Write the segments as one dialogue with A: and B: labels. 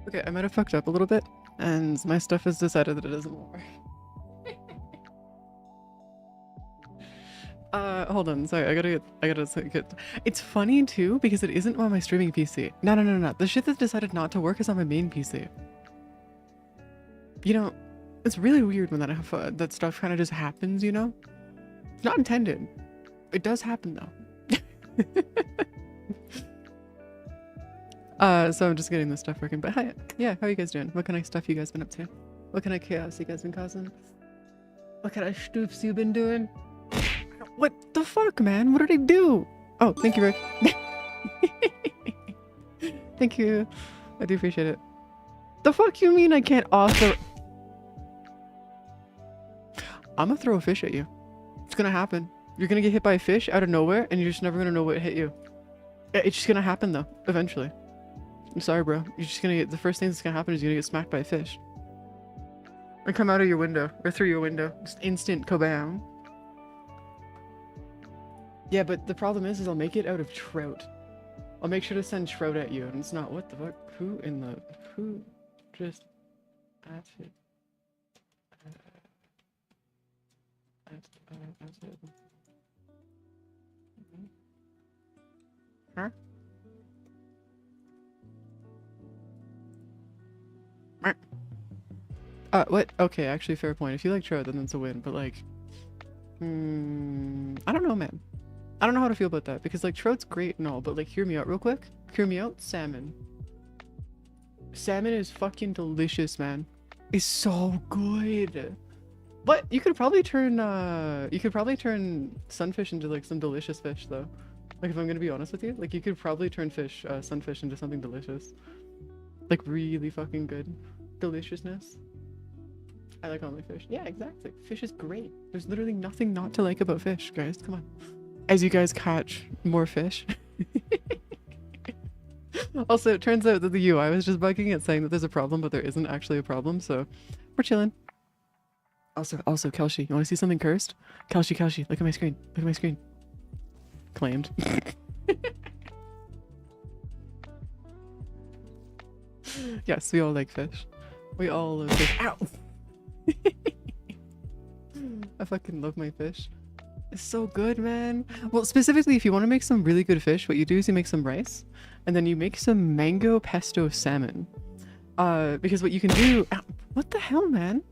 A: Okay, I might have fucked up a little bit, and my stuff has decided that it doesn't work. Hold on. Sorry, I gotta get. It's funny too because it isn't on my streaming PC. No. The shit that decided not to work is on my main PC. You know, it's really weird when that stuff kind of just happens. You know, it's not intended. It does happen though. So I'm just getting this stuff working. But hi, yeah, how are you guys doing? What kind of stuff you guys been up to? What kind of chaos you guys been causing? What kind of stoops you been doing? What the fuck, man? What did I do? Oh, thank you, Rick. Thank you. I do appreciate it. The fuck you mean I can't author? I'm gonna throw a fish at you. It's gonna happen. You're gonna get hit by a fish out of nowhere, and you're just never gonna know what hit you. It's just gonna happen though, eventually. I'm sorry, bro. You're just gonna get, the first thing that's gonna happen is you're gonna get smacked by a fish. Or come out of your window, or through your window. Just instant kabam. Yeah, but the problem is I'll make it out of trout. I'll make sure to send trout at you, and it's not, what the fuck? Who just acted? Huh? What? Okay, actually, fair point. If you like trout, then it's a win, but like... I don't know, man. I don't know how to feel about that, because like trout's great and all, but like hear me out real quick. Hear me out. Salmon. Salmon is fucking delicious, man. It's so good. But you could probably turn sunfish into like some delicious fish though. Like if I'm gonna be honest with you, like you could probably turn sunfish into something delicious. Like really fucking good. Deliciousness. I like only fish. Yeah, exactly. Fish is great. There's literally nothing not to like about fish, guys. Come on. As you guys catch more fish. Also, it turns out that the UI was just bugging it, saying that there's a problem, but there isn't actually a problem, so we're chilling. Also, Kelshi, you want to see something cursed? Kelshi, look at my screen. Look at my screen. Claimed. Yes, we all like fish. We all love fish. Ow! I fucking love my fish. It's so good, man. Well, specifically, if you want to make some really good fish, what you do is you make some rice, and then you make some mango pesto salmon. Because what you can do... Ow, what the hell, man?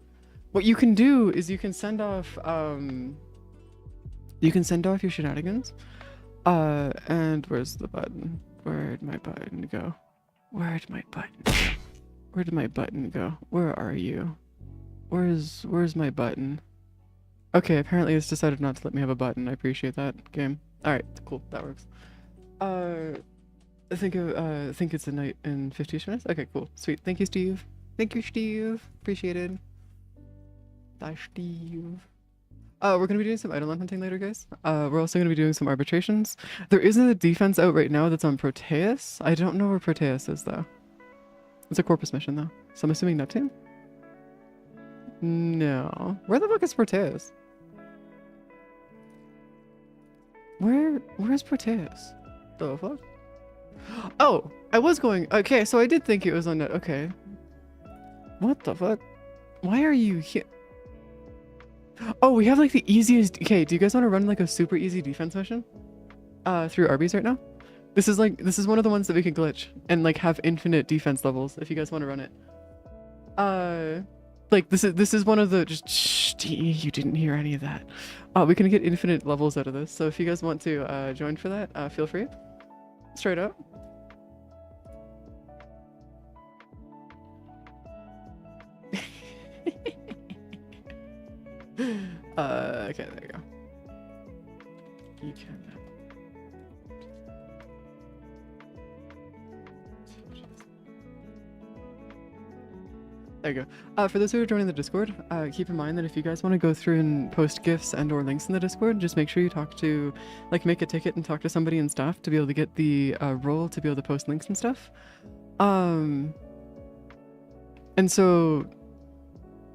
A: What you can do is you can send off, your shenanigans. And where's the button? Where'd my button go? Where'd my button go? Where did my button go? Where are you? Where's my button? Okay, apparently it's decided not to let me have a button. I appreciate that, game. Alright, cool, that works. I think it's a night in 50 minutes? Okay, cool, sweet. Thank you, Steve. Thank you, Steve. Appreciate it. Bye, Steve. We're gonna be doing some eidelon hunting later, guys. We're also gonna be doing some arbitrations. There isn't a defense out right now that's on Proteus. I don't know where Proteus is, though. It's a Corpus mission, though. So I'm assuming Neptune? No. Where the fuck is Proteus? Where's Proteus? The fuck? Oh! I was going... Okay, so I did think it was on net. Okay. What the fuck? Why are you here? Oh, we have like the easiest... Okay, do you guys want to run like a super easy defense mission? Through Arbis right now? This is one of the ones that we can glitch and like have infinite defense levels if you guys want to run it. Like this is one of the... Just shh, you didn't hear any of that. We can get infinite levels out of this. So if you guys want to join for that, feel free. Straight up. Okay, there you go. You can. There you go. For those who are joining the Discord, keep in mind that if you guys want to go through and post GIFs and or links in the Discord, just make sure you talk to, like, make a ticket and talk to somebody in staff to be able to get the role to be able to post links and stuff. And so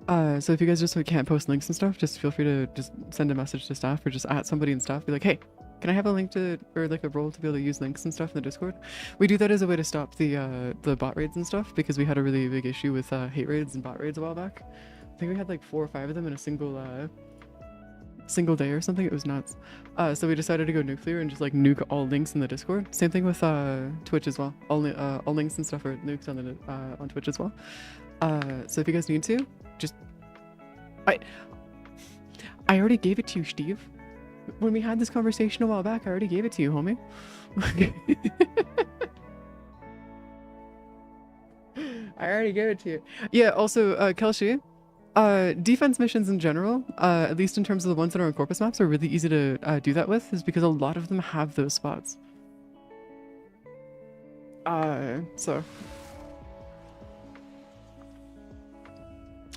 A: if you guys just can't post links and stuff, just feel free to just send a message to staff or just at somebody in staff, be like, hey, Can I have a link to, or like a role to be able to use links and stuff in the Discord? We do that as a way to stop the bot raids and stuff, because we had a really big issue with hate raids and bot raids a while back. I think we had like 4 or 5 of them in a single day or something. It was nuts. So we decided to go nuclear and just like nuke all links in the Discord. Same thing with Twitch as well. All links and stuff are nuked on the on Twitch as well. So if you guys need to, just I already gave it to you, Steve. When we had this conversation a while back, I already gave it to you, homie. I already gave it to you. Yeah, also, Kelshi, defense missions in general, at least in terms of the ones that are on Corpus maps, are really easy to do that with, is because a lot of them have those spots. So...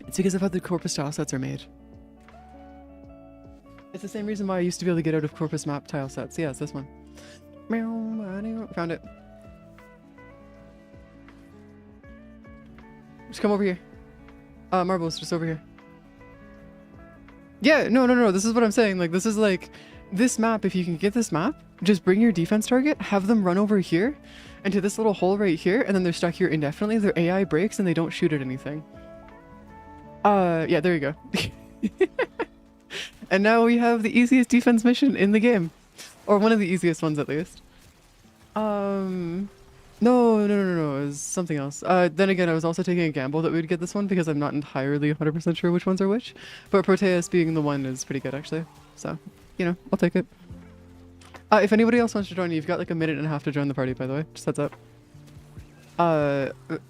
A: It's because of how the Corpus tile sets are made. It's the same reason why I used to be able to get out of Corpus map tile sets. Yeah, it's this one. Found it. Just come over here. Marbles, just over here. Yeah, no. This is what I'm saying. Like, this is like... This map, if you can get this map, just bring your defense target, have them run over here, into this little hole right here, and then they're stuck here indefinitely. Their AI breaks and they don't shoot at anything. Yeah, there you go. And now we have the easiest defense mission in the game. Or one of the easiest ones, at least. No, it was something else. Then again, I was also taking a gamble that we'd get this one because I'm not entirely 100% sure which ones are which. But Proteus being the one is pretty good, actually. So, you know, I'll take it. If anybody else wants to join, you've got like 1.5 minutes to join the party, by the way. Just heads up.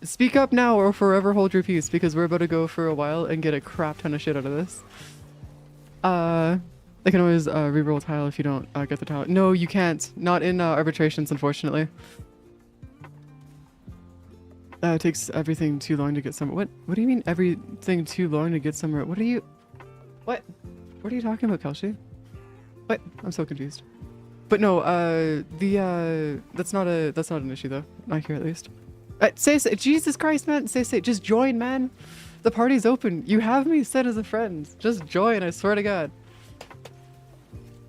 A: Speak up now or forever hold your peace, because we're about to go for a while and get a crap ton of shit out of this. I can always reroll tile if you don't get the tile. No, you can't. Not in arbitrations, unfortunately. It takes everything too long to get somewhere. What do you mean everything too long to get somewhere? What are you talking about, Kelshi? What? I'm so confused. But no, that's not an issue though. Not here at least. Say, Jesus Christ, man. Say, just join, man. The party's open. You have me set as a friend. Just join, I swear to God.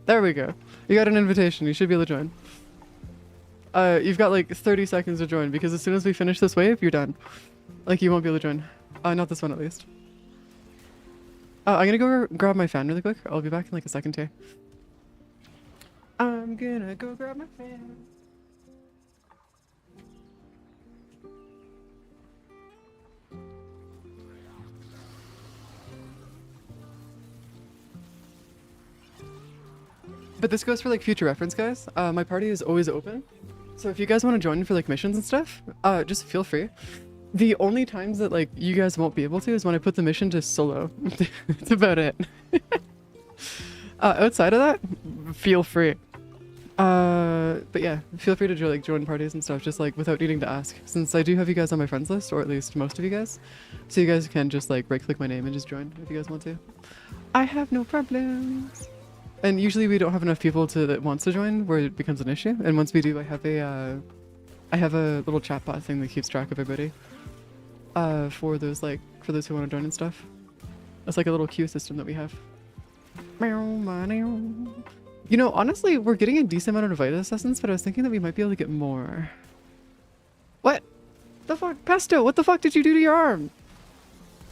A: There we go. You got an invitation. You should be able to join. You've got like 30 seconds to join, because as soon as we finish this wave, you're done. Like, you won't be able to join. Not this one at least. I'm gonna go grab my fan really quick. I'll be back in like a second here. I'm gonna go grab my fan. But this goes for like future reference, guys. My party is always open. So if you guys want to join for like missions and stuff, just feel free. The only times that like you guys won't be able to is when I put the mission to solo. That's about it. Outside of that, feel free. But yeah, feel free to join parties and stuff, just like without needing to ask, since I do have you guys on my friends list, or at least most of you guys. So you guys can just like right click my name and just join if you guys want to. I have no problems. And usually we don't have enough people that wants to join where it becomes an issue. And once we do, I have a little chat bot thing that keeps track of everybody. For those who want to join and stuff. It's like a little queue system that we have. You know, honestly, we're getting a decent amount of Vita Assassins, but I was thinking that we might be able to get more. What? The fuck? Pesto, what the fuck did you do to your arm?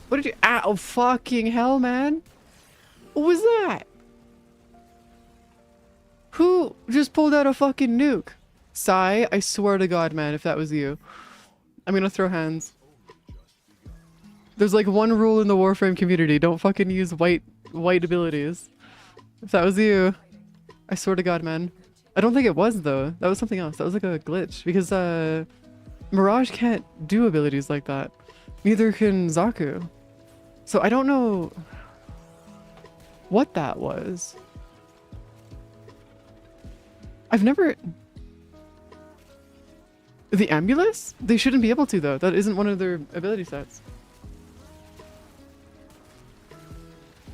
A: What did you— oh, fucking hell, man. What was that? Who just pulled out a fucking nuke? Sai, I swear to God, man, if that was you. I'm gonna throw hands. There's like one rule in the Warframe community. Don't fucking use white abilities. If that was you, I swear to God, man. I don't think it was, though. That was something else. That was like a glitch. Because Mirage can't do abilities like that. Neither can Zaku. So I don't know what that was. I've never... The Ambulus? They shouldn't be able to, though. That isn't one of their ability sets.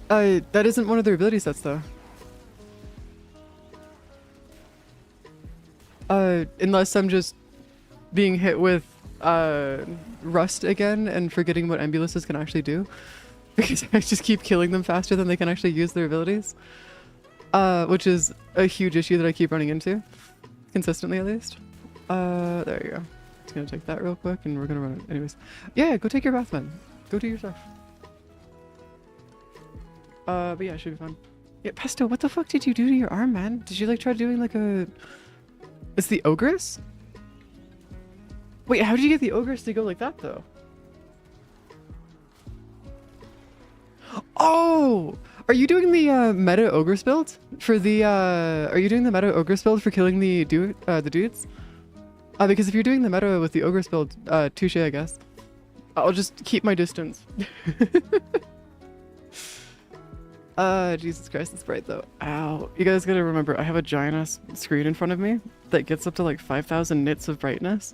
A: That isn't one of their ability sets, though. Unless I'm just being hit with rust again and forgetting what Ambulances can actually do. Because I just keep killing them faster than they can actually use their abilities. which is a huge issue that I keep running into, consistently at least. There you go. Just gonna take that real quick, and we're gonna run it anyways. Yeah, go take your bath, man. Go do your stuff. But yeah, it should be fun. Yeah, Pesto, what the fuck did you do to your arm, man? Did you like try doing like a... It's the ogress? Wait, how did you get the ogress to go like that though? Oh! Are you doing the meta ogress build? For the are you doing the meta ogress build for killing the dudes? Because if you're doing the meta with the ogress build, touche I guess. I'll just keep my distance. Jesus Christ, it's bright though. Ow. You guys gotta remember, I have a giant ass screen in front of me that gets up to like 5,000 nits of brightness.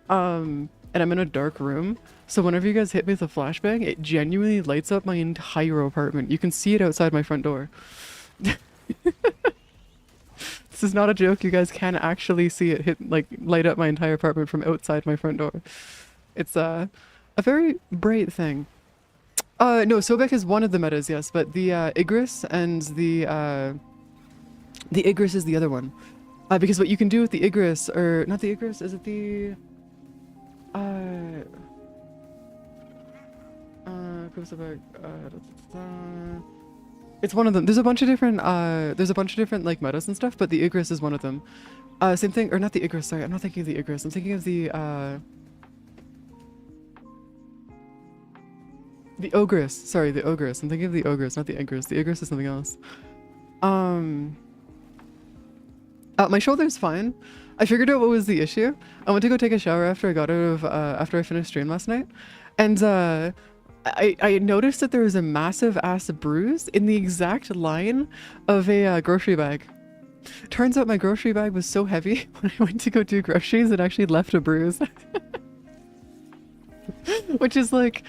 A: And I'm in a dark room, so whenever you guys hit me with a flashbang, it genuinely lights up my entire apartment. You can see it outside my front door. This is not a joke, you guys can actually see it light up my entire apartment from outside my front door. It's a very bright thing. No, Sobek is one of the metas, yes, but the Igris and the Igris is the other one. Because what you can do with the Igris, or not the Igris, is it the it's one of them. There's a bunch of different like metas and stuff, but the Igris is one of them. Same thing, or not the Igris, sorry, I'm not thinking of the Igris, I'm thinking of the Ogress. Sorry, the Ogress. I'm thinking of the Ogress, not the Igris. The Igris is something else. My shoulder's fine. I figured out what was the issue. I went to go take a shower after I got out of after I finished stream last night, and I noticed that there was a massive ass bruise in the exact line of a grocery bag. Turns out my grocery bag was so heavy when I went to go do groceries, it actually left a bruise. Which is like,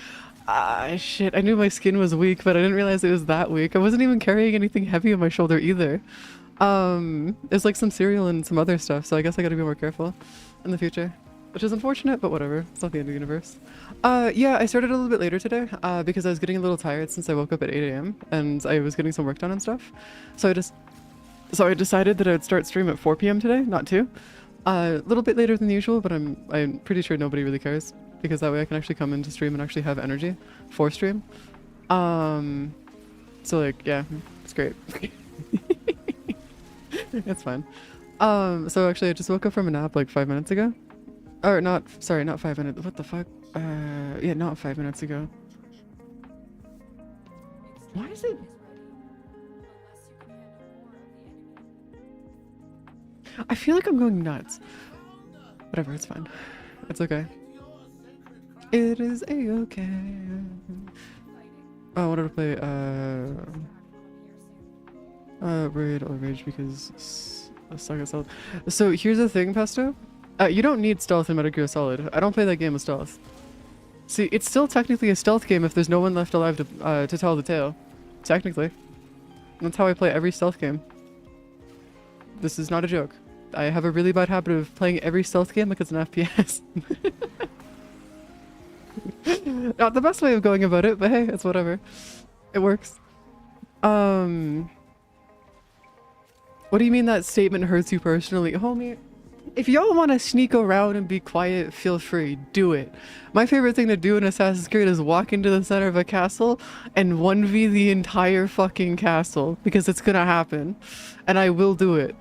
A: shit, I knew my skin was weak, but I didn't realize it was that weak. I wasn't even carrying anything heavy on my shoulder either. There's like some cereal and some other stuff, so I guess I gotta be more careful in the future. Which is unfortunate, but whatever. It's not the end of the universe. Yeah, I started a little bit later today, because I was getting a little tired since I woke up at 8 AM and I was getting some work done and stuff. So I decided that I would start stream at 4 PM today, not 2. A little bit later than usual, but I'm pretty sure nobody really cares, because that way I can actually come into stream and actually have energy for stream. So like, yeah, it's great. It's fine. So actually I just woke up from a nap like 5 minutes ago. Or not 5 minutes. What the fuck? Yeah, not 5 minutes ago. Why is it? I feel like I'm going nuts. Whatever, it's fine. It's okay. It is a-okay. Oh, I wanted to play, Raid or Rage because I suck at stealth. So here's the thing, Pesto. You don't need stealth in Metal Gear Solid. I don't play that game with stealth. See, it's still technically a stealth game if there's no one left alive to tell the tale. Technically. That's how I play every stealth game. This is not a joke. I have a really bad habit of playing every stealth game like it's an FPS. Not the best way of going about it, but hey, it's whatever. It works. What do you mean that statement hurts you personally? Homie, if y'all want to sneak around and be quiet, feel free. Do it. My favorite thing to do in Assassin's Creed is walk into the center of a castle and 1v the entire fucking castle, because it's gonna happen. And I will do it.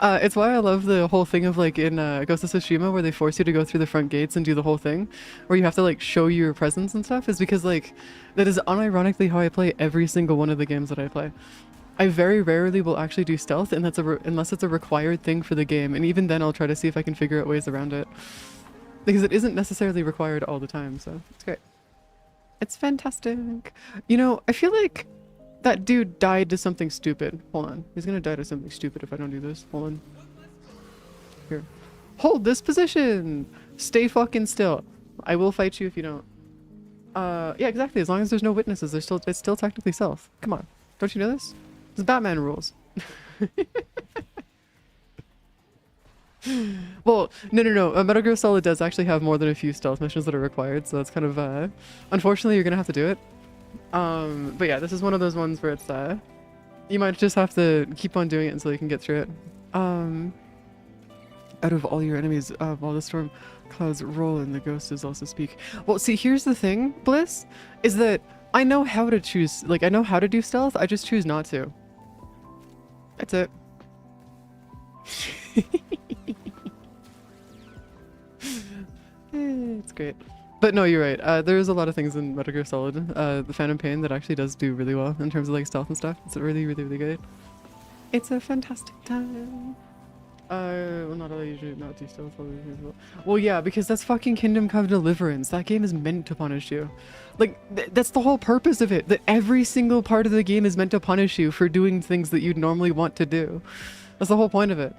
A: It's why I love the whole thing of like in Ghost of Tsushima where they force you to go through the front gates and do the whole thing where you have to like show your presence and stuff, is because like that is unironically how I play every single one of the games that I play. I very rarely will actually do stealth, and that's unless it's a required thing for the game, and even then I'll try to see if I can figure out ways around it, because it isn't necessarily required all the time, so it's great. It's fantastic. You know, I feel like that dude died to something stupid. Hold on. He's gonna die to something stupid if I don't do this. Hold on. Here. Hold this position! Stay fucking still. I will fight you if you don't. Yeah, exactly. As long as there's no witnesses, it's still technically stealth. Come on. Don't you know this? It's Batman rules. Well, no. Metal Gear Solid does actually have more than a few stealth missions that are required, so that's kind of, unfortunately, you're gonna have to do it. But yeah, this is one of those ones where it's you might just have to keep on doing it until you can get through it. Out of all your enemies, while the storm clouds roll and the ghosts also speak. Well, see, here's the thing, Bliss, is that I know how to choose, like, I know how to do stealth, I just choose not to. That's it. It's great. But no, you're right. There's a lot of things in Metal Gear Solid, the Phantom Pain, that actually does do really well in terms of like stealth and stuff. It's really, really, really good. It's a fantastic time. Well, not all usually not do stealth. Well, yeah, because that's fucking Kingdom Come Deliverance. That game is meant to punish you. Like, that's the whole purpose of it. That every single part of the game is meant to punish you for doing things that you'd normally want to do. That's the whole point of it.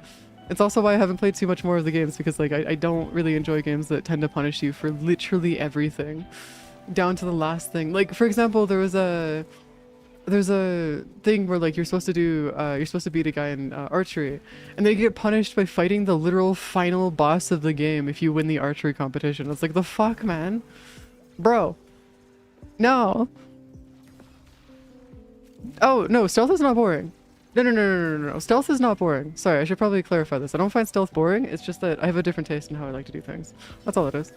A: It's also why I haven't played too much more of the games, because like I don't really enjoy games that tend to punish you for literally everything, down to the last thing. Like, for example, there's a thing where like you're supposed to beat a guy in archery, and they get punished by fighting the literal final boss of the game if you win the archery competition. It's like, the fuck, man, bro, no. Oh no, stealth is not boring. No. Stealth is not boring. Sorry, I should probably clarify this. I don't find stealth boring. It's just that I have a different taste in how I like to do things. That's all it is.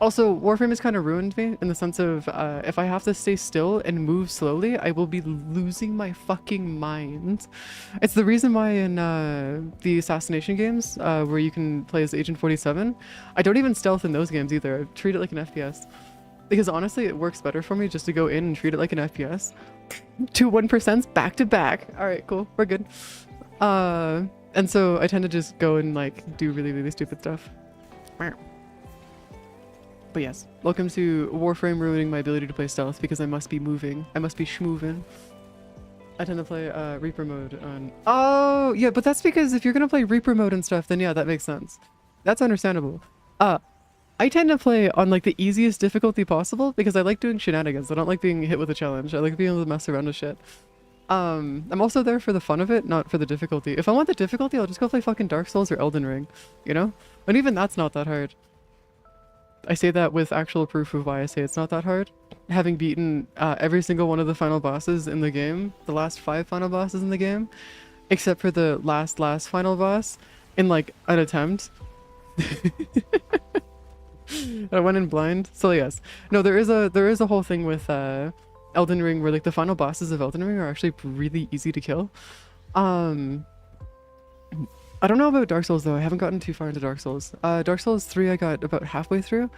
A: Also, Warframe has kind of ruined me in the sense of if I have to stay still and move slowly, I will be losing my fucking mind. It's the reason why in the assassination games where you can play as Agent 47, I don't even stealth in those games either. I treat it like an FPS. Because honestly, it works better for me just to go in and treat it like an FPS. 2 1% back to back. Alright, cool. We're good. And so I tend to just go and like do really, really stupid stuff. But yes, welcome to Warframe ruining my ability to play stealth because I must be moving. I must be schmoving. I tend to play Reaper mode on... Oh, yeah, but that's because if you're gonna play Reaper mode and stuff, then yeah, that makes sense. That's understandable. I tend to play on like the easiest difficulty possible because I like doing shenanigans. I don't like being hit with a challenge. I like being able to mess around with shit. I'm also there for the fun of it, not for the difficulty. If I want the difficulty, I'll just go play fucking Dark Souls or Elden Ring, you know? And even that's not that hard. I say that with actual proof of why I say it's not that hard. Having beaten every single one of the final bosses in the game, the last 5 final bosses in the game, except for the last final boss, in like an attempt. I went in blind. So yes, no, there is a whole thing with Elden Ring where like the final bosses of Elden Ring are actually really easy to kill. I don't know about Dark Souls though. I haven't gotten too far into Dark Souls. Dark Souls 3 I got about halfway through.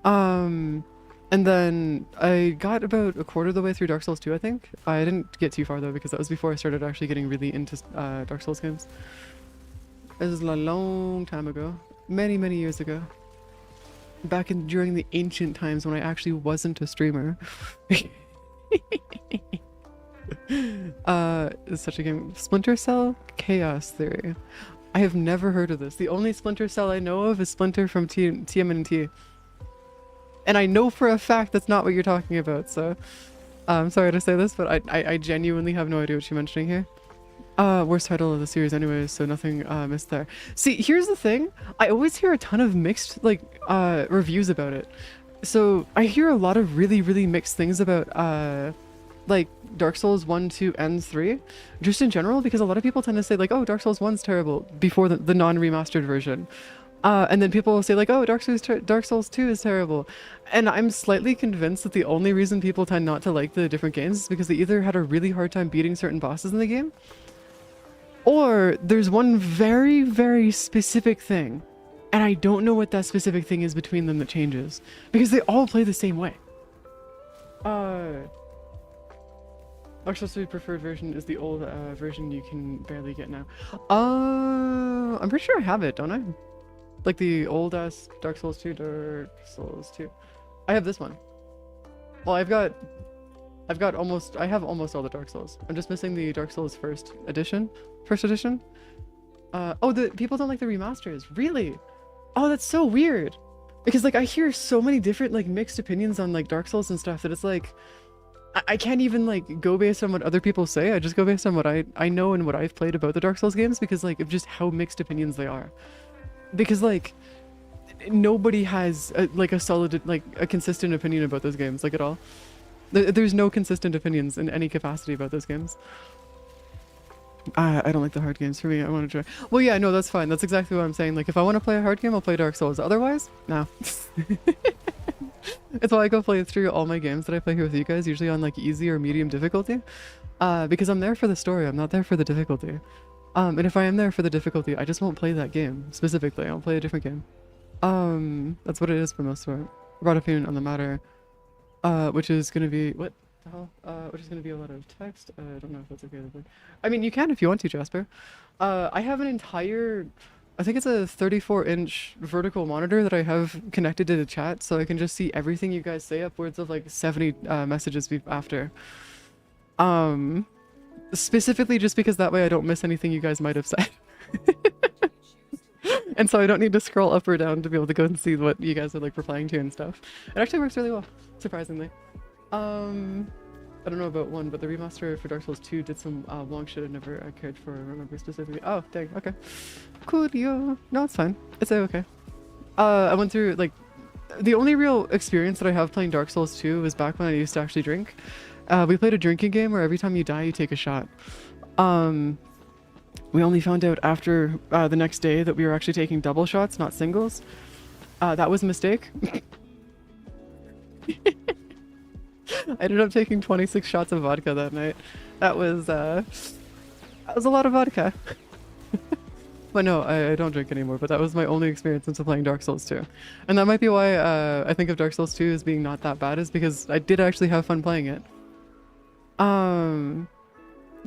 A: And then I got about a quarter of the way through Dark Souls 2, I think. I didn't get too far though because that was before I started actually getting really into Dark Souls games. This is a long time ago. Many, many years ago. Back during the ancient times when I actually wasn't a streamer. It's such a game. Splinter Cell Chaos Theory. I have never heard of this. The only Splinter Cell I know of is Splinter from TMNT. And I know for a fact that's not what you're talking about, so I'm sorry to say this, but I genuinely have no idea what you're mentioning here. Worst title of the series anyways, so nothing missed there. See, here's the thing. I always hear a ton of mixed like reviews about it. So I hear a lot of really, really mixed things about like Dark Souls 1, 2, and 3, just in general, because a lot of people tend to say like, oh, Dark Souls 1's terrible before the non-remastered version. And then people will say like, oh, Dark Souls 2 is terrible. And I'm slightly convinced that the only reason people tend not to like the different games is because they either had a really hard time beating certain bosses in the game, or there's one very, very specific thing, and I don't know what that specific thing is between them that changes, because they all play the same way. Dark Souls 3 preferred version is the old version you can barely get now. I'm pretty sure I have it, don't I? Like the old ass Dark Souls 2, Dark Souls 2. I have this one. Well, I have almost all the Dark Souls. I'm just missing the Dark Souls first edition. Oh, the people don't like the remasters. Really? Oh, that's so weird. Because like I hear so many different like mixed opinions on like Dark Souls and stuff that it's like I can't even like go based on what other people say. I just go based on what I know and what I've played about the Dark Souls games, because like of just how mixed opinions they are. Because like nobody has like a solid, like a consistent opinion about those games, like at all. There's no consistent opinions in any capacity about those games. I don't like the hard games. For me, I want to try. Well, yeah, no, that's fine. That's exactly what I'm saying. Like, if I want to play a hard game, I'll play Dark Souls. Otherwise, no. It's why I go play through all my games that I play here with you guys, usually on like easy or medium difficulty. Because I'm there for the story. I'm not there for the difficulty. And if I am there for the difficulty, I just won't play that game specifically. I'll play a different game. That's what it is for most of it. Broad opinion on the matter, which is gonna be what the hell? Which is gonna be a lot of text. I don't know if that's okay. I mean, you can if you want to, Jasper. I have an entire, I think it's a 34-inch vertical monitor that I have connected to the chat, so I can just see everything you guys say, upwards of like 70 messages after. Specifically just because that way I don't miss anything you guys might have said. And so I don't need to scroll up or down to be able to go and see what you guys are like replying to and stuff. It actually works really well, surprisingly. I don't know about 1, but the remaster for Dark Souls 2 did some long shit I never cared for, I remember specifically. Oh, dang, okay. Cool, yeah. No, it's fine. It's okay. I went through, like, the only real experience that I have playing Dark Souls 2 was back when I used to actually drink. We played a drinking game where every time you die, you take a shot. We only found out after the next day that we were actually taking double shots, not singles. That was a mistake. I ended up taking 26 shots of vodka that night. That was a lot of vodka. But no, I don't drink anymore, but that was my only experience into playing Dark Souls 2. And that might be why I think of Dark Souls 2 as being not that bad, is because I did actually have fun playing it.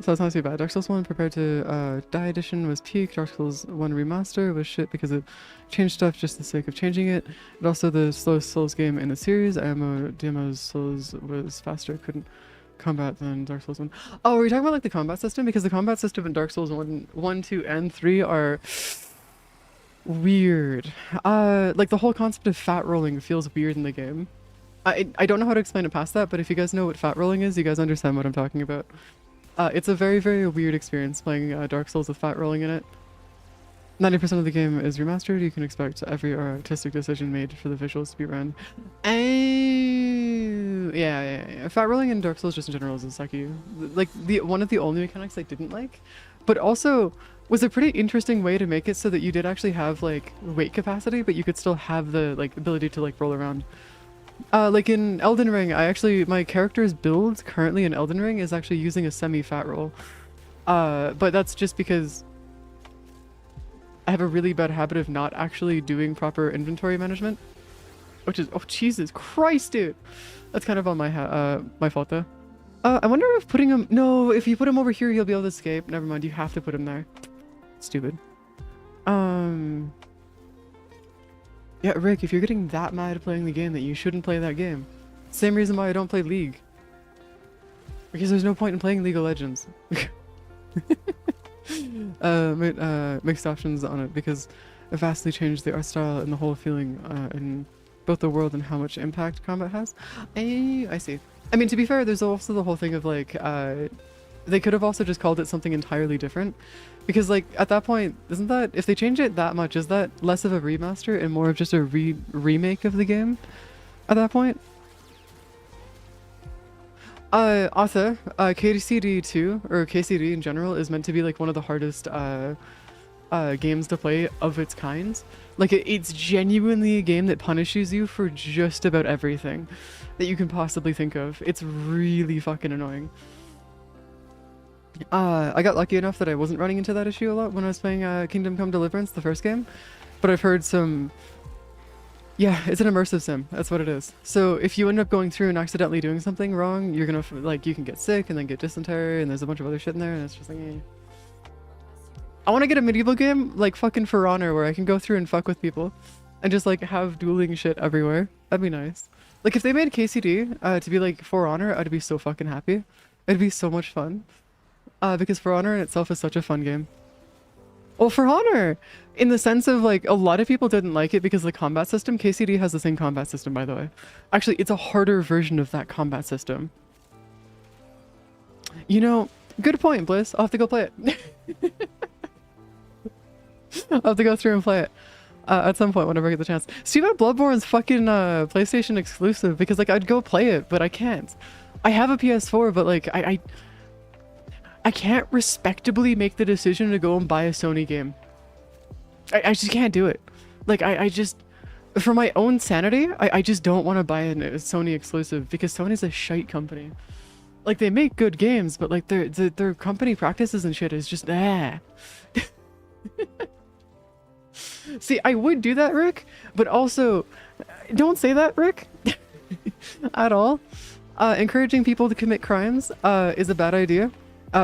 A: So it's not too bad. Dark Souls 1 prepared to die edition was peak. Dark Souls 1 remaster was shit because it changed stuff just for the sake of changing it. But also the slowest Souls game in the series. DMO's Souls was faster, couldn't combat than Dark Souls 1. Oh, were you talking about like the combat system? Because the combat system in Dark Souls 1, 2, and 3 are weird. Like the whole concept of fat rolling feels weird in the game. I don't know how to explain it past that, but if you guys know what fat rolling is, you guys understand what I'm talking about. It's a very, very weird experience playing Dark Souls with fat rolling in it. 90% of the game is remastered. You can expect every artistic decision made for the visuals to be run. Yeah. Fat rolling in Dark Souls just in general is sucky. Like, one of the only mechanics I didn't like, but also was a pretty interesting way to make it so that you did actually have, like, weight capacity, but you could still have the, like, ability to, like, roll around. Like in Elden Ring, my character's build currently in Elden Ring is actually using a semi-fat roll. But that's just because I have a really bad habit of not actually doing proper inventory management. Which is, oh Jesus Christ, dude! That's kind of on my fault though. I wonder if putting him, no, if you put him over here, he'll be able to escape. Never mind, you have to put him there. Stupid. Yeah, Rick, if you're getting that mad playing the game, that you shouldn't play that game. Same reason why I don't play League. Because there's no point in playing League of Legends. Mixed options on it, because it vastly changed the art style and the whole feeling in both the world and how much impact combat has. I see. I mean, to be fair, there's also the whole thing of like, they could have also just called it something entirely different. Because, like, at that point, isn't that, if they change it that much, is that less of a remaster and more of just a remake of the game at that point? Arthur, KCD 2, or KCD in general, is meant to be, like, one of the hardest, games to play of its kind. Like, it's genuinely a game that punishes you for just about everything that you can possibly think of. It's really fucking annoying. I got lucky enough that I wasn't running into that issue a lot when I was playing Kingdom Come Deliverance, the first game. But I've heard some... Yeah, it's an immersive sim. That's what it is. So if you end up going through and accidentally doing something wrong, you're gonna, like, you can get sick and then get dysentery, and there's a bunch of other shit in there, and it's just like, eh. I want to get a medieval game, like fucking For Honor, where I can go through and fuck with people. And just, like, have dueling shit everywhere. That'd be nice. Like, if they made KCD to be, like, For Honor, I'd be so fucking happy. It'd be so much fun. Because For Honor in itself is such a fun game. Well, For Honor, in the sense of, like, a lot of people didn't like it because of the combat system. KCD has the same combat system, by the way. Actually, it's a harder version of that combat system. You know, good point, Bliss. I'll have to go play it. I'll have to go through and play it. At some point, whenever I get the chance. Steven Bloodborne's fucking PlayStation exclusive, because, like, I'd go play it, but I can't. I have a PS4, but like I can't respectably make the decision to go and buy a Sony game. I just can't do it. Like I just, for my own sanity, I just don't want to buy a Sony exclusive because Sony's a shite company. Like they make good games, but like their company practices and shit is just ah. See, I would do that, Rick, but also don't say that, Rick, at all. Encouraging people to commit crimes is a bad idea.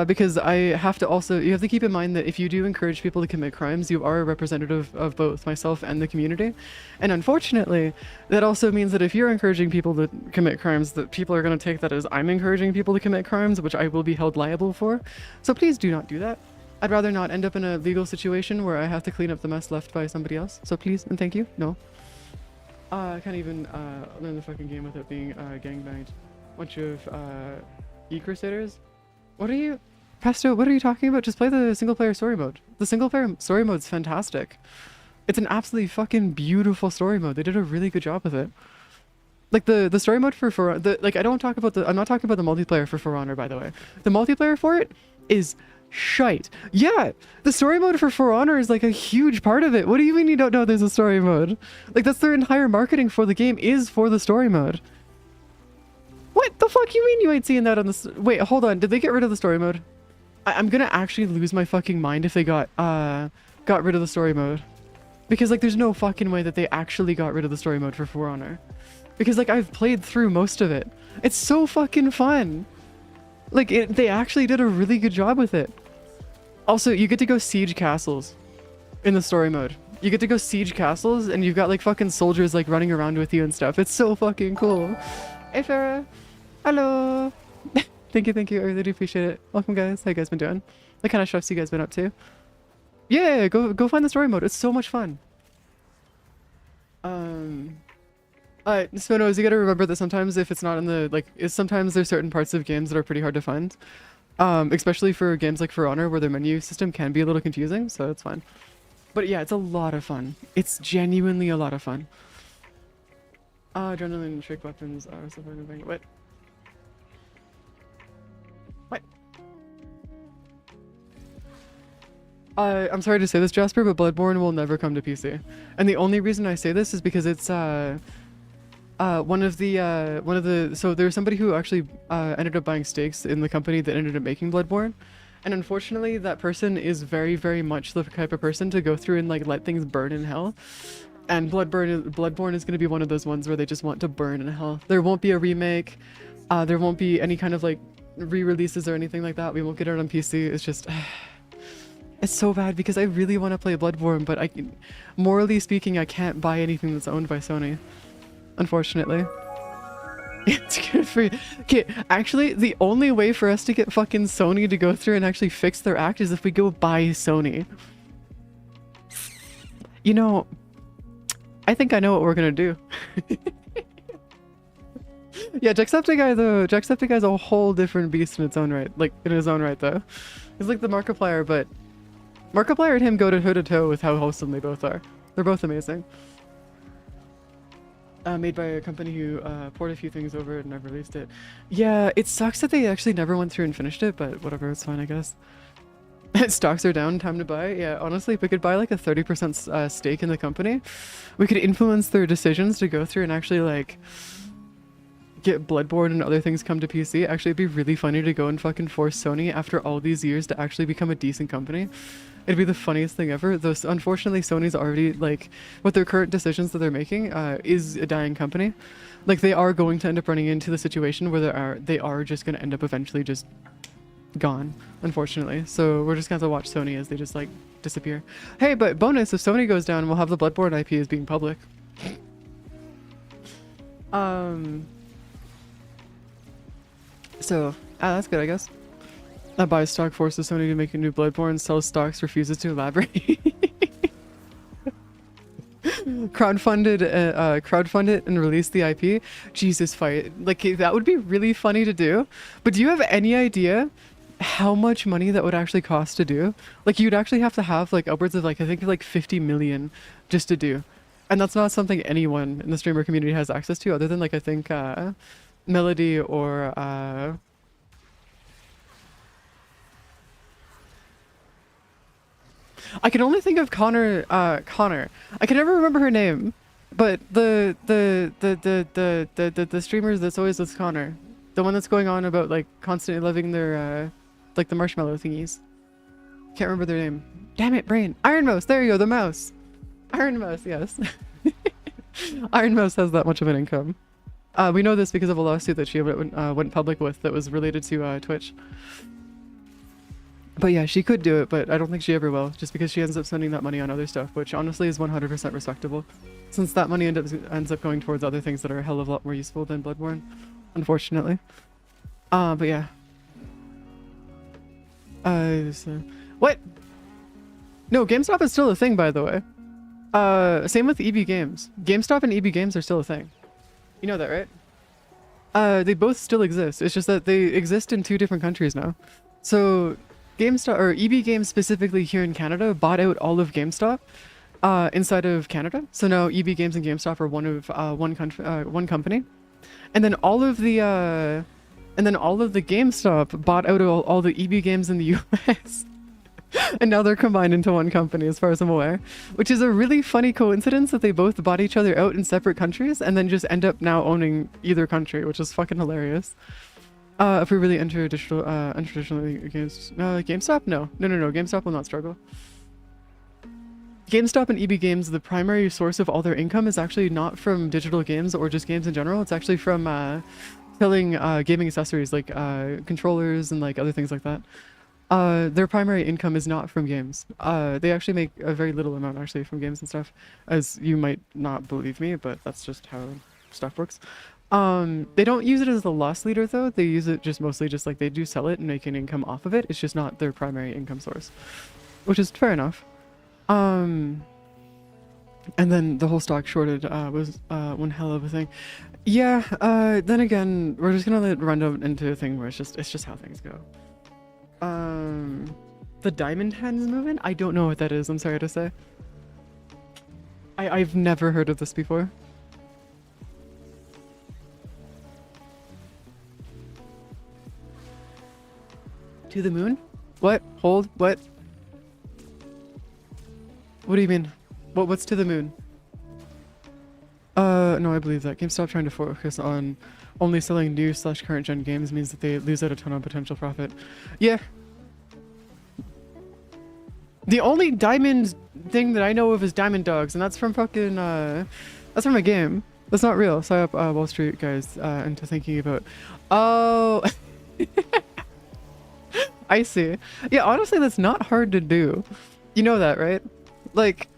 A: Because I have to also, you have to keep in mind that if you do encourage people to commit crimes, you are a representative of both myself and the community. And unfortunately, that also means that if you're encouraging people to commit crimes, that people are going to take that as I'm encouraging people to commit crimes, which I will be held liable for. So please do not do that. I'd rather not end up in a legal situation where I have to clean up the mess left by somebody else. So please and thank you. No. I can't even learn the fucking game without being gangbanged. Bunch of E-Crusaders. What are you... Pesto, what are you talking about? Just play the single-player story mode. The single-player story mode's fantastic. It's an absolutely fucking beautiful story mode. They did a really good job with it. Like, the story mode for like, I don't talk about the... I'm not talking about the multiplayer for For Honor, by the way. The multiplayer for it is shite. Yeah! The story mode for For Honor is, like, a huge part of it. What do you mean you don't know there's a story mode? Like, that's their entire marketing for the game is for the story mode. What the fuck you mean you ain't seeing that on the... Wait, hold on. Did they get rid of the story mode? I'm gonna actually lose my fucking mind if they got rid of the story mode. Because, like, there's no fucking way that they actually got rid of the story mode for For Honor. Because, like, I've played through most of it. It's so fucking fun. Like, they actually did a really good job with it. Also, you get to go siege castles in the story mode. You get to go siege castles, and you've got, like, fucking soldiers, like, running around with you and stuff. It's so fucking cool. Hey Farah, hello. Thank you, I really do appreciate it. Welcome guys, how you guys been doing? What kind of stuff you guys been up to? Yeah, go find the story mode, it's so much fun. Sponos, you gotta remember that sometimes if it's not in the, like, sometimes there's certain parts of games that are pretty hard to find. Especially for games like For Honor where their menu system can be a little confusing, so it's fine. But yeah, it's a lot of fun. It's genuinely a lot of fun. Adrenaline, trick weapons are so fun. What? What? I'm sorry to say this, Jasper, but Bloodborne will never come to PC. And the only reason I say this is because it's, so there's somebody who actually, ended up buying stakes in the company that ended up making Bloodborne. And unfortunately, that person is very, very much the type of person to go through and, like, let things burn in hell. And Bloodborne is going to be one of those ones where they just want to burn in hell. There won't be a remake. There won't be any kind of, like, re-releases or anything like that. We won't get it on PC. It's just... it's so bad because I really want to play Bloodborne, but morally speaking, I can't buy anything that's owned by Sony. Unfortunately. It's good for you. Okay, actually, the only way for us to get fucking Sony to go through and actually fix their act is if we go buy Sony. You know... I think I know what we're gonna do. Yeah, Jacksepticeye though, Jacksepticeye's a whole different beast in its own right. Like, in his own right though. He's like the Markiplier, but Markiplier and him go to toe with how wholesome they both are. They're both amazing. Made by a company who poured a few things over it and never released it. Yeah, it sucks that they actually never went through and finished it, but whatever, it's fine I guess. Stocks are down, time to buy. Yeah, honestly, if we could buy like a 30% stake in the company, we could influence their decisions to go through and actually like get Bloodborne and other things come to PC. Actually, it'd be really funny to go and fucking force Sony after all these years to actually become a decent company. It'd be the funniest thing ever. Though unfortunately, Sony's already, like, with their current decisions that they're making, is a dying company. Like, they are going to end up running into the situation where they are just going to end up eventually just gone, unfortunately. So we're just gonna have to watch Sony as they just like disappear. Hey, but bonus, if Sony goes down, we'll have the Bloodborne IP as being public. So that's good, I guess. That buys stock forces Sony to make a new Bloodborne, sells stocks, refuses to elaborate. Crowdfund it and release the IP. Jesus, fight. Like, that would be really funny to do. But do you have any idea how much money that would actually cost to do? Like, you'd actually have to have like upwards of like, I think like 50 million just to do. And that's not something anyone in the streamer community has access to, other than like, I think Melody or I can only think of Connor. I can never remember her name, but the streamers that's always with Connor, the one that's going on about like constantly loving their like the marshmallow thingies. Can't remember their name. Damn it, brain. Iron Mouse. There you go. The mouse. Iron Mouse. Yes. Iron Mouse has that much of an income. We know this because of a lawsuit that she went public with that was related to Twitch. But yeah, she could do it, but I don't think she ever will, just because she ends up spending that money on other stuff, which honestly is 100% respectable, since that money ends up going towards other things that are a hell of a lot more useful than Bloodborne, unfortunately. But yeah. What? No, GameStop is still a thing, by the way. Same with EB Games. GameStop and EB Games are still a thing. You know that, right? They both still exist. It's just that they exist in 2 different countries now. So GameStop, or EB Games specifically here in Canada, bought out all of GameStop inside of Canada. So now EB Games and GameStop are one company. And then all of the GameStop bought out all the EB Games in the US. And now they're combined into one company, as far as I'm aware. Which is a really funny coincidence that they both bought each other out in separate countries and then just end up now owning either country, which is fucking hilarious. If we really enter untraditionally against GameStop? No. GameStop will not struggle. GameStop and EB Games, the primary source of all their income is actually not from digital games or just games in general. It's actually from selling gaming accessories like controllers and like other things like that. Their primary income is not from games. They actually make a very little amount actually from games and stuff, as you might not believe me, but that's just how stuff works. They don't use it as the loss leader though. They use it just mostly just like they do sell it and make an income off of it. It's just not their primary income source, which is fair enough. And then the whole stock shorted was one hell of a thing. Yeah. Then again, we're just gonna let it run out into a thing where it's just how things go. The Diamond Hands movement? I don't know what that is. I'm sorry to say. I've never heard of this before. To the moon? What? Hold? What? What do you mean? What's to the moon? No, I believe that. GameStop trying to focus on only selling new / current gen games means that they lose out a ton on potential profit. Yeah. The only diamond thing that I know of is Diamond Dogs, and that's from fucking, that's from a game. That's not real. Sign up Wall Street guys into thinking about... Oh! I see. Yeah, honestly, that's not hard to do. You know that, right? Like,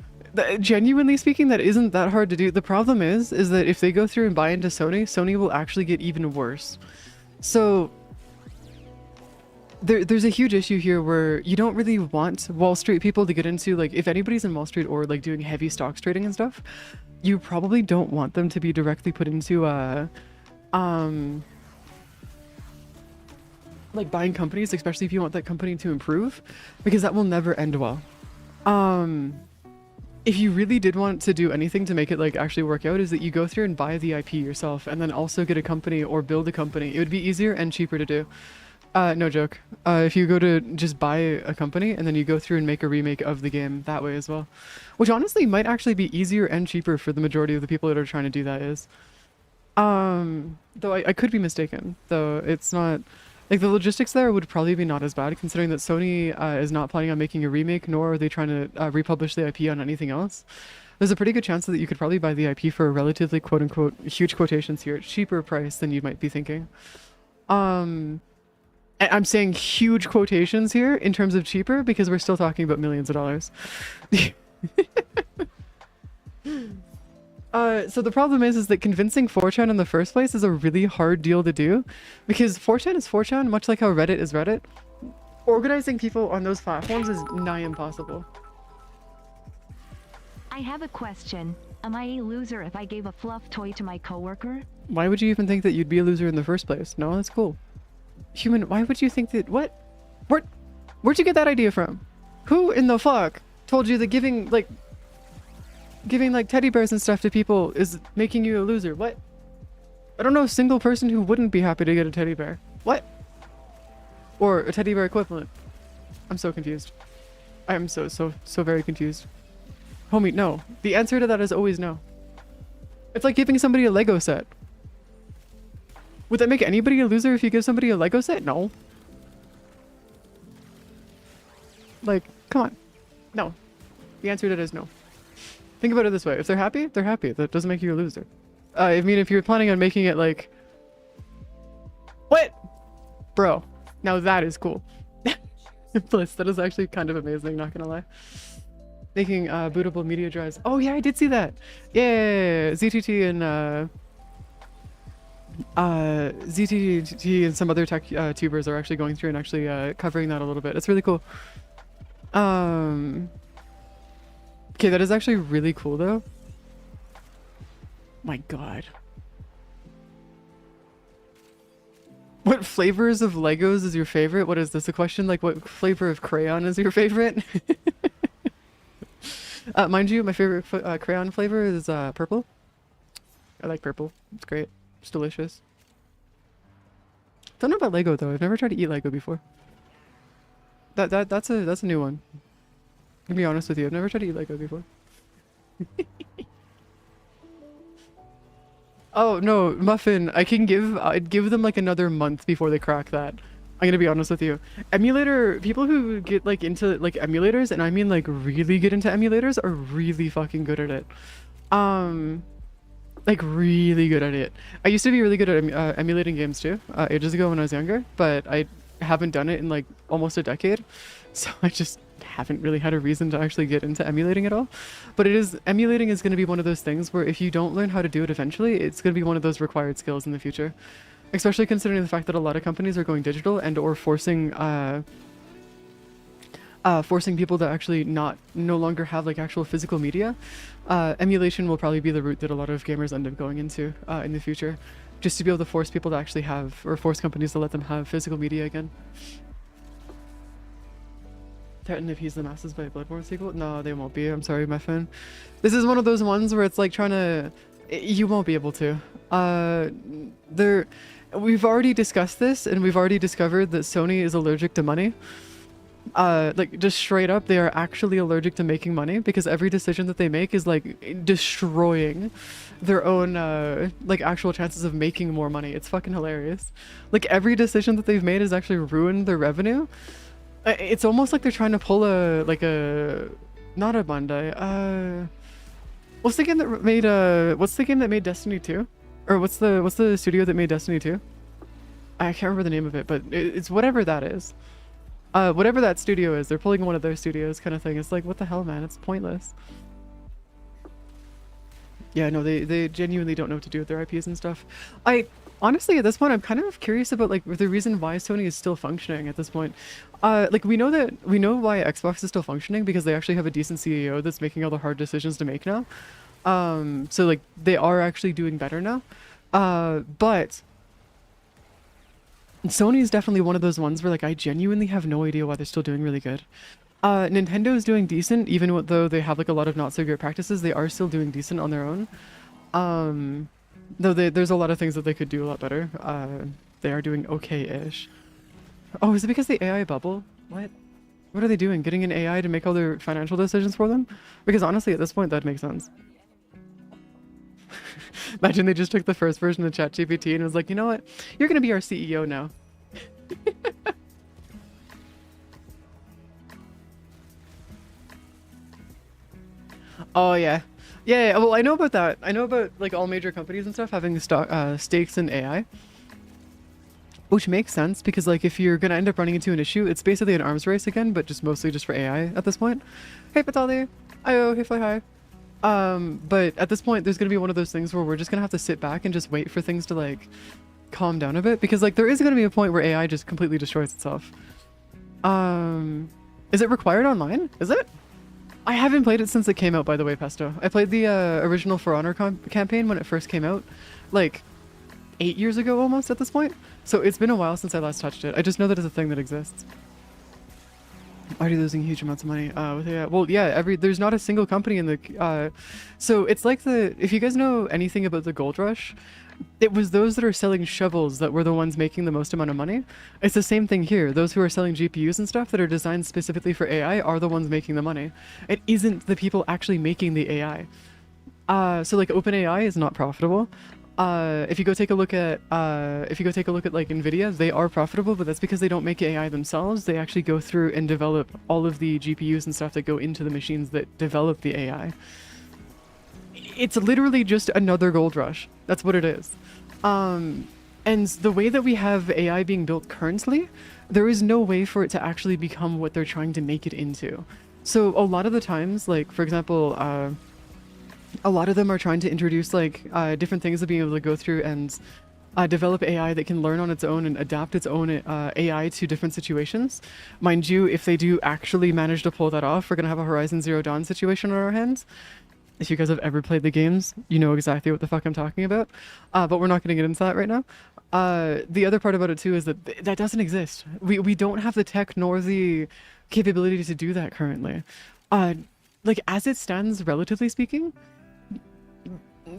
A: genuinely speaking, that isn't that hard to do. The problem is that if they go through and buy into Sony, Sony will actually get even worse. So there's a huge issue here where you don't really want Wall Street people to get into, like, if anybody's in Wall Street or like doing heavy stocks trading and stuff, you probably don't want them to be directly put into like buying companies, especially if you want that company to improve, because that will never end well. If you really did want to do anything to make it like actually work out, is that you go through and buy the IP yourself and then also get a company or build a company. It would be easier and cheaper to do. No joke. If you go to just buy a company and then you go through and make a remake of the game that way as well, which honestly might actually be easier and cheaper for the majority of the people that are trying to do that is. Though I could be mistaken, though it's not... Like, the logistics there would probably be not as bad, considering that Sony is not planning on making a remake, nor are they trying to republish the IP on anything else. There's a pretty good chance that you could probably buy the IP for a relatively quote-unquote, huge quotations here, cheaper price than you might be thinking. And I'm saying huge quotations here in terms of cheaper, because we're still talking about millions of dollars. So the problem is that convincing 4chan in the first place is a really hard deal to do, because 4chan is 4chan, much like how Reddit is Reddit. Organizing people on those platforms is nigh impossible.
B: I have a question. Am I a loser if I gave a fluff toy to my coworker?
A: Why would you even think that you'd be a loser in the first place? No, that's cool. Human, why would you think that... What? Where'd you get that idea from? Who in the fuck told you that giving like teddy bears and stuff to people is making you a loser? What? I don't know a single person who wouldn't be happy to get a teddy bear. What? Or a teddy bear equivalent. I'm so confused. I am so very confused. Homie, no. The answer to that is always no. It's like giving somebody a Lego set. Would that make anybody a loser if you give somebody a Lego set? No. Like, come on. No. The answer to that is no. Think about it this way. If they're happy, they're happy. That doesn't make you a loser. I mean, if you're planning on making it like... What? Bro. Now that is cool. Bliss, that is actually kind of amazing, not gonna lie. Making bootable media drives. Oh yeah, I did see that. Yeah, ZTT and some other tech tubers are actually going through and actually covering that a little bit. It's really cool. Okay, that is actually really cool though. My god. What flavors of Legos is your favorite? What is this, a question? Like, what flavor of crayon is your favorite? Mind you, my favorite crayon flavor is purple. I like purple. It's great. It's delicious. Don't know about Lego though. I've never tried to eat Lego before. That's a new one. To be honest with you, I've never tried to eat Lego before. Oh no, Muffin, I'd give them like another month before they crack that. I'm gonna be honest with you. People who get like into like emulators, and I mean like really get into emulators, are really fucking good at it. Like really good at it. I used to be really good at emulating games too, ages ago when I was younger, but I haven't done it in like almost a decade. So I just haven't really had a reason to actually get into emulating at all. But emulating is going to be one of those things where if you don't learn how to do it eventually, it's going to be one of those required skills in the future. Especially considering the fact that a lot of companies are going digital and or forcing people to actually no longer have like actual physical media. Emulation will probably be the route that a lot of gamers end up going into in the future, just to be able to force people to actually have, or force companies to let them have physical media again. Threatened if he's the masses by a Bloodborne sequel? No, they won't be. I'm sorry, my friend. This is one of those ones where it's like trying to... You won't be able to. We've already discussed this, and we've already discovered that Sony is allergic to money. Like, just straight up, they are actually allergic to making money, because every decision that they make is, like, destroying their own, like, actual chances of making more money. It's fucking hilarious. Like, every decision that they've made has actually ruined their revenue. It's almost like they're trying to pull not a Bandai. What's the game that made Destiny 2? Or what's the studio that made Destiny 2? I can't remember the name of it, but it's whatever that is. Whatever that studio is, they're pulling one of their studios kind of thing. It's like, what the hell, man? It's pointless. Yeah, no, they genuinely don't know what to do with their IPs and stuff. Honestly, at this point, I'm kind of curious about like the reason why Sony is still functioning at this point. Like we know why Xbox is still functioning because they actually have a decent CEO that's making all the hard decisions to make now. So like they are actually doing better now. But Sony is definitely one of those ones where like I genuinely have no idea why they're still doing really good. Nintendo is doing decent, even though they have like a lot of not so great practices. They are still doing decent on their own. Though there's a lot of things that they could do a lot better. They are doing okay-ish. Oh, is it because the AI bubble? What? What are they doing? Getting an AI to make all their financial decisions for them? Because honestly, at this point, that makes sense. Imagine they just took the first version of ChatGPT and was like, you know what? You're gonna be our CEO now. Oh, yeah. Yeah, well, I know about that. I know about like all major companies and stuff having stakes in AI, which makes sense because like if you're gonna end up running into an issue, it's basically an arms race again, but just mostly just for AI at this point. Hey, Patali. Ayo, hey, fly high. But at this point, there's gonna be one of those things where we're just gonna have to sit back and just wait for things to like calm down a bit because like there is gonna be a point where AI just completely destroys itself. Is it required online? Is it? I haven't played it since it came out, by the way, Pesto. I played the original For Honor campaign when it first came out, like 8 years ago almost at this point. So it's been a while since I last touched it. I just know that it's a thing that exists. Already losing huge amounts of money. Well, yeah, there's not a single company in the... so it's like if you guys know anything about the gold rush, It was those that are selling shovels that were the ones making the most amount of money. It's the same thing here. Those who are selling GPUs and stuff that are designed specifically for AI are the ones making the money. It isn't the people actually making the AI. So like OpenAI is not profitable. If you go take a look at like Nvidia, they are profitable, but that's because they don't make AI themselves. They actually go through and develop all of the GPUs and stuff that go into the machines that develop the AI. It's literally just another gold rush. That's what it is. And the way that we have AI being built currently, there is no way for it to actually become what they're trying to make it into. So a lot of the times, like for example, a lot of them are trying to introduce like different things of being able to go through and develop AI that can learn on its own and adapt its own AI to different situations. Mind you, if they do actually manage to pull that off, we're going to have a Horizon Zero Dawn situation on our hands. If you guys have ever played the games, you know exactly what the fuck I'm talking about. But we're not going to get into that right now. The other part about it too is that that doesn't exist. We don't have the tech nor the capability to do that currently. Like as it stands, relatively speaking,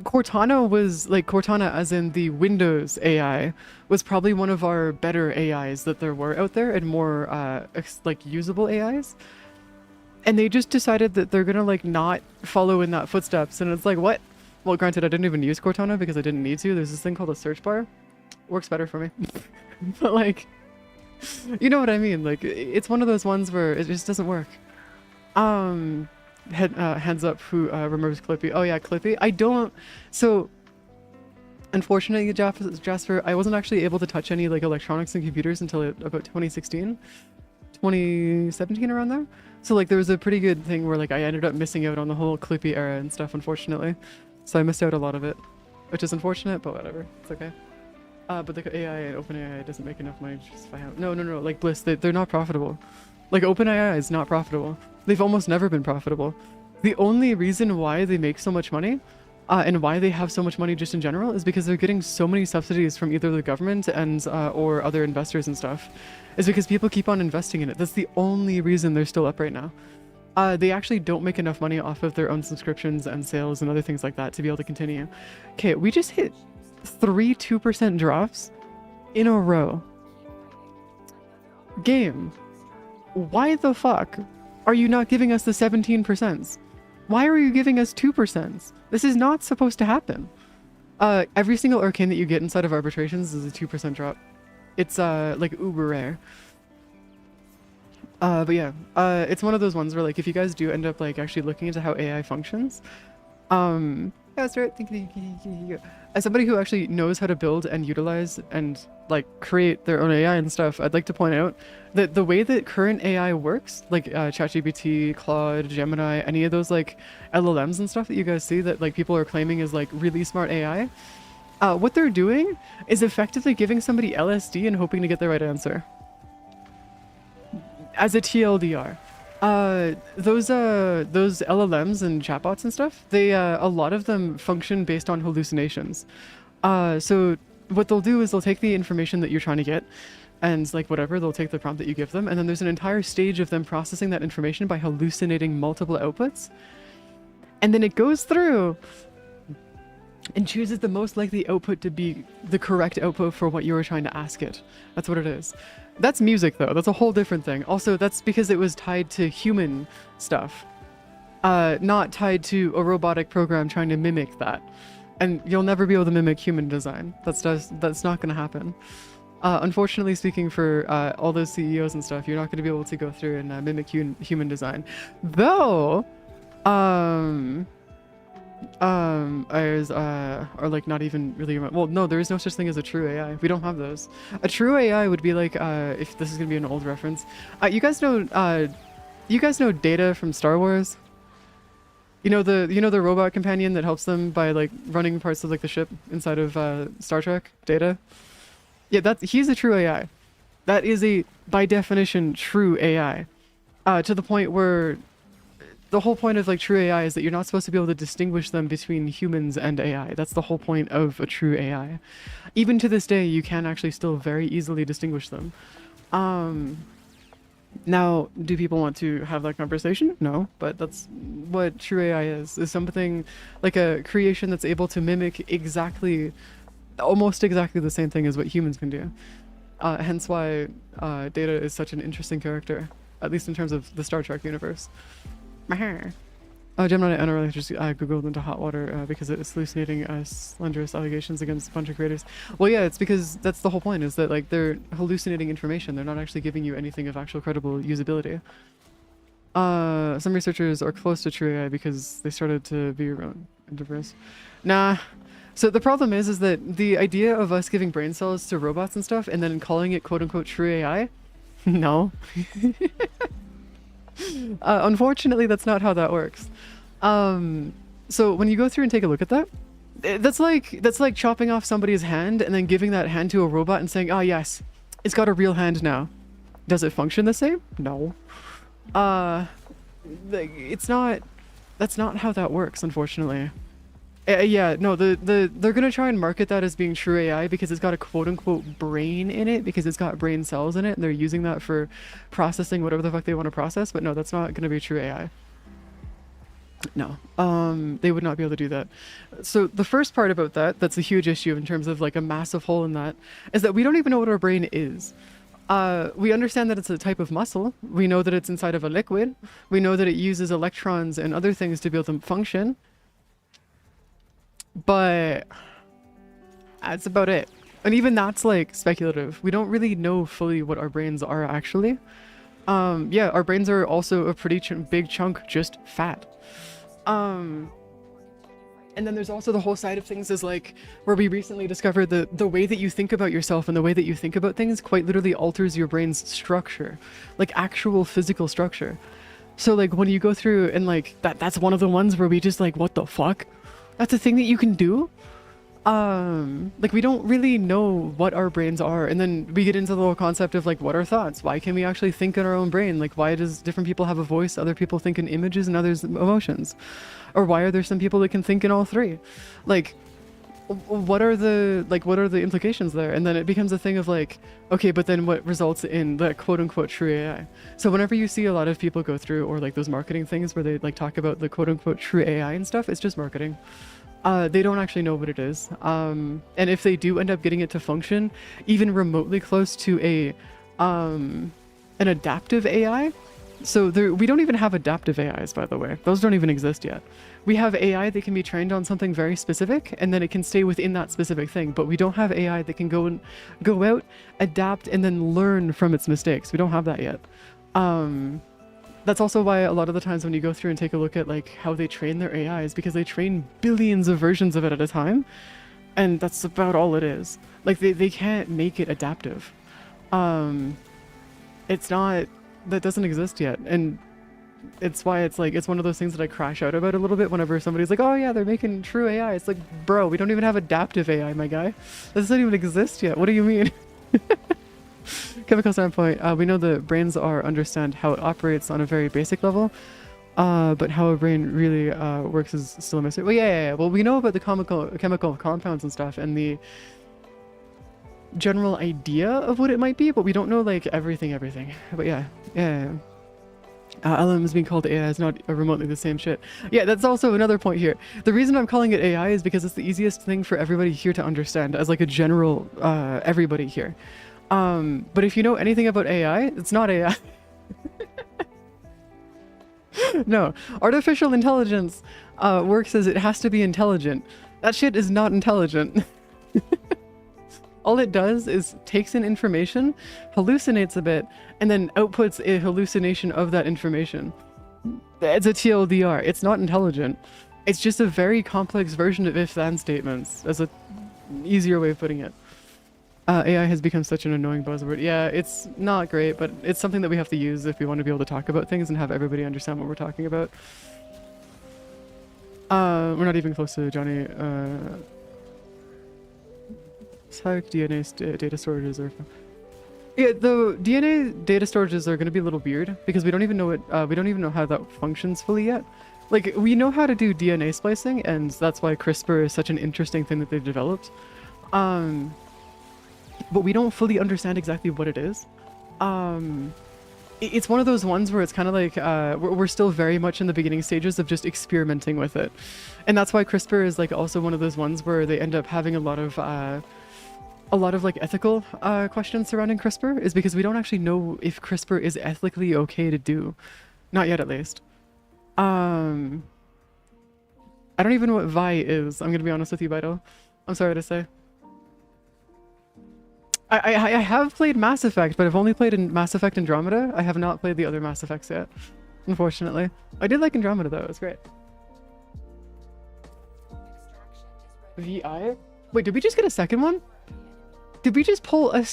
A: Cortana as in the Windows AI was probably one of our better AIs that there were out there and more like usable AIs. And they just decided that they're gonna like not follow in that footsteps, and it's like, what? Well, granted, I didn't even use Cortana because I didn't need to. There's this thing called a search bar. Works better for me. But like, you know what I mean? Like, it's one of those ones where it just doesn't work. Hands up who remembers Clippy. Oh yeah, Clippy. I don't. So, unfortunately, Jasper, I wasn't actually able to touch any like electronics and computers until about 2016, 2017 around there. So like there was a pretty good thing where like I ended up missing out on the whole Clippy era and stuff, unfortunately. So I missed out a lot of it, which is unfortunate, but whatever, it's okay. But the AI and OpenAI doesn't make enough money to justify how. No, like Bliss, they're not profitable. Like OpenAI is not profitable. They've almost never been profitable. The only reason why they make so much money and why they have so much money just in general is because they're getting so many subsidies from either the government and or other investors and stuff. Is because people keep on investing in it. That's the only reason they're still up right now. They actually don't make enough money off of their own subscriptions and sales and other things like that to be able to continue. Okay, we just hit 3 2% drops in a row. Game, why the fuck are you not giving us the 17%? Why are you giving us 2%? This is not supposed to happen. Every single arcane that you get inside of arbitrations is a 2% drop. It's like uber rare. But yeah, it's one of those ones where like if you guys do end up like actually looking into how AI functions, yeah, start thinking. As somebody who actually knows how to build and utilize and like create their own AI and stuff, I'd like to point out that the way that current AI works, like ChatGPT, Claude, Gemini, any of those like LLMs and stuff that you guys see that like people are claiming is like really smart AI, what they're doing is effectively giving somebody LSD and hoping to get the right answer. As a TLDR. Those LLMs and chatbots and stuff, they a lot of them function based on hallucinations. So what they'll do is they'll take the information that you're trying to get and like whatever, they'll take the prompt that you give them, and then there's an entire stage of them processing that information by hallucinating multiple outputs. And then it goes through and chooses the most likely output to be the correct output for what you were trying to ask it. That's what it is. That's music though, that's a whole different thing. Also, that's because it was tied to human stuff. Not tied to a robotic program trying to mimic that. And you'll never be able to mimic human design. That's not gonna happen. Unfortunately speaking for all those CEOs and stuff, you're not gonna be able to go through and mimic human design. Though, or like not even really, well, no, there is no such thing as a true AI. We don't have those. A true AI would be like, if this is gonna be an old reference, you guys know Data from Star Wars? You know the robot companion that helps them by like running parts of like the ship inside of Star Trek? Data? Yeah, he's a true AI. That is a, by definition, true AI. To the point where the whole point of like true AI is that you're not supposed to be able to distinguish them between humans and AI. That's the whole point of a true AI. Even to this day, you can actually still very easily distinguish them. Now, do people want to have that conversation? No, but that's what true AI is something like a creation that's able to mimic exactly almost exactly the same thing as what humans can do. Hence why Data is such an interesting character, at least in terms of the Star Trek universe. Gemini and I just googled into hot water because it's hallucinating slanderous allegations against a bunch of creators. Well, yeah, it's because that's the whole point, is that like they're hallucinating information. They're not actually giving you anything of actual credible usability. Some researchers are close to true AI because they started to be around endeavors. Nah. So the problem is that the idea of us giving brain cells to robots and stuff and then calling it quote unquote true AI, no. Unfortunately, that's not how that works. So when you go through and take a look at that, that's like chopping off somebody's hand and then giving that hand to a robot and saying, "Ah, yes, it's got a real hand now." Does it function the same? No. It's not. That's not how that works, unfortunately. Yeah, no, they're gonna try and market that as being true AI because it's got a quote-unquote brain in it, because it's got brain cells in it, and they're using that for processing whatever the fuck they want to process, but no, that's not gonna be true AI. No, they would not be able to do that. So the first part about that's a huge issue in terms of like a massive hole in that, is that we don't even know what our brain is. We understand that it's a type of muscle. We know that it's inside of a liquid. We know that it uses electrons and other things to be able to function. But that's about it. And even that's like speculative. We don't really know fully what our brains are actually. Yeah, our brains are also a pretty big chunk just fat. And then there's also the whole side of things is like where we recently discovered the way that you think about yourself and the way that you think about things quite literally alters your brain's structure, like actual physical structure. So like when you go through and like that's one of the ones where we just like, what the fuck? That's a thing that you can do? Like we don't really know what our brains are, and then we get into the whole concept of like, what are thoughts? Why can we actually think in our own brain? Like why does different people have a voice, other people think in images and others emotions? Or why are there some people that can think in all three? Like what are the implications there? And then it becomes a thing of like, okay, but then what results in the quote unquote true AI? So whenever you see a lot of people go through, or like those marketing things where they like talk about the quote unquote true AI and stuff, it's just marketing. They don't actually know what it is. And if they do end up getting it to function even remotely close to an adaptive AI, so we don't even have adaptive AIs, by the way. Those don't even exist yet. We have AI that can be trained on something very specific, and then it can stay within that specific thing. But we don't have AI that can go out, adapt, and then learn from its mistakes. We don't have that yet. That's also why a lot of the times when you go through and take a look at like how they train their AIs, because they train billions of versions of it at a time, and that's about all it is. Like they can't make it adaptive. It's not, that doesn't exist yet, and it's why it's like, it's one of those things that I crash out about a little bit whenever somebody's like, oh yeah, they're making true AI. It's like, bro, we don't even have adaptive AI, my guy. That doesn't even exist yet. What do you mean? Chemical standpoint, we know the brains understand how it operates on a very basic level, but how a brain really works is still a mystery. Well, yeah. Well, we know about the chemical compounds and stuff, and the general idea of what it might be, but we don't know like everything. But yeah. LM is being called AI is not remotely the same shit. Yeah, that's also another point here. The reason I'm calling it AI is because it's the easiest thing for everybody here to understand as like a general everybody here. But if you know anything about AI, it's not AI. No, artificial intelligence works as it has to be intelligent. That shit is not intelligent. All it does is takes in information, hallucinates a bit, and then outputs a hallucination of that information. It's a TLDR. It's not intelligent. It's just a very complex version of if-then statements, as an easier way of putting it. AI has become such an annoying buzzword. Yeah, it's not great, but it's something that we have to use if we want to be able to talk about things and have everybody understand what we're talking about. We're not even close to Johnny. Psych DNA data storages are. Yeah, the DNA data storages are going to be a little weird because we don't even know we don't even know how that functions fully yet. Like, we know how to do DNA splicing, and that's why CRISPR is such an interesting thing that they've developed. But we don't fully understand exactly what it is. it's one of those ones where it's kind of like we're still very much in the beginning stages of just experimenting with it, and that's why CRISPR is like also one of those ones where they end up having a lot of like ethical questions surrounding CRISPR, is because we don't actually know if CRISPR is ethically okay to do, not yet at least. I don't even know what Vi is. I'm gonna be honest with you, Vital. I'm sorry to say. I have played Mass Effect, but I've only played in Mass Effect Andromeda. I have not played the other Mass Effects yet, unfortunately. I did like Andromeda though, it was great. VI? Wait, did we just get a second one? Did we just pull a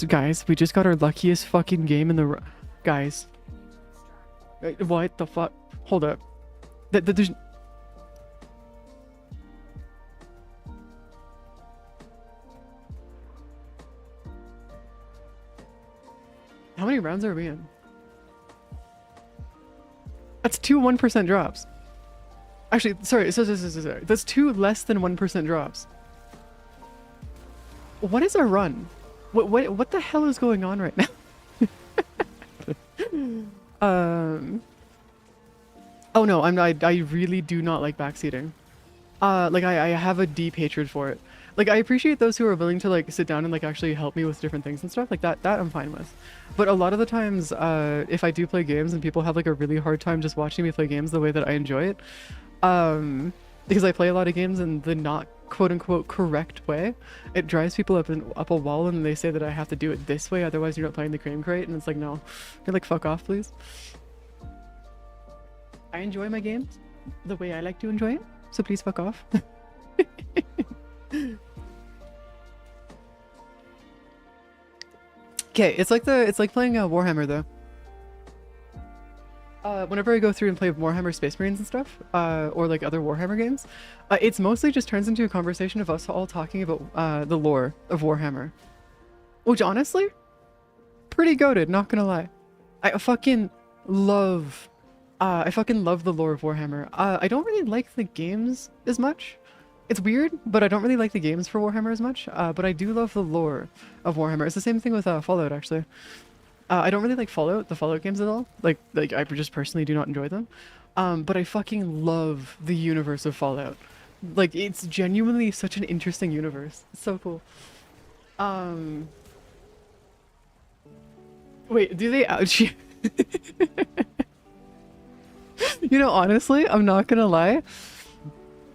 A: Guys, we just got our luckiest fucking game in the guys. What the fuck? Hold up. There's... How many rounds are we in? That's 2 1% drops. Actually, sorry. That's 2 less than 1% drops. What is our run? What the hell is going on right now? Oh no, I really do not like backseating. Like I have a deep hatred for it. Like I appreciate those who are willing to like sit down and like actually help me with different things and stuff like that. That I'm fine with. But a lot of the times, if I do play games and people have like a really hard time just watching me play games the way that I enjoy it, because I play a lot of games in the not quote unquote correct way, it drives people up a wall and they say that I have to do it this way, otherwise you're not playing the game crate, and it's like, no, you're like, fuck off, please. I enjoy my games the way I like to enjoy it, so please fuck off. Okay, it's like playing Warhammer though. Whenever I go through and play Warhammer Space Marines and stuff, or like other Warhammer games, it's mostly just turns into a conversation of us all talking about the lore of Warhammer, which honestly, pretty goated, not gonna lie. I fucking love the lore of Warhammer. I don't really like the games as much. It's weird, but I don't really like the games for Warhammer as much, but I do love the lore of Warhammer. It's the same thing with Fallout, actually. I don't really like the Fallout games at all. Like I just personally do not enjoy them. But I fucking love the universe of Fallout. Like, it's genuinely such an interesting universe. It's so cool. Wait, do they ouch you? You know, honestly, I'm not gonna lie.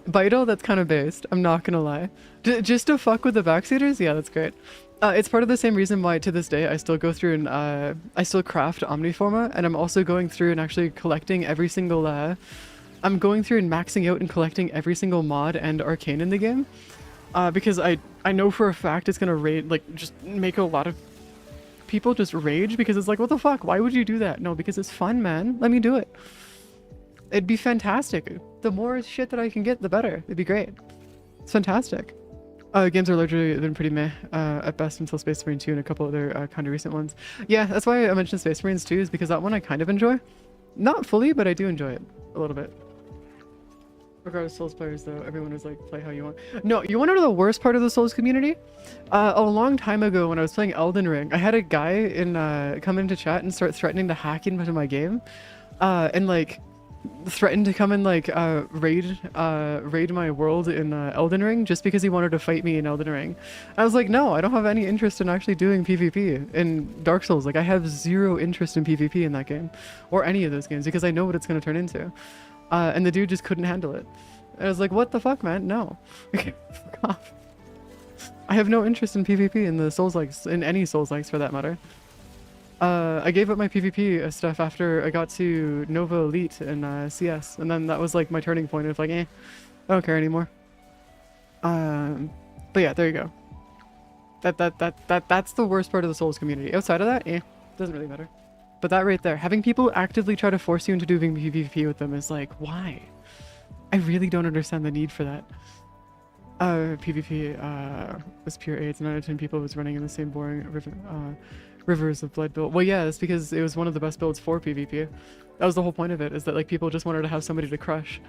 A: Vital, that's kind of based. I'm not gonna lie. Just to fuck with the backseaters? Yeah, that's great. It's part of the same reason why to this day I still go through and I still craft Omniforma, and I'm also going through and actually collecting every single I'm going through and maxing out and collecting every single mod and arcane in the game. Because I know for a fact it's gonna just make a lot of people just rage, because it's like, what the fuck? Why would you do that? No, because it's fun, man. Let me do it. It'd be fantastic. The more shit that I can get, the better. It'd be great. It's fantastic. Games are largely been pretty meh at best until Space Marine 2 and a couple other kind of recent ones. Yeah, that's why I mentioned Space Marines 2, is because that one I kind of enjoy. Not fully, but I do enjoy it a little bit. Regardless of Souls players though, everyone was like, play how you want. No, you want to know the worst part of the Souls community? A long time ago when I was playing Elden Ring, I had a guy come into chat and start threatening to hack into my game. And like, threatened to come and like raid my world in Elden Ring just because he wanted to fight me in Elden Ring. I was like, no, I don't have any interest in actually doing PvP in Dark Souls. Like, I have zero interest in PvP in that game or any of those games because I know what it's going to turn into. And the dude just couldn't handle it. I was like, what the fuck, man? No. Fuck off. I have no interest in PvP in the Souls-likes, in any Souls-likes for that matter. I gave up my PvP stuff after I got to Nova Elite and CS, and then that was like my turning point of like, I don't care anymore. But yeah, there you go. That's the worst part of the Souls community. Outside of that, doesn't really matter. But that right there, having people actively try to force you into doing PvP with them is like, why? I really don't understand the need for that. PvP was pure AIDS. 9 out of 10 people was running in the same boring Rivers of Blood build. Well, yeah, that's because it was one of the best builds for PvP. That was the whole point of it, is that like people just wanted to have somebody to crush.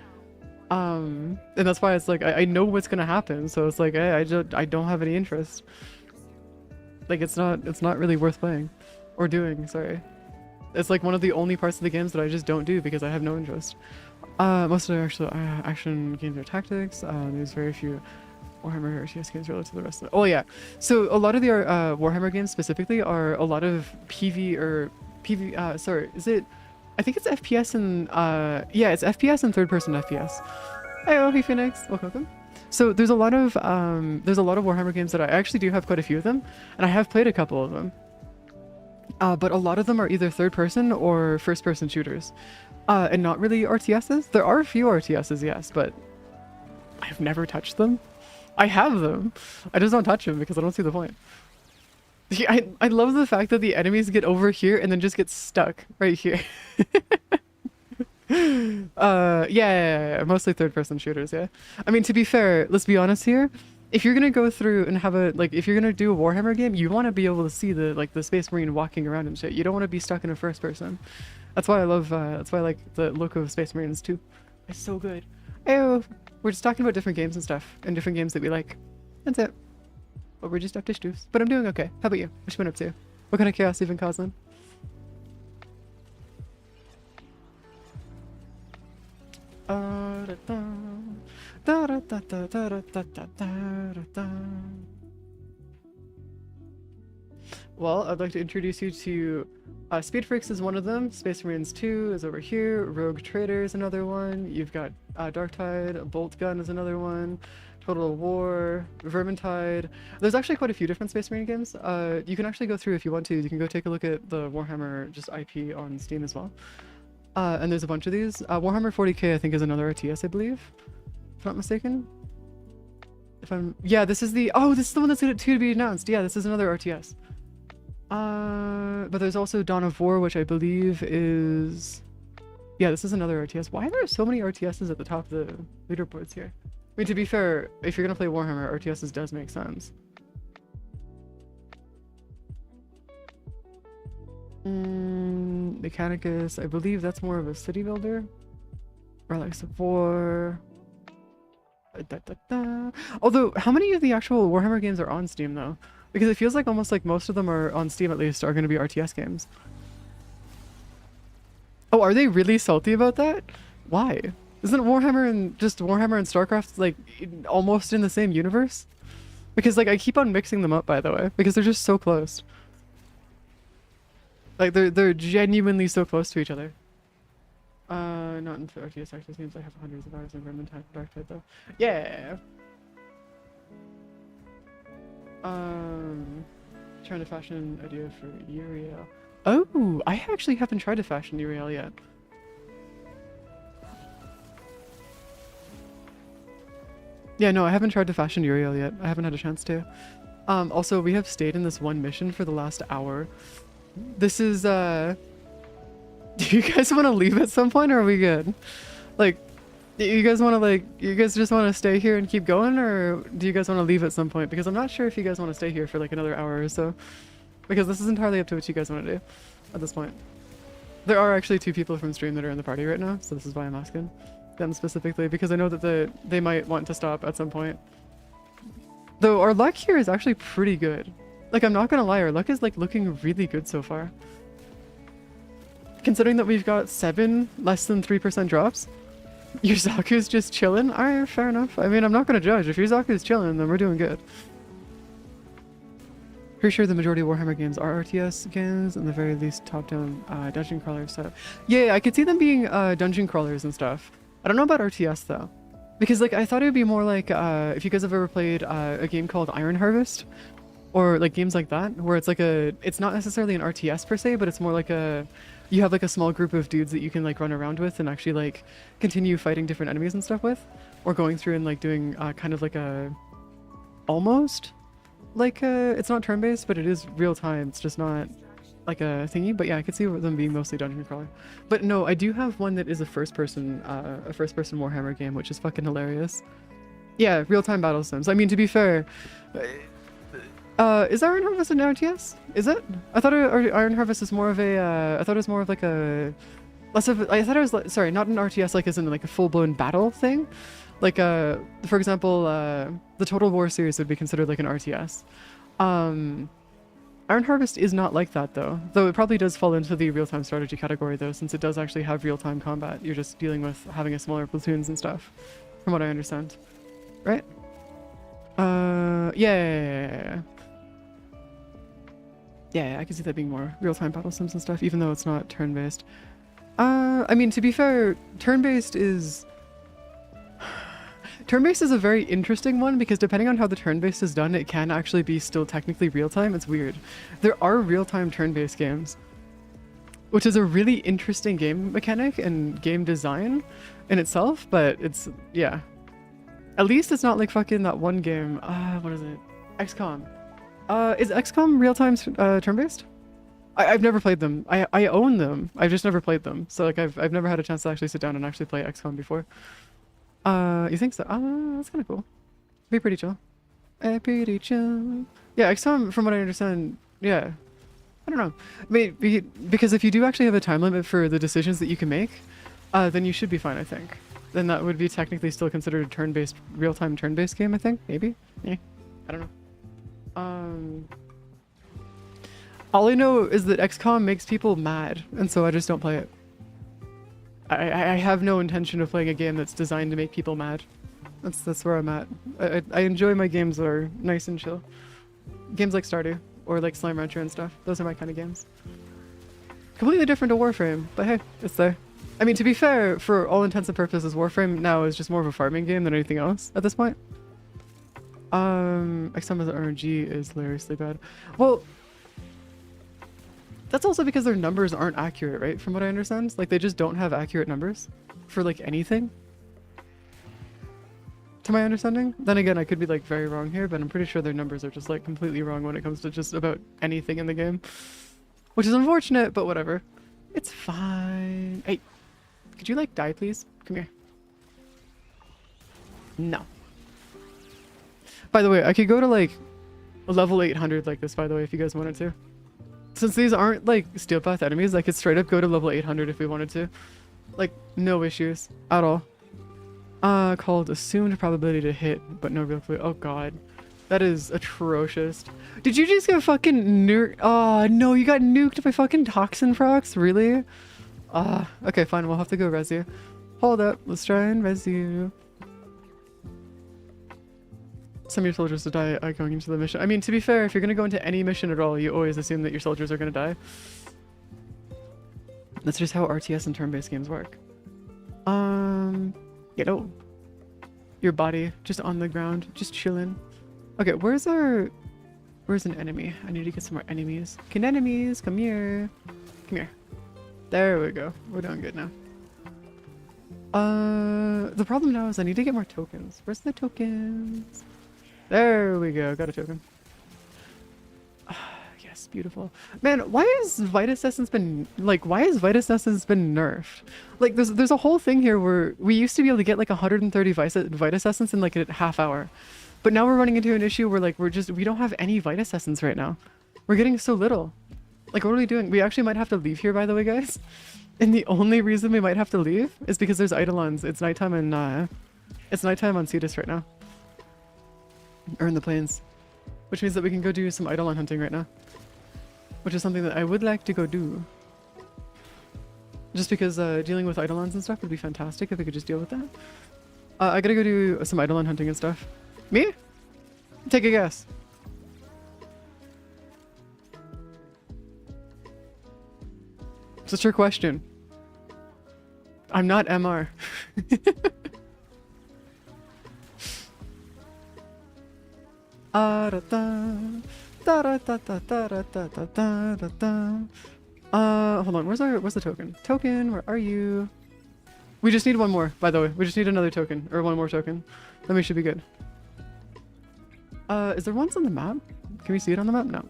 A: And that's why it's like, I know what's gonna happen, so it's like, I don't have any interest. Like, it's not really worth playing. Or doing, sorry. It's like one of the only parts of the games that I just don't do because I have no interest. Most of the actual action games are tactics. There's very few Warhammer RTS games relative to the rest of it. Oh yeah, so a lot of the Warhammer games specifically are a lot of sorry, is it? I think it's FPS and yeah, it's FPS and third-person FPS. Hey, Ohi Phoenix, welcome. So there's a lot of Warhammer games that I actually do have quite a few of them, and I have played a couple of them. But a lot of them are either third-person or first-person shooters, and not really RTSs. There are a few RTSs, yes, but I've never touched them. I have them. I just don't touch them because I don't see the point. I love the fact that the enemies get over here and then just get stuck right here. Yeah, mostly third-person shooters, yeah. I mean, to be fair, let's be honest here. If you're gonna go through and have a, like, if you're gonna do a Warhammer game, you want to be able to see the, like, the Space Marine walking around and shit. You don't want to be stuck in a first person. That's why I love, that's why I like the look of Space Marines too. It's so good. Ew. We're just talking about different games and stuff, and different games that we like. That's it. But we're just up to stews. But I'm doing okay. How about you? What you been up to? What kind of chaos you've been causing? Well, I'd like to introduce you to Speed Freaks is one of them. Space Marines 2 is over here. Rogue Trader is another one. You've got Darktide. Bolt Gun is another one. Total War. Vermintide. There's actually quite a few different Space Marine games. You can actually go through if you want to. You can go take a look at the Warhammer just IP on Steam as well. And there's a bunch of these. Warhammer 40k I think is another RTS, I believe. If I'm not mistaken. Yeah, this is the one that's to be announced. Yeah, this is another RTS. But there's also Dawn of War, which I believe is... Yeah, this is another RTS. Why are there so many RTSs at the top of the leaderboards here? I mean, to be fair, if you're gonna play Warhammer, RTSs does make sense. Mechanicus, I believe that's more of a city builder. Relics of War. Although, how many of the actual Warhammer games are on Steam though? Because it feels like almost like most of them are on Steam at least are going to be RTS games. Oh, are they really salty about that? Why? Isn't Warhammer and StarCraft like almost in the same universe? Because like I keep on mixing them up, by the way, because they're just so close. Like they're genuinely so close to each other. Not in RTS Tactics games. I have hundreds of hours in Vermintide and Darktide though. Yeah. Trying to fashion idea for Uriel. Oh, I actually haven't tried to fashion Uriel yet. Yeah, no, I haven't tried to fashion Uriel yet. I haven't had a chance to. Also, we have stayed in this one mission for the last hour. This is, do you guys want to leave at some point, or are we good? Like, you guys want to, like, you guys just want to stay here and keep going, or do you guys want to leave at some point? Because I'm not sure if you guys want to stay here for, like, another hour or so. Because this is entirely up to what you guys want to do at this point. There are actually 2 people from stream that are in the party right now, so this is why I'm asking them specifically, because I know that they might want to stop at some point. Though our luck here is actually pretty good. Like, I'm not gonna lie, our luck is, like, looking really good so far. Considering that we've got 7 less than 3% drops. Your Zaku's just chilling? Alright, fair enough. I mean, I'm not gonna judge. If your Zaku's chilling, then we're doing good. Pretty sure the majority of Warhammer games are RTS games, and the very least top-down dungeon crawlers. So, yeah, I could see them being dungeon crawlers and stuff. I don't know about RTS though, because like I thought it would be more like if you guys have ever played a game called Iron Harvest, or like games like that, where it's like it's not necessarily an RTS per se, but it's more like you have like a small group of dudes that you can like run around with and actually like continue fighting different enemies and stuff with, or going through and like doing kind of like almost like it's not turn-based, but it is real time. It's just not like a thingy. But yeah, I could see them being mostly dungeon crawler. But no, I do have one that is a first-person Warhammer game, which is fucking hilarious. Yeah, real-time battle sims. I mean, to be fair, is Iron Harvest an RTS? Is it? I thought Iron Harvest is more of a. I thought it was more of like a. I thought it was like, sorry, not an RTS like as in like a full-blown battle thing. Like for example, the Total War series would be considered like an RTS. Iron Harvest is not like that though. Though it probably does fall into the real-time strategy category though, since it does actually have real-time combat. You're just dealing with having a smaller platoons and stuff, from what I understand. Right? Yeah. Yeah, I can see that being more real-time battle sims and stuff, even though it's not turn-based. I mean, to be fair, turn-based is... Turn-based is a very interesting one because depending on how the turn-based is done, it can actually be still technically real-time. It's weird. There are real-time turn-based games, which is a really interesting game mechanic and game design in itself, but it's, yeah. At least it's not like fucking that one game, what is it? XCOM. Is XCOM real-time turn-based? I've never played them. I own them. I've just never played them. So like I've never had a chance to actually sit down and actually play XCOM before. You think so? That's kind of cool. Be pretty chill. Pretty chill. Yeah, XCOM, from what I understand, yeah. I don't know. I mean, because if you do actually have a time limit for the decisions that you can make, then you should be fine, I think. Then that would be technically still considered a turn-based, real-time turn-based game, I think. Maybe? Yeah. I don't know. All I know is that XCOM makes people mad, and so I just don't play it. I have no intention of playing a game that's designed to make people mad. That's where I'm at. I enjoy my games that are nice and chill. Games like Stardew, or like Slime Rancher and stuff. Those are my kind of games. Completely different to Warframe, but hey, it's there. I mean, to be fair, for all intents and purposes, Warframe now is just more of a farming game than anything else at this point. XCOM as an RNG is hilariously bad. Well, that's also because their numbers aren't accurate, right? From what I understand. Like, they just don't have accurate numbers for, like, anything. To my understanding. Then again, I could be, like, very wrong here, but I'm pretty sure their numbers are just, like, completely wrong when it comes to just about anything in the game. Which is unfortunate, but whatever. It's fine. Hey, could you, like, die, please? Come here. No. By the way, I could go to, like, level 800 like this, by the way, if you guys wanted to. Since these aren't, like, steel path enemies, I could straight up go to level 800 if we wanted to. Like, no issues at all. Called assumed probability to hit, but no real clue. Oh god. That is atrocious. Did you just get fucking nuked? Oh no, you got nuked by fucking toxin procs? Really? Okay, fine, we'll have to go res you. Hold up, let's try and res you. Some of your soldiers will die going into the mission. I mean, to be fair, if you're gonna go into any mission at all, you always assume that your soldiers are gonna die. That's just how RTS and turn-based games work. You know, your body just on the ground, just chilling. Okay, where's an enemy? I need to get some more enemies. Can enemies come here? Come here. There we go. We're doing good now. The problem now is I need to get more tokens. Where's the tokens? There we go. Got a token. Yes, beautiful. Man, why has Vitus Essence been nerfed? Like, there's a whole thing here where we used to be able to get like 130 Vitus Essence in like a half hour. But now we're running into an issue where like we don't have any Vitus Essence right now. We're getting so little. Like, what are we doing? We actually might have to leave here, by the way, guys. And the only reason we might have to leave is because there's eidolons. It's nighttime and it's nighttime on Cetus right now. Or in the plains. Which means that we can go do some eidolon hunting right now. Which is something that I would like to go do. Just because dealing with eidolons and stuff would be fantastic if I could just deal with that. I gotta go do some eidolon hunting and stuff. Me? Take a guess. What's your question? I'm not MR. Hold on, where's the token? Token, where are you? We just need one more, by the way. We just need another token, or one more token. Then we should be good. Is there ones on the map? Can we see it on the map? No.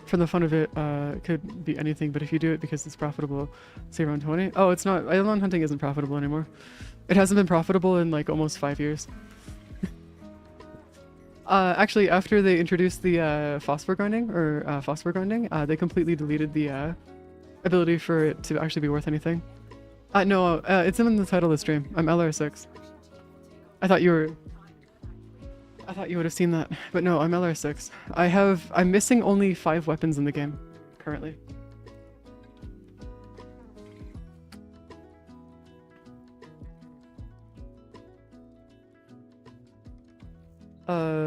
A: For the fun of it, it could be anything, but if you do it because it's profitable, say around 20. Oh, it's not. Eidolon hunting isn't profitable anymore. It hasn't been profitable in like almost 5 years. Actually, after they introduced the phosphor grinding, they completely deleted the ability for it to actually be worth anything. No, it's in the title of the stream. I'm LR6. I thought you were... I thought you would have seen that, but no, I'm LR6. I'm missing only 5 weapons in the game, currently.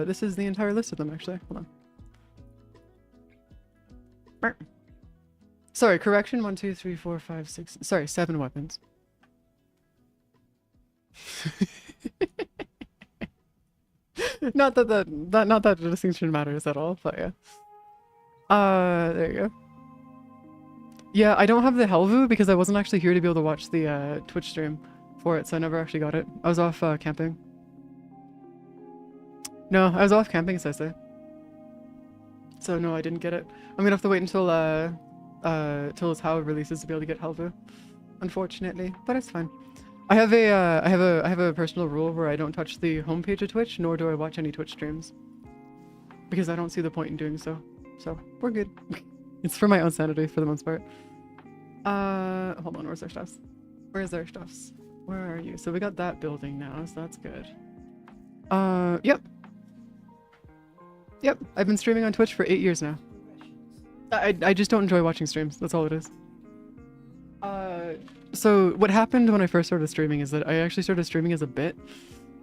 A: This is the entire list of them, actually. Hold on. Burp. Sorry, correction. 1, 2, 3, 4, 5, 6. Sorry, 7 weapons. Not that the distinction matters at all, but yeah. There you go. Yeah, I don't have the Hewwo because I wasn't actually here to be able to watch the Twitch stream for it, so I never actually got it. I was off camping. No, I was off camping, so I say. So no, I didn't get it. I'm gonna have to wait until till its Hewwo releases to be able to get Hewwo, unfortunately. But it's fine. I have a personal rule where I don't touch the homepage of Twitch, nor do I watch any Twitch streams, because I don't see the point in doing so. So we're good. It's for my own sanity for the most part. Hold on, where's our stuffs? Where's our stuffs? Where are you? So we got that building now, so that's good. Yep. Yep, I've been streaming on Twitch for 8 years now. I just don't enjoy watching streams, that's all it is. So what happened when I first started streaming is that I actually started streaming as a bit.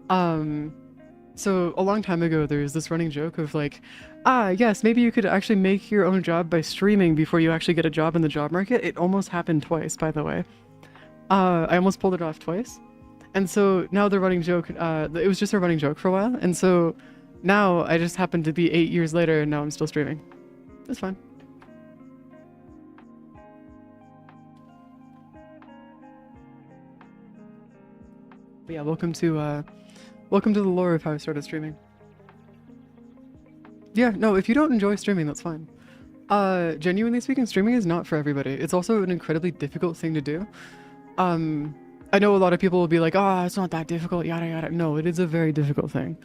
A: So a long time ago there was this running joke of like, yes, maybe you could actually make your own job by streaming before you actually get a job in the job market. It almost happened twice, by the way. I almost pulled it off twice. And so now the running joke, it was just a running joke for a while, and so now I just happened to be 8 years later and now I'm still streaming. It's fine. But yeah, welcome to the lore of how I started streaming. Yeah, no, if you don't enjoy streaming, that's fine. Genuinely speaking, streaming is not for everybody. It's also an incredibly difficult thing to do. I know a lot of people will be like, oh, it's not that difficult, yada yada. No, it is a very difficult thing.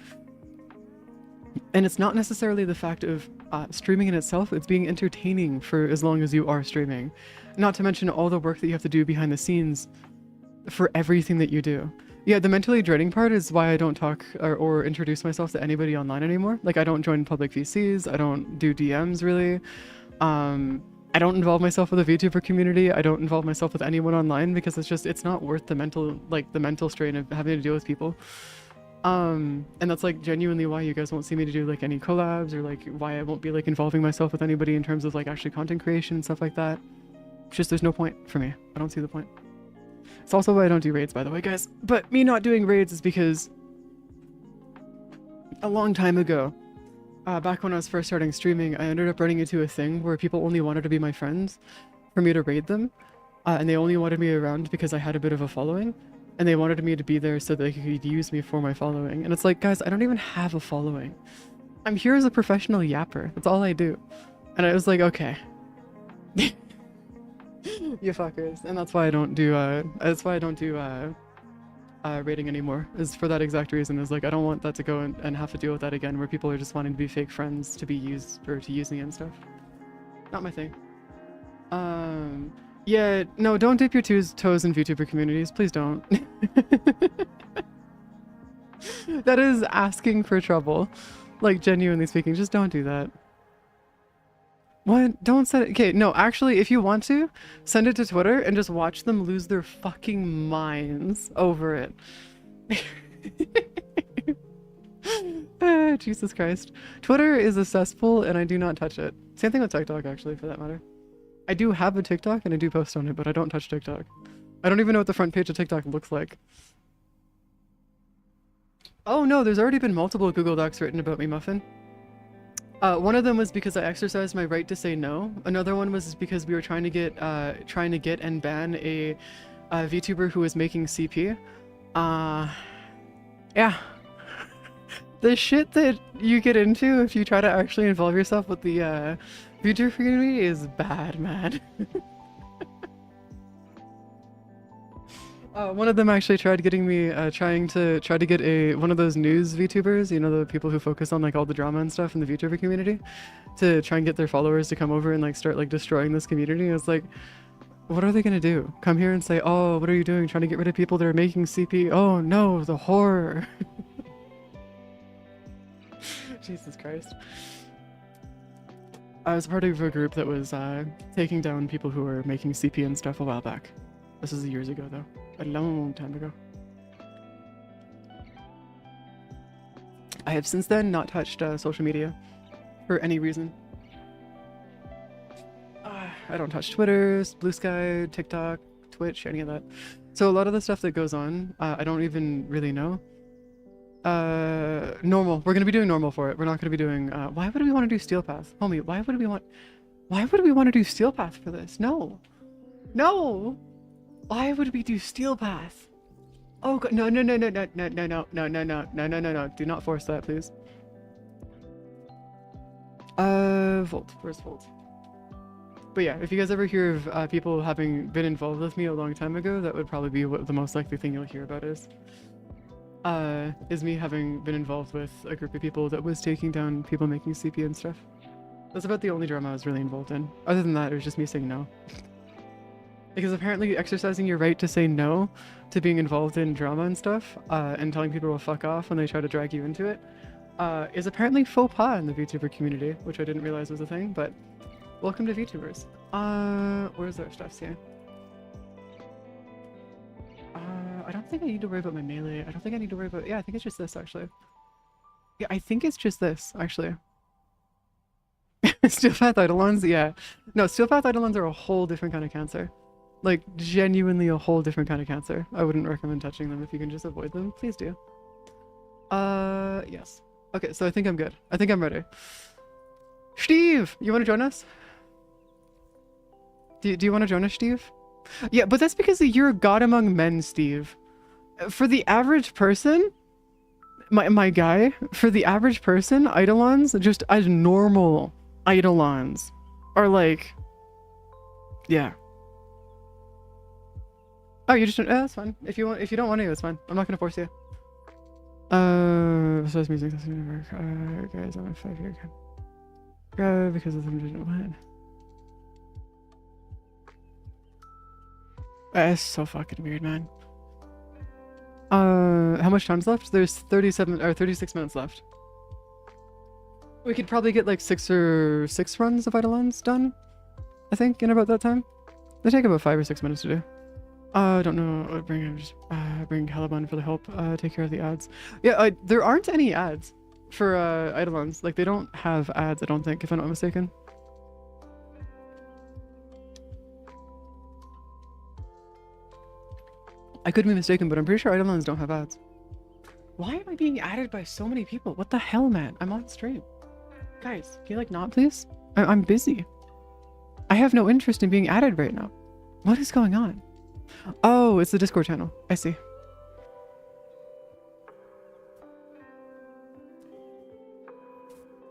A: And it's not necessarily the fact of streaming in itself, it's being entertaining for as long as you are streaming. Not to mention all the work that you have to do behind the scenes for everything that you do. Yeah, the mentally draining part is why I don't talk or introduce myself to anybody online anymore. Like, I don't join public VCs, I don't do DMs really. I don't involve myself with the VTuber community, I don't involve myself with anyone online because it's not worth the mental strain of having to deal with people. And that's like genuinely why you guys won't see me to do like any collabs, or like why I won't be like involving myself with anybody in terms of like actually content creation and stuff like that. It's just there's no point for me. I don't see the point. It's also why I don't do raids, by the way, guys. But me not doing raids is because a long time ago, back when I was first starting streaming, I ended up running into a thing where people only wanted to be my friends for me to raid them, and they only wanted me around because I had a bit of a following. And they wanted me to be there so they could use me for my following. And it's like, guys, I don't even have a following. I'm here as a professional yapper. That's all I do. And I was like, okay. You fuckers. And that's why I don't do, rating anymore. Is for that exact reason. Is like, I don't want that to go and have to deal with that again, where people are just wanting to be fake friends to be used, or to use me and stuff. Not my thing. Yeah, no, don't dip your toes in VTuber communities. Please don't. That is asking for trouble. Like, genuinely speaking, just don't do that. What? Don't send it. Okay, no, actually, if you want to, send it to Twitter and just watch them lose their fucking minds over it. Jesus Christ. Twitter is a cesspool and I do not touch it. Same thing with TikTok, actually, for that matter. I do have a TikTok and I do post on it, but I don't touch TikTok. I don't even know what the front page of TikTok looks like. Oh no, there's already been multiple Google Docs written about me, Muffin. One of them was because I exercised my right to say no. Another one was because we were trying to get and ban a VTuber who was making CP. Yeah. The shit that you get into if you try to actually involve yourself with the VTuber community is bad, man. One of them actually tried getting me, trying to get one of those news VTubers, you know, the people who focus on like all the drama and stuff in the VTuber community, to try and get their followers to come over and like start like destroying this community. I was like, what are they gonna do? Come here and say, oh, what are you doing? Trying to get rid of people that are making CP? Oh no, the horror. Jesus Christ. I was part of a group that was taking down people who were making CP and stuff a while back. This is years ago, though. A long time ago. I have since then not touched social media for any reason. I don't touch Twitter, Blue Sky, TikTok, Twitch, any of that. So a lot of the stuff that goes on, I don't even really know. Normal. We're gonna be doing normal for it. We're not gonna be doing. Why would we want to do Steel Path, homie? Why would we want to do Steel Path for this? No, no. Why would we do Steel Path? Oh God, no. Do not force that, please. Volt. Where's Volt? But yeah, if you guys ever hear of people having been involved with me a long time ago, that would probably be what the most likely thing you'll hear about is me having been involved with a group of people that was taking down people making CP and stuff. That's about the only drama I was really involved in. Other than that, it was just me saying no. Because apparently exercising your right to say no to being involved in drama and stuff, and telling people to fuck off when they try to drag you into it, is apparently faux pas in the VTuber community, which I didn't realize was a thing, but welcome to VTubers. Where's our stuffs here? I don't think I need to worry about my melee. I don't think I need to worry about... Yeah, I think it's just this, actually. Yeah, I think it's just this, actually. Steel Path Eidolons? Yeah. No, Steel Path Eidolons are a whole different kind of cancer. Like, genuinely a whole different kind of cancer. I wouldn't recommend touching them. If you can just avoid them, please do. Yes. Okay, so I think I'm good. I think I'm ready. Steve! You want to join us? Do you want to join us, Steve? Yeah, but that's because you're a god among men, Steve. For the average person, my guy, for the average person, eidolons, just as normal eidolons, are like, yeah. Oh, you just that's fine. If you don't want to, it's fine. I'm not gonna force you. Besides music, that's gonna work. Guys, I'm a 5-year kid. Because of them didn't win. It's so fucking weird, man. How much time's left? There's 37 or 36 minutes left. We could probably get like 6 runs of eidolons done, I think, in about that time. They take about 5 or 6 minutes to do. I don't know. Bring Caliban for the help. Take care of the ads. Yeah, there aren't any ads for eidolons. Like, they don't have ads, I don't think, if I'm not mistaken. I could be mistaken, but I'm pretty sure eidolons don't have ads. Why am I being added by so many people? What the hell, man? I'm on stream. Guys, can you like not, please? I'm busy. I have no interest in being added right now. What is going on? Oh, it's the Discord channel. I see.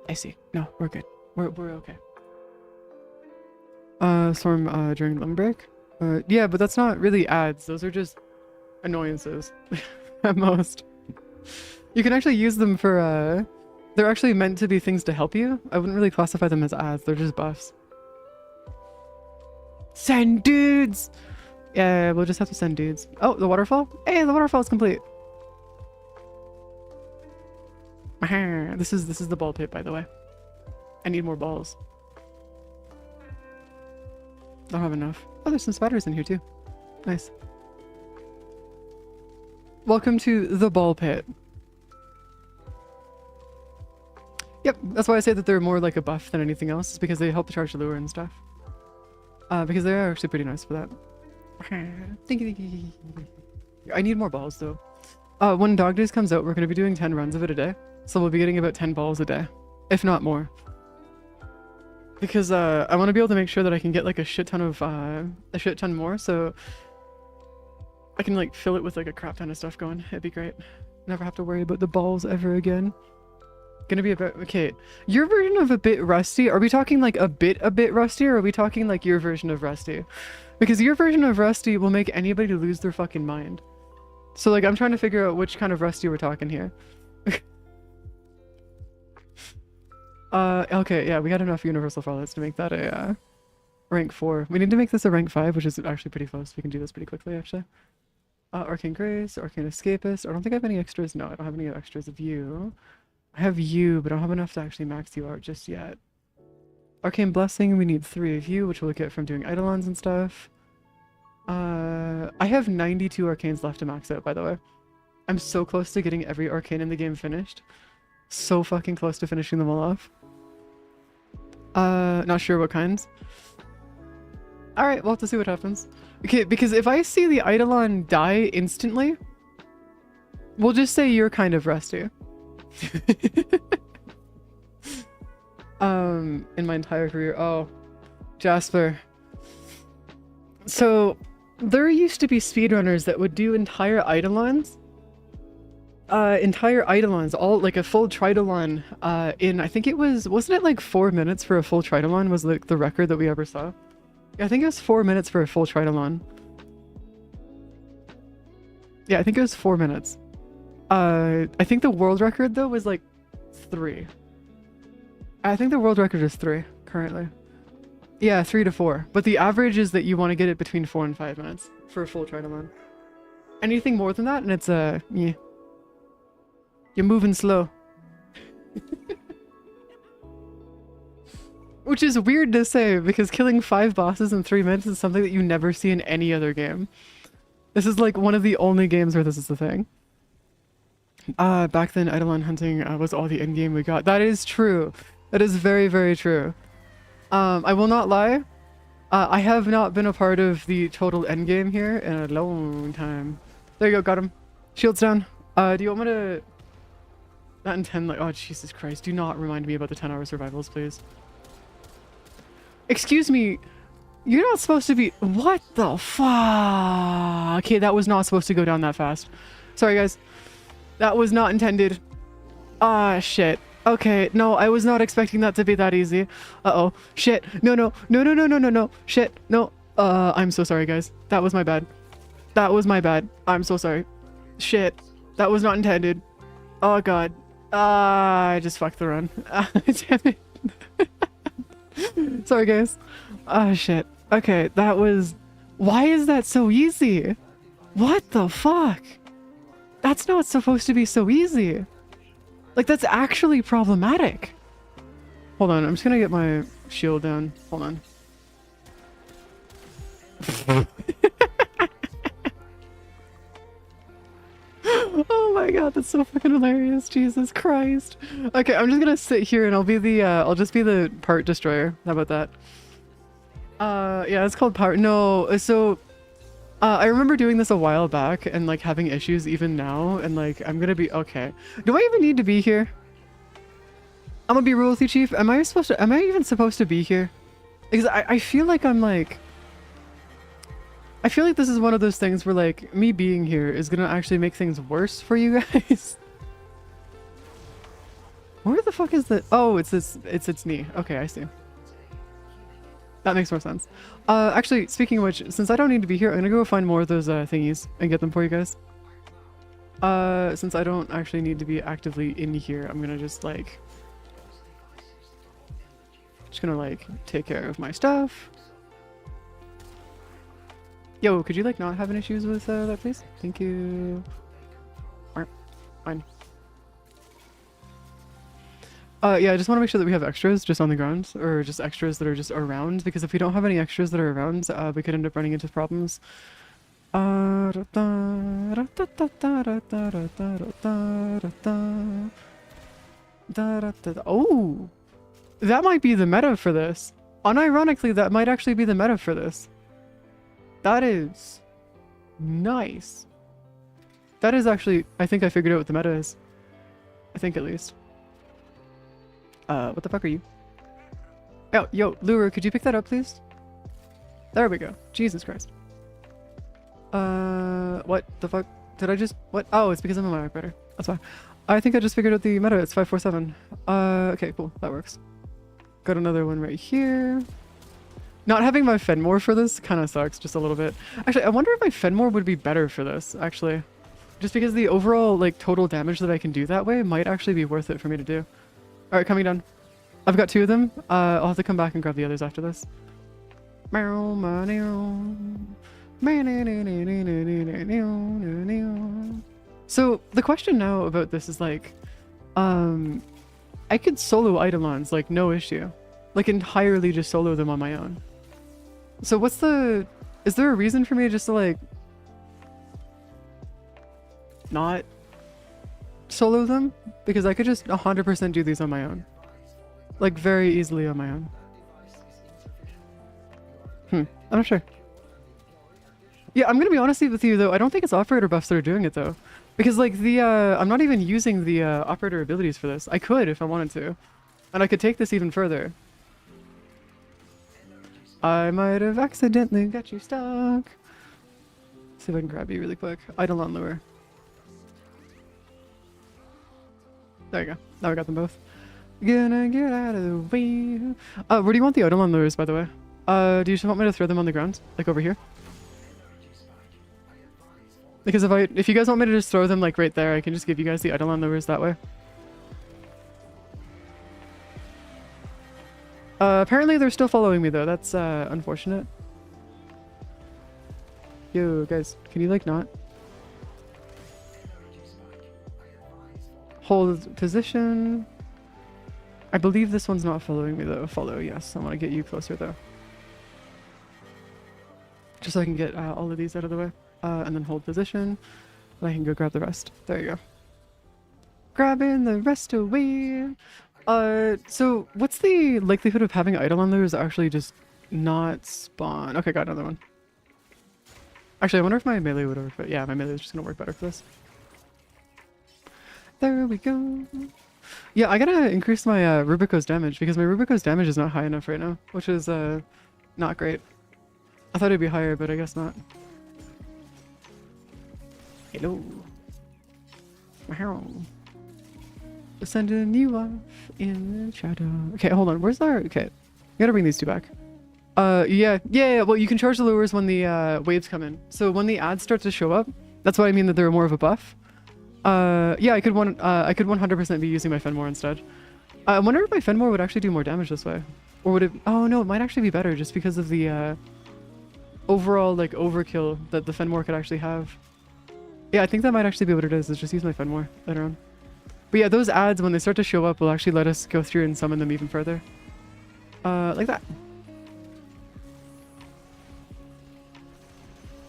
A: I see. No, we're good. We're okay. Storm during lunch break? Yeah, but that's not really ads. Those are just annoyances at most. You can actually use them for they're actually meant to be things to help you. I wouldn't really classify them as ads. They're just buffs. Send dudes. Yeah, we'll just have to send dudes. Oh, the waterfall? Hey, the waterfall is complete. This is the ball pit, by the way. I need more balls. Don't have enough. Oh, there's some spiders in here too. Nice. Welcome to the ball pit. Yep, that's why I say that they're more like a buff than anything else. It's because they help charge lure and stuff. Because they are actually pretty nice for that. I need more balls though. When Dog Days comes out, we're going to be doing 10 runs of it a day. So we'll be getting about 10 balls a day, if not more. Because I want to be able to make sure that I can get like a shit ton more, so I can like fill it with like a crap ton of stuff going. It'd be great. Never have to worry about the balls ever again. Gonna be about okay. Your version of a bit rusty. Are we talking like a bit rusty, or are we talking like your version of rusty? Because your version of rusty will make anybody lose their fucking mind. So like I'm trying to figure out which kind of rusty we're talking here. Okay, yeah, we got enough universal frolics to make that a rank 4. We need to make this a rank 5, which is actually pretty close. We can do this pretty quickly, actually. Arcane Grace, Arcane Escapist. I don't think I have any extras. No, I don't have any extras of you. I have you, but I don't have enough to actually max you out just yet. Arcane Blessing, we need 3 of you, which we'll get from doing eidolons and stuff. I have 92 arcanes left to max out, by the way. I'm so close to getting every arcane in the game finished. So fucking close to finishing them all off. Not sure what kinds. Alright, we'll have to see what happens. Okay, because if I see the eidolon die instantly, we'll just say you're kind of rusty. In my entire career. Oh, Jasper. So, there used to be speedrunners that would do entire eidolons. All like a full tridolon, in, I think it wasn't it like 4 minutes for a full tridolon was like the record that we ever saw? Yeah, I think it was 4 minutes for a full tridolon. Yeah, I think it was 4 minutes. I think the world record though was like 3. I think the world record is 3 currently. Yeah, 3 to 4. But the average is that you want to get it between 4 and 5 minutes for a full tridolon. Anything more than that, and it's yeah. You're moving slow. Which is weird to say because killing 5 bosses in 3 minutes is something that you never see in any other game. This is like one of the only games where this is the thing. Back then eidolon hunting was all the end game we got. That is true. That is very, very true. I will not lie. I have not been a part of the total end game here in a long time. There you go, got him. Shields down. Do you want me to... Not in 10, like, oh Jesus Christ, do not remind me about the 10-hour survivals, please. Excuse me, you're not supposed to be... What the fuck? Okay, that was not supposed to go down that fast. Sorry, guys. That was not intended. Ah, shit. Okay, no, I was not expecting that to be that easy. Uh-oh. Shit. No, no. No, no, no, no, no, no. Shit. No. I'm so sorry, guys. That was my bad. That was my bad. I'm so sorry. Shit. That was not intended. Oh, God. I just fucked the run. Damn it. Sorry, guys. Oh, shit. Okay, that was... Why is that so easy? What the fuck? That's not supposed to be so easy. Like, that's actually problematic. Hold on, I'm just gonna get my shield down. Hold on. Oh my god, that's so fucking hilarious. Jesus Christ. Okay, I'm just gonna sit here and I'll be the, I'll just be the part destroyer. How about that? Yeah, it's called power. No, so... I remember doing this a while back and like having issues even now and like I'm gonna be okay. Do I even need to be here? I'm gonna be real with you, Chief. Am I even supposed to be here? Because I feel like I'm like... I feel like this is one of those things where like me being here is gonna actually make things worse for you guys. Where the fuck is the... Oh, it's this... It's its knee. Okay, I see. That makes more sense. Actually, speaking of which, since I don't need to be here, I'm gonna go find more of those thingies and get them for you guys. Since I don't actually need to be actively in here, I'm gonna just like... Just gonna like take care of my stuff. Yo, could you like not have any issues with that, please? Thank you. Alright, fine. Yeah, I just want to make sure that we have extras just on the ground, or just extras that are just around, because if we don't have any extras that are around, we could end up running into problems. Oh! That might be the meta for this. Unironically, that might actually be the meta for this. That is... nice. That is actually... I think I figured out what the meta is. I think at least. What the fuck are you? Oh, yo, Lure, could you pick that up, please? There we go. Jesus Christ. What the fuck? Did I just... What? Oh, it's because I'm a Mac better. That's why. I think I just figured out the meta. It's 547. Okay, cool. That works. Got another one right here. Not having my Fenmore for this kind of sucks just a little bit. Actually, I wonder if my Fenmore would be better for this, actually. Just because the overall, like, total damage that I can do that way might actually be worth it for me to do. Alright, coming down. I've got 2 of them. I'll have to come back and grab the others after this. So, the question now about this is like, I could solo eidolons, like, no issue. Like, entirely just solo them on my own. So what's the... Is there a reason for me just to, like... not solo them? Because I could just 100% do these on my own. Like, very easily on my own. I'm not sure. Yeah, I'm gonna be honest with you, though. I don't think it's operator buffs that are doing it, though. Because, like, the, I'm not even using the, operator abilities for this. I could if I wanted to. And I could take this even further. I might have accidentally got you stuck. See if I can grab you really quick. Eidolon lure. There you go. Now we got them both. Gonna get out of the way. Where do you want the Eidolon lures, by the way? Do you just want me to throw them on the ground? Like over here? Because if you guys want me to just throw them like right there, I can just give you guys the Eidolon lures that way. Apparently they're still following me though. That's unfortunate. Yo, guys, can you like not? Hold position. I believe this one's not following me though. Follow, yes. I want to get you closer though. Just so I can get all of these out of the way. And then hold position. And I can go grab the rest. There you go. Grabbing the rest away. So what's the likelihood of having Eidolon lures actually just not spawn? Okay, got another one. Actually, I wonder if my melee would work, but yeah, my melee is just gonna work better for this. There we go. Yeah, I gotta increase my Rubico's damage because my Rubico's damage is not high enough right now, which is not great. I thought it'd be higher, but I guess not. Hello. Wow. Sending you off in the shadow. Okay, hold on. Where's our... Okay. You gotta bring these two back. Yeah. Well, you can charge the lures when the waves come in. So when the ads start to show up, that's what I mean that they're more of a buff. Yeah, I could 100% be using my Fenmore instead. I wonder if my Fenmore would actually do more damage this way. Or would it... Oh, no, it might actually be better just because of the overall, like, overkill that the Fenmore could actually have. Yeah, I think that might actually be what it is just use my Fenmore later on. But yeah, those ads, when they start to show up, will actually let us go through and summon them even further. Like that.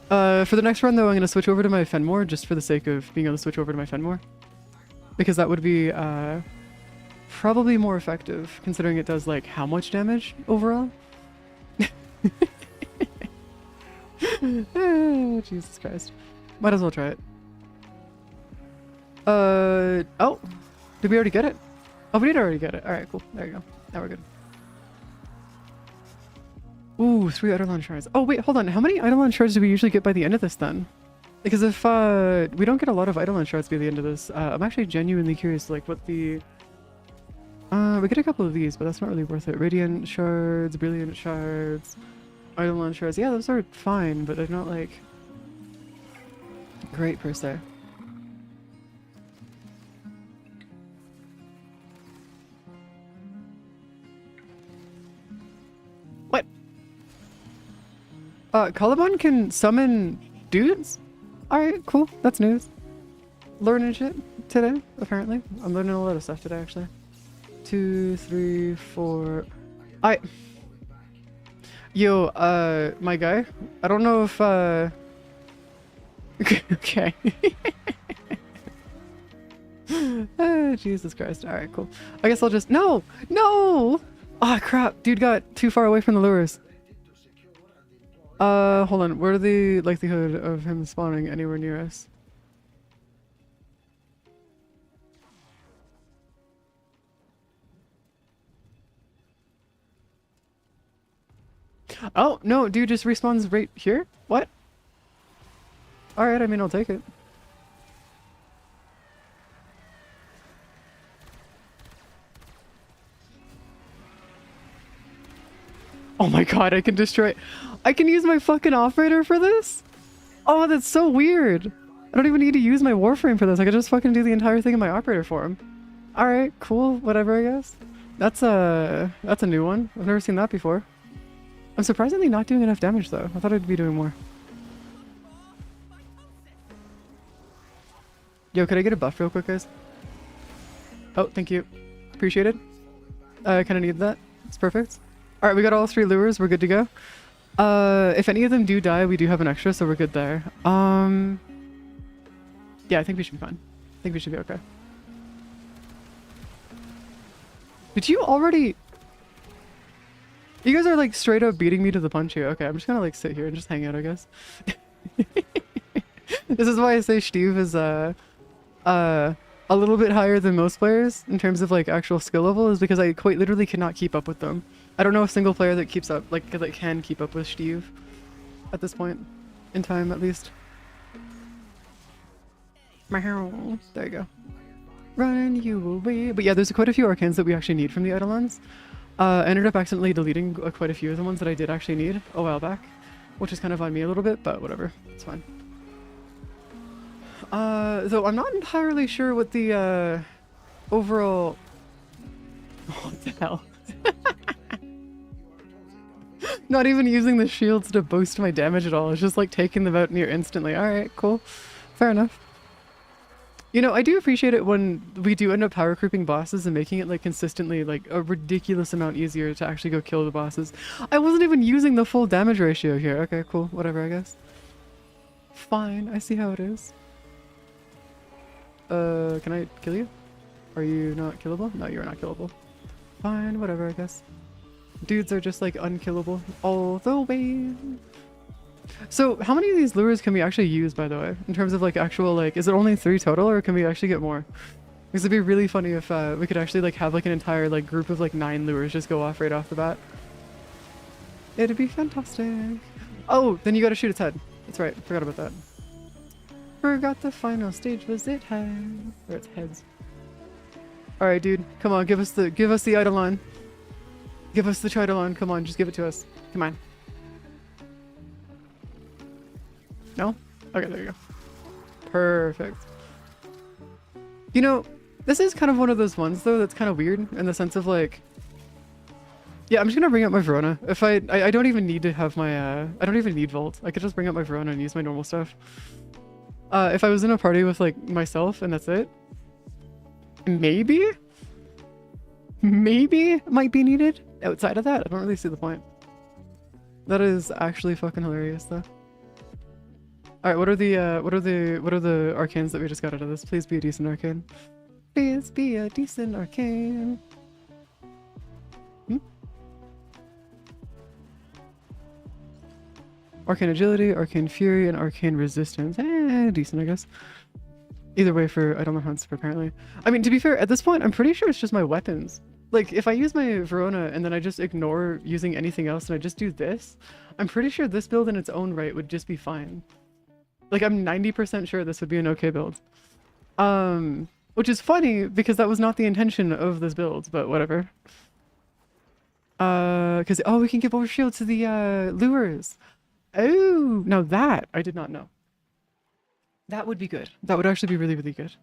A: For the next run, though, I'm going to switch over to my Fenmore just for the sake of being able to switch over to my Fenmore. Because that would be probably more effective, considering it does, like, how much damage overall? Oh, Jesus Christ. Might as well try it. Oh, did we already get it? Oh, we did already get it. Alright, cool. There you go. Now we're good. Ooh, 3 Eidolon shards. Oh, wait, hold on. How many Eidolon shards do we usually get by the end of this then? Because if we don't get a lot of Eidolon shards by the end of this, I'm actually genuinely curious, like, what the... we get a couple of these, but that's not really worth it. Radiant shards, Brilliant shards, Eidolon shards. Yeah, those are fine, but they're not, like, great per se. What? Caliban can summon dudes? Alright, cool. That's news. Learning shit today, apparently. I'm learning a lot of stuff today, actually. 2, 3, 4... Yo, my guy? I don't know if, Okay. Oh, Jesus Christ. Alright, cool. I guess I'll just... No! No! Ah, crap. Dude got too far away from the lures. Hold on. What are the likelihood of him spawning anywhere near us? Oh, no, dude just respawns right here? What? Alright, I mean, I'll take it. Oh my god, I can destroy... I can use my fucking operator for this? Oh, that's so weird. I don't even need to use my Warframe for this. I could just fucking do the entire thing in my operator form. Alright, cool, whatever, I guess. That's a new one. I've never seen that before. I'm surprisingly not doing enough damage, though. I thought I'd be doing more. Yo, could I get a buff real quick, guys? Oh, thank you. Appreciate it. I kind of need that. It's perfect. All right, we got all 3 lures. We're good to go. If any of them do die, we do have an extra, so we're good there. Yeah, I think we should be fine. I think we should be okay. Did you already... You guys are like straight up beating me to the punch here. Okay, I'm just gonna like sit here and just hang out, I guess. This is why I say Steve is a little bit higher than most players in terms of like actual skill level, is because I quite literally cannot keep up with them. I don't know a single player that keeps up, like that can keep up with Steve at this point in time, at least. There you go. Run you away. But yeah, there's quite a few arcanes that we actually need from the eidolons. I ended up accidentally deleting quite a few of the ones that I did actually need a while back, which is kind of on me a little bit, but whatever, it's fine. Though I'm not entirely sure what the overall... What the hell? Not even using the shields to boost my damage at all. It's just like taking them out near instantly. Alright, cool. Fair enough. You know, I do appreciate it when we do end up power creeping bosses and making it like consistently like a ridiculous amount easier to actually go kill the bosses. I wasn't even using the full damage ratio here. Okay, cool. Whatever, I guess. Fine. I see how it is. Can I kill you? Are you not killable? No, you're not killable. Fine, whatever, I guess. Dudes are just like unkillable all the way. So how many of these lures can we actually use, by the way, in terms of like actual, like, is it only 3 total or can we actually get more? Because it'd be really funny if we could actually like have like an entire like group of like 9 lures just go off right off the bat. It'd be fantastic. Oh, then you gotta shoot its head. That's right, forgot about that. Forgot the final stage was it head, or its heads. All right, dude, come on, give us the eidolon. Give us the eidolon. Come on, just give it to us. Come on. No? Okay, there you go. Perfect. You know, this is kind of one of those ones though that's kind of weird in the sense of like, yeah, I'm just gonna bring up my Verona. If I don't even need to have my I don't even need Vault. I could just bring up my Verona and use my normal stuff. If I was in a party with like myself and that's it, maybe might be needed. Outside of that, I don't really see the point. That is actually fucking hilarious though. All right, what are the arcanes that we just got out of this? Please be a decent arcane. Please be a decent arcane. Arcane agility, arcane fury, and arcane resistance. Decent, I guess. Either way for eidolon hunts, apparently. I mean, to be fair, at this point, I'm pretty sure it's just my weapons. Like, if I use my Verona and then I just ignore using anything else and I just do this, I'm pretty sure this build in its own right would just be fine. Like, I'm 90% sure this would be an okay build. Which is funny because that was not the intention of this build, but whatever. Because, oh, we can give over shield to the lures. Oh, now that I did not know. That would be good. That would actually be really, really good.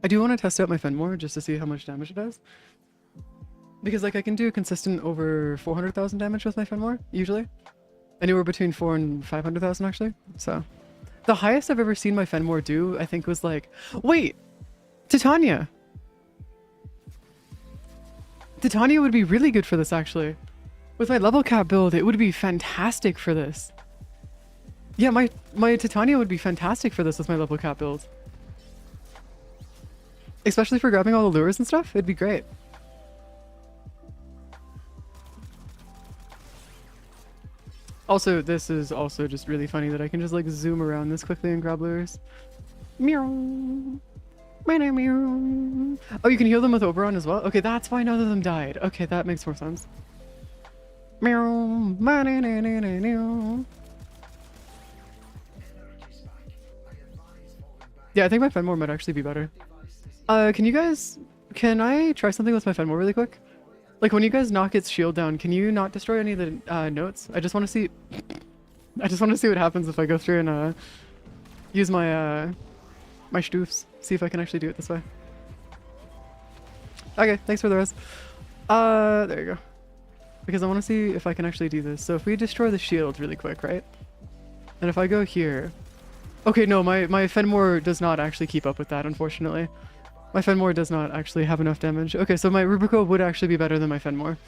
A: I do want to test out my Fenmore just to see how much damage it does. Because like I can do consistent over 400,000 damage with my Fenmore, usually. Anywhere between 4 and 500,000 actually. So the highest I've ever seen my Fenmore do, I think was like, wait, Titania. Titania would be really good for this actually. With my level cap build, it would be fantastic for this. Yeah, my Titania would be fantastic for this with my level cap build. Especially for grabbing all the lures and stuff, it'd be great. Also, this is also just really funny that I can just like zoom around this quickly and grab lures. Meow. Meow. Oh, you can heal them with Oberon as well? Okay, that's why none of them died. Okay, that makes more sense. Meow. Yeah, I think my Fenmore might actually be better. Can I try something with my Fenmore really quick? Like when you guys knock its shield down, can you not destroy any of the notes? I just want to see what happens if I go through and use my my stoofs. See if I can actually do it this way. Okay, thanks for the res. There you go. Because I want to see if I can actually do this. So if we destroy the shield really quick, right? And if I go here... Okay, no, my Fenmore does not actually keep up with that, unfortunately. My Fenmore does not actually have enough damage. Okay, so my Rubico would actually be better than my Fenmore.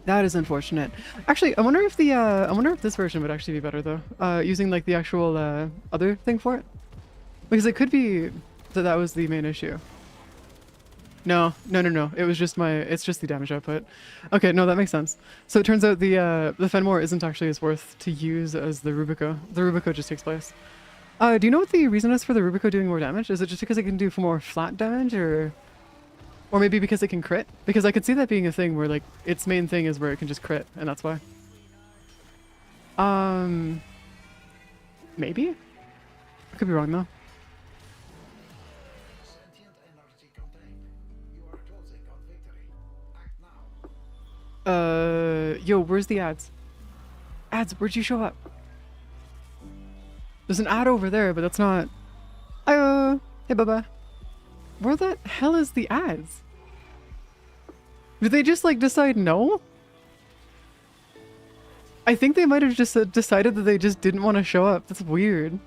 A: That is unfortunate. Actually, I wonder if this version would actually be better though. Using like the actual other thing for it. Because it could be that that was the main issue. No. It was just it's just the damage output. Okay, no, that makes sense. So it turns out the Fenmore isn't actually as worth to use as the Rubico. The Rubico just takes place. Do you know what the reason is for the Rubico doing more damage? Is it just because it can do more flat damage, or maybe because it can crit? Because I could see that being a thing where like its main thing is where it can just crit, and that's why. Maybe? I could be wrong though. Yo, where's the ads? Ads, where'd you show up? There's an ad over there, but that's not... Hey, bye-bye. Where the hell is the ads? Did they just, like, decide no? I think they might have just decided that they just didn't want to show up. That's weird.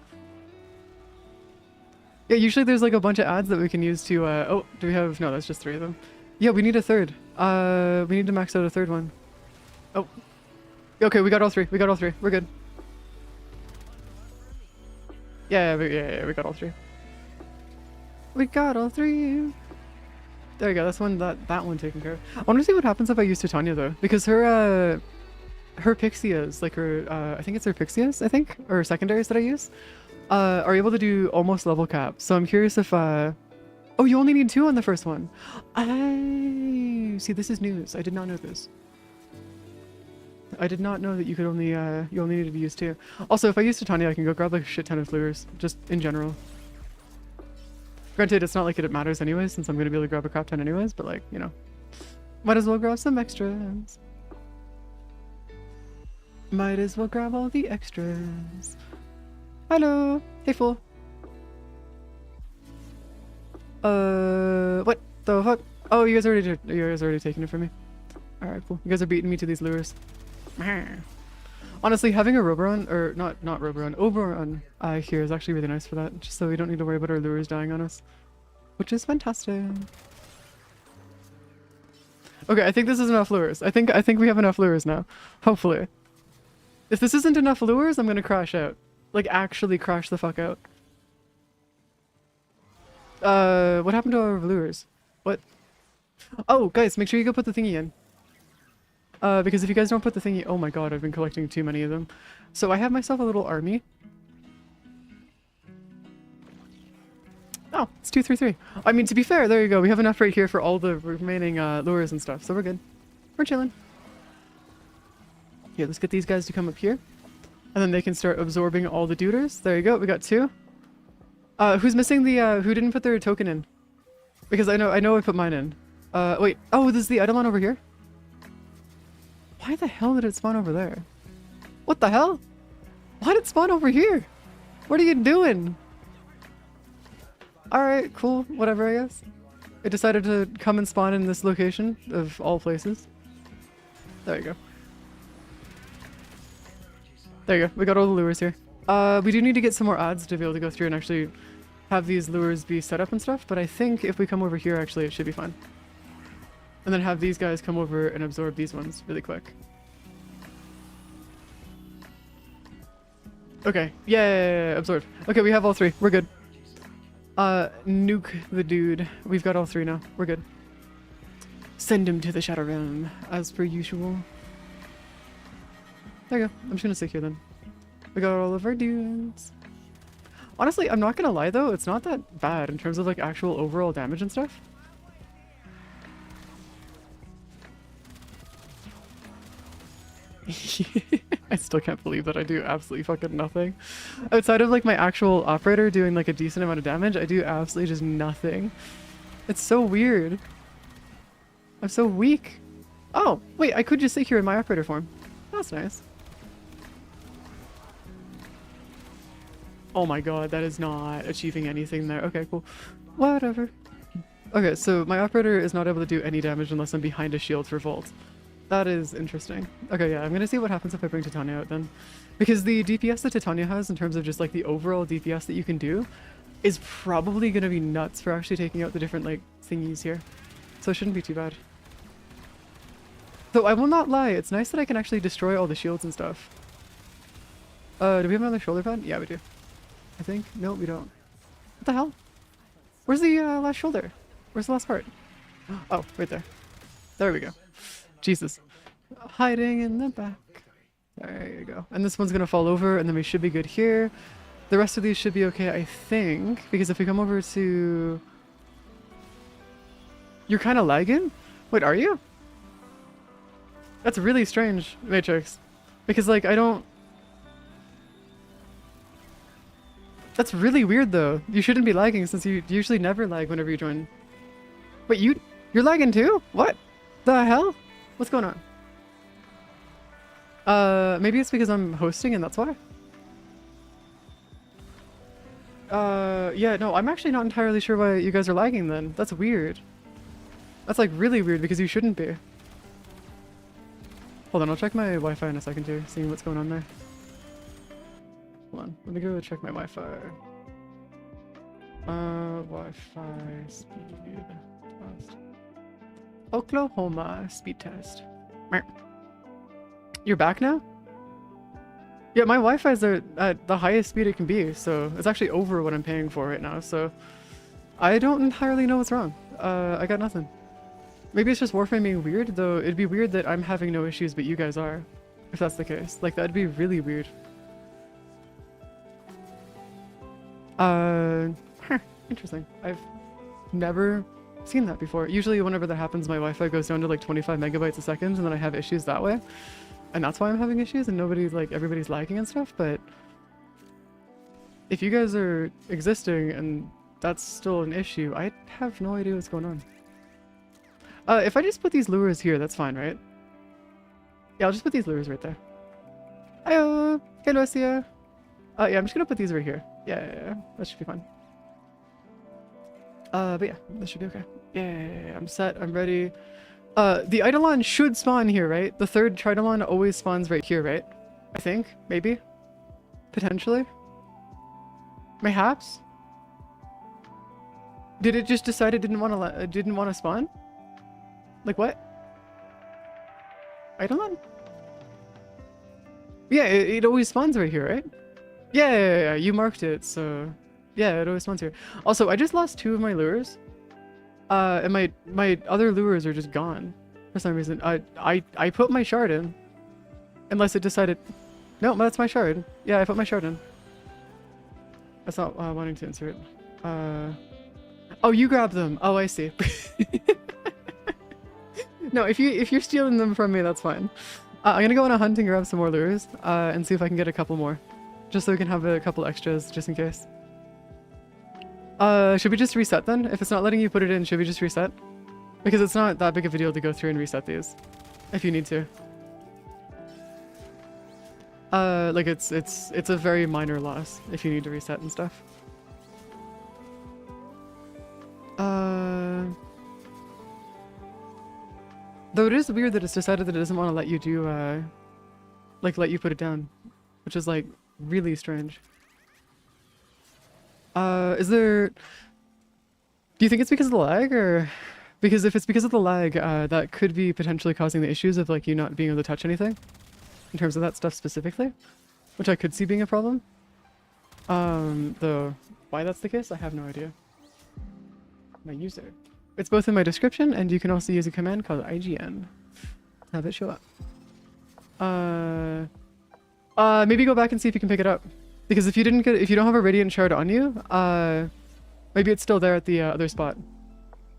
A: Yeah, usually there's, like, a bunch of ads that we can use to, Oh, do we have... No, that's just 3 of them. Yeah, we need a third. We need to max out a third one. Oh. Okay, we got all 3. We got all 3. We're good. Yeah, we got all 3. We got all 3. There you go. That's one that one taken care of. I want to see what happens if I use Titania though, because her Pixias, like her I think it's her Pixias, I think, or secondaries that I use, are able to do almost level cap. So I'm curious if oh, you only need 2 on the first one. I see. This is news. I did not know this. I did not know that you could only you only needed to use 2. Also, if I use Titania, I can go grab like a shit ton of lures, just in general. Granted, it's not like it matters anyways, since I'm gonna be able to grab a crap ton anyways, but like, you know, might as well grab some extras. Might as well grab all the extras. Hello, hey fool. What the fuck? Oh, you guys already taking it from me. All right, cool. You guys are beating me to these lures. Honestly, having a Roboron, or not Roboron, Oberon here is actually really nice for that, just so we don't need to worry about our lures dying on us, which is fantastic. Okay, I think this is enough lures. I think we have enough lures now. Hopefully. If this isn't enough lures, I'm gonna crash out. Like, actually crash the fuck out. What happened to our lures? What? Oh, guys, make sure you go put the thingy in. Because if you guys don't put the thingy... Oh my god, I've been collecting too many of them. So I have myself a little army. Oh, it's 2, 3, 3. I mean, to be fair, there you go. We have enough right here for all the remaining lures and stuff, so we're good. We're chilling. Here, let's get these guys to come up here. And then they can start absorbing all the duders. There you go, we got 2. Who's missing the... who didn't put their token in? Because I know I put mine in. Wait. Oh, this is the eidolon over here? Why the hell did it spawn over there? What the hell? Why did it spawn over here? What are you doing? Alright, cool. Whatever, I guess. It decided to come and spawn in this location, of all places. There you go. There you go. We got all the lures here. We do need to get some more odds to be able to go through and actually have these lures be set up and stuff, but I think if we come over here, actually, it should be fine. And then have these guys come over and absorb these ones really quick. Okay. Yeah, absorb. Okay, we have all 3. We're good. Nuke the dude. We've got all 3 now. We're good. Send him to the Shadow Realm, as per usual. There you go. I'm just gonna sit here then. We got all of our dudes. Honestly, I'm not gonna lie though, it's not that bad in terms of like actual overall damage and stuff. I still can't believe that I do absolutely fucking nothing. Outside of like my actual operator doing like a decent amount of damage, I do absolutely just nothing. It's so weird. I'm so weak. Oh, wait, I could just sit here in my operator form. That's nice. Oh my god, that is not achieving anything there. Okay, cool. Whatever. Okay, so my operator is not able to do any damage unless I'm behind a shield for Volt. That is interesting. Okay, yeah, I'm gonna see what happens if I bring Titania out then. Because the DPS that Titania has in terms of just like the overall DPS that you can do is probably gonna be nuts for actually taking out the different like thingies here. So it shouldn't be too bad. Though I will not lie, it's nice that I can actually destroy all the shields and stuff. Do we have another shoulder pad? Yeah, we do. I think. No, we don't. What the hell? Where's the last shoulder? Where's the last part? Oh, right there. There we go. Jesus. Hiding in the back. There you go. And this one's gonna fall over, and then we should be good here. The rest of these should be okay, I think, because if we come over to... You're kind of lagging? Wait, are you? That's really strange, Matrix. Because, like, I don't... That's really weird, though. You shouldn't be lagging, since you usually never lag whenever you join. Wait, you're lagging too? What the hell? What's going on? Maybe it's because I'm hosting and that's why? Yeah, no, I'm actually not entirely sure why you guys are lagging then. That's weird. That's like really weird because you shouldn't be. Hold on, I'll check my Wi-Fi in a second here, seeing what's going on there. Hold on, let me go check my Wi-Fi. Wi-Fi speed test. Oklahoma speed test. You're back now? Yeah, my Wi-Fi is at the highest speed it can be, so it's actually over what I'm paying for right now, so I don't entirely know what's wrong. I got nothing. Maybe it's just Warframe being weird, though it'd be weird that I'm having no issues but you guys are, if that's the case. Like, that'd be really weird. Interesting. I've never seen that before. Usually whenever that happens, my Wi-Fi goes down to like 25 megabytes a second, and then I have issues that way. And that's why I'm having issues, and everybody's lagging and stuff, but if you guys are existing and that's still an issue, I have no idea what's going on. If I just put these lures here, that's fine, right? Yeah, I'll just put these lures right there. Hiyo! Hello, Sia! Yeah, I'm just gonna put these right here. Yeah, that should be fine. But yeah, this should be okay. Yeah, I'm set, I'm ready. The eidolon should spawn here, right? The third tridolon always spawns right here, right? I think, maybe? Potentially? Mayhaps? Did it just decide it didn't want to spawn? Like what? Eidolon? Yeah, it always spawns right here, right? Yeah, you marked it, so yeah, it always spawns here. Also, I just lost 2 of my lures. And my other lures are just gone for some reason. I put my shard in, unless it decided. No, that's my shard. Yeah, I put my shard in. That's not wanting to insert. Oh, you grab them. Oh, I see. No, if you're stealing them from me, that's fine. I'm gonna go on a hunt and grab some more lures and see if I can get a couple more, just so we can have a couple extras just in case. Should we just reset then? If it's not letting you put it in, should we just reset? Because it's not that big of a deal to go through and reset these, if you need to. Like it's a very minor loss if you need to reset and stuff. Though it is weird that it's decided that it doesn't want to let you do, like let you put it down, which is like really strange. Is there... Do you think it's because of the lag, or... Because if it's because of the lag, that could be potentially causing the issues of like you not being able to touch anything, in terms of that stuff specifically, which I could see being a problem. Though why that's the case, I have no idea. My user. It's both in my description, and you can also use a command called IGN to have it show up. Maybe go back and see if you can pick it up. Because if you don't have a radiant shard on you, maybe it's still there at the other spot.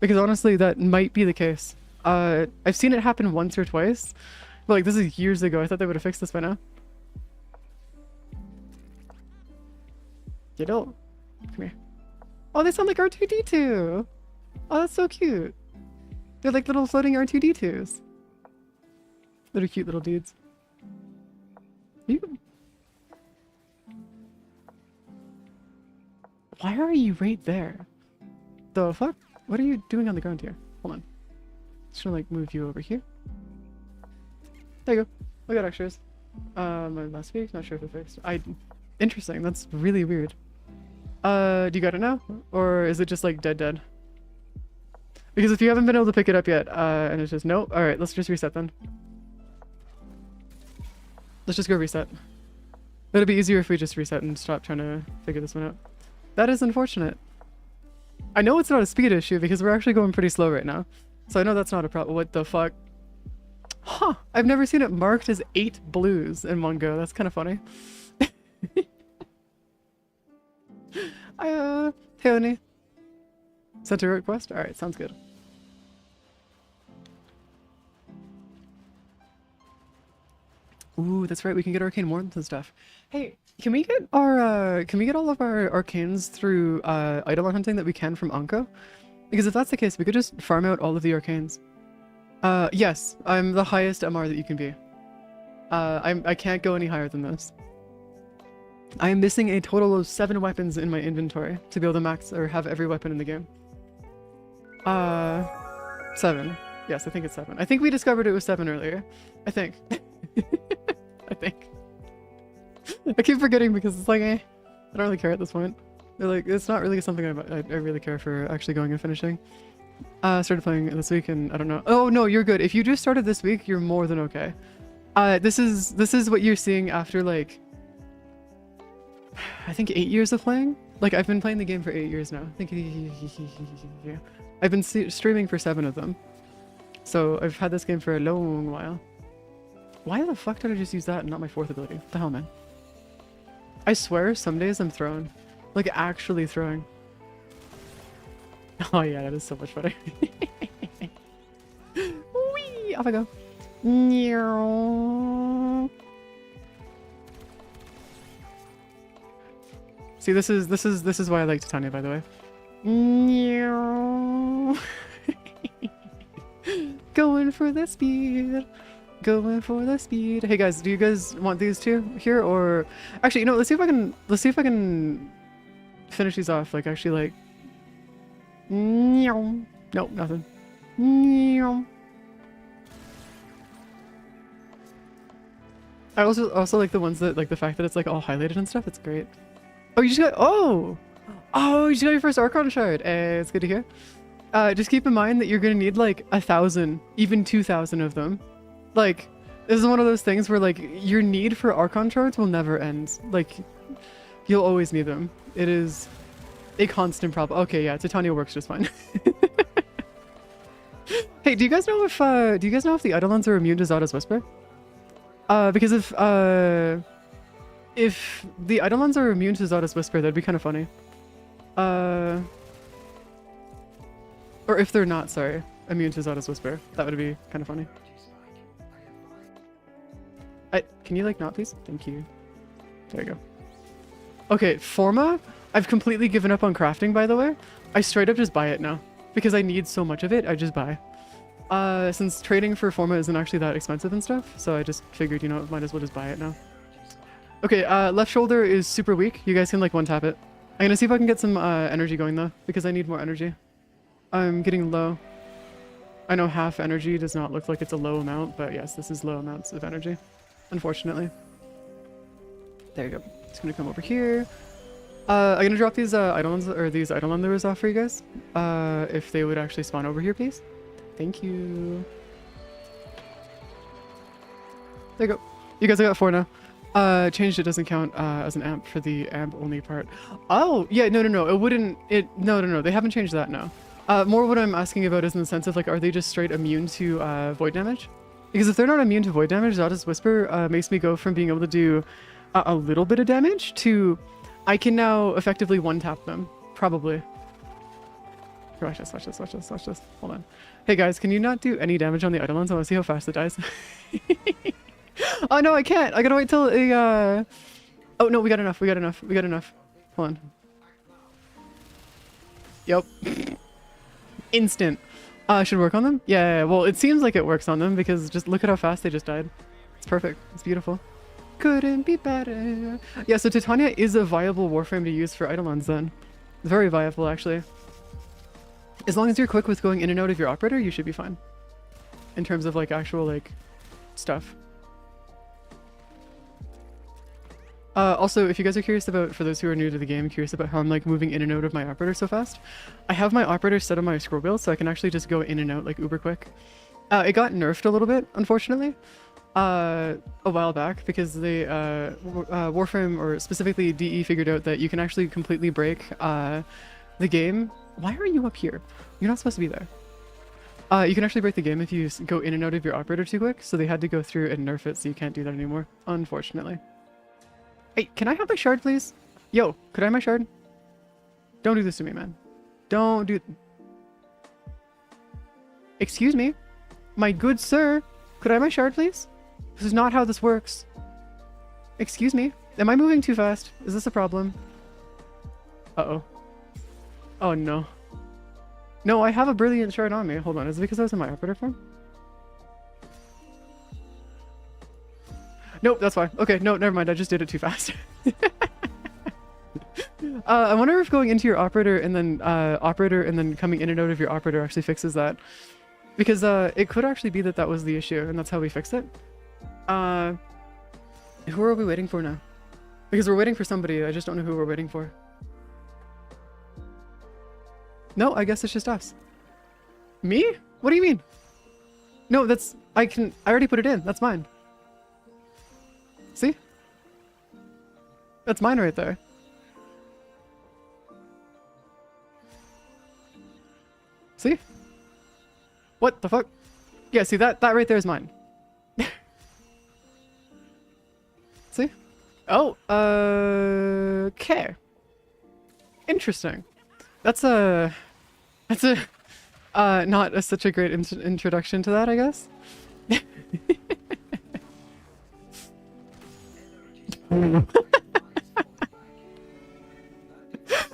A: Because honestly, that might be the case. I've seen it happen once or twice, but like this is years ago. I thought they would have fixed this by now. Come here. Oh, they sound like R2-D2. Oh, that's so cute. They're like little floating R2-D2s. They're cute little dudes. Why are you right there? The fuck? What are you doing on the ground here? Hold on. Just gonna like move you over here. There you go. We got extras. Last week, not sure if it fixed. Interesting, that's really weird. Do you got it now? Or is it just like dead? Because if you haven't been able to pick it up yet, and it's just nope. Alright, let's just reset then. Let's just go reset. It'll be easier if we just reset and stop trying to figure this one out. That is unfortunate. I know it's not a speed issue because we're actually going pretty slow right now. So I know that's not a problem. What the fuck? Huh, I've never seen it marked as 8 blues in one go. That's kind of funny. Hey, Oni. Sent a request? Alright, sounds good. Ooh, that's right. We can get arcane warmth and stuff. Hey, can we get all of our arcanes through eidolon hunting that we can from Anko? Because if that's the case, we could just farm out all of the arcanes. Yes, I'm the highest MR that you can be. I can't go any higher than this. I am missing a total of 7 weapons in my inventory to be able to max or have every weapon in the game. 7. Yes, I think it's 7. I think we discovered it was 7 earlier. I think. I think. I keep forgetting because it's like, I don't really care at this point. They're like, it's not really something I really care for actually going and finishing. Started playing this week and I don't know. Oh no, you're good. If you just started this week, you're more than okay. This is what you're seeing after like, I think 8 years of playing. Like I've been playing the game for 8 years now. I think I've been streaming for 7 of them. So I've had this game for a long while. Why the fuck did I just use that and not my 4th ability? What the hell, man? I swear some days I'm throwing. Like actually throwing. Oh yeah, that is so much better. Whee! Off I go. See, this is why I like Titania, by the way. Going for the speed. Going for the speed. Hey guys, do you guys want these two here or actually, you know, let's see if I can finish these off like actually like nope, nothing. I also like the ones that like the fact that it's like all highlighted and stuff. It's great. Oh, you just got you just got your first Archon shard. It's good to hear. Just keep in mind that you're gonna need like 1,000, even 2,000 of them. Like, this is one of those things where like your need for Archon shards will never end. Like, you'll always need them. It is a constant problem. Okay, yeah, Titania works just fine. Hey, do you guys know if the Eidolons are immune to Zada's Whisper? Because if the Eidolons are immune to Zada's Whisper, that'd be kind of funny. Or if they're not, sorry, immune to Zada's Whisper, that would be kind of funny. Can you like not please? Thank you. There you go. Okay, Forma, I've completely given up on crafting, by the way. I straight up just buy it now. Because I need so much of it, I just buy. Since trading for Forma isn't actually that expensive and stuff, so I just figured, you know, might as well just buy it now. Okay, left shoulder is super weak. You guys can like one tap it. I'm gonna see if I can get some energy going though, because I need more energy. I'm getting low. I know half energy does not look like it's a low amount, but yes, this is low amounts of energy, unfortunately. There you go. Just gonna come over here. I'm gonna drop these eidolons or these eidolon lures off for you guys. If they would actually spawn over here, please. Thank you. There you go. You guys, I got 4 now. Changed it doesn't count as an amp for the amp only part. Oh yeah, no, it wouldn't. No. They haven't changed that now. More what I'm asking about is in the sense of like, are they just straight immune to void damage? Because if they're not immune to void damage, Zada's Whisper makes me go from being able to do a little bit of damage to I can now effectively one-tap them. Probably. Watch this. Hold on. Hey guys, can you not do any damage on the Eidolons? I want to see how fast it dies. Oh no, I can't. I gotta wait till a Oh no, we got enough. Hold on. Yep. Instant. Should work on them? Yeah, well, it seems like it works on them because just look at how fast they just died. It's perfect. It's beautiful. Couldn't be better. Yeah, so Titania is a viable warframe to use for Eidolons then. Very viable, actually. As long as you're quick with going in and out of your operator, you should be fine. In terms of like actual like stuff. Also, if you guys are curious about, for those who are new to the game, curious about how I'm like moving in and out of my operator so fast, I have my operator set on my scroll wheel, so I can actually just go in and out like uber quick. It got nerfed a little bit, unfortunately, a while back, because the Warframe, or specifically DE, figured out that you can actually completely break the game. Why are you up here? You're not supposed to be there. You can actually break the game if you go in and out of your operator too quick, so they had to go through and nerf it, so you can't do that anymore, unfortunately. Hey, can I have my shard, please? Yo, could I have my shard? Don't do this to me, man. Don't do... Excuse me? My good sir, could I have my shard, please? This is not how this works. Excuse me? Am I moving too fast? Is this a problem? Uh-oh. Oh, no. No, I have a brilliant shard on me. Hold on, is it because I was in my operator form? Nope, that's fine. Okay, no, never mind. I just did it too fast. I wonder if going into your operator and then coming in and out of your operator actually fixes that. Because it could actually be that that was the issue, and that's how we fixed it. Who are we waiting for now? Because we're waiting for somebody, I just don't know who we're waiting for. No, I guess it's just us. Me? What do you mean? No, that's... I already put it in. That's mine. See? That's mine right there. See? What the fuck? Yeah, see, that right there is mine. See? Oh, okay. Interesting. That's not such a great introduction to that, I guess. I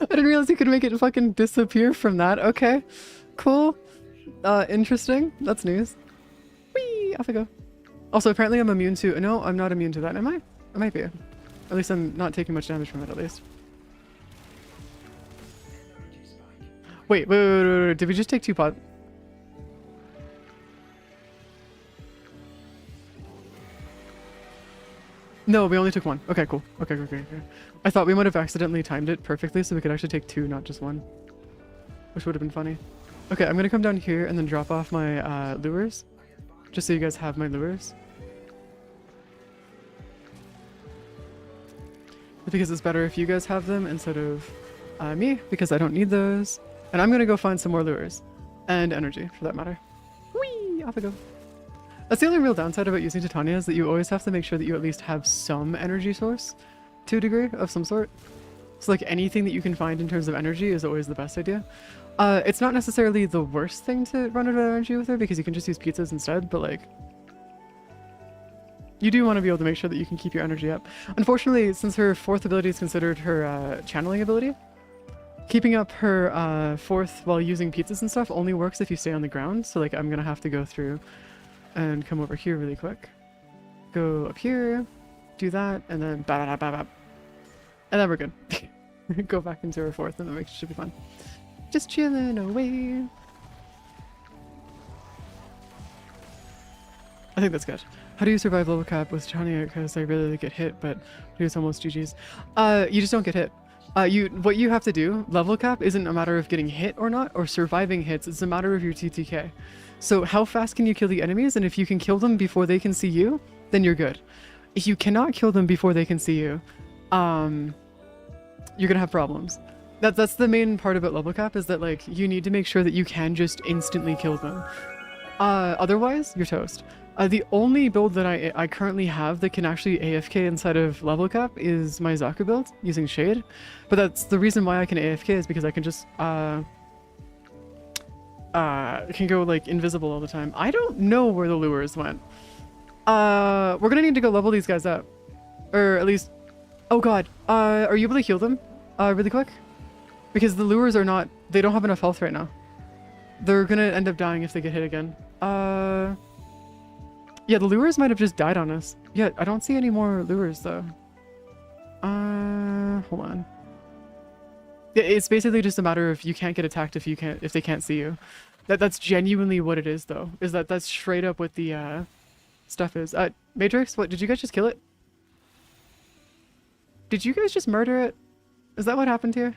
A: didn't realize you could make it fucking disappear from that. Okay, cool. Interesting. That's news. Whee! Off I go. Also, apparently I'm immune to... No, I'm not immune to that, am I? I might be. At least I'm not taking much damage from it, at least. Wait. Did we just take 2 pot? No, we only took 1. Okay, cool. Okay. I thought we might have accidentally timed it perfectly so we could actually take 2, not just 1. Which would have been funny. Okay, I'm gonna come down here and then drop off my lures. Just so you guys have my lures. Because it's better if you guys have them instead of me, because I don't need those. And I'm gonna go find some more lures. And energy, for that matter. Whee! Off I go. That's the only real downside about using Titania, is that you always have to make sure that you at least have some energy source to a degree of some sort. So like anything that you can find in terms of energy is always the best idea. It's not necessarily the worst thing to run out of energy with her, because you can just use pizzas instead, but like... You do want to be able to make sure that you can keep your energy up. Unfortunately, since her 4th ability is considered her channeling ability, keeping up her 4th while using pizzas and stuff only works if you stay on the ground. So like I'm gonna have to go through and come over here really quick. Go up here, do that, and then ba-ba-ba-ba-ba. And then we're good. Go back into her 4th and then it should be fun. Just chilling away. I think that's good. How do you survive level cap with Titania? Because I really get hit, but it's almost GG's. You just don't get hit. What you have to do, level cap, isn't a matter of getting hit or not, or surviving hits. It's a matter of your TTK. So how fast can you kill the enemies? And if you can kill them before they can see you, then you're good. If you cannot kill them before they can see you, you're gonna have problems. That's the main part about level cap, is that like you need to make sure that you can just instantly kill them. Otherwise, you're toast. The only build that I currently have that can actually AFK inside of level cap is my Zaku build using Shade. But that's the reason why I can AFK, is because I can just can go like invisible all the time. I don't know where the lures went. We're gonna need to go level these guys up. Or at least... Oh god, are you able to heal them really quick? Because the lures are not... They don't have enough health right now. They're gonna end up dying if they get hit again. Yeah, the lures might have just died on us. Yeah, I don't see any more lures though. Hold on. It's basically just a matter of you can't get attacked if they can't see you. That's genuinely what it is though. Is that's straight up what the stuff is. Matrix, what, did you guys just kill it? Did you guys just murder it? Is that what happened here?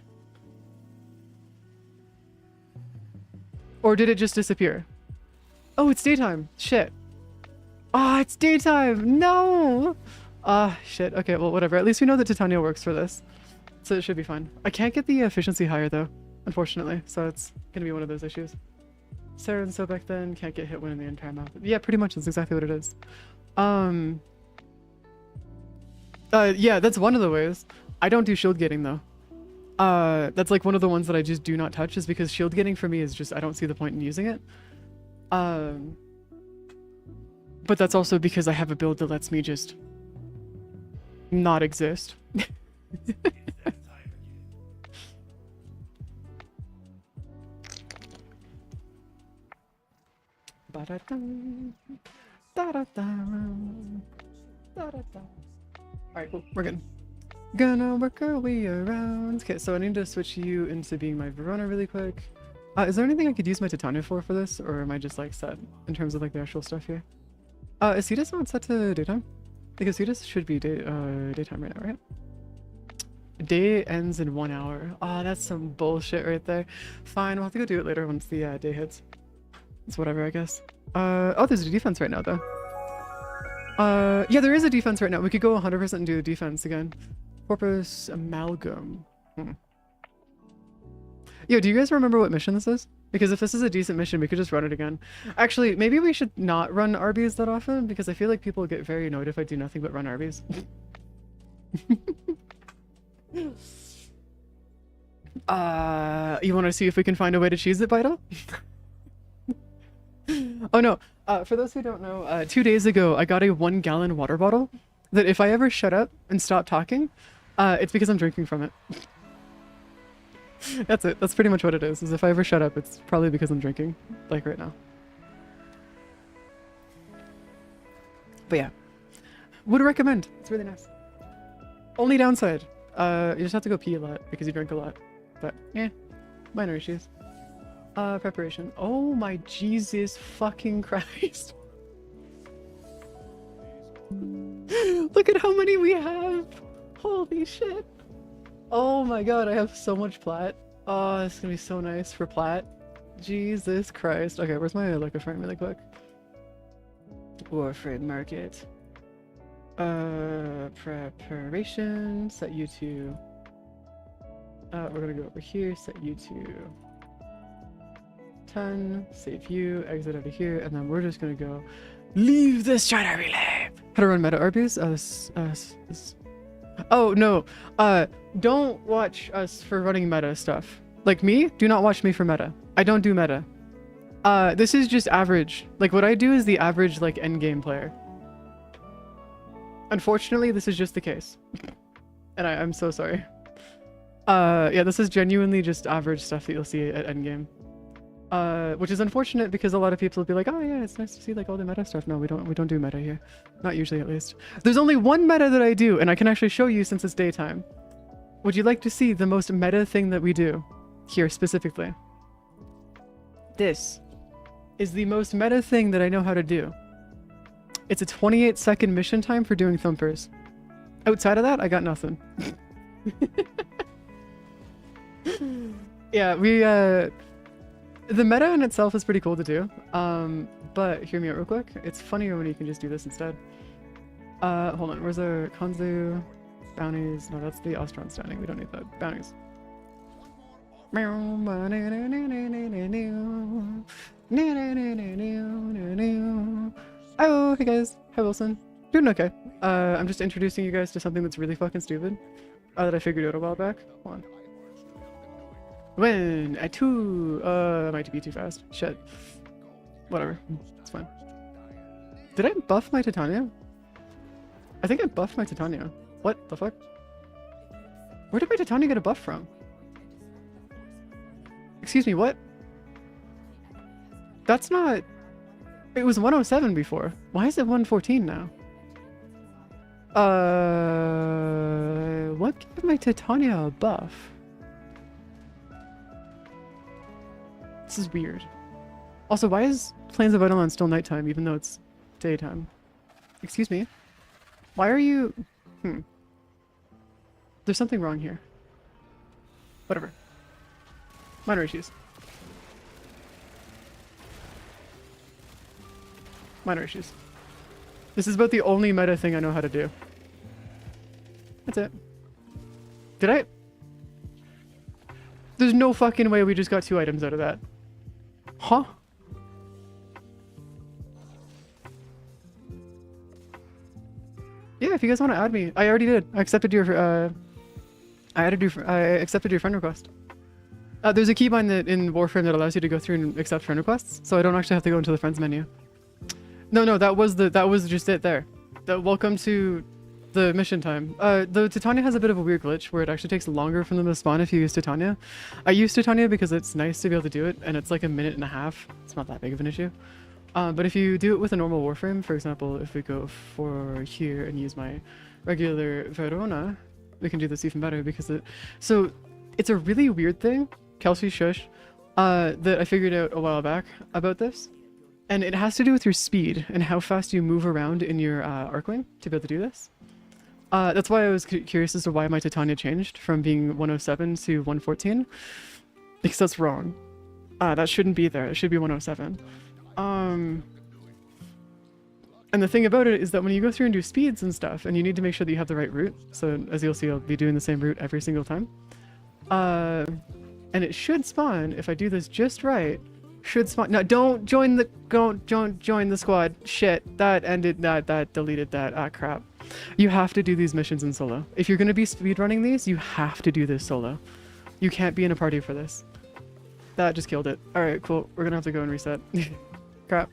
A: Or did it just disappear? Oh, it's daytime. Shit. Ah, it's daytime. No. Ah, shit. Okay, well, whatever. At least we know that Titania works for this. So it should be fine. I can't get the efficiency higher, though, unfortunately. So it's going to be one of those issues. Sarah and so back then can't get hit when in the entire map. Yeah, pretty much. That's exactly what it is. Yeah, that's one of the ways. I don't do shield gating, though. That's like one of the ones that I just do not touch, is because shield gating for me is just, I don't see the point in using it. But that's also because I have a build that lets me just not exist. Alright, cool. We're good. Gonna work our way around. Okay, so I need to switch you into being my Verona really quick. Is there anything I could use my Titania for this? Or am I just like set in terms of like the actual stuff here? Is Cetus not set to daytime? Because Cetus should be daytime right now, right? Day ends in 1 hour. Oh, that's some bullshit right there. Fine, we'll have to go do it later once the day hits. It's whatever, I guess. Oh, there's a defense right now, though. Yeah, there is a defense right now. We could go 100% and do the defense again. Corpus Amalgam. Yo, do you guys remember what mission this is? Because if this is a decent mission, we could just run it again. Actually, maybe we should not run arbis that often, because I feel like people get very annoyed if I do nothing but run arbis. You want to see if we can find a way to cheese it, Vital? Oh no, for those who don't know, 2 days ago I got a 1 gallon water bottle that if I ever shut up and stop talking, it's because I'm drinking from it. That's it. That's pretty much what it is if I ever shut up, it's probably because I'm drinking, like right now. But yeah, would recommend. It's really nice. Only downside, you just have to go pee a lot because you drink a lot. But yeah, minor issues. Preparation. Oh my Jesus fucking Christ. Look at how many we have. Holy shit. Oh my god, I have so much plat. Oh, it's gonna be so nice for plat. Jesus Christ. Okay, where's my Leica frame really quick? Warframe market. Preparation. Set you to... we're gonna go over here, set you to 10, save you, exit out of here, and then we're just gonna go leave this China relay. How to run meta arbis? Oh no, don't watch us for running meta stuff. Like me, do not watch me for meta. I don't do meta. This is just average. Like what I do is the average like endgame player. Unfortunately, this is just the case. And I'm so sorry. Yeah, this is genuinely just average stuff that you'll see at endgame. Which is unfortunate because a lot of people will be like, oh yeah, it's nice to see like all the meta stuff. No, we don't do meta here. Not usually, at least. There's only one meta that I do, and I can actually show you since it's daytime. Would you like to see the most meta thing that we do? Here, specifically. This is the most meta thing that I know how to do. It's a 28-second mission time for doing thumpers. Outside of that, I got nothing. Yeah, we, the meta in itself is pretty cool to do, but hear me out real quick. It's funnier when you can just do this instead. Hold on, where's our Kanzu? Bounties? No, that's the Ostron standing. We don't need that. Bounties. Oh, hey guys. Hi Wilson. Doing okay. I'm just introducing you guys to something that's really fucking stupid that I figured out a while back. Hold on. When at 2, might be too fast. Shit. Whatever. It's fine. Did I buff my Titania? I think I buffed my Titania. What the fuck? Where did my Titania get a buff from? Excuse me, what? That's not... It was 107 before. Why is it 114 now? What gave my Titania a buff? This is weird. Also, why is Plains of Eidolon still nighttime even though it's daytime? Excuse me? Why are you... There's something wrong here. Whatever. Minor issues. Minor issues. This is about the only meta thing I know how to do. That's it. Did I? There's no fucking way we just got 2 items out of that. Huh? Yeah, if you guys want to add me. I already did. I accepted your I accepted your friend request. There's a keybind that in Warframe that allows you to go through and accept friend requests, so I don't actually have to go into the friends menu. No, that was just it there. Welcome to the mission time. The Titania has a bit of a weird glitch where it actually takes longer for them to spawn if you use Titania. I use Titania because it's nice to be able to do it, and it's like a minute and a half. It's not that big of an issue. But if you do it with a normal Warframe, for example, if we go for here and use my regular Verona, we can do this even better because so it's a really weird thing, Kelsey Shush, that I figured out a while back about this. And it has to do with your speed and how fast you move around in your Arcwing to be able to do this. That's why I was curious as to why my Titania changed from being 107 to 114. Because that's wrong. That shouldn't be there. It should be 107. And the thing about it is that when you go through and do speeds and stuff, and you need to make sure that you have the right route. So as you'll see, I'll be doing the same route every single time. And it should spawn, if I do this just right, should spawn. No, don't join the squad. Shit, that ended that deleted that. Ah, crap. You have to do these missions in solo. If you're going to be speedrunning these, you have to do this solo. You can't be in a party for this. That just killed it. Alright, cool. We're gonna have to go and reset. Crap.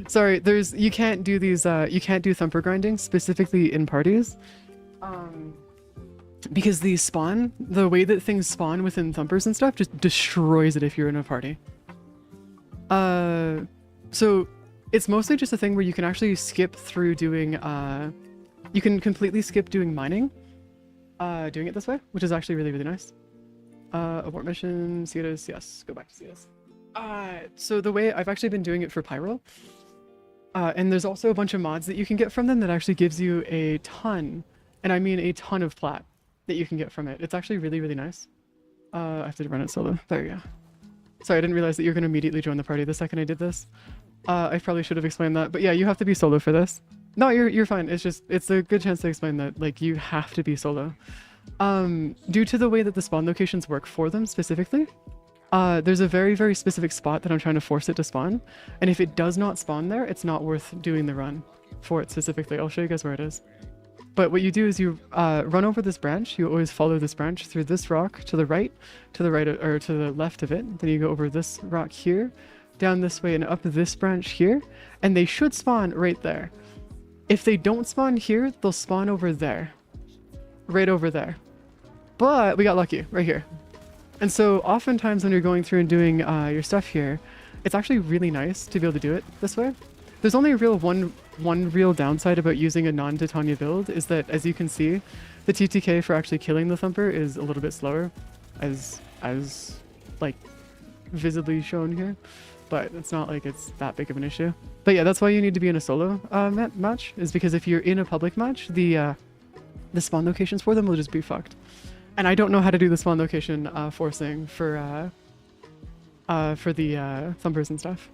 A: Sorry, you can't do these, you can't do thumper grinding specifically in parties. Because these spawn, the way that things spawn within thumpers and stuff just destroys it if you're in a party. So it's mostly just a thing where you can actually skip through doing, you can completely skip doing mining, doing it this way, which is actually really, really nice. Abort mission, Cetus, yes, go back to Cetus. So the way I've actually been doing it for Pyro, and there's also a bunch of mods that you can get from them that actually gives you a ton, and I mean a ton of plat that you can get from it. It's actually really, really nice. I have to run it solo. There you go. Sorry, I didn't realize that you're going to immediately join the party the second I did this. I probably should have explained that, but yeah, you have to be solo for this. No, you're fine. It's just, it's a good chance to explain that, like, you have to be solo. Due to the way that the spawn locations work for them specifically, there's a very, very specific spot that I'm trying to force it to spawn, and if it does not spawn there, it's not worth doing the run for it specifically. I'll show you guys where it is. But what you do is you run over this branch. You always follow this branch through this rock to the right, or to the left of it. Then you go over this rock here, down this way and up this branch here, and they should spawn right there. If they don't spawn here, they'll spawn over there. Right over there. But we got lucky right here. And so oftentimes when you're going through and doing your stuff here, it's actually really nice to be able to do it this way. There's only a one real downside about using a non-Titania build is that, as you can see, the TTK for actually killing the thumper is a little bit slower, as like visibly shown here. But it's not like it's that big of an issue. But yeah, that's why you need to be in a solo match, is because if you're in a public match, the spawn locations for them will just be fucked. And I don't know how to do the spawn location forcing for the thumpers and stuff.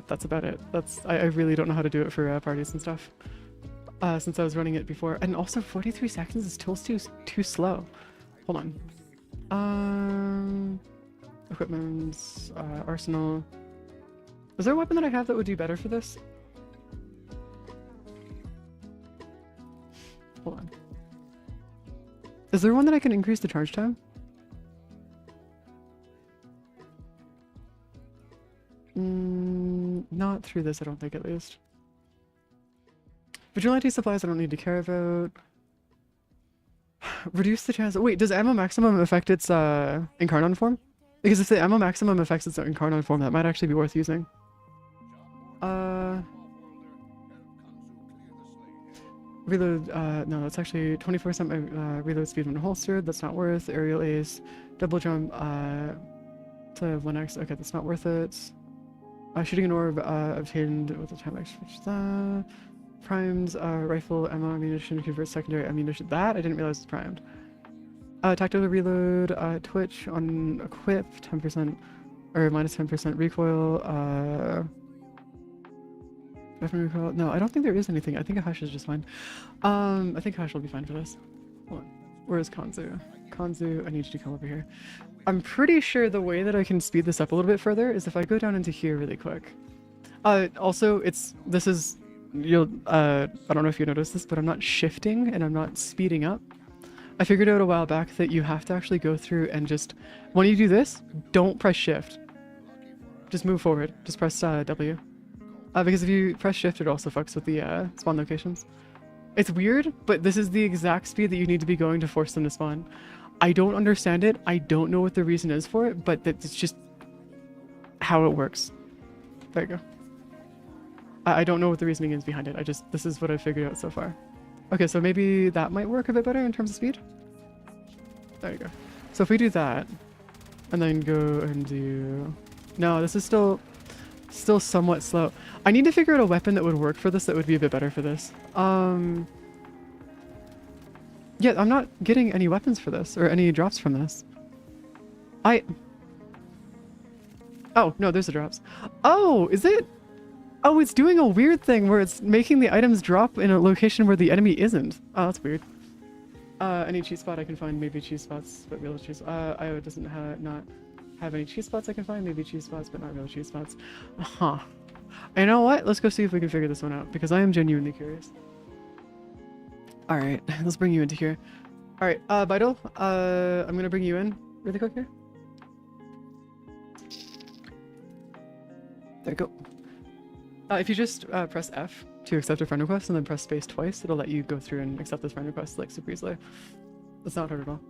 A: That's about it. I really don't know how to do it for parties and stuff. Since I was running it before. And also 43 seconds is still too slow. Hold on. Equipment, arsenal. Is there a weapon that I have that would do better for this? Hold on. Is there one that I can increase the charge time? Not through this, I don't think, at least. Vigilante supplies I don't need to care about. Reduce the chance. Wait, does ammo maximum affect its Incarnon form? Because if the ammo maximum affects its Incarnon form, that might actually be worth using. Reload, no, that's actually 24% reload speed when holstered. That's not worth. Aerial ace, double jump, to 1x. Okay, that's not worth it. Shooting an orb obtained with the time X. Primed rifle ammo ammunition converts secondary ammunition. That I didn't realize was primed. Tactical reload, twitch on equip, 10% or minus 10% recoil. Weapon recoil. No, I don't think there is anything. I think a hush is just fine. I think hush will be fine for this. Hold on. Where is Kanzu? Kanzu, I need you to come over here. I'm pretty sure the way that I can speed this up a little bit further is if I go down into here really quick. Also, you'll, I don't know if you noticed this, but I'm not shifting and I'm not speeding up. I figured out a while back that you have to actually go through and just, when you do this, don't press shift. Just move forward. Just press W. Because if you press shift, it also fucks with the spawn locations. It's weird, but this is the exact speed that you need to be going to force them to spawn. I don't understand it. I don't know what the reason is for it, but it's just how it works. There you go. I don't know what the reasoning is behind it. This is what I figured out so far. Okay, so maybe that might work a bit better in terms of speed. There you go. So if we do that, and then go and do... No, this is still somewhat slow. I need to figure out a weapon that would work for this that would be a bit better for this. Yeah, I'm not getting any weapons for this, or any drops from this. Oh, no, there's the drops. Oh, is it? Oh, it's doing a weird thing where it's making the items drop in a location where the enemy isn't. Oh, that's weird. Any cheat spot I can find, maybe cheat spots, but real cheat. IO doesn't not have any cheat spots I can find, maybe cheat spots, but not real cheat spots. Huh. You know what? Let's go see if we can figure this one out, because I am genuinely curious. Alright, let's bring you into here. Alright, Vital, I'm gonna bring you in really quick here. There you go. If you just press F to accept a friend request and then press space twice, it'll let you go through and accept this friend request like super easily. It's not hard at all.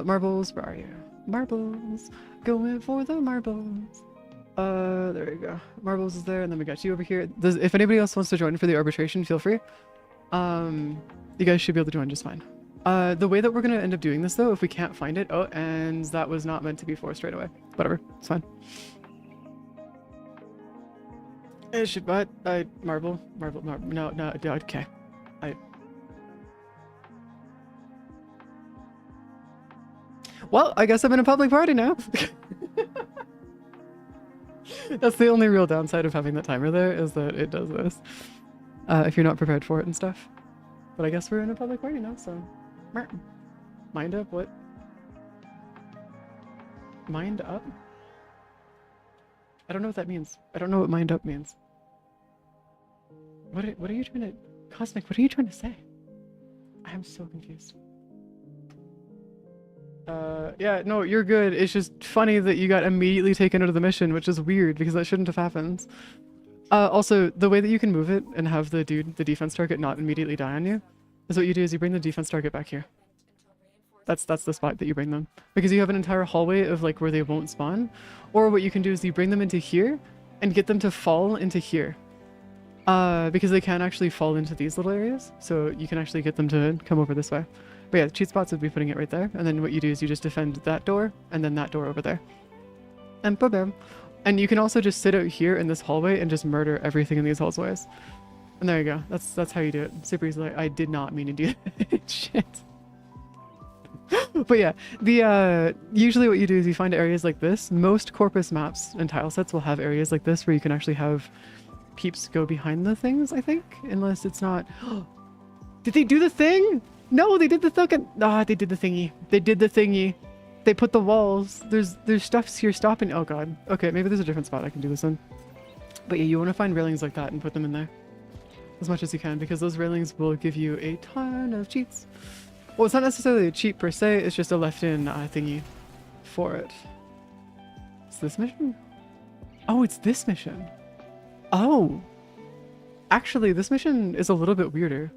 A: Marbles, where are you? Marbles, going for the marbles. There you go. Marbles is there, and then we got you over here. If anybody else wants to join for the arbitration, feel free. You guys should be able to join just fine. The way that we're gonna end up doing this though, if we can't find it, oh, and that was not meant to be forced right away. Whatever, it's fine. It should, but marble, no, okay. Well, I guess I'm in a public party now. That's the only real downside of having that timer there, is that it does this. If you're not prepared for it and stuff. But I guess we're in a public party now, so... Mind up, what? Mind up? I don't know what that means. I don't know what mind up means. What are you trying to... Cosmic, what are you trying to say? I am so confused. Yeah, no, you're good. It's just funny that you got immediately taken out of the mission, which is weird, because that shouldn't have happened. Also, the way that you can move it and have the defense target not immediately die on you, is what you do is you bring the defense target back here. That's the spot that you bring them. Because you have an entire hallway of like where they won't spawn. Or what you can do is you bring them into here and get them to fall into here. Because they can actually fall into these little areas. So you can actually get them to come over this way. But yeah, cheat spots would be putting it right there. And then what you do is you just defend that door and then that door over there. And boom. And you can also just sit out here in this hallway and just murder everything in these hallways. And there you go. That's how you do it. Super easily. I did not mean to do that. Shit. But yeah, usually what you do is you find areas like this. Most corpus maps and tile sets will have areas like this where you can actually have peeps go behind the things, I think. Unless it's not... Did they do the thing? No, they did the fucking... Ah, they did the thingy. They did the thingy. They put the walls. There's stuff here stopping... Oh god. Okay, maybe there's a different spot I can do this in. But yeah, you want to find railings like that and put them in there. As much as you can, because those railings will give you a ton of cheats. Well, it's not necessarily a cheat per se, it's just a left-in thingy for it. It's this mission? Oh, it's this mission. Oh. Actually, this mission is a little bit weirder.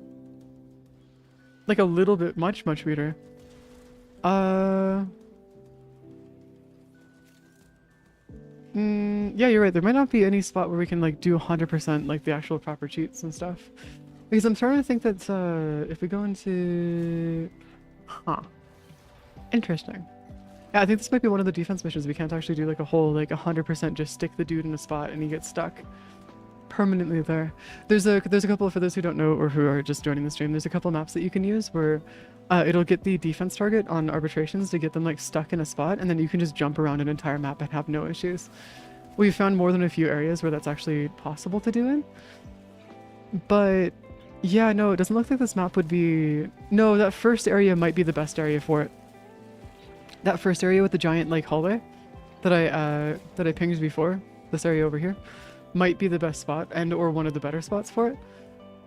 A: Like a little bit, much weirder. Yeah, you're right. There might not be any spot where we can like do 100% like the actual proper cheats and stuff. Because I'm starting to think that if we go into... Huh. Interesting. Yeah, I think this might be one of the defense missions. We can't actually do like a whole like 100% just stick the dude in a spot and he gets stuck. permanently there. There's a couple, for those who don't know or who are just joining the stream, there's a couple maps that you can use where it'll get the defense target on arbitrations to get them like stuck in a spot, and then you can just jump around an entire map and have no issues. We've found more than a few areas where that's actually possible to do in. But yeah, no, it doesn't look like this map would be... No, that first area might be the best area for it. That first area with the giant like hallway that I pinged before, this area over here, might be the best spot and or one of the better spots for it.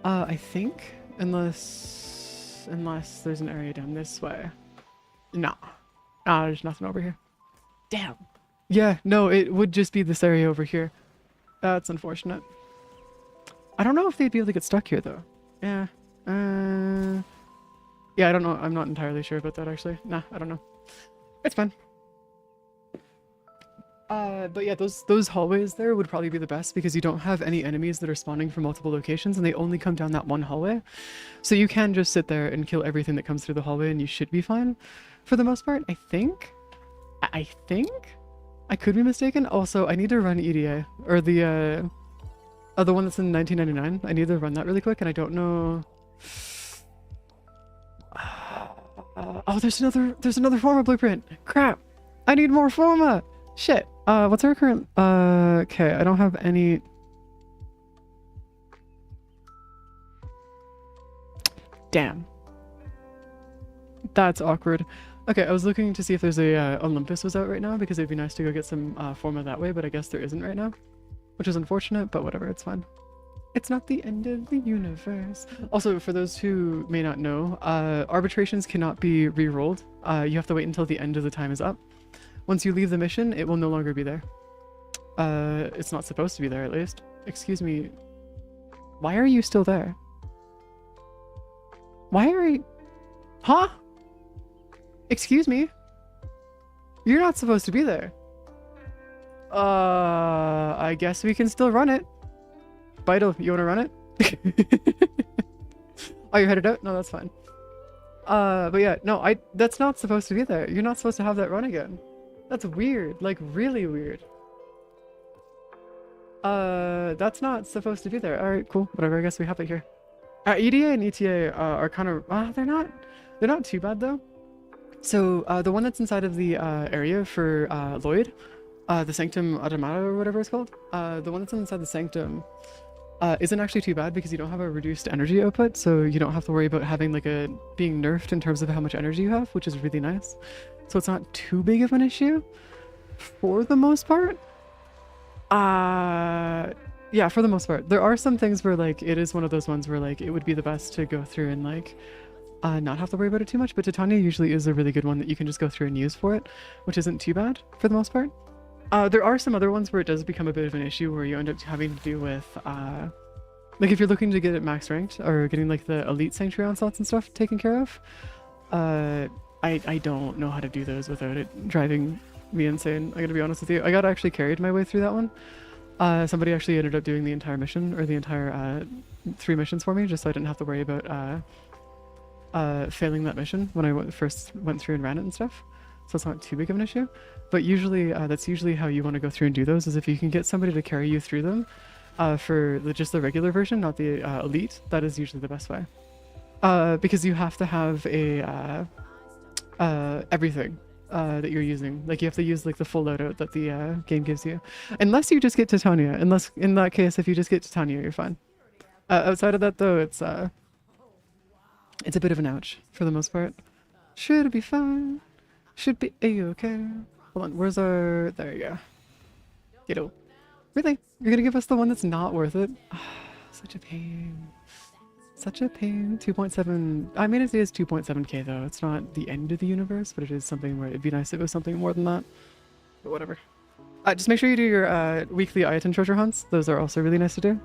A: I think, unless there's an area down this way. Nah, there's nothing over here. Damn. Yeah, no, it would just be this area over here. That's unfortunate. I don't know if they'd be able to get stuck here though. Yeah. Yeah, I don't know. I'm not entirely sure about that actually. Nah, I don't know. It's fine. But yeah, those hallways there would probably be the best because you don't have any enemies that are spawning from multiple locations and they only come down that one hallway. So you can just sit there and kill everything that comes through the hallway and you should be fine for the most part, I think. I think? I could be mistaken. Also, I need to run EDA, or the one that's in 1999. I need to run that really quick, and I don't know. Oh, there's another Forma blueprint. Crap! I need more Forma. Shit. What's our current? Okay, I don't have any. Damn. That's awkward. Okay, I was looking to see if there's a Olympus was out right now because it'd be nice to go get some Forma that way, but I guess there isn't right now, which is unfortunate, but whatever, it's fine. It's not the end of the universe. Also, for those who may not know, arbitrations cannot be re-rolled. You have to wait until the end of the time is up. Once you leave the mission, it will no longer be there. It's not supposed to be there, at least. Excuse me. Why are you still there? Why are you... Huh? Excuse me? You're not supposed to be there. I guess we can still run it. Vital, you want to run it? Oh, you're headed out? No, that's fine. But yeah, no, that's not supposed to be there. You're not supposed to have that run again. That's weird, like really weird. That's not supposed to be there. Alright, cool, whatever, I guess we have it here. EDA and ETA are kind of, they're not too bad though. So, the one that's inside of the area for Lloyd, the Sanctum Automata or whatever it's called, the one that's inside the Sanctum isn't actually too bad because you don't have a reduced energy output, so you don't have to worry about having like being nerfed in terms of how much energy you have, which is really nice. So it's not too big of an issue for the most part. Yeah, for the most part. There are some things where like it is one of those ones where like it would be the best to go through and like not have to worry about it too much, but Titania usually is a really good one that you can just go through and use for it, which isn't too bad for the most part. There are some other ones where it does become a bit of an issue where you end up having to do with like if you're looking to get it max ranked or getting like the elite sanctuary onslaughts and stuff taken care of. I don't know how to do those without it driving me insane. I gotta be honest with you. I got actually carried my way through that one. Somebody actually ended up doing the entire mission or the entire 3 missions for me just so I didn't have to worry about failing that mission when I first went through and ran it and stuff. So it's not too big of an issue. But usually that's usually how you want to go through and do those, is if you can get somebody to carry you through them for just the regular version, not the elite. That is usually the best way. Because you have to have a everything that you're using. Like you have to use like the full loadout that the game gives you. Unless you just get Titania. Unless in that case, if you just get Titania, you're fine. Outside of that though, it's a bit of an ouch for the most part. Should be fine. Should be a-okay. Hold on, where's our... There you go. Kiddo. Really? You're gonna give us the one that's not worth it? Such a pain. Such a pain. 2.7... I mean, it is 2.7k though. It's not the end of the universe, but it is something where it'd be nice if it was something more than that. But whatever. Just make sure you do your weekly item treasure hunts. Those are also really nice to do.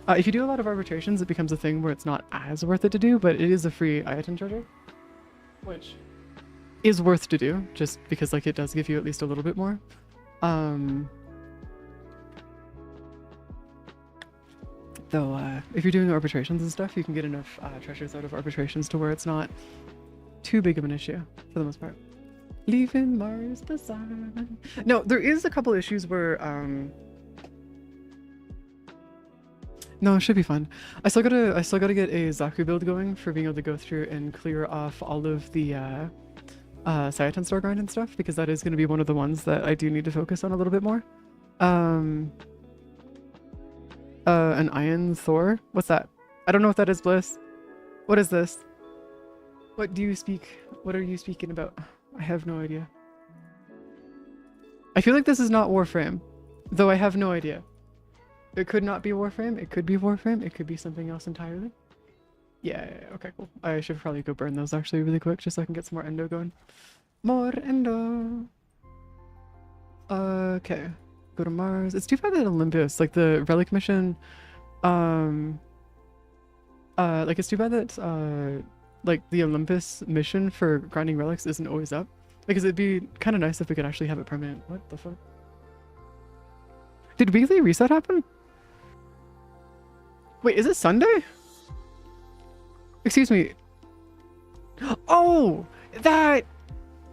A: If you do a lot of arbitrations, it becomes a thing where it's not as worth it to do, but it is a free item treasure. Which is worth to do, just because like it does give you at least a little bit more. Though if you're doing arbitrations and stuff, you can get enough treasures out of arbitrations to where it's not too big of an issue for the most part. Leaving Mars beside. No, there is a couple issues where No, it should be fun. I still gotta get a Zaku build going for being able to go through and clear off all of the Sayatan Star grind and stuff, because that is gonna be one of the ones that I do need to focus on a little bit more. An Iron Thor? What's that? I don't know what that is, Bliss. What is this? What do you speak? What are you speaking about? I have no idea. I feel like this is not Warframe, though I have no idea. It could not be Warframe. It could be Warframe. It could be something else entirely. Yeah, okay, cool. I should probably go burn those actually really quick just so I can get some more endo going. More endo. Okay. Go to Mars. It's too bad that Olympus, like the relic mission, like it's too bad that like the Olympus mission for grinding relics isn't always up. Because it'd be kind of nice if we could actually have it permanent. What the fuck? Did weekly reset happen? Wait, is it Sunday? Excuse me. Oh, that...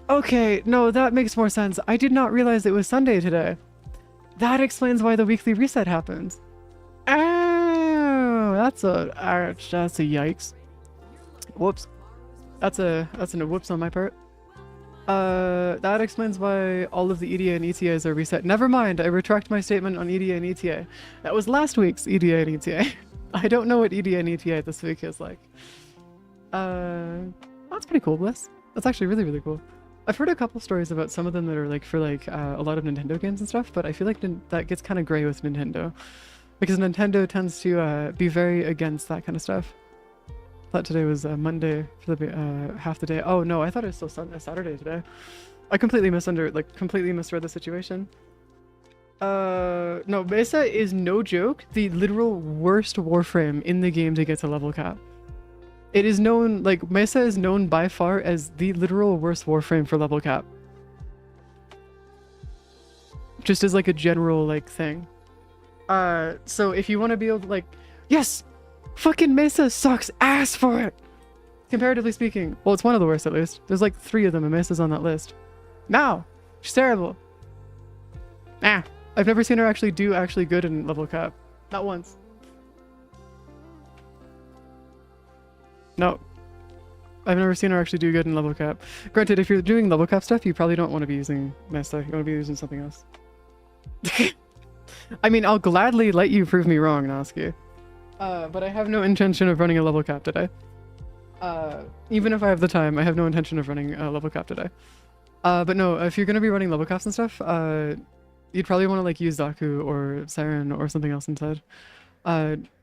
A: Okay, no, that makes more sense. I did not realize it was Sunday today. That explains why the weekly reset happens. Oh, that's a yikes. Whoops. That's a whoops on my part. That explains why all of the EDA and ETAs are reset. Never mind, I retract my statement on EDA and ETA. That was last week's EDA and ETA. I don't know what EDA and ETA this week is like. That's pretty cool, Bliss. That's actually really, really cool. I've heard a couple stories about some of them that are like for like a lot of Nintendo games and stuff, but I feel like that gets kind of gray with Nintendo. Because Nintendo tends to be very against that kind of stuff. Thought today was Monday for the half the day. Oh no, I thought it was still Saturday today. I completely misread the situation. No, Mesa is no joke the literal worst Warframe in the game to get to level cap. It is known, like, Mesa is known by far as the literal worst Warframe for level cap. Just as like a general like thing. So if you want to be able to like, yes! Fucking Mesa sucks ass for it! Comparatively speaking. Well, it's one of the worst at least. There's like 3 of them and Mesa's on that list. No! She's terrible. Nah. I've never seen her actually do good in level cap. Not once. No. I've never seen her actually do good in level cap. Granted, if you're doing level cap stuff, you probably don't want to be using Mesa. You want to be using something else. I mean, I'll gladly let you prove me wrong, Noski. But I have no intention of running a level cap today. Even if I have the time, I have no intention of running a level cap today. But no, if you're going to be running level caps and stuff, you'd probably want to like use Zaku or Siren or something else instead.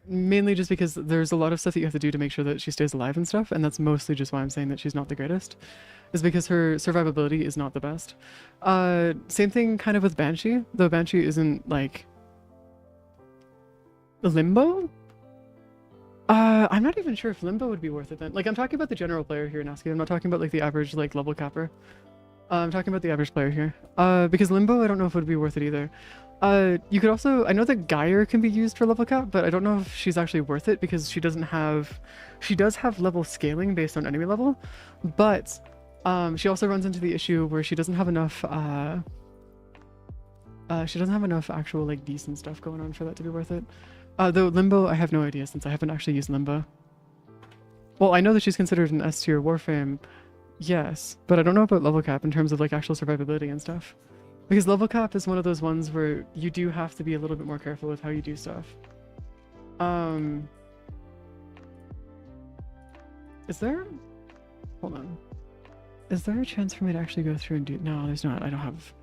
A: Mainly just because there's a lot of stuff that you have to do to make sure that she stays alive and stuff, and that's mostly just why I'm saying that she's not the greatest. Is because her survivability is not the best. Same thing kind of with Banshee, though Banshee isn't like... Limbo? I'm not even sure if Limbo would be worth it then. Like, I'm talking about the general player here, Naski. I'm not talking about like the average like level capper. I'm talking about the average player here. Because Limbo, I don't know if it would be worth it either. You could also, I know that Geyer can be used for level cap, but I don't know if she's actually worth it because she does have level scaling based on enemy level, but she also runs into the issue where she doesn't have enough actual like decent stuff going on for that to be worth it. Though Limbo, I have no idea since I haven't actually used Limbo. Well, I know that she's considered an S tier Warframe, yes, but I don't know about level cap in terms of like actual survivability and stuff. Because level cap is one of those ones where you do have to be a little bit more careful with how you do stuff. Is there... Hold on. Is there a chance for me to actually go through and do... No, there's not. I don't have...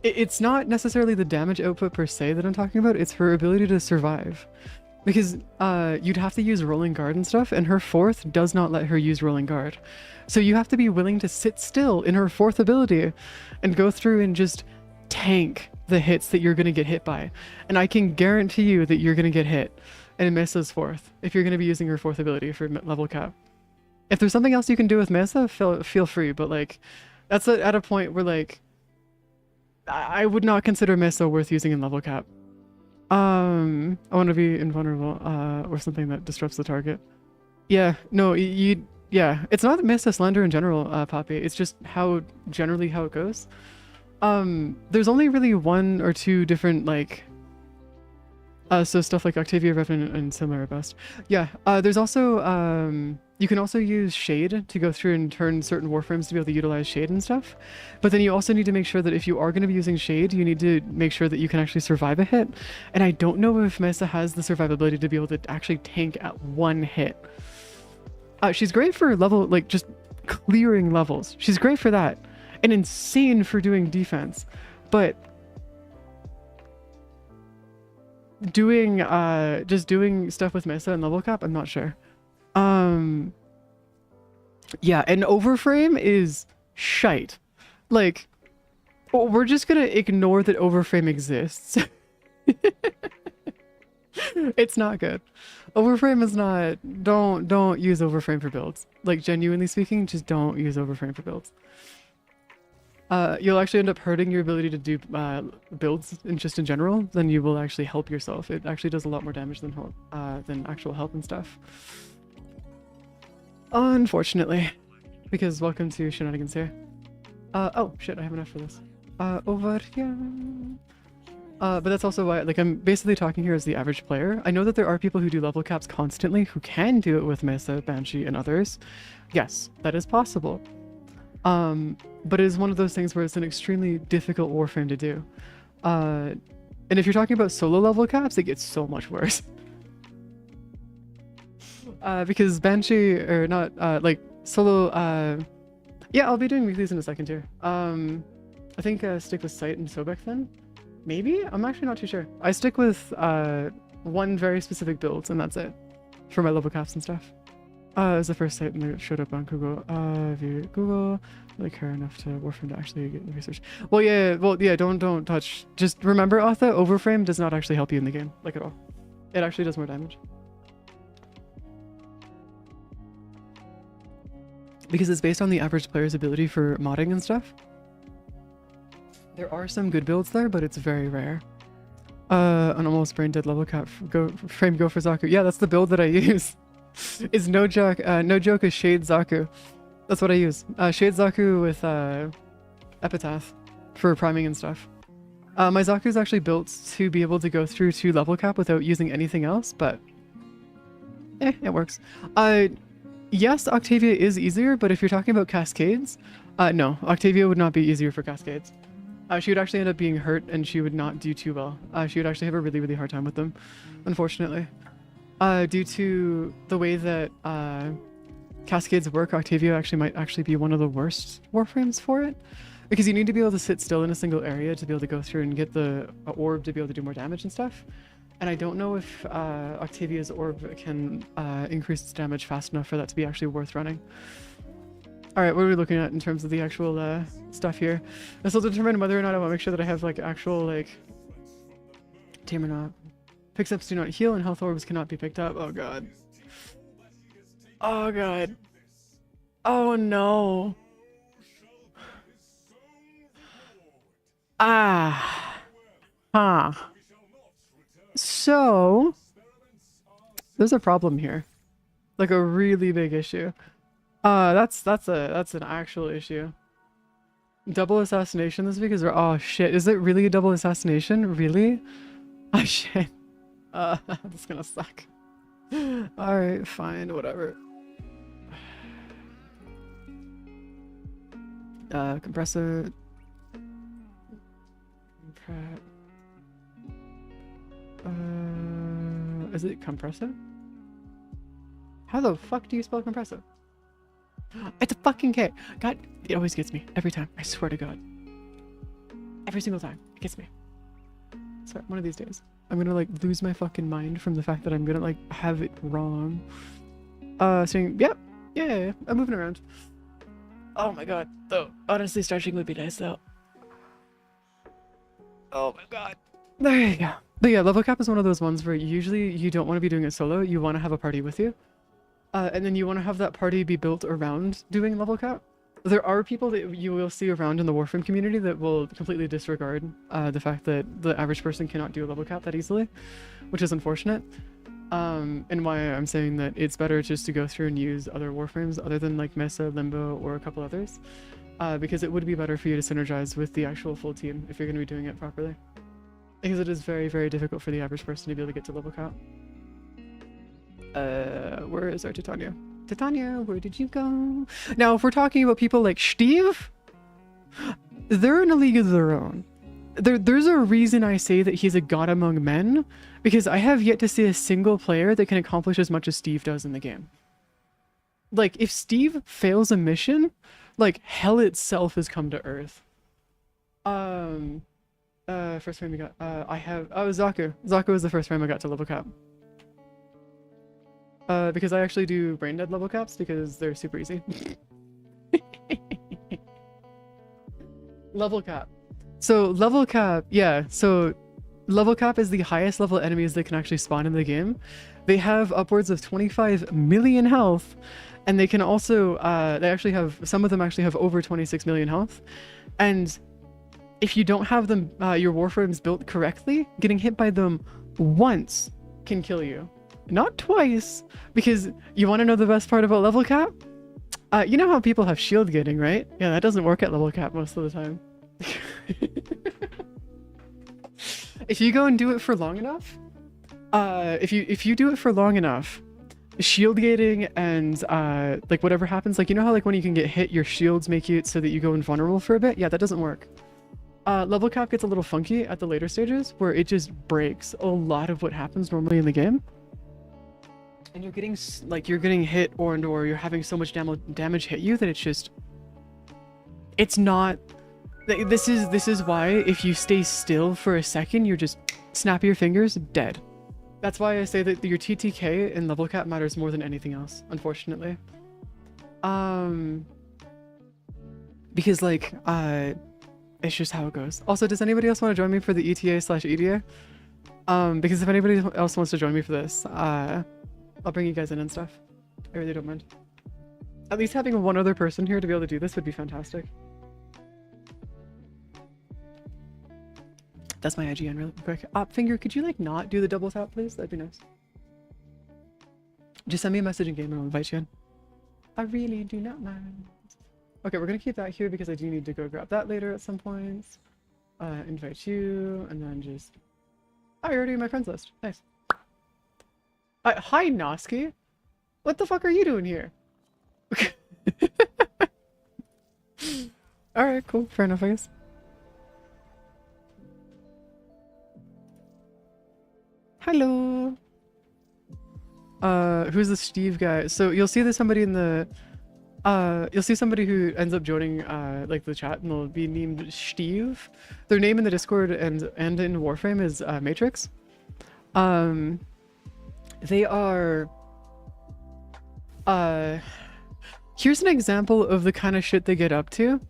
A: It's not necessarily the damage output per se that I'm talking about. It's her ability to survive. Because you'd have to use rolling guard and stuff, and her 4th does not let her use rolling guard. So you have to be willing to sit still in her 4th ability and go through and just tank the hits that you're going to get hit by. And I can guarantee you that you're going to get hit in Mesa's 4th if you're going to be using her 4th ability for level cap. If there's something else you can do with Mesa, feel free, but like that's at a point where like I would not consider Mesa worth using in level cap. I want to be invulnerable, or something that disrupts the target. Yeah, no, yeah, it's not Mesa Slender in general, Poppy. It's just generally how it goes. There's only really 1 or 2 different, like, So stuff like Octavia, Revan, and similar best. Yeah, there's also, you can also use Shade to go through and turn certain warframes to be able to utilize Shade and stuff. But then you also need to make sure that if you are going to be using Shade, you need to make sure that you can actually survive a hit. And I don't know if Mesa has the survivability to be able to actually tank at one hit. She's great for level, like just clearing levels. She's great for that. And insane for doing defense. But doing just doing stuff with Mesa and level cap, I'm not sure. Yeah, and overframe is shite. Like, we're just gonna ignore that overframe exists. It's not good. Overframe is not, don't use overframe for builds. Like, genuinely speaking, just don't use overframe for builds. You'll actually end up hurting your ability to do builds just in general. Then you will actually help yourself. It actually does a lot more damage than actual help and stuff. Unfortunately, because welcome to Shenanigans here. Oh shit, I have enough for this. Over here. But that's also why, like, I'm basically talking here as the average player. I know that there are people who do level caps constantly who can do it with Mesa, Banshee, and others. Yes, that is possible. But it is one of those things where it's an extremely difficult warframe to do. And if you're talking about solo level caps, it gets so much worse. Because Banshee, or not, like, solo, yeah, I'll be doing weeklies in a second here. I think stick with Sight and Sobek then. Maybe? I'm actually not too sure. I stick with one very specific build, and that's it. For my level caps and stuff. It was the first site that showed up on Google. If you Google, really care enough to warframe to actually get research. Well, yeah, don't touch. Just remember, Atha, overframe does not actually help you in the game, like at all. It actually does more damage. Because it's based on the average player's ability for modding and stuff. There are some good builds there, but it's very rare. An almost brain dead level cap frame go for Zaku. Yeah, that's the build that I use. It's no joke. No joke is Shade Zaku. That's what I use. Shade Zaku with Epitaph for priming and stuff. My Zaku is actually built to be able to go through to level cap without using anything else, but it works. Yes, Octavia is easier, but if you're talking about cascades, no, Octavia would not be easier for cascades. She would actually end up being hurt, and she would not do too well. She would actually have a really, really hard time with them, unfortunately. Due to the way that cascades work, Octavia might actually be one of the worst warframes for it. Because you need to be able to sit still in a single area to be able to go through and get the orb to be able to do more damage and stuff. And I don't know if Octavia's orb can increase its damage fast enough for that to be actually worth running. Alright, what are we looking at in terms of the actual stuff here? This will determine whether or not I want to make sure that I have like actual like team or not. Pickups do not heal and health orbs cannot be picked up. Oh god. Oh god. Oh no. So there's a problem here. Like a really big issue. That's an actual issue. Double assassination this week is, oh shit, is it really a double assassination? Really? Oh shit. That's gonna suck. Alright, fine, whatever. Compressor. Is it compressor? How the fuck do you spell compressor? It's a fucking K. God, it always gets me every time. I swear to God. Every single time, it gets me. Sorry, one of these days, I'm gonna like lose my fucking mind from the fact that I'm gonna like have it wrong. Saying, yep, yeah, I'm moving around. Oh my god, though. Honestly, stretching would be nice though. Oh my god. There you go. But yeah, level cap is one of those ones where usually you don't want to be doing it solo. You want to have a party with you. And then you want to have that party be built around doing level cap. There are people that you will see around in the Warframe community that will completely disregard the fact that the average person cannot do a level cap that easily, which is unfortunate. And why I'm saying that it's better just to go through and use other Warframes other than like Mesa, Limbo, or a couple others. Because it would be better for you to synergize with the actual full team if you're going to be doing it properly. Because it is very, very difficult for the average person to be able to get to level cap. Where is our Titania? Titania, where did you go? Now, if we're talking about people like Steve, they're in a league of their own. There's a reason I say that he's a god among men, because I have yet to see a single player that can accomplish as much as Steve does in the game. Like, if Steve fails a mission, like, hell itself has come to earth. First frame we got, Zaku. Zaku was the first frame I got to level cap. Because I actually do brain dead level caps because they're super easy. Level cap. So level cap, yeah, so level cap is the highest level enemies that can actually spawn in the game. They have upwards of 25 million health, and they can also, some of them actually have over 26 million health. And if you don't have them, your warframes built correctly, getting hit by them once can kill you. Not twice, because you want to know the best part about level cap? You know how people have shield getting, right? Yeah, that doesn't work at level cap most of the time. If you go and do it for long enough, if you do it for long enough, shield gating and like whatever happens, like you know how like when you can get hit, your shields make it so that you go invulnerable for a bit? Yeah, that doesn't work. Level cap gets a little funky at the later stages where it just breaks a lot of what happens normally in the game. And you're getting hit or you're having so much damage hit you that it's not. This is why if you stay still for a second, you're just snap your fingers, dead. That's why I say that your TTK in level cap matters more than anything else, unfortunately. Because like it's just how it goes. Also, does anybody else want to join me for the ETA/EDA? Because if anybody else wants to join me for this, I'll bring you guys in and stuff. I really don't mind. At least having one other person here to be able to do this would be fantastic. That's my IGN really quick. Finger, could you like not do the double tap, please? That'd be nice. Just send me a message in game and I'll invite you in. I really do not mind. Okay, we're gonna keep that here because I do need to go grab that later at some point. Invite you, and then just... Oh, you're already in my friends list. Nice. Hi, Noski. What the fuck are you doing here? Alright, cool. Fair enough, I guess. Hello. Who's the Steve guy? So you'll see there's somebody in the... you'll see somebody who ends up joining like the chat and they'll be named Steve. Their name in the Discord and in Warframe is Matrix. They are here's an example of the kind of shit they get up to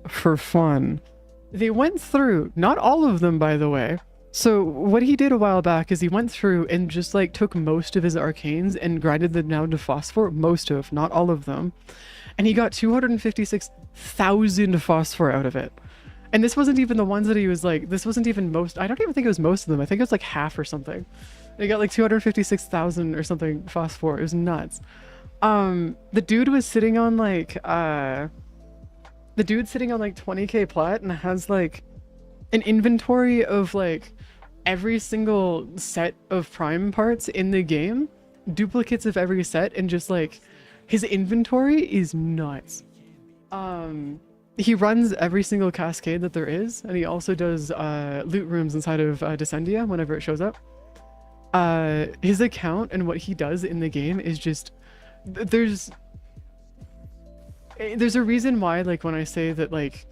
A: for fun. They went through, not all of them by the way. So what he did a while back is he went through and just like took most of his arcanes and grinded them down to phosphor, most of, not all of them. And he got 256,000 phosphor out of it. And this wasn't even the ones that he was like, this wasn't even most, I don't even think it was most of them. I think it was like half or something. They got like 256,000 or something phosphor. It was nuts. The dude was sitting on like, the dude's sitting on like 20k plat and has like an inventory of like every single set of prime parts in the game, duplicates of every set, and just like his inventory is nuts. He runs every single cascade that there is, and he also does loot rooms inside of Descendia whenever it shows up. His account and what he does in the game is just there's a reason why, like, when I say that like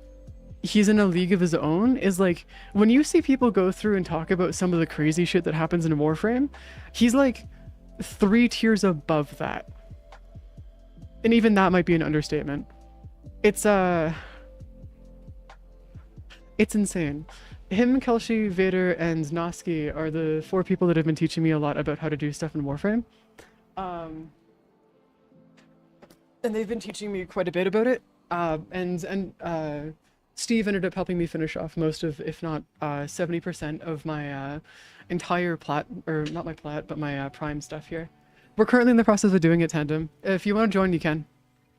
A: he's in a league of his own, is like when you see people go through and talk about some of the crazy shit that happens in Warframe, he's like 3 tiers above that. And even that might be an understatement. It's insane. Him, Kelshi, Vader, and Noski are the 4 people that have been teaching me a lot about how to do stuff in Warframe. And they've been teaching me quite a bit about it. Steve ended up helping me finish off most of, if not 70% of my entire plat, or not my plat, but my prime stuff here. We're currently in the process of doing it tandem. If you want to join, you can,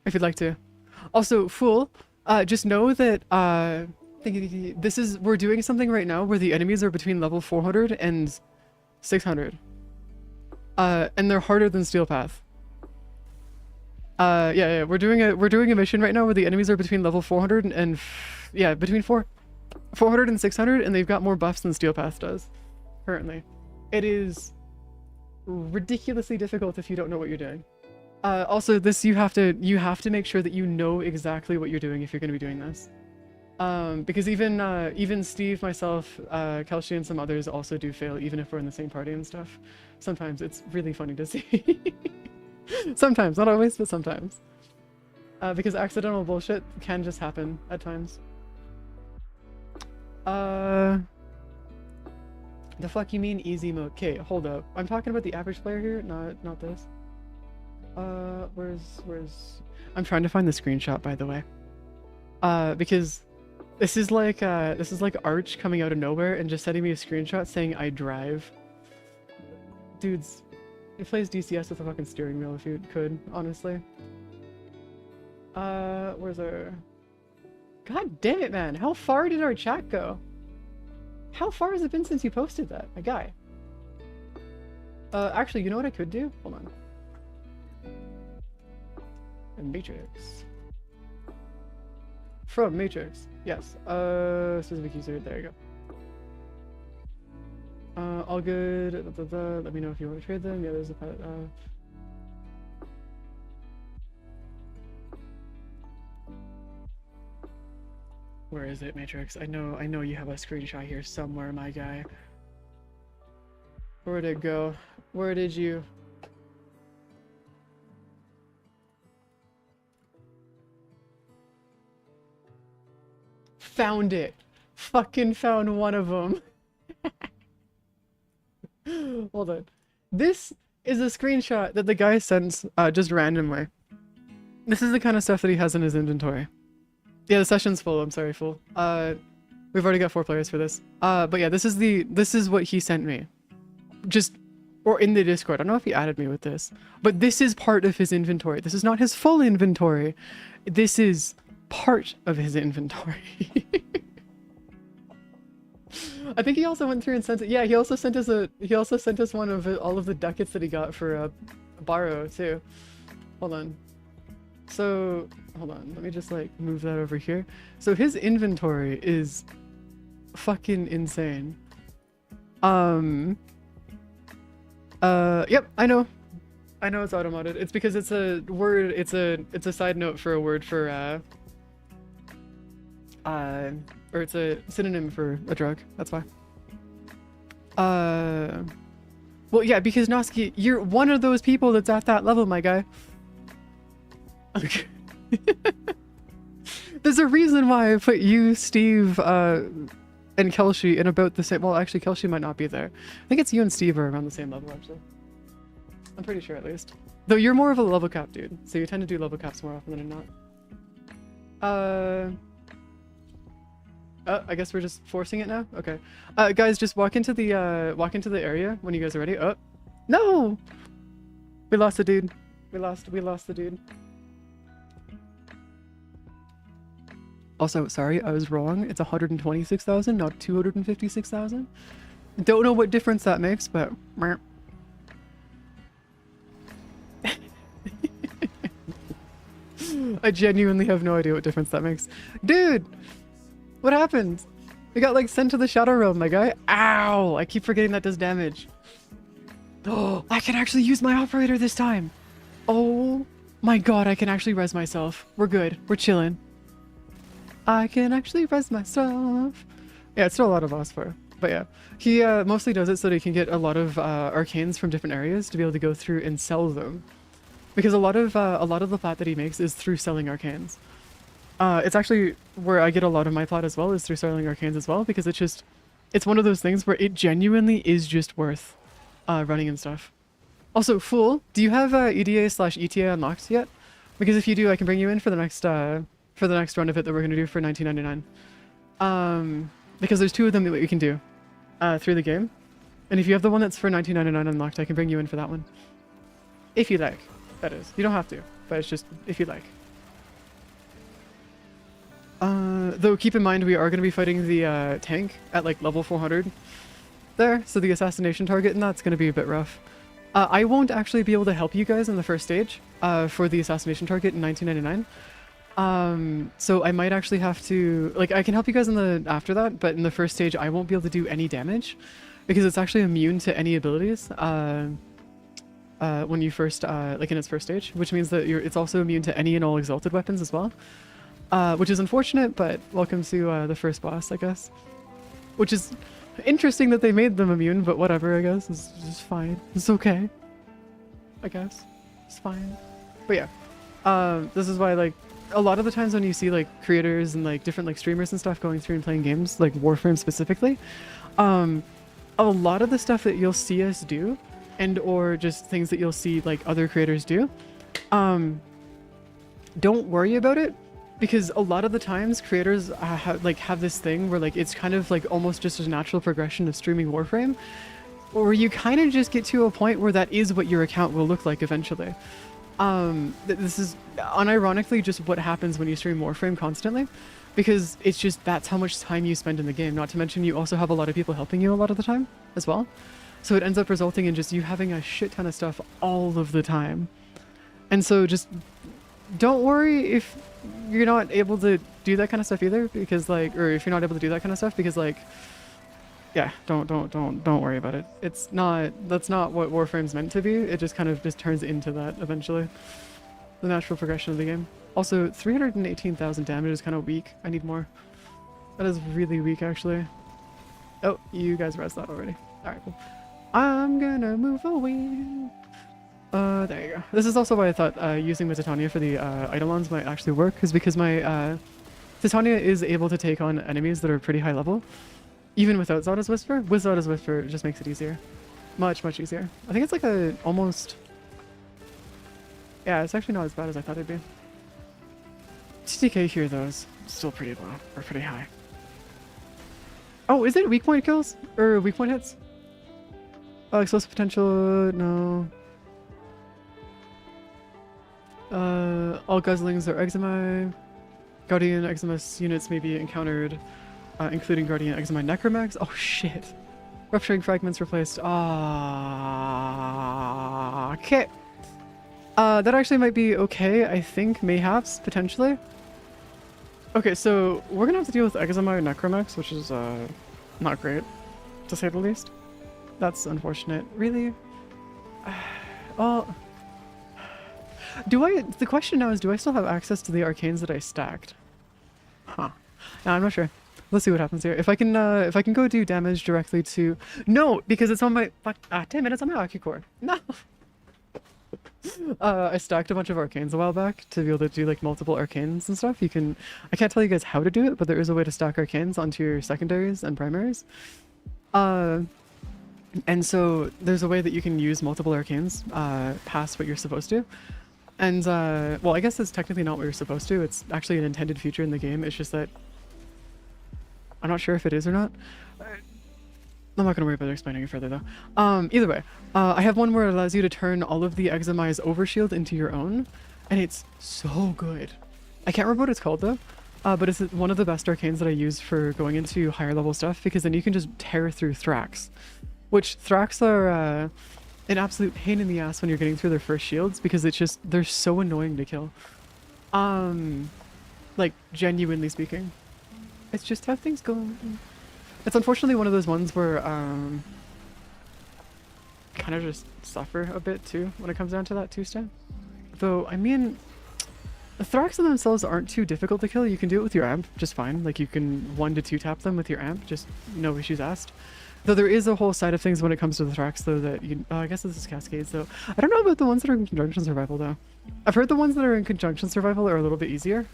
A: if you'd like to. Also, Fool, just know that we're doing something right now where the enemies are between level 400 and 600. And they're harder than Steel Path. Yeah, we're doing a mission right now where the enemies are between level 400 and yeah, between 400 and 600, and they've got more buffs than Steel Path does currently. It is ridiculously difficult if you don't know what you're doing. Also, this you have to make sure that you know exactly what you're doing if you're going to be doing this. Because even Steve, myself, Kelshi, and some others also do fail, even if we're in the same party and stuff. Sometimes it's really funny to see. Sometimes, not always, but sometimes. Because accidental bullshit can just happen at times. The fuck you mean easy mode? Okay, hold up. I'm talking about the average player here, not this. Where's... I'm trying to find the screenshot, by the way. Because this is like Arch coming out of nowhere and just sending me a screenshot saying I drive. Dudes, it plays DCS with a fucking steering wheel if you could, honestly. Where's our... God damn it, man. How far did our chat go? How far has it been since you posted that? My guy. Actually, you know what I could do? Hold on. And Matrix. From Matrix. Yes. Specific user. There you go. All good. Let me know if you want to trade them. Yeah, there's a pet. Where is it, Matrix? I know you have a screenshot here somewhere, my guy. Where'd it go? Where did you... Found it! Fucking found one of them. Hold on. This is a screenshot that the guy sends just randomly. This is the kind of stuff that he has in his inventory. Yeah, the session's full. I'm sorry, full. We've already got 4 players for this. But yeah, this is what he sent me. Just, or in the Discord. I don't know if he added me with this, but this is part of his inventory. This is not his full inventory. This is part of his inventory. I think he also went through and sent it. Yeah, he also sent us one of all of the ducats that he got for Borrow too. Hold on. So, hold on, let me just like move that over here. So his inventory is fucking insane. Yep, I know it's auto-modded. It's because it's a word, it's a side note for a word for, or it's a synonym for a drug, that's why. Well, yeah, because Noski, you're one of those people that's at that level, my guy. Okay. There's a reason why I put you, Steve, and Kelshi in about the same... Well, actually, Kelshi might not be there. I think it's you and Steve are around the same level, actually. I'm pretty sure, at least. Though you're more of a level cap dude, so you tend to do level caps more often than not. I guess we're just forcing it now? Okay. Guys, just walk into the area when you guys are ready. Oh! No! We lost the dude. We lost the dude. Also, sorry, I was wrong. It's 126,000, not 256,000. Don't know what difference that makes, but... I genuinely have no idea what difference that makes. Dude! What happened? We got, like, sent to the Shadow Realm, my guy. Ow! I keep forgetting that does damage. Oh, I can actually use my operator this time! Oh my god, I can actually res myself. We're good. We're chilling. I can actually res myself. Yeah, it's still a lot of Osphar. But yeah, he mostly does it so that he can get a lot of arcanes from different areas to be able to go through and sell them. Because a lot of the plat that he makes is through selling arcanes. It's actually where I get a lot of my plat as well, is through selling arcanes as well, because it's one of those things where it genuinely is just worth running and stuff. Also, Fool, do you have EDA/ETA unlocked yet? Because if you do, I can bring you in for the next run of it that we're going to do for 1999. Because there's 2 of them that we can do through the game. And if you have the one that's for 1999 unlocked, I can bring you in for that one. If you like, that is. You don't have to, but it's just if you like. Though keep in mind we are going to be fighting the tank at like level 400 there, so the assassination target, and that's going to be a bit rough. I won't actually be able to help you guys in the first stage for the assassination target in 1999. So I might actually have to, like, I can help you guys in the after that, but in the first stage I won't be able to do any damage because it's actually immune to any abilities when you first like in its first stage, which means that it's also immune to any and all exalted weapons as well, which is unfortunate, but welcome to the first boss, I guess. Which is interesting that they made them immune, but whatever, I guess. It's fine. It's okay, I guess. It's fine. But yeah, this is why, like, a lot of the times when you see like creators and like different like streamers and stuff going through and playing games like Warframe specifically, a lot of the stuff that you'll see us do and or just things that you'll see like other creators do, don't worry about it, because a lot of the times creators have this thing where like it's kind of like almost just a natural progression of streaming Warframe, or you kind of just get to a point where that is what your account will look like eventually. This is unironically just what happens when you stream Warframe constantly, because it's just that's how much time you spend in the game. Not to mention you also have a lot of people helping you a lot of the time as well. So it ends up resulting in just you having a shit ton of stuff all of the time. And so just don't worry if you're not able to do that kind of stuff either, because like, or if you're not able to do that kind of stuff, because like, yeah, don't worry about it. That's not what Warframe's meant to be. It just kind of just turns into that eventually. The natural progression of the game. Also, 318,000 damage is kind of weak. I need more. That is really weak, actually. Oh, you guys rezzed that already. Alright, cool. I'm gonna move away. There you go. This is also why I thought using my Titania for the eidolons might actually work, is because my Titania is able to take on enemies that are pretty high level. Even without Zada's Whisper. With Zada's Whisper, it just makes it easier. Much, much easier. I think it's like a almost... Yeah, it's actually not as bad as I thought it'd be. TTK here, though, is still pretty low. Or pretty high. Oh, is it weak point kills? Or weak point hits? Explosive potential... No. All guzzlings are eczema. Guardian eczema units may be encountered, including Guardian eczema necromags. Oh shit. Rupturing fragments replaced. Ah, okay. That actually might be okay, I think, mayhaps, potentially. Okay, so we're gonna have to deal with eczema and necromags, which is not great, to say the least. That's unfortunate. Really? Well, the question now is, do I still have access to the arcanes that I stacked? Huh. No, I'm not sure. Let's see what happens here. If I can go do damage directly to... No, because it's on my... damn it, it's on my Ocucore. No! I stacked a bunch of arcanes a while back to be able to do like multiple arcanes and stuff. You can... I can't tell you guys how to do it, but there is a way to stack arcanes onto your secondaries and primaries. And so there's a way that you can use multiple arcanes past what you're supposed to. And, well, I guess it's technically not what you're supposed to. It's actually an intended feature in the game. It's just that I'm not sure if it is or not. I'm not going to worry about explaining it further, though. Either way, I have one where it allows you to turn all of the Eczema's overshield into your own, and it's so good. I can't remember what it's called, though, but it's one of the best arcanes that I use for going into higher level stuff, because then you can just tear through Thrax, which Thrax are an absolute pain in the ass when you're getting through their first shields, because it's just, they're so annoying to kill. Like, genuinely speaking. It's just how things go. It's unfortunately one of those ones where, kind of just suffer a bit too when it comes down to that two-step. Though, I mean, the Thrax themselves aren't too difficult to kill. You can do it with your amp just fine. Like, you can 1 to 2 tap them with your amp, just no issues asked. Though there is a whole side of things when it comes to the Thrax, though, that you... I guess this is Cascades, though. I don't know about the ones that are in Conjunction Survival, though. I've heard the ones that are in Conjunction Survival are a little bit easier.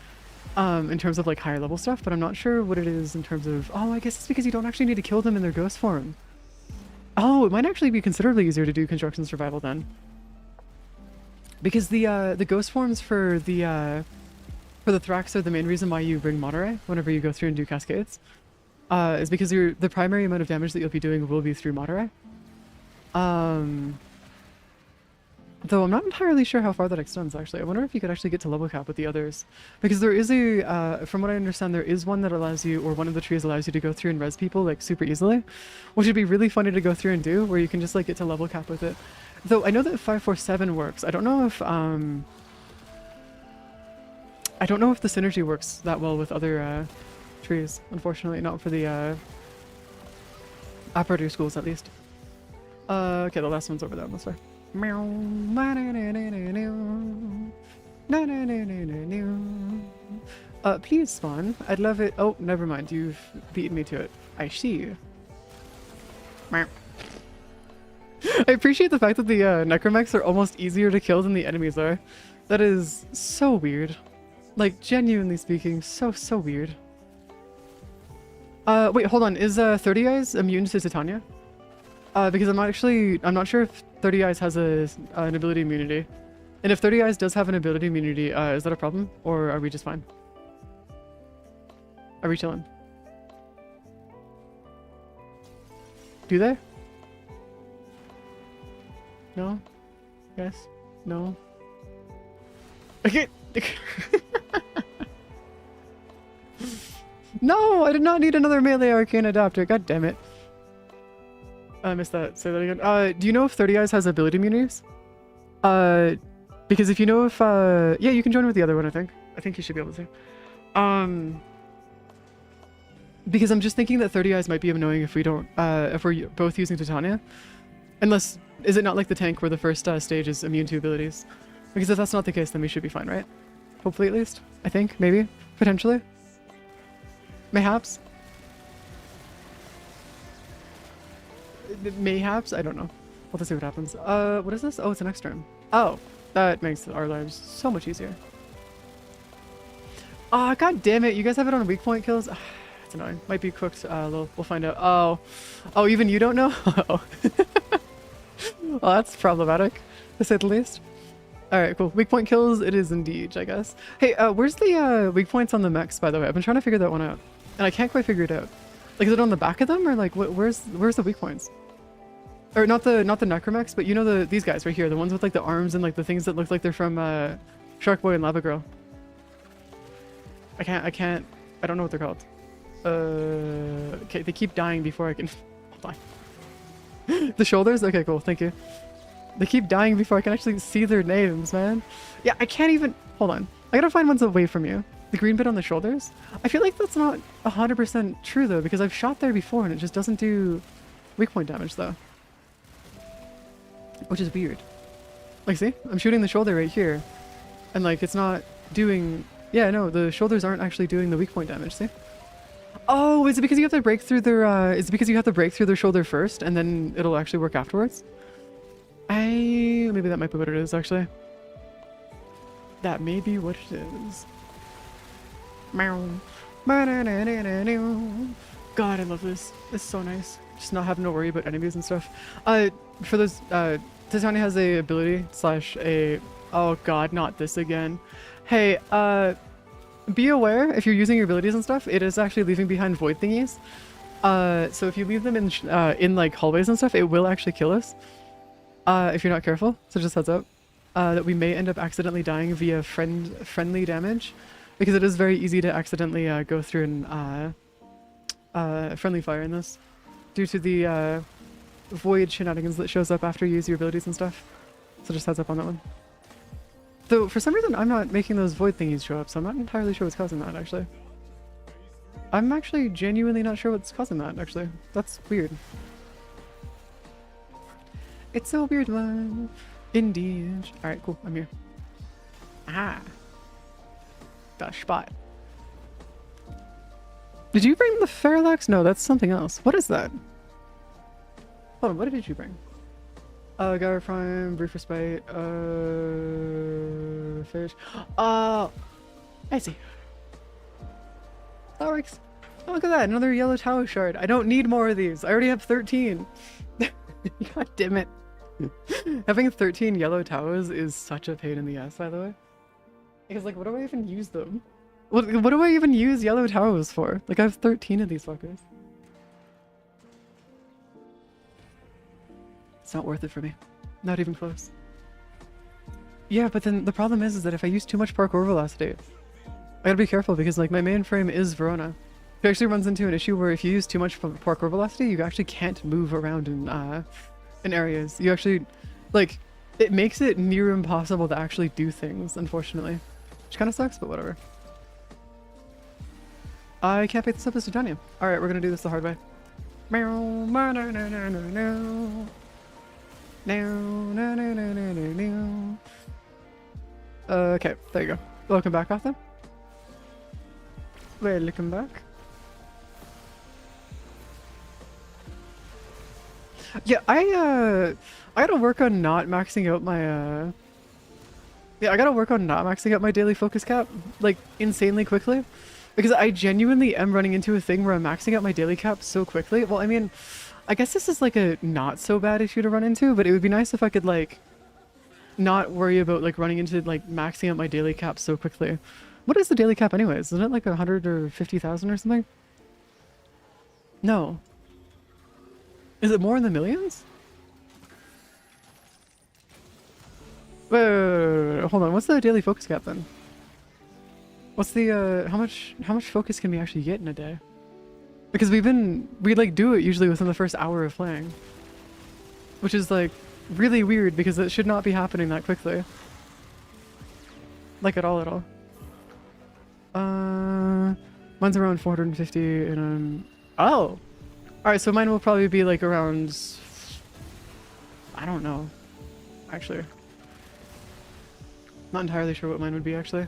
A: In terms of like higher level stuff, but I'm not sure what it is in terms of... Oh, I guess it's because you don't actually need to kill them in their ghost form. Oh, it might actually be considerably easier to do Construction Survival then. Because the ghost forms for the Thrax are the main reason why you bring Monterey whenever you go through and do Cascades. Is because the primary amount of damage that you'll be doing will be through Monterey. Though I'm not entirely sure how far that extends, actually. I wonder if you could actually get to level cap with the others. Because there is from what I understand, there is one that allows you, or one of the trees allows you to go through and res people, like, super easily. Which would be really funny to go through and do, where you can just, like, get to level cap with it. Though, I know that 547 works. I don't know if the synergy works that well with other, trees. Unfortunately, not for the, operator schools, at least. Okay, the last one's over there on this way. Please spawn. I'd love it. Oh, never mind. You've beaten me to it. I see you. I appreciate the fact that the necromechs are almost easier to kill than the enemies are. That is so weird. Like, genuinely speaking, so weird. Wait, hold on. Is 30 Eyes immune to Titania? Because I'm not sure if 30 Eyes has an ability immunity. And if 30 Eyes does have an ability immunity, is that a problem? Or are we just fine? Are we chilling? Do they? No? Yes? No? Okay. No! I did not need another melee arcane adapter. God damn it. I missed that. Say that again. Do you know if 30 Eyes has ability immunities? Because if you know if, yeah, you can join with the other one, I think. I think you should be able to. Because I'm just thinking that 30 Eyes might be annoying if we don't, if we're both using Titania. Unless, is it not like the tank where the first stage is immune to abilities? Because if that's not the case, then we should be fine, right? Hopefully, at least. I think, maybe, potentially. Mayhaps. Mayhaps? I don't know. We'll have to see what happens. What is this? Oh, it's an extra room. Oh, that makes our lives so much easier. Ah, god damn it. You guys have it on weak point kills? It's annoying. Might be cooked. We'll find out. Oh, even you don't know? Oh. Well, that's problematic, to say the least. Alright, cool. Weak point kills, it is indeed, I guess. Hey, where's the weak points on the mechs, by the way? I've been trying to figure that one out. And I can't quite figure it out. Like, is it on the back of them, or like, where's the weak points? Or not the necromechs, but you know these guys right here, the ones with like the arms and like the things that look like they're from Shark Boy and Lava Girl. I don't know what they're called. Okay, they keep dying before I can... Hold on. The shoulders? Okay, cool, thank you. They keep dying before I can actually see their names, man. Yeah, I can't even... Hold on. I gotta find ones away from you. The green bit on the shoulders? I feel like that's not 100% true, though, because I've shot there before and it just doesn't do weak point damage, though. Which is weird. Like, see? I'm shooting the shoulder right here. And, like, it's not doing... Yeah, no, the shoulders aren't actually doing the weak point damage, see? Oh, is it because you have to break through their, is it because you have to break through their shoulder first, and then it'll actually work afterwards? Maybe that might be what it is, actually. That may be what it is. God, I love this. It's so nice. Just not having to worry about enemies and stuff. For those, Titania has a ability slash a... Oh god, not this again. Hey, be aware, if you're using your abilities and stuff, it is actually leaving behind void thingies. So if you leave them in like hallways and stuff, it will actually kill us. If you're not careful, so just heads up. That we may end up accidentally dying via friendly damage. Because it is very easy to accidentally go through and friendly fire in this. Due to the void shenanigans that shows up after you use your abilities and stuff. So just heads up on that one. Though, for some reason, I'm not making those void thingies show up, so I'm not entirely sure what's causing that, actually. I'm actually genuinely not sure what's causing that, actually. That's weird. It's a weird one. Indeed. Alright, cool. I'm here. Ah. Got a spot. Did you bring the Feralax? No, that's something else. What is that? Hold on, what did you bring? Gyro Prime, Brief Respite, Fish. Oh, I see. That works. Oh, look at that, another yellow Tau shard. I don't need more of these. I already have 13. God damn it. Having 13 yellow Taos is such a pain in the ass, by the way. Because, like, what do I even use them? What do I even use yellow Taos for? Like, I have 13 of these fuckers. It's not worth it for me. Not even close. Yeah, but then the problem is that if I use too much parkour velocity, I gotta be careful because like my main frame is Verona. It actually runs into an issue where if you use too much parkour velocity, you actually can't move around in areas. You actually, like, it makes it near impossible to actually do things, unfortunately. Which kind of sucks, but whatever. I can't pick this up as titanium. Alright, we're gonna do this the hard way. Meow, no, no, no, no, no, no. No, no, no, no, no, no, no. Okay, there you go. Welcome back, Arthur. Welcome back. Yeah, I gotta work on not maxing out my yeah, I gotta work on not maxing out my daily focus cap like insanely quickly. Because I genuinely am running into a thing where I'm maxing out my daily cap so quickly. Well, I mean, I guess this is like a not so bad issue to run into, but it would be nice if I could like not worry about like running into like maxing out my daily cap so quickly. What is the daily cap anyways? Isn't it like 100 or 50,000 or something? No. Is it more in the millions? Wait, hold on. What's the daily focus cap then? What's the how much focus can we actually get in a day? Because we like do it usually within the first hour of playing. Which is like really weird because it should not be happening that quickly. Like at all. Mine's around 450 and oh! Alright, so mine will probably be like around, I don't know, actually. Not entirely sure what mine would be actually.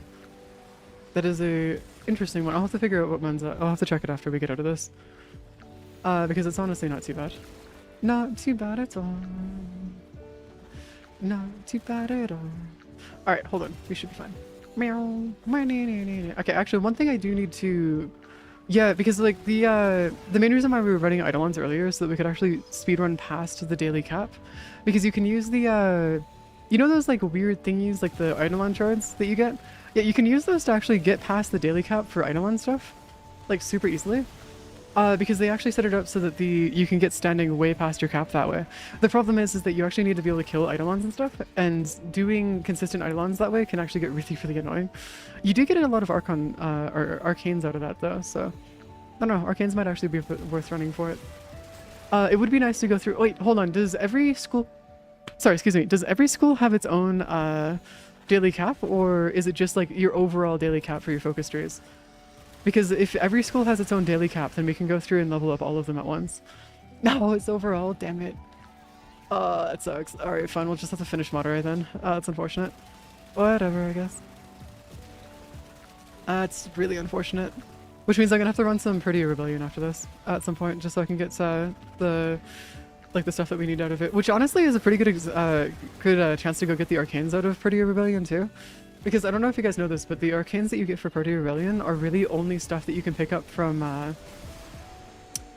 A: That is a interesting one. I'll have to figure out what mine's at. I'll have to check it after we get out of this. Because it's honestly not too bad. Not too bad at all. Not too bad at all. Alright, hold on. We should be fine. Meow. Okay, actually one thing I do need to... Yeah, because like the main reason why we were running eidolons earlier is so that we could actually speedrun past the daily cap. Because you can use the, you know those like weird thingies, like the eidolon shards that you get? Yeah, you can use those to actually get past the daily cap for eidolon stuff. Like super easily. Because they actually set it up so that you can get standing way past your cap that way. The problem is that you actually need to be able to kill eidolons and stuff, and doing consistent eidolons that way can actually get really, really annoying. You do get a lot of arcanes out of that though, so I don't know, arcanes might actually be worth running for it. It would be nice to go through. Wait, hold on. Does every school? Sorry, excuse me. Does every school have its own daily cap, or is it just like your overall daily cap for your focus trees? Because if every school has its own daily cap, then we can go through and level up all of them at once. No, it's overall, damn it. That sucks. Alright, fine, we'll just have to finish Moderate then. That's unfortunate. Whatever, I guess. It's really unfortunate. Which means I'm gonna have to run some Pretty Rebellion after this at some point, just so I can get the stuff that we need out of it. Which honestly is a pretty good chance to go get the arcanes out of Pretty Rebellion too. Because I don't know if you guys know this, but the arcanes that you get for Protea Rebellion are really only stuff that you can pick up from,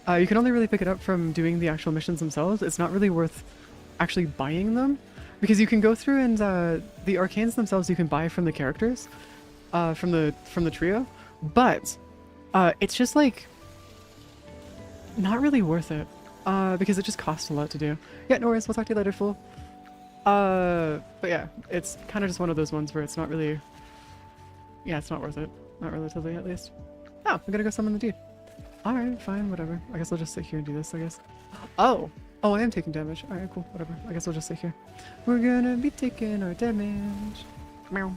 A: you can only really pick it up from doing the actual missions themselves. It's not really worth actually buying them. Because you can go through and, the arcanes themselves you can buy from the characters, from the trio. But, it's just like, not really worth it. Because it just costs a lot to do. Yeah, no worries, we'll talk to you later, fool. But yeah, it's kind of just one of those ones where it's not really... Yeah, it's not worth it. Not relatively, at least. Oh, I'm gonna go summon the dude. Alright, fine, whatever. I guess I'll just sit here and do this, I guess. Oh! Oh, I am taking damage. Alright, cool, whatever. I guess I'll just sit here. We're gonna be taking our damage. Meow.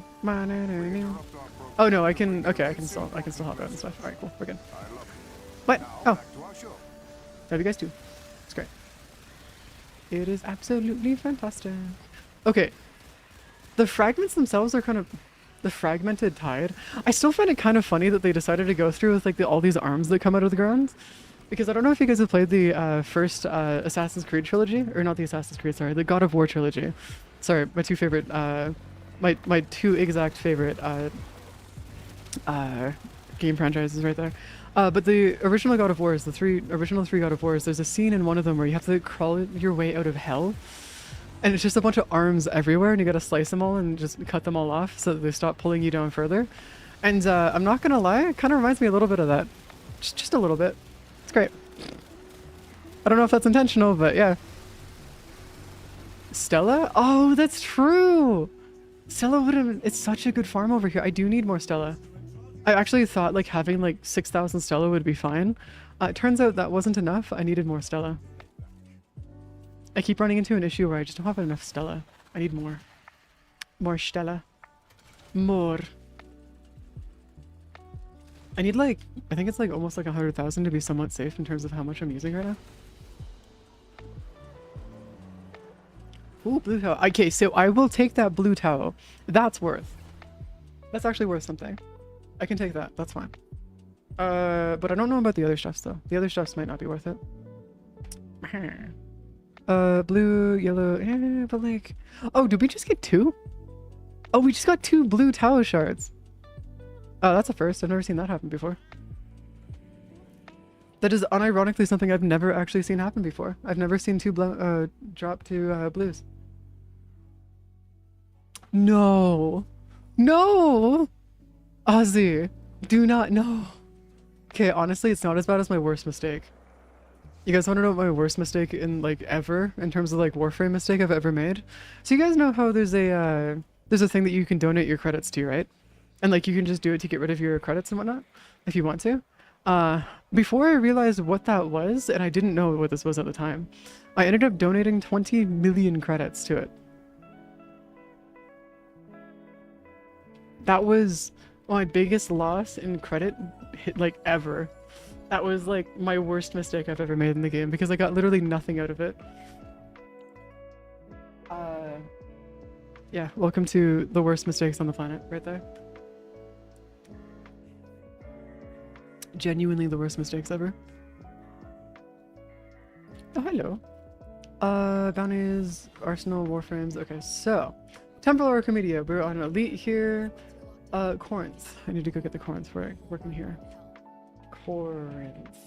A: Oh no, I can... Okay, I can still hop out and stuff. Alright, cool, we're good. What? Oh. Love you guys too. It's great. It is absolutely fantastic. Okay. The fragments themselves are kind of... The fragmented tide. I still find it kind of funny that they decided to go through with like all these arms that come out of the ground. Because I don't know if you guys have played the first Assassin's Creed trilogy. Or not the Assassin's Creed, sorry. The God of War trilogy. Sorry, my two favorite... my two exact favorite game franchises right there. But the original God of Wars, original three God of Wars, there's a scene in one of them where you have to crawl your way out of hell. And it's just a bunch of arms everywhere and you gotta slice them all and just cut them all off so that they stop pulling you down further. And I'm not gonna lie, it kind of reminds me a little bit of that. Just a little bit. It's great. I don't know if that's intentional, but yeah. Stella? Oh, that's true! Stella would have, it's such a good farm over here. I do need more Stella. I actually thought like having like 6,000 Stella would be fine. It turns out that wasn't enough. I needed more Stella. I keep running into an issue where I just don't have enough Stella. I need more. More Stella. More. I need like, I think it's like almost like 100,000 to be somewhat safe in terms of how much I'm using right now. Ooh, blue towel. Okay, so I will take that blue towel. That's actually worth something. I can take that. That's fine. But I don't know about the other stuffs though. The other stuffs might not be worth it. Blue, yellow, but like, oh, did we just get 2? Oh, we just got 2 blue towel shards. Oh, that's a first. I've never seen that happen before. That is unironically something I've never actually seen happen before. I've never seen 2 drop to blues. No. No! Ozzy, do not, no. Okay, honestly, it's not as bad as my worst mistake. You guys want to know what my worst mistake in, like, ever, in terms of, like, Warframe mistake I've ever made? So you guys know how there's a thing that you can donate your credits to, right? And, like, you can just do it to get rid of your credits and whatnot, if you want to. Before I realized what that was, and I didn't know what this was at the time, I ended up donating 20 million credits to it. That was my biggest loss in credit, like, ever. That was, like, my worst mistake I've ever made in the game, because I got literally nothing out of it. Yeah, welcome to the worst mistakes on the planet, right there. Genuinely the worst mistakes ever. Oh, hello. Bounties, Arsenal, Warframes. Okay, so Temple or Comedia. We're on Elite here. Corinth. I need to go get the Corinth working here. Corinth.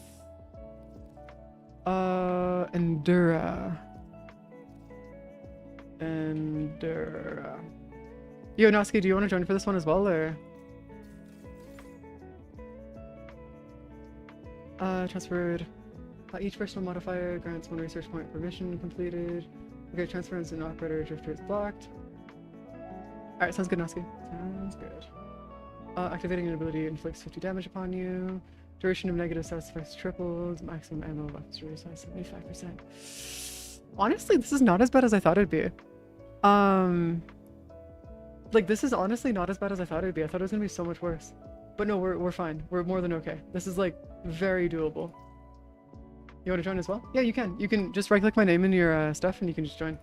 A: Endura. Endura. Yo, Noski, do you want to join for this one as well, or? Transferred. Each personal modifier grants 1 research point per mission completed. Okay, transference and operator drifter is blocked. Alright, sounds good, Noski. Sounds good. Activating an ability inflicts 50 damage upon you. Duration of negative stats effects tripled. Maximum ammo weapons reduced by 75%. Honestly, this is not as bad as I thought it'd be. Like, this is honestly not as bad as I thought it'd be. I thought it was gonna be so much worse. But no, we're fine. We're more than okay. This is, like, very doable. You want to join as well? Yeah, you can. You can just right-click my name in your stuff and you can just join.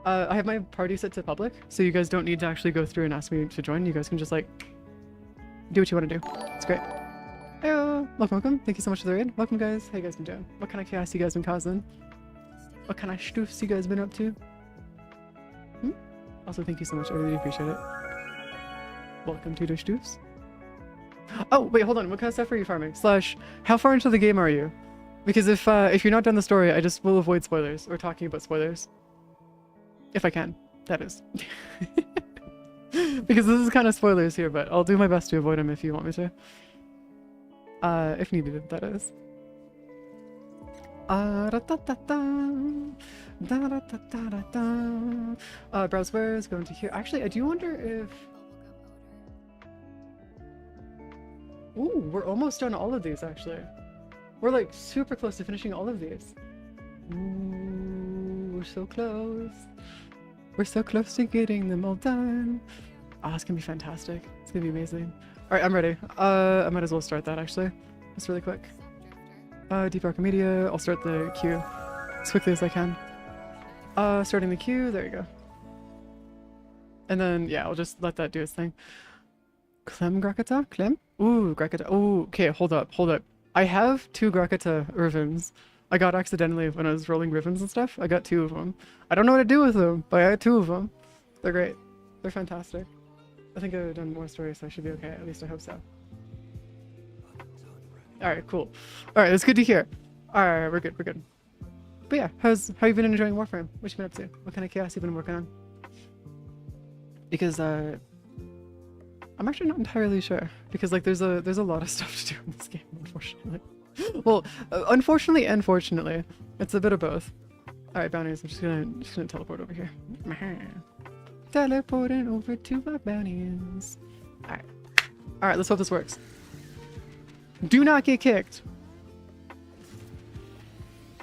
A: I have my party set to public, so you guys don't need to actually go through and ask me to join. You guys can just, like, do what you want to do. It's great. Heyo! Welcome. Thank you so much for the raid. Welcome, guys. How you guys been doing? What kind of chaos you guys been causing? What kind of stoofs you guys been up to? Also, thank you so much. I really appreciate it. Welcome to the stoofs. Oh, wait, hold on. What kind of stuff are you farming? Slash, how far into the game are you? Because if you're not done the story, I just will avoid spoilers or talking about spoilers. If I can, that is. Because this is kind of spoilers here, but I'll do my best to avoid them if you want me to. If needed, that is. Browse wares, go into here. Actually, I do wonder if... Ooh, we're almost done all of these, actually. We're, like, super close to finishing all of these. Ooh, we're so close. We're so close to getting them all done. Oh, it's gonna be fantastic. It's gonna be amazing. Alright, I'm ready. I might as well start that, actually. Just really quick. Deep Archimedia. I'll start the queue as quickly as I can. Starting the queue. There you go. And then, yeah, I'll just let that do its thing. Clem Grakata? Clem? Ooh, Grakata. Ooh, okay, hold up. I have 2 Grakata Rivens. I got accidentally when I was rolling Rivens and stuff. I got 2 of them. I don't know what to do with them, but I got 2 of them. They're great. They're fantastic. I think I've done more stories, so I should be okay. At least I hope so. Alright, cool. Alright, that's good to hear. Alright, we're good. But yeah, how you been enjoying Warframe? What you been up to? What kind of chaos you been working on? Because, I'm actually not entirely sure. Because, like, there's a lot of stuff to do in this game, unfortunately. Well, unfortunately and fortunately. It's a bit of both. Alright, bounties, I'm just gonna teleport over here. Teleporting over to barbarians. Alright. Alright, let's hope this works. Do not get kicked.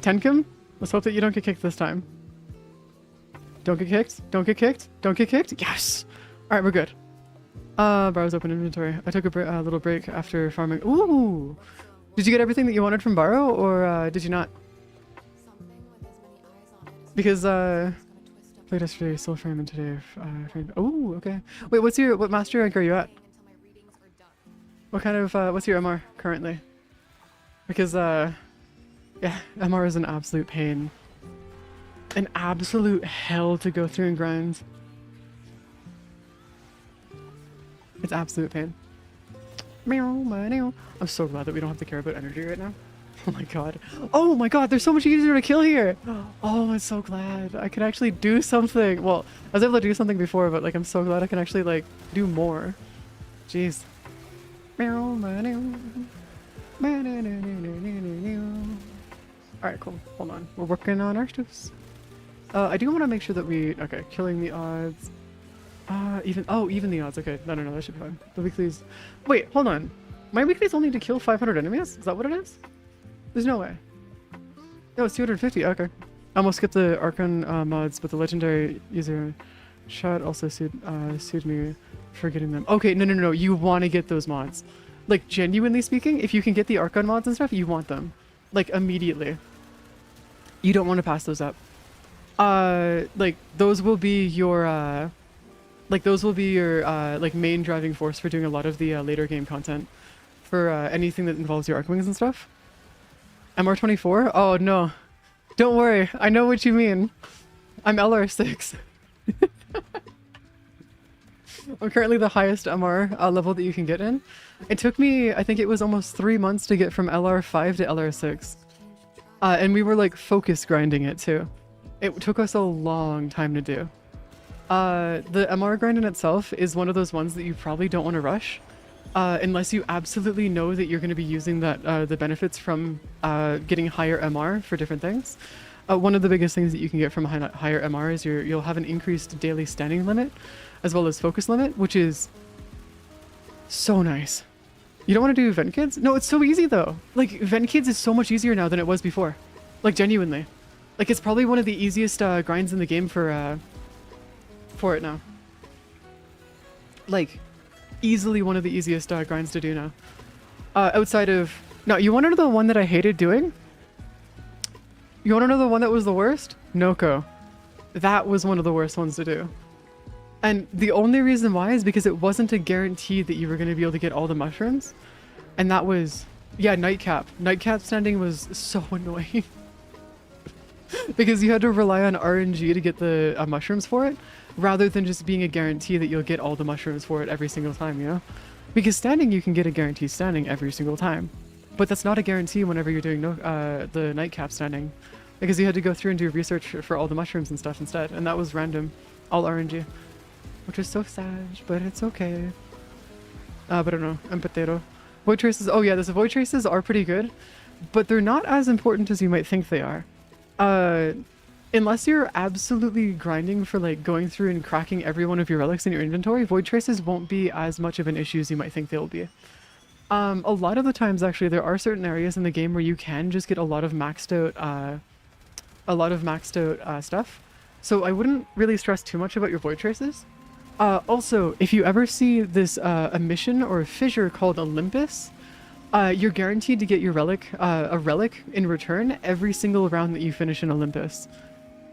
A: Tenkim, let's hope that you don't get kicked this time. Don't get kicked. Don't get kicked. Don't get kicked. Yes! Alright, we're good. Borrow's open inventory. I took a little break after farming. Ooh! Did you get everything that you wanted from Borrow, or did you not? Because, played yesterday, soul frame, and today, oh, okay. Wait, what master rank are you at? What kind of, what's your MR currently? Because, yeah, MR is an absolute pain. An absolute hell to go through and grind. It's absolute pain. I'm so glad that we don't have to care about energy right now. Oh my god. Oh my god, they're so much easier to kill here! Oh, I'm so glad. I can actually do something. Well, I was able to do something before, but like I'm so glad I can actually like do more. Jeez. Alright, cool. Hold on. We're working on our stuffs. I do want to make sure that we... Okay, killing the odds. Even the odds. Okay, no, that should be fine. The weeklies... Wait, hold on. My weeklies only need to kill 500 enemies? Is that what it is? There's no way. No, it's 250. Okay. I almost skipped the Archon mods, but the legendary user chat also sued me for getting them. Okay, no. You want to get those mods. Like, genuinely speaking, if you can get the Archon mods and stuff, you want them. Like, immediately. You don't want to pass those up. Like, those will be your, like, main driving force for doing a lot of the later game content. For anything that involves your Archwings and stuff. MR24? Oh, no. Don't worry. I know what you mean. I'm LR6. I'm currently the highest MR level that you can get in. It took me, I think it was almost 3 months to get from LR5 to LR6. And we were like focus grinding it too. It took us a long time to do. The MR grind in itself is one of those ones that you probably don't want to rush. Unless you absolutely know that you're going to be using that the benefits from getting higher MR for different things. One of the biggest things that you can get from higher MR is you'll have an increased daily standing limit, as well as focus limit, which is so nice. You don't want to do Vent Kids? No, it's so easy though. Like, Vent Kids is so much easier now than it was before. Like, genuinely. Like, it's probably one of the easiest grinds in the game for it now. Like, easily one of the easiest grinds to do now. Outside of... No, you want to know the one that I hated doing? You want to know the one that was the worst? Noko. That was one of the worst ones to do. And the only reason why is because it wasn't a guarantee that you were going to be able to get all the mushrooms. And that was... Yeah, Nightcap. Nightcap standing was so annoying. Because you had to rely on RNG to get the mushrooms for it, rather than just being a guarantee that you'll get all the mushrooms for it every single time, you know? Because standing, you can get a guarantee standing every single time. But that's not a guarantee whenever you're doing the Nightcap standing. Because you had to go through and do research for all the mushrooms and stuff instead, and that was random. All RNG. Which is so sad, but it's okay. But I don't know. I'm potato. Void traces. Oh yeah, the void traces are pretty good, but they're not as important as you might think they are. Unless you're absolutely grinding for like going through and cracking every one of your relics in your inventory, void traces won't be as much of an issue as you might think they'll be. A lot of the times, actually, there are certain areas in the game where you can just get a lot of maxed out, stuff. So I wouldn't really stress too much about your void traces. Also, if you ever see this a mission or a fissure called Olympus, you're guaranteed to get your relic, a relic in return every single round that you finish in Olympus.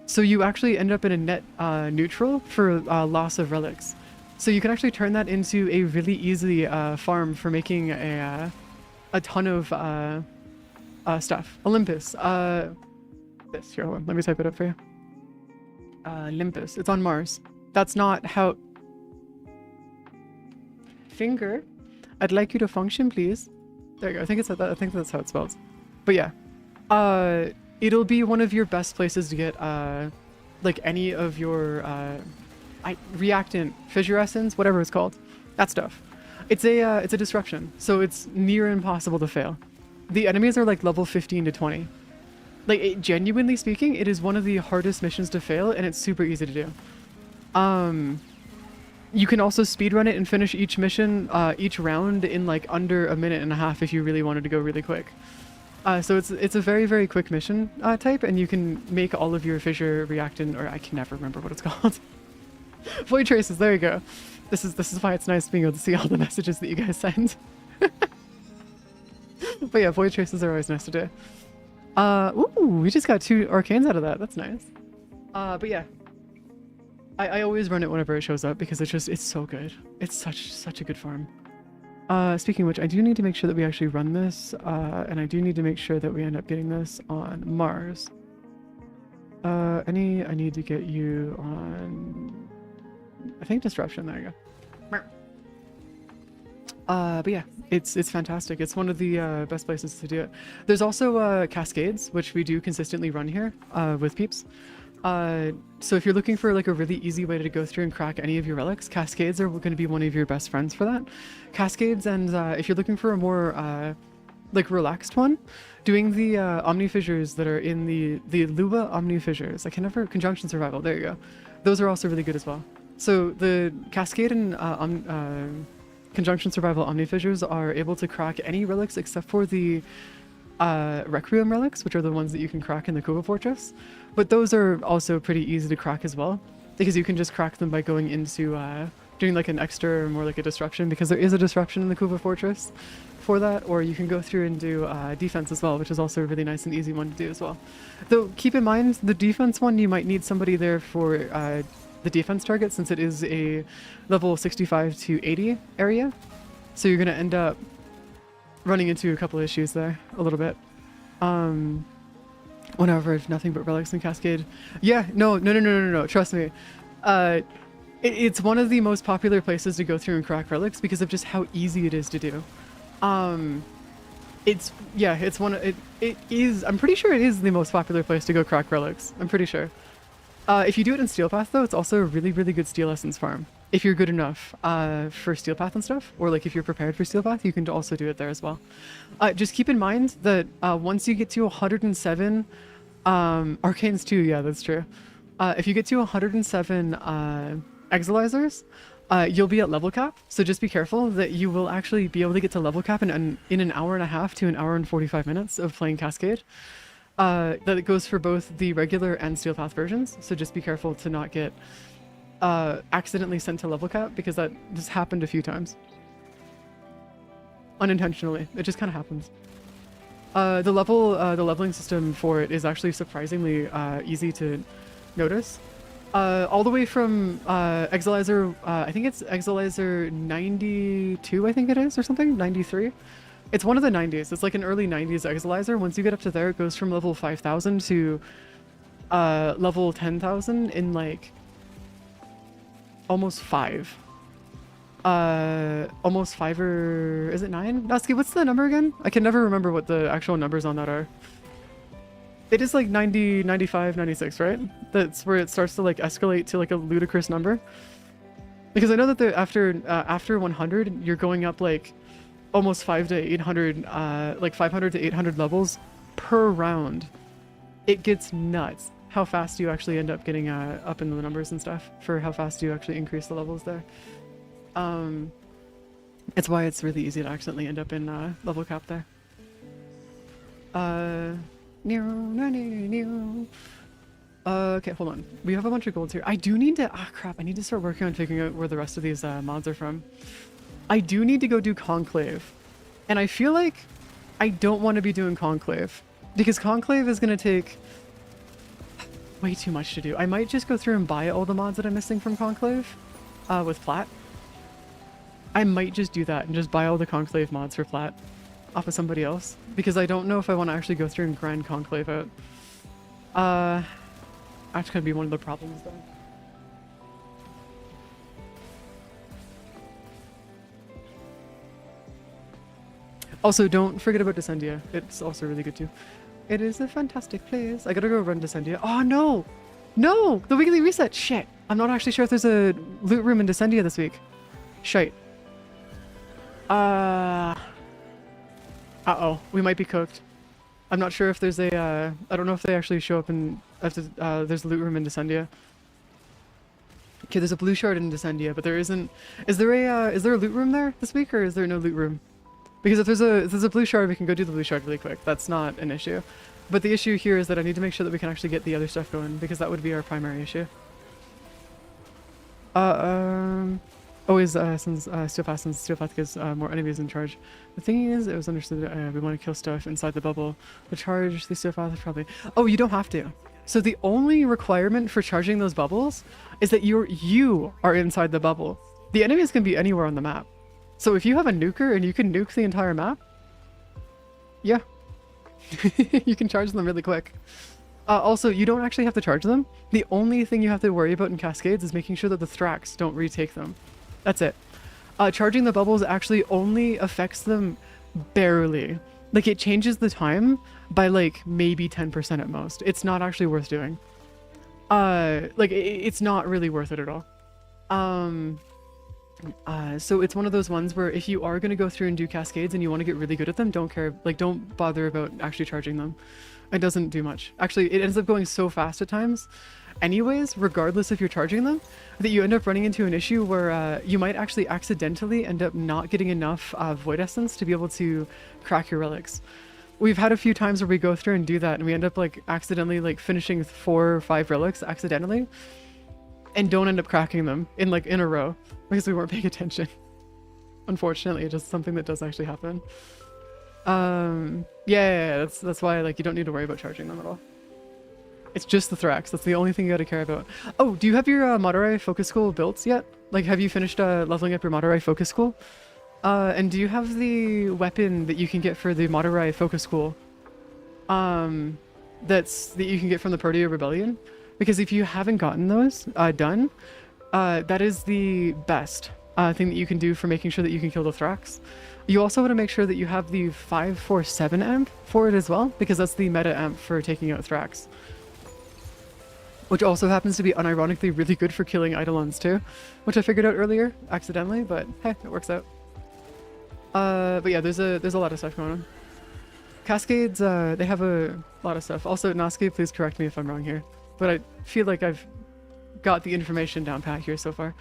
A: So you actually end up in a net neutral for loss of relics. So you can actually turn that into a really easy farm for making a ton of stuff. Olympus. This here, hold on, let me type it up for you. Olympus. It's on Mars. That's not how. Finger. I'd like you to function, please. There you go. I think it's that. I think that's how it spells. But yeah, it'll be one of your best places to get like any of your reactant, fissure essence, whatever it's called. That stuff. It's a destruction, so it's near impossible to fail. The enemies are like level 15 to 20. Like, genuinely speaking, it is one of the hardest missions to fail, and it's super easy to do. You can also speedrun it and finish each mission, each round in like under a minute and a half if you really wanted to go really quick. So it's a very, very quick mission type, and you can make all of your fissure reactant, or I can never remember what it's called. Void traces, there you go. This is why it's nice being able to see all the messages that you guys send. But yeah, void traces are always nice to do. Ooh, we just got 2 arcanes out of that. That's nice. But yeah. I always run it whenever it shows up because it's so good. It's such a good farm. Speaking of which, I do need to make sure that we actually run this, and I do need to make sure that we end up getting this on Mars. I need to get you on, I think disruption, there you go. But yeah, it's fantastic. It's one of the best places to do it. There's also cascades, which we do consistently run here with peeps. So if you're looking for like a really easy way to go through and crack any of your relics, cascades are going to be one of your best friends for that. Cascades, and if you're looking for a more like relaxed one, doing the omni fissures that are in the Lua omni fissures. I can never conjunction survival. There you go. Those are also really good as well. So the cascade and conjunction survival omni fissures are able to crack any relics except for the Requiem relics, which are the ones that you can crack in the Kuba Fortress. But those are also pretty easy to crack as well, because you can just crack them by going into doing like an extra or more like a disruption, because there is a disruption in the Kuba Fortress for that, or you can go through and do defense as well, which is also a really nice and easy one to do as well. Though keep in mind, the defense one, you might need somebody there for the defense target, since it is a level 65 to 80 area. So you're going to end up running into a couple issues there a little bit. Whenever if nothing but relics and cascade. Yeah, no, trust me. It's one of the most popular places to go through and crack relics because of just how easy it is to do. It's it is, I'm pretty sure it is the most popular place to go crack relics. I'm pretty sure. If you do it in Steel Path though, it's also a really, really good Steel Essence farm. If you're good enough for Steel Path and stuff, or like if you're prepared for Steel Path, you can also do it there as well. Just keep in mind that once you get to 107, Arcanes too, yeah, that's true. If you get to 107 Exilizers, you'll be at level cap, so just be careful that you will actually be able to get to level cap in an hour and a half to an hour and 45 minutes of playing Cascade. That it goes for both the regular and Steel Path versions, so just be careful to not get accidentally sent to level cap, because that just happened a few times. Unintentionally. It just kind of happens. The leveling system for it is actually surprisingly easy to notice. All the way from Exilizer, I think it's Exilizer 92, I think it is, or something? 93? It's one of the 90s. It's like an early 90s Exilizer. Once you get up to there, it goes from level 5,000 to level 10,000 in like almost 5. Almost 5 or... is it 9? Natsuki, what's the number again? I can never remember what the actual numbers on that are. It is like 90, 95, 96, right? That's where it starts to like escalate to like a ludicrous number. Because I know that after 100, you're going up like almost 5 to 800, like 500 to 800 levels per round. It gets nuts how fast you actually end up getting up in the numbers and stuff, for how fast you actually increase the levels there. It's why it's really easy to accidentally end up in level cap there. Okay, hold on. We have a bunch of golds here. I do need to... ah, crap. I need to start working on figuring out where the rest of these mods are from. I do need to go do Conclave. And I feel like I don't want to be doing Conclave, because Conclave is going to take way too much to do. I might just go through and buy all the mods that I'm missing from Conclave with Plat. I might just do that and just buy all the Conclave mods for Plat off of somebody else, because I don't know if I want to actually go through and grind Conclave out. That's going to be one of the problems though. Also, don't forget about Descendia. It's also really good too. It is a fantastic place. I gotta go run Descendia. Oh no! No! The weekly reset! Shit! I'm not actually sure if there's a loot room in Descendia this week. Shite. Uh-oh. We might be cooked. I'm not sure if there's a, I don't know if they actually show up in, if there's a loot room in Descendia. Okay, there's a blue shard in Descendia, but there isn't. Is there a loot room there this week, or is there no loot room? Because if there's a blue shard, we can go do the blue shard really quick. That's not an issue. But the issue here is that I need to make sure that we can actually get the other stuff going, because that would be our primary issue. Always since Steelpath gives more enemies in charge. The thing is, it was understood we want to kill stuff inside the bubble. The charge, the Steelpath probably. Oh, you don't have to. So the only requirement for charging those bubbles is that you are inside the bubble. The enemies can be anywhere on the map. So if you have a nuker and you can nuke the entire map, yeah, you can charge them really quick. Also, you don't actually have to charge them. The only thing you have to worry about in Cascades is making sure that the Thrax don't retake them. That's it. Charging the bubbles actually only affects them barely. Like, it changes the time by like maybe 10% at most. It's not actually worth doing. Like, it's not really worth it at all. So it's one of those ones where if you are going to go through and do Cascades and you want to get really good at them, don't bother about actually charging them. It doesn't do much. Actually, it ends up going so fast at times anyways, regardless if you're charging them, that you end up running into an issue where you might actually accidentally end up not getting enough Void Essence to be able to crack your relics. We've had a few times where we go through and do that, and we end up like accidentally like finishing 4 or 5 relics accidentally, and don't end up cracking them in a row because we weren't paying attention. Unfortunately, it's just something that does actually happen. Yeah, that's why like you don't need to worry about charging them at all. It's just the Thrax. That's the only thing you got to care about. Oh, do you have your Madurai Focus School built yet? Like, have you finished leveling up your Madurai Focus School? And do you have the weapon that you can get for the Madurai Focus School? That you can get from the Protea Rebellion? Because if you haven't gotten those done, that is the best thing that you can do for making sure that you can kill the Thrax. You also want to make sure that you have the 547 amp for it as well, because that's the meta amp for taking out Thrax. Which also happens to be unironically really good for killing eidolons too, which I figured out earlier accidentally, but hey, it works out. But yeah, there's a lot of stuff going on. Cascades, they have a lot of stuff. Also, Noski, please correct me if I'm wrong here, but I feel like I've got the information down pat here so far.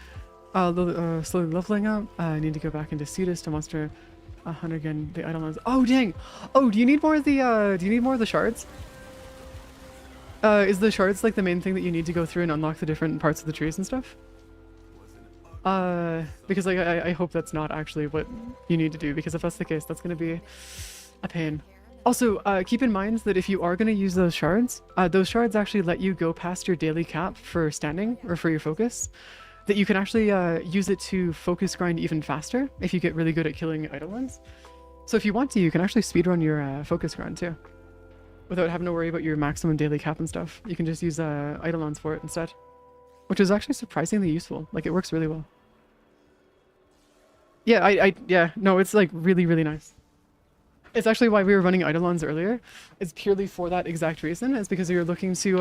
A: Slowly leveling up. I need to go back into Cetus to monster hunt again the eidolons. Oh dang! Oh, do you need more of the shards? Is the shards like the main thing that you need to go through and unlock the different parts of the trees and stuff? Because like I hope that's not actually what you need to do, because if that's the case, that's going to be a pain. Also, keep in mind that if you are going to use those shards actually let you go past your daily cap for standing or for your focus. That you can actually use it to focus grind even faster if you get really good at killing eidolons. So if you want to, you can actually speedrun your focus grind too, without having to worry about your maximum daily cap and stuff. You can just use eidolons for it instead, which is actually surprisingly useful. Like, it works really well. Yeah, yeah, no, it's like really, really nice. It's actually why we were running eidolons earlier. It's purely for that exact reason. It's because you're looking to,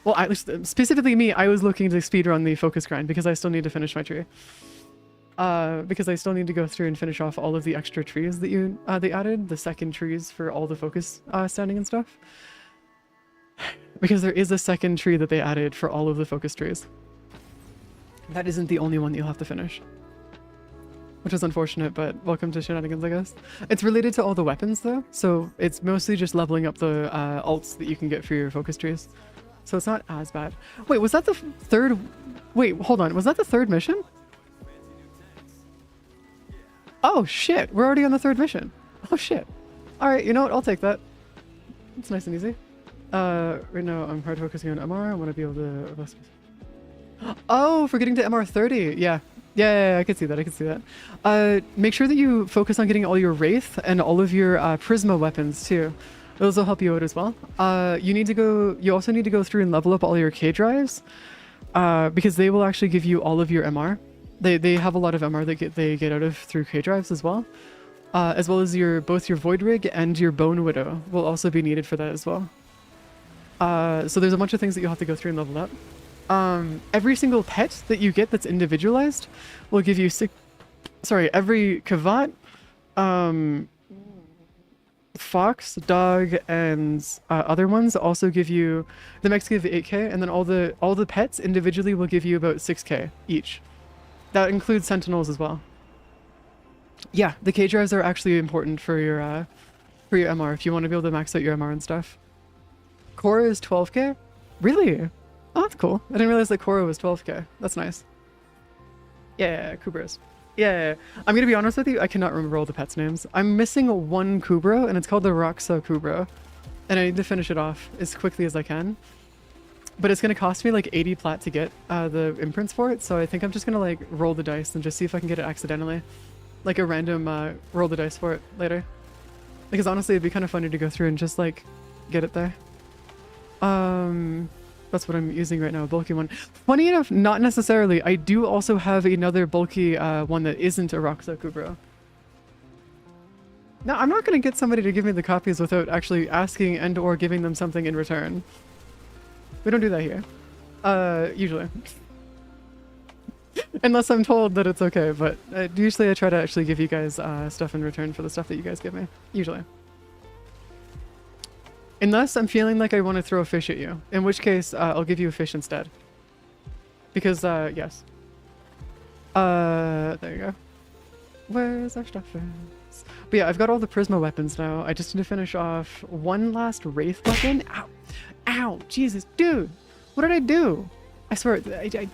A: well, at least specifically me, I was looking to speedrun the focus grind because I still need to finish my tree. Because I still need to go through and finish off all of the extra trees that they added, the second trees for all the focus standing and stuff. Because there is a second tree that they added for all of the focus trees. That isn't the only one that you'll have to finish. Which is unfortunate, but welcome to shenanigans, I guess. It's related to all the weapons though, so it's mostly just leveling up the alts that you can get for your focus trees. So it's not as bad. Wait, was that the third... Wait, hold on. Was that the third mission? Oh shit, we're already on the third mission. Oh shit. Alright, you know what? I'll take that. It's nice and easy. Right now I'm hard focusing on MR. I want to be able to... Oh, for getting to MR 30. Yeah. Yeah, I could see that. I could see that. Make sure that you focus on getting all your Wraith and all of your Prisma weapons too. Those will help you out as well. You also need to go through and level up all your K drives, because they will actually give you all of your MR. They have a lot of MR that they get out of through K drives as well as both your Void Rig and your Bone Widow will also be needed for that as well. So there's a bunch of things that you'll have to go through and level up. Every single pet that you get that's individualized will give you every Kavat, fox, dog, and other ones also give you, the mechs give 8k, and then all the pets individually will give you about 6k each. That includes sentinels as well. Yeah, the K drives are actually important for your MR if you want to be able to max out your MR and stuff. Cora is 12k? Really? Oh, that's cool. I didn't realize that Cora was 12k. That's nice. Yeah, Kubras. Yeah, I'm gonna be honest with you, I cannot remember all the pets' names. I'm missing one Kubra, and it's called the Roxa Kubra. And I need to finish it off as quickly as I can. But it's gonna cost me like 80 plat to get the imprints for it, so I think I'm just gonna like roll the dice and just see if I can get it accidentally. Like a random roll the dice for it later. Because honestly, it'd be kind of funny to go through and just like get it there. That's what I'm using right now, a bulky one. Funny enough, not necessarily. I do also have another bulky one that isn't a Roxa Kubra. Now, I'm not going to get somebody to give me the copies without actually asking and or giving them something in return. We don't do that here. Usually. Unless I'm told that it's okay, but usually I try to actually give you guys stuff in return for the stuff that you guys give me. Usually. Unless I'm feeling like I want to throw a fish at you, in which case I'll give you a fish instead. Because, yes. There you go. Where's our stuff? But yeah, I've got all the Prisma weapons now. I just need to finish off one last Wraith weapon. Ow! Ow! Jesus, dude! What did I do? I swear,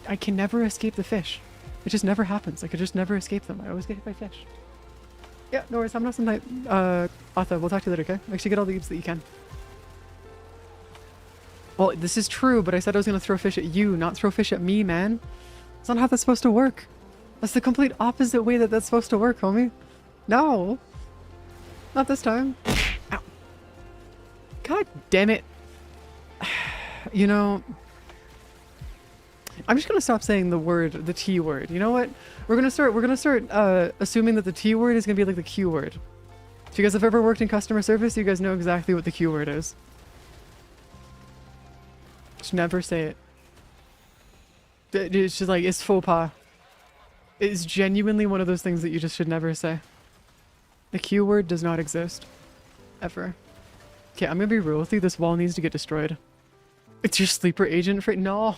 A: I can never escape the fish. It just never happens. I could just never escape them. I always get hit by fish. Yeah, no worries. I'm not some night. Atha, we'll talk to you later, okay? Make sure you get all the eats that you can. Well, this is true, but I said I was going to throw fish at you, not throw fish at me, man. That's not how that's supposed to work. That's the complete opposite way that that's supposed to work, homie. No. Not this time. Ow. God damn it. You know, I'm just going to stop saying the T word. You know what? We're going to start assuming that the T word is going to be like the Q word. If you guys have ever worked in customer service, you guys know exactly what the Q word is. Just never say it. It's just like, it's faux pas. It's genuinely one of those things that you just should never say. The Q word does not exist. Ever. Okay, I'm gonna be real with you. This wall needs to get destroyed. It's your sleeper agent for— No.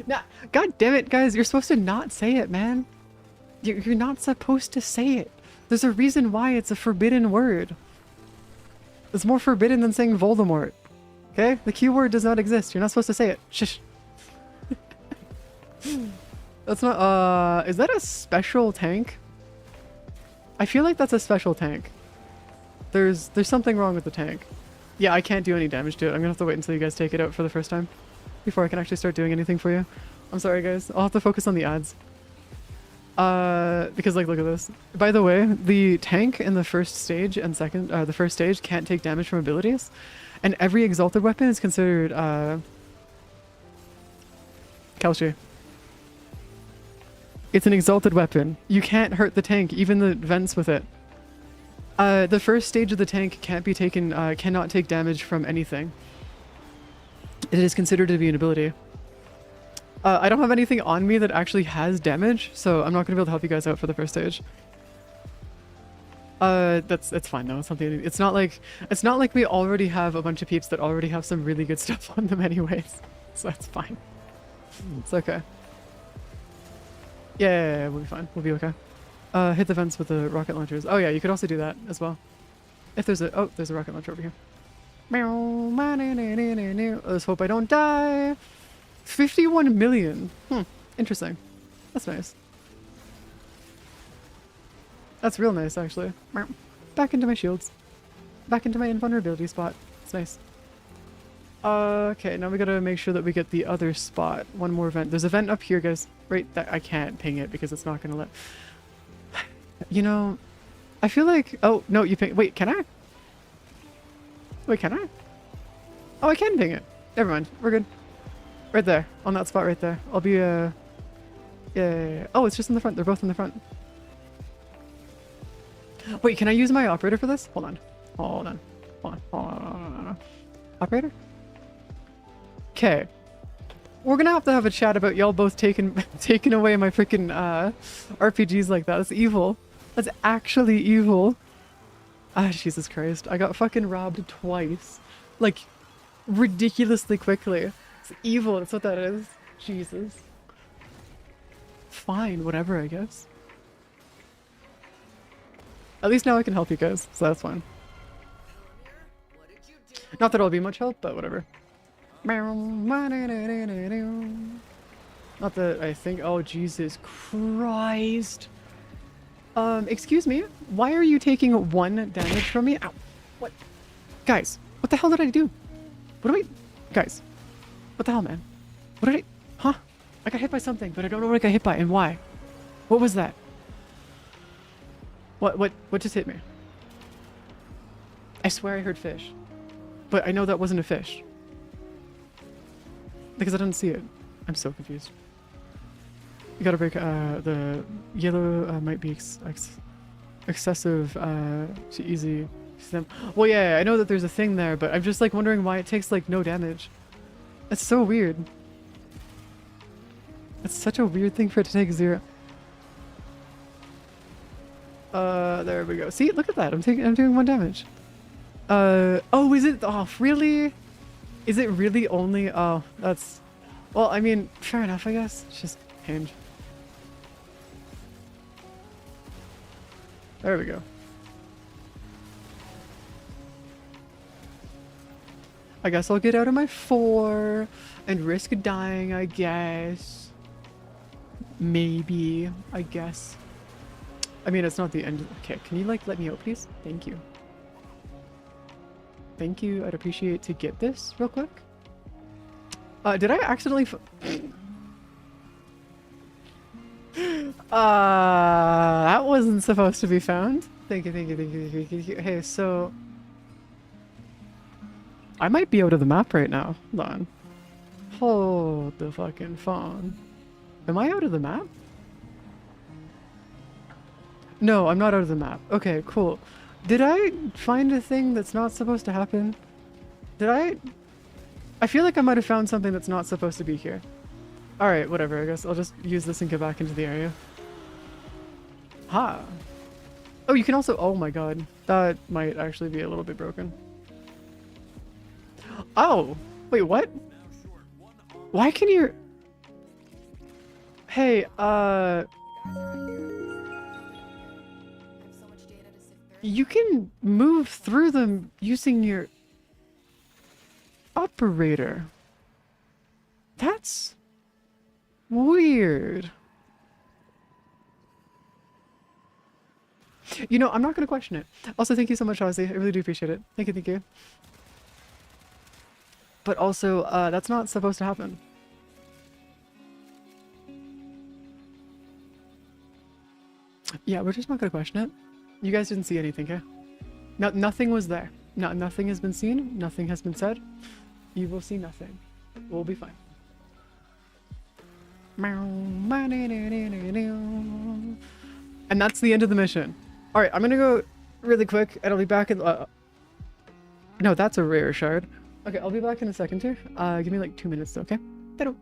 A: Nah, God damn it, guys. You're supposed to not say it, man. You're not supposed to say it. There's a reason why it's a forbidden word. It's more forbidden than saying Voldemort. Okay? The Q word does not exist. You're not supposed to say it. Shush. That's not— is that a special tank? I feel like that's a special tank. There's something wrong with the tank. Yeah, I can't do any damage to it. I'm gonna have to wait until you guys take it out for the first time before I can actually start doing anything for you. I'm sorry, guys. I'll have to focus on the ads. Because like, look at this. By the way, the tank in the first stage and the first stage can't take damage from abilities. And every exalted weapon is considered, Kalshi. It's an exalted weapon. You can't hurt the tank, even the vents with it. The first stage of the tank can't be taken, cannot take damage from anything. It is considered to be an ability. I don't have anything on me that actually has damage, so I'm not gonna be able to help you guys out for the first stage. It's fine though. It's not like we already have a bunch of peeps that already have some really good stuff on them anyways. So that's fine. It's okay. Yeah, we'll be fine. We'll be okay. Hit the vents with the rocket launchers. Oh yeah, you could also do that as well. If there's a— oh, there's a rocket launcher over here. Let's hope I don't die. 51 million. Interesting. That's nice. That's real nice, actually. Back into my shields. Back into my invulnerability spot. It's nice. Okay, now we gotta make sure that we get the other spot. One more vent. There's a vent up here, guys. Right there. I can't ping it because it's not gonna let— You know, I feel like— oh, no, you ping— wait, can I? Wait, can I? Oh, I can ping it. Never mind. We're good. Right there. On that spot right there. I'll be, yeah. Oh, it's just in the front. They're both in the front. Wait, can I use my operator for this? Hold on. Hold on. Hold on. Operator? Okay. We're gonna have to have a chat about y'all both taking away my freaking RPGs like that. That's evil. That's actually evil. Ah, Jesus Christ. I got fucking robbed twice. Like, ridiculously quickly. It's evil, that's what that is. Jesus. Fine, whatever, I guess. At least now I can help you guys, so that's fine. Not that I'll be much help, but whatever. Not that I think- oh, Jesus Christ. Excuse me? Why are you taking 1 damage from me? Ow. What? Guys, what the hell did I do? What do I- guys. What the hell, man? What did I- huh? I got hit by something, but I don't know what I got hit by and why. What was that? What just hit me? I swear I heard fish. But I know that wasn't a fish. Because I didn't see it. I'm so confused. You gotta break, the yellow, might be excessive, to easy them. Well, yeah, I know that there's a thing there, but I'm just, like, wondering why it takes, like, no damage. That's so weird. It's such a weird thing for it to take 0. There we go. See, look at that. I'm doing 1 damage. Oh, is it off? Really? Is it really only? Oh, that's, well, I mean, fair enough, I guess. It's just hinge. There we go. I guess I'll get out of my 4 and risk dying, I guess. Maybe, I guess. I mean, it's not the end. Okay, can you, like, let me out, please? Thank you. Thank you. I'd appreciate to get this real quick. Did I accidentally that wasn't supposed to be found. Thank you, thank you, thank you, thank you. Hey, so I might be out of the map right now. Hold on. Hold the fucking phone. Am I out of the map? No, I'm not out of the map. Okay, cool. Did I find a thing that's not supposed to happen? Did I feel like I might have found something that's not supposed to be here. Alright, whatever, I guess I'll just use this and get back into the area. Ha! Oh, you can also- oh my god. That might actually be a little bit broken. Oh! Wait, what? Why can you- hey, you can move through them using your operator. That's weird. You know, I'm not gonna question it. Also, thank you so much, Ozzy. I really do appreciate it. Thank you, thank you. But also, that's not supposed to happen. Yeah, we're just not gonna question it. You guys didn't see anything, okay? No, nothing was there. No, nothing has been seen. Nothing has been said. You will see nothing. We'll be fine. And that's the end of the mission. Alright, I'm gonna go really quick, and I'll be back in- no, that's a rare shard. Okay, I'll be back in a second here. Give me like 2 minutes though, okay? Ta-da.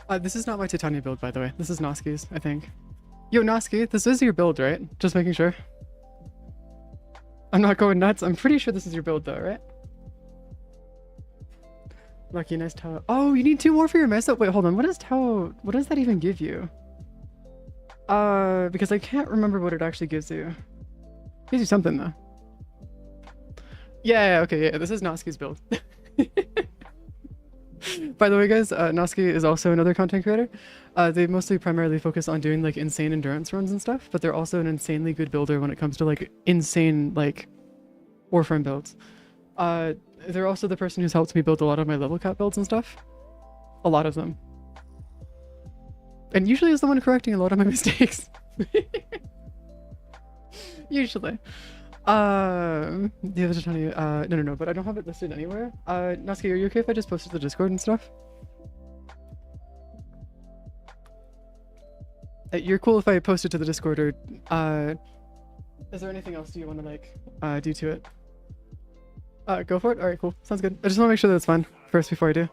A: This is not my Titania build, by the way. This is Noski's, I think. Yo, Noski, this is your build, right? Just making sure. I'm not going nuts. I'm pretty sure this is your build, though, right? Lucky, nice Tao. Oh, you need 2 more for your mess up. Wait, hold on. What does Tao... What does that even give you? Because I can't remember what it actually gives you. It gives you something, though. Yeah, okay, yeah. This is Noski's build. By the way, guys, Noski is also another content creator. They mostly primarily focus on doing like insane endurance runs and stuff, but they're also an insanely good builder when it comes to like insane like Warframe builds. They're also the person who's helped me build a lot of my level cap builds and stuff. A lot of them. And usually is the one correcting a lot of my mistakes. Usually. The other Titania, no, but I don't have it listed anywhere. Noski, are you okay if I just post it to the Discord and stuff? You're cool if I post it to the Discord, or, is there anything else you want to, like, do to it? Go for it? Alright, cool. Sounds good. I just want to make sure that it's fine first before I do.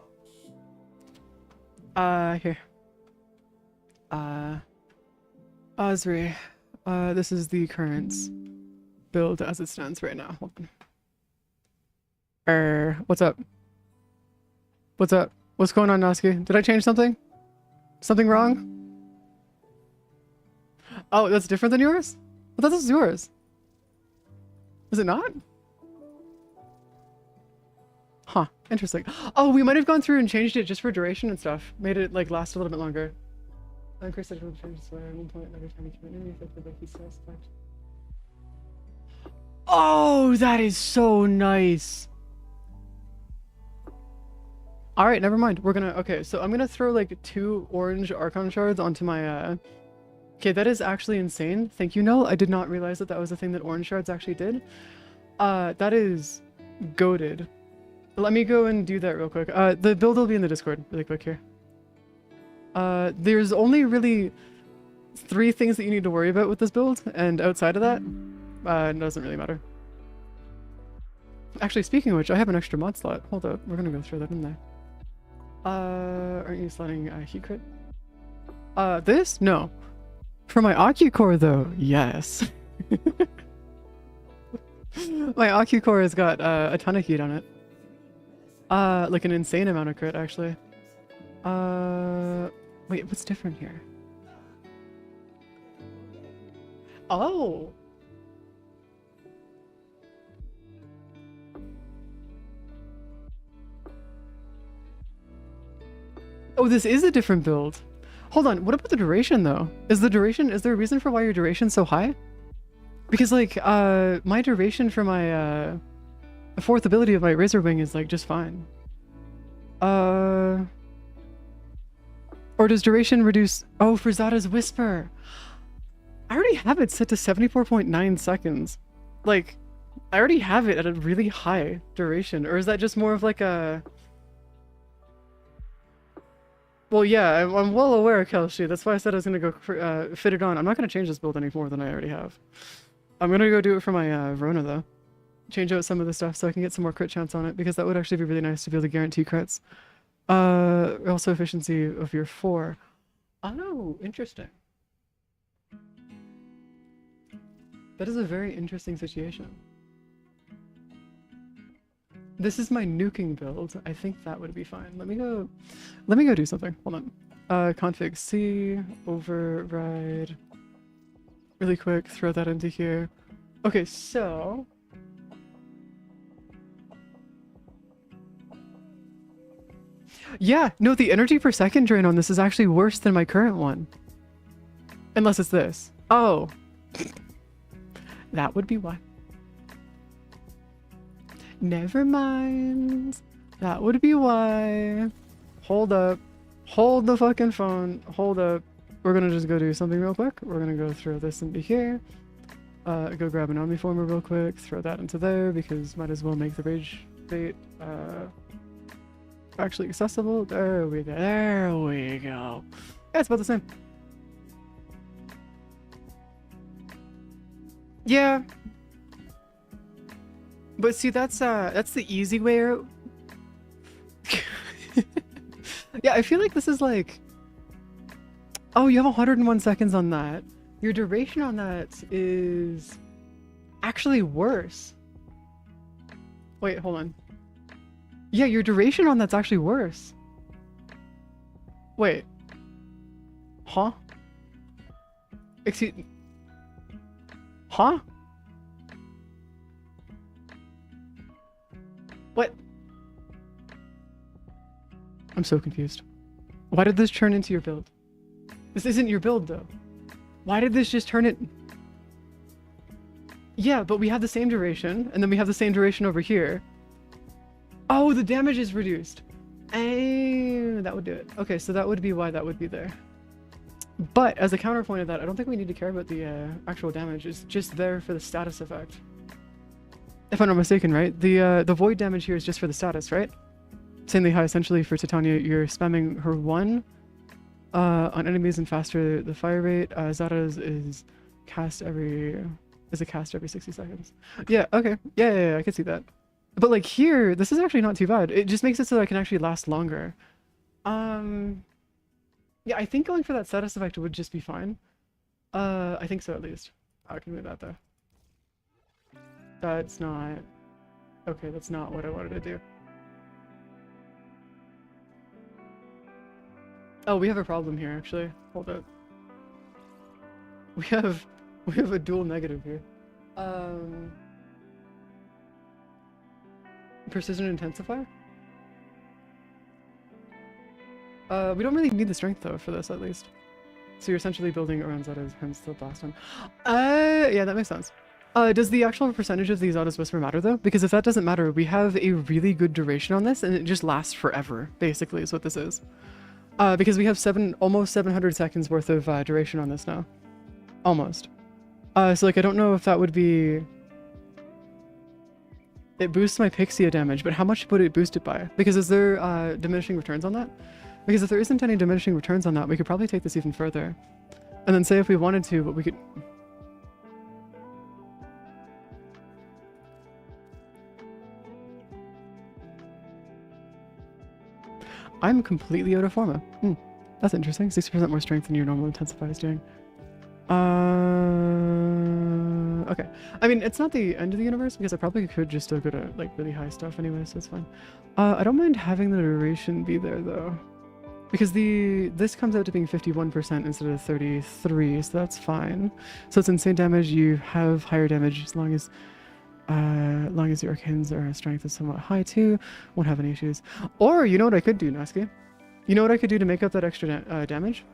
A: Here. Osri. This is the current build as it stands right now. Hold on. What's up? What's up? What's going on, Noski? Did I change something? Something wrong? Oh, that's different than yours? I thought this was yours. Is it not? Huh, interesting. Oh, we might have gone through and changed it just for duration and stuff. Made it like last a little bit longer. I think Chris said we'll change this way at one point every time we commit any effective like he says. Oh, that is so nice. All right, never mind. We're gonna, okay, so I'm gonna throw like 2 orange Archon shards onto my, okay, that is actually insane. Thank you, Null. I did not realize that that was a thing that orange shards actually did. That is goated. Let me go and do that real quick. The build will be in the Discord really quick here. There's only really 3 things that you need to worry about with this build, and outside of that, it doesn't really matter. Actually, speaking of which, I have an extra mod slot. Hold up, we're gonna go throw that in there. Aren't you slotting heat crit? This? No. For my Ocucore though, yes. My Ocucore has got a ton of heat on it. Like an insane amount of crit, actually. Wait, what's different here? Oh! Oh, this is a different build. Hold on, what about the duration though? Is there a reason for why your duration's so high? Because like, my duration for my, the 4th ability of my Razor Wing is like just fine. Or does duration reduce? Oh, for Zada's Whisper. I already have it set to 74.9 seconds. Like, I already have it at a really high duration. Or is that just more of like a... Well, yeah, I'm well aware, Kelshi. That's why I said I was going to go fit it on. I'm not going to change this build any more than I already have. I'm going to go do it for my Rona, though. Change out some of the stuff so I can get some more crit chance on it, because that would actually be really nice to be able to guarantee crits. Also efficiency of your 4. Oh, interesting. That is a very interesting situation. This is my nuking build. I think that would be fine. Let me go do something. Hold on. Config C, override. Really quick, throw that into here. Okay, so... Yeah, no, the energy per second drain on this is actually worse than my current one. Unless it's this. Oh. That would be why. Never mind. That would be why. Hold up. Hold the fucking phone. Hold up. We're gonna just go do something real quick. We're gonna go throw this into here. Go grab an Omniformer real quick. Throw that into there because might as well make the rage bait actually accessible. There we go. There we go. Yeah, it's about the same. Yeah. But see, that's the easy way out. Yeah, I feel like this is like Oh, you have 101 seconds on that. Your duration on that is actually worse. Wait, hold on. Yeah, your duration on that's actually worse. Wait. Huh? Excuse... Huh? What? I'm so confused. Why did this turn into your build? This isn't your build, though. Why did this just turn it... Yeah, but we have the same duration, and then we have the same duration over here. Oh, the damage is reduced. And that would do it. Okay, so that would be why that would be there. But as a counterpoint of that, I don't think we need to care about the actual damage. It's just there for the status effect. If I'm not mistaken, right? The void damage here is just for the status, right? Insanely high, essentially, for Titania. You're spamming her 1 on enemies and faster the fire rate. Zada's is a cast every 60 seconds. Yeah, okay. Yeah, I can see that. But like here, this is actually not too bad. It just makes it so that I can actually last longer. Yeah, I think going for that status effect would just be fine. I think so at least. I can move that though. That's not... Okay, that's not what I wanted to do. Oh, we have a problem here actually. Hold up. We have a dual negative here. Precision intensifier? We don't really need the strength though for this at least. So you're essentially building around Zeta's, hence the blast one. Yeah, that makes sense. Does the actual percentage of the Zeta's Whisper matter though? Because if that doesn't matter, we have a really good duration on this and it just lasts forever, basically is what this is. Because we have almost 700 seconds worth of duration on this now. Almost. So like I don't know if that would be... It boosts my Pixia damage, but how much would it boost it by? Because is there diminishing returns on that? Because if there isn't any diminishing returns on that, we could probably take this even further. And then say if we wanted to, but we could... I'm completely out of forma. That's interesting. 60% more strength than your normal intensify is doing. Okay. I mean, it's not the end of the universe because I probably could just still go to like really high stuff anyway, so it's fine. I don't mind having the duration be there though, because this comes out to being 51% instead of 33, so that's fine. So it's insane damage. You have higher damage as long as the arcanes or strength is somewhat high too. Won't have any issues. Or you know what I could do, Nasky? You know what I could do to make up that extra damage?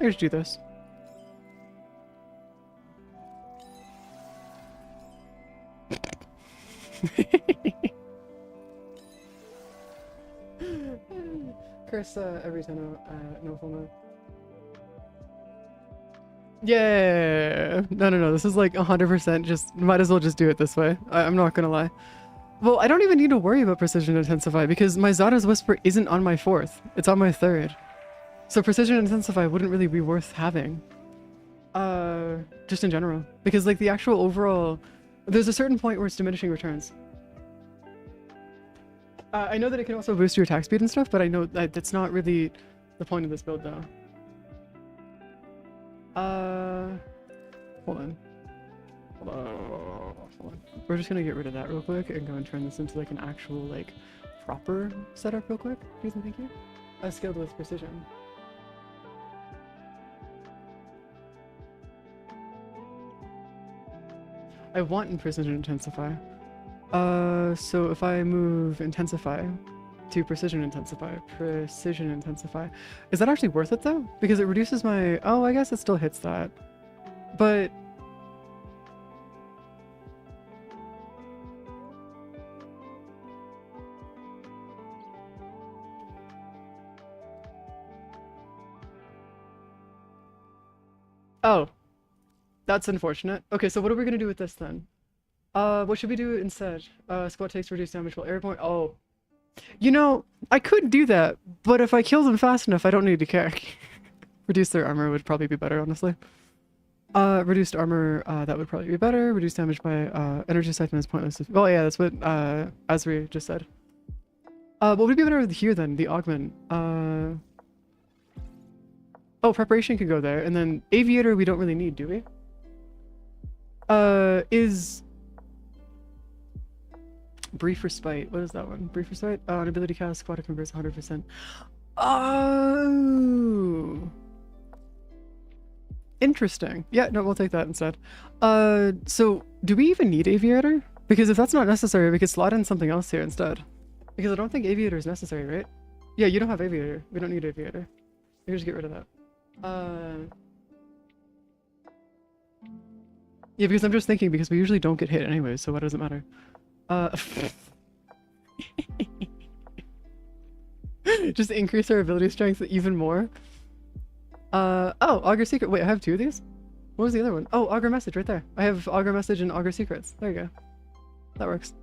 A: I just do this. Chris, every time no full mode. Yeah. No. This is like 100%. Just might as well just do it this way. I'm not gonna lie. Well, I don't even need to worry about precision intensify because my Zada's Whisper isn't on my 4th. It's on my 3rd. So precision intensify wouldn't really be worth having. Just in general. Because like the actual overall... There's a certain point where it's diminishing returns. I know that it can also boost your attack speed and stuff, but I know that that's not really the point of this build though. Hold on. We're just gonna get rid of that real quick and go and turn this into like an actual like proper setup real quick. Please and thank you. Scaled with precision. I want precision intensify. So if I move intensify to precision intensify, is that actually worth it though? Because it reduces my... Oh, I guess it still hits that. But... Oh. That's unfortunate. Okay, so what are we gonna do with this then? What should we do instead? Squat takes reduced damage while airborne. Oh. You know, I could do that, but if I kill them fast enough, I don't need to care. Reduce their armor would probably be better, honestly. Reduced armor, that would probably be better. Reduced damage by energy siphon is pointless. Well, yeah, that's what Asri just said. What would be better with here then? The augment. Oh, preparation could go there, and then aviator we don't really need, do we? Is brief respite. What is that one? Brief respite? An ability cast, squad converts 100%. Oh, interesting. Yeah, no, we'll take that instead. So do we even need aviator? Because if that's not necessary, we could slot in something else here instead. Because I don't think aviator is necessary, right? Yeah, you don't have aviator. We don't need aviator. We can just get rid of that. Yeah, because I'm just thinking, because we usually don't get hit anyway, so what does it matter? Just increase our ability strength even more. Oh, Augur Secret. Wait, I have 2 of these? What was the other one? Oh, Augur Message right there. I have Augur Message and Augur Secrets. There you go. That works.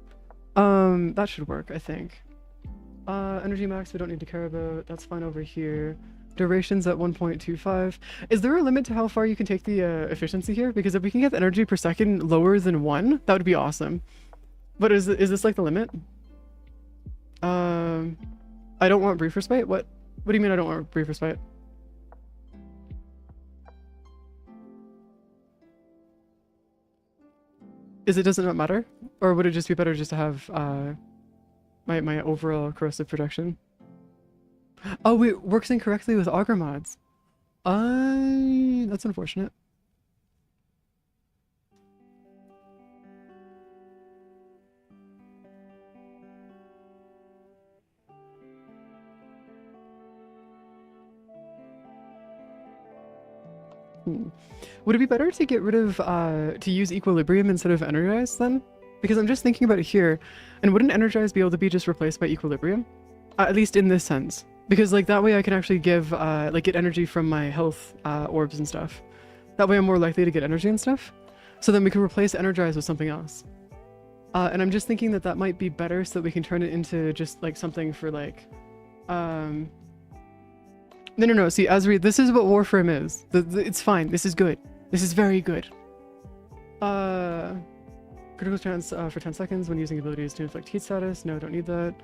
A: That should work, I think. Energy max we don't need to care about. That's fine over here. Duration's at 1.25. Is there a limit to how far you can take the efficiency here? Because if we can get the energy per second lower than 1, that would be awesome. But is this like the limit? I don't want brief respite? What do you mean I don't want brief respite? Does it not matter? Or would it just be better just to have my overall corrosive protection? Oh, it works incorrectly with augur mods. That's unfortunate. Would it be better to get rid of, to use equilibrium instead of energize then? Because I'm just thinking about it here, and wouldn't energize be able to be just replaced by equilibrium? At least in this sense. Because like that way I can actually give, like get energy from my health orbs and stuff. That way I'm more likely to get energy and stuff. So then we can replace energize with something else. And I'm just thinking that that might be better so that we can turn it into just like something for like, No, see, Azri, this is what Warframe is. It's fine. This is good. This is very good. Critical chance for 10 seconds when using abilities to inflict heat status. No, don't need that.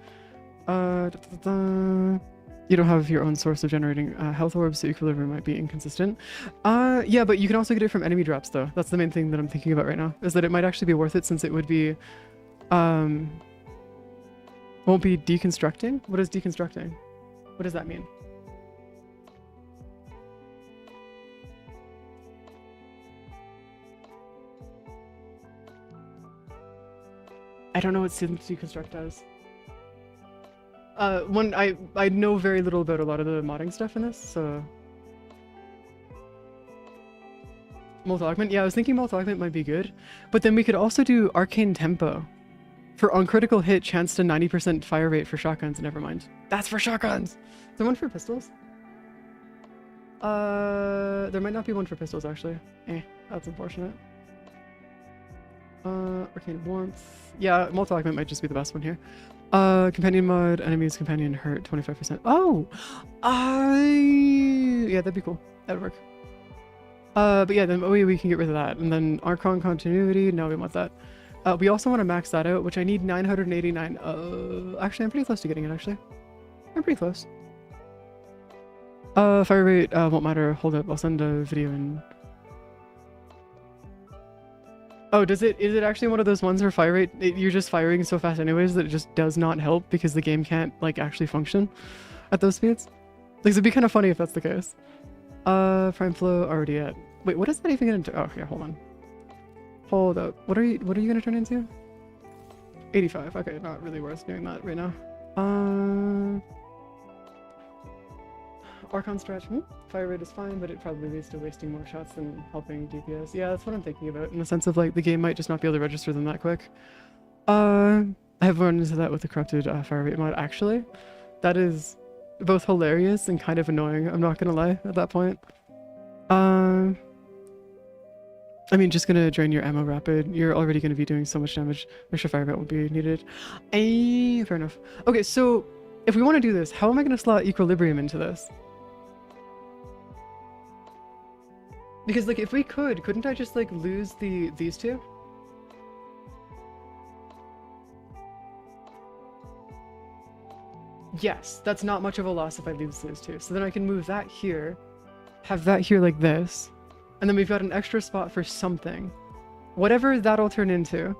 A: You don't have your own source of generating health orbs, so equilibrium might be inconsistent. Yeah, but you can also get it from enemy drops, though. That's the main thing that I'm thinking about right now, is that it might actually be worth it since it would be, won't be deconstructing? What is deconstructing? What does that mean? I don't know what deconstruct does. I know very little about a lot of the modding stuff in this, so... Multi-augment? Yeah, I was thinking multi-augment might be good, but then we could also do arcane tempo. For uncritical hit, chance to 90% fire rate for shotguns, never mind. That's for shotguns! Is there one for pistols? There might not be one for pistols, actually. That's unfortunate. Arcane warmth. Yeah, multi-augment might just be the best one here. Companion mod, enemies companion hurt 25%. Oh! Yeah, that'd be cool. That'd work. But yeah, then we can get rid of that. And then Archon continuity, no, we want that. We also want to max that out, which I need 989. Actually, I'm pretty close to getting it, actually. I'm pretty close. Fire rate, won't matter. Hold up, I'll send a video in. Oh, is it actually one of those ones where fire rate, you're just firing so fast anyways that it just does not help because the game can't, like, actually function at those speeds? Like, it'd be kind of funny if that's the case. Prime flow already at... Wait, what is that even gonna do? Oh, yeah, hold on. Hold up. What are you gonna turn into? 85. Okay, not really worth doing that right now. Archon stretch. Fire rate is fine, but it probably leads to wasting more shots than helping DPS. Yeah, that's what I'm thinking about, in the sense of like the game might just not be able to register them that quick. I have run into that with the corrupted fire rate mod. Actually, that is both hilarious and kind of annoying. I'm not gonna lie at that point. I mean, just gonna drain your ammo rapid. You're already gonna be doing so much damage. Extra fire rate won't be needed. Fair enough. Okay, so if we want to do this, how am I gonna slot equilibrium into this? Because like if we couldn't I just like lose these two? Yes, that's not much of a loss if I lose those two. So then I can move that here, have that here like this, and then we've got an extra spot for something. Whatever that'll turn into.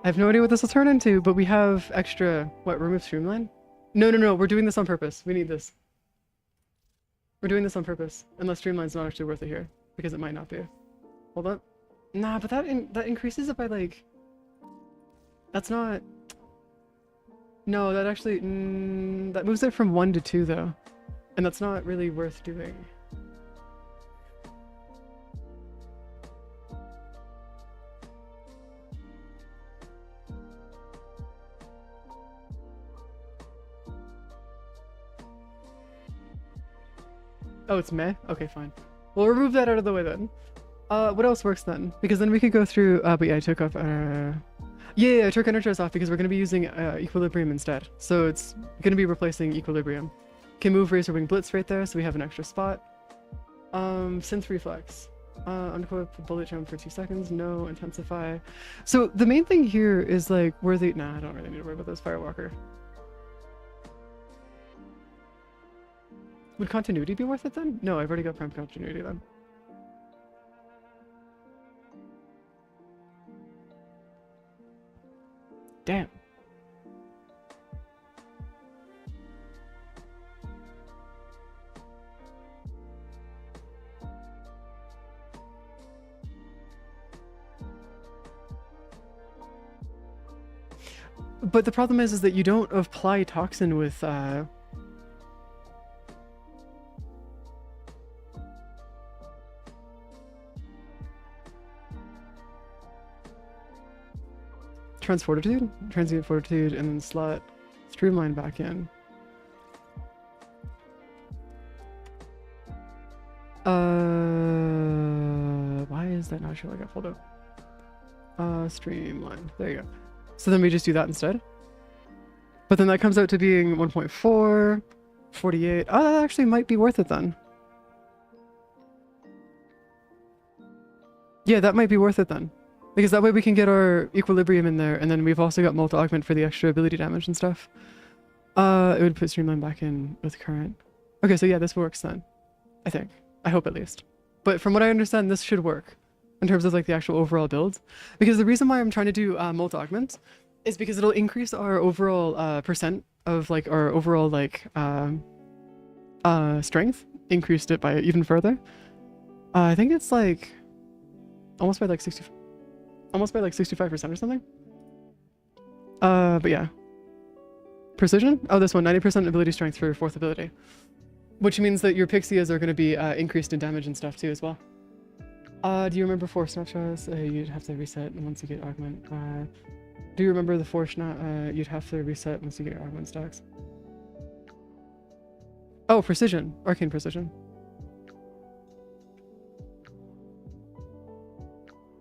A: I have no idea what this will turn into, but we have extra... What, remove streamline? No, we're doing this on purpose. We need this. We're doing this on purpose. Unless streamline's not actually worth it here, because it might not be. Hold up. Nah, but that increases it by like... That's not... No, that actually... that moves it from 1 to 2 though. And that's not really worth doing. Oh, it's meh? Okay, fine. We'll remove that out of the way then. What else works then? Because then we could go through... but yeah, I took off... Yeah, I took energize off because we're going to be using equilibrium instead. So it's going to be replacing equilibrium. Can move razor wing blitz right there, so we have an extra spot. Synth reflex. Unequip bullet jump for 2 seconds. No, intensify. So the main thing here is like worthy... Nah, I don't really need to worry about this firewalker. Would continuity be worth it then? No, I've already got prime continuity then. Damn. But the problem is that you don't apply toxin with Transfortitude, transient fortitude, and then slot streamline back in. Why is that not showing up? Hold up. Streamline. There you go. So then we just do that instead. But then that comes out to being 1.4, 48. Oh, that actually might be worth it then. Yeah, that might be worth it then. Because that way we can get our equilibrium in there, and then we've also got multi-augment for the extra ability damage and stuff. It would put streamline back in with current. Okay, so yeah, this works then. I think. I hope at least. But from what I understand, this should work in terms of like the actual overall build. Because the reason why I'm trying to do multi-augment is because it'll increase our overall percent of like our overall like strength. Increased it by even further. I think it's like almost by like 60. Almost by like 65% or something. But yeah. Precision? Oh, this one, 90% ability strength for 4th ability. Which means that your pixias are going to be increased in damage and stuff too as well. Do you remember 4 snapshots? You'd have to reset once you get augment. Do you remember the 4 you'd have to reset once you get your augment stacks? Oh, precision. Arcane precision.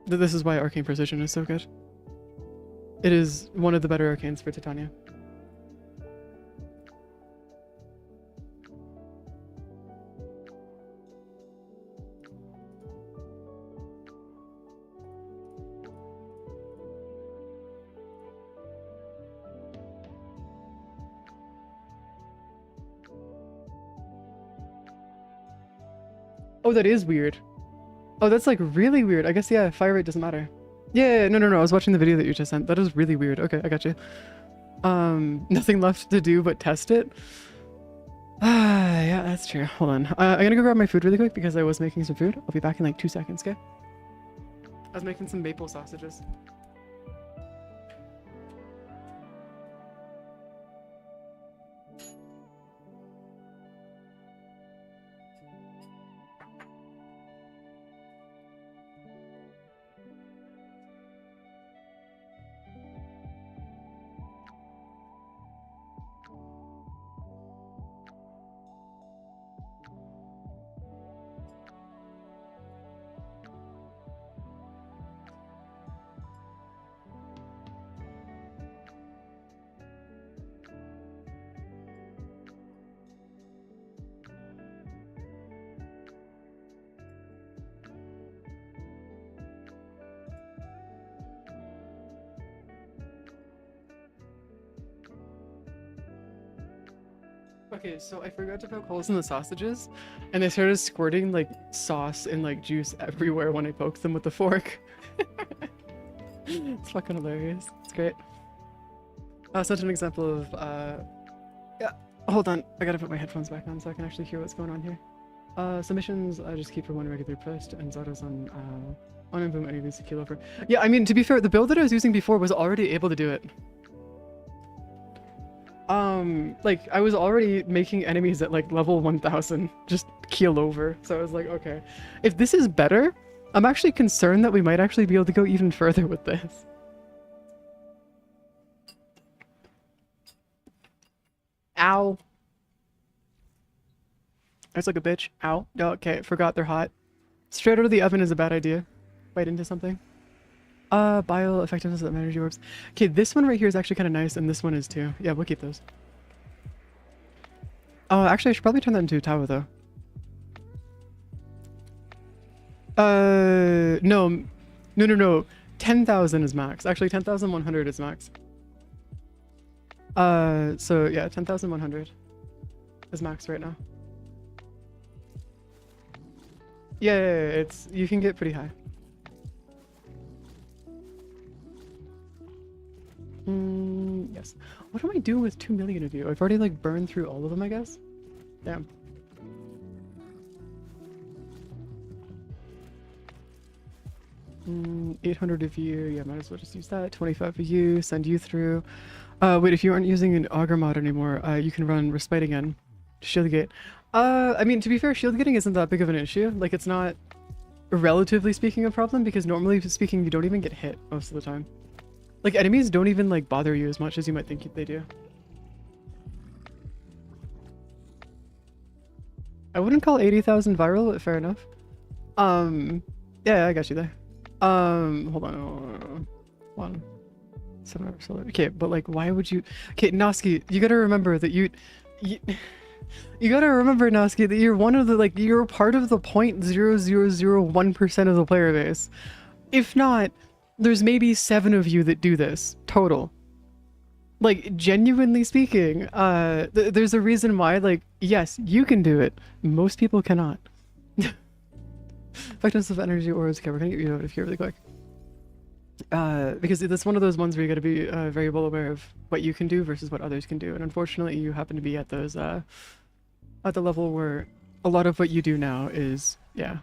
A: This is why Arcane Precision is so good. It is one of the better arcanes for Titania. Oh, that is weird. Oh, that's like really weird. I guess, yeah, fire rate doesn't matter. Yeah, no. I was watching the video that you just sent. That is really weird. Okay, I got you. Nothing left to do but test it. Yeah, that's true. Hold on. I'm gonna go grab my food really quick because I was making some food. I'll be back in like 2 seconds, okay? I was making some maple sausages. Okay, so I forgot to poke holes in the sausages, and they started squirting like sauce and like juice everywhere when I poked them with the fork. It's fucking hilarious. It's great. Such an example of yeah. Hold on, I gotta put my headphones back on so I can actually hear what's going on here. Submissions I just keep for one regular post, and Zato's on boom enemies to kill over. Yeah, I mean, to be fair, the build that I was using before was already able to do it. Like, I was already making enemies at like level 1000 just keel over, so I was like, okay. If this is better, I'm actually concerned that we might actually be able to go even further with this. Ow. It's like a bitch. Ow. Oh, okay, forgot they're hot. Straight out of the oven is a bad idea. Bite into something. Bile effectiveness of energy orbs. Okay, this one right here is actually kind of nice, and this one is too. Yeah, we'll keep those. Oh, actually, I should probably turn that into a tower, though. No. No. 10,000 is max. Actually, 10,100 is max. So yeah, 10,100 is max right now. Yeah, it's, you can get pretty high. Yes. What am I doing with 2 million of you? I've already like burned through all of them, I guess. Damn. Mm, 800 of you. Yeah, might as well just use that. 25 of you. Send you through. Wait, if you aren't using an auger mod anymore, you can run respite again. Shield gate. I mean, to be fair, shield gating isn't that big of an issue. Like, it's not, relatively speaking, a problem, because normally speaking, you don't even get hit most of the time. Like, enemies don't even, like, bother you as much as you might think they do. I wouldn't call 80,000 viral, but fair enough. Yeah, I got you there. Hold on. 7 hours solar. Okay, but, like, why would you... Okay, Noski, you gotta remember that you gotta remember, Noski, that you're one of the, like, you're part of the 0.0001% of the player base. If not, there's maybe 7 of you that do this, total. Like, genuinely speaking, there's a reason why, like, yes, you can do it. Most people cannot. Effectiveness of energy orbs. Okay, we're gonna get you out of here really quick. Because that's one of those ones where you gotta be very well aware of what you can do versus what others can do. And unfortunately, you happen to be at those, at the level where a lot of what you do now is, yeah.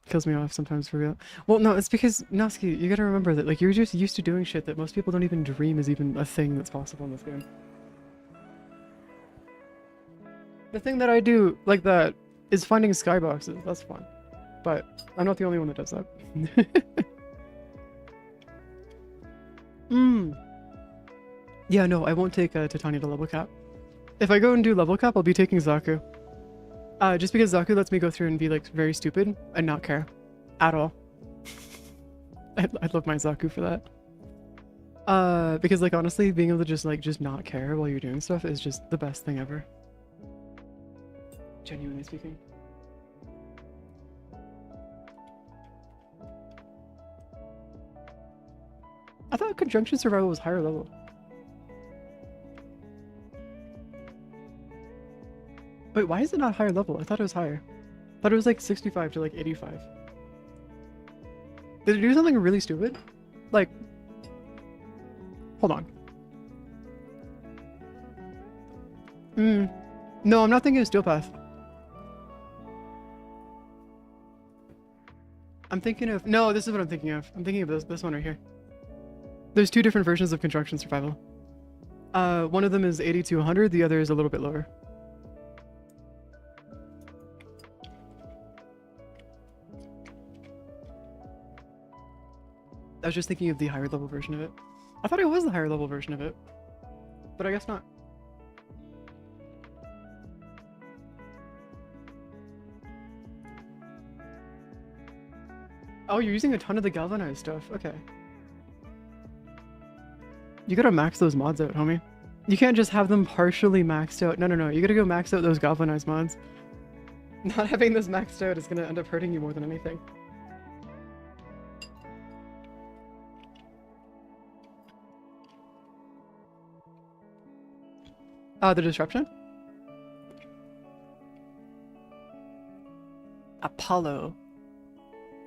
A: Kills me off sometimes for real. Well, no, it's because, Noski, you gotta remember that, like, you're just used to doing shit that most people don't even dream is even a thing that's possible in this game. The thing that I do, like that, is finding skyboxes. That's fun. But I'm not the only one that does that. Yeah, no, I won't take Titania to level cap. If I go and do level cap, I'll be taking Zaku. Just because Zaku lets me go through and be, like, very stupid and not care. At all. I'd love my Zaku for that. Because, like, honestly, being able to just not care while you're doing stuff is just the best thing ever. Genuinely speaking. I thought Conjunction Survival was higher level. Wait, why is it not higher level? I thought it was higher. I thought it was like 65 to like 85. Did it do something really stupid? Like, hold on. No, I'm not thinking of Steel Path. I'm thinking of, no, this is what I'm thinking of. I'm thinking of this one right here. There's 2 different versions of Construction Survival. One of them is 80 to 100, the other is a little bit lower. I was just thinking of the higher level version of it. I thought it was the higher level version of it, but I guess not. Oh, you're using a ton of the galvanized stuff. Okay. You gotta max those mods out, homie. You can't just have them partially maxed out. No. You gotta go max out those galvanized mods. Not having this maxed out is gonna end up hurting you more than anything. The disruption? Apollo.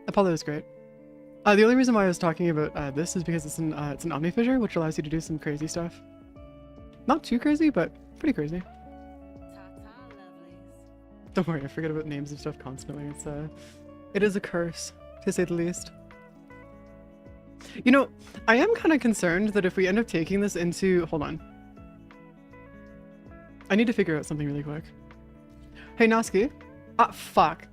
A: Apollo is great. The only reason why I was talking about this is because it's an omni fissure, which allows you to do some crazy stuff. Not too crazy, but pretty crazy. Don't worry, I forget about names of stuff constantly. It is a curse, to say the least. You know, I am kind of concerned that if we end up taking this into... Hold on. I need to figure out something really quick. Hey, Noski. Ah, fuck.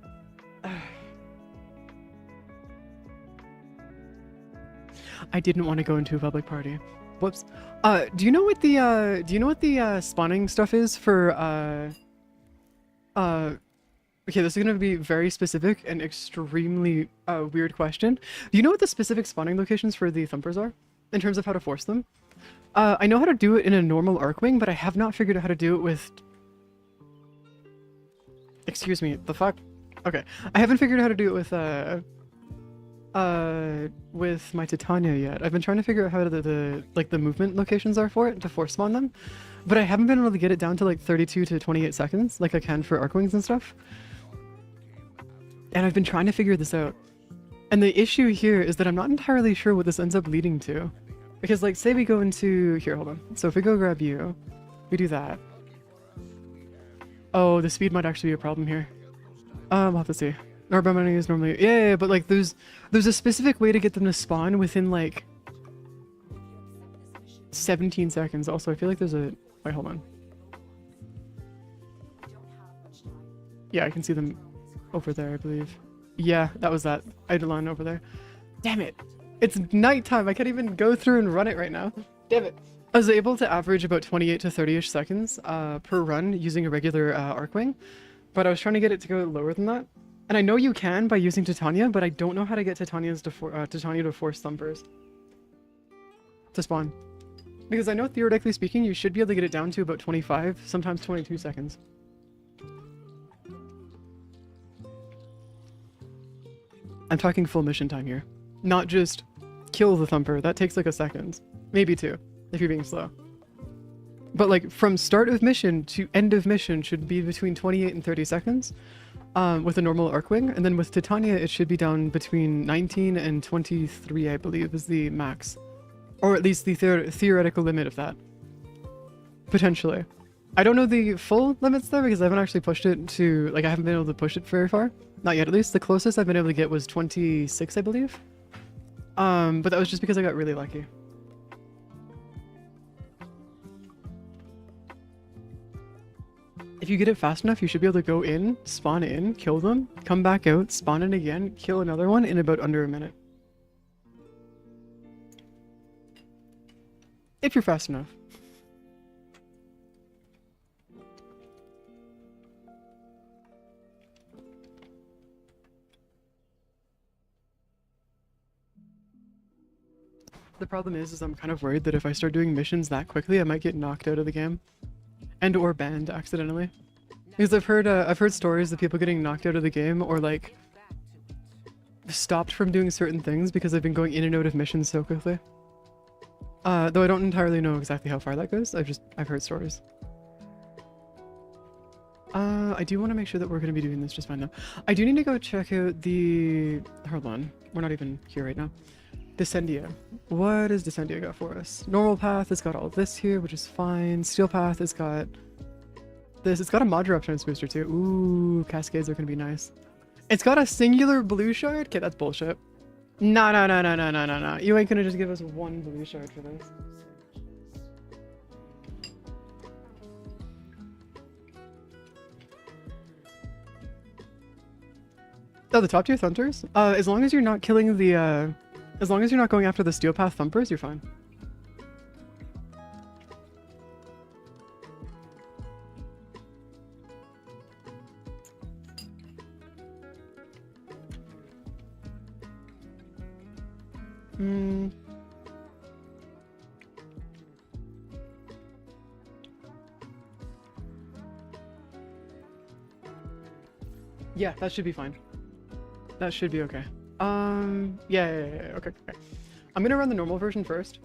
A: I didn't want to go into a public party. Whoops. Do you know what the spawning stuff is for okay, this is gonna be very specific and extremely weird question. Do you know what the specific spawning locations for the thumpers are in terms of how to force them? I know how to do it in a normal Arcwing, but I have not figured out how to do it with... Excuse me, the fuck? Okay, I haven't figured out how to do it with my Titania yet. I've been trying to figure out how the movement locations are for it to force spawn them, but I haven't been able to get it down to like 32 to 28 seconds like I can for Arcwings and stuff. And I've been trying to figure this out. And the issue here is that I'm not entirely sure what this ends up leading to. Because like, say we go into... Here, hold on. So if we go grab you, we do that. Oh, the speed might actually be a problem here. We'll have to see. Arbis is normally... Yeah, but like there's a specific way to get them to spawn within like 17 seconds. Also, I feel like there's a... Wait, hold on. Yeah, I can see them over there, I believe. Yeah, that was that eidelon over there. Damn it. It's nighttime. I can't even go through and run it right now. Damn it. I was able to average about 28 to 30-ish seconds per run using a regular Arcwing, but I was trying to get it to go lower than that. And I know you can by using Titania, but I don't know how to get Titania to force thumpers to spawn. Because I know theoretically speaking, you should be able to get it down to about 25, sometimes 22 seconds. I'm talking full mission time here. Not just kill the thumper. That takes like a second. Maybe two, if you're being slow. But like from start of mission to end of mission should be between 28 and 30 seconds with a normal Arcwing. And then with Titania, it should be down between 19 and 23, I believe, is the max. Or at least the theoretical limit of that. Potentially. I don't know the full limits there because I haven't actually pushed it to... Like, I haven't been able to push it very far. Not yet, at least. The closest I've been able to get was 26, I believe. But that was just because I got really lucky. If you get it fast enough, you should be able to go in, spawn in, kill them, come back out, spawn in again, kill another one in about under a minute. If you're fast enough. The problem is I'm kind of worried that if I start doing missions that quickly, I might get knocked out of the game. And or banned accidentally. Because I've heard stories of people getting knocked out of the game or like stopped from doing certain things because they've been going in and out of missions so quickly. Though I don't entirely know exactly how far that goes. I've heard stories. I do want to make sure that we're going to be doing this just fine though. I do need to go check out the... Hold on. We're not even here right now. Descendia. What does Descendia got for us? Normal path has got all this here, which is fine. Steel path has got this. It's got a mod eruption booster too. Ooh, cascades are gonna be nice. It's got a singular blue shard? Okay, that's bullshit. No. You ain't gonna just give us one blue shard for this. Oh, the top tier thumpers? As long as you're not killing the, as long as you're not going after the steel path thumpers, you're fine. Yeah, that should be fine. That should be okay. Yeah, okay. I'm gonna run the normal version first.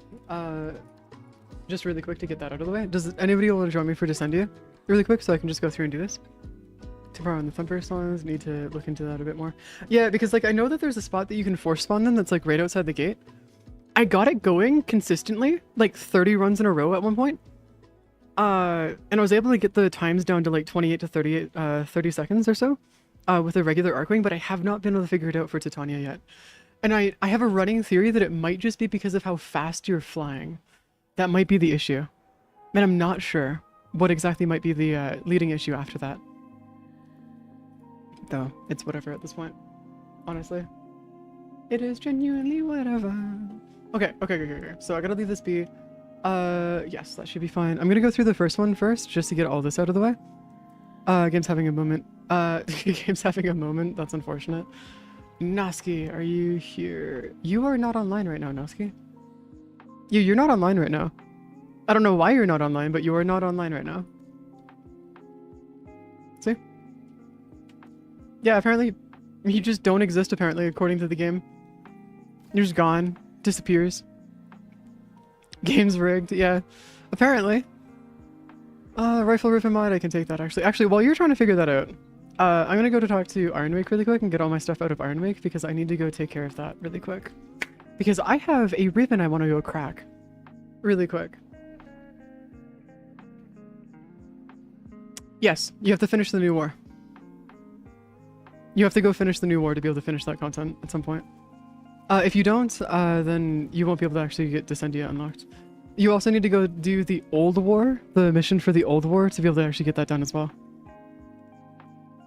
A: just really quick to get that out of the way. Does anybody want to join me for Descendia? Really quick, so I can just go through and do this. Tomorrow on the Thumper songs, need to look into that a bit more. Yeah, because like I know that there's a spot that you can force spawn them that's like right outside the gate. I got it going consistently, like 30 runs in a row at one point. And I was able to get the times down to like 28 to 30 seconds or so with a regular Arcwing, but I have not been able to figure it out for Titania yet. And I have a running theory that it might just be because of how fast you're flying. That might be the issue. And I'm not sure what exactly might be the leading issue after that. Though, it's whatever at this point. Honestly. It is genuinely whatever. Okay. So I gotta leave this be. Yes, that should be fine. I'm gonna go through the first one first, just to get all this out of the way. Game's having a moment. Game's having a moment. That's unfortunate. Noski, are you here? You are not online right now, Noski. You're not online right now. I don't know why you're not online, but you are not online right now. See? Yeah, apparently you just don't exist, apparently, according to the game. You're just gone. Disappears. Game's rigged, yeah. Apparently. Rifle riff and mod, I can take that actually. Actually, while you're trying to figure that out, I'm gonna go to talk to Ironwake really quick and get all my stuff out of Ironwake because I need to go take care of that really quick. Because I have a ribbon I want to go crack. Really quick. Yes, you have to finish the new war. You have to go finish the new war to be able to finish that content at some point. If you don't, then you won't be able to actually get Descendia unlocked. You also need to go do the old war, the mission for the old war, to be able to actually get that done as well.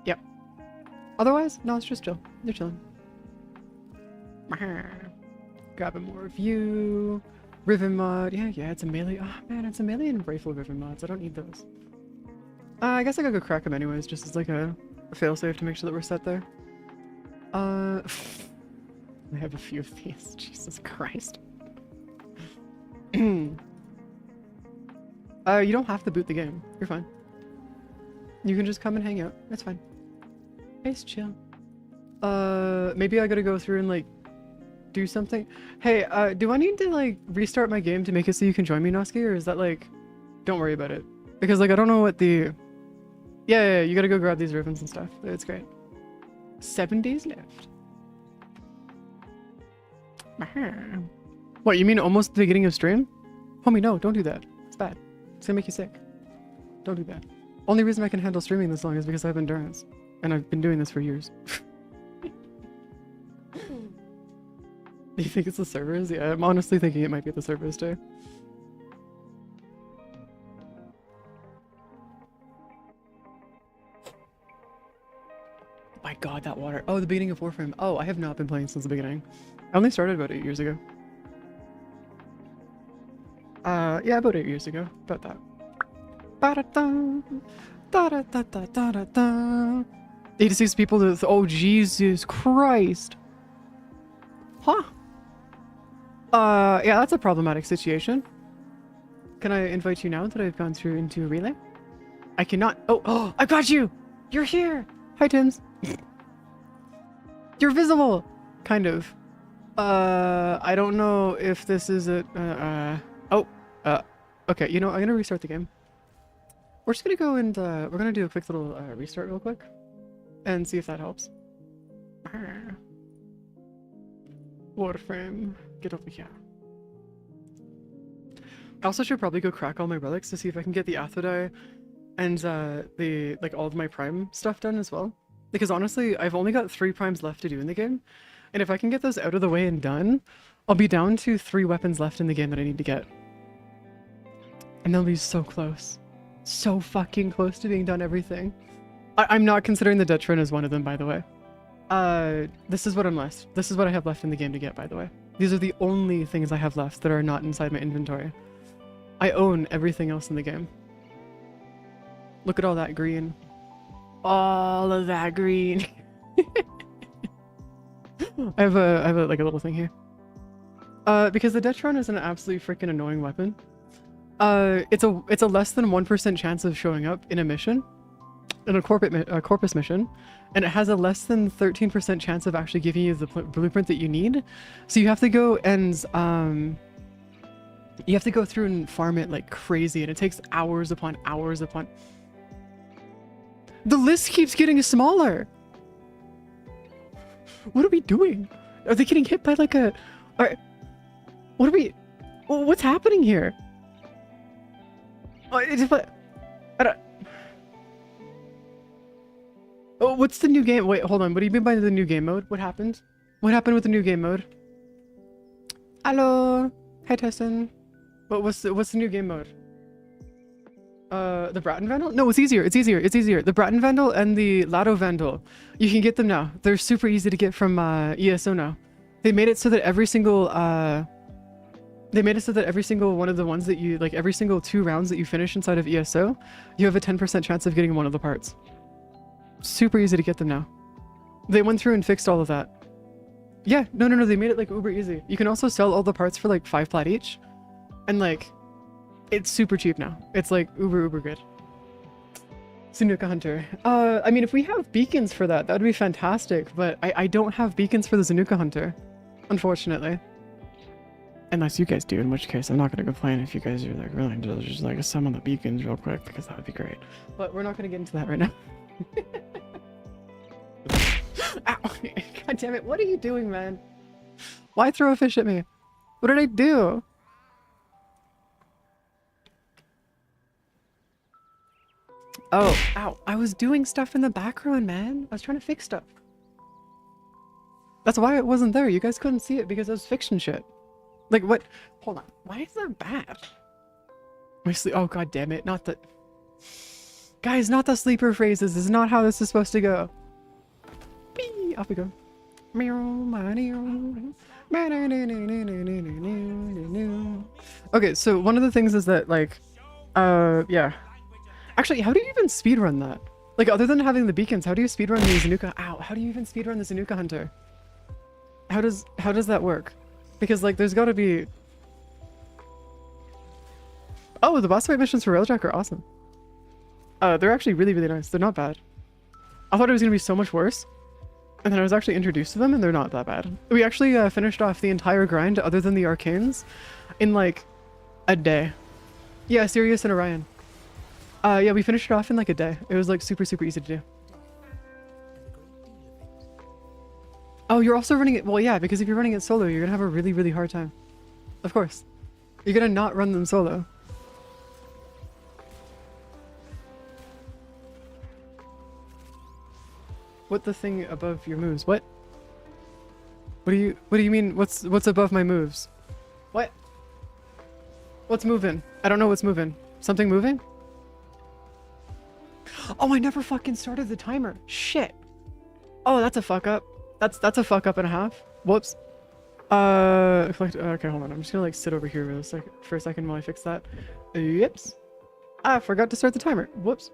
A: Yep. Otherwise, no, it's just chill. You're chilling. Grabbing more view. Riven mod. Yeah, it's a melee. Oh man, it's a melee and rifle Riven mods. I don't need those. I guess I gotta go crack them anyways, just as like a failsafe to make sure that we're set there. I have a few of these. Jesus Christ. You don't have to boot the game. You're fine. You can just come and hang out. That's fine. It's chill. Maybe I gotta go through and like do something. Hey, do I need to like restart my game to make it so you can join me, Noski, or is that like, don't worry about it? Because like I don't know what the. Yeah, you gotta go grab these ribbons and stuff. It's great. 7 days left. What, you mean almost the beginning of stream? Homie, no, don't do that. It's bad. It's gonna make you sick. Don't do that. Only reason I can handle streaming this long is because I have endurance. And I've been doing this for years. You think it's the servers? Yeah, I'm honestly thinking it might be the servers too. My god, that water. Oh, the beginning of Warframe. Oh, I have not been playing since the beginning. I only started about 8 years ago. Yeah, about 8 years ago. About that. Ba-da-da, da-da-da-da-da-da. 86 people to... Oh, Jesus Christ. Huh. Yeah, that's a problematic situation. Can I invite you now that I've gone through into Relay? I cannot... Oh, I got you! You're here! Hi, Tims. You're visible! Kind of. I don't know if this is a... Okay, you know, I'm gonna restart the game. We're just gonna go and, we're gonna do a quick little, restart real quick. And see if that helps. Warframe. Get over here. I also should probably go crack all my relics to see if I can get the Athodai and, the, like, all of my prime stuff done as well. Because honestly, I've only got 3 primes left to do in the game. And if I can get those out of the way and done, I'll be down to 3 weapons left in the game that I need to get. And they'll be so close. So fucking close to being done everything. I'm not considering the Detron as one of them, by the way. This is what I'm left. This is what I have left in the game to get, by the way. These are the only things I have left that are not inside my inventory. I own everything else in the game. Look at all that green. All of that green. I have a like a little thing here. Because the Detron is an absolutely freaking annoying weapon. It's a less than 1% chance of showing up in a mission, in a corpus mission, and it has a less than 13% chance of actually giving you the blueprint that you need. So you have to go and You have to go through and farm it like crazy, and it takes hours upon hours upon... The list keeps getting smaller! What are we doing? Are they getting hit by like a... What are we... What's happening here? I don't... Oh, what's the new game? Wait, hold on. What do you mean by the new game mode? What happened? What happened with the new game mode? Hello. Hi, Tessin. What's the new game mode? The Bratten Vandal? No, it's easier. It's easier. It's easier. The Bratten Vandal and the Lado Vandal. You can get them now. They're super easy to get from ESO now. They made it so that every single one of the ones that you like, every single 2 rounds that you finish inside of ESO, you have a 10% chance of getting one of the parts. Super easy to get them now. They went through and fixed all of that. Yeah, no, they made it like uber easy. You can also sell all the parts for like 5 plat each. And like, it's super cheap now. It's like uber good. Zanuka Hunter. I mean, if we have beacons for that, that'd be fantastic. But I don't have beacons for the Zanuka Hunter, unfortunately. Unless you guys do, in which case I'm not going to complain if you guys are like willing to just like summon the beacons real quick, because that would be great. But we're not going to get into that right now. Ow. God damn it, what are you doing, man? Why throw a fish at me? What did I do? Oh, ow. I was doing stuff in the background, man. I was trying to fix stuff. That's why it wasn't there. You guys couldn't see it because I was fixing shit. Like, what? Hold on. Why is that bad? Oh, god damn it. Not the... Guys, not the sleeper phrases. This is not how this is supposed to go. Bee! Off we go. Okay, so one of the things is that, like, yeah. Actually, how do you even speedrun that? Like, other than having the beacons, how do you speedrun the Zanuka? Ow, how do you even speedrun the Zanuka Hunter? How does that work? Because, like, there's gotta be... Oh, the boss fight missions for Railjack are awesome. They're actually really nice. They're not bad. I thought it was gonna be so much worse. And then I was actually introduced to them, and they're not that bad. We actually finished off the entire grind, other than the arcanes, in, like, a day. Yeah, Sirius and Orion. Yeah, we finished it off in, like, a day. It was, like, super easy to do. Oh, you're also running it... Well, yeah, because if you're running it solo, you're gonna have a really hard time. Of course. You're gonna not run them solo. What the thing above your moves? What? What do you mean? What's above my moves? What? What's moving? I don't know what's moving. Something moving? Oh, I never fucking started the timer. Shit. Oh, that's a fuck up. That's a fuck up and a half. Whoops. Okay, hold on. I'm just gonna like sit over here for a second while I fix that. Yips. I forgot to start the timer. Whoops.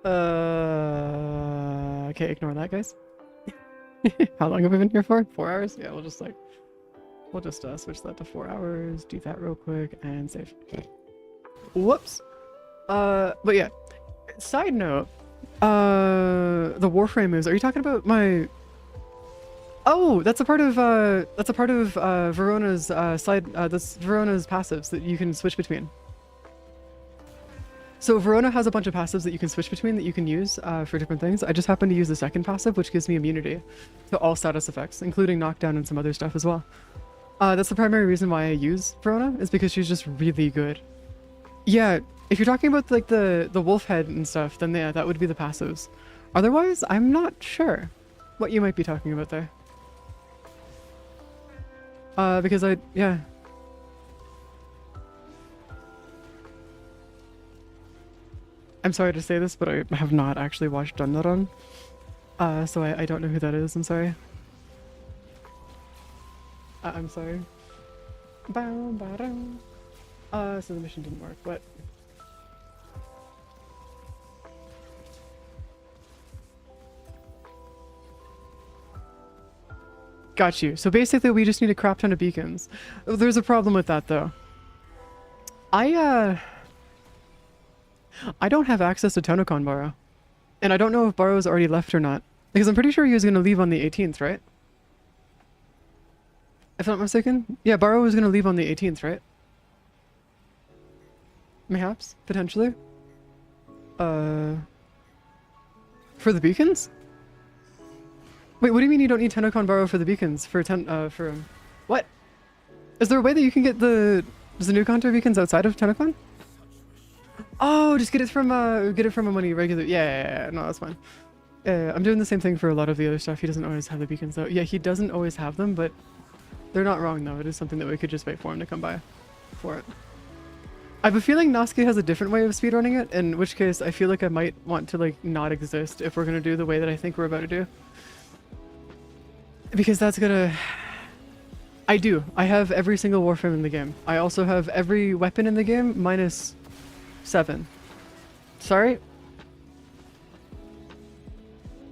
A: Okay, ignore that, guys. How long have we been here for? 4 hours? Yeah, we'll just switch that to 4 hours, do that real quick, and save. Whoops. But yeah. Side note, the Warframe moves. Are you talking about my... Oh, that's a part of Verona's that's Verona's passives that you can switch between. So Verona has a bunch of passives that you can switch between that you can use for different things. I just happen to use the second passive, which gives me immunity to all status effects, including knockdown and some other stuff as well. That's the primary reason why I use Verona, is because she's just really good. Yeah, if you're talking about like the wolf head and stuff, then yeah, that would be the passives. Otherwise, I'm not sure what you might be talking about there. Because yeah. I'm sorry to say this, but I have not actually watched Dandaran. So I don't know who that is, I'm sorry. I'm sorry. So the mission didn't work, but... Got you. So basically we just need a crap ton of beacons. There's a problem with that though. I don't have access to Tonocon Baro. And I don't know if Baro's already left or not. Because I'm pretty sure he was going to leave on the 18th, right? if I'm not mistaken. Yeah, Baro was gonna leave on the 18th, right? Mayhaps, potentially. For the beacons? Wait, what do you mean you don't need Tenocon Baro for the beacons? What? Is there a way that you can get the Zanukanto beacons outside of Tenocon? Oh, just get it from a money regular. Yeah, no, that's fine. I'm doing the same thing for a lot of the other stuff. He doesn't always have the beacons though. Yeah, he doesn't always have them, but they're not wrong though. It is something that we could just wait for him to come by for it. I have a feeling Nosuke has a different way of speedrunning it, in which case I feel like I might want to like not exist if we're gonna do the way that I think we're about to do. Because that's gonna... I have every single warframe in the game. I also have every weapon in the game minus 7. Sorry?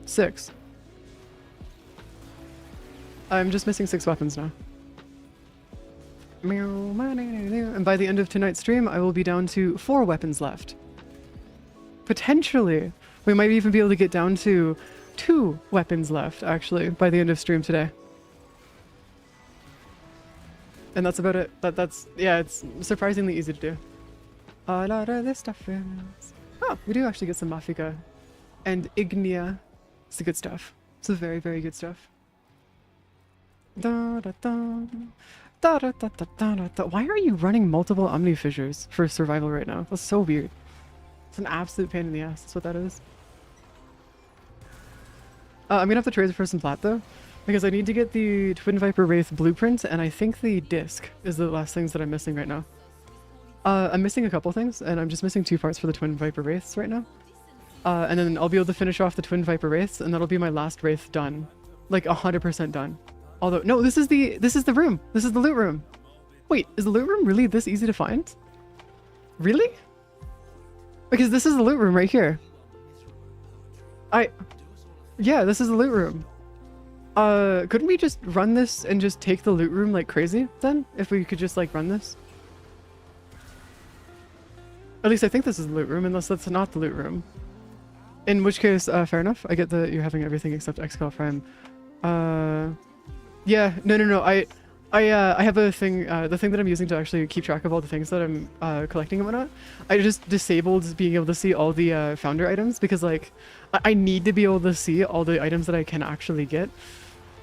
A: 6. I'm just missing 6 weapons now. And by the end of tonight's stream, I will be down to 4 weapons left. Potentially, we might even be able to get down to 2 weapons left, actually, by the end of stream today. And that's about it. Yeah, it's surprisingly easy to do. A lot of this stuff is... Oh, we do actually get some Mafika. And Ignia. It's the good stuff. It's the very, very good stuff. Da, da, da. Da, da, da, da, da, da, da. Why are you running multiple Omni Fissures for survival right now? That's so weird. It's an absolute pain in the ass. That's what that is. I'm gonna have to trade for some plat though, because I need to get the Twin Viper Wraith blueprint, and I think the disc is the last things that I'm missing right now. I'm missing a couple things, and I'm just missing 2 parts for the Twin Viper Wraiths right now. And then I'll be able to finish off the Twin Viper Wraiths, and that'll be my last Wraith done. Like 100% done. Although, no, this is the room. This is the loot room. Wait, is the loot room really this easy to find? Really? Because this is the loot room right here. Yeah, this is the loot room. Couldn't we just run this and just take the loot room like crazy then? If we could just like run this? At least I think this is the loot room, unless that's not the loot room. In which case, fair enough. I get that you're having everything except XCall Prime. Yeah, no. I have a thing, the thing that I'm using to actually keep track of all the things that I'm collecting and whatnot. I just disabled being able to see all the founder items because like I need to be able to see all the items that I can actually get.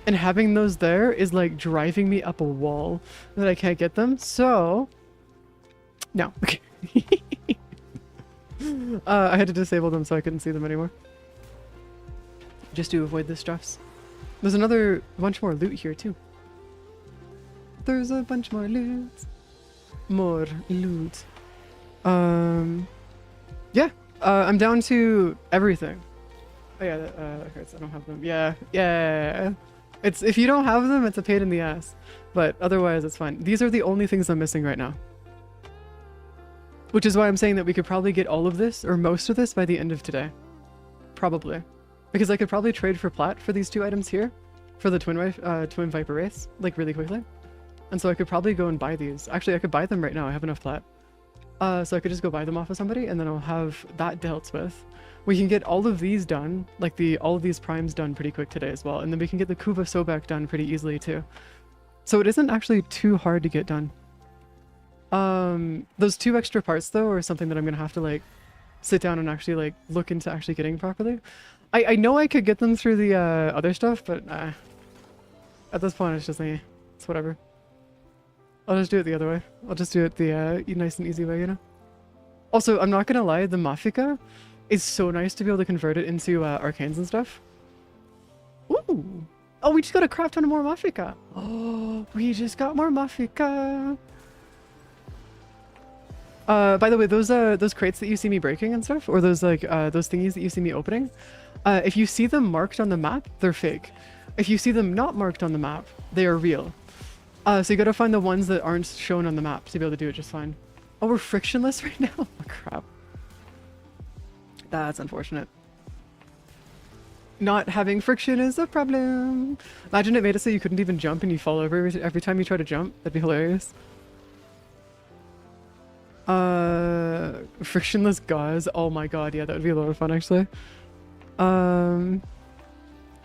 A: And having those there is like driving me up a wall that I can't get them. So, no. Okay. I had to disable them so I couldn't see them anymore. Just to avoid the stuffs. There's another bunch more loot here too. There's a bunch more loot. More loot. Yeah. I'm down to everything. Oh yeah, that hurts. I don't have them. Yeah. It's if you don't have them, it's a pain in the ass. But otherwise, it's fine. These are the only things I'm missing right now. Which is why I'm saying that we could probably get all of this, or most of this, by the end of today. Probably. Because I could probably trade for plat for these 2 items here. For the Twin Viper Wraiths, like really quickly. And so I could probably go and buy these. Actually, I could buy them right now. I have enough plat. So I could just go buy them off of somebody, and then I'll have that dealt with. We can get all of these done, like all of these primes done pretty quick today as well. And then we can get the Kuva Sobek done pretty easily too. So it isn't actually too hard to get done. Those 2 extra parts though are something that I'm gonna have to like sit down and actually like look into actually getting properly. I know I could get them through the other stuff, but at this point it's just like, it's whatever. I'll just do it the other way. I'll just do it the nice and easy way, you know? Also, I'm not gonna lie, the Mafika is so nice to be able to convert it into arcanes and stuff. Ooh! Oh, we just got a crap ton of more Mafika! Oh, we just got more Mafika! By the way, those crates that you see me breaking and stuff, or those like those thingies that you see me opening, if you see them marked on the map, they're fake. If you see them not marked on the map, they are real. So you gotta find the ones that aren't shown on the map to be able to do it just fine. Oh, we're frictionless right now? Oh, crap. That's unfortunate. Not having friction is a problem. Imagine it made it so you couldn't even jump and you fall over every time you try to jump. That'd be hilarious. Frictionless gauze. Oh my god, yeah, that would be a lot of fun actually. More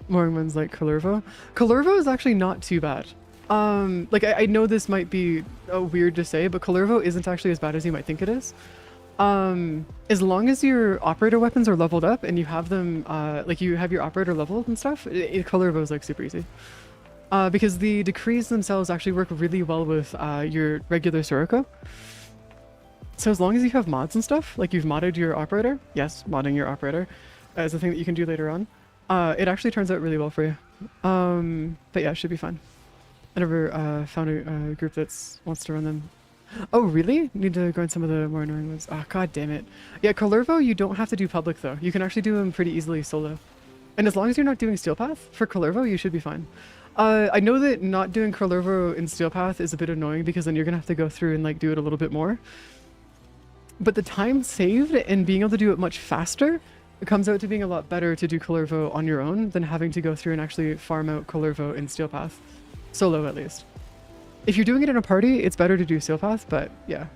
A: ones like Kalervo. Kalervo is actually not too bad. Like I know this might be weird to say, but Kalervo isn't actually as bad as you might think it is. As long as your operator weapons are leveled up and you have them, like you have your operator leveled and stuff, Kalervo is like super easy. Because the decrees themselves actually work really well with your regular Soroko. So as long as you have mods and stuff, like you've modded your operator, yes, modding your operator is a thing that you can do later on. It actually turns out really well for you. But yeah, it should be fun. I never found a group that wants to run them. Oh, really? Need to grind some of the more annoying ones. Oh, god damn it. Yeah, Kalervo, you don't have to do public, though. You can actually do them pretty easily solo. And as long as you're not doing Steel Path, for Kalervo, you should be fine. I know that not doing Kalervo in Steel Path is a bit annoying because then you're gonna have to go through and like do it a little bit more. But the time saved and being able to do it much faster, it comes out to being a lot better to do Kalervo on your own than having to go through and actually farm out Kalervo in Steel Path. Solo, at least. If you're doing it in a party, it's better to do Steel Path, but yeah.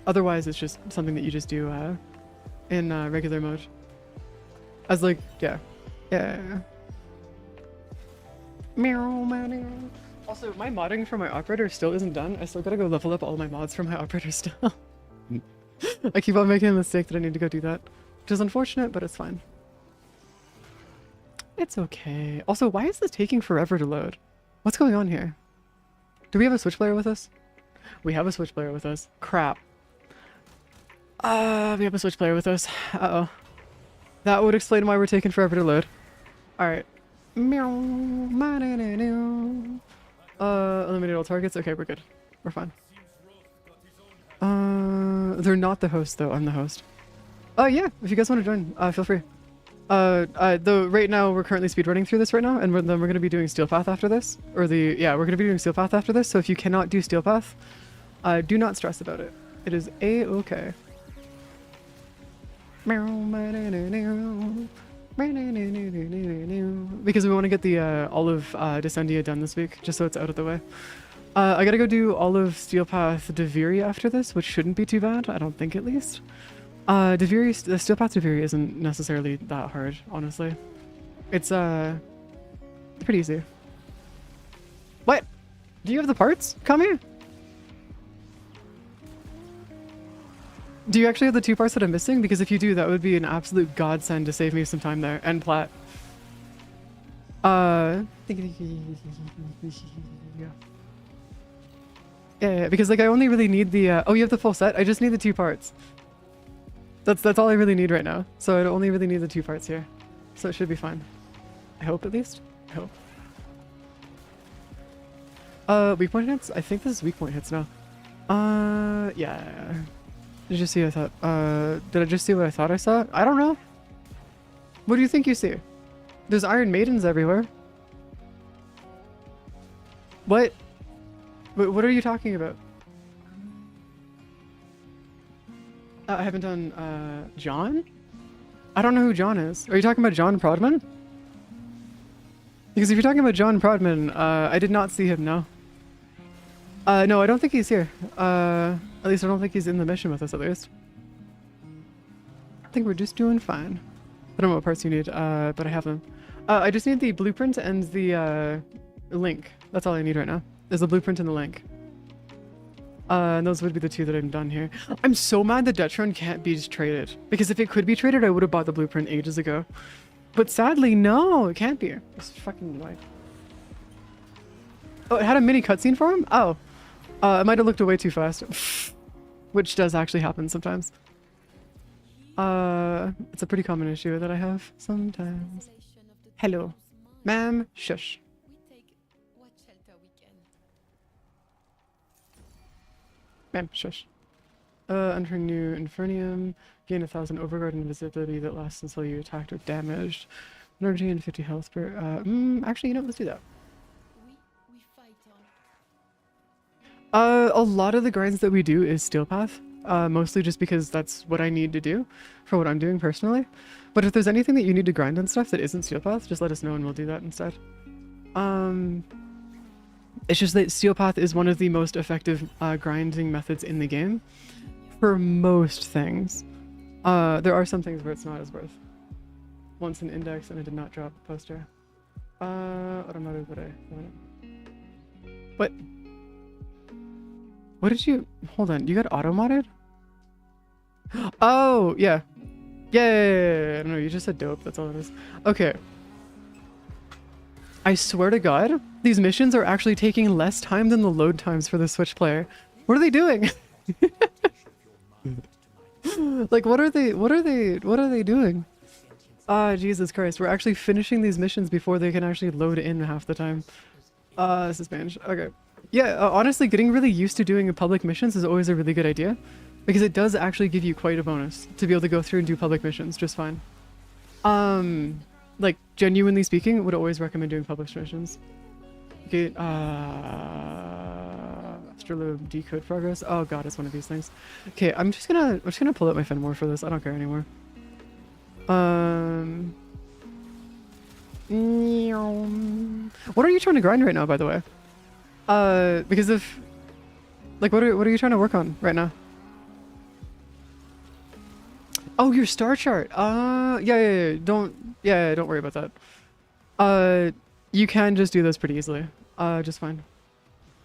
A: Otherwise, it's just something that you just do in regular mode. As like, yeah. Yeah. Meow. Also, my modding for my operator still isn't done. I still gotta go level up all my mods for my operator still. I keep on making a mistake that I need to go do that. Which is unfortunate, but it's fine. It's okay. Also, why is this taking forever to load? What's going on here? Do we have a Switch player with us? We have a Switch player with us. Crap. We have a Switch player with us. Uh-oh. That would explain why we're taking forever to load. Alright. Eliminate all targets. Okay, we're good. We're fine. They're not the host, though. I'm the host. Oh, yeah. If you guys want to join, feel free. Though right now we're currently speedrunning through this right now, and then we're going to be doing Steel Path after this. We're going to be doing Steel Path after this, so if you cannot do Steel Path, do not stress about it. It is A-okay. Because we want to get the Olive Descendia done this week, just so it's out of the way. I gotta go do Olive Steel Path Deviri after this, which shouldn't be too bad, I don't think at least. The Steel Path Deviri isn't necessarily that hard, honestly. It's pretty easy. What? Do you have the parts? Come here. Do you actually have the 2 parts that I'm missing? Because if you do, that would be an absolute godsend to save me some time there. And plat. Yeah, because like I only really need the oh, you have the full set? I just need the 2 parts. That's all I really need right now. So I only really need the 2 parts here. So it should be fine. I hope, at least. I hope. Weak point hits? I think this is weak point hits now. Yeah. Did you see I thought, did I just see what I thought I saw? I don't know. What do you think you see? There's Iron Maidens everywhere. What? What are you talking about? I haven't done, John? I don't know who John is. Are you talking about John Prodman? Because if you're talking about John Prodman, I did not see him, no. No, I don't think he's here. At least I don't think he's in the mission with us, at least. I think we're just doing fine. I don't know what parts you need, but I have them. I just need the blueprint and the, link. That's all I need right now. There's the blueprint and the link. And those would be the 2 that I'm done here. I'm so mad that Detron can't be traded. Because if it could be traded, I would have bought the blueprint ages ago. But sadly, no, it can't be. It's fucking annoying. Oh, it had a mini cutscene for him? Oh. I might have looked away too fast. Which does actually happen sometimes. It's a pretty common issue that I have sometimes. Hello. Ma'am, shush. Ma'am, shush. Entering new Infernium. Gain 1,000 overguard and invisibility that lasts until you attacked or damaged. Energy and 50 health per... actually, you know, let's do that. A lot of the grinds that we do is Steel Path. Mostly just because that's what I need to do for what I'm doing personally. But if there's anything that you need to grind and stuff that isn't Steel Path, just let us know and we'll do that instead. It's just that Steel Path is one of the most effective grinding methods in the game for most things. There are some things where it's not as worth. Once an index and I did not drop a poster. Automotive, but what? What did you, hold on, you got auto modded? Oh, yeah. Yeah, no, you just said dope, that's all it is. Okay. I swear to God, these missions are actually taking less time than the load times for the Switch player. What are they doing? Like, what are they doing? Ah, Jesus Christ, we're actually finishing these missions before they can actually load in half the time. This is Spanish. Okay. Yeah, honestly, getting really used to doing public missions is always a really good idea, because it does actually give you quite a bonus to be able to go through and do public missions just fine. Like, genuinely speaking, would always recommend doing public missions. Okay, Astrolobe decode progress. Oh god, it's one of these things. Okay, I'm just gonna pull out my Fenmore for this. I don't care anymore. What are you trying to grind right now, by the way? Because if, like, what are you trying to work on right now? Oh, your star chart. Yeah. Don't worry about that. You can just do those pretty easily. Just fine.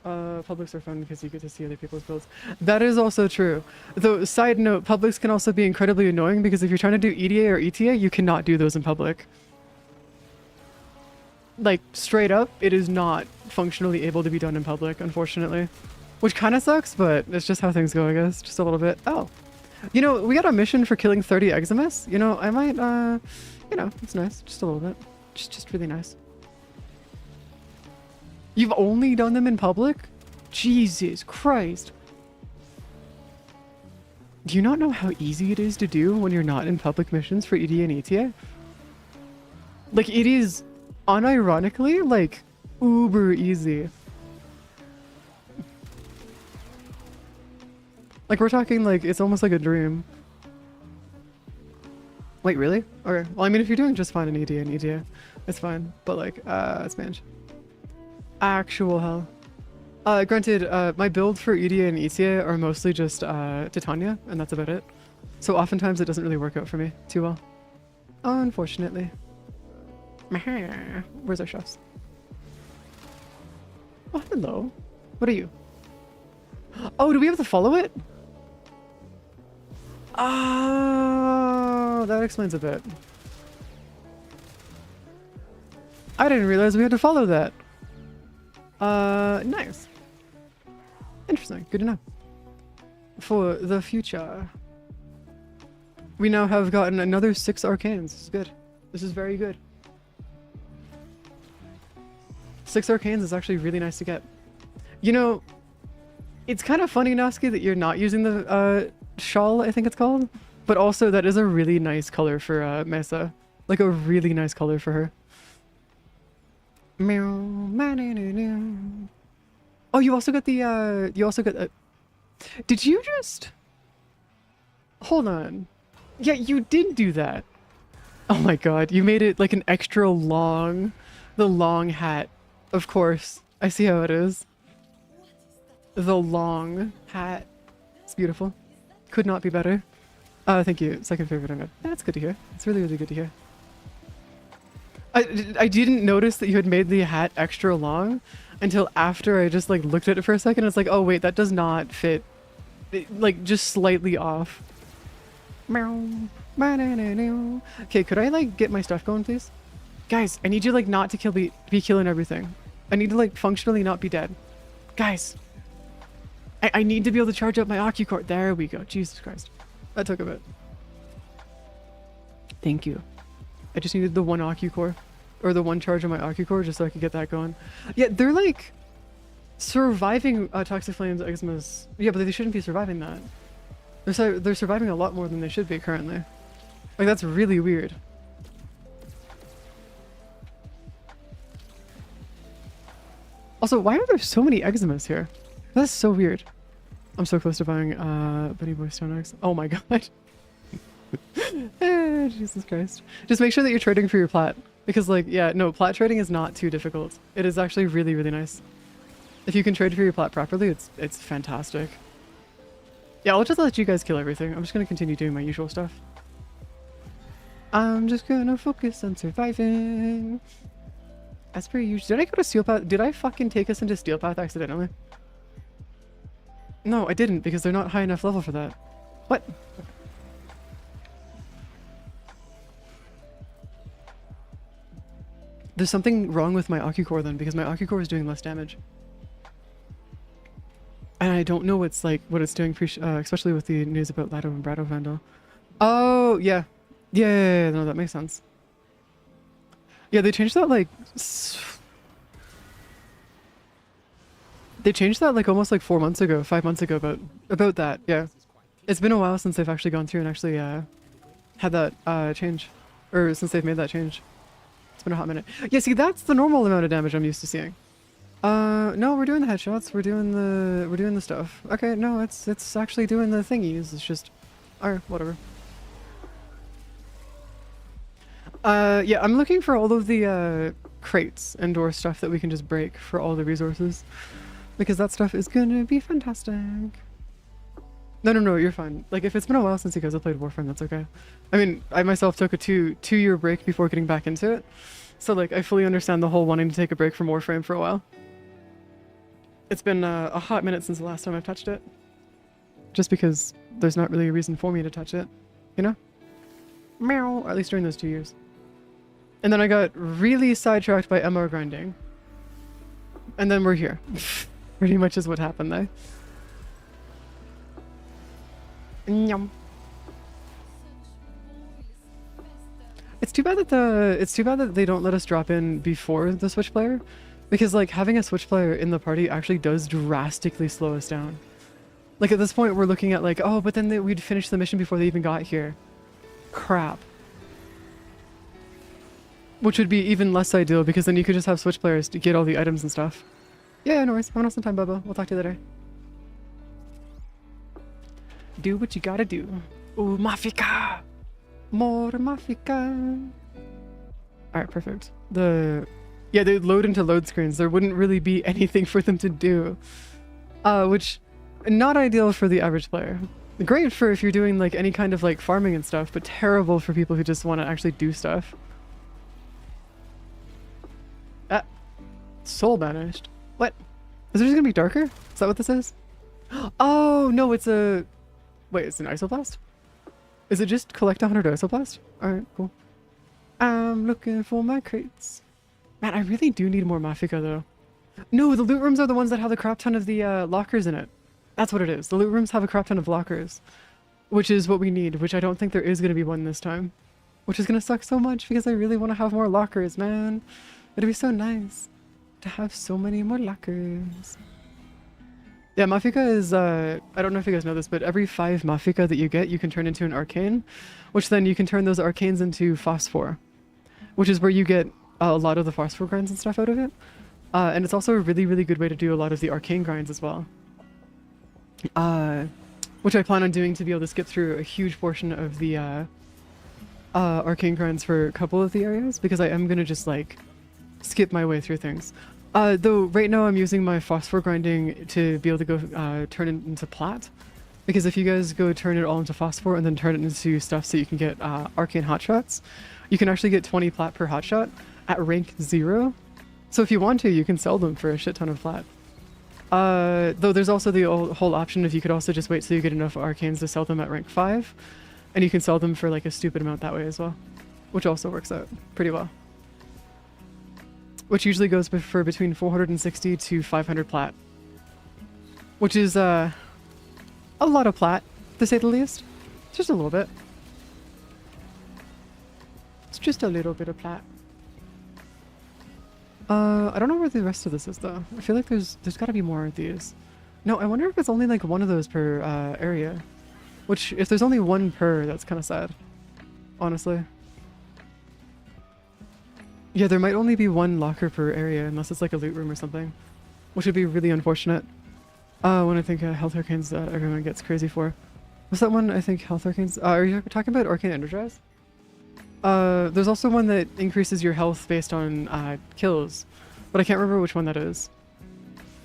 A: Publics are fun because you get to see other people's builds. That is also true. Though, side note, publics can also be incredibly annoying because if you're trying to do EDA or ETA, you cannot do those in public. Like, straight up, it is not functionally able to be done in public, unfortunately. Which kind of sucks, but it's just how things go, I guess. Just a little bit. Oh. You know, we got a mission for killing 30 Eximus. You know, I might, you know, it's nice. Just a little bit. Just really nice. You've only done them in public? Jesus Christ. Do you not know how easy it is to do when you're not in public missions for EDA and ETA? Like, it is unironically, like, uber easy. Like, we're talking, like, it's almost like a dream. Wait, really? Okay. Well, I mean, if you're doing just fine in EDA and ETA, it's fine. But, like, Spanish. Actual hell. Granted, my build for EDA and ETA are mostly just Titania, and that's about it. So oftentimes it doesn't really work out for me too well. Unfortunately. Where's our chefs? Oh, hello. What are you? Oh, do we have to follow it? Oh, that explains a bit. I didn't realize we had to follow that. Nice. Interesting. Good to know. For the future. We now have gotten another 6 arcanes. This is good. This is very good. 6 arcanes is actually really nice to get. You know, it's kind of funny, Noski, that you're not using the shawl, I think it's called. But also, that is a really nice color for Mesa. Like, a really nice color for her. Oh, you also got the, you also got, did you just, hold on. Yeah, you did do that. Oh my god, you made it like an extra long, the long hat. Of course, I see how it is. The long hat. It's beautiful. Could not be better. Thank you. Second favorite I've had. That's good to hear. It's really, really good to hear. I didn't notice that you had made the hat extra long until after I just like looked at it for a second. It's like, oh wait, that does not fit. Like just slightly off. Okay, could I like get my stuff going, please? Guys, I need you like not to be killing everything. I need to like functionally not be dead. Guys, I need to be able to charge up my Ocu core. There we go. Jesus Christ, that took a bit. Thank you. I just needed the one Ocu core, or the one charge on my Ocu core, just so I could get that going. Yeah, they're like surviving Toxic Flames, Eximus. Yeah, but they shouldn't be surviving that. They're surviving a lot more than they should be currently. Like, that's really weird. Also, why are there so many Eximus here? That's so weird. I'm so close to buying Bunny Boy Stone Axe. Oh my god. Jesus Christ. Just make sure that you're trading for your plat. Because like, yeah, no, plat trading is not too difficult. It is actually really, really nice. If you can trade for your plat properly, it's fantastic. Yeah, I'll just let you guys kill everything. I'm just gonna continue doing my usual stuff. I'm just gonna focus on surviving. As per usual. Did I go to Steel Path? Did I fucking take us into Steel Path accidentally? No, I didn't, because they're not high enough level for that. What? There's something wrong with my Ocucore then, because my Ocucore is doing less damage. And I don't know what's like what it's doing, especially with the news about Lado and Brado Vandal. Oh, yeah. Yeah, no, that makes sense. Yeah, they changed that like... They changed that like almost like 4 months ago, 5 months ago about that, yeah. It's been a while since they've actually gone through and actually had that change. Or since they've made that change. It's been a hot minute. Yeah, see, that's the normal amount of damage I'm used to seeing. No, we're doing the headshots. We're doing the stuff. Okay, no, it's actually doing the thingies. It's just, alright, whatever. Yeah, I'm looking for all of the crates and or stuff that we can just break for all the resources, because that stuff is gonna be fantastic. No, you're fine. Like, if it's been a while since you guys have played Warframe, that's okay. I mean, I myself took a two-year break before getting back into it, so like I fully understand the whole wanting to take a break from Warframe for a while. It's been a hot minute since the last time I've touched it. Just because there's not really a reason for me to touch it, you know? Meow, or at least during those 2 years. And then I got really sidetracked by MR grinding. And then we're here. Pretty much is what happened there. Yum. It's too bad that they don't let us drop in before the Switch player. Because like having a Switch player in the party actually does drastically slow us down. Like at this point we're looking at like, oh, but then we'd finish the mission before they even got here. Crap. Which would be even less ideal, because then you could just have Switch players to get all the items and stuff. Yeah, no worries. Have an awesome time, Bubba. We'll talk to you later. Do what you gotta do. Ooh, Mafika! More Mafika! Alright, perfect. Yeah, they'd load into load screens. There wouldn't really be anything for them to do. Which, not ideal for the average player. Great for if you're doing like any kind of like farming and stuff, but terrible for people who just want to actually do stuff. Soul banished. What? Is it just gonna be darker? Is that what this is? Oh, no, it's a... Wait, it's an isoplast? Is it just collect 100 isoplast? Alright, cool. I'm looking for my crates. Man, I really do need more Mafika, though. No, the loot rooms are the ones that have the crap ton of the lockers in it. That's what it is. The loot rooms have a crap ton of lockers. Which is what we need, which I don't think there is going to be one this time. Which is going to suck so much, because I really want to have more lockers, man. It'd be so nice to have so many more lockers. Yeah, Mafika is, I don't know if you guys know this, but every 5 Mafika that you get, you can turn into an arcane, which then you can turn those arcanes into phosphor, which is where you get a lot of the phosphor grinds and stuff out of it. And it's also a really, really good way to do a lot of the arcane grinds as well. Which I plan on doing to be able to skip through a huge portion of the arcane grinds for a couple of the areas, because I am going to just like skip my way through things. Though right now I'm using my phosphor grinding to be able to go turn it into plat, because if you guys go turn it all into phosphor and then turn it into stuff so you can get arcane hotshots, you can actually get 20 plat per hotshot at rank 0. So if you want to, you can sell them for a shit ton of plat. Though there's also the whole option of you could also just wait till you get enough arcanes to sell them at rank 5, and you can sell them for like a stupid amount that way as well, which also works out pretty well. Which usually goes for between 460 to 500 plat. Which is a lot of plat, to say the least. Just a little bit. It's just a little bit of plat. I don't know where the rest of this is though. I feel like there's gotta be more of these. No, I wonder if it's only like one of those per area. Which, if there's only one per, that's kind of sad. Honestly. Yeah, there might only be one locker per area, unless it's like a loot room or something. Which would be really unfortunate. When I think health arcanes that everyone gets crazy for. What's that one? I think health arcanes. Are you talking about Arcane Energize? There's also one that increases your health based on kills. But I can't remember which one that is.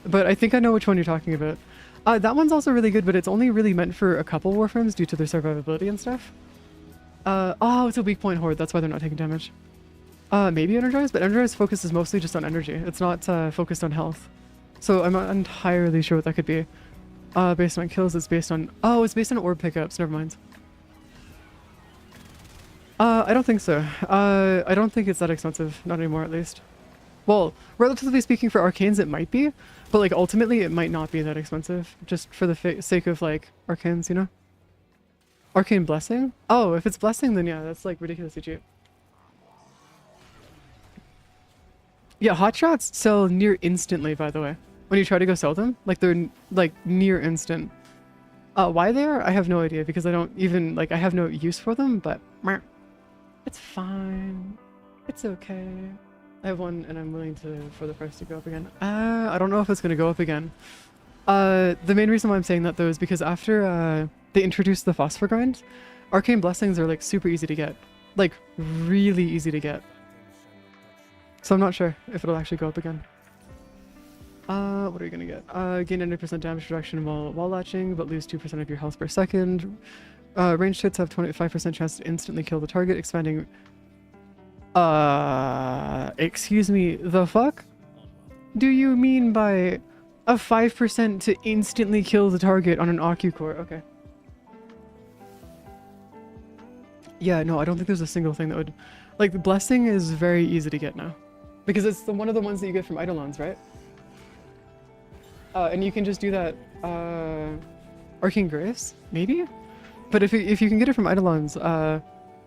A: But I think I know which one you're talking about. That one's also really good, but it's only really meant for a couple Warframes due to their survivability and stuff. Oh, it's a weak point horde. That's why they're not taking damage. Maybe energized, but energized focus is mostly just on energy. It's not focused on health. So I'm not entirely sure what that could be. Based on kills, it's based on... Oh, it's based on orb pickups. Never mind. I don't think so. I don't think it's that expensive. Not anymore, at least. Well, relatively speaking, for arcanes it might be, but like ultimately it might not be that expensive, just for the sake of like arcanes, you know? Arcane blessing? Oh, if it's blessing, then yeah, that's like ridiculously cheap. Yeah, hot shots sell near instantly, by the way. When you try to go sell them, like they're like near instant. Why they are, I have no idea, because I don't even like I have no use for them, but it's fine. It's okay. I have one and I'm willing for the price to go up again. I don't know if it's gonna go up again. The main reason why I'm saying that though is because after they introduced the phosphor grind, arcane blessings are like super easy to get. Like really easy to get. So I'm not sure if it'll actually go up again. What are you gonna get? Gain 90% damage reduction while wall latching, but lose 2% of your health per second. Ranged hits have 25% chance to instantly kill the target, expanding... excuse me, the fuck? Do you mean by a 5% to instantly kill the target on an Ocucore? Okay. Yeah, no, I don't think there's a single thing that would... Like, the blessing is very easy to get now. Because it's one of the ones that you get from eidolons, right? And you can just do that, Arcane Grace? Maybe? But if you can get it from eidolons,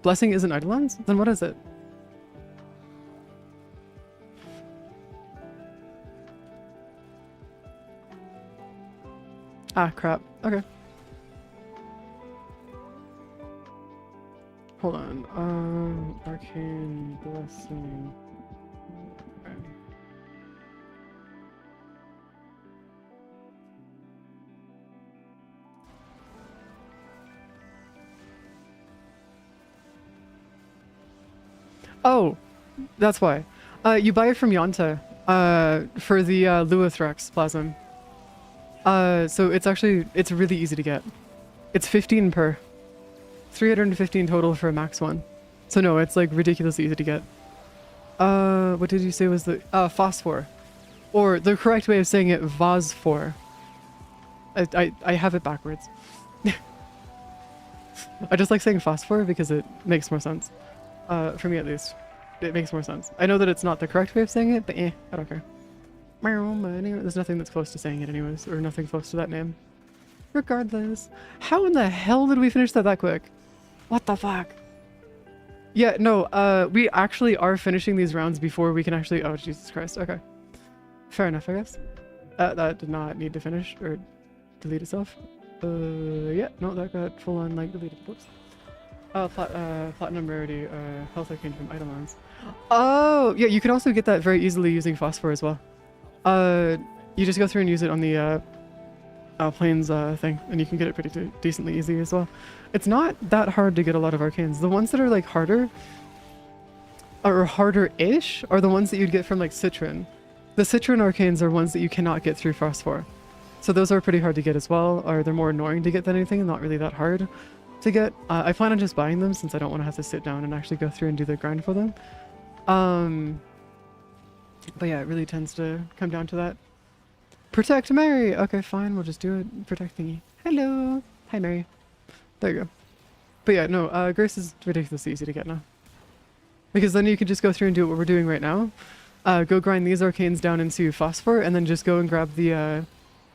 A: blessing isn't eidolons? Then what is it? Ah, crap. Okay. Hold on. Arcane blessing. Okay. Oh, that's why. You buy it from Yonta, for the Luithrax Plasm. So it's really easy to get. It's 15 per. 315 total for a max one. So no, it's like ridiculously easy to get. What did you say was the phosphor? Or the correct way of saying it, Vosphor. I have it backwards. I just like saying phosphor because it makes more sense. For me at least. It makes more sense. I know that it's not the correct way of saying it, but I don't care. There's nothing that's close to saying it anyways, or nothing close to that name. Regardless. How in the hell did we finish that quick? What the fuck? Yeah, no, we actually are finishing these rounds before we can actually... Oh, Jesus Christ. Okay. Fair enough, I guess. That did not need to finish, or delete itself. Yeah, no, that got full on, like, deleted. Whoops. Platinum rarity, health arcane from eidolons. Oh, yeah, you can also get that very easily using phosphor as well. You just go through and use it on the, planes, thing, and you can get it pretty decently easy as well. It's not that hard to get a lot of arcanes. The ones that are, like, harder, or harder-ish, are the ones that you'd get from, like, Citron. The Citron arcanes are ones that you cannot get through phosphor. So those are pretty hard to get as well, or they're more annoying to get than anything, and not really that hard to get. I plan on just buying them since I don't want to have to sit down and actually go through and do the grind for them. But yeah, it really tends to come down to that. Protect Mary! Okay, fine, we'll just do it. Protect thingy. Hello! Hi, Mary. There you go. But yeah, no, Grace is ridiculously easy to get now. Because then you can just go through and do what we're doing right now. Go grind these arcanes down into phosphor, and then just go and grab the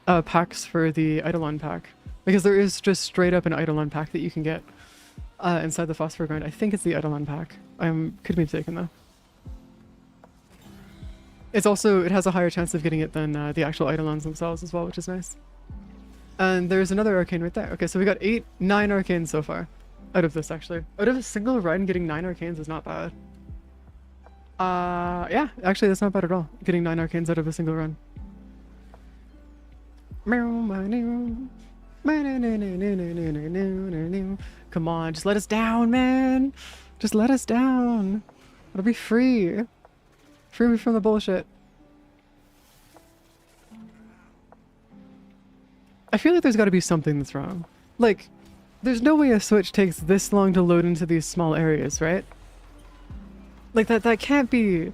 A: packs for the eidolon pack. Because there is just straight up an eidolon pack that you can get inside the phosphor grind. I think it's the eidolon pack. I could be mistaken though. It's also, it has a higher chance of getting it than the actual eidolons themselves as well, which is nice. And there's another arcane right there. Okay, so we got 9 arcanes so far. Out of this, actually. Out of a single run, getting 9 arcanes is not bad. Yeah, actually that's not bad at all. Getting 9 arcanes out of a single run. Come on, just let us down, man. Just let us down. It'll be free. Free me from the bullshit. I feel like there's got to be something that's wrong. Like, there's no way a Switch takes this long to load into these small areas, right? Like that can't be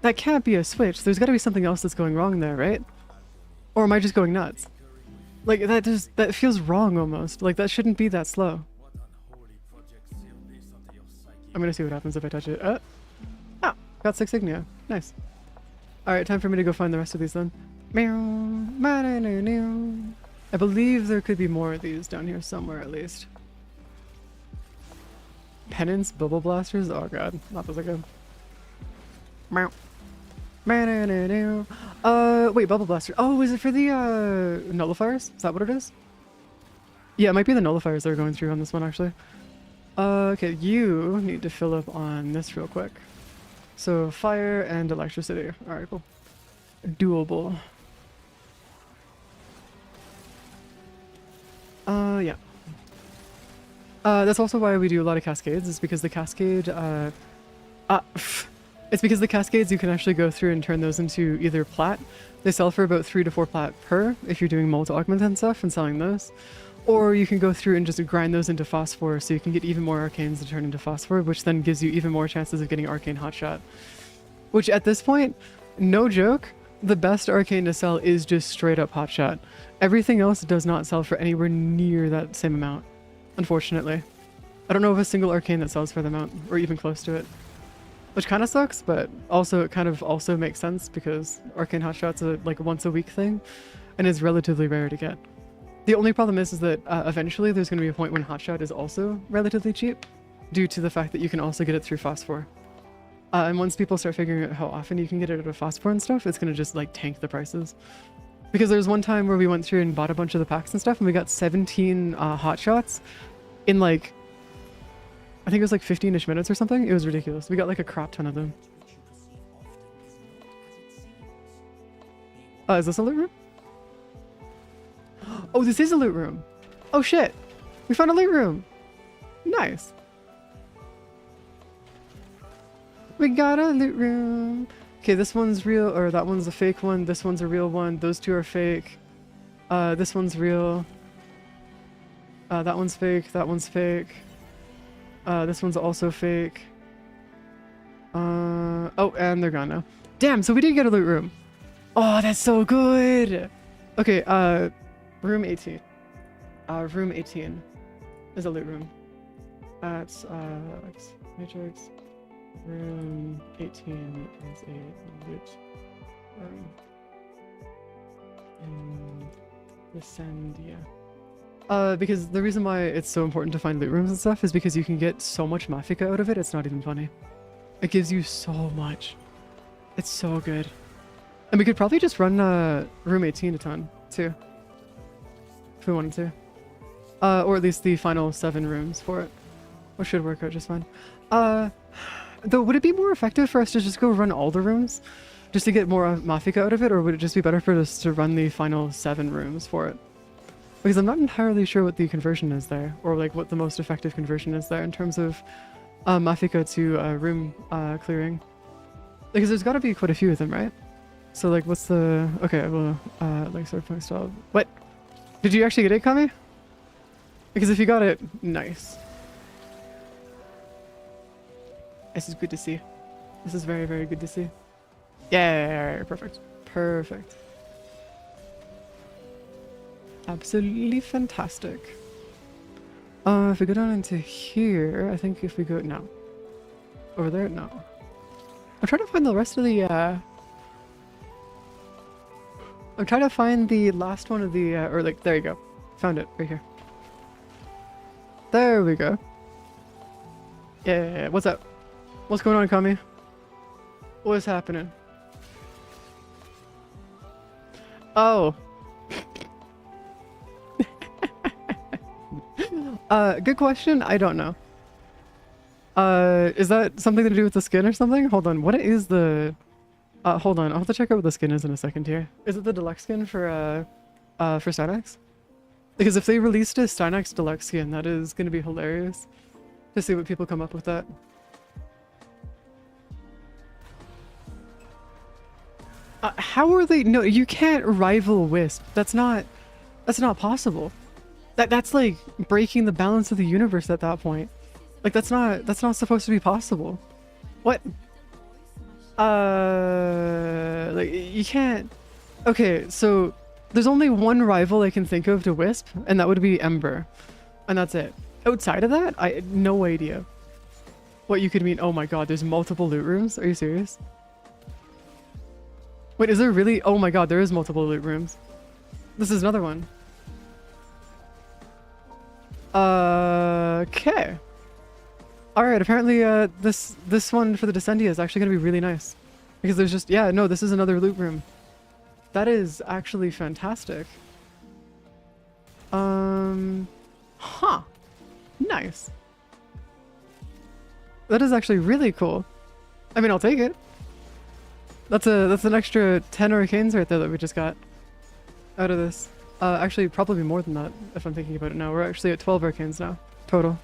A: a switch. There's got to be something else that's going wrong there, right? Or am I just going nuts? Like that feels wrong almost. Like that shouldn't be that slow. I'm gonna see what happens if I touch it. Oh, got 6 ignia. Nice. Alright, time for me to go find the rest of these then. I believe there could be more of these down here somewhere at least. Penance, bubble blasters? Oh god, not those again. Wait, bubble blaster. Oh, is it for the nullifiers? Is that what it is? Yeah, it might be the nullifiers that are going through on this one actually. Okay, you need to fill up on this real quick. So fire and electricity. Alright, cool. Doable. Yeah. That's also why we do a lot of cascades, is because the cascade, it's because the cascades you can actually go through and turn those into either plat. They sell for about 3 to 4 plat per if you're doing multi-augment and stuff and selling those. Or you can go through and just grind those into phosphor so you can get even more arcanes to turn into phosphor, which then gives you even more chances of getting arcane hotshot. Which at this point, no joke, the best arcane to sell is just straight up hotshot. Everything else does not sell for anywhere near that same amount, unfortunately. I don't know of a single arcane that sells for the amount, or even close to it. Which kind of sucks, but also it kind of also makes sense because arcane hotshot's a like once a week thing, and is relatively rare to get. The only problem is that eventually there's going to be a point when hotshot is also relatively cheap, due to the fact that you can also get it through phosphor. And once people start figuring out how often you can get it out of phosphor and stuff, it's going to just like tank the prices. Because there was one time where we went through and bought a bunch of the packs and stuff, and we got 17 hotshots in like, I think it was like 15-ish minutes or something. It was ridiculous. We got like a crap ton of them. Is this a loot room? Oh, this is a loot room. Oh shit. We found a loot room. Nice. We got a loot room. Okay, this one's real, or that one's a fake one. This one's a real one. Those two are fake. This one's real. That one's fake. That one's fake. This one's also fake. Oh, and they're gone now. Damn, so we did get a loot room. Oh, that's so good. Okay, room 18. Room 18 is a loot room. That's, Matrix. Room 18 is a loot room. And descend, yeah. Because the reason why it's so important to find loot rooms and stuff is because you can get so much Mafika out of it, it's not even funny. It gives you so much. It's so good. And we could probably just run room 18 a ton, too. If we wanted to. Or at least the final 7 rooms for it. Which should work out just fine. Though, would it be more effective for us to just go run all the rooms? Just to get more Mafika out of it? Or would it just be better for us to run the final 7 rooms for it? Because I'm not entirely sure what the conversion is there. Or like what the most effective conversion is there in terms of Mafika to room clearing. Because there's got to be quite a few of them, right? So like what's the... Okay, well, like start point stop. What? Did you actually get it, Kami? Because if you got it, nice. This is good to see. This is very, very good to see. Yeah, perfect. Perfect. Absolutely fantastic. If we go down into here, I think if we go... No. Over there? No. I'm trying to find the rest of the... I'm trying to find the last one of the... or like, there you go. Found it, right here. There we go. Yeah, what's up? What's going on, Kami? What is happening? Oh. Good question. I don't know. Is that something to do with the skin or something? Hold on. What is the... hold on. I'll have to check out what the skin is in a second here. Is it the deluxe skin for Stynax? Because if they released a Stynax deluxe skin, that is going to be hilarious to see what people come up with that. How are they? No, you can't rival Wisp. That's not possible. That's like breaking the balance of the universe at that point. Like that's not supposed to be possible. What? Like, you can't... Okay, so there's only one rival I can think of to Wisp, and that would be Ember. And that's it. Outside of that, I had no idea what you could mean. Oh my god, there's multiple loot rooms? Are you serious? Wait, is there really? Oh my god, there is multiple loot rooms. This is another one. Okay. Alright, apparently this one for the Descendia is actually going to be really nice. Because there's just... Yeah, no, this is another loot room. That is actually fantastic. Huh. Nice. That is actually really cool. I mean, I'll take it. That's an extra 10 arcanes right there that we just got out of this. Actually, probably more than that, if I'm thinking about it now. We're actually at 12 arcanes now, total.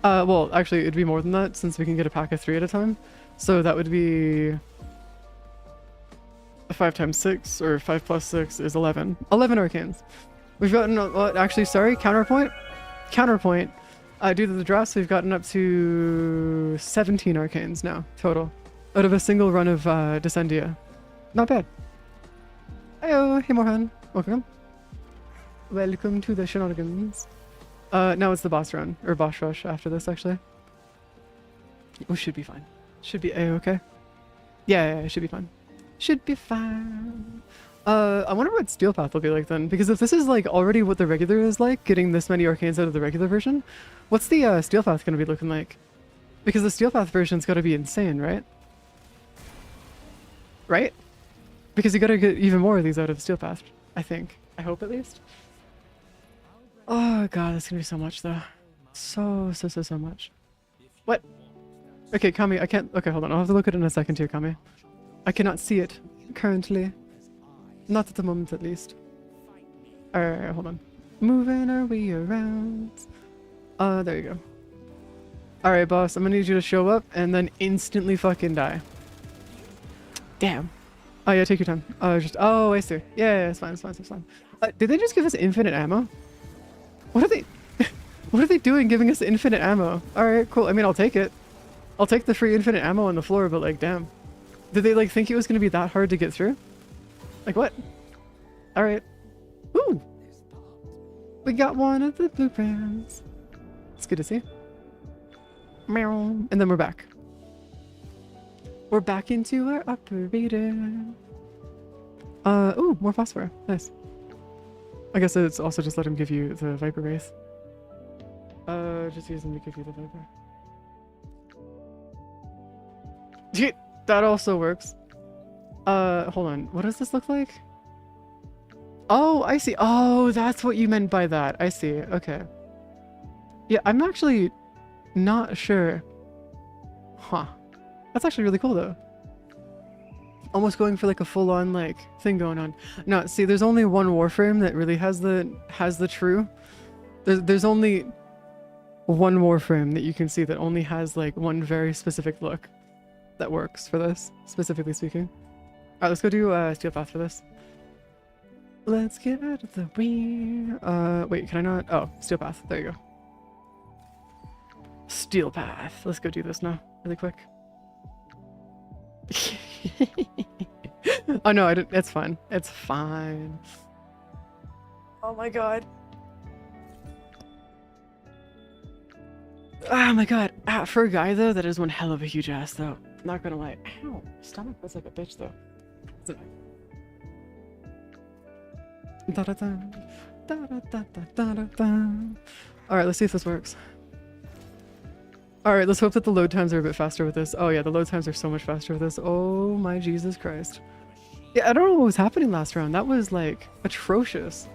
A: Well, actually, it'd be more than that, since we can get a pack of 3 at a time. So that would be... 5 times 6, or 5 plus 6 is 11. 11 arcanes. We've gotten... actually, sorry, counterpoint. Counterpoint. Due to the draft, we've gotten up to 17 arcanes now, total. Out of a single run of Descendia. Not bad. Heyo, hey Morhan. Welcome. Welcome to the shenanigans. Now it's the boss run, or boss rush after this, actually. We should be fine. Should be a-okay. Yeah, it should be fine. Should be fine. I wonder what Steel Path will be like then, because if this is like already what the regular is like, getting this many arcanes out of the regular version, what's the Steel Path going to be looking like? Because the Steel Path version's got to be insane, right? Right? Because you got to get even more of these out of Steel Path, I think. I hope at least. Oh god, that's going to be so much though. So much. What? Okay, Kami, I can't... Okay, hold on. I'll have to look at it in a second too, Kami. I cannot see it currently. Not at the moment, at least. Alright, hold on. Moving our way around. There you go. Alright, boss. I'm gonna need you to show up and then instantly fucking die. Damn. Oh, yeah, take your time. Oh, I see. Yeah, it's fine, it's fine, it's fine. Did they just give us infinite ammo? What are they... What are they doing giving us infinite ammo? Alright, cool. I mean, I'll take it. I'll take the free infinite ammo on the floor, but like, damn. Did they like think it was gonna be that hard to get through? Like what? Alright. Ooh! We got one of the blueprints. It's good to see. Meow. And then we're back. We're back into our operator. Ooh, more phosphor. Nice. I guess it's also just let him give you the Viper Wraith. Just use him to give you the Viper. That also works. Hold on. What does this look like? Oh, I see. Oh, that's what you meant by that. I see. Okay. Yeah, I'm actually not sure. Huh. That's actually really cool though. Almost going for like a full-on like thing going on. No, see, there's only one Warframe that really has the true. There's only one Warframe that you can see that only has like one very specific look that works for this, specifically speaking. Alright, let's go do Steel Path for this. Let's get out of the way. Wait, can I not? Oh, Steel Path. There you go. Steel Path. Let's go do this now, really quick. Oh no, I didn't. It's fine. It's fine. Oh my god. Oh my god. For a guy though, that is one hell of a huge ass though. Not gonna lie. Ow. Stomach was like a bitch though. Isn't it? Da da da. Da da da da da da. Alright, let's see if this works. Alright, let's hope that the load times are a bit faster with this. Oh yeah, the load times are so much faster with this. Oh my Jesus Christ. Yeah, I don't know what was happening last round. That was like atrocious.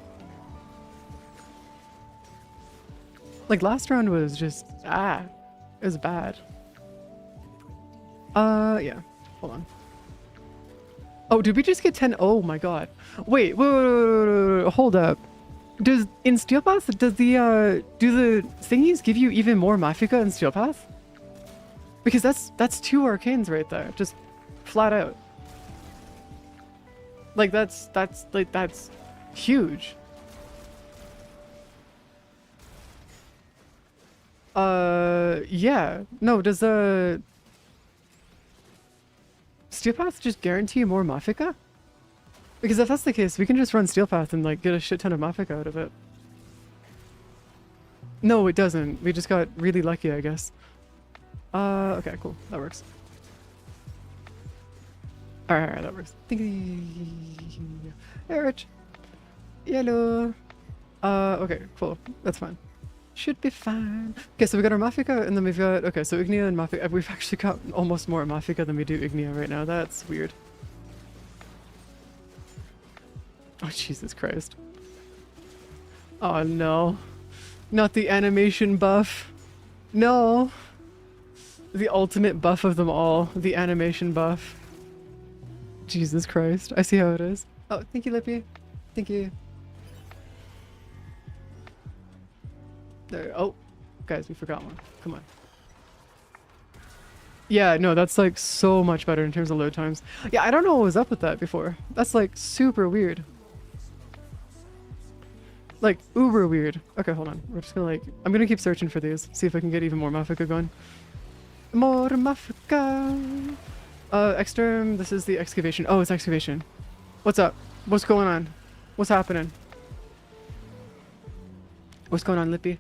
A: Like last round was just, it was bad. Yeah, hold on. Oh, did we just get 10? Oh my god. Wait, hold up. Does in Steel Path, does the do the thingies give you even more Mafika in Steel Path? Because that's 2 arcanes right there, just flat out. Like that's huge. Yeah. No, does the Steel Path just guarantee more Mafika? Because if that's the case, we can just run Steel Path and like get a shit ton of Mafika out of it. No, it doesn't. We just got really lucky, I guess. Okay, cool. That works. Alright, that works. Hey, Rich. Yellow. Okay, cool. That's fine. Should be fine. Okay, so we got our Mafika, and then we've got... Okay, so Ignia and Mafika. We've actually got almost more Mafika than we do Ignia right now. That's weird. Oh, Jesus Christ. Oh, no. Not the animation buff. No. The ultimate buff of them all. The animation buff. Jesus Christ. I see how it is. Oh, thank you, Lippy. Thank you. There. Oh, guys, we forgot one. Come on. Yeah, no, that's like so much better in terms of load times. Yeah, I don't know what was up with that before. That's like super weird. Like, uber weird. Okay, hold on. We're just gonna like... I'm gonna keep searching for these. See if I can get even more Mafika going. More Mafika! Exterm, this is the excavation. Oh, it's excavation. What's up? What's going on? What's happening? What's going on, Lippy?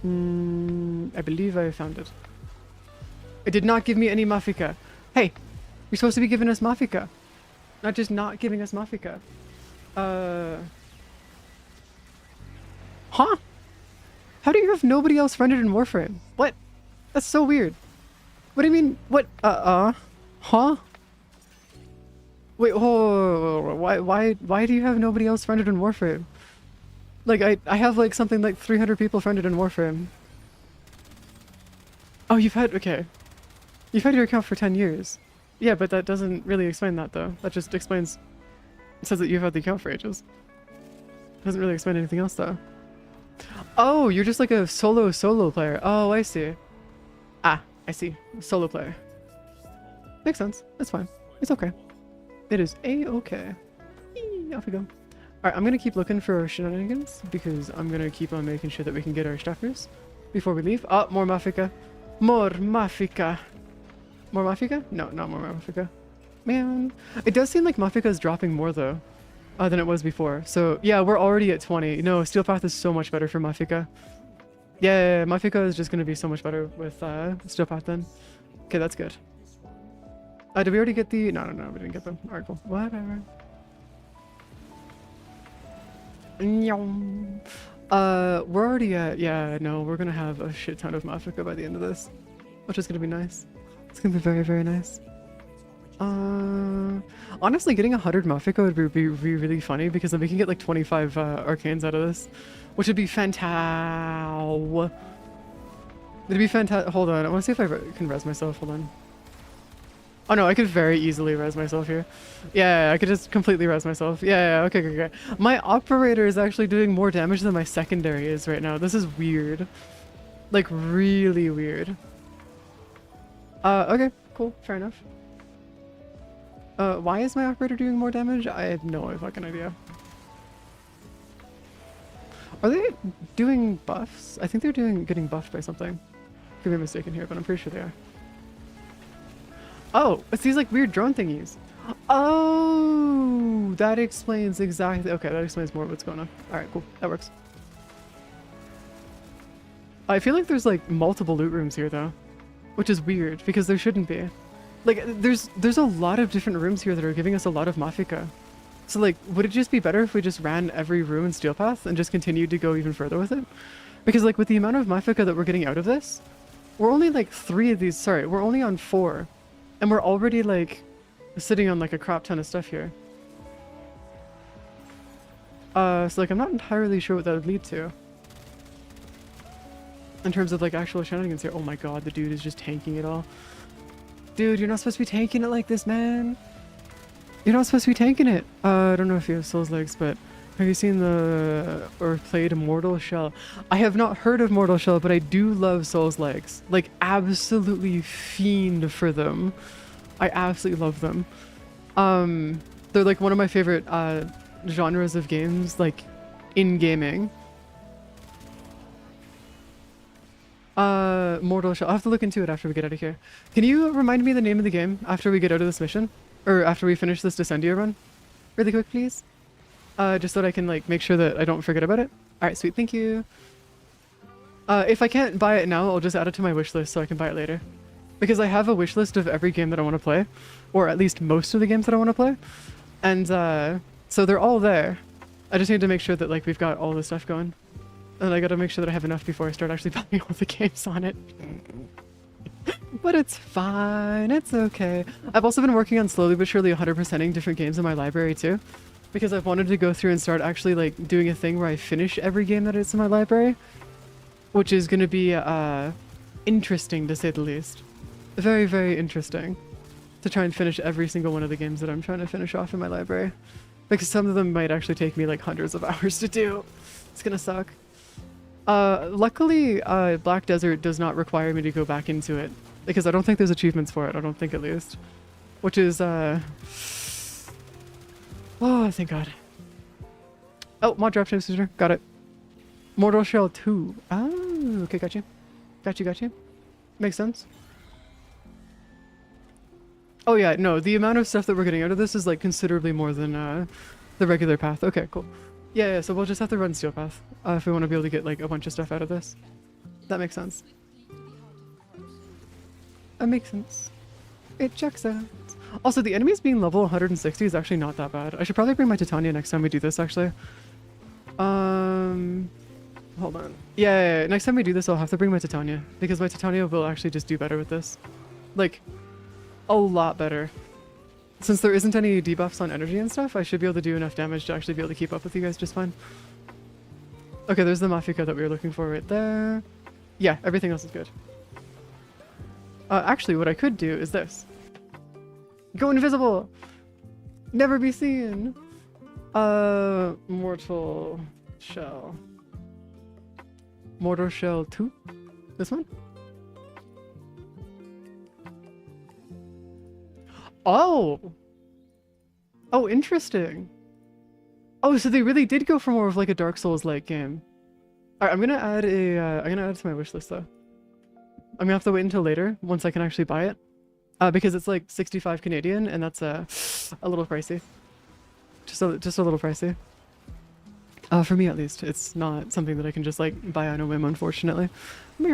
A: I believe I found it. It did not give me any Mafika. Hey! You're supposed to be giving us Mafika. Not just not giving us Mafika. Huh? How do you have nobody else rendered in Warframe? What? That's so weird. What do you mean? What? Huh? Wait, why do you have nobody else rendered in Warframe? Like, I have like something like 300 people rendered in Warframe. Oh, okay. You've had your account for 10 years. Yeah, but that doesn't really explain that though. That just explains... It says that you've had the account for ages. Doesn't really explain anything else though. Oh, you're just like a solo player. Oh, I see. Ah, I see. Solo player. Makes sense. That's fine. It's okay. It is a-okay. Off we go. Alright, I'm gonna keep looking for shenanigans because I'm gonna keep on making sure that we can get our staffers before we leave. Oh, more Mafika. More Mafika. More Mafika? No, not more Mafika. Man. It does seem like Mafika is dropping more though than it was before. So yeah, we're already at 20. No, Steel Path is so much better for Mafika. Yeah, Mafika is just gonna be so much better with Steel Path then. Okay, that's good. Did we already get the... No, we didn't get them. Alright, cool. Whatever. We're already at... Yeah, no, we're gonna have a shit ton of Mafika by the end of this. Which is gonna be nice. It's gonna be very, very nice. Honestly, getting 100 Mafika would be really funny because then we can get like 25 arcanes out of this. Which would be fantastic. It'd be fantastic. Hold on, I wanna see if I can res myself. Hold on. Oh no, I could very easily res myself here. Yeah, I could just completely res myself. Yeah, okay. My operator is actually doing more damage than my secondary is right now. This is weird. Like, really weird. Okay, cool, fair enough. Why is my operator doing more damage? I have no fucking idea. Are they doing buffs? I think they're getting buffed by something. Could be mistaken here, but I'm pretty sure they are. Oh, it's these like weird drone thingies. Oh, that explains exactly. Okay, that explains more of what's going on. All right, cool. That works. I feel like there's like multiple loot rooms here though, which is weird because there shouldn't be. Like there's a lot of different rooms here that are giving us a lot of Mafika. So like, would it just be better if we just ran every room in Steel Path and just continued to go even further with it? Because like with the amount of Mafika that we're getting out of this, we're only like 3 of these. Sorry, we're only on 4. And we're already, like, sitting on, like, a crap ton of stuff here. So, like, I'm not entirely sure what that would lead to. In terms of, like, actual shenanigans here. Oh my god, the dude is just tanking it all. Dude, you're not supposed to be tanking it like this, man. You're not supposed to be tanking it. I don't know if you have Souls Legs, but have you seen or played Mortal Shell? I have not heard of Mortal Shell, but I do love Souls Legs. Like, absolutely fiend for them. I absolutely love them. They're like one of my favorite genres of games, like, in gaming. Mortal Shell. I'll have to look into it after we get out of here. Can you remind me the name of the game after we get out of this mission? Or after we finish this Descendia run? Really quick, please? Just so that I can, like, make sure that I don't forget about it. Alright, sweet, thank you. If I can't buy it now, I'll just add it to my wish list so I can buy it later. Because I have a wish list of every game that I want to play. Or at least most of the games that I want to play. And, so they're all there. I just need to make sure that, like, we've got all the stuff going. And I gotta make sure that I have enough before I start actually buying all the games on it. But it's fine, it's okay. I've also been working on slowly but surely 100%ing different games in my library too. Because I've wanted to go through and start actually like doing a thing where I finish every game that is in my library. Which is gonna be interesting to say the least. Very, very interesting. To try and finish every single one of the games that I'm trying to finish off in my library. Because some of them might actually take me like hundreds of hours to do. It's gonna suck. Luckily, Black Desert does not require me to go back into it. Because I don't think there's achievements for it, I don't think at least. Which is, oh, thank God. Oh, mod drop ship sister, got it. Mortal Shell 2. Oh, okay, got you. Got you. Makes sense. Oh yeah, no, the amount of stuff that we're getting out of this is like considerably more than the regular path. Okay, cool. Yeah, so we'll just have to run Steel Path if we want to be able to get like a bunch of stuff out of this. That makes sense. That makes sense. It checks out. Also, the enemies being level 160 is actually not that bad. I should probably bring my Titania next time we do this, actually. Hold on. Yeah, next time we do this, I'll have to bring my Titania. Because my Titania will actually just do better with this. Like, a lot better. Since there isn't any debuffs on energy and stuff, I should be able to do enough damage to actually be able to keep up with you guys just fine. Okay, there's the Mafika that we were looking for right there. Yeah, everything else is good. Actually, what I could do is this. Go invisible! Never be seen! Mortal Shell. Mortal Shell 2? This one? Oh! Oh, interesting. Oh, so they really did go for more of like a Dark Souls-like game. Alright, I'm gonna add it to my wish list though. I'm gonna have to wait until later, once I can actually buy it. Because it's like 65 Canadian, and that's a little pricey. Just a little pricey. For me at least, it's not something that I can just like buy on a whim, unfortunately. But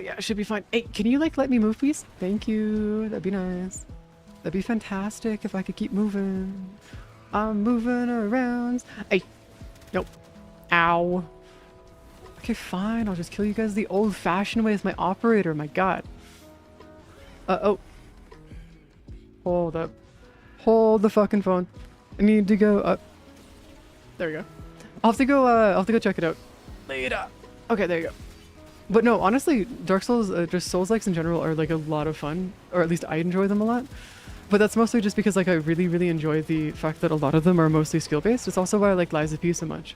A: yeah, it should be fine. Hey, can you like let me move, please? Thank you. That'd be nice. That'd be fantastic if I could keep moving. I'm moving around. Hey, nope. Ow. Okay, fine. I'll just kill you guys the old-fashioned way with my operator. My God. Oh. Hold up. Hold the fucking phone. I need to go up. There we go. I'll have to go check it out later. Okay, there you go. But no, honestly, Dark Souls, just Souls-likes in general are like a lot of fun, or at least I enjoy them a lot. But that's mostly just because like I really, really enjoy the fact that a lot of them are mostly skill-based. It's also why I like Lies of P so much.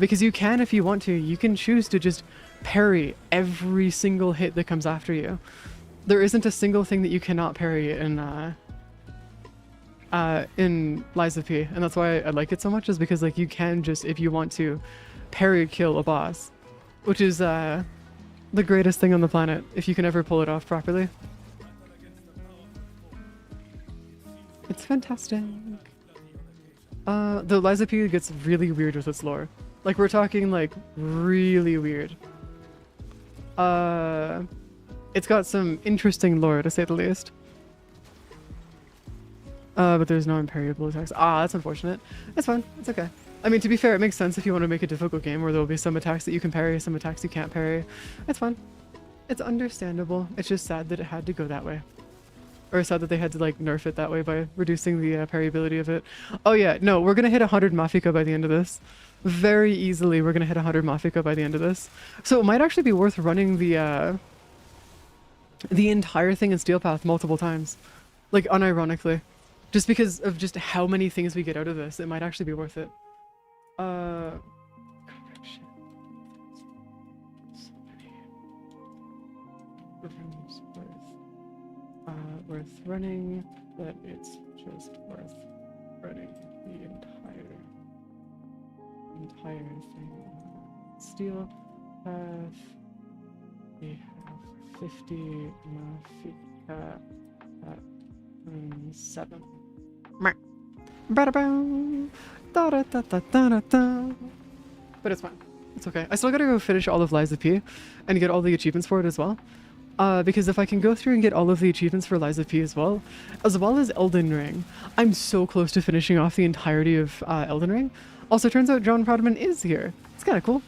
A: Because you can, if you want to, you can choose to just parry every single hit that comes after you. There isn't a single thing that you cannot parry in Lies of P, and that's why I like it so much, is because like you can just, if you want to, parry kill a boss, which is the greatest thing on the planet if you can ever pull it off properly. It's fantastic. The Lies of P gets really weird with its lore. Like, we're talking like really weird. It's got some interesting lore, to say the least. But there's no unparryable attacks. Ah, that's unfortunate. It's fine. It's okay. I mean, to be fair, it makes sense if you want to make a difficult game where there will be some attacks that you can parry, some attacks you can't parry. It's fine. It's understandable. It's just sad that it had to go that way. Or sad that they had to, like, nerf it that way by reducing the parryability of it. Oh yeah, no, we're gonna hit 100 Mafika by the end of this. Very easily, we're gonna hit 100 Mafika by the end of this. So it might actually be worth running the entire thing in Steel Path multiple times. Like, unironically. Just because of just how many things we get out of this, it might actually be worth it. Shit. So many rooms worth running, but it's just worth running the entire thing. Steel We have 50 Mafika at 7. But it's fine. It's okay. I still gotta go finish all of Lies of P and get all the achievements for it as well. Because if I can go through and get all of the achievements for Lies of P as well as Elden Ring, I'm so close to finishing off the entirety of Elden Ring. Also, turns out John Prodman is here. It's kind of cool.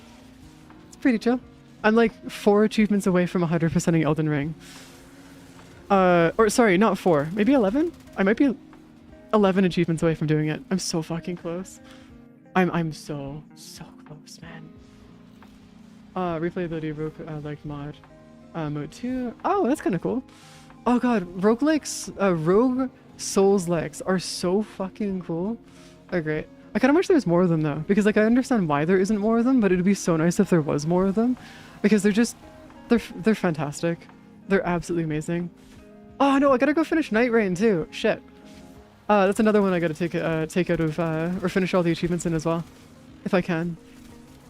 A: It's pretty chill. I'm like 4 achievements away from 100%ing Elden Ring. Or sorry, not 4. Maybe 11? I might be 11 achievements away from doing it. I'm so fucking close. I'm so close, man. Replayability rogue like mod. Mode 2. Oh, that's kind of cool. Oh god, roguelikes, rogue souls likes are so fucking cool. They're great. I kind of wish there was more of them though, because like I understand why there isn't more of them, but it'd be so nice if there was more of them, because they're fantastic. They're absolutely amazing. Oh no, I gotta go finish Night Rain too. Shit. That's another one I gotta take out of or finish all the achievements in as well, if I can.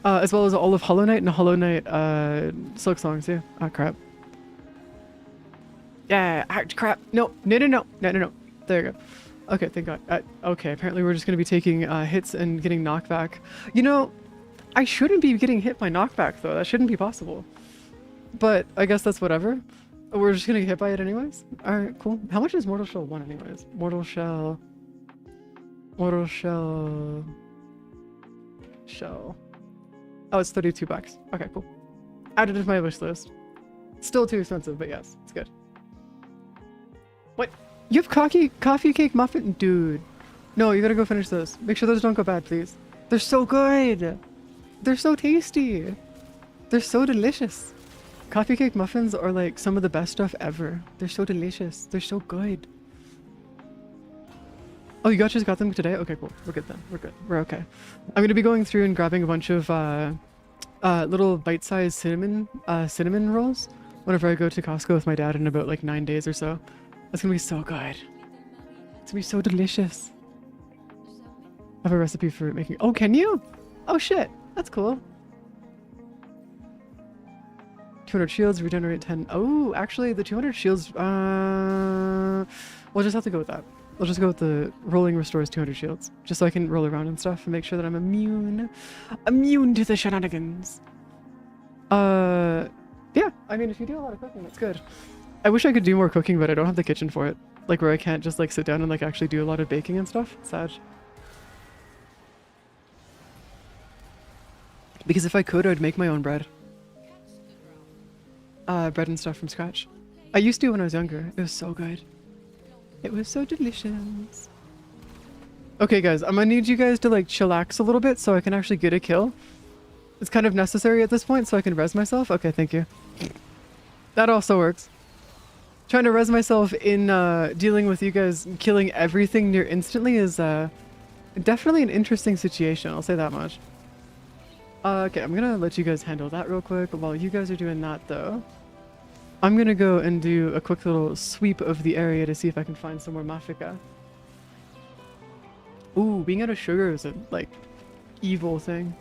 A: As well as all of Hollow Knight and Hollow Knight Silk Song too. Ah, crap. Yeah, crap. No. There you go. Okay, thank God. Okay, apparently we're just gonna be taking hits and getting knockback. You know, I shouldn't be getting hit by knockback though. That shouldn't be possible. But I guess that's whatever. We're just gonna get hit by it anyways. Alright, cool. How much is Mortal Shell 1 anyways? Mortal Shell. Oh, it's $32. Okay, cool. Added it to my wish list. Still too expensive, but yes, it's good. What? You have coffee cake muffin? Dude. No, you gotta go finish those. Make sure those don't go bad, please. They're so good. They're so tasty. They're so delicious. Coffee cake muffins are like some of the best stuff ever. They're so delicious. They're so good. Oh, you guys just got them today? Okay, cool. We're good then. We're good. We're okay. I'm gonna be going through and grabbing a bunch of little bite-sized cinnamon rolls whenever I go to Costco with my dad in about like 9 days or so. That's gonna be so good. It's gonna be so delicious. I have a recipe for making. Oh, can you? Oh shit, that's cool. 200 shields, regenerate 10. Oh, actually, the 200 shields. We'll just have to go with that. We'll just go with the rolling restores 200 shields, just so I can roll around and stuff and make sure that I'm immune to the shenanigans. Yeah, I mean, if you do a lot of cooking, that's good. I wish I could do more cooking, but I don't have the kitchen for it. Like, where I can't just, like, sit down and, like, actually do a lot of baking and stuff. It's sad. Because if I could, I'd make my own bread. Bread and stuff from scratch. I used to when I was younger. It was so good. It was so delicious. Okay, guys, I'm gonna need you guys to, like, chillax a little bit so I can actually get a kill. It's kind of necessary at this point so I can res myself. Okay, thank you. That also works. Trying to res myself in dealing with you guys killing everything near instantly is definitely an interesting situation, I'll say that much. Okay, I'm gonna let you guys handle that real quick. While you guys are doing that though, I'm gonna go and do a quick little sweep of the area to see if I can find some more Mafika. Ooh, being out of sugar is a, like, evil thing.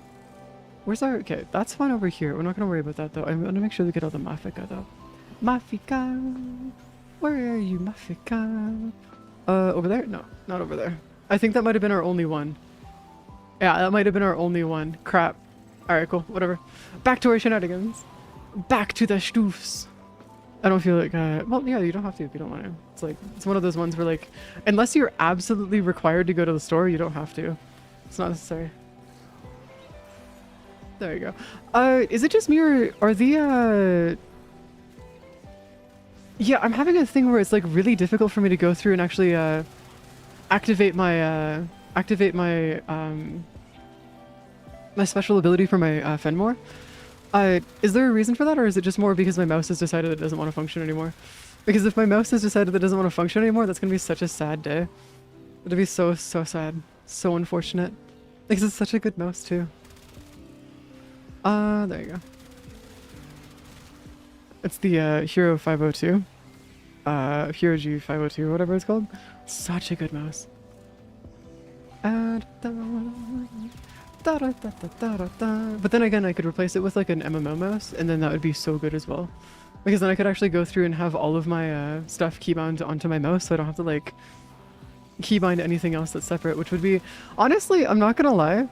A: Where's our... Okay, that's fine over here. We're not gonna worry about that though. I'm gonna make sure we get all the Mafika though. Mafika! Where are you, Mafika? Over there? No, not over there. I think that might have been our only one. Yeah, that might have been our only one. Crap. Alright, cool. Whatever. Back to our shenanigans. Back to the stoofs. I don't feel like, well, yeah, you don't have to if you don't want to. It's like, it's one of those ones where, like, unless you're absolutely required to go to the store, you don't have to. It's not necessary. There you go. Is it just me or are the, yeah, I'm having a thing where it's, like, really difficult for me to go through and actually, activate my my special ability for my, Fenmore. Is there a reason for that, or is it just more because my mouse has decided it doesn't want to function anymore? Because if my mouse has decided that it doesn't want to function anymore, that's gonna be such a sad day. It'll be so sad. So unfortunate. Because it's such a good mouse, too. There you go. It's the, Hero 502. Hero G 502, or whatever it's called. Such a good mouse. But then again, I could replace it with like an MMO mouse, and then that would be so good as well. Because then I could actually go through and have all of my stuff keybound onto my mouse, so I don't have to like keybind anything else that's separate, which would be, honestly, I'm not gonna lie,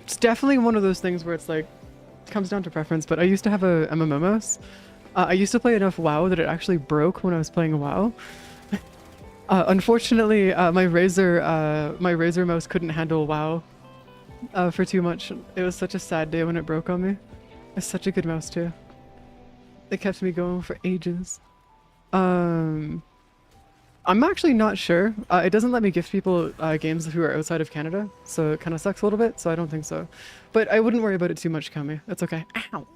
A: it's definitely one of those things where it's like, it comes down to preference, but I used to have a MMO mouse. I used to play enough WoW that it actually broke when I was playing WoW. Unfortunately, my Razer mouse couldn't handle WoW for too much. It was such a sad day when it broke on me. It's such a good mouse too. It kept me going for ages. I'm actually not sure. It doesn't let me gift people games who are outside of Canada, so it kind of sucks a little bit, so I don't think so. But I wouldn't worry about it too much, Kami. It's okay. Ow!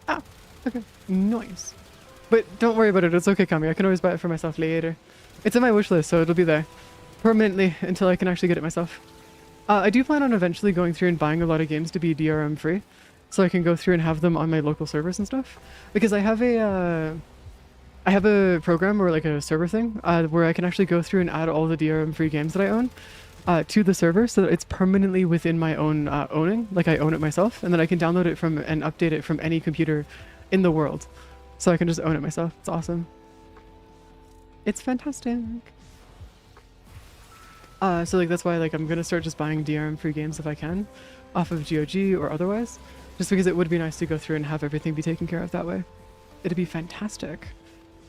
A: Ah, okay. Nice. But don't worry about it, it's okay, Kami. I can always buy it for myself later. It's in my wish list, so it'll be there permanently until I can actually get it myself. I do plan on eventually going through and buying a lot of games to be DRM free, so I can go through and have them on my local servers and stuff. Because I have a program or like a server thing where I can actually go through and add all the DRM free games that I own to the server, so that it's permanently within my own owning, like I own it myself, and then I can download it from and update it from any computer in the world. So I can just own it myself. It's awesome. It's fantastic. So like that's why like I'm gonna start just buying DRM free games if I can, off of GOG or otherwise, just because it would be nice to go through and have everything be taken care of that way. It'd be fantastic.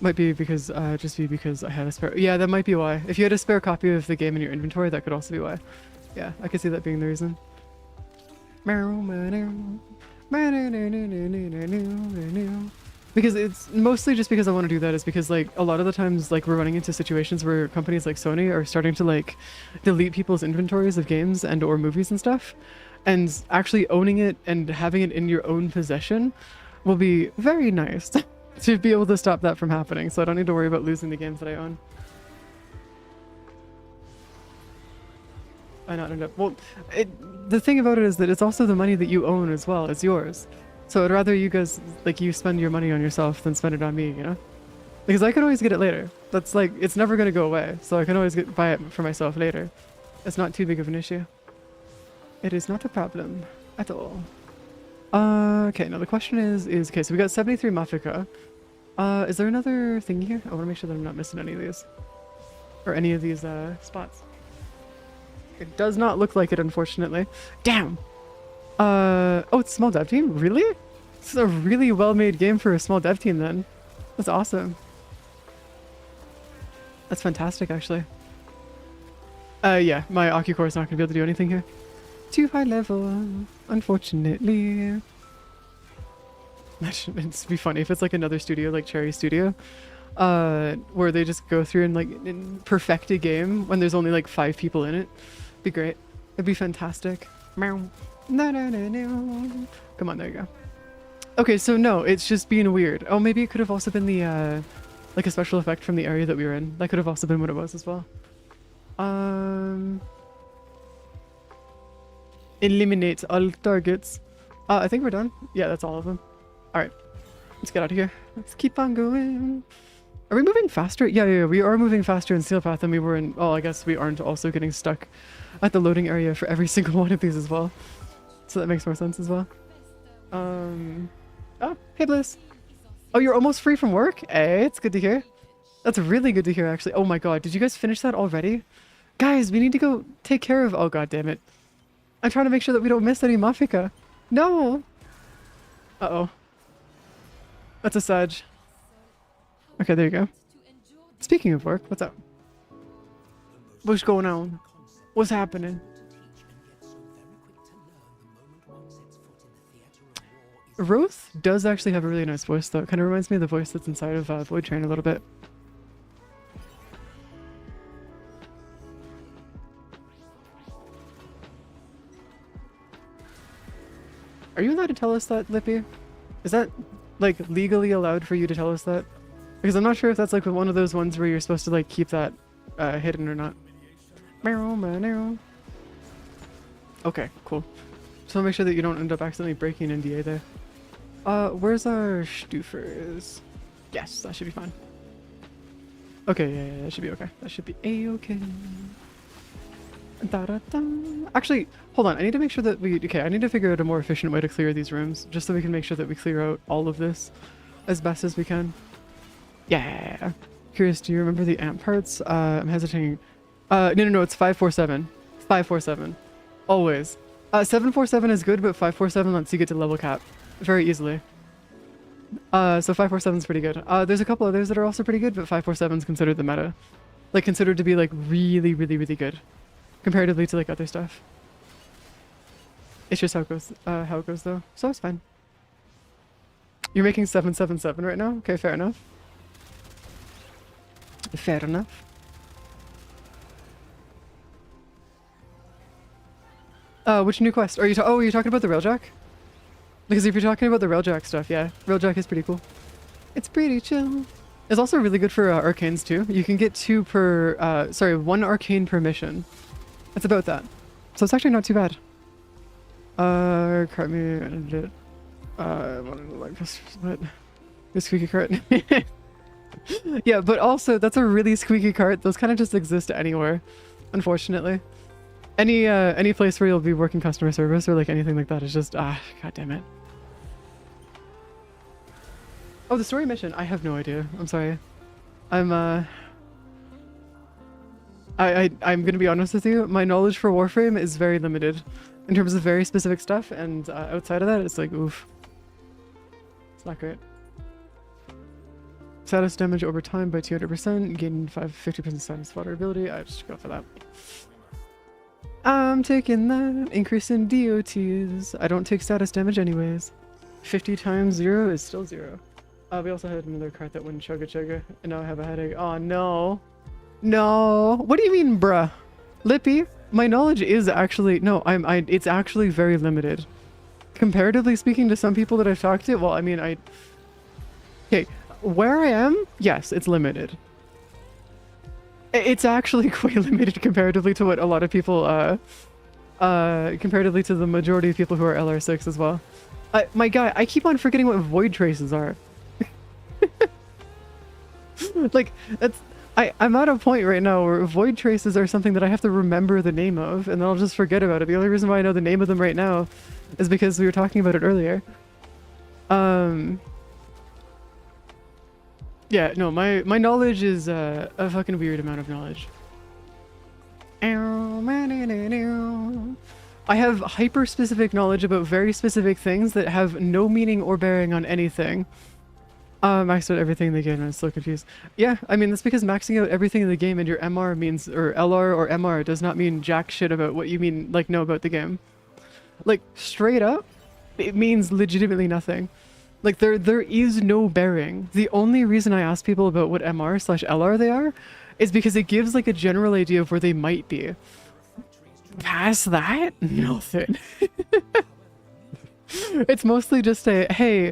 A: Might be because just be because I had a spare. Yeah, that might be why. If you had a spare copy of the game in your inventory, that could also be why. Yeah, I could see that being the reason. Because it's mostly just because I want to do that is because like a lot of the times like we're running into situations where companies like Sony are starting to like delete people's inventories of games and or movies and stuff, and actually owning it and having it in your own possession will be very nice to be able to stop that from happening, so I don't need to worry about losing the games that I own. I not end up, well, the thing about it is that it's also the money that you own as well. It's yours. So I'd rather you guys, like, you spend your money on yourself than spend it on me, you know? Because I can always get it later. That's like, it's never going to go away. So I can always buy it for myself later. It's not too big of an issue. It is not a problem at all. Okay, now the question is, okay, so we got 73 Mafika. Is there another thing here? I want to make sure that I'm not missing any of these. Or any of these, spots. It does not look like it, unfortunately. Damn! Oh, it's a small dev team? Really? This is a really well-made game for a small dev team then. That's awesome. That's fantastic, actually. Yeah, my Ocucore is not going to be able to do anything here. Too high level, unfortunately. It'd be funny if it's like another studio, like Cherry Studio, where they just go through and like perfect a game when there's only like 5 people in it. Be great. It'd be fantastic. Meow. No, no, no, no. Come on, there you go. Okay, so no, it's just being weird. Oh, maybe it could have also been the, like a special effect from the area that we were in. That could have also been what it was as well. Eliminate all targets. I think we're done. Yeah, that's all of them. Alright, let's get out of here. Let's keep on going. Are we moving faster? Yeah, we are moving faster in Steel Path than we were in... Oh, I guess we aren't also getting stuck at the loading area for every single one of these as well. So that makes more sense as well. Oh, hey Bliss. Oh, you're almost free from work? Hey, it's good to hear. That's really good to hear, actually. Oh my god, did you guys finish that already? Guys, we need to go take care of... Oh god damn it. I'm trying to make sure that we don't miss any Mafika. No! Uh-oh. That's a Sag. Okay, there you go. Speaking of work, what's up? What's going on? What's happening? Roth does actually have a really nice voice, though. It kind of reminds me of the voice that's inside of Void Train a little bit. Are you allowed to tell us that, Lippy? Is that, like, legally allowed for you to tell us that? Because I'm not sure if that's, like, one of those ones where you're supposed to, like, keep that hidden or not. Okay, cool. Just want to make sure that you don't end up accidentally breaking an NDA there. Where's our Stufers? Yes, that should be fine. Okay, yeah, that should be okay. That should be a-okay. Da-da-da. Actually, hold on. I need to make sure that we... Okay, I need to figure out a more efficient way to clear these rooms, just so we can make sure that we clear out all of this as best as we can. Yeah. Curious, do you remember the amp parts? I'm hesitating. No, it's 547. 547. Always. 747 is good, but 547 lets you get to level cap very easily. So 547 is pretty good. There's a couple others that are also pretty good, but 547 is considered the meta. Like, considered to be, like, really, really, really good. Comparatively to, like, other stuff. It's just how it goes, though. So it's fine. You're making 777 right now? Okay, fair enough. Fair enough. Which new quest? Are you talking about the railjack? Because if you're talking about the railjack stuff, yeah. Railjack is pretty cool. It's pretty chill. It's also really good for arcanes too. You can get 2 per, 1 arcane per mission. It's about that. So it's actually not too bad. Cart me and it. Wanted to like this, but the squeaky cart. Yeah, but also that's a really squeaky cart. Those kind of just exist anywhere, unfortunately. Any place where you'll be working customer service or like anything like that is just god damn it. Oh, the story mission. I have no idea. I'm sorry. I'm gonna be honest with you. My knowledge for Warframe is very limited in terms of very specific stuff, and outside of that, it's like oof. It's not great. Status damage over time by 200%, gain 50% status vulnerability. I just go for that. I'm taking that. Increase in DOTs. I don't take status damage anyways. 50 times 0 is still 0. We also had another cart that wouldn't chugga, and now I have a headache. Oh no. No. What do you mean, bruh? Lippy, my knowledge is actually... No, it's actually very limited. Comparatively speaking to some people that I've talked to, well, I mean, Okay, where I am, yes, it's limited. It's actually quite limited comparatively to what a lot of people, comparatively to the majority of people who are LR6 as well. My guy, I keep on forgetting what void traces are. Like, I'm at a point right now where void traces are something that I have to remember the name of, and then I'll just forget about it. The only reason why I know the name of them right now is because we were talking about it earlier. Yeah, no, my knowledge is a fucking weird amount of knowledge. I have hyper-specific knowledge about very specific things that have no meaning or bearing on anything. Maxed out everything in the game and I'm so confused. Yeah, I mean, that's because maxing out everything in the game and your MR means, or LR or MR does not mean jack shit about what you mean, like, know about the game. Like, straight up, it means legitimately nothing. Like, there is no bearing. The only reason I ask people about what MR/LR they are is because it gives, like, a general idea of where they might be. Past that, nothing. It's mostly just a, hey,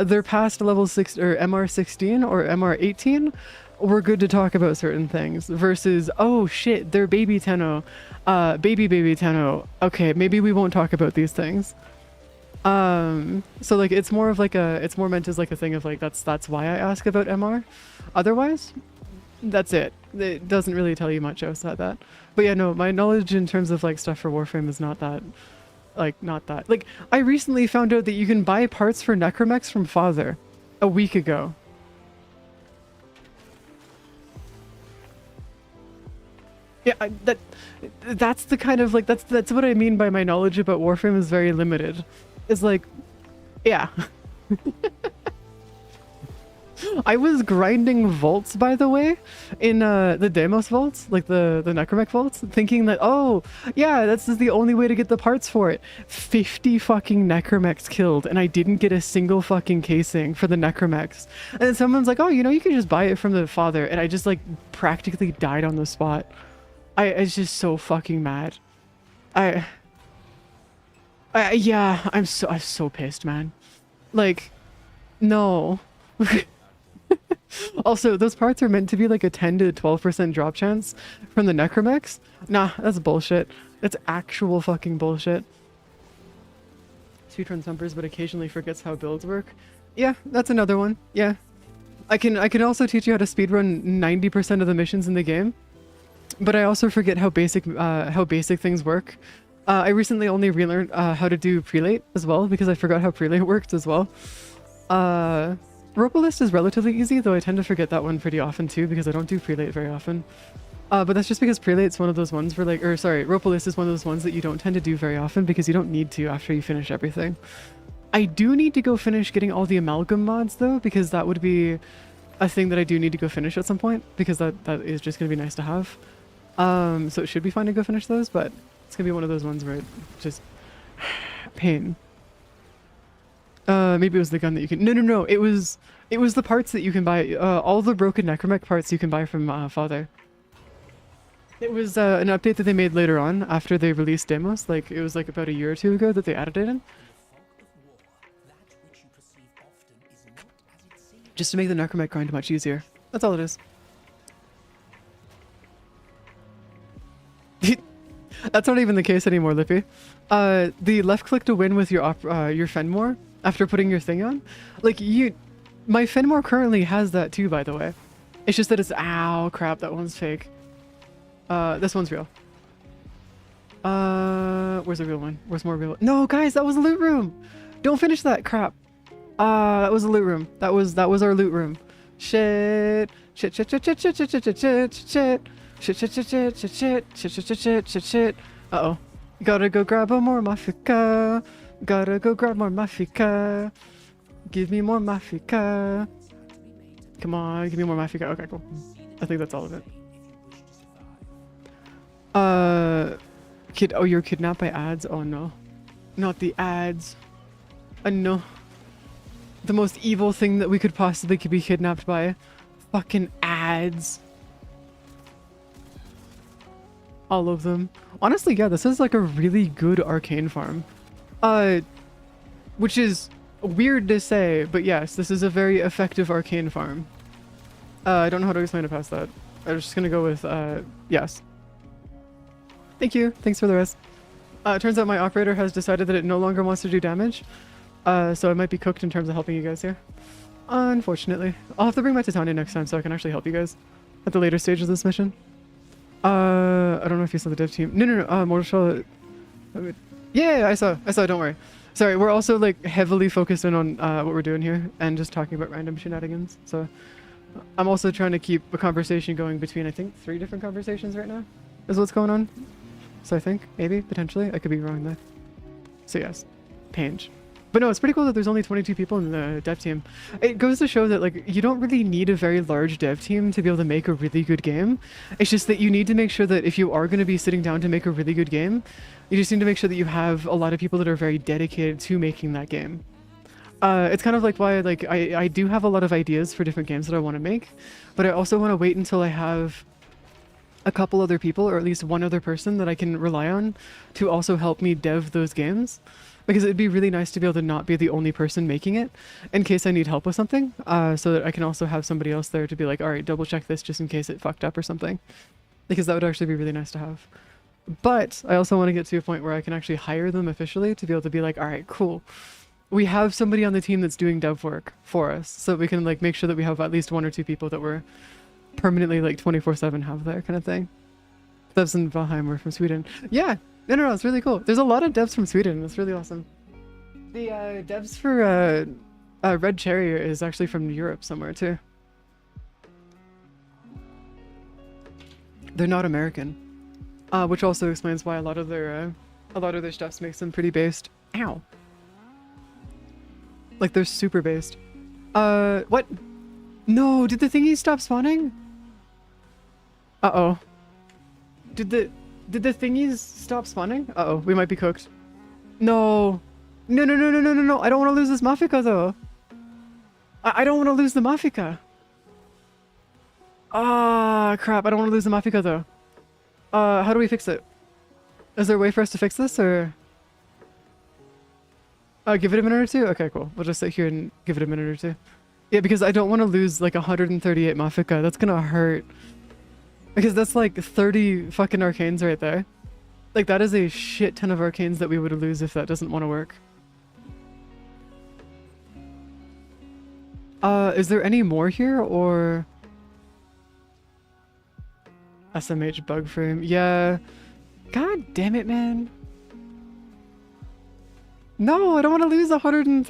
A: they're past level 6 or MR16 or MR18. We're good to talk about certain things versus, oh shit, they're baby Tenno, baby Tenno. Okay, maybe we won't talk about these things. So like it's more of like it's more meant as like a thing of like that's why I ask about MR. Otherwise, that's it. It doesn't really tell you much outside that. But yeah, no, my knowledge in terms of like stuff for Warframe is not that. Like, I recently found out that you can buy parts for necromechs from Father a week ago. Yeah, that's the kind of like that's what I mean by my knowledge about Warframe is very limited. Is like, yeah. I was grinding vaults, by the way, in the Deimos vaults, like the necromech vaults, thinking that, oh yeah, this is the only way to get the parts for it. 50 fucking necromechs killed, and I didn't get a single fucking casing for the necromechs. And then someone's like, oh, you know, you can just buy it from the Father, and I just like practically died on the spot. I was just so fucking mad. Yeah, I'm so pissed, man. Like, no. Also, those parts are meant to be like a 10 to 12% drop chance from the necromechs. Nah, that's bullshit. That's actual fucking bullshit. Speedruns numbers, but occasionally forgets how builds work. Yeah, that's another one. Yeah. I can also teach you how to speedrun 90% of the missions in the game, but I also forget how basic things work. I recently only relearned how to do prelate as well because I forgot how prelate worked as well. Ropolist is relatively easy, though I tend to forget that one pretty often too because I don't do prelate very often. But that's just because prelate's one of those ones where like, or sorry, Ropolist is one of those ones that you don't tend to do very often because you don't need to after you finish everything. I do need to go finish getting all the amalgam mods though, because that would be a thing that I do need to go finish at some point because that is just going to be nice to have. So it should be fine to go finish those, but it's going to be one of those ones where it just pain. Maybe it was the gun that you can... No. It was the parts that you can buy. All the broken necromech parts you can buy from Father. It was an update that they made later on after they released demos. Like, it was like about a year or two ago that they added it in. Just to make the necromech grind much easier. That's all it is. That's not even the case anymore, Lippy. The left click to win with your Fenmore after putting your thing on. Like, my Fenmore currently has that too, by the way. It's just that it's... Ow, crap, that one's fake. This one's real. Where's the real one? Where's more real? No, guys, that was a loot room! Don't finish that, crap. That was a loot room. That was our loot room. Shit. Shit. Uh-oh. Gotta go grab more mafika. Gotta go grab more mafika. Give me more mafika. Come on, give me more mafika. Okay, cool. I think that's all of it. Oh, you're kidnapped by ads? Oh no. Not the ads. No. The most evil thing that we could possibly be kidnapped by. Fucking ads. All of them. Honestly, yeah, this is like a really good arcane farm. Which is weird to say, but yes, this is a very effective arcane farm. I don't know how to explain it past that. I'm just gonna go with, yes. Thank you. Thanks for the rest. It turns out my operator has decided that it no longer wants to do damage. So I might be cooked in terms of helping you guys here. Unfortunately. I'll have to bring my Titania next time so I can actually help you guys at the later stage of this mission. I don't know if you saw the dev team. No, Mortal. Yeah, I saw, don't worry. Sorry, we're also like heavily focused in on what we're doing here and just talking about random shenanigans. So I'm also trying to keep a conversation going between, I think, 3 different conversations right now is what's going on. So I think, maybe, potentially, I could be wrong there. So yes, Pange. But no, it's pretty cool that there's only 22 people in the dev team. It goes to show that like you don't really need a very large dev team to be able to make a really good game. It's just that you need to make sure that if you are going to be sitting down to make a really good game, you just need to make sure that you have a lot of people that are very dedicated to making that game. It's kind of like why like I do have a lot of ideas for different games that I want to make, but I also want to wait until I have a couple other people, or at least one other person that I can rely on to also help me dev those games. Because it'd be really nice to be able to not be the only person making it in case I need help with something, so that I can also have somebody else there to be like, all right, double check this just in case it fucked up or something. Because that would actually be really nice to have. But I also want to get to a point where I can actually hire them officially to be able to be like, all right, cool. We have somebody on the team that's doing dev work for us, so we can like make sure that we have at least 1 or 2 people that we're permanently like 24/7 have there kind of thing. Devs in Valheim were from Sweden. Yeah. No, it's really cool. There's a lot of devs from Sweden. It's really awesome. The devs for Red Cherry is actually from Europe somewhere too. They're not American, which also explains why a lot of their stuff makes them pretty based. Ow! Like they're super based. What? No, did the thingy stop spawning? Uh-oh. Did the thingies stop spawning? Uh-oh, we might be cooked. No. No. I don't want to lose this Mafika, though. I don't want to lose the Mafika. Ah, crap. I don't want to lose the Mafika, though. How do we fix it? Is there a way for us to fix this, or... give it a minute or 2? Okay, cool. We'll just sit here and give it a minute or 2. Yeah, because I don't want to lose, like, 138 Mafika. That's gonna hurt. Because that's like 30 fucking arcanes right there. Like that is a shit ton of arcanes that we would lose if that doesn't want to work. Is there any more here, or... SMH bug frame? Yeah. God damn it, man. No, I don't want to lose 100 and...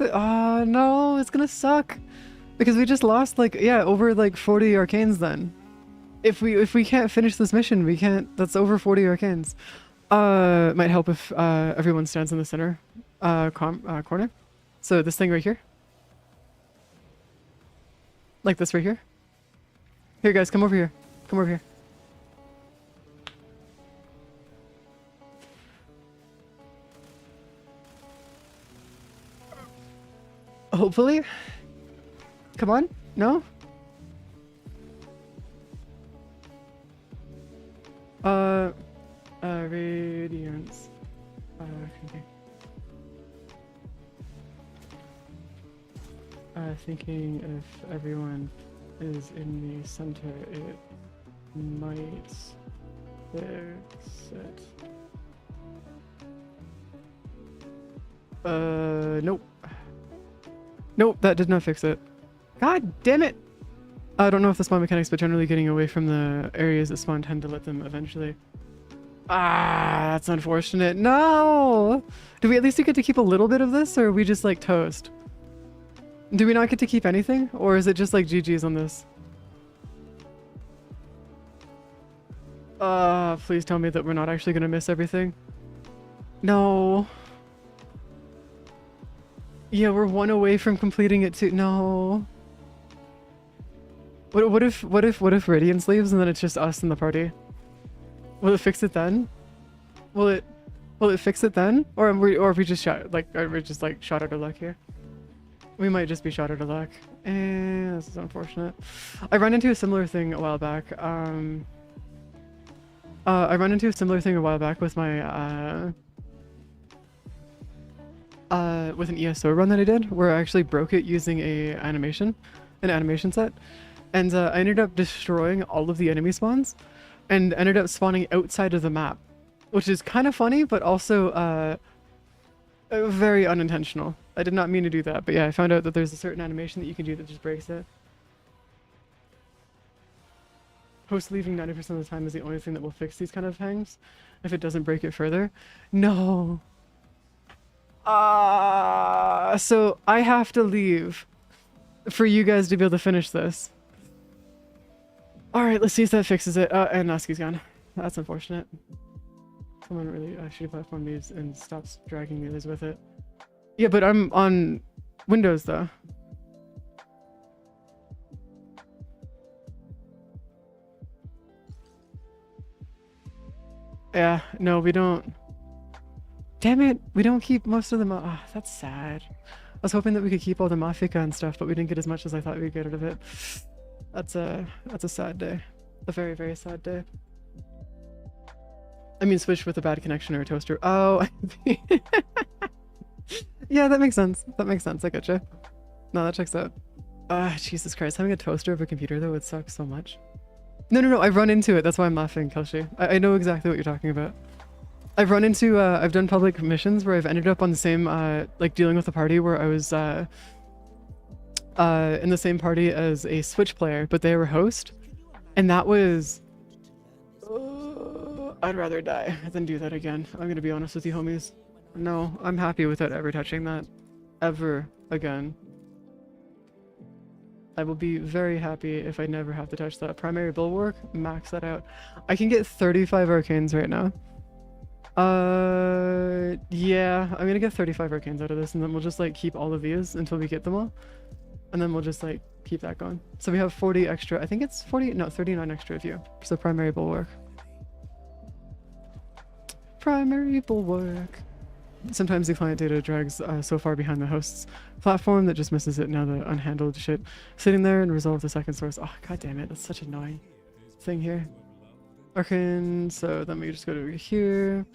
A: no, it's gonna suck. Because we just lost, like, yeah, over, like, 40 arcanes then. If we can't finish this mission, we can't... That's over 40 arcanes. Might help if, everyone stands in the center, corner. So this thing right here. Like this right here. Here, guys, come over here. Come over here. Hopefully. Come on. No? Radiance. Okay. Thinking if everyone is in the center, it might fix it. Nope. Nope, that did not fix it. God damn it! I don't know if the spawn mechanics, but generally getting away from the areas that spawn tend to let them eventually. Ah, that's unfortunate. No! Do we at least get to keep a little bit of this, or are we just like toast? Do we not get to keep anything? Or is it just like GG's on this? Please tell me that we're not actually gonna miss everything. No. Yeah, we're one away from completing it too. No. What if Radiance leaves and then it's just us in the party? Will it fix it then? Will it fix it then? Or are we just shot like shot out of luck here? We might just be shot out of luck. This is unfortunate. I ran into a similar thing a while back. I ran into a similar thing a while back with my with an ESO run that I did, where I actually broke it using an animation set, and I ended up destroying all of the enemy spawns, and ended up spawning outside of the map, which is kind of funny, but also very unintentional. I did not mean to do that, but yeah, I found out that there's a certain animation that you can do that just breaks it. Host leaving 90% of the time is the only thing that will fix these kind of hangs, if it doesn't break it further. No. So I have to leave for you guys to be able to finish this. Alright, let's see if that fixes it. And Naski's gone. That's unfortunate. Someone really should platform these and stops dragging the others with it. Yeah, but I'm on Windows though. Yeah, no, we don't. Damn it, we don't keep most of them. That's sad. I was hoping that we could keep all the Mafika and stuff, but we didn't get as much as I thought we'd get out of it. That's a sad day. A very, very sad day. I mean, switch with a bad connection or a toaster. Oh, yeah, that makes sense. That makes sense. I gotcha. No, that checks out. Jesus Christ, having a toaster over a computer though would suck so much. No, I've run into it. That's why I'm laughing, Kelshi. I know exactly what you're talking about. I've run into, I've done public missions where I've ended up on the same, like dealing with a party where I was, in the same party as a Switch player, but they were host. And that was, I'd rather die than do that again. I'm gonna be honest with you, homies. No, I'm happy without ever touching that. Ever again. I will be very happy if I never have to touch that. Primary bulwark, max that out. I can get 35 arcanes right now. Yeah, I'm gonna get 35 arcanes out of this, and then we'll just like keep all of these until we get them all. And then we'll just like keep that going. So we have 40 extra, I think it's 40, no, 39 extra of you. So primary bulwark. Primary bulwark. Sometimes the client data drags so far behind the host's platform that just misses it. Now the unhandled shit sitting there and resolve the second source. Oh, god damn it. That's such an annoying thing here. Arcane, so then we just go to here.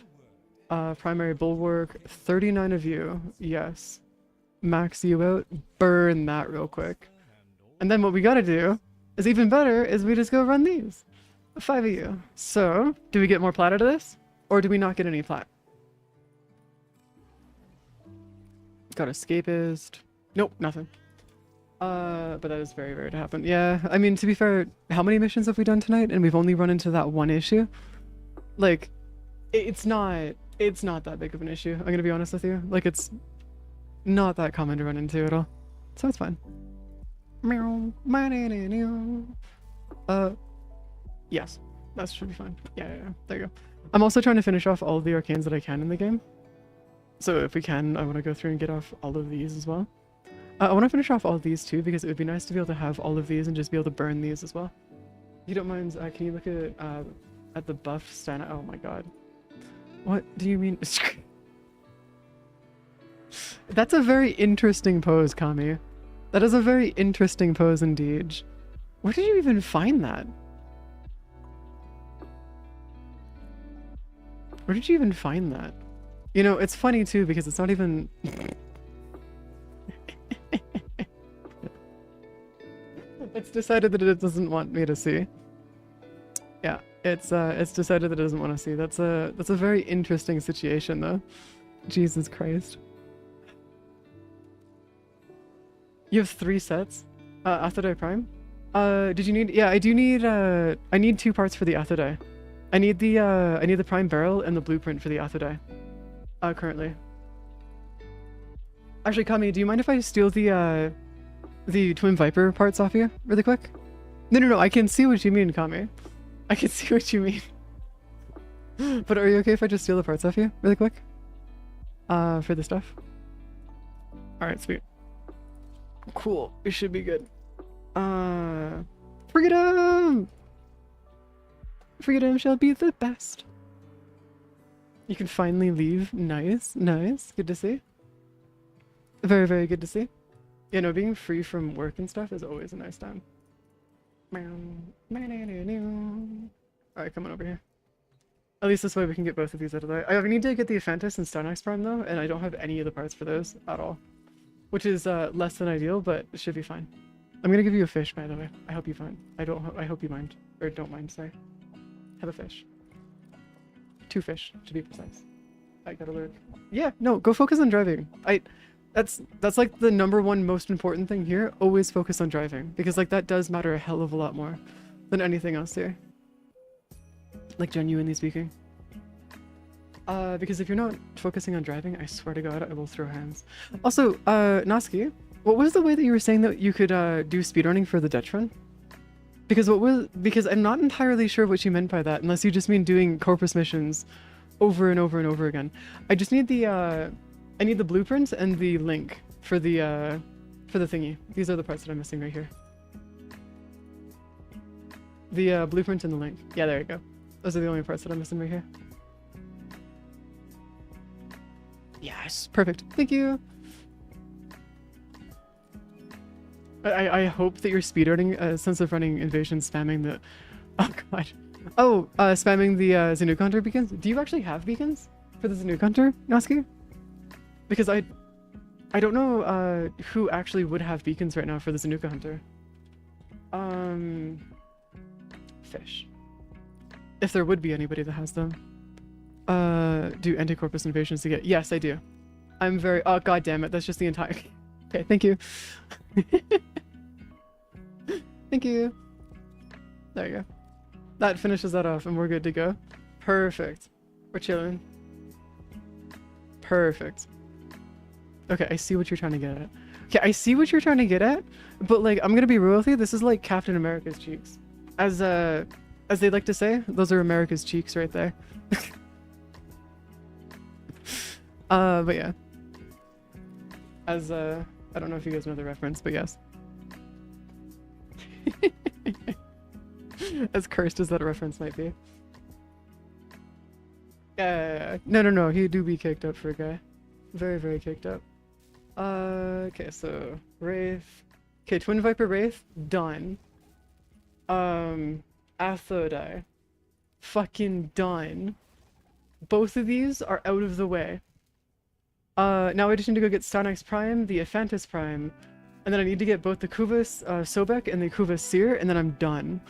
A: Primary bulwark, 39 of you. Yes. Max you out. Burn that real quick. And then what we gotta do is even better is we just go run these. 5 of you. So, do we get more plat out of this? Or do we not get any plat? Got escapist. Nope, nothing. But that is very rare to happen. Yeah, I mean, to be fair, how many missions have we done tonight? And we've only run into that one issue. Like, it's not that big of an issue. I'm gonna be honest with you. Like, it's not that common to run into at all. So it's fine. Yes, that should be fine. Yeah, there you go. I'm also trying to finish off all of the arcanes that I can in the game. So if we can, I want to go through and get off all of these as well. I want to finish off all of these too, because it would be nice to be able to have all of these and just be able to burn these as well. If you don't mind, can you look at the buff stand? Oh my god. What do you mean? That's a very interesting pose, Kami. That is a very interesting pose indeed. Where did you even find that? Where did you even find that? You know, it's funny too, because it's not even... It's decided that it doesn't want me to see. Yeah, it's decided that it doesn't want to see. That's a very interesting situation though. Jesus Christ. You have 3 sets? Athodai Prime? Did you need... Yeah, I do need... I need 2 parts for the Athodai. I need the Prime Barrel and the blueprint for the Athodai. Currently. Actually, Kami, do you mind if I steal the Twin Viper parts off you really quick? No, I can see what you mean, Kami. I can see what you mean. But are you okay if I just steal the parts off you really quick? For the stuff? Alright, sweet. Cool. It should be good. Freedom! Freedom shall be the best. You can finally leave. Nice. Good to see. Very, very good to see. You know, being free from work and stuff is always a nice time. Alright, come on over here. At least this way we can get both of these out of the way. I need to get the Aphantis and Starnax Prime though, and I don't have any of the parts for those at all. Which is less than ideal, but it should be fine. I'm gonna give you a fish, by the way. I hope you find. I hope you mind. Or don't mind, sorry. Have a fish. 2 fish, to be precise. I got alert. Yeah, no, go focus on driving. That's like the #1 most important thing here. Always focus on driving. Because like that does matter a hell of a lot more than anything else here. Like genuinely speaking. Because if you're not focusing on driving, I swear to god, I will throw hands. Also, Noski, what was the way that you were saying that you could do speedrunning for the Dutch run? Because I'm not entirely sure what you meant by that, unless you just mean doing corpus missions over and over and over again. I just need the blueprints and the link for the thingy. These are the parts that I'm missing right here. The blueprint and the link. Yeah, there you go. Those are the only parts that I'm missing right here. Yes, perfect. Thank you. I hope that you're speedrunning Sense of Running Invasion spamming the... Oh god. Oh, spamming the Zanuka Hunter beacons? Do you actually have beacons for the Zanuka Hunter, Noski? Because I don't know who actually would have beacons right now for the Zanuka Hunter. Fish. If there would be anybody that has them. Do anti-corpus invasions to get... Yes, I do. I'm very... Oh, god damn it. That's just the entire... Okay, thank you. Thank you. There you go. That finishes that off and we're good to go. Perfect. We're chilling. Perfect. Okay, I see what you're trying to get at. Okay, I see what you're trying to get at, but like, I'm gonna be real with you. This is like Captain America's cheeks. As they like to say, those are America's cheeks right there. But yeah. As, I don't know if you guys know the reference, but yes. As cursed as that reference might be. No, he do be caked up for a guy. Very, very caked up. Okay, so, Wraith. Okay, Twin Viper Wraith, done. Athodai. Fucking done. Both of these are out of the way. Now I just need to go get Starnax Prime, the Aphantis Prime, and then I need to get both the Kuvas Sobek and the Kuvas Seer, and then I'm done.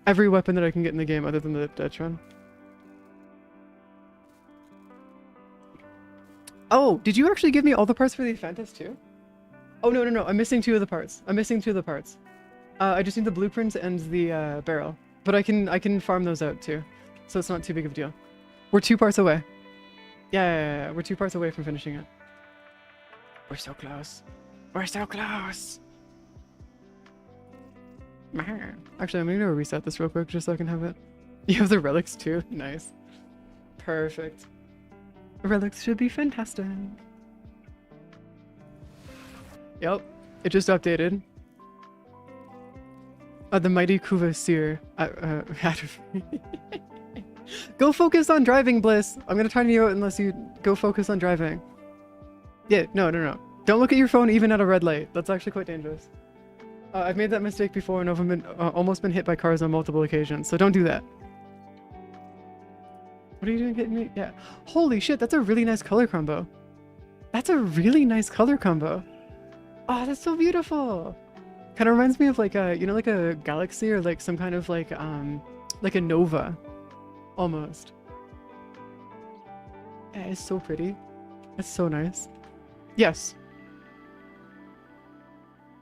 A: Every weapon that I can get in the game other than the Detron. Oh, did you actually give me all the parts for the Aphantis too? Oh, no, no, no. I'm missing 2 of the parts. I'm missing 2 of the parts. I just need the blueprint and the barrel. But I can farm those out too. So it's not too big of a deal. We're 2 parts away. Yeah. We're 2 parts away from finishing it. We're so close. We're so close. Actually, I'm gonna reset this real quick just so I can have it. You have the relics too? Nice. Perfect. Relics should be fantastic. Yep. It just updated. The mighty Kuvasir. Go focus on driving, Bliss. I'm gonna time you out unless you go focus on driving. Yeah, no. Don't look at your phone even at a red light. That's actually quite dangerous. I've made that mistake before and almost been hit by cars on multiple occasions, so don't do that. What are you doing hitting me? Yeah. Holy shit, that's a really nice color combo. That's a really nice color combo. Oh, that's so beautiful. Kind of reminds me of like a, you know, like a galaxy or like some kind of like a nova. Almost. Yeah, it's so pretty. It's so nice. Yes.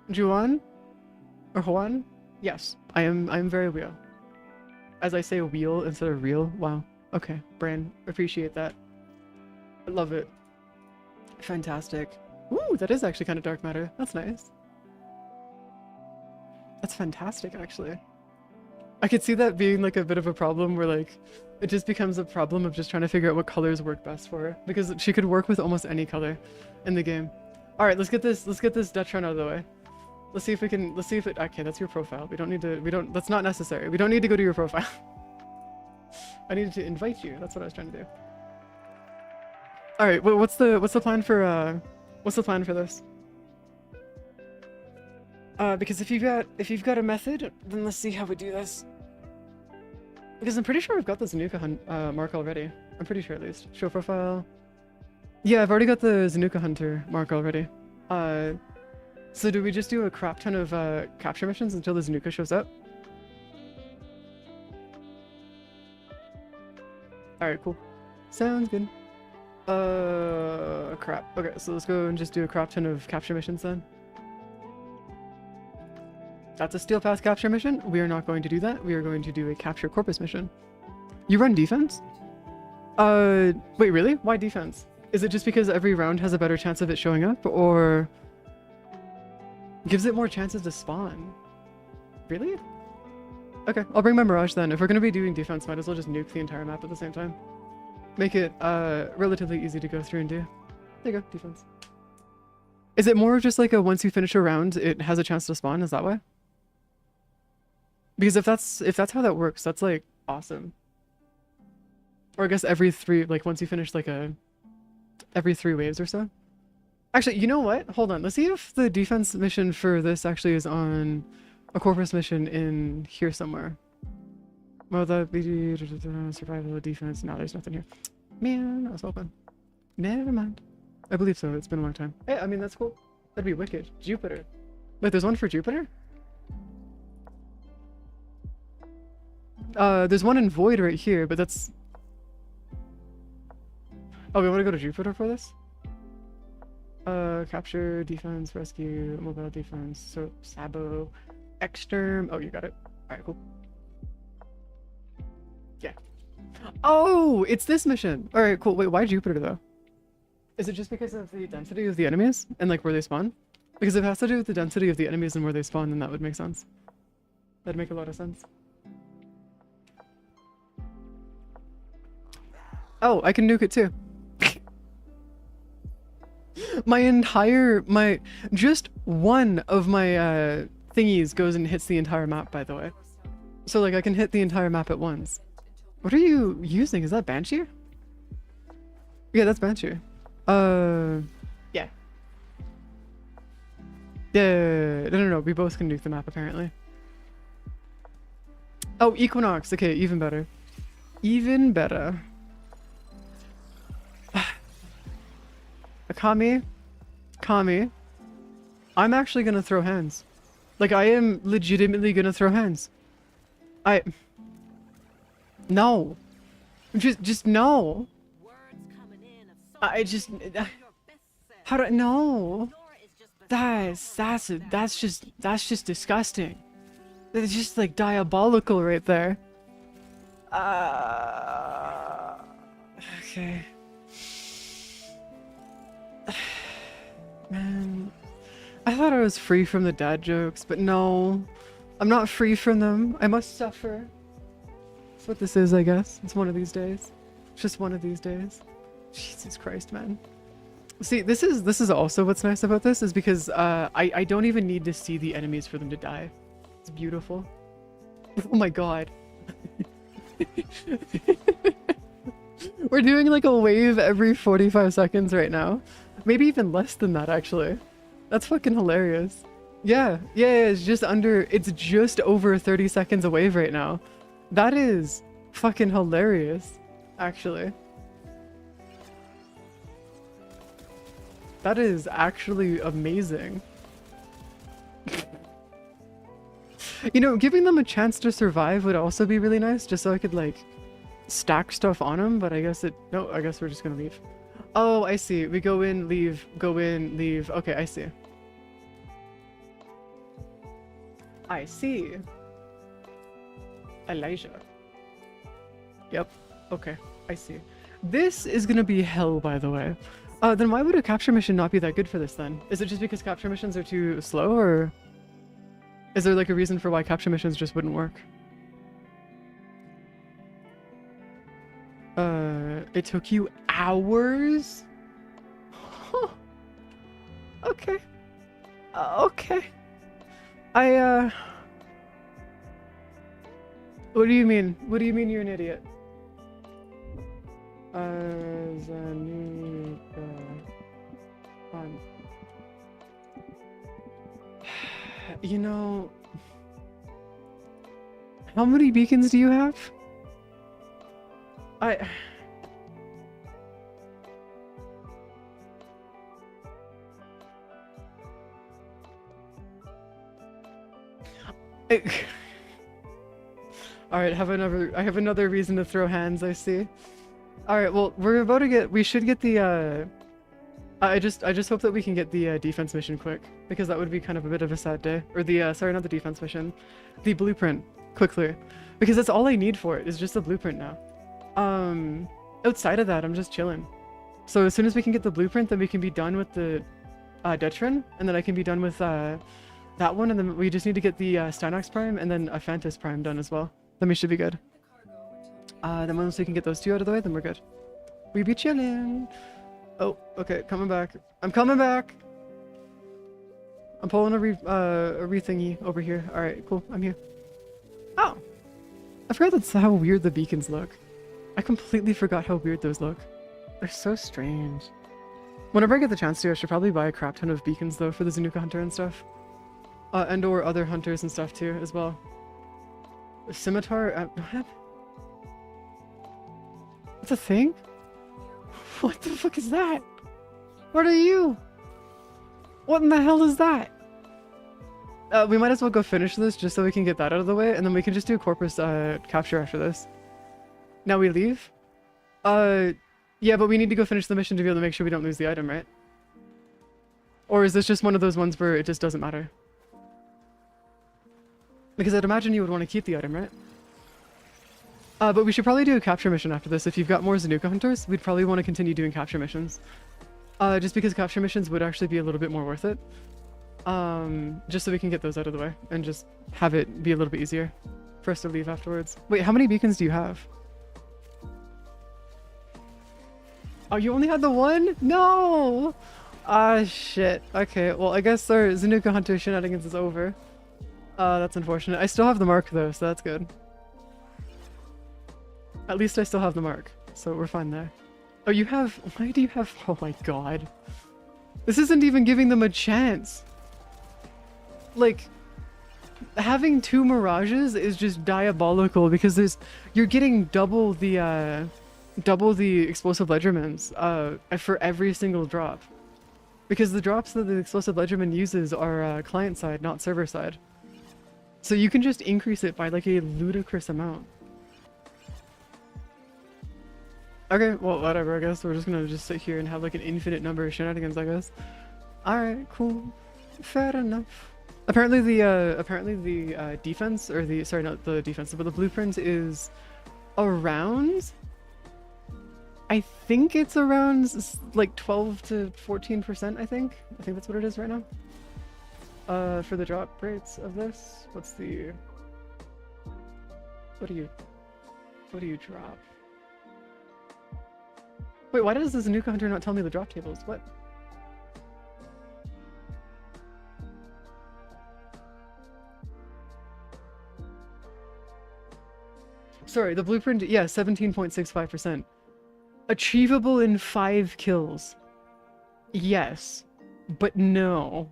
A: Juan? Or Juan? Yes. I'm very real. As I say wheel instead of real. Wow. Okay. Bran. Appreciate that. I love it. Fantastic. Ooh, that is actually kind of dark matter. That's nice. That's fantastic, actually. I could see that being like a bit of a problem where like it just becomes a problem of just trying to figure out what colors work best for her, because she could work with almost any color in the game. All right, let's get this Dutch run out of the way. Let's see if it, okay, that's your profile. That's not necessary. We don't need to go to your profile. I needed to invite you. That's what I was trying to do. All right, what's the plan for this? Because if you've got a method, then let's see how we do this. Because I'm pretty sure I've got the Zanuka mark already. I'm pretty sure at least. Show profile. Yeah, I've already got the Zanuka Hunter mark already. So do we just do a crap ton of capture missions until the Zanuka shows up? Alright, cool. Sounds good. Crap. Okay, so let's go and just do a crap ton of capture missions then. That's a Steel Pass capture mission. We are not going to do that. We are going to do a capture corpus mission. You run defense? Wait, really? Why defense? Is it just because every round has a better chance of it showing up, or gives it more chances to spawn? Really? Okay, I'll bring my Mirage then. If we're going to be doing defense, might as well just nuke the entire map at the same time. Make it relatively easy to go through and do. There you go, defense. Is it more just like a once you finish a round, it has a chance to spawn? Is that why? Because if that's how that works, that's like awesome. Or I guess every 3, like once you finish like every 3 waves or so. Actually, you know what? Hold on. Let's see if the defense mission for this actually is on a corpus mission in here somewhere. Well, that be survival defense. No, there's nothing here. Man, I was hoping. Never mind. I believe so. It's been a long time. Hey, I mean, that's cool. That'd be wicked. Jupiter. Wait, there's one for Jupiter? There's one in Void right here, but that's... Oh, we want to go to Jupiter for this? Capture, defense, rescue, mobile defense, so Sabo, exterm. Oh, you got it. Alright, cool. Yeah. Oh, it's this mission. Alright, cool. Wait, why Jupiter though? Is it just because of the density of the enemies and like where they spawn? Because if it has to do with the density of the enemies and where they spawn, then that would make sense. That'd make a lot of sense. Oh, I can nuke it too. Just one of my thingies goes and hits the entire map, by the way. So like I can hit the entire map at once. What are you using? Is that Banshee? Yeah, that's Banshee. Yeah. Yeah, no, we both can nuke the map apparently. Oh, Equinox. Okay, even better. Even better. Kami, I'm actually gonna throw hands. Like, I am legitimately gonna throw hands. No. Just no. How do I... No. That's just disgusting. It's just like diabolical right there. Okay. Man, I thought I was free from the dad jokes, but no, I'm not free from them. I must suffer. That's what this is, I guess. It's one of these days. It's just one of these days. Jesus Christ, man. See, this is also what's nice about this is because I don't even need to see the enemies for them to die. It's beautiful. Oh my god. We're doing like a wave every 45 seconds right now. Maybe even less than that, actually. That's fucking hilarious. Yeah, it's just over 30 seconds a wave right now. That is fucking hilarious, actually. That is actually amazing. You know, giving them a chance to survive would also be really nice, just so I could, like, stack stuff on them, but I guess no, I guess we're just gonna leave. Oh, I see. We go in, leave, go in, leave. Okay, I see. I see. Elijah. Yep. Okay, I see. This is gonna be hell, by the way. Then why would a capture mission not be that good for this then? Is it just because capture missions are too slow, or is there like a reason for why capture missions just wouldn't work? It took you hours? Huh. Okay. Okay. What do you mean? What do you mean you're an idiot? You know, how many beacons do you have? Alright, I have another reason to throw hands, I see. Alright, well, we should get the, I just hope that we can get the defense mission quick, because that would be kind of a bit of a sad day. Or the, sorry, not the defense mission. The blueprint, quickly. Because that's all I need for it, is just the blueprint now. Outside of that, I'm just chilling. So as soon as we can get the blueprint, then we can be done with the, Detrin, and then I can be done with, that one, and then we just need to get the, Stynox Prime, and then a Phantus Prime done as well. Then we should be good. Then once we can get those two out of the way, then we're good. We be chilling. Oh, okay, coming back. I'm coming back! I'm pulling a re-thingy over here. Alright, cool, I'm here. Oh! I forgot that's how weird the beacons look. I completely forgot how weird those look. They're so strange. Whenever I get the chance to, I should probably buy a crap ton of beacons though for the Zanuka Hunter and stuff. And or other hunters and stuff too, as well. A scimitar? What? What's a thing? What the fuck is that? What are you? What in the hell is that? We might as well go finish this just so we can get that out of the way, and then we can just do corpus capture after this. Now we leave? Yeah, but we need to go finish the mission to be able to make sure we don't lose the item, right? Or is this just one of those ones where it just doesn't matter? Because I'd imagine you would want to keep the item, right? But we should probably do a capture mission after this. If you've got more Zanuka Hunters, we'd probably want to continue doing capture missions. Just because capture missions would actually be a little bit more worth it. Just so we can get those out of the way and just have it be a little bit easier for us to leave afterwards. Wait, how many beacons do you have? Oh, you only had the one? No! Ah, shit. Okay, well, I guess our Zanuka Hunter shenanigans is over. That's unfortunate. I still have the mark, though, so that's good. At least I still have the mark, so we're fine there. Oh, you have... Why do you have... Oh my god. This isn't even giving them a chance. Like, having two Mirages is just diabolical because you're getting double the explosive ledgermans for every single drop. Because the drops that the explosive ledgerman uses are client side, not server side. So you can just increase it by like a ludicrous amount. Okay, well, whatever, I guess we're just gonna sit here and have like an infinite number of shenanigans, I guess. Alright, cool. Fair enough. Apparently the defense, or the, sorry, not the defense, but the blueprint is around, I think it's around like 12 to 14%, I think that's what it is right now. For the drop rates of this, what do you drop? Wait, why does this Nuka Hunter not tell me the drop tables? What? Sorry, the blueprint, yeah, 17.65%. Achievable in 5 kills. Yes, but no.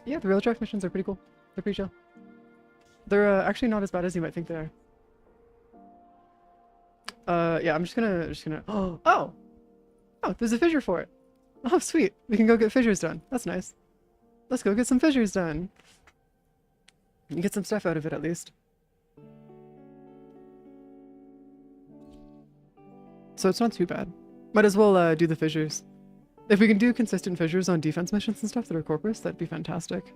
A: Yeah, the rail track missions are pretty cool. They're pretty chill. They're actually not as bad as you might think they are. Yeah, I'm just gonna. Oh, there's a fissure for it. Oh, sweet. We can go get fissures done. That's nice. Let's go get some fissures done. And get some stuff out of it at least. So it's not too bad. Might as well do the fissures. If we can do consistent fissures on defense missions and stuff that are corpus, that'd be fantastic.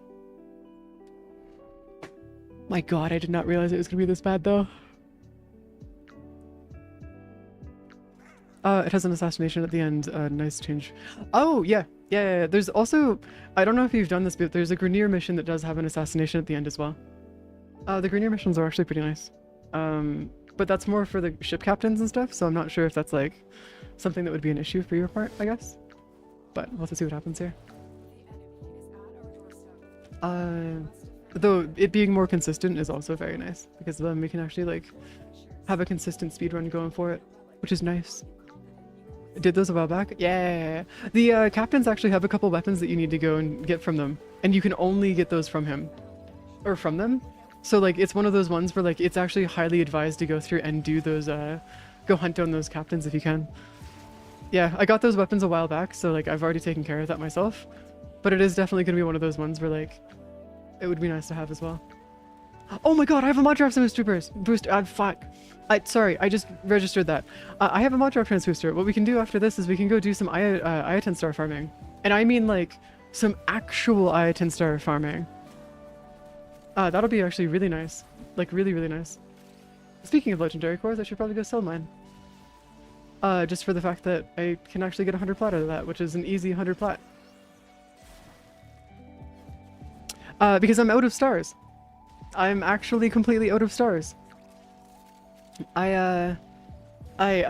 A: My god, I did not realize it was gonna be this bad though. It has an assassination at the end. Nice change. Oh, yeah. Yeah. There's also, I don't know if you've done this, but there's a Grenier mission that does have an assassination at the end as well. The Grenier missions are actually pretty nice. But that's more for the ship captains and stuff, so I'm not sure if that's like something that would be an issue for your part, I guess. But we'll have to see what happens here. Though it being more consistent is also very nice, because then we can actually like have a consistent speedrun going for it, which is nice. Did those a while back? Yeah. The captains actually have a couple weapons that you need to go and get from them, and you can only get those from him or from them. So like it's one of those ones where like it's actually highly advised to go through and do those go hunt down those captains if you can. Yeah, I got those weapons a while back, so like I've already taken care of that myself. But it is definitely going to be one of those ones where like it would be nice to have as well. Oh my god, I have a mod drop transbooster boost. Fuck. Sorry, I just registered that. I have a mod drop transbooster. What we can do after this is we can go do some I-10 star farming. And I mean like some actual I-10 star farming. That'll be actually really nice. Like really, really nice. Speaking of legendary cores, I should probably go sell mine. Just for the fact that I can actually get 100 plat out of that, which is an easy 100 plat. Because I'm out of stars. I'm actually completely out of stars. I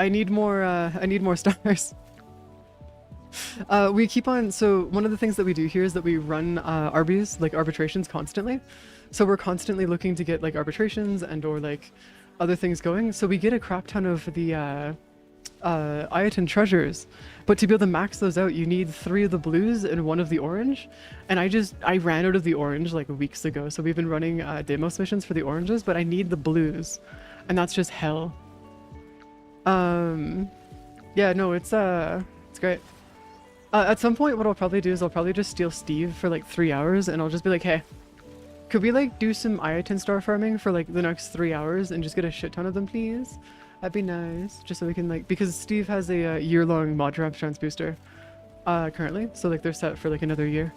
A: need more stars. We keep on, so one of the things that we do here is that we run arbis, like arbitrations, constantly. So we're constantly looking to get like arbitrations and or like other things going. So we get a crap ton of the Ayaton treasures, but to be able to max those out you need 3 of the blues and 1 of the orange, and I ran out of the orange like weeks ago, so we've been running Deimos missions for the oranges, but I need the blues, and that's just hell. Yeah, no, it's great. At some point what I'll probably do is I'll probably just steal Steve for like 3 hours, and I'll just be like, hey, could we like do some Ayaton star farming for like the next 3 hours and just get a shit ton of them, please? That'd be nice, just so we can like, because Steve has a year-long mod drop trans booster currently, so like they're set for like another year.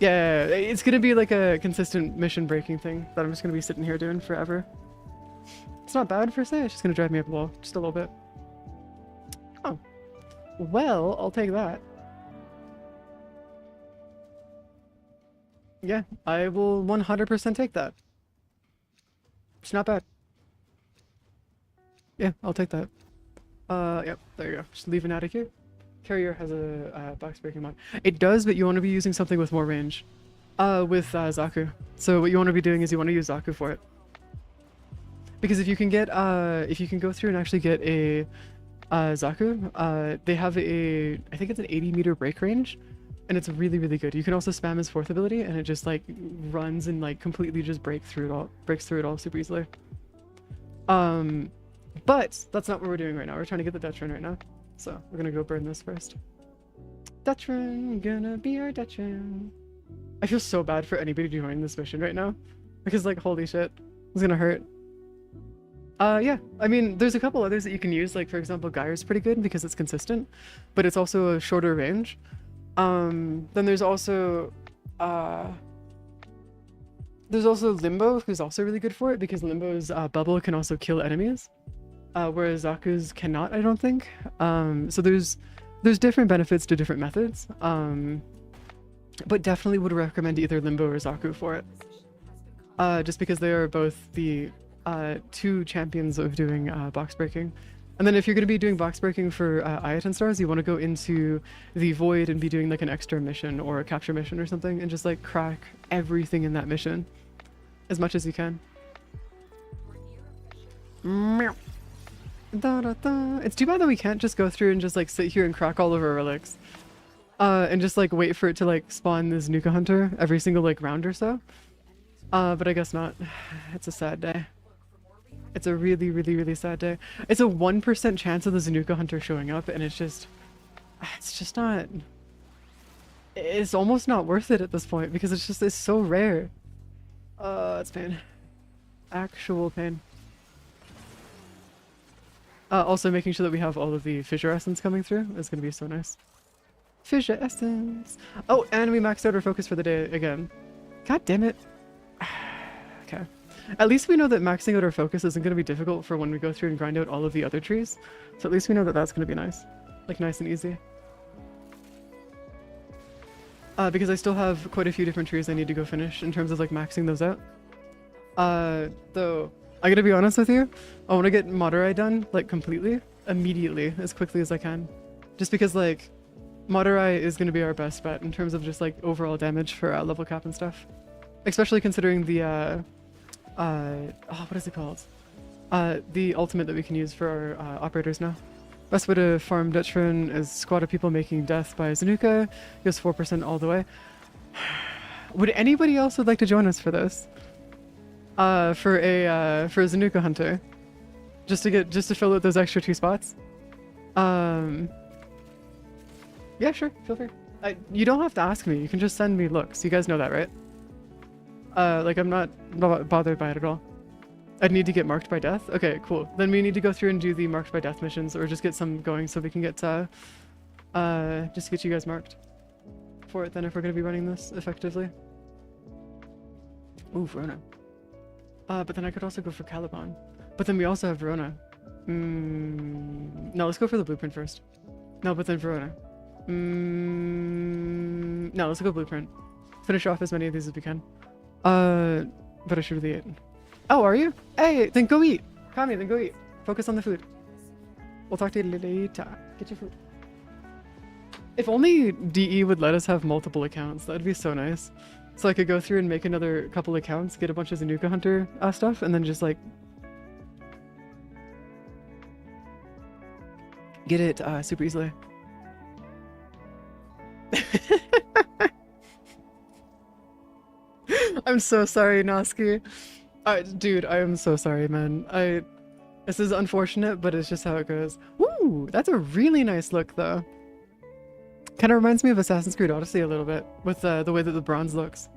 A: Yeah, it's gonna be like a consistent mission breaking thing that I'm just gonna be sitting here doing forever. It's not bad per se, it's just gonna drive me up a wall just a little bit. Oh, well, I'll take that. Yeah, I will 100% take that. It's not bad. Yeah, I'll take that. Yep, there you go. Just leave an attic here. Carrier has a box breaking mod. It does, but you want to be using something with more range. With Zaku. So what you want to be doing is you want to use Zaku for it. Because if you can get, if you can go through and actually get a Zaku, they have a, I think it's an 80-meter break range, and it's really, really good. You can also spam his 4th ability, and it just like runs and like completely just breaks through it all super easily. But that's not what we're doing right now. We're trying to get the Dutch run right now. So we're gonna go burn this first. Dutch run, gonna be our Dutch run. I feel so bad for anybody joining this mission right now. Because like, holy shit, it's gonna hurt. Yeah, I mean, there's a couple others that you can use, like for example, Gaia's pretty good because it's consistent, but it's also a shorter range. Then uh, there's also Limbo, who's also really good for it because Limbo's bubble can also kill enemies, whereas Zaku's cannot, I don't think. So there's different benefits to different methods, but definitely would recommend either Limbo or Zaku for it, just because they are both the two champions of doing box breaking. And then if you're going to be doing box breaking for Ayaten stars, you want to go into the void and be doing like an extra mission or a capture mission or something and just like crack everything in that mission as much as you can. Da, da, da. It's too bad that we can't just go through and just like sit here and crack all of our relics. And just like wait for it to like spawn this Nuka Hunter every single like round or so. But I guess not. It's a sad day. It's a really, really, really sad day. It's a 1% chance of the Zanuka Hunter showing up, and it's just not... It's almost not worth it at this point, because it's so rare. It's pain. Actual pain. Also making sure that we have all of the Fissure Essence coming through is going to be so nice. Fissure Essence! Oh, and we maxed out our focus for the day again. God damn it. Okay. At least we know that maxing out our focus isn't going to be difficult for when we go through and grind out all of the other trees. So at least we know that that's going to be nice. Like, nice and easy. Because I still have quite a few different trees I need to go finish in terms of, like, maxing those out. Though, I gotta be honest with you, I want to get Madurai done, like, completely, immediately, as quickly as I can. Just because, like, Madurai is going to be our best bet in terms of just, like, overall damage for level cap and stuff. Especially considering the, what is it called? The ultimate that we can use for our operators now. Best way to farm Dutchman is squad of people making death by Zanuka. Gives 4% all the way. Would anybody else would like to join us for this? For a Zanuka Hunter. Just to fill out those extra 2 spots. Yeah, sure, feel free. You don't have to ask me, you can just send me looks. You guys know that, right? Like, I'm not bothered by it at all. I'd need to get marked by death? Okay, cool. Then we need to go through and do the marked by death missions, or just get some going so we can get, just get you guys marked for it then if we're going to be running this effectively. Ooh, Verona. But then I could also go for Caliban. But then we also have Verona. No, let's go for the blueprint first. No, but then Verona. No, let's go blueprint. Finish off as many of these as we can. But I should really eat. Oh, are you? Hey, then go eat. Kami, then go eat. Focus on the food. We'll talk to you later. Get your food. If only DE would let us have multiple accounts, that'd be so nice. So I could go through and make another couple accounts, get a bunch of Zanuka Hunter stuff, and then just like... get it super easily. I'm so sorry, Noski. Dude, I am so sorry, man. This is unfortunate, but it's just how it goes. Woo! That's a really nice look, though. Kind of reminds me of Assassin's Creed Odyssey a little bit, with the way that the bronze looks.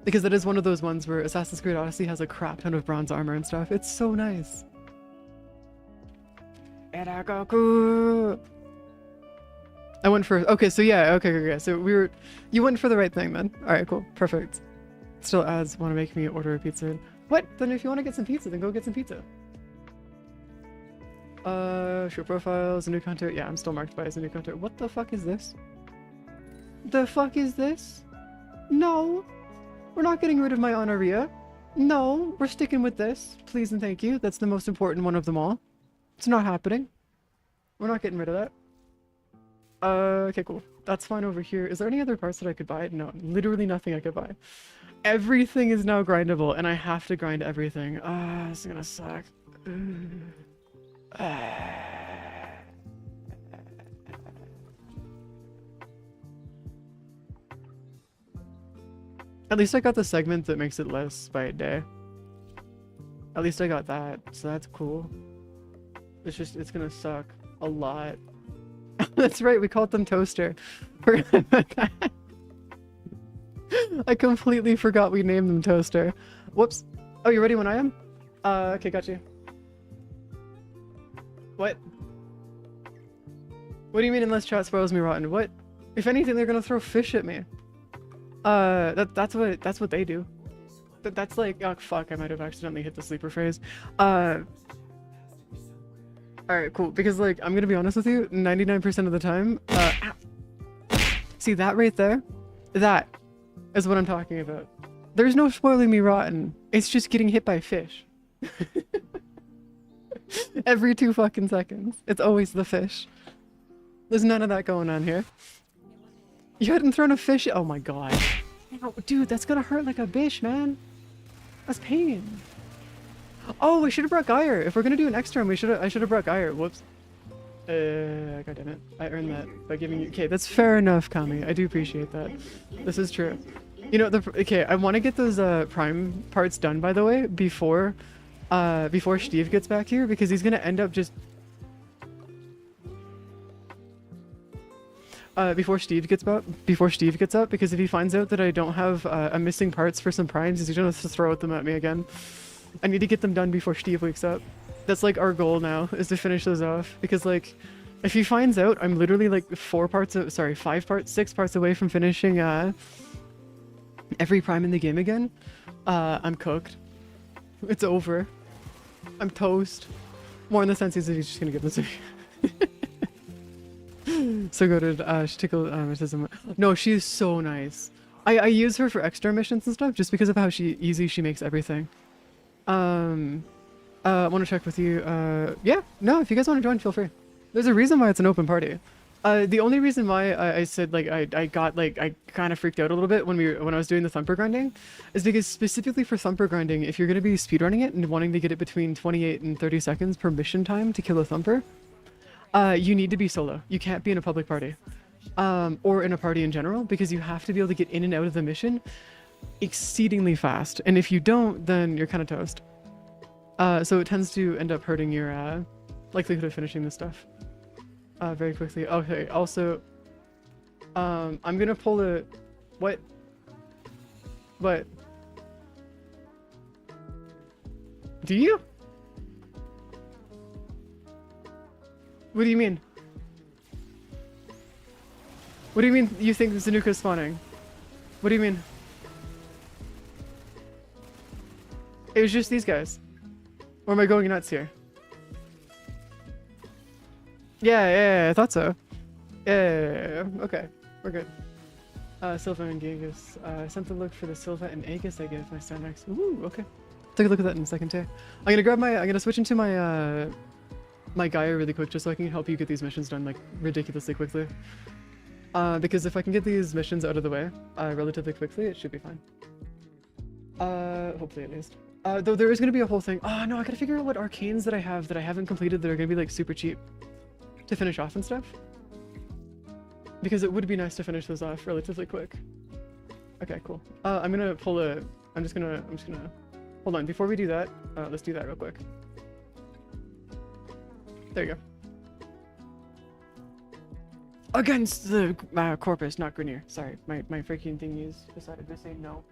A: Because that is one of those ones where Assassin's Creed Odyssey has a crap ton of bronze armor and stuff. It's so nice. Eragoku! I went for... Okay, so yeah, okay. So you went for the right thing, then. Alright, cool. Perfect. Still ads want to make me order a pizza. What? Then if you want to get some pizza, then go get some pizza. Show profiles, Zanuka Hunter. Yeah, I'm still marked by Zanuka Hunter. What the fuck is this? The fuck is this? No. We're not getting rid of my honoria. No, we're sticking with this. Please and thank you. That's the most important one of them all. It's not happening. We're not getting rid of that. Okay, cool. That's fine over here. Is there any other parts that I could buy? No, literally nothing I could buy. Everything is now grindable, and I have to grind everything. This is gonna suck. At least I got the segment that makes it less by a day. At least I got that, so that's cool. It's gonna suck a lot. That's right, we called them Toaster. Forgot about that. I completely forgot we named them Toaster. Whoops. Oh, you ready when I am? Okay, got you. What? What do you mean unless chat spoils me rotten? What? If anything, they're gonna throw fish at me. That's what they do. That's like, oh fuck, I might have accidentally hit the sleeper phrase. Alright, cool. Because like, I'm gonna be honest with you, 99% of the time, see that right there? That is what I'm talking about. There's no spoiling me rotten. It's just getting hit by fish. Every 2 fucking seconds. It's always the fish. There's none of that going on here. You hadn't thrown a fish. Oh my god. Ow, dude, that's gonna hurt like a bitch, man. That's pain. Oh, we should have brought Geyer. If we're gonna do an extra, I should have brought Geyer. Whoops. God damn it. I earned that by giving you. Okay, that's fair enough, Kami. I do appreciate that. This is true. You know, okay, I want to get those prime parts done, by the way, before Steve gets back here, because he's gonna end up just before Steve gets up, because if he finds out that I don't have I'm missing parts for some primes, he's gonna throw them at me again. I need to get them done before Steve wakes up. That's like our goal now, is to finish those off, because like if he finds out I'm literally like 6 parts away from finishing every prime in the game again, I'm cooked. It's over. I'm toast. More in the sense he's just gonna give this to me. So good at she tickled no, she's so nice. I use her for extra missions and stuff just because of how easy she makes everything. I want to check with you. Yeah, no, if you guys want to join, feel free. There's a reason why it's an open party. The only reason why I said like I kind of freaked out a little bit when I was doing the thumper grinding is because specifically for thumper grinding, if you're going to be speedrunning it and wanting to get it between 28 and 30 seconds per mission time to kill a thumper, you need to be solo. You can't be in a public party, or in a party in general, because you have to be able to get in and out of the mission exceedingly fast. And if you don't, then you're kind of toast. So it tends to end up hurting your likelihood of finishing this stuff very quickly. Okay, also, I'm gonna pull a... What? Do you? What do you mean? What do you mean you think the Zanuka's spawning? What do you mean? It was just these guys. Or am I going nuts here? Yeah, I thought so. Yeah, okay. We're good. Silva and Aegis. Sent the look for the Silva and Aegis I give my Stanrex. Ooh, okay. Take a look at that in a second too. I'm gonna switch into my my Gaia really quick just so I can help you get these missions done like ridiculously quickly. Because if I can get these missions out of the way relatively quickly, it should be fine. Hopefully at least. Though there is going to be a whole thing. Oh no, I gotta figure out what arcanes that I have that I haven't completed that are going to be like super cheap to finish off and stuff. Because it would be nice to finish those off relatively quick. Okay, cool. I'm gonna pull a... I'm just gonna... Hold on, before we do that, let's do that real quick. There you go. Against the corpus, not Grenier. Sorry, my freaking thingies decided to say no.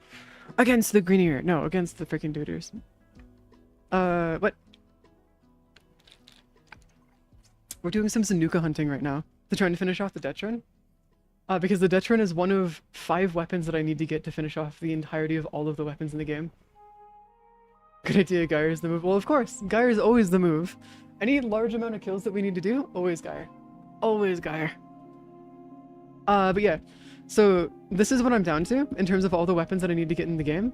A: Against the Grenier. No, against the freaking duders. What? We're doing some Zanuka hunting right now. They're trying to finish off the Detron. Because the Detron is one of 5 weapons that I need to get to finish off the entirety of all of the weapons in the game. Good idea, Geyer is the move. Well, of course, Geyer is always the move. Any large amount of kills that we need to do, always Geyer. Always Geyer. But yeah, so this is what I'm down to in terms of all the weapons that I need to get in the game.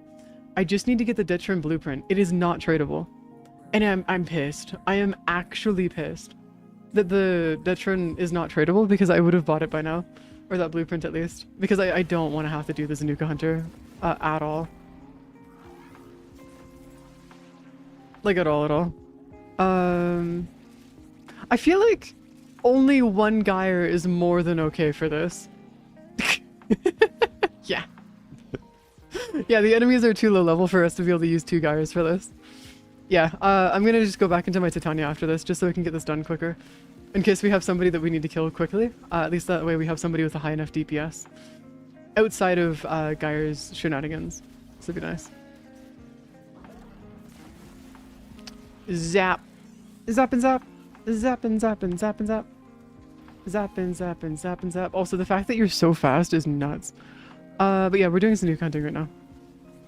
A: I just need to get the Detron blueprint. It is not tradable. And I'm pissed. I am actually pissed that the Detron is not tradable because I would have bought it by now. Or that blueprint at least. Because I don't want to have to do the Zanuka Hunter at all. Like at all. I feel like only one Geyer is more than okay for this. Yeah. Yeah, the enemies are too low level for us to be able to use 2 Geyers for this. Yeah, I'm gonna just go back into my Titania after this just so we can get this done quicker. In case we have somebody that we need to kill quickly. At least that way we have somebody with a high enough DPS. Outside of Geyer's shenanigans. This would be nice. Zap. Zap and zap. Zappin', zappin', zappin', zap. Zappin', zappin', zappin', zap. Also, the fact that you're so fast is nuts. But yeah, we're doing some new hunting right now.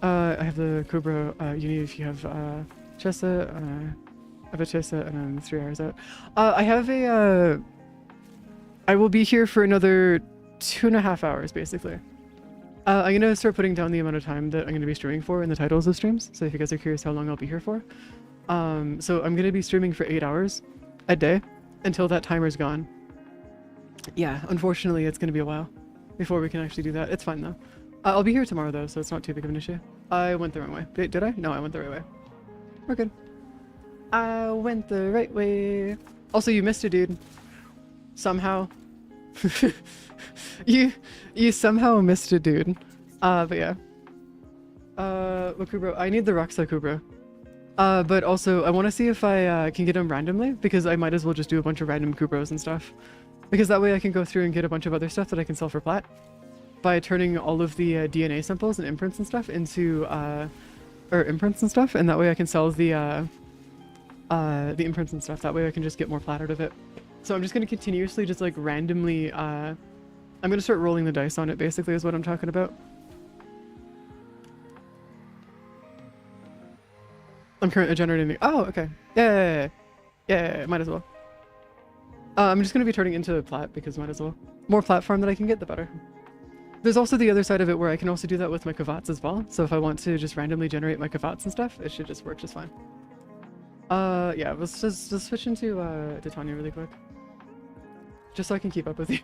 A: I have the Cobra, you need if you have, Chessa, I have a Chessa, and I'm 3 hours out. I have a, I will be here for another 2.5 hours, basically. I'm gonna start putting down the amount of time that I'm gonna be streaming for in the titles of streams, so if you guys are curious how long I'll be here for. So I'm gonna be streaming for 8 hours a day until that timer's gone. Yeah, unfortunately it's gonna be a while before we can actually do that. It's fine though. I'll be here tomorrow though, so it's not too big of an issue. I went the wrong way. Did I? No, I went the right way. We're good. I went the right way. Also, you missed a dude. Somehow. You somehow missed a dude. But yeah. Kubro, I need the Roxa Kubro. But also, I want to see if I can get him randomly, because I might as well just do a bunch of random Kubros and stuff. Because that way I can go through and get a bunch of other stuff that I can sell for plat. By turning all of the DNA samples and imprints and stuff into, or imprints and stuff, and that way I can sell the imprints and stuff. That way I can just get more plat out of it. So I'm just going to continuously just like randomly, I'm going to start rolling the dice on it basically is what I'm talking about. I'm currently generating the, oh, okay. Yeah, might as well. I'm just going to be turning into plat because might as well. More platform that I can get, the better. There's also the other side of it where I can also do that with my kavats as well. So if I want to just randomly generate my kavats and stuff, it should just work just fine. Yeah, let's just switch into Titania really quick. Just so I can keep up with you.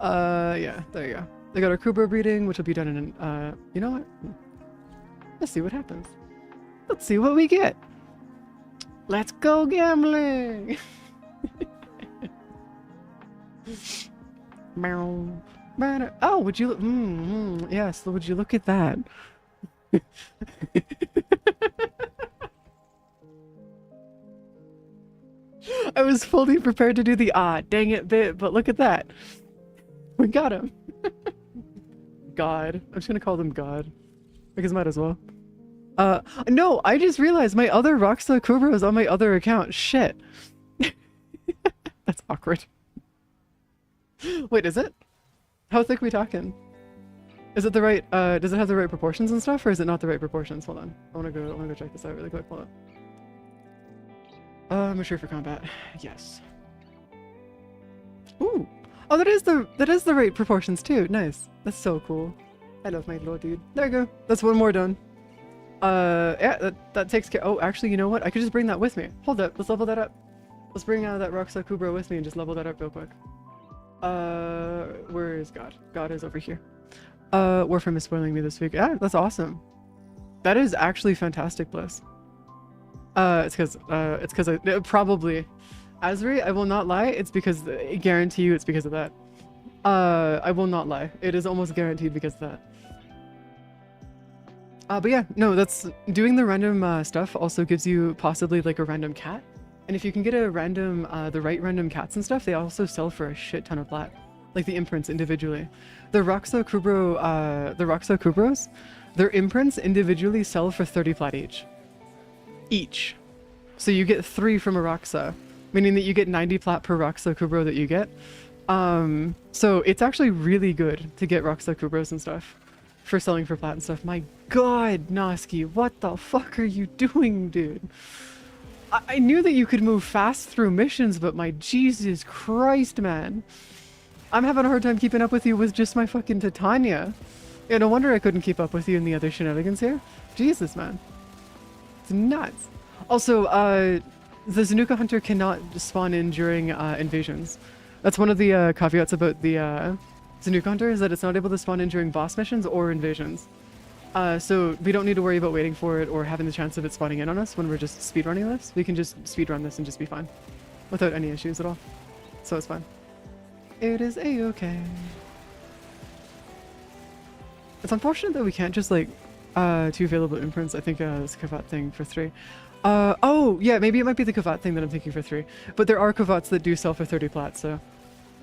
A: Yeah, there you go. They got our Kubro breeding, which will be done in you know what? Let's see what happens. Let's see what we get. Let's go gambling! Oh, would you look? Yes, would you look at that? I was fully prepared to do the dang it bit, but look at that. We got him. God. I'm just gonna call them God. Because might as well. No, I just realized my other Roxa Kubra is on my other account. Shit. That's awkward. Wait, is it? How thick are we talking? Is it the right, does it have the right proportions and stuff, or is it not the right proportions? Hold on. I wanna go check this out really quick. Hold on. Mature for combat. Yes. Ooh. Oh, that is the right proportions too. Nice. That's so cool. I love my little dude. There you go. That's one more done. Yeah, that takes care. Oh, actually, you know what? I could just bring that with me. Hold up. Let's level that up. Let's bring that Roxa Kubra with me and just level that up real quick. Where is God? God is over here. Warframe is spoiling me this week. Yeah, that's awesome. That is actually fantastic, Bliss. It's because I probably Asri, I will not lie, it's because I guarantee you it's because of that. I will not lie. It is almost guaranteed because of that. But yeah, no, that's doing the random stuff also gives you possibly like a random cat. And if you can get a random the right random cats and stuff, they also sell for a shit ton of plat. Like the imprints individually. The Roxa Kubros, their imprints individually sell for 30 plat each. So you get 3 from a Roxa, meaning that you get 90 plat per Roxa Kubro that you get. So it's actually really good to get Roxa Kubros and stuff for selling for plat and stuff. My god, Noski, what the fuck are you doing, dude? I knew that you could move fast through missions, but my Jesus Christ, man. I'm having a hard time keeping up with you with just my fucking Titania. Yeah, no wonder I couldn't keep up with you in the other shenanigans here. Jesus, man. It's nuts. Also, the Zanuka Hunter cannot spawn in during invasions. That's one of the caveats about the Zanuka Hunter, is that it's not able to spawn in during boss missions or invasions. So we don't need to worry about waiting for it or having the chance of it spawning in on us when we're just speedrunning this. We can just speedrun this and just be fine. Without any issues at all. So it's fine. It is a-okay. It's unfortunate that we can't just like 2 available imprints. I think this Kavat thing for 3. Oh yeah, maybe it might be the Kavat thing that I'm thinking for 3. But there are Kavats that do sell for 30 plat, so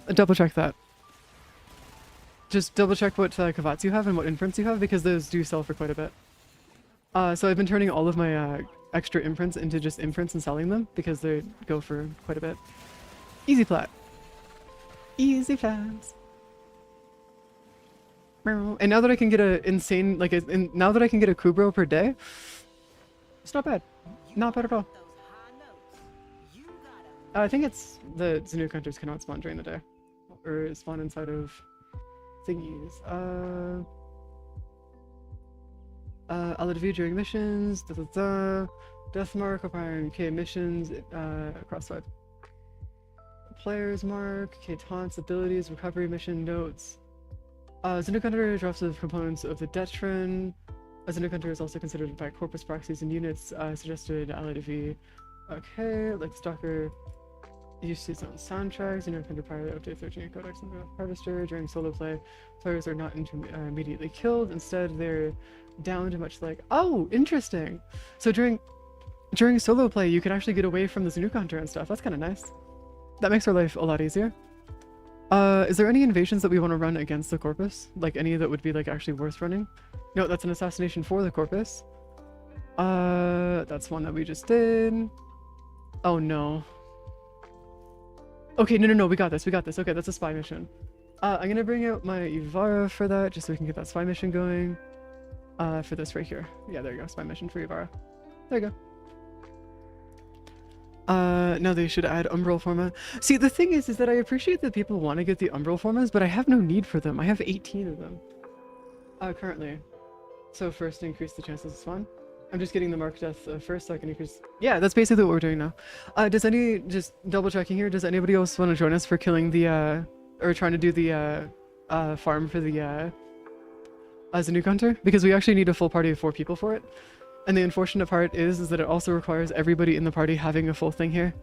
A: double check that. Just double check what Kavats you have and what imprints you have, because those do sell for quite a bit. So I've been turning all of my extra imprints into just imprints and selling them because they go for quite a bit. Easy plat. Easy plats. And now that I can get a insane, like, now that I can get a Kubro per day, it's not bad. Not bad at all. I think it's the Zanuck hunters cannot spawn during the day. Or spawn inside of thingies. LR6 during missions, Death mark, acquiring okay, missions, across 5. Players mark, okay, taunts, abilities, recovery mission notes. Zanuck hunter drops the components of the Detron. Zanuck hunter is also considered by corpus proxies and units, suggested LR6. Okay, like Stalker used to its own soundtracks, Zanuck hunter prior to update 13 codex and the harvester. During solo play, players are not immediately killed, instead they're downed much like, oh, interesting. So during solo play you can actually get away from the Zanuck hunter and stuff. That's kind of nice. That makes our life a lot easier. Is there any invasions that we want to run against the corpus? Like any that would be like actually worth running? No, that's an assassination for the corpus. That's one that we just did. Oh no. Okay, no, we got this. Okay, that's a spy mission. I'm gonna bring out my Ivara for that, just so we can get that spy mission going. For this right here. Yeah, there you go, spy mission for Ivara. There you go. Now they should add umbral forma. See, the thing is that I appreciate that people want to get the umbral formas, but I have no need for them. I have 18 of them. Currently. So first, increase the chances of spawn. I'm just getting the mark death first, so I can increase... Yeah, that's basically what we're doing now. Just double checking here, does anybody else want to join us for killing the, or trying to do the, farm for the, Zanuck hunter? Because we actually need a full party of 4 people for it. And the unfortunate part is that it also requires everybody in the party having a full thing here.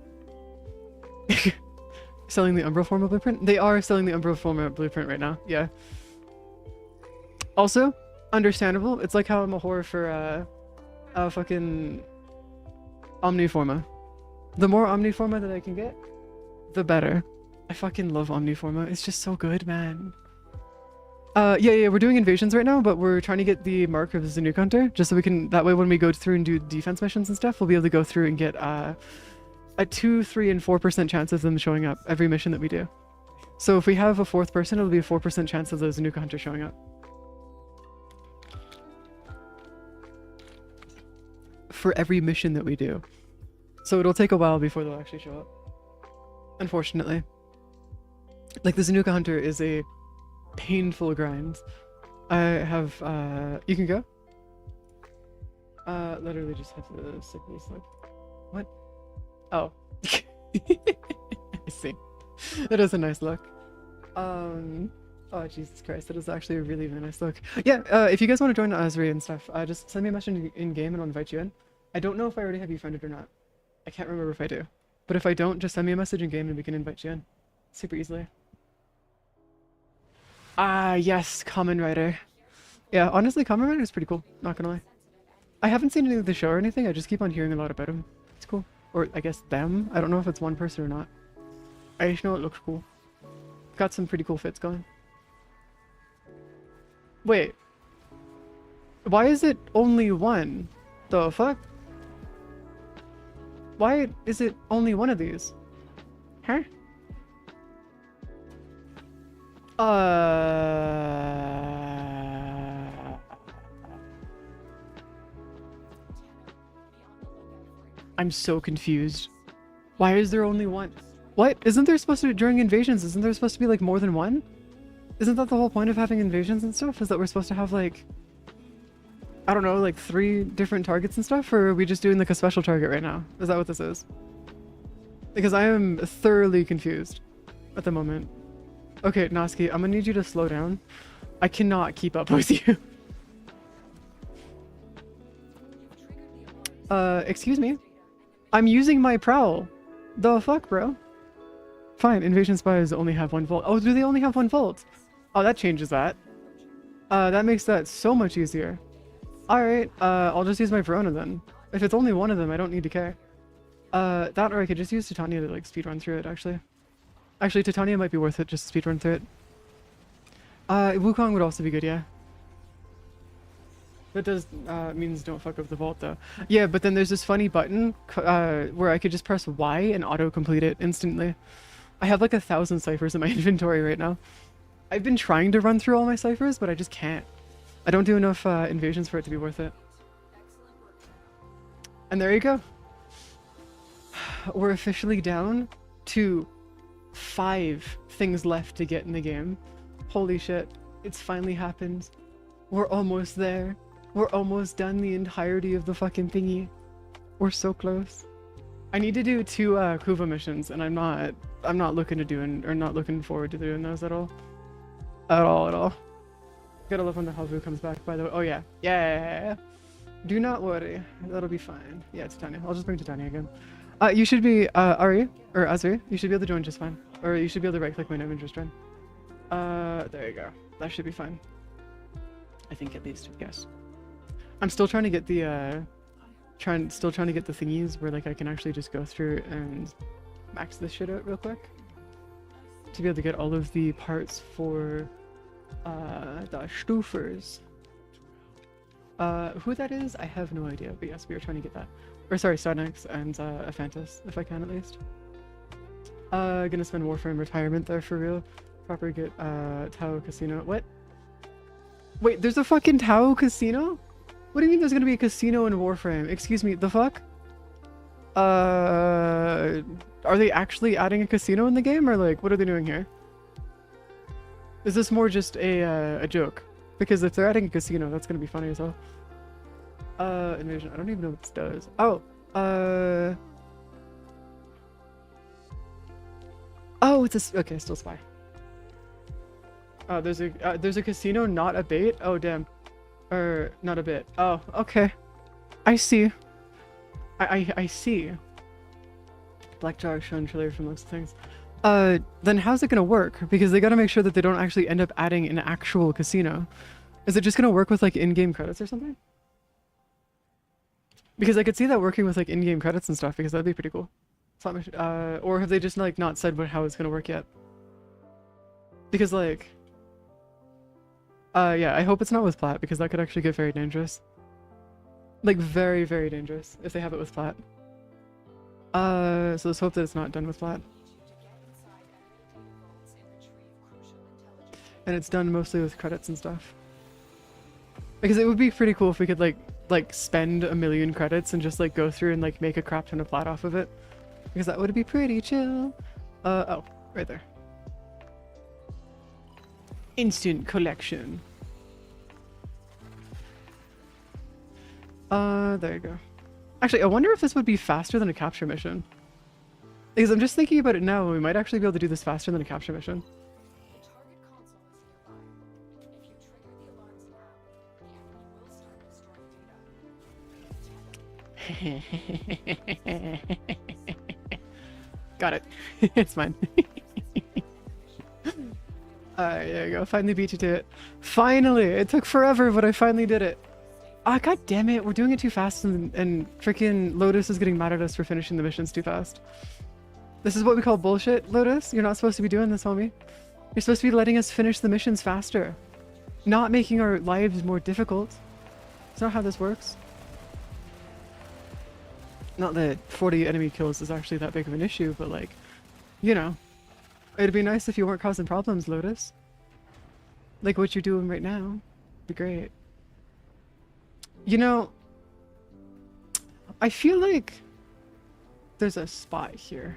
A: Selling the umbral forma blueprint? They are selling the umbral forma blueprint right now, yeah. Also, understandable. It's like how I'm a whore for, fucking Omniforma. The more Omniforma that I can get, the better. I fucking love Omniforma. It's just so good, man. Yeah, we're doing invasions right now, but we're trying to get the mark of the Zanuck hunter, just so we can, that way when we go through and do defense missions and stuff, we'll be able to go through and get, a 2, 3, and 4% chance of them showing up every mission that we do. So if we have a 4th person, it'll be a 4% chance of the Zanuck hunter showing up. For every mission that we do. So it'll take a while before they'll actually show up. Unfortunately. Like, the Zanuck hunter is a painful grind. I have, you can go? Literally just have to stick this, like, what? Oh. I see. That is a nice look. Oh, Jesus Christ, that is actually a really, really nice look. Yeah, if you guys want to join Azri and stuff, just send me a message in-game and I'll invite you in. I don't know if I already have you friended or not. I can't remember if I do. But if I don't, just send me a message in-game and we can invite you in. Super easily. Ah, yes, Kamen Rider. Yeah, honestly, Kamen Rider is pretty cool, not gonna lie. I haven't seen any of the show or anything, I just keep on hearing a lot about him. It's cool. Or, I guess, them? I don't know if it's one person or not. I just know it looks cool. Got some pretty cool fits going. Wait. Why is it only one? The fuck? Why is it only one of these? Huh? I'm so confused. Why is there only one? What? Isn't there supposed to be, during invasions, isn't there supposed to be like more than one? Isn't that the whole point of having invasions and stuff? Is that we're supposed to have like, I don't know, like 3 different targets and stuff? Or are we just doing like a special target right now? Is that what this is? Because I am thoroughly confused at the moment. Okay, Noski, I'm gonna need you to slow down. I cannot keep up with you. Excuse me? I'm using my prowl. The fuck, bro? Fine, invasion spies only have 1 volt. Oh, do they only have 1 volt? Oh, that changes that. That makes that so much easier. Alright, I'll just use my Verona then. If it's only one of them, I don't need to care. That or I could just use Titania to like speedrun through it, actually. Actually, Titania might be worth it just to speedrun through it. Wukong would also be good, yeah. That does means don't fuck up the vault though. Yeah, but then there's this funny button where I could just press Y and auto-complete it instantly. I have like 1,000 ciphers in my inventory right now. I've been trying to run through all my ciphers, but I just can't. I don't do enough invasions for it to be worth it. And there you go. We're officially down to 5 things left to get in the game. Holy shit. It's finally happened. We're almost there. We're almost done the entirety of the fucking thingy. We're so close. I need to do 2 Hewwo missions, and I'm not looking to doing, or not looking forward to doing those at all. At all. Gotta love when the Hewwo comes back, by the way. Oh yeah. Yeah. Do not worry. That'll be fine. Yeah, Titania. I'll just bring Titania again. You should be, Ari, or Azri, you should be able to join just fine. Or you should be able to right-click my name and just join. There you go. That should be fine. I think at least, yes. I'm still trying to get the, still trying to get the thingies where, like, I can actually just go through and max this shit out real quick. To be able to get all of the parts for, the Stufers. Who that is, I have no idea, but yes, we are trying to get that. Or sorry, Starnex and Aphantis, if I can at least. Gonna spend Warframe retirement there for real. Proper get Tao Casino. What? Wait, there's a fucking Tao Casino? What do you mean there's gonna be a casino in Warframe? Excuse me, the fuck? Are they actually adding a casino in the game, or like, what are they doing here? Is this more just a joke? Because if they're adding a casino, that's gonna be funny as hell. Invasion. I don't even know what this does. Oh, oh, it's a okay. Still spy. Oh, there's a casino, not a bait. Oh, damn. Or not a bit. Oh, okay. I see. I see. Black jar shown trailer from those things. Then how's it gonna work? Because they gotta make sure that they don't actually end up adding an actual casino. Is it just gonna work with like in-game credits or something? Because I could see that working with like in-game credits and stuff, because that'd be pretty cool. Slot machine, or have they just like not said how it's gonna work yet? Because like, yeah, I hope it's not with Plat, because that could actually get very dangerous. Like very, very dangerous if they have it with Plat. So let's hope that it's not done with Plat. And it's done mostly with credits and stuff. Because it would be pretty cool if we could like spend 1,000,000 credits and just like go through and like make a crap ton of Plat off of it. Because that would be pretty chill. Oh, right there. Instant collection. There you go. Actually, I wonder if this would be faster than a capture mission. Because I'm just thinking about it now, we might actually be able to do this faster than a capture mission. Got it. It's fine. There you go. Finally beat you to it. Finally! It took forever, but I finally did it. Ah, god damn it. We're doing it too fast and freaking Lotus is getting mad at us for finishing the missions too fast. This is what we call bullshit, Lotus. You're not supposed to be doing this, homie. You're supposed to be letting us finish the missions faster. Not making our lives more difficult. It's not how this works. Not that 40 enemy kills is actually that big of an issue, but like, you know, it'd be nice if you weren't causing problems, Lotus. Like what you're doing right now. Be great. You know, I feel like there's a spot here.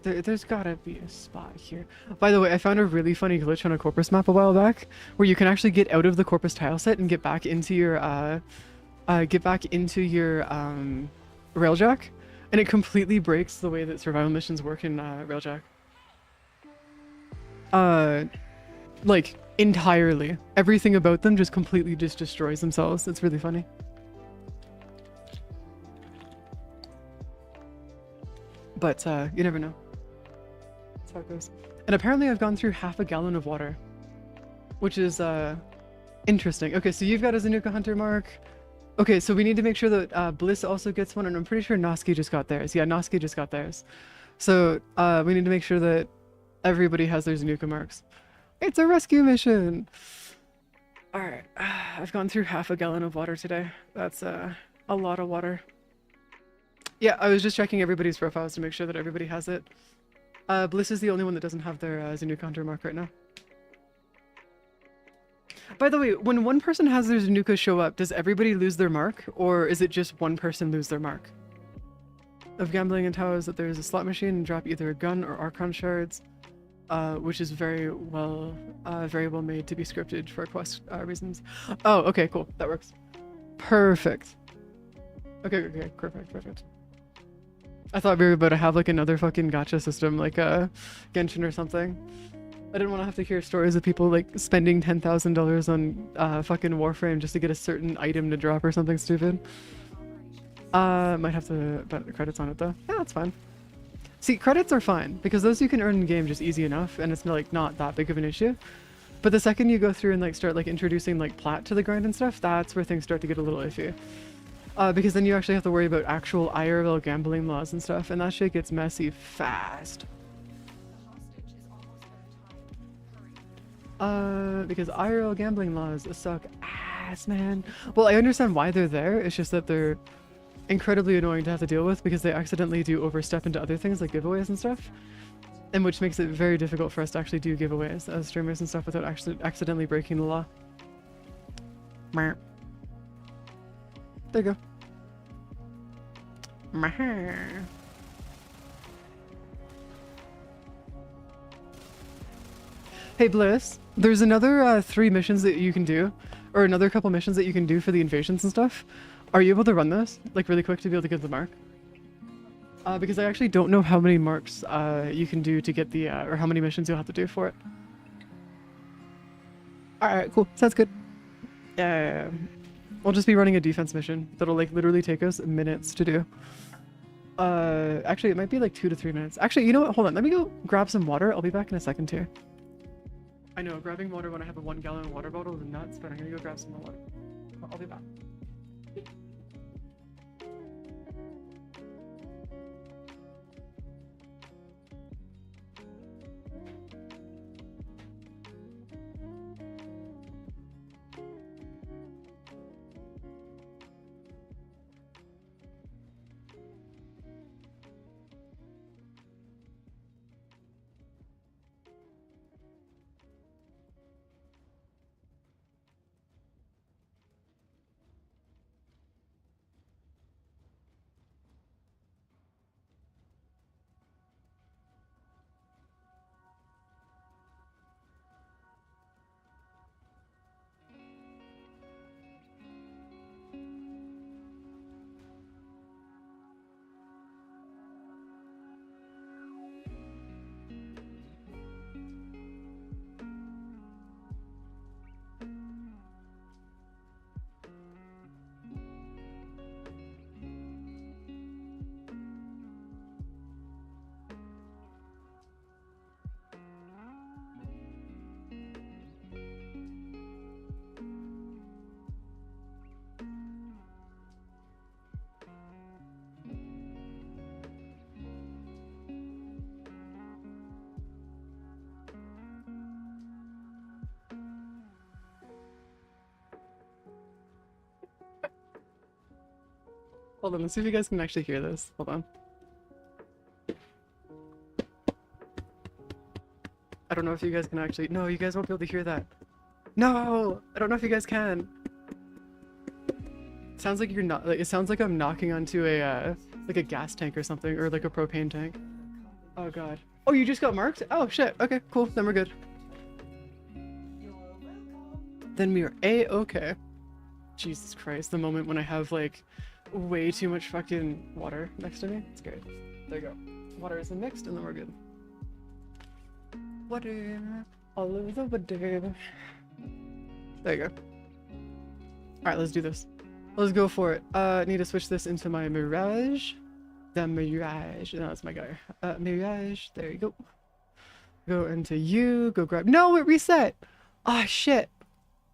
A: There's gotta be a spot here. By the way, I found a really funny glitch on a Corpus map a while back where you can actually get out of the Corpus tile set and get back into your Railjack, and it completely breaks the way that survival missions work in Railjack. Like entirely. Everything about them just completely just destroys themselves. It's really funny. But you never know. That's how it goes. And apparently I've gone through half a gallon of water, which is interesting. Okay, so you've got a Zanuka Hunter mark. Okay, so we need to make sure that Bliss also gets one, and I'm pretty sure Noski just got theirs. Yeah, Noski just got theirs. So we need to make sure that everybody has their Zanuka marks. It's a rescue mission! Alright, I've gone through half a gallon of water today. That's a lot of water. Yeah, I was just checking everybody's profiles to make sure that everybody has it. Bliss is the only one that doesn't have their Zanuka mark right now. By the way, when one person has their Zanuka show up, does everybody lose their mark? Or is it just one person lose their mark? Of gambling in Tao is that there is a slot machine and drop either a gun or Archon shards, which is very well made to be scripted for quest reasons. Oh, okay, cool. That works. Perfect. Okay, perfect. I thought we were about to have like another fucking gacha system, like Genshin or something. I didn't want to have to hear stories of people like spending $10,000 on fucking Warframe just to get a certain item to drop or something stupid. Might have to put the credits on it though. Yeah, that's fine. See, credits are fine because those you can earn in game just easy enough, and it's like not that big of an issue. But the second you go through and like start like introducing like plat to the grind and stuff, that's where things start to get a little iffy. Because then you actually have to worry about actual IRL gambling laws and stuff, and that shit gets messy fast. Because IRL gambling laws suck ass, man. Well, I understand why they're there, it's just that they're incredibly annoying to have to deal with because they accidentally do overstep into other things like giveaways and stuff. And which makes it very difficult for us to actually do giveaways as streamers and stuff without actually accidentally breaking the law. There you go. Hey Bliss, there's another 3 missions that you can do, or another couple missions that you can do for the invasions and stuff. Are you able to run this, like really quick to be able to get the mark? Because I actually don't know how many marks you can do to get the, or how many missions you'll have to do for it. Alright, cool, sounds good. We'll just be running a defense mission that'll like literally take us minutes to do. Actually it might be like 2 to 3 minutes. Actually, you know what, hold on, let me go grab some water. I'll be back in a second here. I know, grabbing water when I have a 1 gallon water bottle is nuts, but I'm gonna go grab some more water. I'll be back. Hold on, let's see if you guys can actually hear this. Hold on. I don't know if you guys can actually... No, you guys won't be able to hear that. No! I don't know if you guys can. It sounds like you're not... Like, it sounds like I'm knocking onto a, like a gas tank or something, or like a propane tank. Oh god. Oh, you just got marked? Oh shit. Okay, cool. Then we're good. Then we are A-okay. Jesus Christ, the moment when I have like way too much fucking water next to me. It's great. There you go. Water is mixed and then we're good. Water. All over the water. There you go. Alright, let's do this. Let's go for it. Need to switch this into my Mirage. The Mirage. No, that's my guy. Mirage. There you go. Go into you. Go grab... No, it reset! Ah, shit.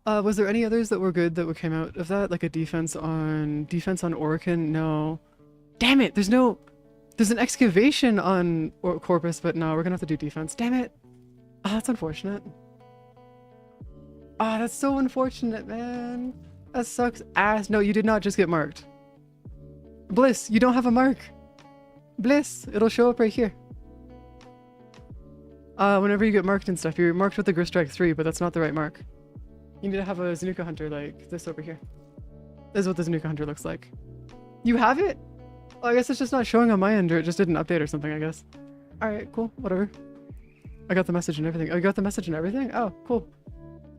A: Was there any others that were good that came out of that? Like a defense on Orkin? No. Damn it! There's an excavation on Corpus, but no, we're gonna have to do defense. Damn it! Oh, that's unfortunate. Ah, that's so unfortunate, man. That sucks ass. No, you did not just get marked. Bliss, you don't have a mark. Bliss, it'll show up right here. Whenever you get marked and stuff, you're marked with the Grist Strike 3, but that's not the right mark. You need to have a Zanuka Hunter like this over here. This is what the Zanuka Hunter looks like. You have it? Oh, I guess it's just not showing on my end, or it just didn't update or something, I guess. Alright, cool, whatever. I got the message and everything. Oh, you got the message and everything? Oh, cool.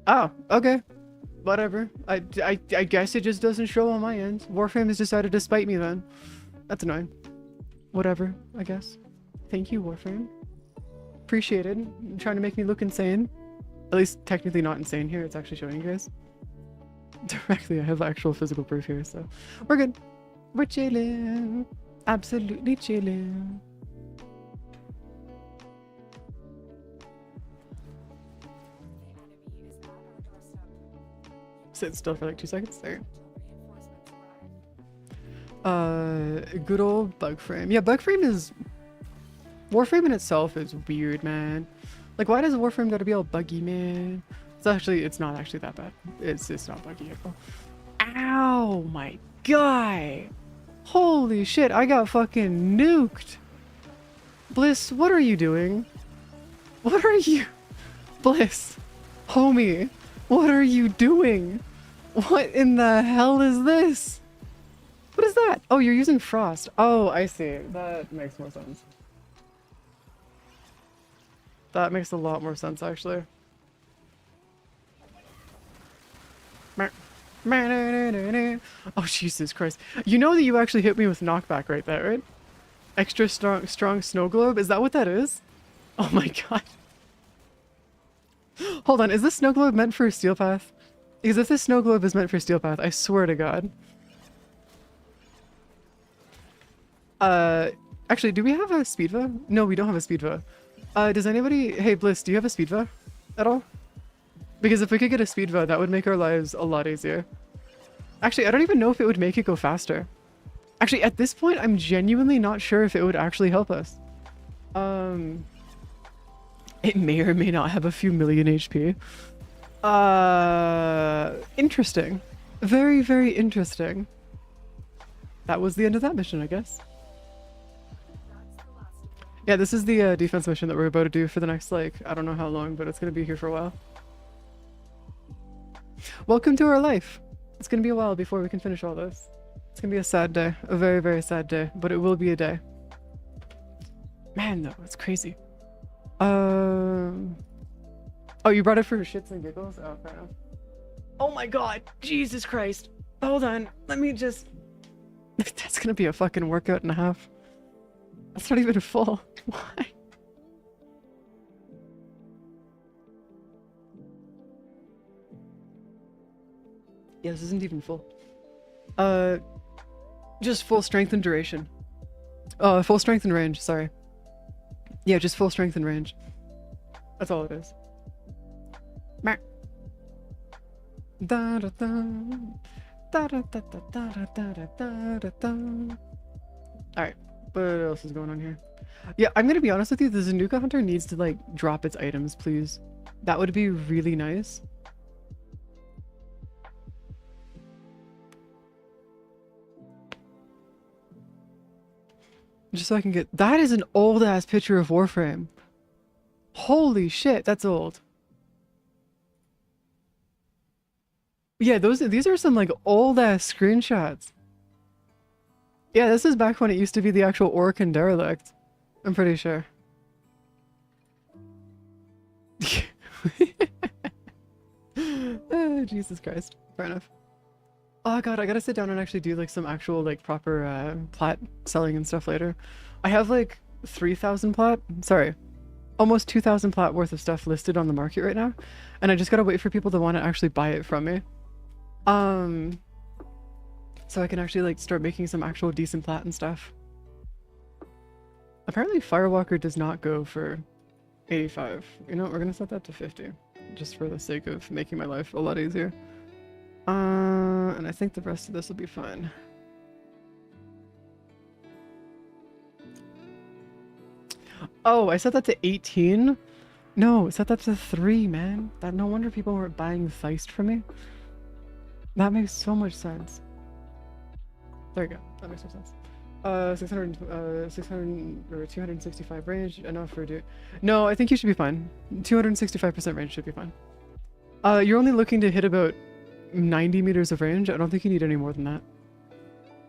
A: Oh, okay. Whatever. I guess it just doesn't show on my end. Warframe has decided to spite me then. That's annoying. Whatever, I guess. Thank you, Warframe. Appreciated. You're trying to make me look insane. At least technically not insane here. It's actually showing you guys. Directly, I have actual physical proof here, so we're good. We're chilling. Absolutely chilling. Sit still for like 2 seconds there. Good old bug frame. Yeah, bug frame is... Warframe in itself is weird, man. Like, why does Warframe gotta be all buggy, man? It's not actually that bad. It's not buggy at all. Ow, my guy! Holy shit, I got fucking nuked! Bliss, what are you doing? What are you... Bliss, homie, what are you doing? What in the hell is this? What is that? Oh, you're using frost. Oh, I see. That makes more sense. That makes a lot more sense, actually. Oh, Jesus Christ. You know that you actually hit me with knockback right there, right? Extra strong snow globe? Is that what that is? Oh my god. Hold on, is this snow globe meant for Steel Path? Because if this snow globe is meant for Steel Path, I swear to god. Actually, do we have a Speedva? No, we don't have a Speedva. Does anybody... Hey, Bliss, do you have a Speedva at all? Because if we could get a Speedva, that would make our lives a lot easier. Actually, I don't even know if it would make it go faster. Actually, at this point, I'm genuinely not sure if it would actually help us. It may or may not have a few million HP. Interesting. Very, very interesting. That was the end of that mission, I guess. Yeah, this is the defense mission that we're about to do for the next, like, I don't know how long, but it's gonna be here for a while. Welcome to our life. It's gonna be a while before we can finish all this. It's gonna be a sad day. A very, very sad day, but it will be a day. Man, though, it's crazy. Oh, you brought it for shits and giggles? Oh, fair enough. Oh my god! Jesus Christ! Hold on, let me just... That's gonna be a fucking workout and a half. That's not even full. Why? Yeah, this isn't even full. Just full strength and duration. Full strength and range, sorry. Yeah, just full strength and range. That's all it is. Da da da. Da da da da da da da da da. Alright, what else is going on here? Yeah, I'm gonna be honest with you, the Zanuka Hunter needs to, like, drop its items, please. That would be really nice. Just so I can get... That is an old-ass picture of Warframe. Holy shit, that's old. Yeah, these are some, like, old-ass screenshots. Yeah, this is back when it used to be the actual Orc and Derelict. I'm pretty sure. Oh, Jesus Christ. Fair enough. Oh god, I gotta sit down and actually do like some actual like proper plat selling and stuff later. I have like 3,000 plat, sorry, almost 2,000 plat worth of stuff listed on the market right now, and I just gotta wait for people to want to actually buy it from me. So I can actually like start making some actual decent plat and stuff. Apparently Firewalker does not go for 85. You know, we're gonna set that to 50, just for the sake of making my life a lot easier. And I think the rest of this will be fine. Oh, I set that to 18? No, set that to 3, man. That no wonder people weren't buying Theist from me. That makes so much sense. There you go. That makes no sense. 600 or 265 range, enough for do. No, I think you should be fine. 265% range should be fine. You're only looking to hit about 90 meters of range. I don't think you need any more than that.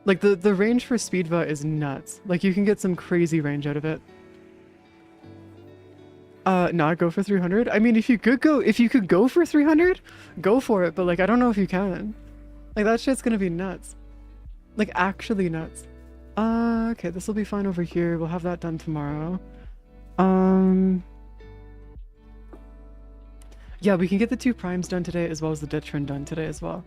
A: Like the range for Speedva is nuts. Like you can get some crazy range out of it. Not go for 300. I mean, if you could go for 300, go for it. But like, I don't know if you can. Like that shit's gonna be nuts. Like actually nuts. Okay, this will be fine over here. We'll have that done tomorrow. Yeah, we can get the 2 primes done today as well as the Detrin done today as well.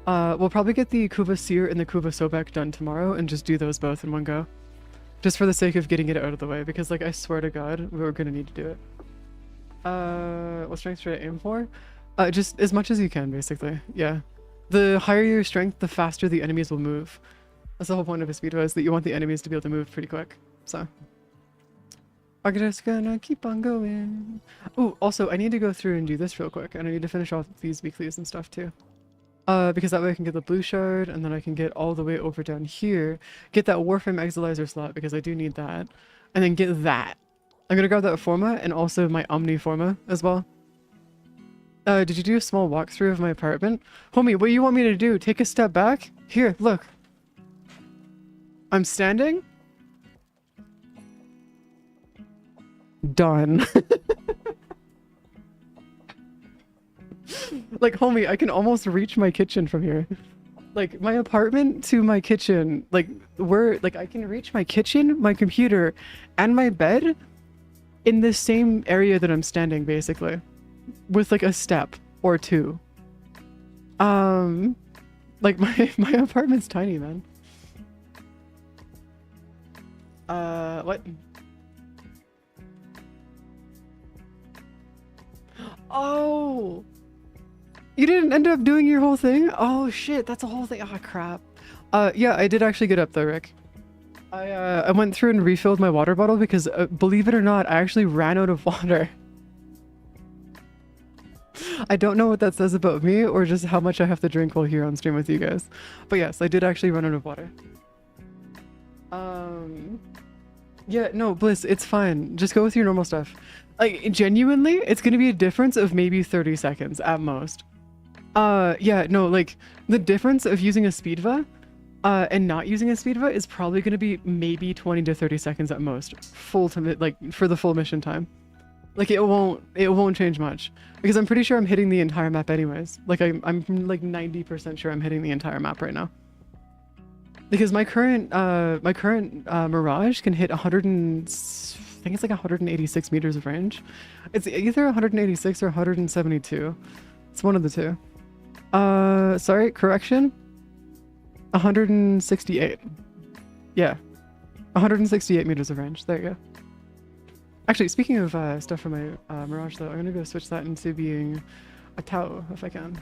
A: We'll probably get the Kuva Seer and the Kuva Sobek done tomorrow and just do those both in one go. Just for the sake of getting it out of the way, because like I swear to God, we're gonna need to do it. What strength should I aim for? Just as much as you can, basically. Yeah. The higher your strength, the faster the enemies will move. That's the whole point of a speedrun, is that you want the enemies to be able to move pretty quick. So I'm just gonna keep on going. Oh, also I need to go through and do this real quick, and I need to finish off these weeklies and stuff too. Because that way I can get the blue shard, and then I can get all the way over down here, get that Warframe Exilizer slot because I do need that, and then get that. I'm gonna grab that Forma and also my Omni Forma as well. Did you do a small walkthrough of my apartment? Homie, what do you want me to do? Take a step back? Here, look. I'm standing. Done. Like, homie, I can almost reach my kitchen from here. Like, my apartment to my kitchen, like, I can reach my kitchen, my computer, and my bed in the same area that I'm standing, basically. With, like, a step or 2. Like, my apartment's tiny, man. What? Oh! You didn't end up doing your whole thing? Oh shit, that's a whole thing. Ah, crap. Yeah, I did actually get up though, Rick. I went through and refilled my water bottle because, believe it or not, I actually ran out of water. I don't know what that says about me or just how much I have to drink while here on stream with you guys. But yes, I did actually run out of water. Yeah, no, Bliss, it's fine. Just go with your normal stuff. Like, genuinely, it's gonna be a difference of maybe 30 seconds at most. Yeah, no, like, the difference of using a Speedva, and not using a Speedva is probably gonna be maybe 20 to 30 seconds at most. Like, for the full mission time. Like, it won't change much. Because I'm pretty sure I'm hitting the entire map anyways. Like, I'm like 90% sure I'm hitting the entire map right now. Because my current Mirage can hit 100 and... I think it's like 186 meters of range. It's either 186 or 172. It's one of the two. Sorry, correction. 168. Yeah. 168 meters of range. There you go. Actually, speaking of stuff from my Mirage though, I'm gonna go switch that into being a Tau if I can.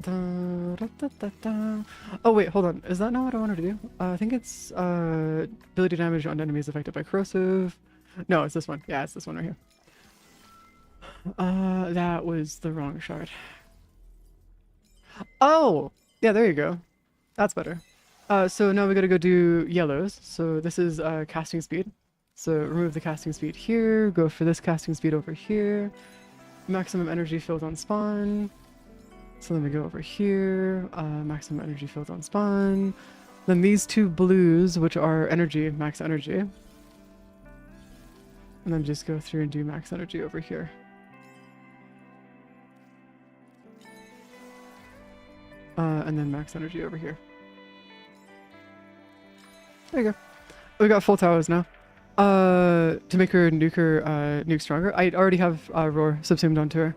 A: Oh wait, hold on. Is that not what I wanted to do? I think it's ability damage on enemies affected by corrosive. No, it's this one. Yeah, it's this one right here. That was the wrong shard. Oh! Yeah, there you go. That's better. So now we gotta go do yellows. So this is casting speed. So remove the casting speed here, go for this casting speed over here. Maximum energy filled on spawn. So then we go over here, maximum energy filled on spawn. Then these 2 blues, which are energy, max energy. And then just go through and do max energy over here. And then max energy over here. There you go. We got full towers now. To make her nuke stronger. I already have Roar subsumed onto her.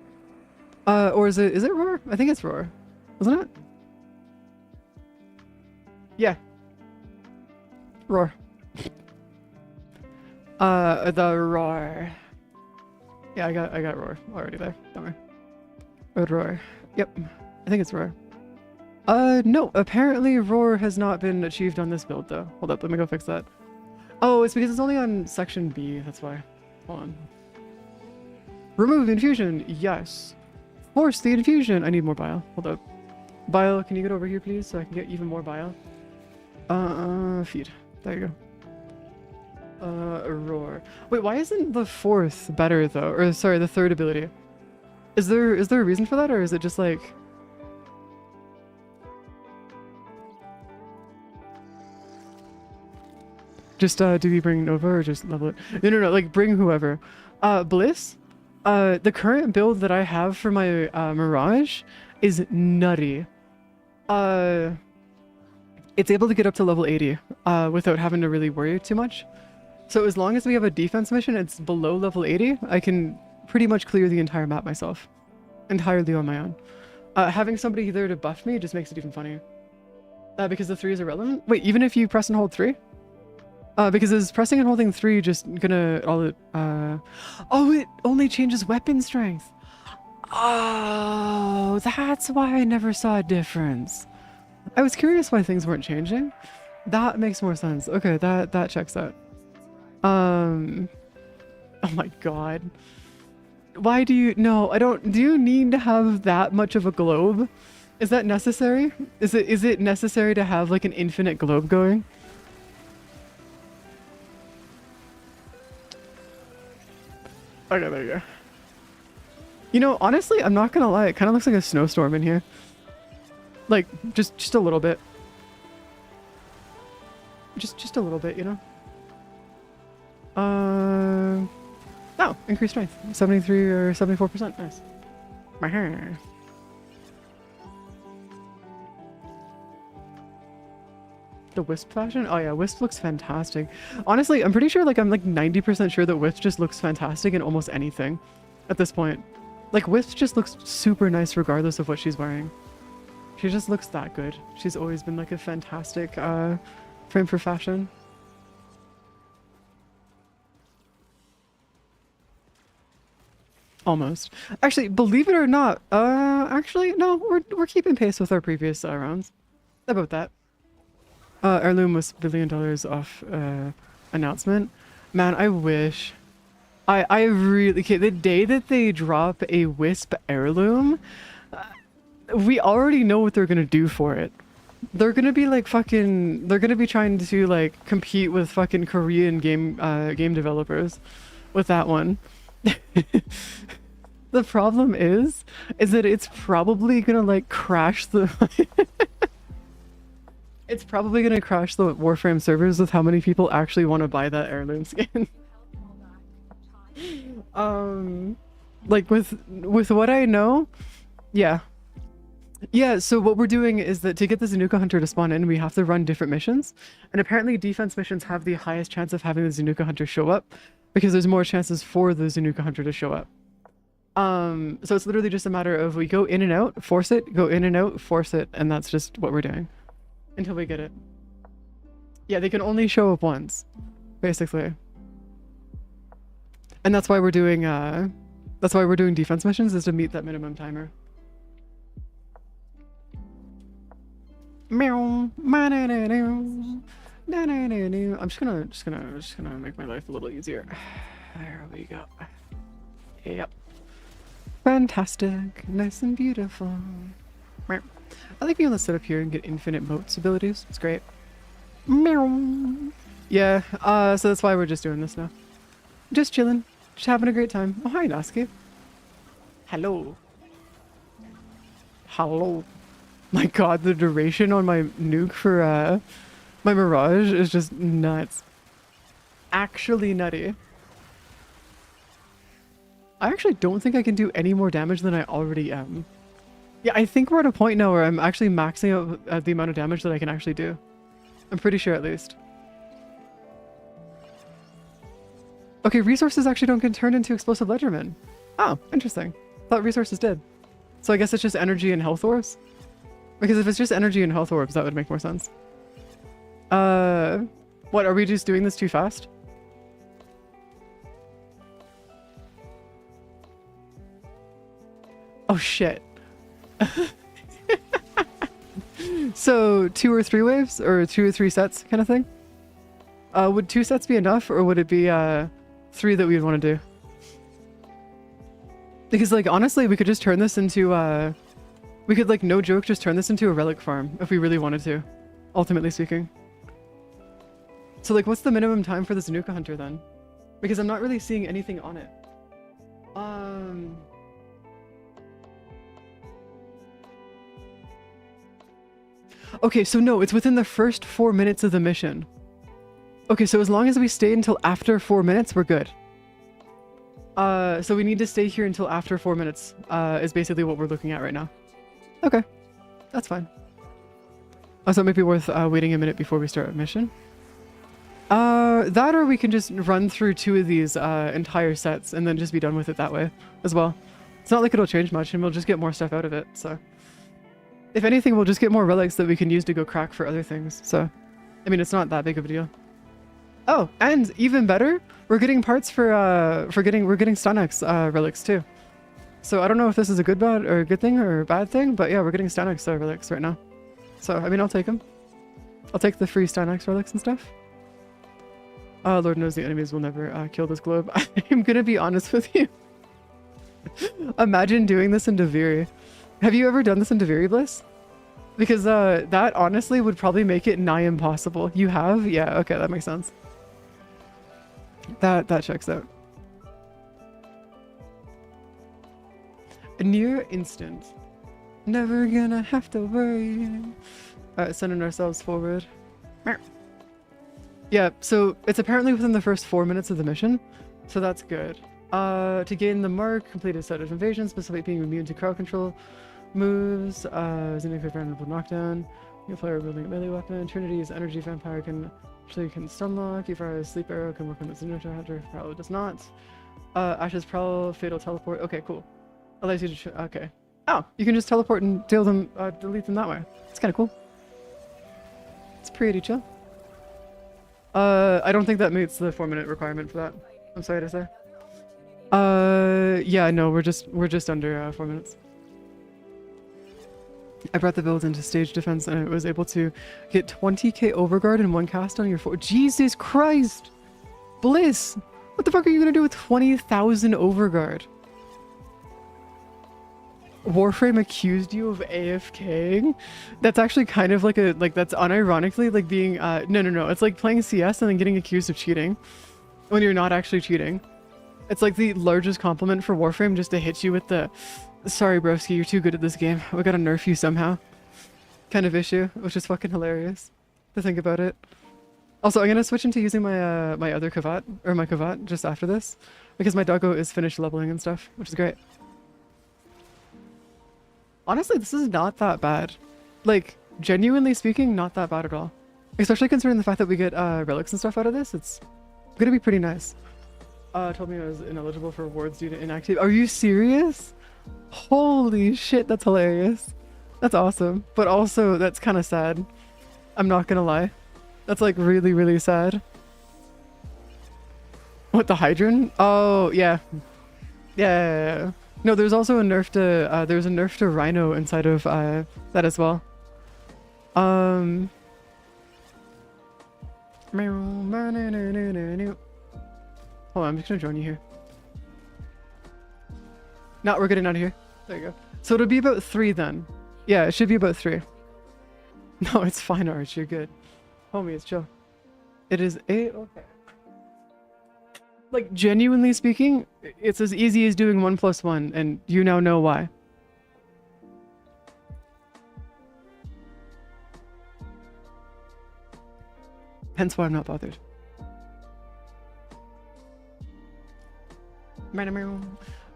A: Or is it Roar? I think it's Roar. Wasn't it? Yeah. Roar. The Roar. Yeah, I got Roar already there. Don't worry. Roar. Yep. I think it's Roar. No, apparently Roar has not been achieved on this build though. Hold up, let me go fix that. Oh, it's because it's only on section B, that's why. Hold on. Remove infusion, yes. Force the infusion. I need more bile. Hold up. Bile, can you get over here, please, so I can get even more bile? Feed. There you go. Roar. Wait, why isn't the fourth better, though? Or, sorry, the third ability. Is there a reason for that, or is it just, like... Just, do we bring Nova, or just level it? No, like, bring whoever. Bliss? The current build that I have for my, Mirage is nutty. It's able to get up to level 80 without having to really worry too much. So as long as we have a defense mission it's below level 80, I can pretty much clear the entire map myself. Entirely on my own. Having somebody there to buff me just makes it even funnier. Because the 3 is irrelevant? Wait, even if you press and hold 3? Because is pressing and holding 3 just gonna... Oh, it only changes weapon strength! Oh, that's why I never saw a difference. I was curious why things weren't changing. That makes more sense. Okay, that checks out. Oh my god. Why do you... No, I don't... Do you need to have that much of a globe? Is that necessary? Is it necessary to have like an infinite globe going? Okay, there you go. You know, honestly, I'm not gonna lie. It kind of looks like a snowstorm in here. Like, just a little bit. Just a little bit, you know? Oh, increased strength. 73 or 74%. Nice. My hair. The Wisp fashion? Oh yeah, Wisp looks fantastic. Honestly, I'm pretty sure, like, I'm like 90% sure that Wisp just looks fantastic in almost anything at this point. Like, Wisp just looks super nice regardless of what she's wearing. She just looks that good. She's always been like a fantastic frame for fashion. Almost. Actually, believe it or not, actually, no, we're keeping pace with our previous rounds. About that. Heirloom was $1 billion off announcement. Man, I wish. I really... Okay, the day that they drop a Wisp heirloom, we already know what they're gonna do for it. They're gonna be like fucking... They're gonna be trying to like compete with fucking Korean game developers with that one. The problem is that it's probably gonna like crash the... It's probably gonna crash the Warframe servers with how many people actually want to buy that heirloom skin. Like with what I know, yeah. Yeah, so what we're doing is that to get the Zanuka Hunter to spawn in, we have to run different missions. And apparently defense missions have the highest chance of having the Zanuka Hunter show up because there's more chances for the Zanuka Hunter to show up. So it's literally just a matter of we go in and out, force it, go in and out, force it, and that's just what we're doing. Until we get it. Yeah, they can only show up once, basically. And that's why we're doing defense missions, is to meet that minimum timer. Meow. I'm just gonna make my life a little easier. There we go. Yep. Fantastic. Nice and beautiful. Meow. I like being able to sit up here and get infinite motes abilities. It's great. Meow. Yeah, so that's why we're just doing this now. Just chilling. Just having a great time. Oh, hi, Noski. Hello. Hello. My god, the duration on my nuke for, my Mirage is just nuts. Actually nutty. I actually don't think I can do any more damage than I already am. Yeah, I think we're at a point now where I'm actually maxing out the amount of damage that I can actually do. I'm pretty sure at least. Okay, resources actually don't get turned into explosive ledgermen. Oh, interesting. Thought resources did. So I guess it's just energy and health orbs? Because if it's just energy and health orbs, that would make more sense. What, are we just doing this too fast? Oh shit. So 2 or 3 waves or 2 or 3 sets kind of thing? Would 2 sets be enough, or would it be 3 that we'd want to do? Because like honestly, we could just turn this into we could like no joke just turn this into a relic farm if we really wanted to, ultimately speaking. So like what's the minimum time for this Zanuka hunter then? Because I'm not really seeing anything on it. Okay, so no, it's within the first 4 minutes of the mission. Okay, so as long as we stay until after 4 minutes, we're good. So we need to stay here until after 4 minutes, is basically what we're looking at right now. Okay, that's fine. So it might be worth waiting a minute before we start a mission. That or we can just run through 2 of these entire sets and then just be done with it that way as well. It's not like it'll change much and we'll just get more stuff out of it, so. If anything, we'll just get more relics that we can use to go crack for other things, so. I mean, it's not that big of a deal. Oh, and even better, we're getting parts we're getting Stanex relics too. So I don't know if this is a good thing or a bad thing, but yeah, we're getting Stanex relics right now. So, I mean, I'll take them. I'll take the free Stanex relics and stuff. Lord knows the enemies will never kill this globe. I'm gonna be honest with you. Imagine doing this in Deviri. Have you ever done this in Deviri, Bliss? Because that honestly would probably make it nigh impossible. You have? Yeah, okay, that makes sense. That checks out. A near instant. Never gonna have to worry. Alright, sending ourselves forward. Yeah, so it's apparently within the first 4 minutes of the mission, so that's good. To gain the mark, complete a set of invasions, specifically being immune to crowd control moves, Zenith vulnerable knockdown, new player building a melee weapon, Trinity's energy vampire can stun lock, Ephraim's sleep arrow can work on the Zenith hunter, Prowl does not. Ash's Prowl, fatal teleport, okay, cool. Allows you to, okay. Oh, you can just teleport and delete them that way. It's kind of cool. It's pretty chill. I don't think that meets the 4 minute requirement for that. I'm sorry to say. Yeah, no, we're just under 4 minutes. I brought the build into stage defense and I was able to get 20k overguard in 1 cast on your 4. Jesus Christ! Bliss! What the fuck are you gonna do with 20,000 overguard? Warframe accused you of AFKing? That's actually kind of like that's unironically like being, no. It's like playing CS and then getting accused of cheating when you're not actually cheating. It's like the largest compliment for Warframe just to hit you with the, sorry broski, you're too good at this game. We gotta nerf you somehow. Kind of issue, which is fucking hilarious to think about it. Also, I'm gonna switch into using my my other Kavat, or my Kavat just after this, because my doggo is finished leveling and stuff, which is great. Honestly, this is not that bad. Like, genuinely speaking, not that bad at all. Especially considering the fact that we get relics and stuff out of this, it's gonna be pretty nice. Told me I was ineligible for rewards due to inactive. Are you serious? Holy shit, that's hilarious. That's awesome. But also, that's kind of sad. I'm not gonna lie. That's like really, really sad. What, the Hydran? Oh, yeah. Yeah. No, there's also a nerf to, there's a nerf to Rhino inside of that as well. Hold on, I'm just gonna join you here. No, we're getting out of here. There you go. So it'll be about 3 then. Yeah, it should be about 3. No, it's fine, Arch. You're good. Homie, it's chill. It is 8. Okay. Like, genuinely speaking, it's as easy as doing 1 + 1, and you now know why. Hence why I'm not bothered.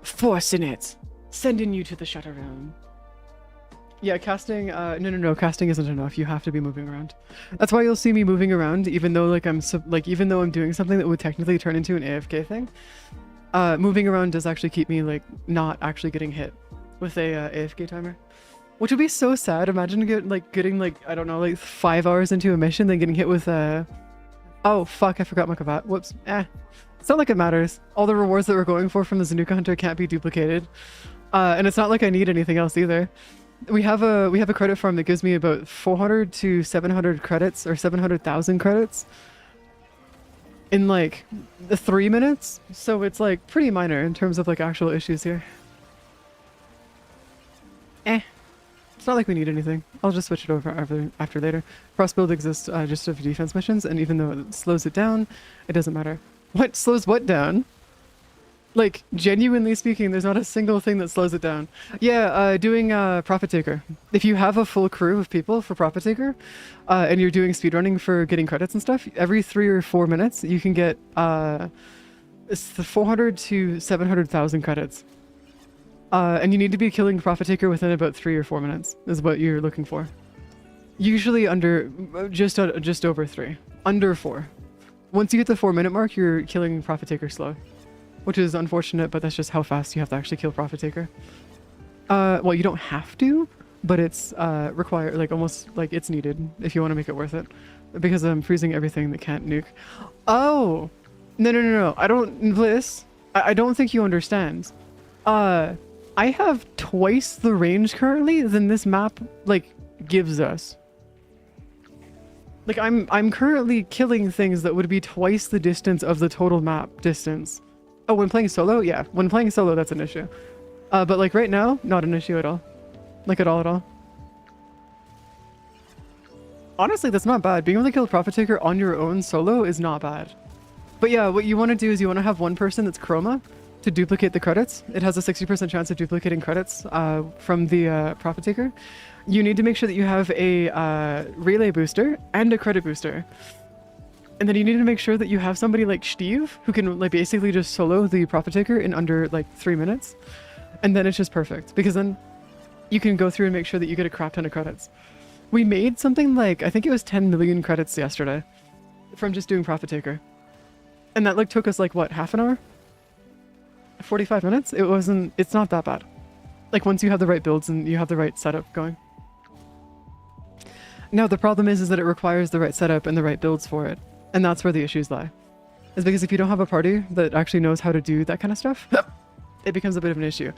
A: Forcing it! Sending you to the Shadow Realm. Yeah, casting, no, casting isn't enough. You have to be moving around. That's why you'll see me moving around, even though even though I'm doing something that would technically turn into an AFK thing. Moving around does actually keep me, like, not actually getting hit with a AFK timer. Which would be so sad. Imagine getting, like, I don't know, like 5 hours into a mission, then getting hit with oh, fuck, I forgot my Kavat. Whoops. It's not like it matters. All the rewards that we're going for from the Zanuka Hunter can't be duplicated. And it's not like I need anything else either. We have a credit farm that gives me about 400 to 700 credits, or 700,000 credits. in like the 3 minutes. So it's like pretty minor in terms of like actual issues here. It's not like we need anything. I'll just switch it over after later. Cross build exists just for defense missions, and even though it slows it down, it doesn't matter. What slows what down? Like, genuinely speaking, there's not a single thing that slows it down. Yeah, doing Profit Taker. If you have a full crew of people for Profit Taker, and you're doing speedrunning for getting credits and stuff, every 3 or 4 minutes, you can get 400 to 700,000 credits. And you need to be killing Profit Taker within about 3 or 4 minutes, is what you're looking for. Usually under, just over 3. Under 4. Once you hit the 4-minute mark, you're killing Profit Taker slow. Which is unfortunate, but that's just how fast you have to actually kill Profit Taker. Well, you don't have to, but it's required, like almost like it's needed if you want to make it worth it. Because I'm freezing everything that can't nuke. Oh! No. I don't, Bliss, I don't think you understand. I have twice the range currently than this map, like, gives us. Like, I'm currently killing things that would be twice the distance of the total map distance. Oh, when playing solo? Yeah, when playing solo, that's an issue. But like right now, not an issue at all. Like at all. Honestly, that's not bad. Being able to kill Profit Taker on your own solo is not bad. But yeah, what you want to do is you want to have one person that's chroma to duplicate the credits. It has a 60% chance of duplicating credits from the Profit Taker. You need to make sure that you have a relay booster and a credit booster. And then you need to make sure that you have somebody like Steve who can like basically just solo the Profit Taker in under like 3 minutes. And then it's just perfect because then you can go through and make sure that you get a crap ton of credits. We made something like, I think it was 10 million credits yesterday from just doing Profit Taker. And that like took us like what, half an hour? 45 minutes? It's not that bad. Like once you have the right builds and you have the right setup going. Now the problem is that it requires the right setup and the right builds for it. And that's where the issues lie. Is because if you don't have a party that actually knows how to do that kind of stuff, it becomes a bit of an issue.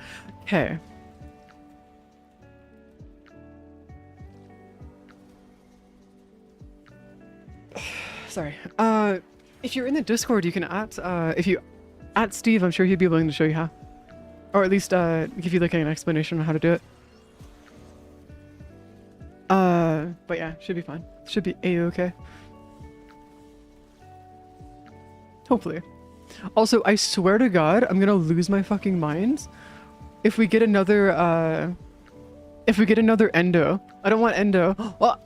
A: Okay. Sorry. If you're in the Discord, you can if you at Steve, I'm sure he'd be willing to show you how. Or at least give you like an explanation on how to do it. But yeah, should be fine. Should be a-okay. Hopefully. Also, I swear to God, I'm gonna lose my fucking mind if we get another endo. I don't want endo. Well,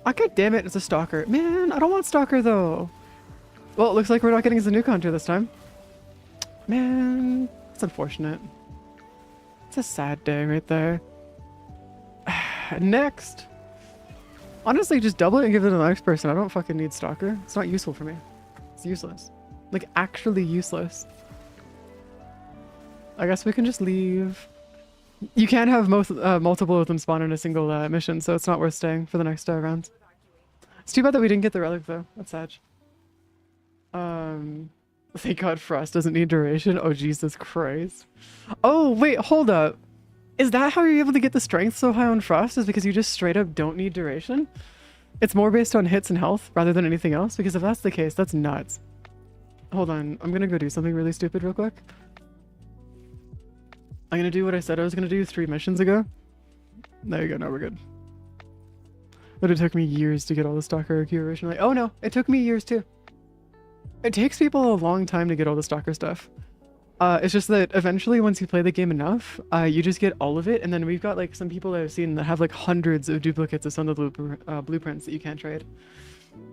A: okay, damn it, it's a stalker. Man, I don't want stalker though. Well, it looks like we're not getting the nuke hunter this time. Man, it's unfortunate. It's a sad day right there. Next. Honestly, just double it and give it to the next person. I don't fucking need stalker. It's not useful for me. It's useless. Like, actually useless. I guess we can just leave. You can't have multiple of them spawn in a single mission, so it's not worth staying for the next round. It's too bad that we didn't get the relic, though. That's sad. Thank God Frost doesn't need duration. Oh, Jesus Christ. Oh, wait, hold up. Is that how you're able to get the strength so high on Frost? Is because you just straight up don't need duration? It's more based on hits and health rather than anything else? Because if that's the case, that's nuts. Hold on, I'm gonna go do something really stupid real quick. I'm gonna do what I said I was gonna do 3 missions ago. There you go, now we're good. But it took me years to get all the Stalker IQ originally. Oh no, it took me years too. It takes people a long time to get all the Stalker stuff. It's just that eventually once you play the game enough, you just get all of it, and then we've got like some people I've seen that have like hundreds of duplicates of some of the blueprints that you can't trade.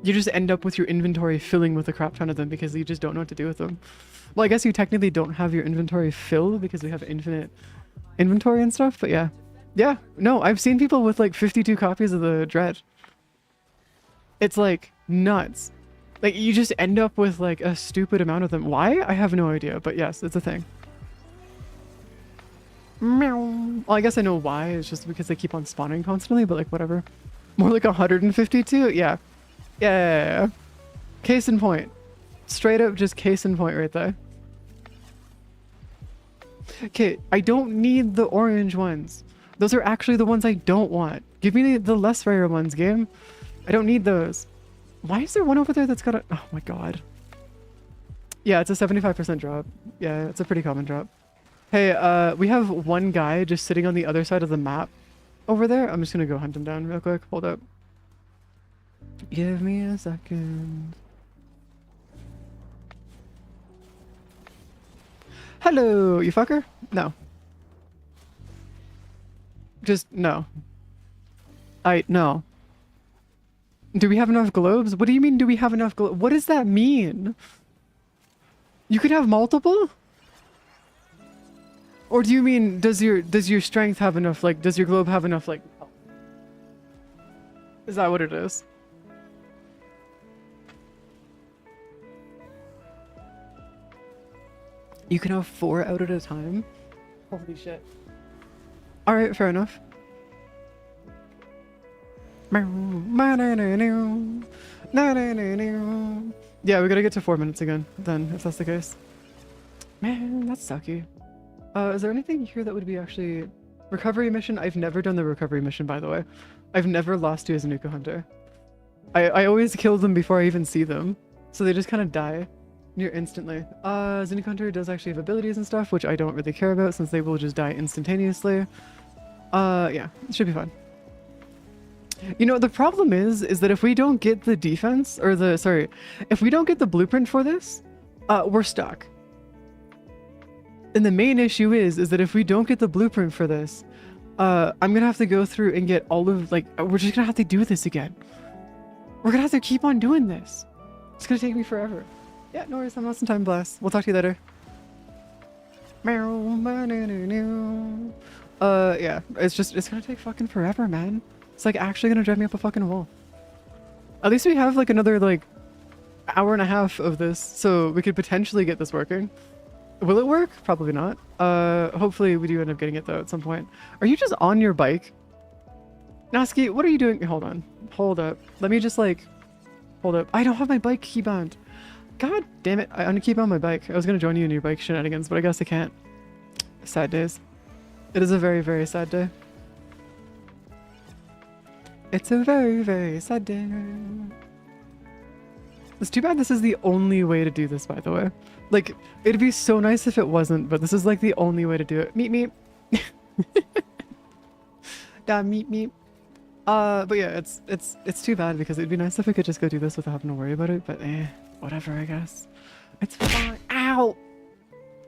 A: You just end up with your inventory filling with a crap ton of them because you just don't know what to do with them. Well, I guess you technically don't have your inventory filled because we have infinite inventory and stuff, but yeah. Yeah, no, I've seen people with like 52 copies of the Dread. It's like nuts. Like you just end up with like a stupid amount of them. Why? I have no idea, but yes, it's a thing. Meow. Well, I guess I know why. It's just because they keep on spawning constantly, but like whatever. More like 152? Yeah. Yeah. Case in point. Straight up just case in point right there. Okay, I don't need the orange ones. Those are actually the ones I don't want. Give me the less rare ones, game. I don't need those. Why is there one over there that's got a... Oh my god. Yeah, it's a 75% drop. Yeah, it's a pretty common drop. Hey, we have one guy just sitting on the other side of the map over there. I'm just gonna go hunt him down real quick. Hold up. Give me a second. Hello, you fucker? No. Just no. No. Do we have enough globes? What do you mean, do we have enough globes? What does that mean? You could have multiple? Or do you mean, does your strength have enough, like, does your globe have enough, like, health? Is that what it is? You can have 4 out at a time? Holy shit. Alright, fair enough. Yeah, we gotta get to 4 minutes again, then, if that's the case. Man, that's sucky. Is there anything here that would be actually... Recovery mission? I've never done the recovery mission, by the way. I've never lost to a Zanuka hunter. I always kill them before I even see them. So they just kind of die near instantly. Zanuka hunter does actually have abilities and stuff, which I don't really care about since they will just die instantaneously. Yeah, it should be fine. You know, the problem is that if we don't get the defense, or the, sorry, if we don't get the blueprint for this, we're stuck. And the main issue is that if we don't get the blueprint for this, I'm gonna have to go through and get all of, like, we're just gonna have to do this again. We're gonna have to keep on doing this. It's gonna take me forever. Yeah, no worries, I'm lost in time, blast. We'll talk to you later. Yeah, it's gonna take fucking forever, man. It's like actually gonna drive me up a fucking wall. At least we have like another like hour and a half of this, so we could potentially get this working. Will it work? Probably not. Hopefully we do end up getting it though at some point. Are you just on your bike? Naski, what are you doing? Hold on. Hold up. Let me just like... Hold up. I don't have my bike keybound. God damn it. I'm gonna keep on my bike. I was gonna join you in your bike shenanigans, but I guess I can't. Sad days. It is a very, very sad day. It's a very, very sad day. It's too bad this is the only way to do this, by the way. Like, it'd be so nice if it wasn't, but this is like the only way to do it. Meep meep. Da meep meep. But yeah, it's too bad because it'd be nice if we could just go do this without having to worry about it, but whatever, I guess. It's fine. Ow!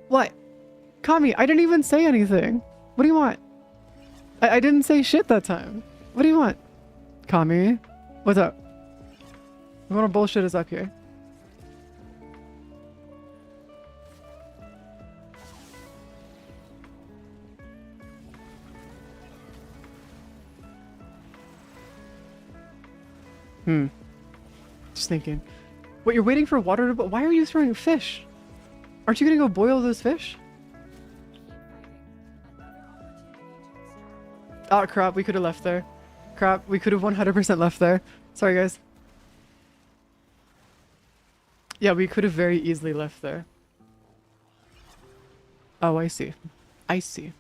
A: What? Kami, I didn't even say anything. What do you want? I didn't say shit that time. What do you want? Kami, what's up? What kind of bullshit is up here? Just thinking. What, you're waiting for water to... Why are you throwing fish? Aren't you gonna go boil those fish? Oh crap, we could have left there. Crap, we could have 100% left there. Sorry guys. Yeah, we could have very easily left there. Oh, I see. I see.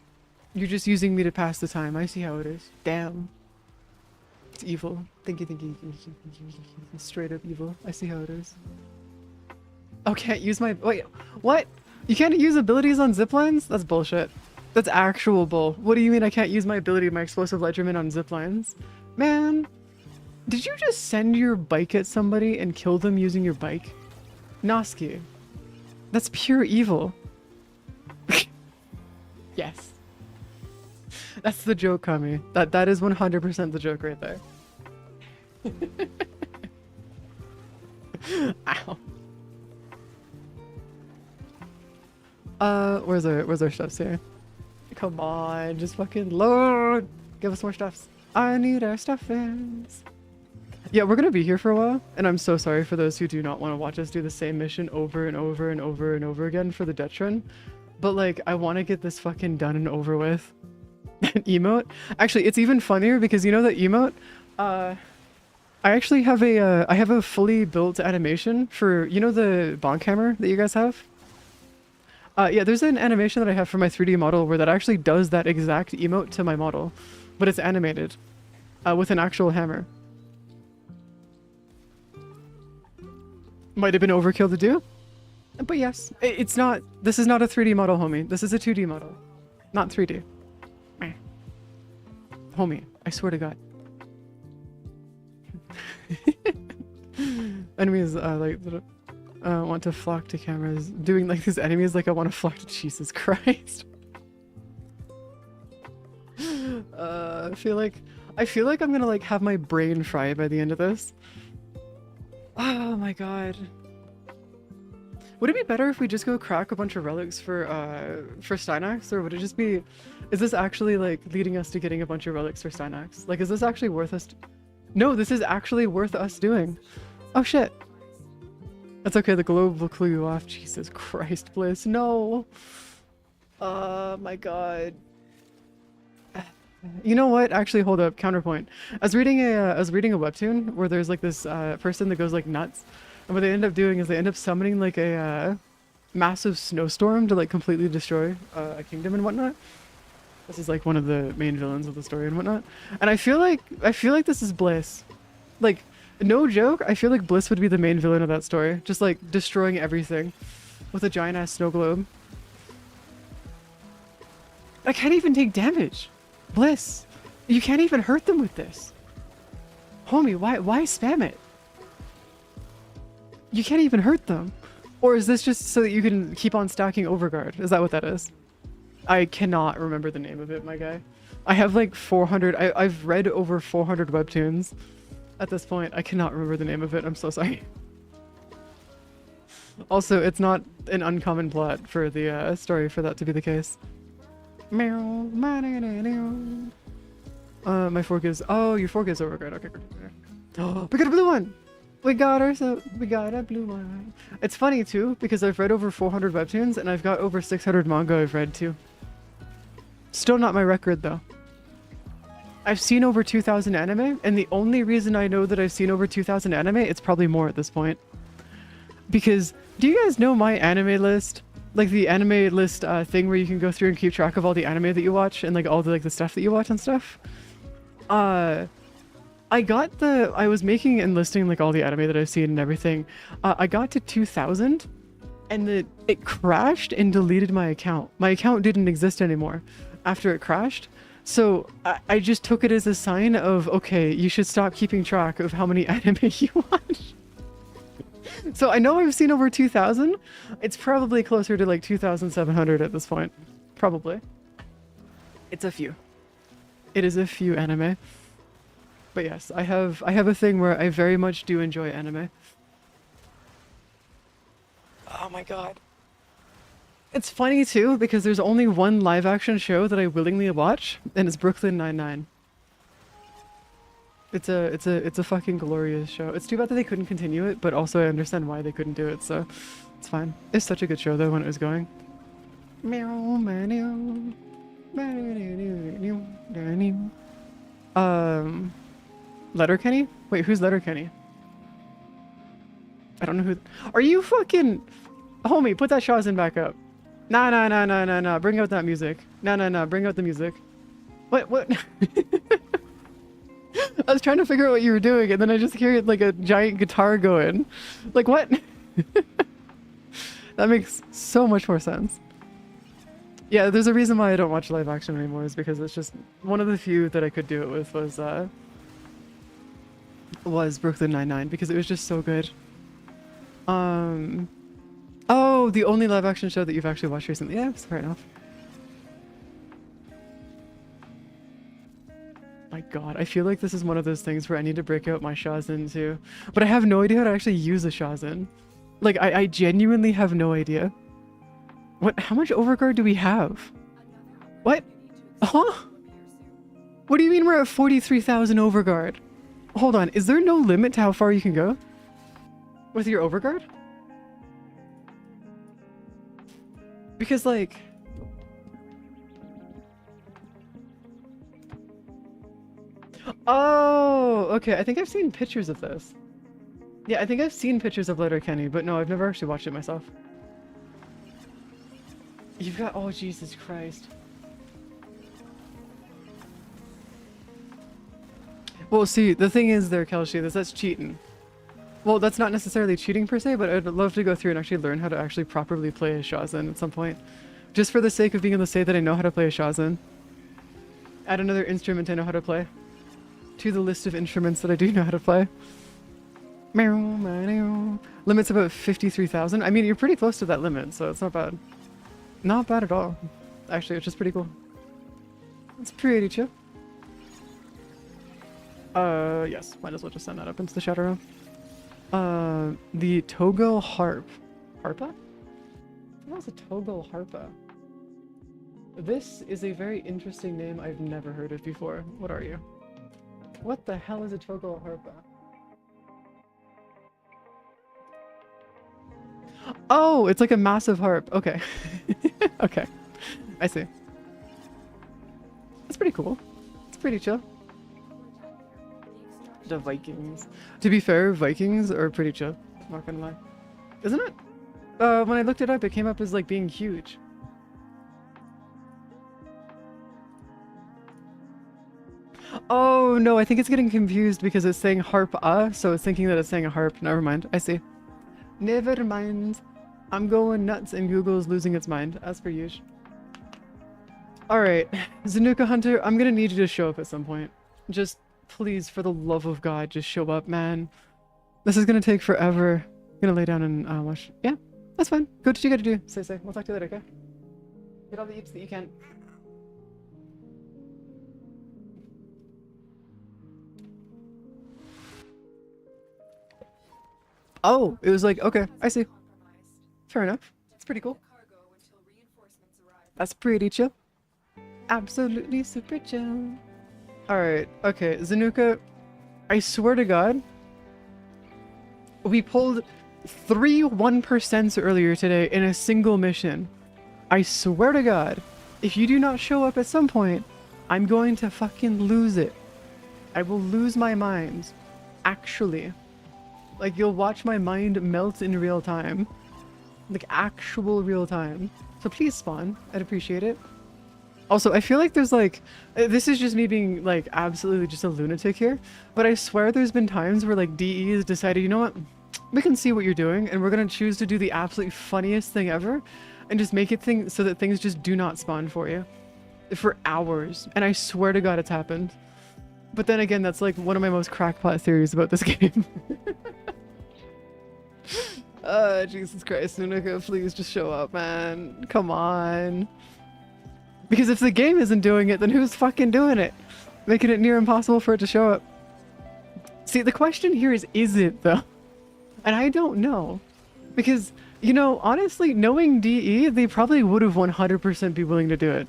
A: You're just using me to pass the time. I see how it is. Damn. It's evil. Thank you. Straight up evil. I see how it is. Oh, can't use my... Wait, what? You can't use abilities on ziplines? That's bullshit. That's actual bull. What do you mean I can't use my ability, my explosive ledgerman on ziplines? Man, did you just send your bike at somebody and kill them using your bike? Noski. That's pure evil. Yes. That's the joke, Kami. That is 100% the joke right there. Ow. Where's our stuffs here? Come on, just fucking load. Give us more stuffs. I need our stuffings. Yeah, we're gonna be here for a while, and I'm so sorry for those who do not want to watch us do the same mission over and over and over and over again for the Detron. But like, I want to get this fucking done and over with. An emote? Actually, it's even funnier because you know that emote? I actually have a fully built animation for, you know the bonk hammer that you guys have? Yeah, there's an animation that I have for my 3D model where that actually does that exact emote to my model, but it's animated with an actual hammer. Might have been overkill to do. But yes, it's not, this is not a 3D model, homie. This is a 2D model. Not 3D. Meh. Homie, I swear to God. Enemies want to flock to cameras. Doing like these enemies like I want to flock to Jesus Christ. I feel like I'm gonna like have my brain fried by the end of this. Oh my god. Would it be better if we just go crack a bunch of relics for Steinax, or would it just be, is this actually like leading us to getting a bunch of relics for Steinax? Like, is this actually worth us? No, this is actually worth us doing. Oh shit. That's okay, the globe will clue you off. Jesus Christ, Bliss, no. My god. You know what? Actually, hold up. Counterpoint. I was reading a webtoon where there's like this person that goes like nuts, and what they end up doing is they end up summoning like a massive snowstorm to like completely destroy a kingdom and whatnot. This is like one of the main villains of the story and whatnot. And I feel like this is Bliss. Like, no joke. I feel like Bliss would be the main villain of that story, just like destroying everything with a giant ass snow globe. I can't even take damage. Bliss, you can't even hurt them with this. Homie, why spam it? You can't even hurt them. Or is this just so that you can keep on stacking Overguard? Is that what that is? I cannot remember the name of it, my guy. I have like 400, I've read over 400 webtoons at this point. I cannot remember the name of it, I'm so sorry. Also, it's not an uncommon plot for the story for that to be the case. My fork is, oh, your fork is Overguard. Okay, great. Oh, we got a blue one. We got a blue one. It's funny too because I've read over 400 webtoons and I've got over 600 manga I've read too. Still not my record though. I've seen over 2,000 anime, and the only reason I know that I've seen over 2,000 anime, it's probably more at this point. Because do you guys know my anime list? Like the anime list thing where you can go through and keep track of all the anime that you watch and like all the like the stuff that you watch and stuff. I was making and listing like all the anime that I've seen and everything. I got to 2,000 and it crashed and deleted my account. My account didn't exist anymore after it crashed. So I just took it as a sign of, okay, you should stop keeping track of how many anime you watch. So I know I've seen over 2,000. It's probably closer to like 2,700 at this point. Probably. It's a few. It is a few anime. But yes, I have a thing where I very much do enjoy anime. Oh my god. It's funny too because there's only one live action show that I willingly watch, and it's Brooklyn Nine-Nine. It's a fucking glorious show. It's too bad that they couldn't continue it, but also I understand why they couldn't do it, so it's fine. It's such a good show though when it was going. Letterkenny? Wait, who's Letterkenny? I don't know who. Are you fucking homie? Put that Shawzin back up. Nah. Bring out that music. Nah. Bring out the music. What? I was trying to figure out what you were doing, and then I just hear like a giant guitar going. Like, what? That makes so much more sense. Yeah, there's a reason why I don't watch live action anymore, is because it's just one of the few that I could do it with was Brooklyn Nine-Nine, because it was just so good. Oh, the only live action show that you've actually watched recently. Yeah, fair enough. My god, I feel like this is one of those things where I need to break out my Shawzin too. But I have no idea how to actually use a Shawzin. Like, I genuinely have no idea. What? How much Overguard do we have? What? Huh? What do you mean we're at 43,000 Overguard? Hold on, is there no limit to how far you can go? With your Overguard? Because, like... Oh, okay. I think I've seen pictures of this. Yeah, I think I've seen pictures of Letterkenny, but no, I've never actually watched it myself. You've got... Oh, Jesus Christ. Well, see, the thing is there, Kelshi, that's cheating. Well, that's not necessarily cheating per se, but I'd love to go through and actually learn how to actually properly play a Shazin at some point. Just for the sake of being able to say that I know how to play a Shazin. Add another instrument I know how to play to the list of instruments that I do know how to play. Limit's about 53,000. I mean, you're pretty close to that limit, so it's not bad. Not bad at all. Actually, it's just pretty cool. It's pretty chill. Yes, might as well just send that up into the shadow room. The Togo Harp. Harpa? What was a Togo Harpa? This is a very interesting name I've never heard of before. What are you? What the hell is a Togo Harpa? Oh, it's like a massive harp. Okay. Okay. I see. That's pretty cool. It's pretty chill. The Vikings. To be fair, Vikings are pretty chill. Not gonna lie. Isn't it? When I looked it up, it came up as like being huge. Oh no, I think it's getting confused because it's saying harp so it's thinking that it's saying a harp. Never mind. I see. Never mind. I'm going nuts and Google's losing its mind, as per usual. Alright, Zanuka Hunter, I'm gonna need you to show up at some point. Just, please, for the love of God, just show up, man. This is gonna take forever. I'm gonna lay down and watch. Yeah, that's fine. Go what you gotta do. Say. We'll talk to you later, okay? Get all the eats that you can. Oh, it was like, okay, I see. Fair enough. It's pretty cool. That's pretty chill. Absolutely super chill. Alright, okay, Zanuka, I swear to God, we pulled 3 1% earlier today in a single mission. I swear to God, if you do not show up at some point, I'm going to fucking lose it. I will lose my mind. Actually. Like, you'll watch my mind melt in real time. Like, actual real time. So please spawn. I'd appreciate it. Also, I feel like there's like... This is just me being, like, absolutely just a lunatic here. But I swear there's been times where, like, DE has decided, you know what? We can see what you're doing, and we're gonna choose to do the absolutely funniest thing ever. And just make it so that things just do not spawn for you. For hours. And I swear to God it's happened. But then again, that's like one of my most crackpot theories about this game. Jesus Christ, Nunika, please just show up, man. Come on. Because if the game isn't doing it, then who's fucking doing it? Making it near impossible for it to show up. See, the question here is it though? And I don't know. Because, you know, honestly, knowing DE, they probably would have 100% be willing to do it.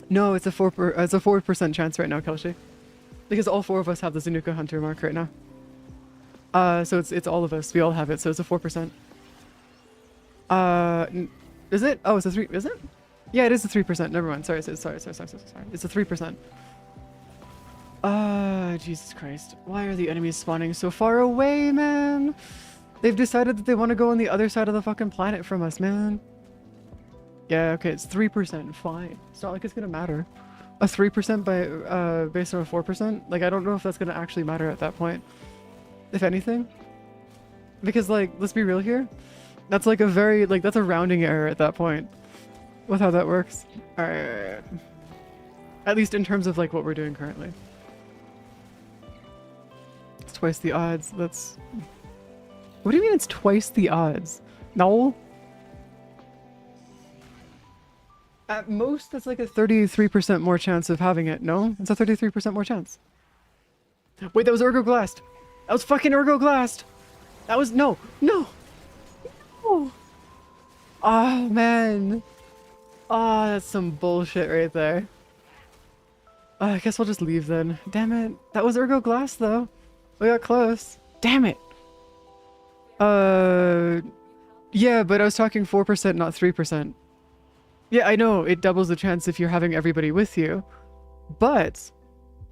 A: No, it's a 4% chance right now, Kelshi. Because all 4 of us have the Zanuka Hunter mark right now. So it's all of us. We all have it, so it's a 4%. Is it? Oh, it's a 3. Is it? Yeah, it is a 3%. Never mind. Sorry. It's a 3%. Jesus Christ. Why are the enemies spawning so far away, man? They've decided that they want to go on the other side of the fucking planet from us, man. Yeah, okay, it's 3%. Fine. It's not like it's gonna matter. A 3% by based on a 4%? Like, I don't know if that's gonna actually matter at that point. If anything. Because, like, let's be real here. That's like a very, like, that's a rounding error at that point. With how that works. Alright. At least in terms of, like, what we're doing currently. It's twice the odds. That's... What do you mean it's twice the odds? No. At most, that's like a 33% more chance of having it. No? It's a 33% more chance. Wait, that was Ergo-Glast! That was fucking Ergo-Glast! That was... No! No! No! Oh, man. Oh, that's some bullshit right there. I guess we'll just leave then. Damn it. That was Ergo-Glast, though. We got close. Damn it! Yeah, but I was talking 4%, not 3%. Yeah, I know, it doubles the chance if you're having everybody with you. But,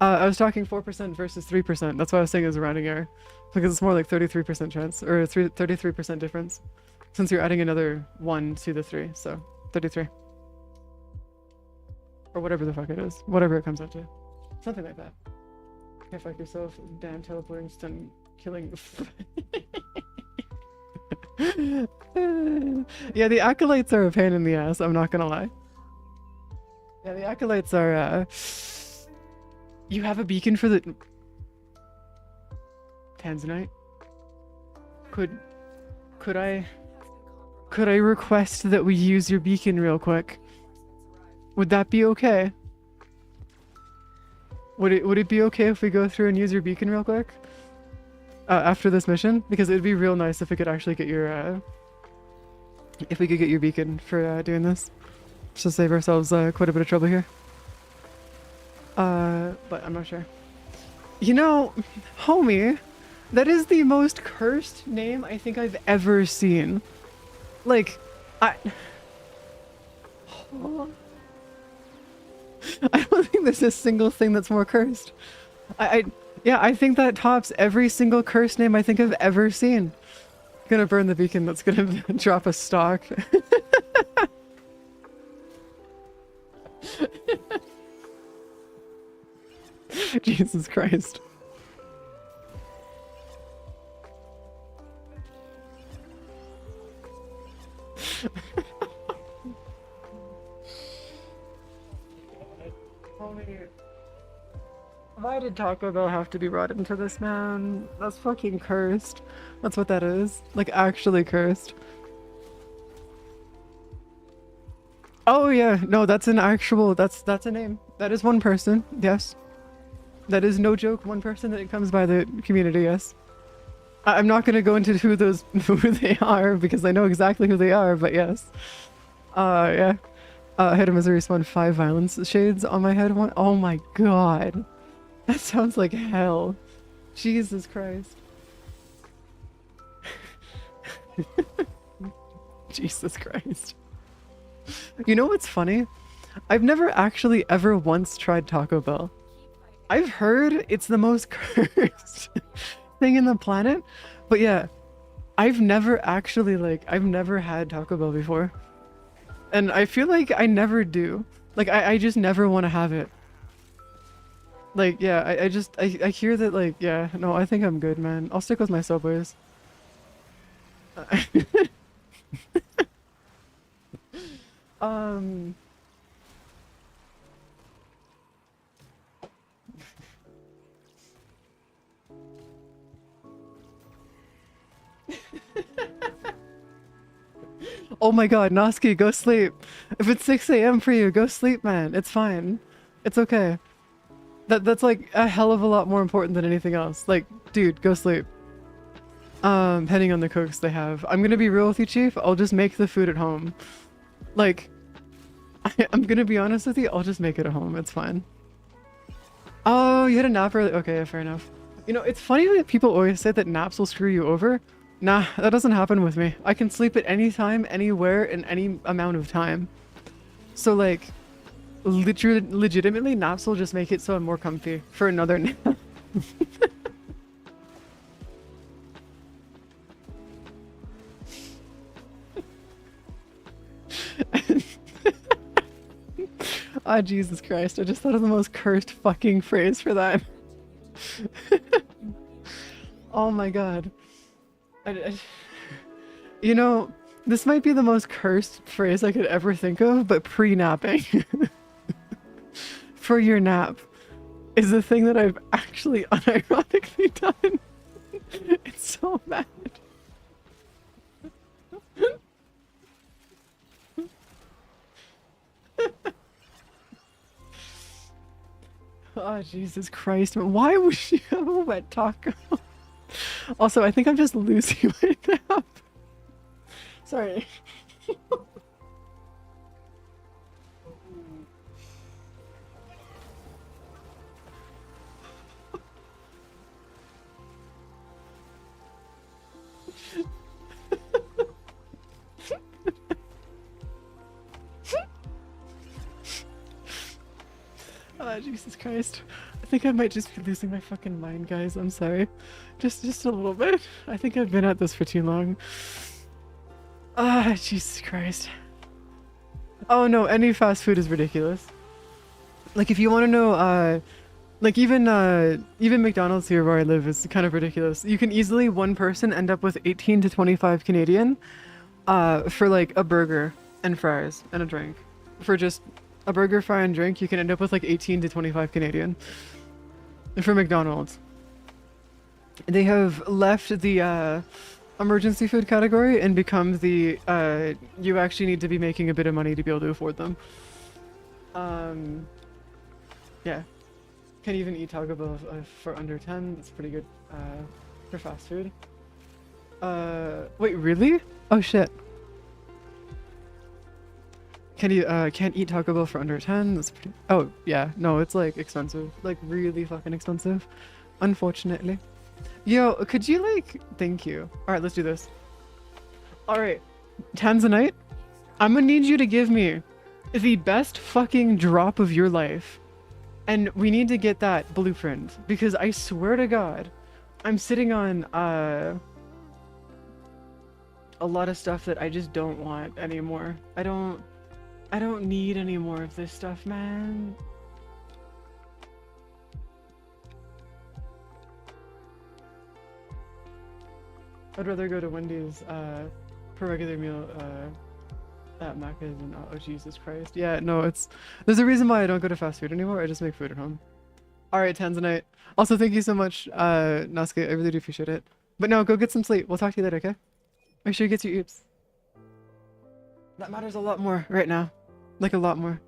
A: I was talking 4% versus 3%. That's why I was saying it was a rounding error. Because it's more like 33% chance, or 33% difference. Since you're adding another 1 to the 3, so 33. Or whatever the fuck it is. Whatever it comes out to. Something like that. Can't fuck yourself. Damn teleporting stun Killing. Yeah, the acolytes are a pain in the ass, I'm not gonna lie. Yeah, the acolytes are, You have a beacon for the... Tanzanite? Could I request that we use your beacon real quick? Would that be okay? Would it be okay if we go through and use your beacon real quick? After this mission? Because it'd be real nice if we could actually get your, if we could get your beacon for, doing this. Just to save ourselves, quite a bit of trouble here. But I'm not sure. You know, homie, that is the most cursed name I think I've ever seen. Like, I don't think there's a single thing that's more cursed. Yeah, I think that tops every single cursed name I think I've ever seen. Gonna burn the beacon, that's gonna drop a stock. Jesus Christ. Why did Taco Bell have to be brought into this, man? That's fucking cursed. That's what that is. Like, actually cursed. Oh yeah, no, that's an actual, that's a name. That is one person, yes. That is no joke, one person that comes by the community, yes. I'm not gonna go into who they are, because I know exactly who they are, but yes. Yeah. Head of Missouri spawned 5 violence shades on my head one. Oh my god. That sounds like hell. Jesus Christ. Jesus Christ. You know what's funny? I've never actually ever once tried Taco Bell. I've heard it's the most cursed thing in the planet, but yeah, I've never actually, like, I've never had Taco Bell before. And I feel like I never do. Like, I just never want to have it. Like, yeah, I hear that, like, yeah, no, I think I'm good, man. I'll stick with my Subways. Oh my god, Noski, go sleep. If it's 6 a.m. for you, go sleep, man. It's fine. It's okay. That's like a hell of a lot more important than anything else. Like, dude, go sleep. Depending on the cooks they have. I'm gonna be real with you, Chief. I'll just make the food at home. Like, I'm gonna be honest with you, I'll just make it at home. It's fine. Oh, you had a nap early? Okay, fair enough. You know, it's funny that people always say that naps will screw you over. Nah, that doesn't happen with me. I can sleep at any time, anywhere, in any amount of time. So, like, legitimately, naps will just make it so I'm more comfy for another nap. Ah, Jesus Christ. I just thought of the most cursed fucking phrase for that. Oh my god. You know, this might be the most cursed phrase I could ever think of, but pre-napping for your nap is the thing that I've actually unironically done. It's so bad. Oh, Jesus Christ. Why would you have a wet taco? Also, I think I'm just losing my nap. Sorry. Oh, Jesus Christ. I think I might just be losing my fucking mind, guys. I'm sorry. Just a little bit. I think I've been at this for too long. Ah, Jesus Christ. Oh no, any fast food is ridiculous. Like, if you want to know, Like even McDonald's here where I live is kind of ridiculous. You can easily one person end up with 18 to 25 Canadian for like a burger and fries and a drink. For just a burger, fry, and drink, you can end up with like 18 to 25 Canadian. For McDonald's. They have left the emergency food category and become the you actually need to be making a bit of money to be able to afford them. Yeah. Can't even eat Taco Bell for under 10. That's pretty good for fast food. Wait, really? Oh shit. Can't eat Taco Bell for under 10? That's pretty... Oh, yeah. No, it's like expensive. Like really fucking expensive. Unfortunately. Yo, could you like... Thank you. Alright, let's do this. Alright. Tanzanite, I'm gonna need you to give me the best fucking drop of your life. And we need to get that blueprint. Because I swear to God, I'm sitting on a lot of stuff that I just don't want anymore. I don't need any more of this stuff, man. I'd rather go to Wendy's for a regular meal at Macca's and oh Jesus Christ. Yeah, no, there's a reason why I don't go to fast food anymore. I just make food at home. Alright, Tanzanite. Also, thank you so much, Nasuke. I really do appreciate it. But no, go get some sleep. We'll talk to you later, okay? Make sure you get your eeps. That matters a lot more right now. Like a lot more.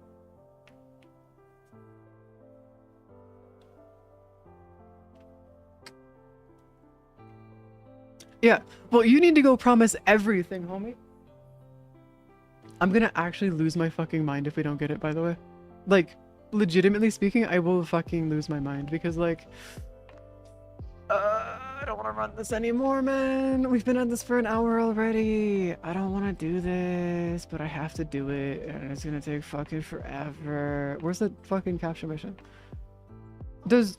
A: Yeah, well, you need to go promise everything, homie. I'm gonna actually lose my fucking mind if we don't get it, by the way. Like, legitimately speaking, I will fucking lose my mind because, like, I don't want to run this anymore, man. We've been at this for an hour already. I don't want to do this, but I have to do it, and it's gonna take fucking forever. Where's the fucking capture mission? Okay,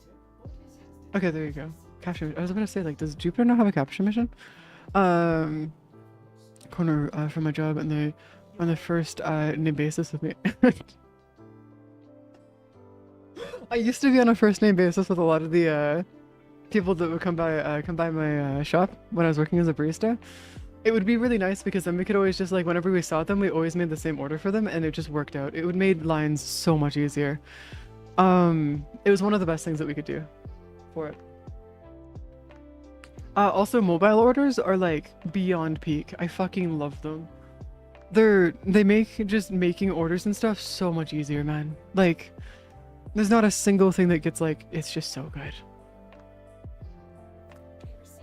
A: there you go. Capture. I was gonna say, like, does Jupiter not have a capture mission? Corner for my job, and they on the first name basis with me. I used to be on a first name basis with a lot of the people that would come by my shop when I was working as a barista. It would be really nice because then we could always just, like, whenever we saw them, we always made the same order for them, and it just worked out. It would made lines so much easier. It was one of the best things that we could do for it. Also, mobile orders are like beyond peak. I fucking love them. They make just making orders and stuff so much easier, man. Like, there's not a single thing that gets, like, it's just so good.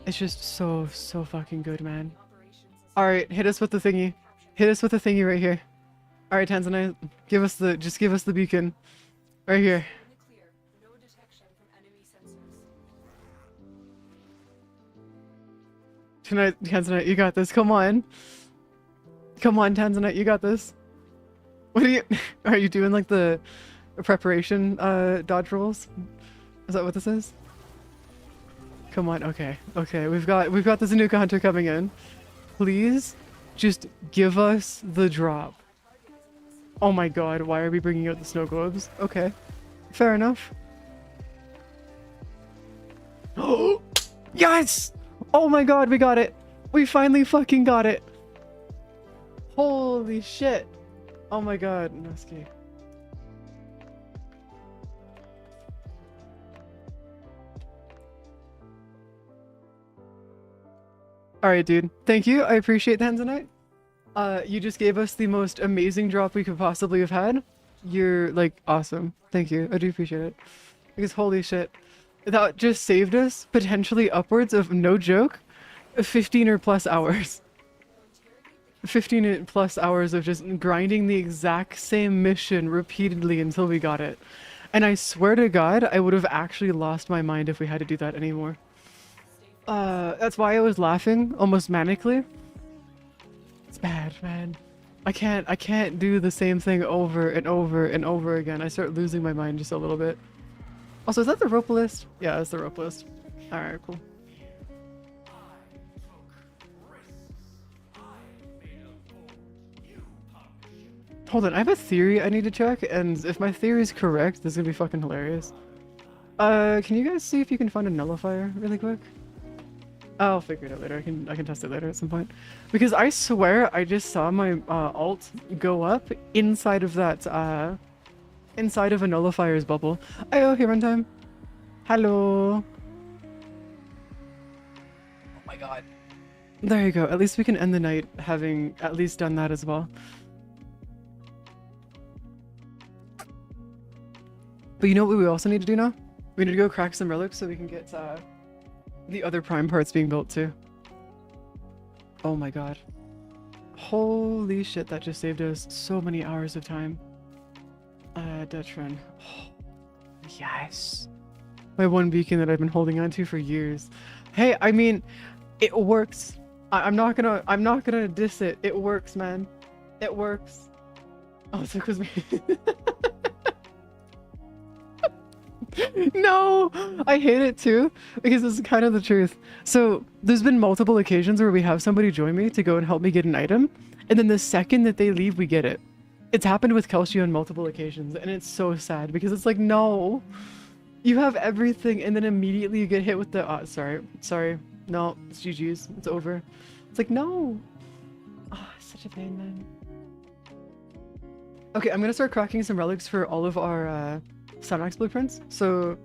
A: It's just so fucking good, man. Alright, hit us with the thingy. Hit us with the thingy right here. Alright, Tanzanite, just give us the beacon. Right here. Tanzanite, you got this. Come on. Come on, Tanzanite, you got this. What are you doing, like, the preparation dodge rolls? Is that what this is? Come on, okay. Okay, we've got this Anuka Hunter coming in. Please just give us the drop. Oh my god, why are we bringing out the snow globes? Okay. Fair enough. Oh, yes! Oh my god, we got it! We finally fucking got it! Holy shit! Oh my god, Nusky. Alright, dude. Thank you. I appreciate that tonight. You just gave us the most amazing drop we could possibly have had. You're, like, awesome. Thank you. I do appreciate it. Because holy shit. That just saved us potentially upwards of, no joke, 15 or plus hours. 15 plus hours of just grinding the exact same mission repeatedly until we got it. And I swear to God, I would have actually lost my mind if we had to do that anymore. That's why I was laughing almost manically. It's bad, man. I can't do the same thing over and over and over again. I start losing my mind just a little bit. Also, is that the rope list? Yeah, that's the rope list. Alright, cool. Hold on, I have a theory I need to check, and if my theory is correct, this is gonna be fucking hilarious. Can you guys see if you can find a nullifier really quick? I'll figure it out later. I can test it later at some point. Because I swear I just saw my alt go up inside of that inside of a nullifier's bubble. Oh, here runtime. Hello. Oh my god. There you go. At least we can end the night having at least done that as well. But you know what we also need to do now? We need to go crack some relics so we can get the other prime parts being built too. Oh my god. Holy shit, that just saved us so many hours of time. Dutch run. Oh, yes. My one beacon that I've been holding on to for years. Hey, I mean, it works. I'm not gonna diss it. It works, man. It works. Oh, so it was me. No, I hate it too because it's kind of the truth. So there's been multiple occasions where we have somebody join me to go and help me get an item, and then the second that they leave, we get it. It's happened with Kelsey on multiple occasions, and it's so sad because it's like, no, you have everything, and then immediately you get hit with the sorry, no, it's GG's, it's over. It's like, no. Oh, such a pain, man. Okay, I'm gonna start cracking some relics for all of our Sonax blueprints. So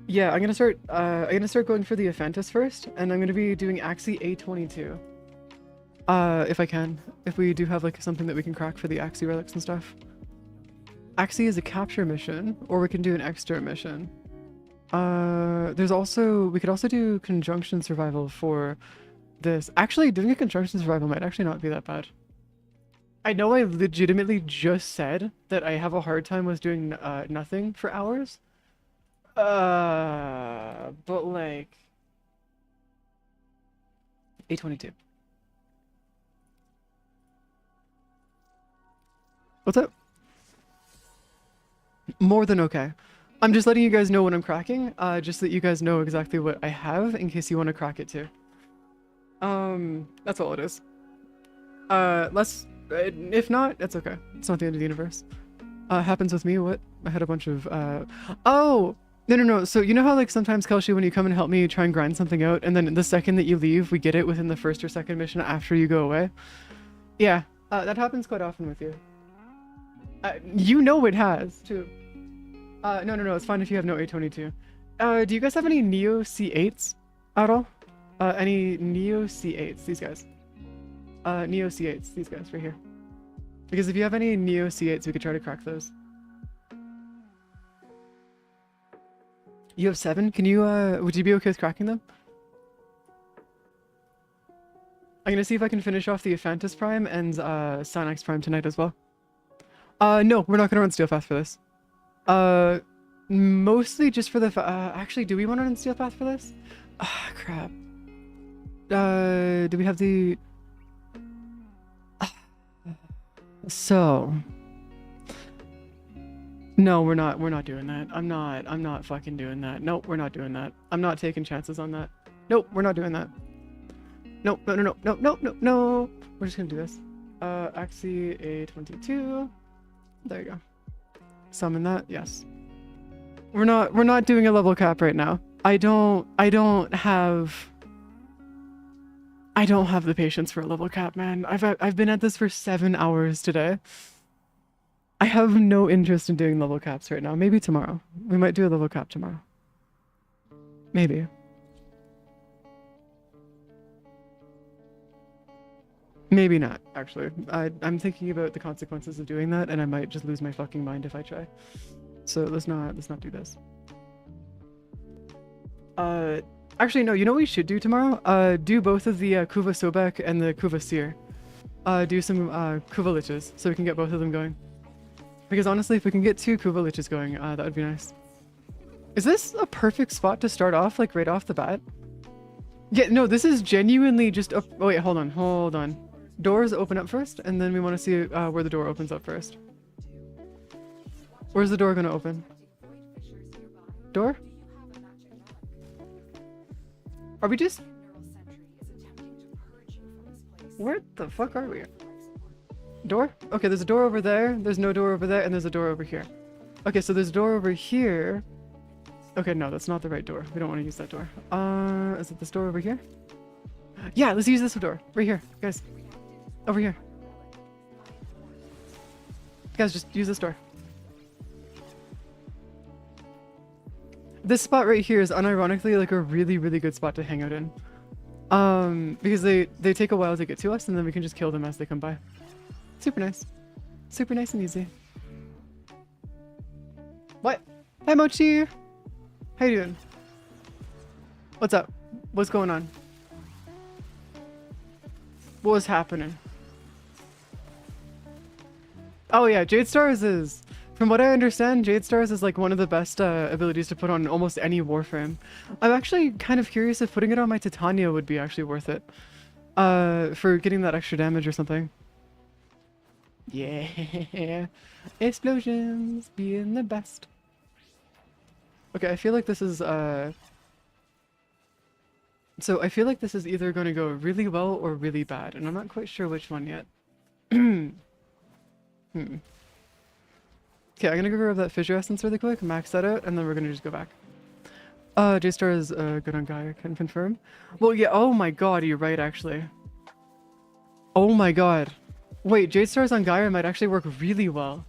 A: yeah, I'm gonna start going for the Aphantis first, and I'm gonna be doing Axie A22. If I can. If we do have like something that we can crack for the Axie relics and stuff. Axie is a capture mission, or we can do an extra mission. We could also do conjunction survival for this. Actually, doing a conjunction survival might actually not be that bad. I know I legitimately just said that I have a hard time with doing nothing for hours. But like... A22. What's up? More than okay. I'm just letting you guys know when I'm cracking, just so that you guys know exactly what I have in case you want to crack it too. That's all it is. If not, it's okay. It's not the end of the universe. Happens with me, what? I had a bunch of, oh! No. So you know how like sometimes, Kelsey, when you come and help me try and grind something out, and then the second that you leave, we get it within the first or second mission after you go away? Yeah, that happens quite often with you. You know it has, too. No, it's fine if you have no A22. Do you guys have any Neo C8s at all? Any Neo C8s, these guys. Neo C8s, these guys right here. Because if you have any Neo C8s, we could try to crack those. You have 7? Can you, would you be okay with cracking them? I'm gonna see if I can finish off the Aphantis Prime and, Sonax Prime tonight as well. No, we're not gonna run Steelpath for this. Mostly just for the actually, do we want to run Steelpath for this? Ah, crap. Do we have the... So... No, we're not doing that. I'm not fucking doing that. Nope, we're not doing that. I'm not taking chances on that. Nope, we're not doing that. Nope, no. We're just gonna do this. Axie A22. There you go. Summon that, yes. We're not doing a level cap right now. I don't have the patience for a level cap, man. I've been at this for 7 hours today. I have no interest in doing level caps right now. Maybe tomorrow. We might do a level cap tomorrow. Maybe. Maybe not, actually. I'm thinking about the consequences of doing that, and I might just lose my fucking mind if I try. So let's not do this. Actually, no, you know what we should do tomorrow? Do both of the Kuva Sobek and the Kuva Seer. Do some Kuva Liches, so we can get both of them going. Because honestly, if we can get 2 Kuva Liches going, that would be nice. Is this a perfect spot to start off, like right off the bat? Yeah, no, this is genuinely just a... Oh wait, hold on. Doors open up first, and then we want to see where the door opens up first. Where's the door gonna open? Door? Are we just... Where the fuck are we? Door? Okay, there's a door over there, there's no door over there, and there's a door over here. Okay, so there's a door over here. Okay, no, that's not the right door. We don't want to use that door. Is it this door over here? Yeah, let's use this door. Right here, guys. Over here. Guys, just use this door. This spot right here is unironically like a really, really good spot to hang out in. Because they take a while to get to us, and then we can just kill them as they come by. Super nice. Super nice and easy. What? Hi, Mochi! How you doing? What's up? What's going on? What was happening? Oh yeah, Jade Stars is... From what I understand, Jade Stars is like one of the best abilities to put on almost any Warframe. I'm actually kind of curious if putting it on my Titania would be actually worth it. For getting that extra damage or something. Yeah. Explosions being the best. Okay, I feel like this is so I feel like this is either going to go really well or really bad, and I'm not quite sure which one yet. Okay, I'm gonna go grab that fissure essence really quick, max that out, and then we're gonna just go back. J-Star is good on Gaia, can confirm. Well, yeah, oh my god, you're right, actually. Oh my god. Wait, J-Stars on Gaia might actually work really well.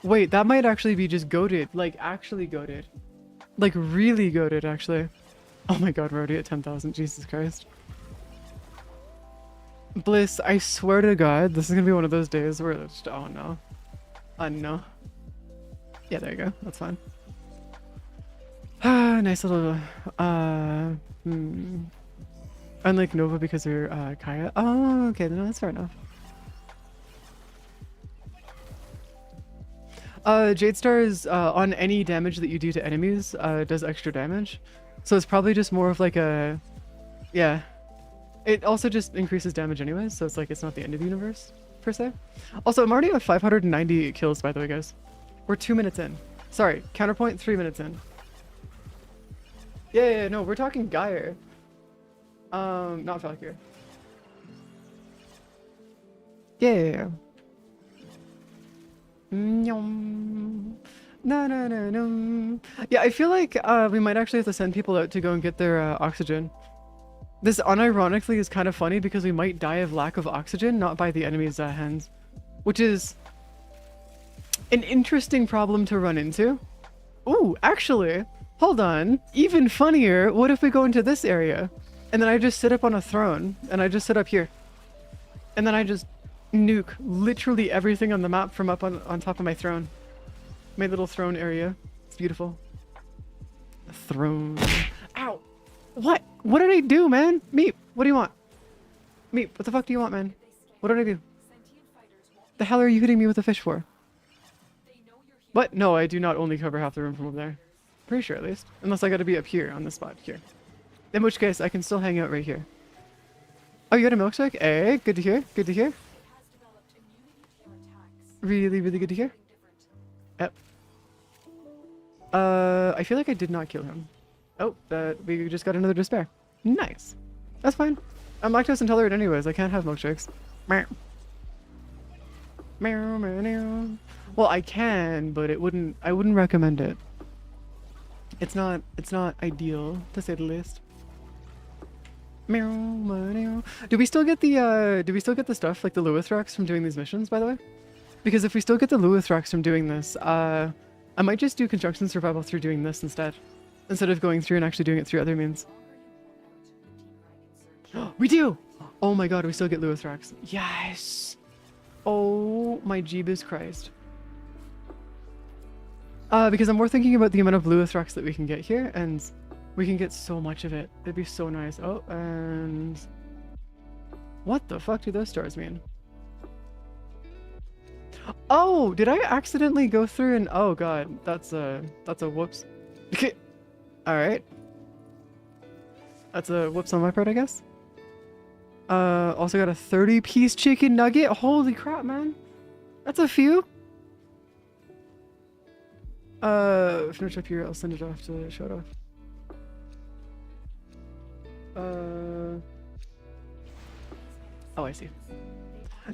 A: Wait, that might actually be just goated, like actually goated. Like really goated, actually. Oh my god, we're already at 10,000, Jesus Christ. Bliss, I swear to god, this is gonna be one of those days where it's just, oh no. No. Yeah, there you go. That's fine. Nice little, Unlike Nova because they're, Kaya. Oh, okay, no, that's fair enough. Jade Stars, on any damage that you do to enemies, does extra damage. So it's probably just more of like a... Yeah. It also just increases damage anyways, so it's like it's not the end of the universe, per se. Also, I'm already at 590 kills, by the way, guys. We're 2 minutes in. Sorry, counterpoint, 3 minutes in. Yeah, no, we're talking Geyer. Not Valkyr. Yeah. No. Yeah, I feel like we might actually have to send people out to go and get their oxygen. This unironically is kind of funny because we might die of lack of oxygen, not by the enemy's hands. Which is an interesting problem to run into. Ooh, actually, hold on. Even funnier, what if we go into this area? And then I just sit up on a throne, and I just sit up here. And then I just nuke literally everything on the map from up on top of my throne. My little throne area. It's beautiful. Throne. Ow! What? What did I do, man? Meep, what do you want? Meep, what the fuck do you want, man? What did I do? The hell are you hitting me with a fish for? What? No, I do not only cover half the room from over there. Pretty sure, at least. Unless I gotta be up here on this spot here. In which case, I can still hang out right here. Oh, you got a milkshake? Hey, good to hear. Good to hear. Really, really good to hear. Yep. I feel like I did not kill him. Oh, we just got another despair. Nice. That's fine. I'm lactose intolerant anyways. I can't have milkshakes. Well, I can, but I wouldn't recommend it. It's not ideal, to say the least. Do we still get the stuff like the Lewithrax from doing these missions, by the way? Because if we still get the Lewithrax from doing this, I might just do construction survival through doing this instead of going through and actually doing it through other means. We do! Oh my god, we still get Lewithrax. Yes! Oh my Jeebus Christ. Because I'm more thinking about the amount of Lewithrax that we can get here, and we can get so much of it. It'd be so nice. Oh, and... What the fuck do those stars mean? Oh, did I accidentally go through and... Oh god, that's a whoops. Alright. That's a whoops on my part, I guess. Also got a 30-piece chicken nugget. Holy crap, man. That's a few. Finish up here. I'll send it off to show it off. Oh, I see.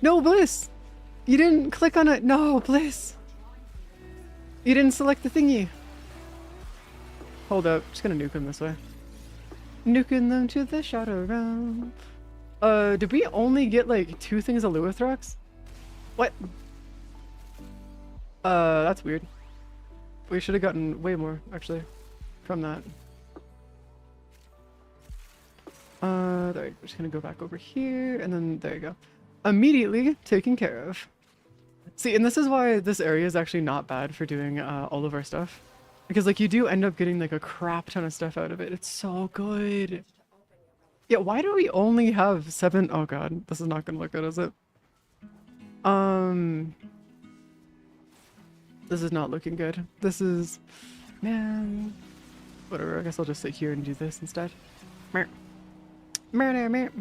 A: No, Bliss! You didn't click on it. No, Bliss! You didn't select the thingy. hold up. Just gonna nuke them this way. Nuking them to the shadow realm. Did we only get like 2 things of Luithrax? What? That's weird. We should have gotten way more, actually, from that. There, we're just gonna go back over here, and then there you go. Immediately taken care of. See, and this is why this area is actually not bad for doing all of our stuff. Because, like, you do end up getting, like, a crap ton of stuff out of it. It's so good. Yeah, why do we only have 7? Oh god, this is not gonna look good, is it? This is not looking good. This is... Man... Whatever, I guess I'll just sit here and do this instead. Murder, murder, murder.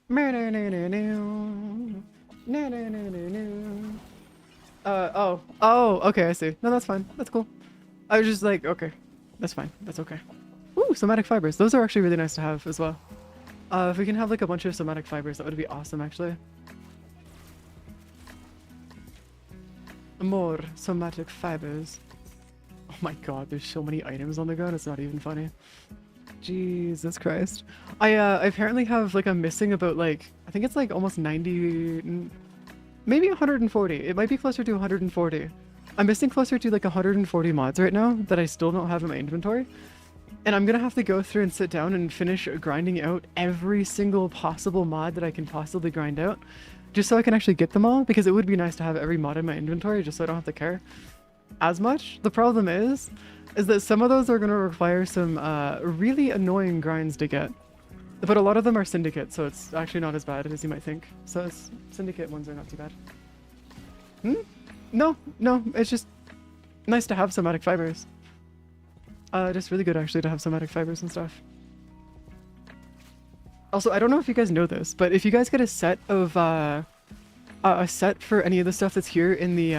A: Murder, no, no, no. No, no, no, no, no. Oh. Oh, okay, I see. No, that's fine. That's cool. I was just like, okay. That's fine. That's okay. Ooh, somatic fibers. Those are actually really nice to have as well. If we can have like a bunch of somatic fibers, that would be awesome, actually. More somatic fibers. Oh my god, there's so many items on the ground, it's not even funny. Jesus Christ. I apparently have like I'm missing about like, I think it's like almost 90, maybe 140. It might be closer to 140. I'm missing closer to like 140 mods right now that I still don't have in my inventory. And I'm gonna have to go through and sit down and finish grinding out every single possible mod that I can possibly grind out. Just so I can actually get them all, because it would be nice to have every mod in my inventory just so I don't have to care as much. The problem is that some of those are going to require some really annoying grinds to get. But a lot of them are syndicate, so it's actually not as bad as you might think. So syndicate ones are not too bad. No, it's just nice to have somatic fibers. Just really good actually to have somatic fibers and stuff. Also, I don't know if you guys know this, but if you guys get a set of a set for any of the stuff that's here in the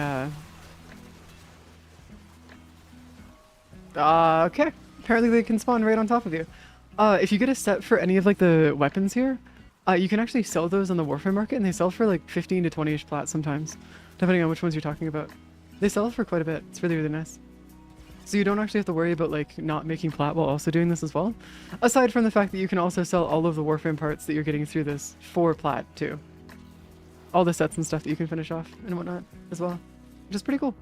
A: okay. Apparently they can spawn right on top of you. If you get a set for any of like the weapons here, you can actually sell those on the Warframe market, and they sell for like 15 to 20-ish plat sometimes, depending on which ones you're talking about. They sell for quite a bit. It's really, really nice. So you don't actually have to worry about like not making plat while also doing this as well. Aside from the fact that you can also sell all of the Warframe parts that you're getting through this for plat too. All the sets and stuff that you can finish off and whatnot as well. Which is pretty cool.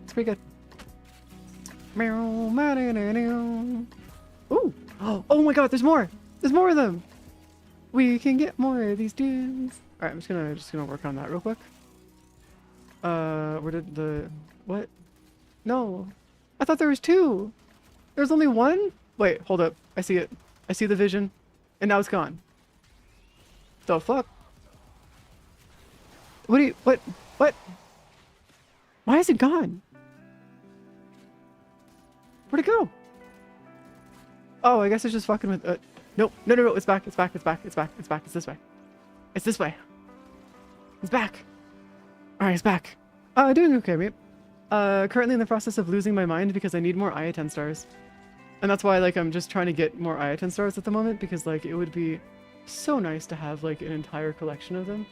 A: It's pretty good. Ooh! Oh my god, there's more! There's more of them! We can get more of these dudes. Alright, I'm just gonna work on that real quick. Where did the... What? No! I thought there was 2! There's only 1? Wait, hold up. I see it. I see the vision. And now it's gone. The fuck? What do you... What? Why is it gone? Where'd it go? Oh, I guess it's just fucking with... Nope. No. It's back. It's back. It's back. It's back. It's back. It's this way. It's this way. It's back. Alright, it's back. Doing okay, mate. Currently in the process of losing my mind because I need more I-10 stars. And that's why, like, I'm just trying to get more I-10 stars at the moment, because, like, it would be so nice to have, like, an entire collection of them.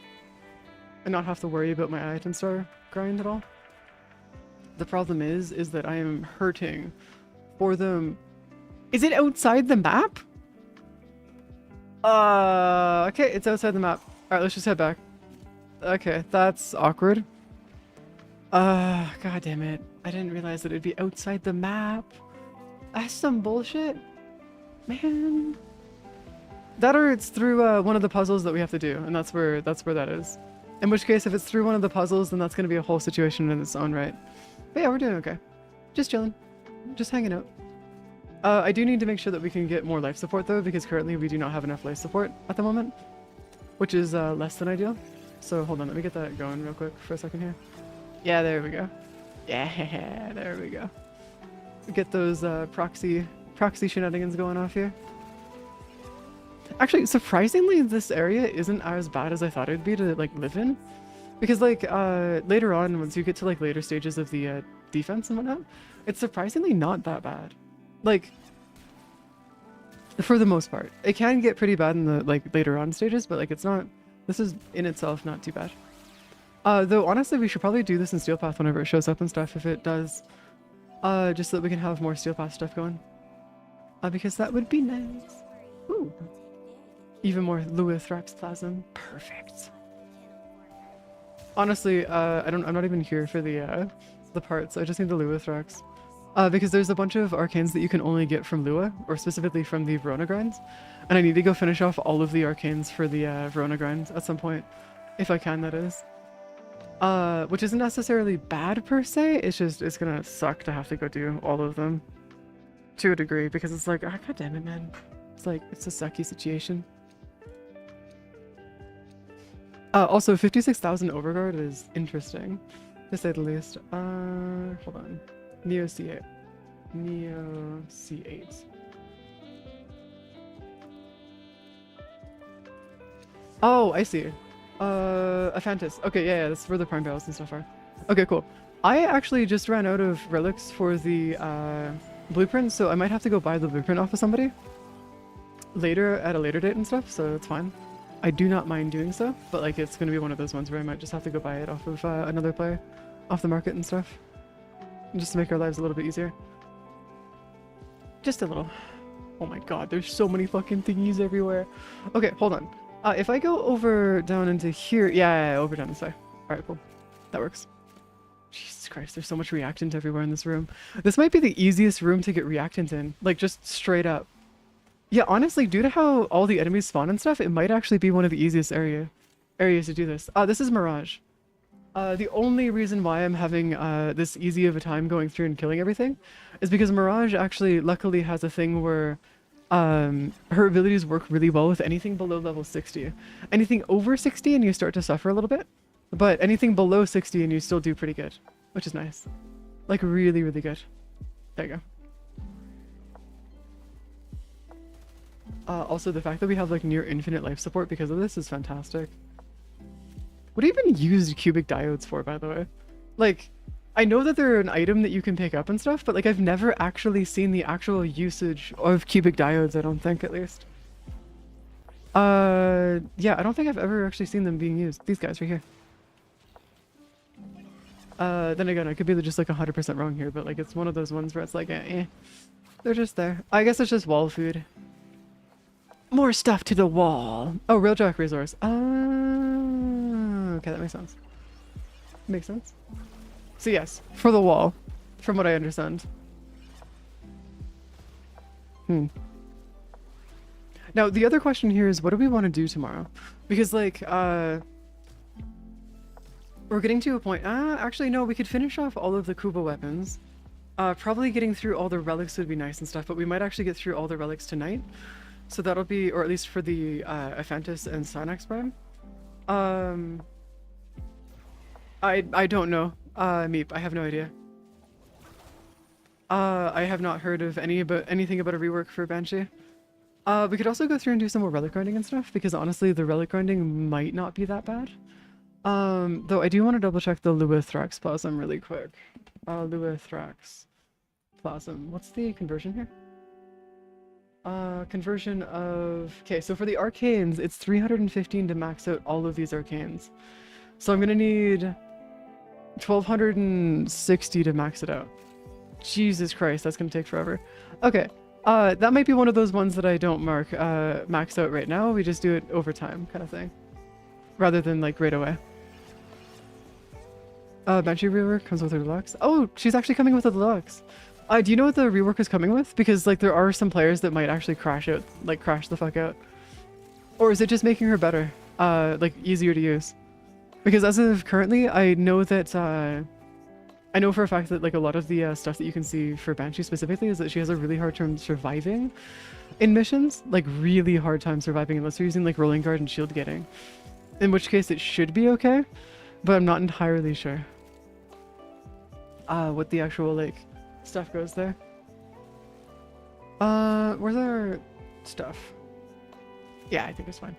A: And not have to worry about my I-10 star grind at all. The problem is that I am hurting for them. Is it outside the map? Okay, it's outside the map. Alright, let's just head back. Okay, that's awkward. God damn it. I didn't realize that it'd be outside the map. That's some bullshit. Man. That or it's through one of the puzzles that we have to do, and that's where that is. In which case, if it's through one of the puzzles, then that's going to be a whole situation in its own right. But yeah, we're doing okay. Just chilling. Just hanging out. I do need to make sure that we can get more life support though, because currently we do not have enough life support at the moment, which is less than ideal. So hold on, let me get that going real quick for a second here. Yeah, there we go. Yeah, there we go. Get those proxy shenanigans going off here. Actually, surprisingly, this area isn't as bad as I thought it'd be to like live in, because like later on, once you get to like later stages of the defense and whatnot, it's surprisingly not that bad. Like, for the most part, it can get pretty bad in the like later on stages, but like it's not. This is in itself not too bad. Though honestly, we should probably do this in Steel Path whenever it shows up and stuff, if it does, just so that we can have more Steel Path stuff going. Because that would be nice. Ooh. Even more Luithrax plasm. Perfect. Honestly, I'm not even here for the parts. I just need the Luithrax. Because there's a bunch of arcanes that you can only get from Lua, or specifically from the Verona grinds. And I need to go finish off all of the arcanes for the Verona grinds at some point. If I can, that is. Which isn't necessarily bad per se, it's just, it's gonna suck to have to go do all of them. To a degree, because it's like, god damn it, man. It's like, it's a sucky situation. Also, 56,000 Overguard is interesting, to say the least. Hold on. Neo C8. Neo C8. Oh, I see. Aphantis. Okay, yeah, that's where the prime barrels and stuff are. Okay, cool. I actually just ran out of relics for the blueprint, so I might have to go buy the blueprint off of somebody later, at a later date and stuff, so it's fine. I do not mind doing so, but like it's gonna be one of those ones where I might just have to go buy it off of another player, off the market and stuff, just to make our lives a little bit easier. Just a little. Oh my god, there's so many fucking thingies everywhere. Okay, hold on. If I go over down into here, yeah, over down this way. Alright, cool. That works. Jesus Christ, there's so much reactant everywhere in this room. This might be the easiest room to get reactant in, like just straight up. Yeah, honestly, due to how all the enemies spawn and stuff, it might actually be one of the easiest areas to do this. This is Mirage. The only reason why I'm having this easy of a time going through and killing everything is because Mirage actually luckily has a thing where her abilities work really well with anything below level 60. Anything over 60 and you start to suffer a little bit, but anything below 60 and you still do pretty good, which is nice. Like really, really good. There you go. Also, the fact that we have like near infinite life support because of this is fantastic. What do you even use cubic diodes for, by the way? Like, I know that they're an item that you can pick up and stuff, but like I've never actually seen the actual usage of cubic diodes, I don't think, at least. Yeah, I don't think I've ever actually seen them being used. These guys right here. Then again, I could be just like 100% wrong here, but like it's one of those ones where it's like, eh. They're just there. I guess it's just wall food. More stuff to the wall. Oh, Railjack resource. Okay, that makes sense. Makes sense. So yes, for the wall, from what I understand. Now, the other question here is, what do we want to do tomorrow? Because like, we're getting to a point, actually no, we could finish off all of the Kuba weapons. Probably getting through all the relics would be nice and stuff, but we might actually get through all the relics tonight. So that'll be, or at least for the Aphantis and Synax Prime. I don't know. Meep, I have no idea. I have not heard of anything about a rework for Banshee. We could also go through and do some more relic grinding and stuff, because honestly, the relic grinding might not be that bad. Though I do want to double check the Luithrax Plasm really quick. Luithrax Plasm. What's the conversion here? Conversion of... Okay, so for the arcanes, it's 315 to max out all of these arcanes. So I'm gonna need 1260 to max it out. Jesus Christ, that's gonna take forever. Okay, that might be one of those ones that I don't mark max out right now. We just do it over time, kind of thing. Rather than like right away. Banshee rework comes with a deluxe. Oh, she's actually coming with a deluxe. Do you know what the rework is coming with? Because like there are some players that might actually crash out, like crash the fuck out. Or is it just making her better? Like easier to use? Because as of currently, I know that, I know for a fact that like a lot of the stuff that you can see for Banshee specifically is that she has a really hard time surviving in missions. Like really hard time surviving unless you're using like Rolling Guard and Shield Getting. In which case it should be okay, but I'm not entirely sure. What the actual like stuff goes there. Where's our stuff? Yeah, I think it's fine.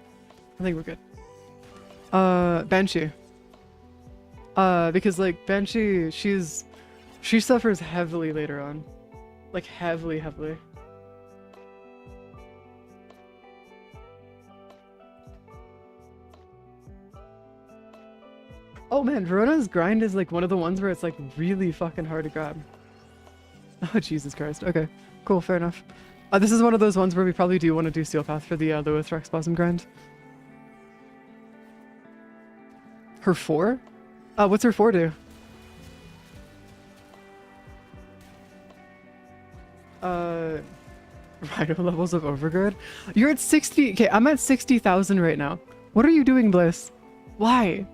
A: I think we're good. Banshee. Because like Banshee, she suffers heavily later on. Like heavily. Oh man, Verona's grind is like one of the ones where it's like really fucking hard to grab. Oh Jesus Christ. Okay, cool, fair enough. This is one of those ones where we probably do want to do Steel Path for the Lewithrax Blossom Grind. Her 4? What's her 4 do? Rhino levels of Overgird? You're at 60. Okay, I'm at 60,000 right now. What are you doing, Bliss? Why?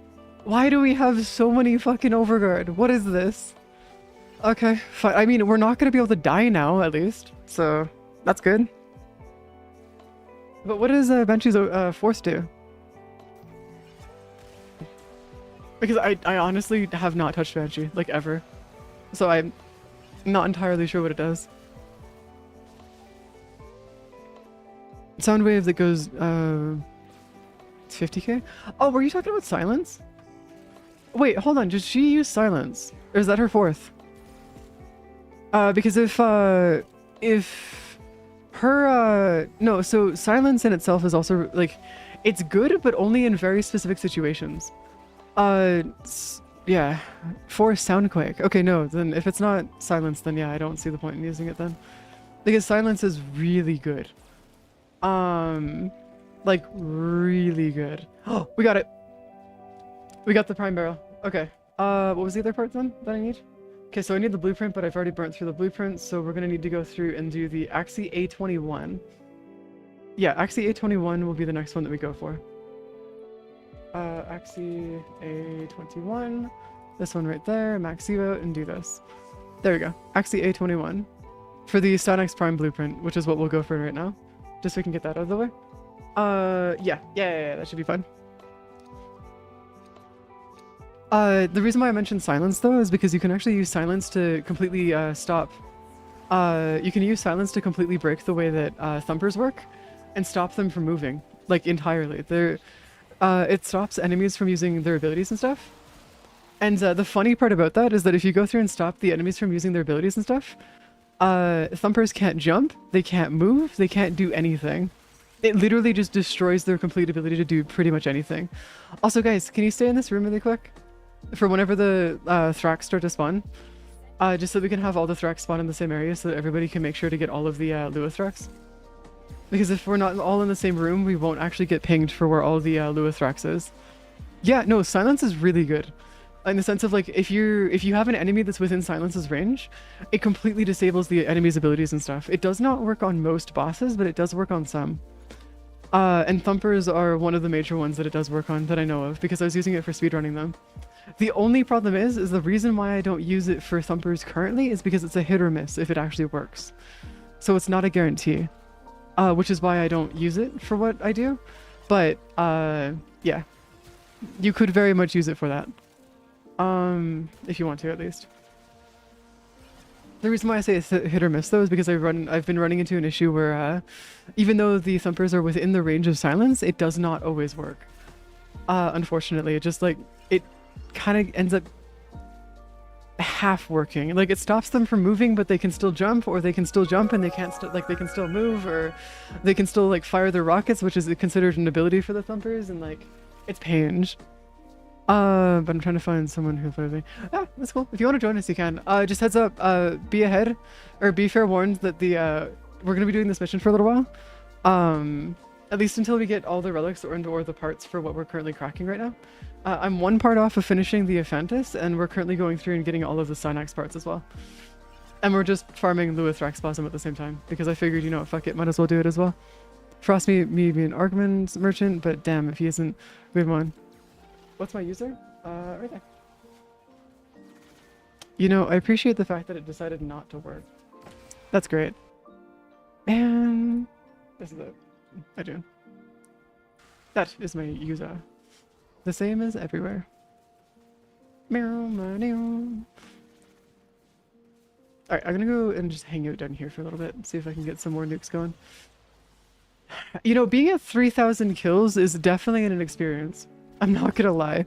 A: Why do we have so many fucking Overgird? What is this? Okay, fine. I mean, we're not gonna be able to die now, at least. So, that's good. But what does Banshee's Force do? Because I honestly have not touched Banshee, like, ever. So I'm not entirely sure what it does. Sound wave that goes, 50k? Oh, were you talking about silence? Wait, hold on, did she use silence? Or is that her 4th? Because if her, no, so silence in itself is also, like, it's good, but only in very specific situations. Yeah, for Soundquake. Okay, no, then if it's not silence, then yeah, I don't see the point in using it then. Because silence is really good. Like, really good. Oh, we got it! We got the prime barrel. Okay. What was the other part then that I need? Okay, so I need the blueprint, but I've already burnt through the blueprint, so we're gonna need to go through and do the Axie A21. Yeah, Axie A21 will be the next one that we go for. Axie A21. This one right there, max Evo, and do this. There we go. Axie A21. For the Stynex Prime blueprint, which is what we'll go for right now. Just so we can get that out of the way. Yeah, that should be fun. The reason why I mentioned silence though is because you can actually use silence to completely stop. You can use silence to completely break the way that thumpers work and stop them from moving, like entirely. It stops enemies from using their abilities and stuff. And the funny part about that is that if you go through and stop the enemies from using their abilities and stuff, thumpers can't jump, they can't move, they can't do anything. It literally just destroys their complete ability to do pretty much anything. Also guys, can you stay in this room really quick? For whenever the Thrax start to spawn. Just so we can have all the Thrax spawn in the same area so that everybody can make sure to get all of the Lewithrax. Because if we're not all in the same room, we won't actually get pinged for where all the Lewithrax is. Yeah, no, silence is really good. In the sense of like, if you have an enemy that's within silence's range, it completely disables the enemy's abilities and stuff. It does not work on most bosses, but it does work on some. And thumpers are one of the major ones that it does work on that I know of, because I was using it for speedrunning them. The only problem is the reason why I don't use it for thumpers currently is because it's a hit or miss if it actually works. So it's not a guarantee, which is why I don't use it for what I do. But yeah, you could very much use it for that. If you want to, at least. The reason why I say it's a hit or miss though is because I've been running into an issue where even though the thumpers are within the range of silence, it does not always work. Unfortunately, it just like it kind of ends up half working. Like it stops them from moving, but they can still jump, or they can still jump and they can't like they can still move, or they can still like fire their rockets, which is considered an ability for the thumpers, and like it's pain. But I'm trying to find someone who'll play with me. Ah, that's cool. If you want to join us, you can. Just heads up, be ahead, or be fair warned that we're gonna be doing this mission for a little while. At least until we get all the relics or the parts for what we're currently cracking right now. I'm one part off of finishing the Aphantis, and we're currently going through and getting all of the Synax parts as well. And we're just farming Lewithrax Blossom at the same time, because I figured, you know what, fuck it, might as well do it as well. Frost me be an Argman's merchant, but damn, if he isn't, we have one. What's my user? Right there. You know, I appreciate the fact that it decided not to work. That's great. And this is it. I do. That is my user. The same as everywhere. Alright, I'm gonna go and just hang out down here for a little bit and see if I can get some more nukes going. You know, being at 3,000 kills is definitely an experience. I'm not gonna lie.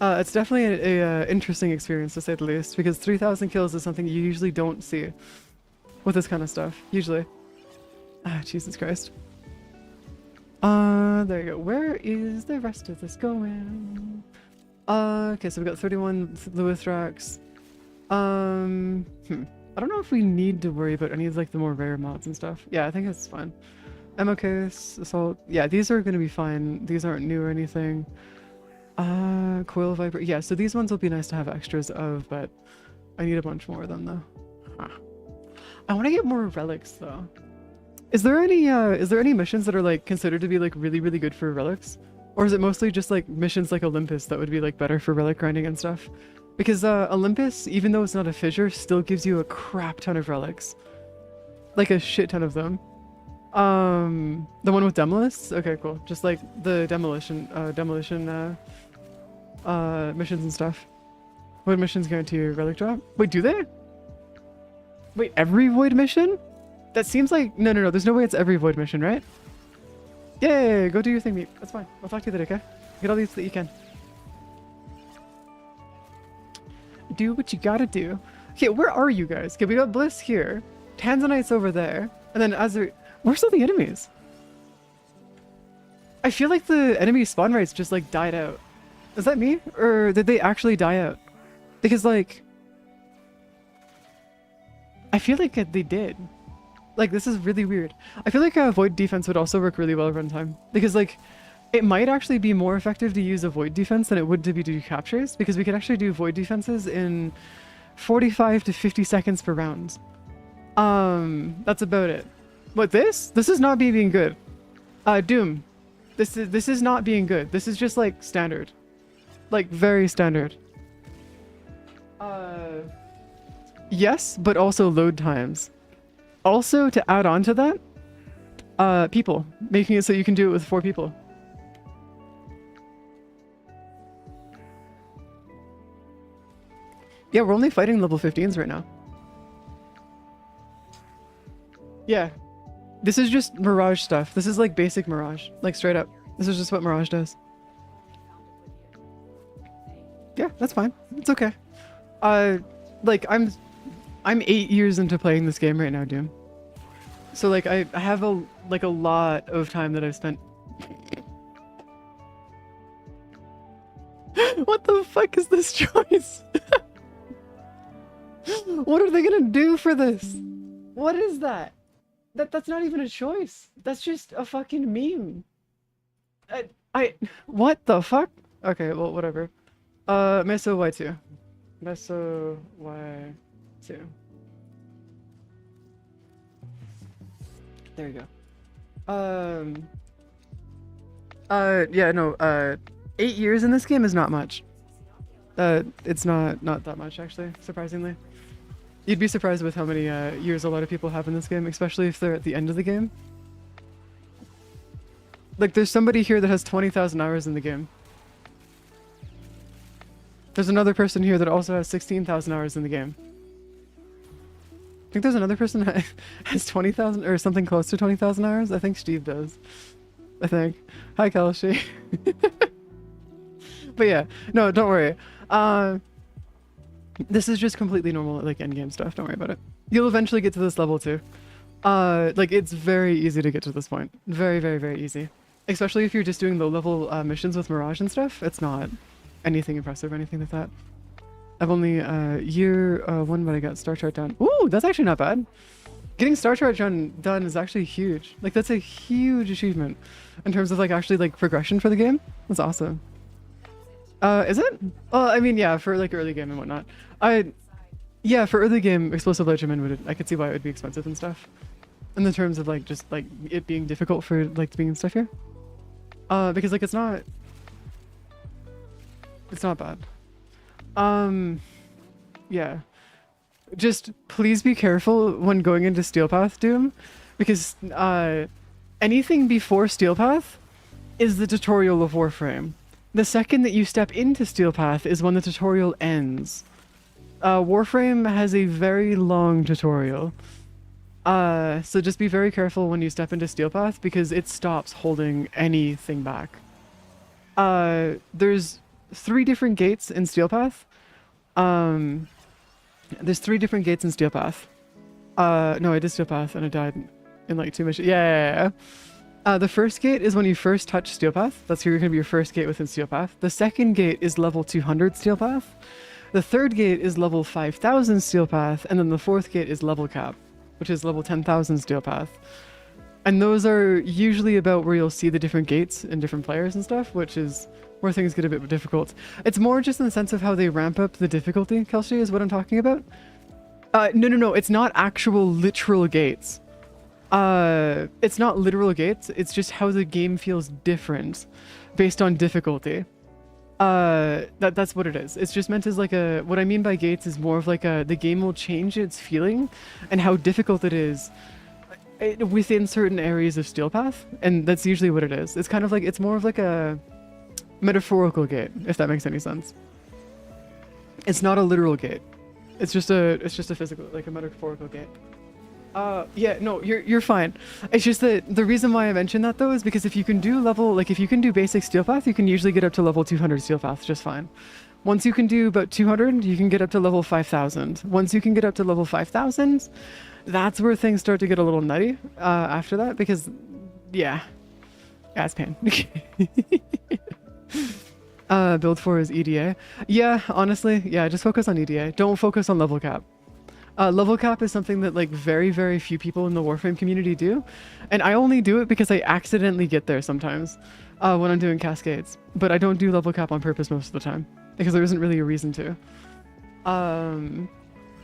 A: It's definitely a interesting experience to say the least, because 3,000 kills is something you usually don't see with this kind of stuff, usually. Ah, Jesus Christ. There you go. Where is the rest of this going? Okay, so we've got 31 Lewithrax. I don't know if we need to worry about any of like the more rare mods and stuff. Yeah, I think it's fine. Amocus, Assault. Yeah, these are gonna be fine. These aren't new or anything. Coil Viper. Yeah, so these ones will be nice to have extras of, but I need a bunch more of them though. Huh. I want to get more relics though. Is there any missions that are like considered to be like really, really good for relics? Or is it mostly just like missions like Olympus that would be like better for relic grinding and stuff? Because Olympus, even though it's not a fissure, still gives you a crap ton of relics. Like a shit ton of them. The one with Demolists? Okay, cool. Just like the demolition missions and stuff. Void missions guarantee a relic drop? Wait, do they? Wait, every void mission? That seems like... No, there's no way it's every void mission, right? Yay, go do your thing, mate. That's fine. I'll talk to you later, okay? Get all these that you can. Do what you gotta do. Okay, where are you guys? Okay, we got Bliss here. Tanzanite's over there. And then Azur... Where's all the enemies? I feel like the enemy spawn rates just like died out. Is that me? Or did they actually die out? Because like... I feel like they did. Like, this is really weird. I feel like Void Defense would also work really well at runtime. Because, like, it might actually be more effective to use a Void Defense than it would to be do captures. Because we could actually do Void Defenses in 45 to 50 seconds per round. That's about it. But this is not being good. Doom. This is not being good. This is just, like, standard. Like, very standard. Yes, but also load times. Also, to add on to that, people. Making it so you can do it with 4 people. Yeah, we're only fighting level 15s right now. Yeah. This is just Mirage stuff. This is like basic Mirage. Like straight up. This is just what Mirage does. Yeah, that's fine. It's okay. Like I'm 8 years into playing this game right now, Doom. So like I have a lot of time that I've spent. What the fuck is this choice? What are they gonna do for this? What is that? That's not even a choice. That's just a fucking meme. What the fuck? Okay, well whatever. Meso Y2. Meso Y2. There you go. Yeah, no, 8 years in this game is not much. It's not that much, actually, surprisingly. You'd be surprised with how many years a lot of people have in this game, especially if they're at the end of the game. Like, there's somebody here that has 20,000 hours in the game. There's another person here that also has 16,000 hours in the game. I think there's another person that has 20,000 or something close to 20,000 hours. I think Steve does. I think. Hi, Kalashi. But yeah, no, don't worry. This is just completely normal, like, endgame stuff. Don't worry about it. You'll eventually get to this level too. Like, it's very easy to get to this point. Very, very, very easy. Especially if you're just doing low-level missions with Mirage and stuff. It's not anything impressive or anything like that. I've only year 1, but I got Star Chart done. Ooh, that's actually not bad. Getting Star Chart done is actually huge. Like, that's a huge achievement in terms of, like, actually, like, progression for the game. That's awesome. Is it? Well, I mean, yeah, for, like, early game and whatnot. Yeah, for early game, Explosive Regimen I could see why it would be expensive and stuff. In the terms of, like, just, like, it being difficult for, like, being stuff here. Because, like, it's not bad. Yeah. Just please be careful when going into Steel Path, Doom, because anything before Steel Path is the tutorial of Warframe. The second that you step into Steel Path is when the tutorial ends. Warframe has a very long tutorial. So just be very careful when you step into Steel Path because it stops holding anything back. There's 3 different gates in Steel Path. There's 3 different gates in Steel Path. No, I did Steel Path and I died in like 2 missions. Yeah. The first gate is when you first touch Steel Path. That's going to be your first gate within Steel Path. The second gate is level 200 Steel Path. The third gate is level 5,000 steel path, and then the fourth gate is level cap, which is level 10,000 steel path. And those are usually about where you'll see the different gates and different players and stuff, which is where things get a bit difficult. It's more just in the sense of how they ramp up the difficulty, Kelsey, is what I'm talking about. No, it's not actual literal gates. It's not literal gates, it's just how the game feels different based on difficulty. That's what it is. It's just meant as like a, what I mean by gates is more of like a, the game will change its feeling and how difficult it is within certain areas of steel path, and that's usually what it is. It's kind of like, it's more of like a metaphorical gate, if that makes any sense. It's not a literal gate. It's just a physical, like a metaphorical gate. Yeah, no, you're fine. It's just that the reason why I mentioned that though is because if you can do level, like if you can do basic steel path, you can usually get up to level 200 steel path just fine. Once you can do about 200, you can get up to level 5,000. Once you can get up to level 5,000, that's where things start to get a little nutty after that, because yeah, it's pain. Build 4 is EDA. Yeah, honestly, yeah, just focus on EDA. Don't focus on level cap. Level cap is something that like very, very few people in the Warframe community do. And I only do it because I accidentally get there sometimes when I'm doing cascades. But I don't do level cap on purpose most of the time because there isn't really a reason to.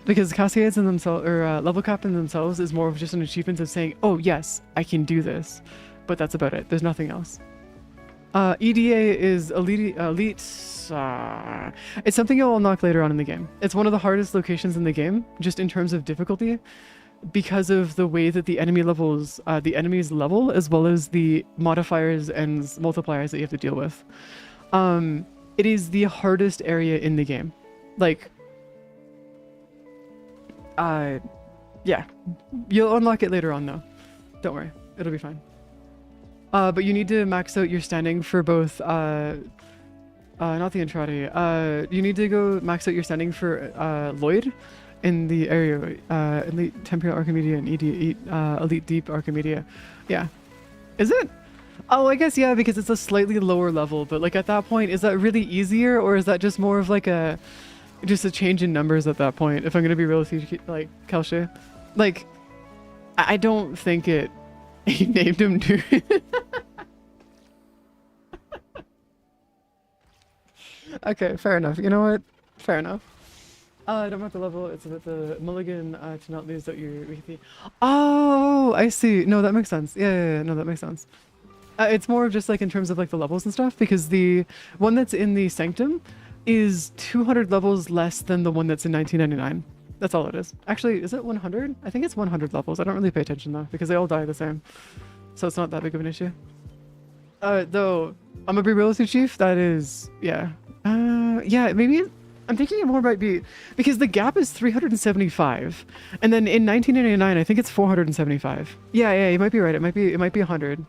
A: Because cascades in themselves, or level cap in themselves, is more of just an achievement of saying, oh yes, I can do this. But that's about it. There's nothing else. EDA is elite. It's something you'll unlock later on in the game. It's one of the hardest locations in the game, just in terms of difficulty, because of the way that the enemy levels, the enemies level, as well as the modifiers and multipliers that you have to deal with. It is the hardest area in the game. Like, yeah, you'll unlock it later on though. Don't worry, it'll be fine. But you need to max out your standing for both, not the Entrati. You need to go max out your standing for Lloyd in the area, Elite Temporal Archimedia and Elite Deep Archimedia. Yeah. Is it? Oh, I guess yeah, because it's a slightly lower level, but like at that point, is that really easier, or is that just more of like just a change in numbers at that point, if I'm gonna be real with you, like, Kelsey? Like, I don't think it... He named him dude. Okay, fair enough. You know what? Fair enough. I don't want the level, it's about the mulligan to not lose out your weekly. Oh, I see. No, that makes sense. Yeah, no, that makes sense. It's more of just like in terms of like the levels and stuff, because the one that's in the Sanctum is 200 levels less than the one that's in 1999. That's all it is. Actually, is it 100? I think it's 100 levels. I don't really pay attention though, because they all die the same. So it's not that big of an issue. Though, I'm gonna be real with you, Chief. That is, yeah. Yeah, maybe, I'm thinking it more might be, because the gap is 375. And then in 1999, I think it's 475. Yeah, you might be right. It might be 100. It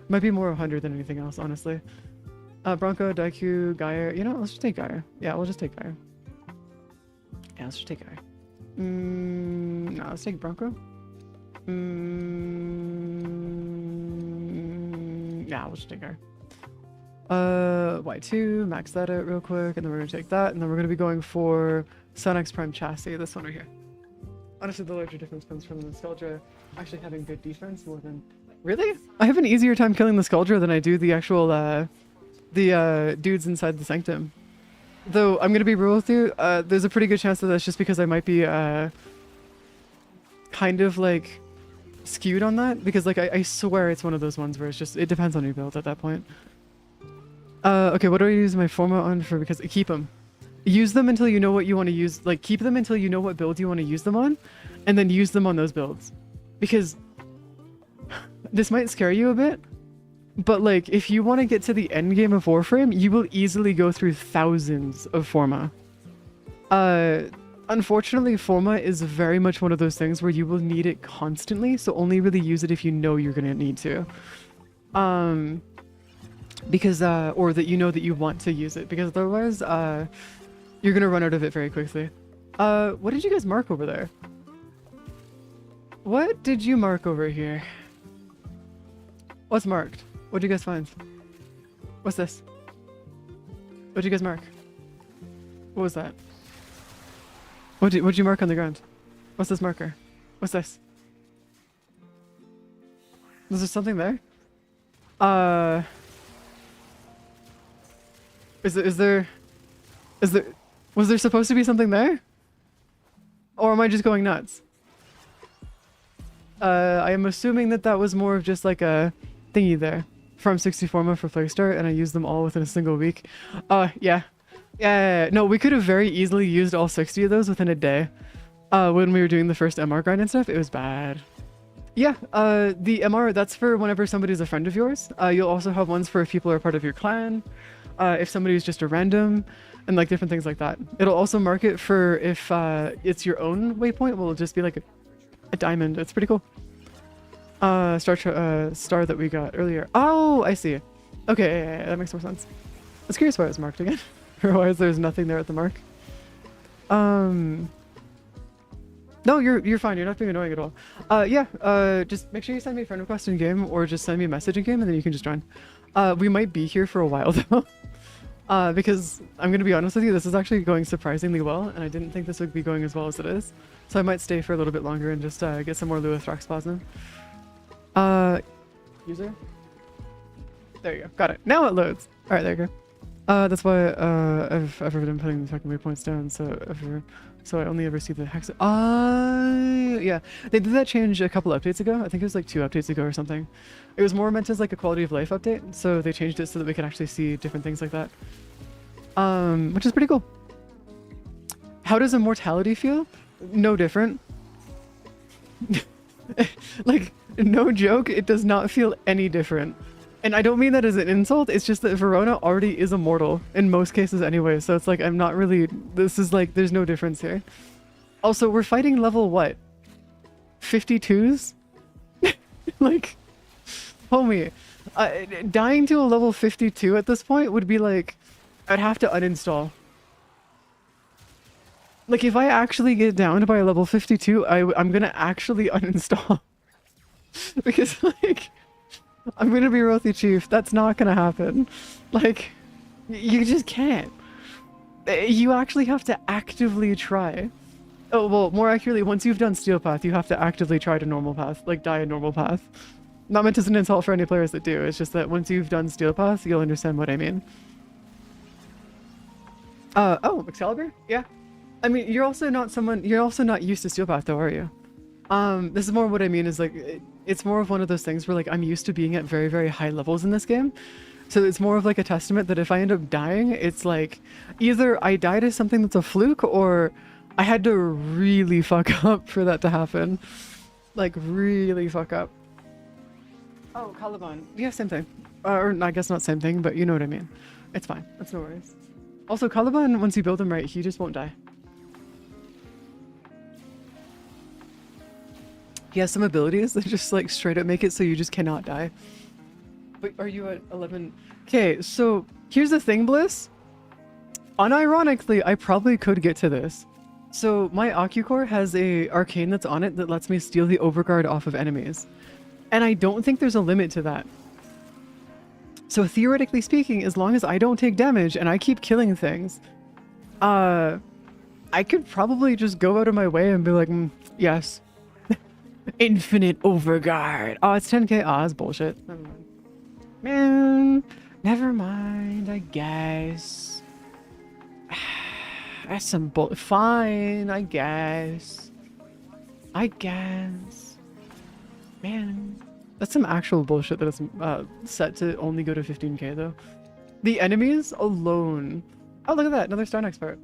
A: might be more 100 than anything else, honestly. Bronco, Daiku, Gaia. You know, let's just take Gaia. Yeah, we'll just take Gaia. Yeah, let's just take Gaia. No, let's take Bronco. Yeah, we'll just take Gaia. Y2, max that out real quick, and then we're gonna take that, and then we're gonna be going for Sun X Prime Chassis, this one right here. Honestly, the larger difference comes from the Skuldra actually having good defense more than... Really? I have an easier time killing the Skuldra than I do the actual, dudes inside the Sanctum. Though, I'm gonna be real with you, there's a pretty good chance that that's just because I might be, kind of, like, skewed on that, because, like, I swear it's one of those ones where it's just, it depends on your build at that point. Okay, what do I use my Forma on for? Because keep them. Use them until you know what you want to use. Like, keep them until you know what build you want to use them on, and then use them on those builds. Because this might scare you a bit, but like, if you want to get to the end game of Warframe, you will easily go through thousands of Forma. Unfortunately, Forma is very much one of those things where you will need it constantly, so only really use it if you know you're gonna need to. Because, or that you know that you want to use it, because otherwise, you're gonna run out of it very quickly. What did you guys mark over there? What did you mark over here? What's marked? What did you guys find? What's this? What did you guys mark? What was that? What'd you mark on the ground? What's this marker? What's this? Is there something there? Is there was there supposed to be something there? Or am I just going nuts? I am assuming that that was more of just like a thingy there from 64 for Playstart, and I used them all within a single week. Yeah. Yeah, no, we could have very easily used all 60 of those within a day. When we were doing the first MR grind and stuff, it was bad. Yeah, the MR, that's for whenever somebody's a friend of yours. You'll also have ones for if people are part of your clan, if somebody's just a random, and like different things like that. It'll also mark it for if it's your own waypoint, will just be like a diamond. It's pretty cool. Star that we got earlier. Oh, I see. Okay, yeah, that makes more sense. I was curious why it was marked again. Otherwise, there's nothing there at the mark. No, you're fine. You're not being annoying at all. Yeah. Just make sure you send me a friend request in game, or just send me a message in game, and then you can just join. We might be here for a while though, because I'm gonna be honest with you, this is actually going surprisingly well, and I didn't think this would be going as well as it is. So I might stay for a little bit longer and just get some more Lewis plasma. User. There you go. Got it. Now it loads. All right, there you go. That's why I've ever been putting the fucking waypoints down, so I only ever see the hex. Yeah, they did that change a couple updates ago. I think it was like 2 updates ago or something. It was more meant as like a quality of life update, so they changed it so that we can actually see different things like that. Which is pretty cool. How does immortality feel? No different. Like, no joke, it does not feel any different. And I don't mean that as an insult, it's just that Verona already is immortal, in most cases anyway, so it's like, I'm not really, this is like, there's no difference here. Also, we're fighting level what? 52s? Like, homie, dying to a level 52 at this point would be like, I'd have to uninstall. Like, if I actually get downed by a level 52, I'm gonna actually uninstall. Because, like, I'm gonna be Rothy Chief. That's not gonna happen. Like, you just can't. You actually have to actively try. Oh, well, more accurately, once you've done Steel Path, you have to actively try to normal path. Like, die a normal path. Not meant as an insult for any players that do. It's just that once you've done Steel Path, you'll understand what I mean. Oh, Excalibur? Yeah. I mean, you're also not used to Steel Path though, are you? This is more what I mean is like, it's more of one of those things where like, I'm used to being at very, very high levels in this game. So it's more of like a testament that if I end up dying, it's like, either I die to something that's a fluke, or I had to really fuck up for that to happen. Like, really fuck up. Oh, Caliban. Yeah, same thing. Or I guess not same thing, but you know what I mean. It's fine. That's no worries. Also, Caliban, once you build him right, he just won't die. He has some abilities that just like straight up make it so you just cannot die. But are you at 11? Okay, so here's the thing, Bliss. Unironically, I probably could get to this. So my Ocucore has a arcane that's on it that lets me steal the overguard off of enemies. And I don't think there's a limit to that. So theoretically speaking, as long as I don't take damage and I keep killing things, I could probably just go out of my way and be like, yes. Infinite overguard. Oh, it's 10k. Oh, that's bullshit. Never mind. Man, never mind, I guess. That's some bull. Fine, I guess. Man, that's some actual bullshit that is set to only go to 15k though. The enemies alone. Oh, look at that. Another Star Expert.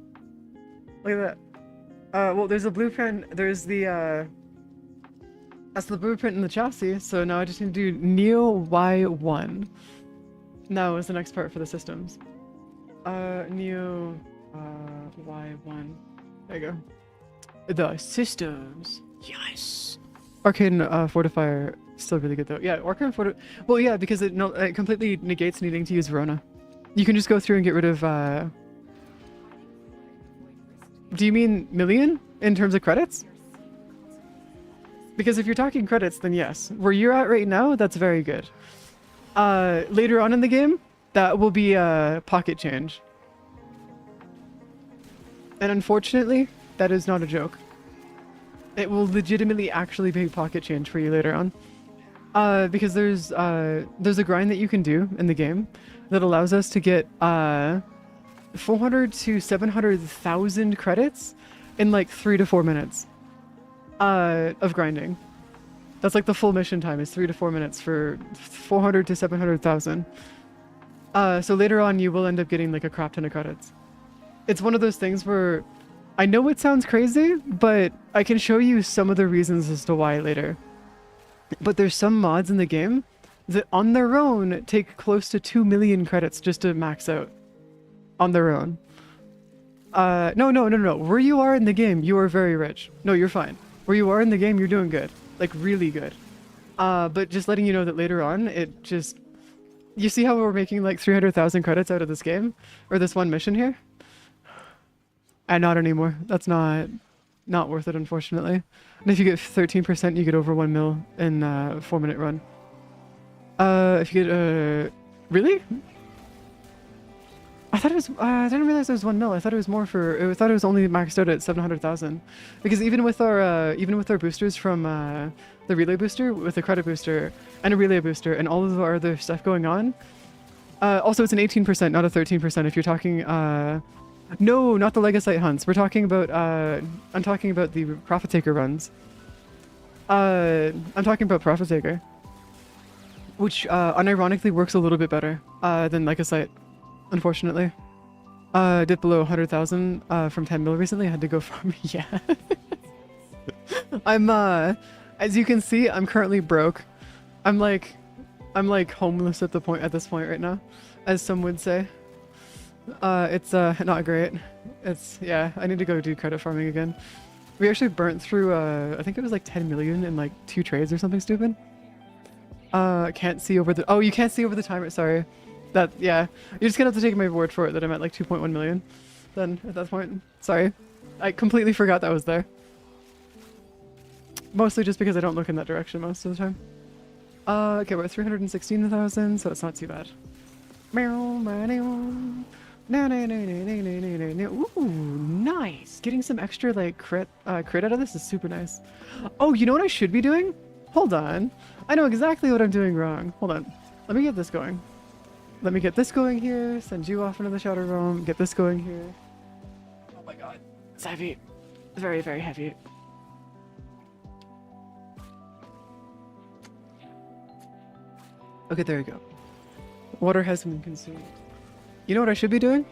A: Look at that. Well, there's a blueprint. There's the, that's the blueprint in the chassis, so now I just need to do Neo Y1. Now is the next part for the systems. Neo Y1. There you go. The systems. Yes. Arcane Fortifier, still really good though. Yeah, Arcane Fortifier. Well, yeah, because it completely negates needing to use Verona. You can just go through and get rid of. Do you mean million in terms of credits? Because if you're talking credits, then yes. Where you're at right now, that's very good. Later on in the game, that will be a pocket change. And unfortunately, That is not a joke. It will legitimately actually pay pocket change for you later on. Because there's a grind that you can do in the game that allows us to get 400 to 700,000 credits in like 3 to 4 minutes of grinding. That's like the full mission time is 3 to 4 minutes for 400 to 700,000. So later on you will end up getting like a crap ton of credits. It's one of those things where I know it sounds crazy, but I can show you some of the reasons as to why later. But there's some mods in the game that on their own take close to 2 million credits just to max out. On their own. No. Where you are in the game, you are very rich. No, you're fine. Where you are in the game, you're doing good. Like, really good. But just letting you know that later on, it just... You see how we're making like 300,000 credits out of this game? Or this one mission here? And not anymore. That's not worth it, unfortunately. And if you get 13%, you get over 1 mil in a 4-minute run. If you get, really? I thought it was, I didn't realize it was 1 mil. I thought it was more I thought it was only maxed out at 700,000. Because even with our boosters from, the relay booster, with a credit booster, and a relay booster, and all of our other stuff going on, also it's an 18%, not a 13% if you're talking, no, not the Legosite hunts. We're talking about, I'm talking about the Profit Taker runs. I'm talking about Profit Taker. Which, unironically works a little bit better, than Legosite, unfortunately. Dipped below 100,000, from 10 mil recently. I had to go farm, yeah. I'm, as you can see, I'm currently broke. I'm like homeless at this point right now, as some would say. It's not great. Yeah, I need to go do credit farming again. We actually burnt through I think it was like 10 million in like 2 trades or something stupid. Can't see over the... Oh, you can't see over the timer, sorry. Yeah. You're just gonna have to take my word for it that I'm at like 2.1 million then at that point. Sorry. I completely forgot that was there. Mostly just because I don't look in that direction most of the time. Okay, we're at 316,000, so it's not too bad. Ooh, nice! Getting some extra like crit out of this is super nice. Oh, you know what I should be doing? Hold on. I know exactly what I'm doing wrong. Hold on. Let me get this going. Let me get this going here, send you off into the Shadow Realm, get this going here. Oh my god. It's heavy. Very, very heavy. Okay, there you go. Water has been consumed. You know what I should be doing?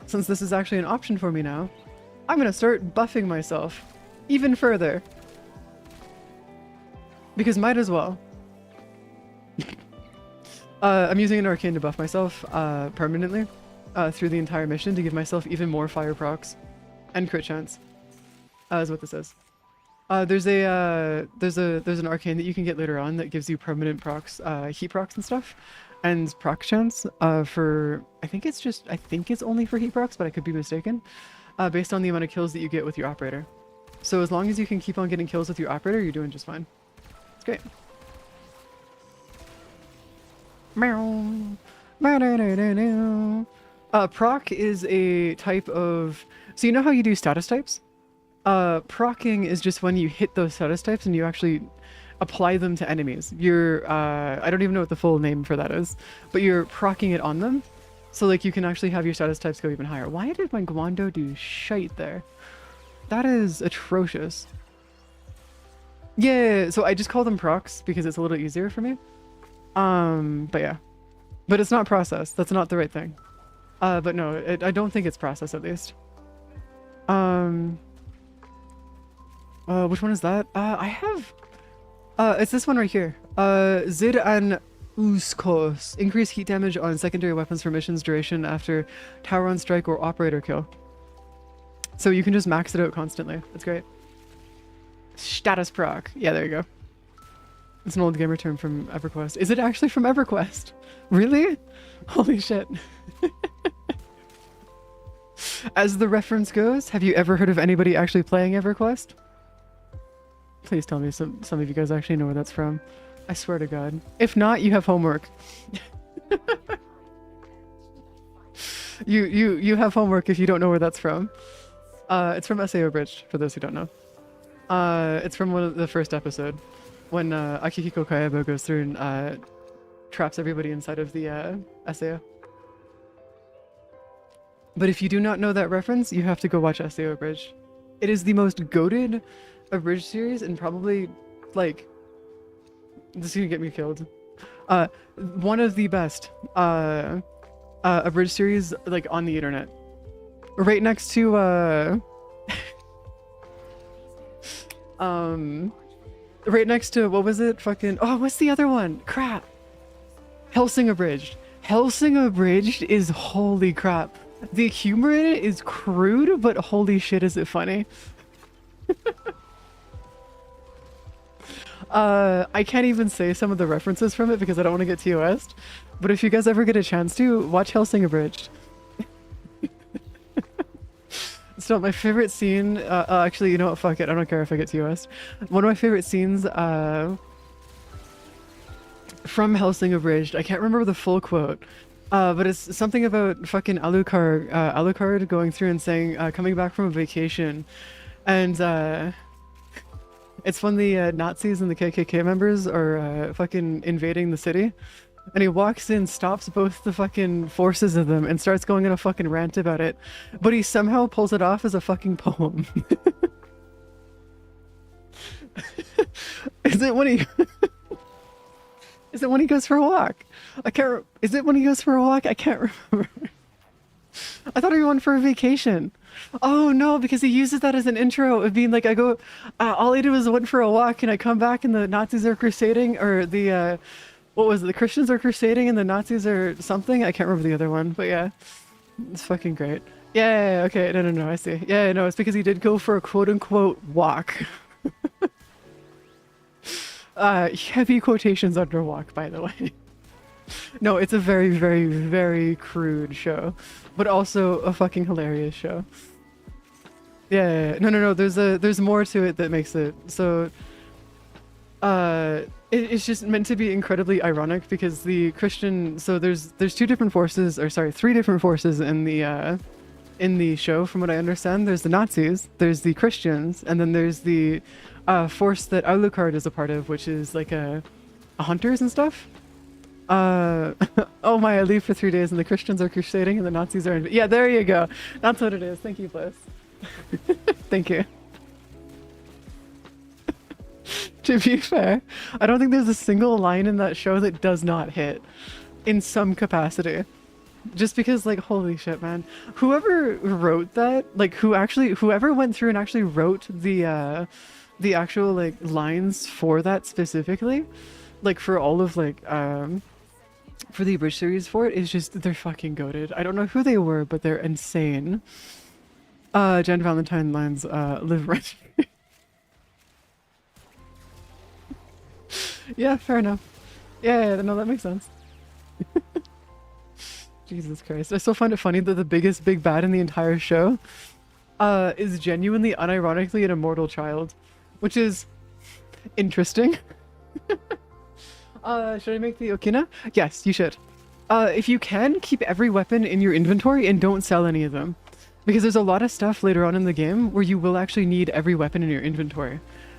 A: Since this is actually an option for me now, I'm gonna start buffing myself even further. Because might as well. I'm using an arcane to buff myself permanently through the entire mission to give myself even more fire procs and crit chance. Is what this is. There's an arcane that you can get later on that gives you permanent procs, heat procs and stuff, and proc chance for I think it's only for heat procs, but I could be mistaken. Based on the amount of kills that you get with your operator. So as long as you can keep on getting kills with your operator, you're doing just fine. It's great. Proc is a type of... So you know how you do status types? Procking is just when you hit those status types and you actually apply them to enemies. You're, I don't even know what the full name for that is, but you're procking it on them. So like you can actually have your status types go even higher. Why did my Guando do shite there? That is atrocious. Yeah, so I just call them procs because it's a little easier for me. But yeah. But it's not process. That's not the right thing. But no, I don't think it's process at least. Which one is that? I have... it's this one right here. Zid and Uskos. Increase heat damage on secondary weapons for missions duration after tower on strike or operator kill. So you can just max it out constantly. That's great. Status proc. Yeah, there you go. It's an old gamer term from EverQuest. Is it actually from EverQuest? Really? Holy shit. As the reference goes, have you ever heard of anybody actually playing EverQuest? Please tell me some of you guys actually know where that's from. I swear to God. If not, you have homework. You have homework if you don't know where that's from. It's from SAO Bridge, for those who don't know. It's from one of the first episode, when Akihiko Kayaba goes through and traps everybody inside of the SAO. But if you do not know that reference, you have to go watch SAO Bridge. It is the most goated abridged series, and probably, like, this is gonna get me killed. One of the best abridged series, like, on the internet. Right next to right next to, what was it? Fucking, oh, what's the other one? Crap. Hellsing Abridged. Hellsing Abridged is holy crap. The humor in it is crude, but holy shit is it funny. I can't even say some of the references from it because I don't want to get TOS'd, but if you guys ever get a chance to, watch Hellsing Abridged. So my favorite scene, actually, you know what, fuck it, I don't care if I get TOS'd. One of my favorite scenes from Hellsing Abridged, I can't remember the full quote, but it's something about fucking Alucard going through and saying, coming back from a vacation, and it's when the Nazis and the KKK members are fucking invading the city, and he walks in, stops both the fucking forces of them, and starts going on a fucking rant about it, but he somehow pulls it off as a fucking poem. Is it when he... Is it when he goes for a walk? I can't... Is it when he goes for a walk? I can't remember. I thought he went for a vacation. Oh no, because he uses that as an intro of being like, I go... all I did was went for a walk and I come back and the Nazis are crusading, or the... what was it? The Christians are crusading and the Nazis are something? I can't remember the other one, but yeah. It's fucking great. Yeah, okay, no, I see. Yeah, no, it's because he did go for a quote-unquote walk. Heavy quotations under walk, by the way. No, it's a very, very, very crude show, but also a fucking hilarious show. Yeah, no, there's more to it that makes it so... it's just meant to be incredibly ironic because the Christian, so there's three different forces in the show, from what I understand. There's the Nazis, there's the Christians, and then there's the force that Alucard is a part of, which is like a hunters and stuff. Oh my, I leave for 3 days and the Christians are crusading and the Nazis are yeah, there you go. That's what it is. Thank you, Bliss. Thank you. To be fair, I don't think there's a single line in that show that does not hit in some capacity. Just because, like, holy shit, man. Whoever wrote that, like, whoever went through and actually wrote the actual, like, lines for that specifically, like, for all of, like, for the abridged series for it, is just, they're fucking goated. I don't know who they were, but they're insane. Jen Valentine lines, live rent. Yeah, fair enough. Yeah, no, that makes sense. Jesus Christ. I still find it funny that the biggest big bad in the entire show is genuinely, unironically, an immortal child. Which is interesting. Should I make the Okina? Yes, you should. If you can, keep every weapon in your inventory and don't sell any of them. Because there's a lot of stuff later on in the game where you will actually need every weapon in your inventory.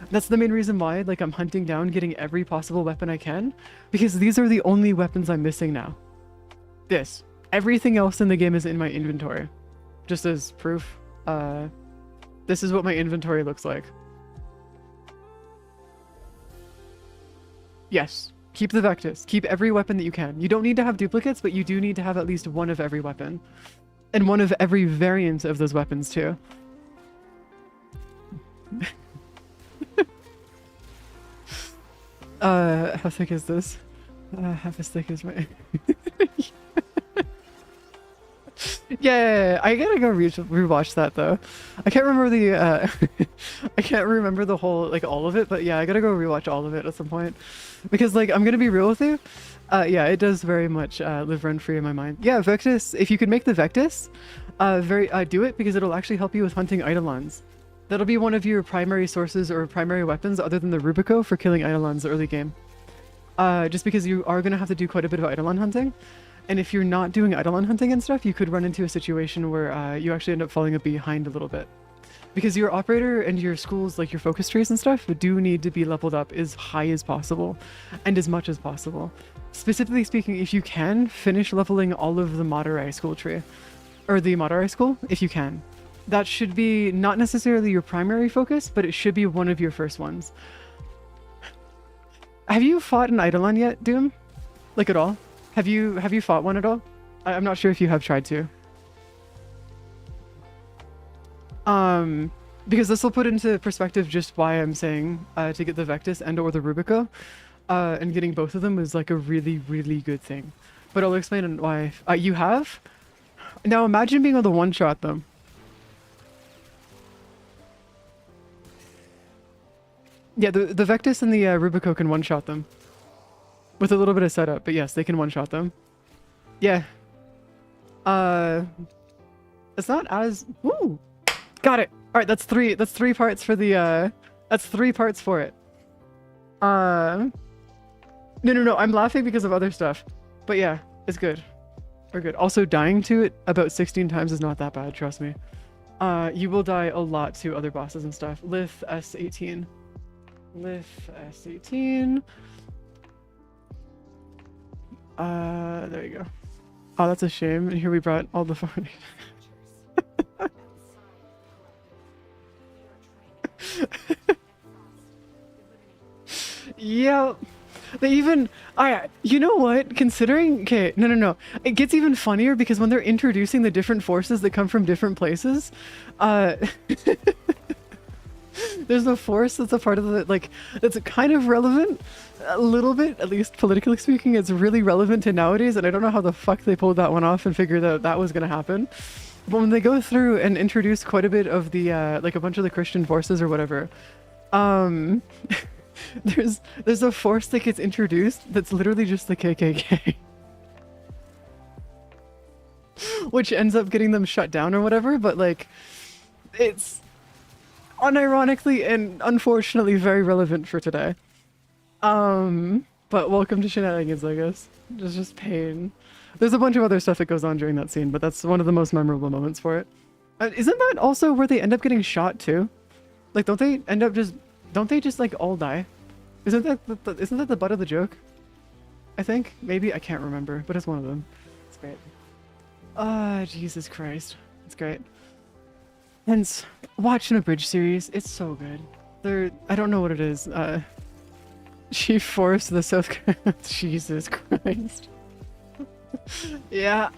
A: That's the main reason why, like, I'm hunting down getting every possible weapon I can, because these are the only weapons I'm missing now. This. Everything else in the game is in my inventory. Just as proof, this is what my inventory looks like. Yes. Keep the Vectus. Keep every weapon that you can. You don't need to have duplicates, but you do need to have at least one of every weapon. And one of every variant of those weapons, too. How thick is this? Half as thick as my... Yeah, I gotta go rewatch that though. I can't remember the I can't remember the whole, like, all of it, but yeah, I gotta go rewatch all of it at some point. Because, like, I'm gonna be real with you. Yeah, it does very much live rent-free in my mind. Yeah, Vectus, if you could make the Vectus, do it, because it'll actually help you with hunting eidolons. That'll be one of your primary sources or primary weapons other than the Rubico for killing eidolons early game. Just because you are gonna have to do quite a bit of eidolon hunting. And if you're not doing eidolon hunting and stuff, you could run into a situation where you actually end up falling behind a little bit. because your operator and your schools, like your focus trees and stuff, do need to be leveled up as high as possible and as much as possible. Specifically speaking, if you can, finish leveling all of the Madurai school tree, or the Madurai school, if you can. That should be not necessarily your primary focus, but it should be one of your first ones. Have you fought an eidolon yet, Doom? Like at all? Have you fought one at all? I'm not sure if you have tried to. Because this will put into perspective just why I'm saying to get the Vectis and or the Rubico, and getting both of them is like a really, really good thing. But I'll explain why. You have? Now imagine being able to one-shot them. Yeah, the Vectis and the Rubico can one-shot them. With a little bit of setup, but yes, they can one-shot them. Yeah. It's not as... Woo! Got it! Alright, that's three parts for the, that's 3 parts for it. No, I'm laughing because of other stuff. But yeah, it's good. We're good. Also, dying to it about 16 times is not that bad, trust me. You will die a lot to other bosses and stuff. Lith S18. Lith S18. There you go. Oh, that's a shame. And here we brought all the fun. Yeah. They even, you know what? Considering, okay, no. It gets even funnier because when they're introducing the different forces that come from different places, there's a force that's a part of the, like, that's kind of relevant, a little bit, at least politically speaking. It's really relevant to nowadays, and I don't know how the fuck they pulled that one off and figured that that was going to happen. But when they go through and introduce quite a bit of the, like a bunch of the Christian forces or whatever, there's a force that gets introduced that's literally just the KKK. Which ends up getting them shut down or whatever, but like, it's unironically and unfortunately very relevant for today. But welcome to shenanigans, I guess. It's just pain. There's a bunch of other stuff that goes on during that scene, but that's one of the most memorable moments for it. Isn't that also where they end up getting shot too? Like, don't they just like all die? Isn't that the butt of the joke? I think, maybe, I can't remember, but it's one of them. It's great. Jesus Christ. It's great. Hence, watching a bridge series, it's so good. I don't know what it is. Chief Force of the South Jesus Christ. Yeah.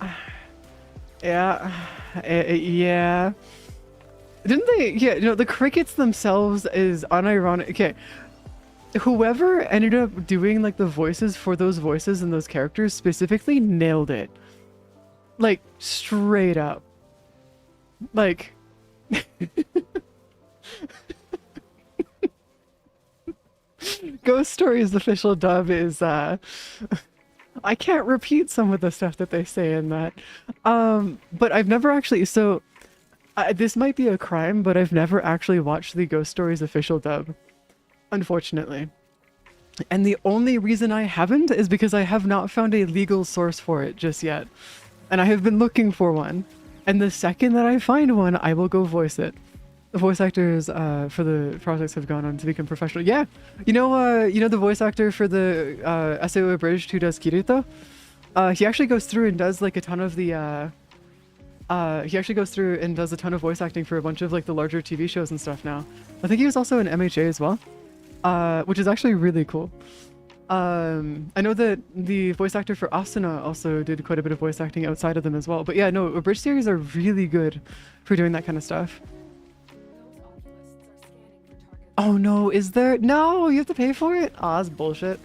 A: Didn't they? Yeah, the crickets themselves is unironic. Okay. Whoever ended up doing like the voices for those voices and those characters specifically nailed it. Like, straight up. Like... Ghost Stories official dub is, I can't repeat some of the stuff that they say in that. But I've never actually, this might be a crime, but I've never actually watched the Ghost Stories official dub. Unfortunately. And the only reason I haven't is because I have not found a legal source for it just yet. And I have been looking for one. And the second that I find one, I will go voice it. The voice actors for the projects have gone on to become professional. Yeah, you know the voice actor for the SAO Abridged who does Kirito? He actually goes through and does like a ton of the he actually goes through and does a ton of voice acting for a bunch of like the larger TV shows and stuff now. I think he was also in MHA as well, which is actually really cool. I know that the voice actor for Asuna also did quite a bit of voice acting outside of them as well. But yeah, no, Abridged series are really good for doing that kind of stuff. Oh no, is there? No, you have to pay for it? Aw, that's bullshit.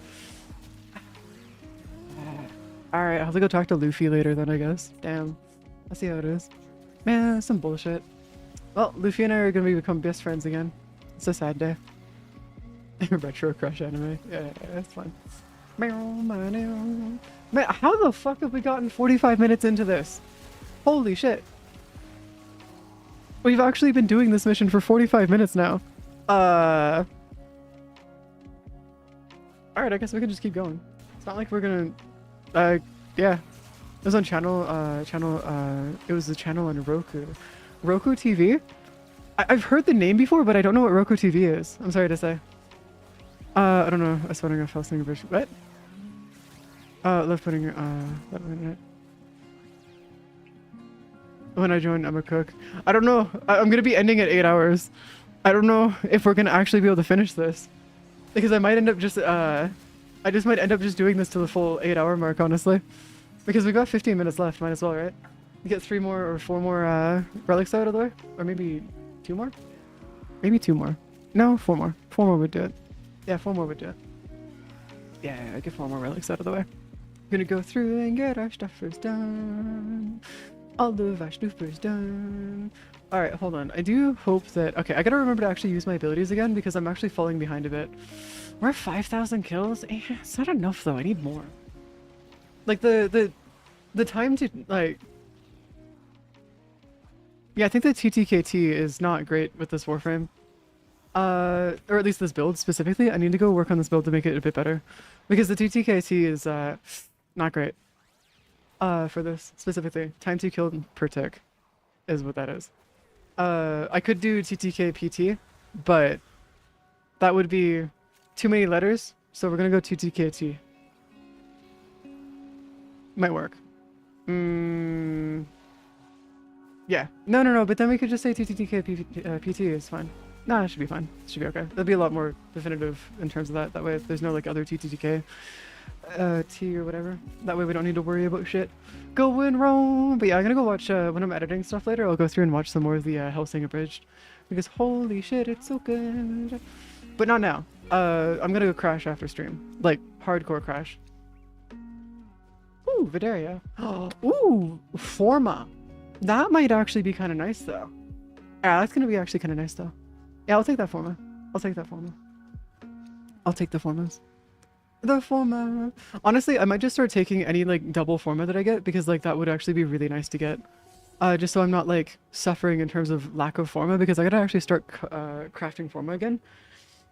A: Alright, I'll have to go talk to Luffy later then, I guess. Damn. I'll see how it is. Man, that's some bullshit. Well, Luffy and I are gonna become best friends again. It's a sad day. Retro crush anime. Yeah, that's fun. Man, how the fuck have we gotten 45 minutes into this? Holy shit. We've actually been doing this mission for 45 minutes now. Alright, I guess we can just keep going. It's not like we're gonna, yeah. It was on it was the channel on Roku. Roku TV? I've heard the name before, but I don't know what Roku TV is. I'm sorry to say. I don't know. I was wondering if I was thinking of what? Left putting that minute. When I join, I'm a cook. I don't know. I'm gonna be ending at 8 hours. I don't know if we're gonna actually be able to finish this, because I might end up just I just might end up just doing this to the full 8-hour mark, honestly, because we've got 15 minutes left. Might as well, right? We get 3 more or 4 more relics out of the way, or maybe 2 more. Maybe 2 more. No, 4 more. 4 more would do it. Yeah, 4 more would do it. Yeah, I get 4 more relics out of the way. Gonna go through and get our stuffers done. All of our stuffers done. Alright, hold on. I do hope that... Okay, I gotta remember to actually use my abilities again because I'm actually falling behind a bit. We're at 5,000 kills? It's not enough though, I need more. Like the time to like... Yeah, I think the TTKT is not great with this Warframe. Or at least this build specifically. I need to go work on this build to make it a bit better. Because the TTKT is not great. For this specifically. Time to kill per tick is what that is. I could do TTKPT, but that would be too many letters, so we're gonna go TTKT. Might work. Yeah. No, but then we could just say TTKPT is fine. Nah, it should be fine. It should be okay. That'll be a lot more definitive in terms of that. That way if there's no like other TTK T or whatever. That way we don't need to worry about shit going wrong. But yeah, I'm gonna go watch when I'm editing stuff later. I'll go through and watch some more of the Hellsing Abridged because holy shit, it's so good. But not now. I'm gonna go crash after stream, like hardcore crash. Ooh, Vidaria. Ooh, Forma. That might actually be kind of nice though. Yeah, that's gonna be actually kind of nice though. Yeah, I'll take that Forma. I'll take that Forma. I'll take the Formas. The Forma. Honestly, I might just start taking any like double Forma that I get because like that would actually be really nice to get. Just so I'm not like suffering in terms of lack of Forma because I gotta actually start crafting Forma again.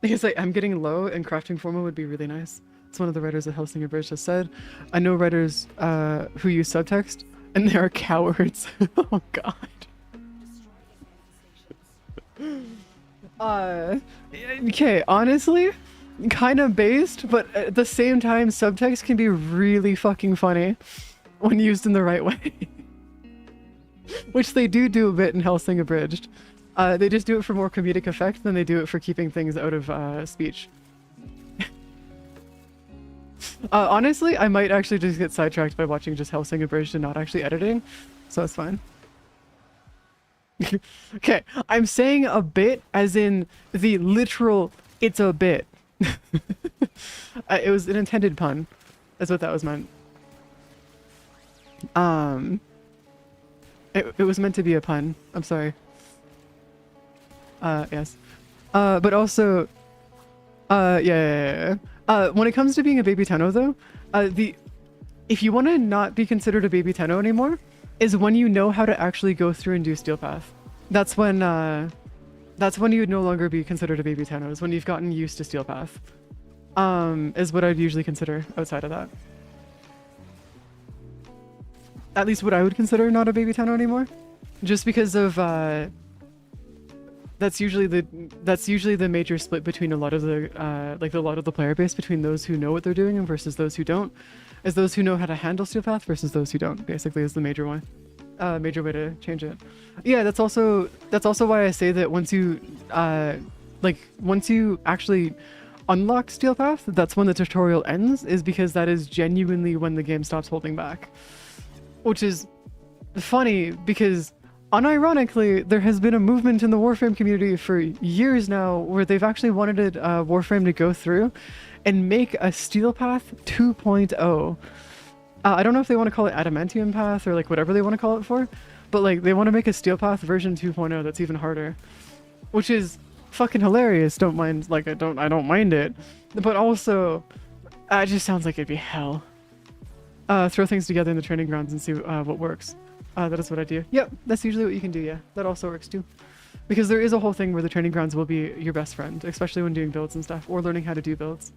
A: Because like I'm getting low and crafting Forma would be really nice. It's one of the writers of Hellsinger Bridge just said. I know writers who use subtext and they are cowards. Oh god. Okay, honestly, kind of based, but at the same time, subtext can be really fucking funny when used in the right way. Which they do a bit in Hellsing Abridged. They just do it for more comedic effect than they do it for keeping things out of speech. Honestly, I might actually just get sidetracked by watching just Hellsing Abridged and not actually editing, so it's fine. Okay, I'm saying a bit as in the literal, it's a bit. It was an intended pun. That's what that was meant. It was meant to be a pun. I'm sorry. Yes. But also, yeah. When it comes to being a baby Tenno though, if you want to not be considered a baby Tenno anymore, is when you know how to actually go through and do Steel Path. That's when you would no longer be considered a baby Tenno, is when you've gotten used to Steel Path. Is what I'd usually consider outside of that. At least what I would consider not a baby Tenno anymore. Just because of, that's usually the major split between a lot of the, a lot of the player base between those who know what they're doing and versus those who don't. Is those who know how to handle Steel Path versus those who don't, basically, is the major one. Major way to change it. Yeah, that's also why I say that once you actually unlock Steel Path, that's when the tutorial ends, is because that is genuinely when the game stops holding back. Which is funny because unironically, there has been a movement in the Warframe community for years now where they've actually wanted Warframe to go through and make a Steel Path 2.0. I don't know if they want to call it Adamantium Path or like whatever they want to call it for, but like they want to make a Steel Path version 2.0 that's even harder, which is fucking hilarious. Don't mind, like I don't mind it, but also it just sounds like it'd be hell. Throw things together in the training grounds and see what works. That is what I do. Yep, that's usually what you can do. Yeah, that also works too, because there is a whole thing where the training grounds will be your best friend, especially when doing builds and stuff or learning how to do builds.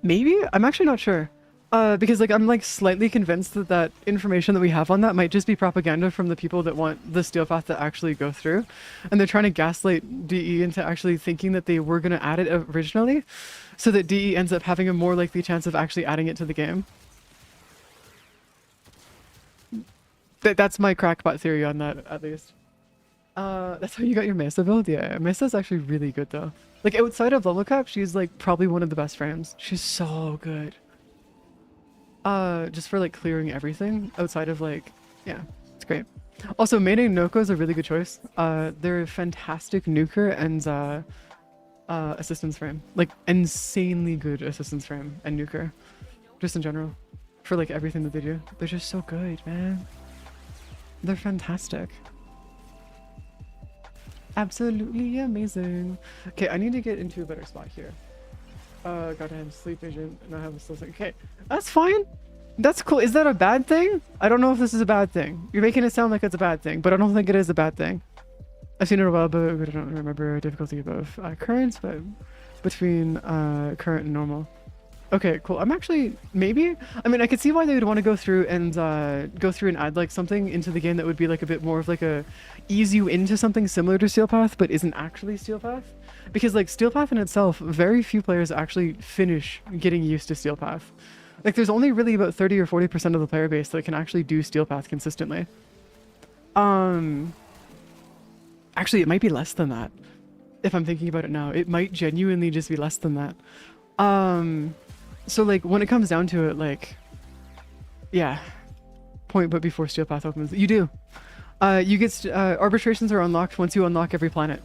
A: Maybe? I'm actually not sure. Because like I'm like slightly convinced that that information that we have on that might just be propaganda from the people that want the steel path to actually go through, and they're trying to gaslight DE into actually thinking that they were going to add it originally, so that DE ends up having a more likely chance of actually adding it to the game. That's my crackpot theory on that, at least. That's how you got your Mesa build? Yeah, Mesa's actually really good though. Like outside of level cap, she's like probably one of the best frames. She's so good. Just for like clearing everything outside of like, yeah, it's great. Also, maining Noko is a really good choice. They're a fantastic nuker and assistance frame. Like insanely good assistance frame and nuker. Just in general. For like everything that they do. They're just so good, man. They're fantastic. Absolutely amazing. Okay, I need to get into a better spot here. Gotta have sleep vision and I have a slow second. Okay, that's fine. That's cool. Is that a bad thing? I don't know if this is a bad thing. You're making it sound like it's a bad thing, but I don't think it is a bad thing. I've seen it a while, but I don't remember difficulty above current, but between current and normal. Okay, cool. I'm actually maybe. I mean, I could see why they would want to go through and add like something into the game that would be like a bit more of like a ease you into something similar to Steel Path, but isn't actually Steel Path. Because like Steel Path in itself, very few players actually finish getting used to Steel Path. Like there's only really about 30 or 40% of the player base that can actually do Steel Path consistently. Actually, it might be less than that. If I'm thinking about it now, it might genuinely just be less than that. So like when it comes down to it, like, yeah, point but before Steel Path opens, you do. You get arbitrations are unlocked once you unlock every planet.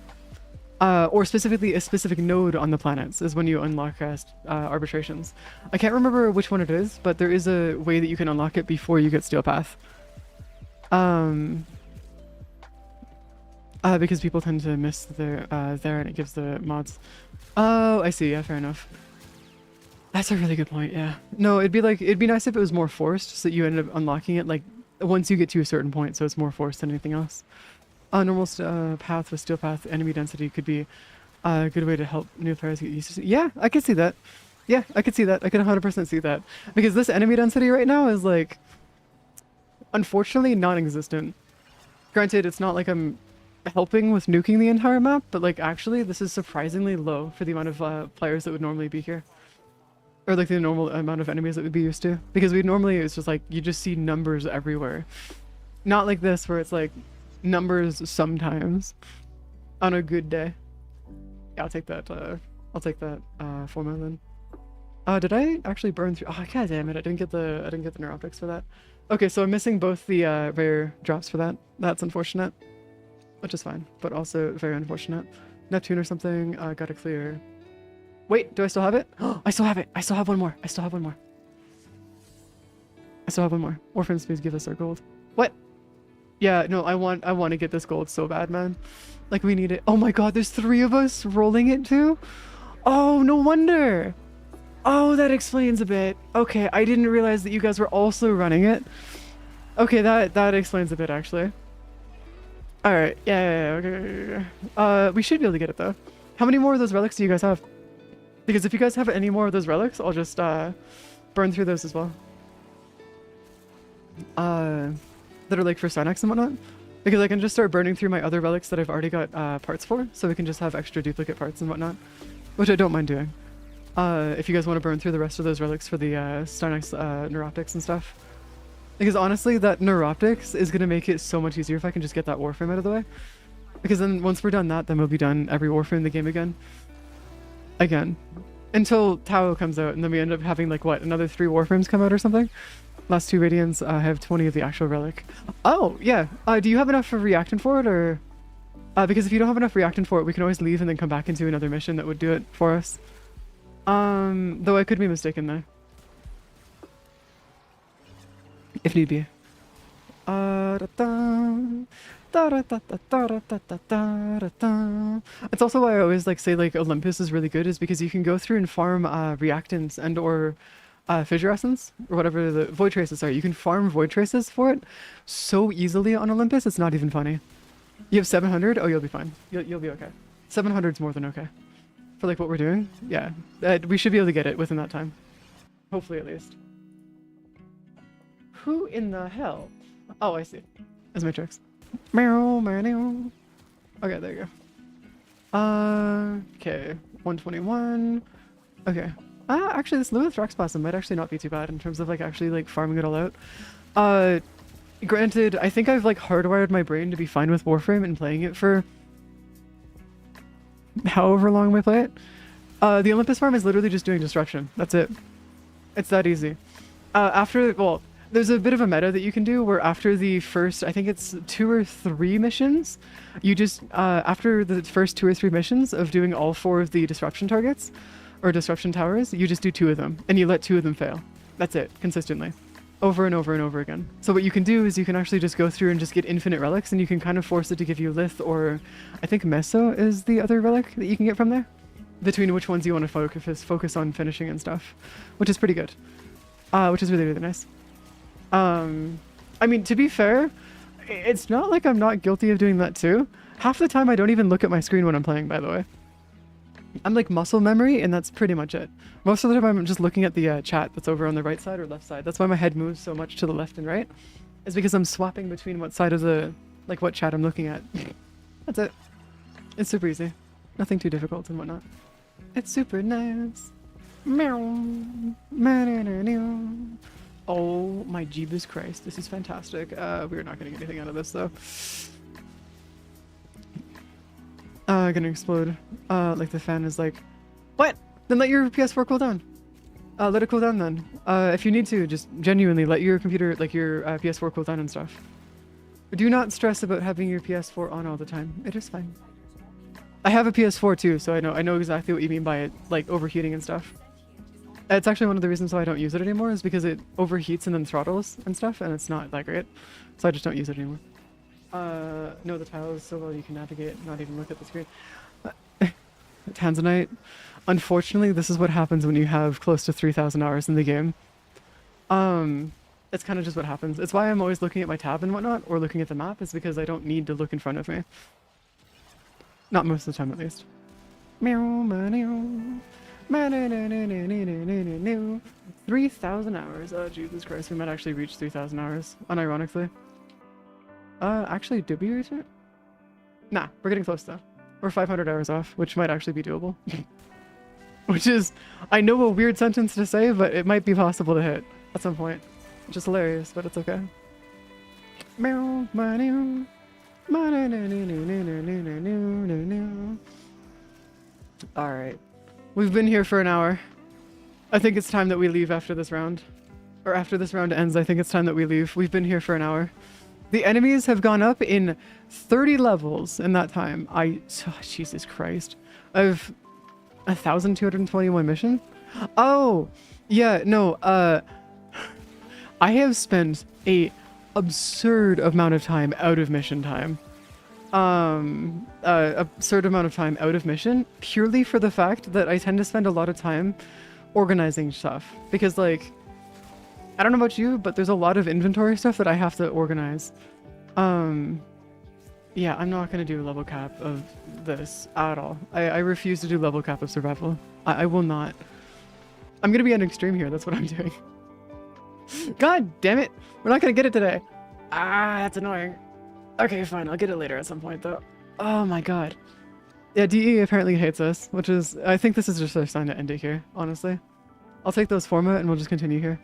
A: Or specifically a specific node on the planets is when you unlock arbitrations. I can't remember which one it is, but there is a way that you can unlock it before you get Steel Path. Because people tend to miss their there and it gives the mods. Oh, I see. Yeah, fair enough. That's a really good point. Yeah. No, it'd be nice if it was more forced, so that you end up unlocking it like once you get to a certain point, so it's more forced than anything else. Normal path with Steel Path enemy density could be a good way to help new players get used to. Yeah, I could see that. Yeah, I could see that. I could 100% see that. Because this enemy density right now is like, unfortunately, non-existent. Granted, it's not like I'm helping with nuking the entire map, but like actually this is surprisingly low for the amount of players that would normally be here. Or like the normal amount of enemies that we'd be used to. Because it's just like, you just see numbers everywhere. Not like this where it's like, numbers sometimes on a good day. Yeah, I'll take that format then. Did I actually burn through? Oh, god damn it, I didn't get the neuroptics for that. Okay, so I'm missing both the rare drops for that. That's unfortunate, which is fine, but also very unfortunate. Neptune or something. Gotta clear. Wait, do I still have it? Oh, I still have it. I still have one more. Orphans, please give us our gold. What? Yeah, no, I want to get this gold so bad, man. Like, we need it. Oh my god, there's 3 of us rolling it too? Oh, no wonder. Oh, that explains a bit. Okay, I didn't realize that you guys were also running it. Okay, that explains a bit, actually. Alright, yeah, okay. We should be able to get it, though. How many more of those relics do you guys have? Because if you guys have any more of those relics, I'll just, burn through those as well. That are like for Synax and whatnot, because I can just start burning through my other relics that I've already got parts for, so we can just have extra duplicate parts and whatnot, which I don't mind doing. If you guys want to burn through the rest of those relics for the Synax neuroptics and stuff, because honestly, that neuroptics is gonna make it so much easier if I can just get that warframe out of the way. Because then once we're done that, then we'll be done every warframe in the game again, until Tao comes out, and then we end up having like what, another 3 warframes come out or something. Last 2 radiants have 20 of the actual relic. Oh, yeah. Do you have enough for reactant for it, or? Because if you don't have enough reactant for it, we can always leave and then come back into another mission that would do it for us. Though I could be mistaken there. If need be. It's also why I always like say like Olympus is really good, is because you can go through and farm reactants and or fissure essence, or whatever the void traces are. You can farm void traces for it so easily on Olympus, it's not even funny. You have 700? Oh, you'll be fine. You'll be okay. 700 is more than okay. For like what we're doing? Yeah. We should be able to get it within that time. Hopefully, at least. Who in the hell? Oh, I see. That's my tricks. Meow, meow, meow. Okay, there you go. Okay. 121. Okay. Actually, this Lilith Rexplasm might actually not be too bad in terms of like actually like farming it all out. Granted, I think I've like hardwired my brain to be fine with Warframe and playing it for however long I play it. The Olympus farm is literally just doing destruction. That's it. It's that easy. Well, there's a bit of a meta that you can do where after the first, I think it's 2 or 3 missions, you just, after the first 2 or 3 missions of doing all 4 of the disruption targets, or disruption towers, you just do 2 of them, and you let 2 of them fail. That's it, consistently. Over and over and over again. So what you can do is you can actually just go through and just get infinite relics, and you can kind of force it to give you Lith, or I think Meso is the other relic that you can get from there, between which ones you want to focus on finishing and stuff, which is pretty good. Which is really, really nice. I mean, to be fair, it's not like I'm not guilty of doing that too. Half the time I don't even look at my screen when I'm playing, by the way. I'm like muscle memory, and that's pretty much it. Most of the time I'm just looking at the chat that's over on the right side or left side. That's why my head moves so much to the left and right. Is because I'm swapping between what side of the, like what chat I'm looking at. That's it. It's super easy. Nothing too difficult and whatnot. It's super nice. Meow. Oh my Jeebus Christ, this is fantastic. We're not getting anything out of this though. Gonna explode. Like the fan is like, what? Then let your PS4 cool down. Let it cool down then. If you need to, just genuinely let your computer, like your PS4 cool down and stuff. Do not stress about having your PS4 on all the time. It is fine. I have a PS4 too, so I know exactly what you mean by it, like overheating and stuff. It's actually one of the reasons why I don't use it anymore, is because it overheats and then throttles and stuff, and it's not that great. So I just don't use it anymore. Know the tiles so well you can navigate, not even look at the screen. Tanzanite. Unfortunately, this is what happens when you have close to 3,000 hours in the game. It's kind of just what happens. It's why I'm always looking at my tab and whatnot, or looking at the map, is because I don't need to look in front of me. Not most of the time, at least. Meow, meow. 3,000 hours. Oh, Jesus Christ. We might actually reach 3,000 hours, unironically. Actually, did we reach it? Nah, we're getting close though. We're 500 hours off, which might actually be doable. Which is, I know, a weird sentence to say, but it might be possible to hit at some point. Just hilarious, but it's okay. Alright. We've been here for an hour. I think it's time that we leave after this round. Or after this round ends, I think it's time that we leave. We've been here for an hour. The enemies have gone up in 30 levels in that time. Oh, Jesus Christ. I've 1,221 mission? Oh, yeah, no, I have spent a absurd amount of time out of mission time. Absurd amount of time out of mission, purely for the fact that I tend to spend a lot of time organizing stuff. Because, like, I don't know about you, but there's a lot of inventory stuff that I have to organize. Yeah, I'm not gonna do level cap of this at all. I refuse to do level cap of survival. I will not. I'm gonna be on extreme here, that's what I'm doing. God damn it! We're not gonna get it today! Ah, that's annoying. Okay, fine, I'll get it later at some point though. Oh my god. Yeah, DE apparently hates us, which is, I think this is just our sign to end it here, honestly. I'll take those forma and we'll just continue here.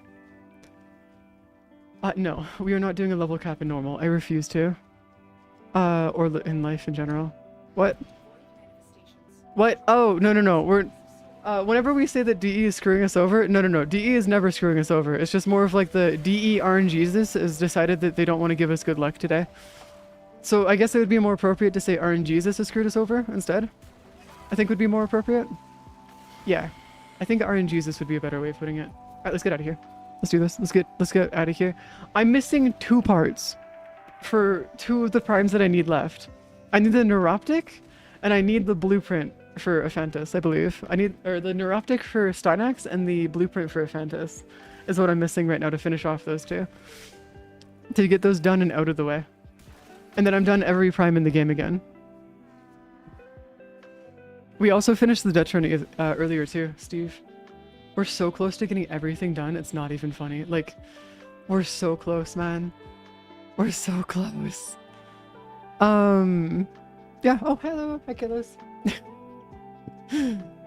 A: No, we are not doing a level cap in normal. I refuse to. Or in life in general. What? What? Oh, no. We're, whenever we say that DE is screwing us over, no. DE is never screwing us over. It's just more of like the DE RNGesus has decided that they don't want to give us good luck today. So I guess it would be more appropriate to say RNGesus has screwed us over instead. I think would be more appropriate. Yeah. I think RNGesus would be a better way of putting it. Alright, let's get out of here. Let's do this. Let's get out of here. I'm missing 2 parts for 2 of the primes that I need left. I need the neuroptic, and I need the blueprint for Aphantis, I believe. I need, or the neuroptic for Steinax and the blueprint for Aphantis is what I'm missing right now to finish off those 2. To get those done and out of the way. And then I'm done every prime in the game again. We also finished the Dutch run earlier too, Steve. We're so close to getting everything done, it's not even funny. Like, We're so close, man. We're so close. Yeah. Oh, hello. Hi, kiddos.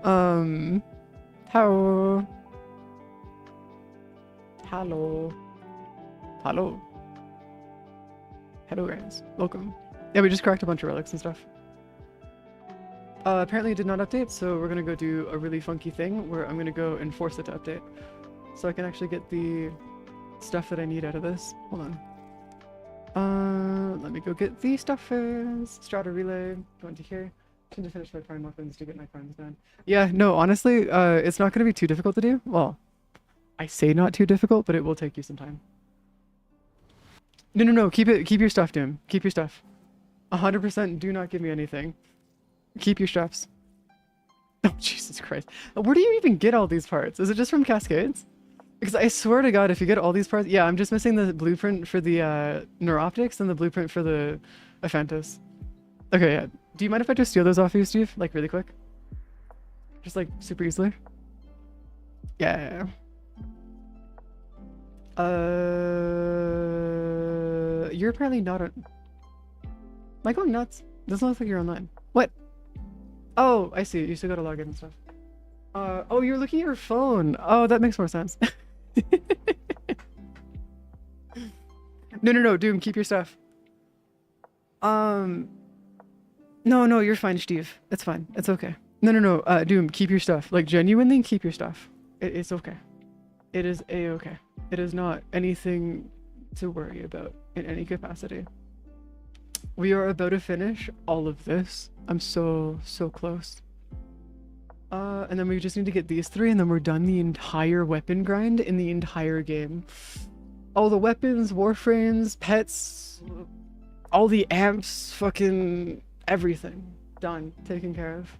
A: How? Hello. Hello. Hello, guys. Welcome. Yeah, we just cracked a bunch of relics and stuff. Apparently it did not update, so we're gonna go do a really funky thing where I'm gonna go and force it to update. So I can actually get the stuff that I need out of this. Hold on. Let me go get the stuff first. Strata relay, go into here. Need to finish my prime weapons to get my primes done. Yeah, no, honestly, it's not gonna be too difficult to do. Well, I say not too difficult, but it will take you some time. No, keep your stuff, Doom. Keep your stuff. 100% do not give me anything. Keep your straps. Oh, Jesus Christ. Where do you even get all these parts? Is it just from Cascades? Because I swear to God, if you get all these parts... Yeah, I'm just missing the blueprint for the Neuroptics and the blueprint for the Aphantis. Okay, yeah. Do you mind if I just steal those off you, Steve? Like, really quick? Just, like, super easily? Yeah. You're apparently not on... Am I going nuts? Doesn't look like you're online. What? Oh, I see. You still gotta log in and stuff. Oh, you're looking at your phone. Oh, that makes more sense. No, Doom, keep your stuff. No, you're fine, Steve. It's fine. It's okay. No, Doom, keep your stuff. Like, genuinely, keep your stuff. It's okay. It is a-okay. It is not anything to worry about in any capacity. We are about to finish all of this. I'm so close. And then we just need to get these 3 and then we're done the entire weapon grind in the entire game. All the weapons, warframes, pets, all the amps, fucking everything. Done. Taken care of.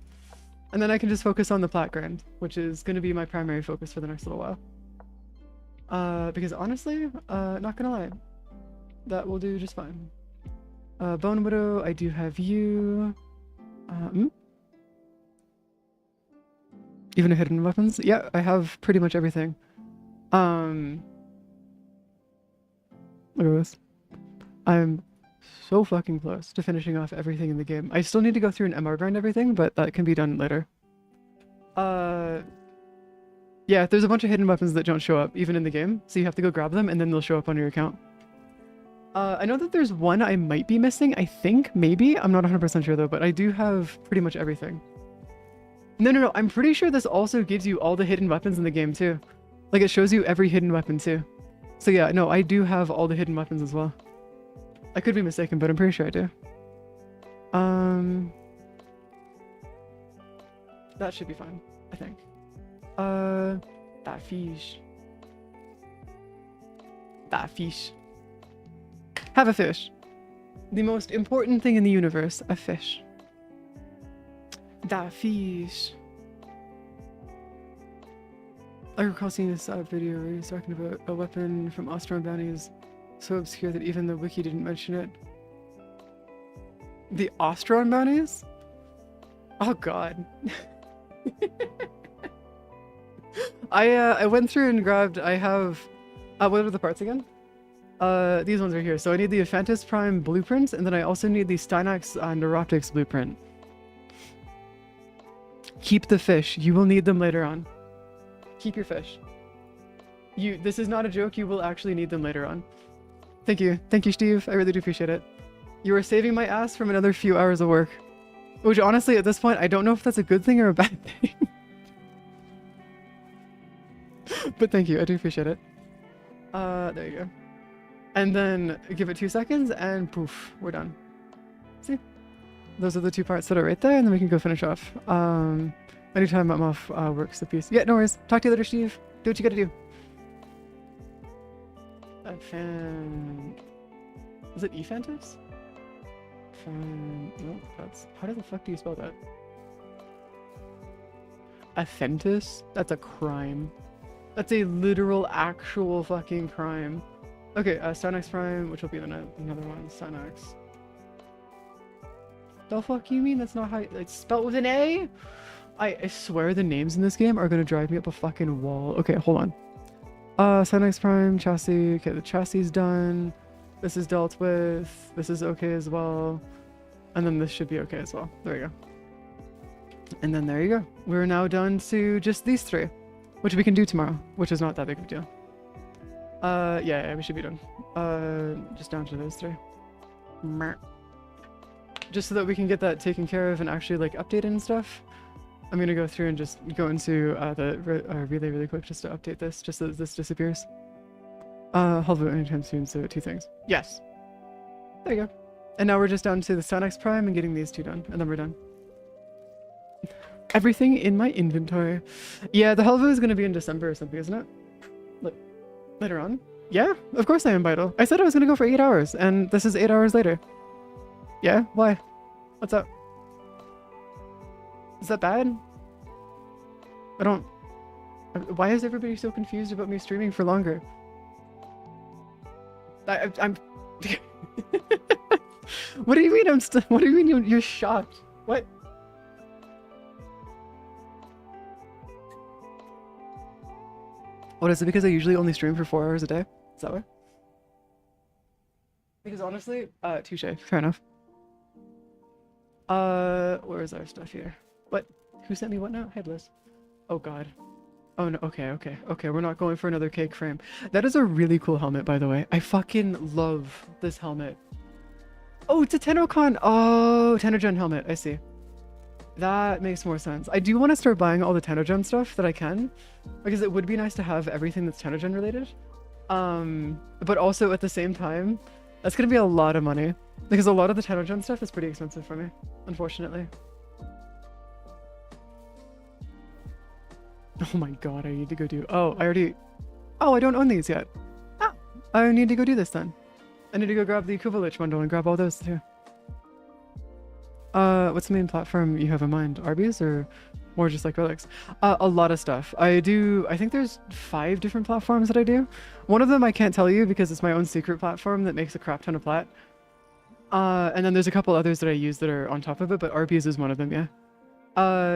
A: And then I can just focus on the plat grind, which is going to be my primary focus for the next little while. Because honestly, not gonna lie, that will do just fine. Bone Widow, I do have you. Even a hidden weapons? Yeah, I have pretty much everything. Look at this. I'm so fucking close to finishing off everything in the game. I still need to go through an MR grind everything, but that can be done later. Yeah, there's a bunch of hidden weapons that don't show up even in the game, so you have to go grab them and then they'll show up on your account. I know that there's one I might be missing, I think, maybe? I'm not 100% sure though, but I do have pretty much everything. No, I'm pretty sure this also gives you all the hidden weapons in the game too. Like, it shows you every hidden weapon too. So yeah, no, I do have all the hidden weapons as well. I could be mistaken, but I'm pretty sure I do. That should be fine, I think. That fish. That fish. Have a fish. The most important thing in the universe, a fish. That fish. I recall seeing this video where he was talking about a weapon from Ostron bounties so obscure that even the wiki didn't mention it. The Ostron bounties? Oh god. I went through and grabbed, I have, what are the parts again? These ones are here. So I need the Aphantis Prime blueprint, and then I also need the Stynax Neuroptics blueprint. Keep the fish. You will need them later on. Keep your fish. This is not a joke. You will actually need them later on. Thank you. Thank you, Steve. I really do appreciate it. You are saving my ass from another few hours of work. Which, honestly, at this point, I don't know if that's a good thing or a bad thing. But thank you. I do appreciate it. There you go. And then give it 2 seconds, and poof, we're done. See? Those are the 2 parts that are right there, and then we can go finish off. Anytime I'm off work's the piece. Yeah, no worries. Talk to you later, Steve. Do what you gotta do. Is it Ephantis? No, that's... How the fuck do you spell that? Aphantis? That's a crime. That's a literal, actual fucking crime. Okay, Stynax Prime, which will be another one. Stynax. The fuck you mean? That's not how it's spelled with an A? I swear the names in this game are gonna drive me up a fucking wall. Okay, hold on. Senex Prime, chassis. Okay, the chassis is done. This is dealt with. This is okay as well. And then this should be okay as well. There we go. And then there you go. We're now done to just these three, which we can do tomorrow, which is not that big of a deal. Yeah, we should be done. Just down to those three. Just so that we can get that taken care of and actually like update and stuff. I'm gonna go through and just go into the relay really quick just to update this, just so that this disappears. Hopefully anytime soon, so 2 things. Yes. There you go. And now we're just down to the Sonex Prime and getting these 2 done, and then we're done. Everything in my inventory. Yeah, the Hewwo is gonna be in December or something, isn't it? Like, later on? Yeah, of course I am vital. I said I was gonna go for 8 hours, and this is 8 hours later. Yeah? Why? What's up? Is that bad? I don't... Why is everybody so confused about me streaming for longer? I'm... What do you mean I'm still... What do you mean you're shocked? What? What is it, because I usually only stream for 4 hours a day? Is that why? Because honestly, touche. Fair enough. Where is our stuff here? What? Who sent me what now? Headless. Oh god. Oh no, okay, we're not going for another cake frame. That is a really cool helmet, by the way. I fucking love this helmet. Oh, it's a TennoCon. Oh, TennoGen helmet, I see. That makes more sense. I do want to start buying all the TennoGen stuff that I can, because it would be nice to have everything that's TennoGen related. But also at the same time, that's gonna be a lot of money, because a lot of the TennoGen stuff is pretty expensive for me, unfortunately. Oh my god, I need to go do... Oh, I already... Oh, I don't own these yet. Ah, I need to go do this then. I need to go grab the Kuvalich bundle and grab all those too. What's the main platform you have in mind? Arbis or more just like relics? A lot of stuff. I think there's 5 different platforms that I do. One of them I can't tell you because it's my own secret platform that makes a crap ton of plat. And then there's a couple others that I use that are on top of it, but Arbis is one of them, yeah.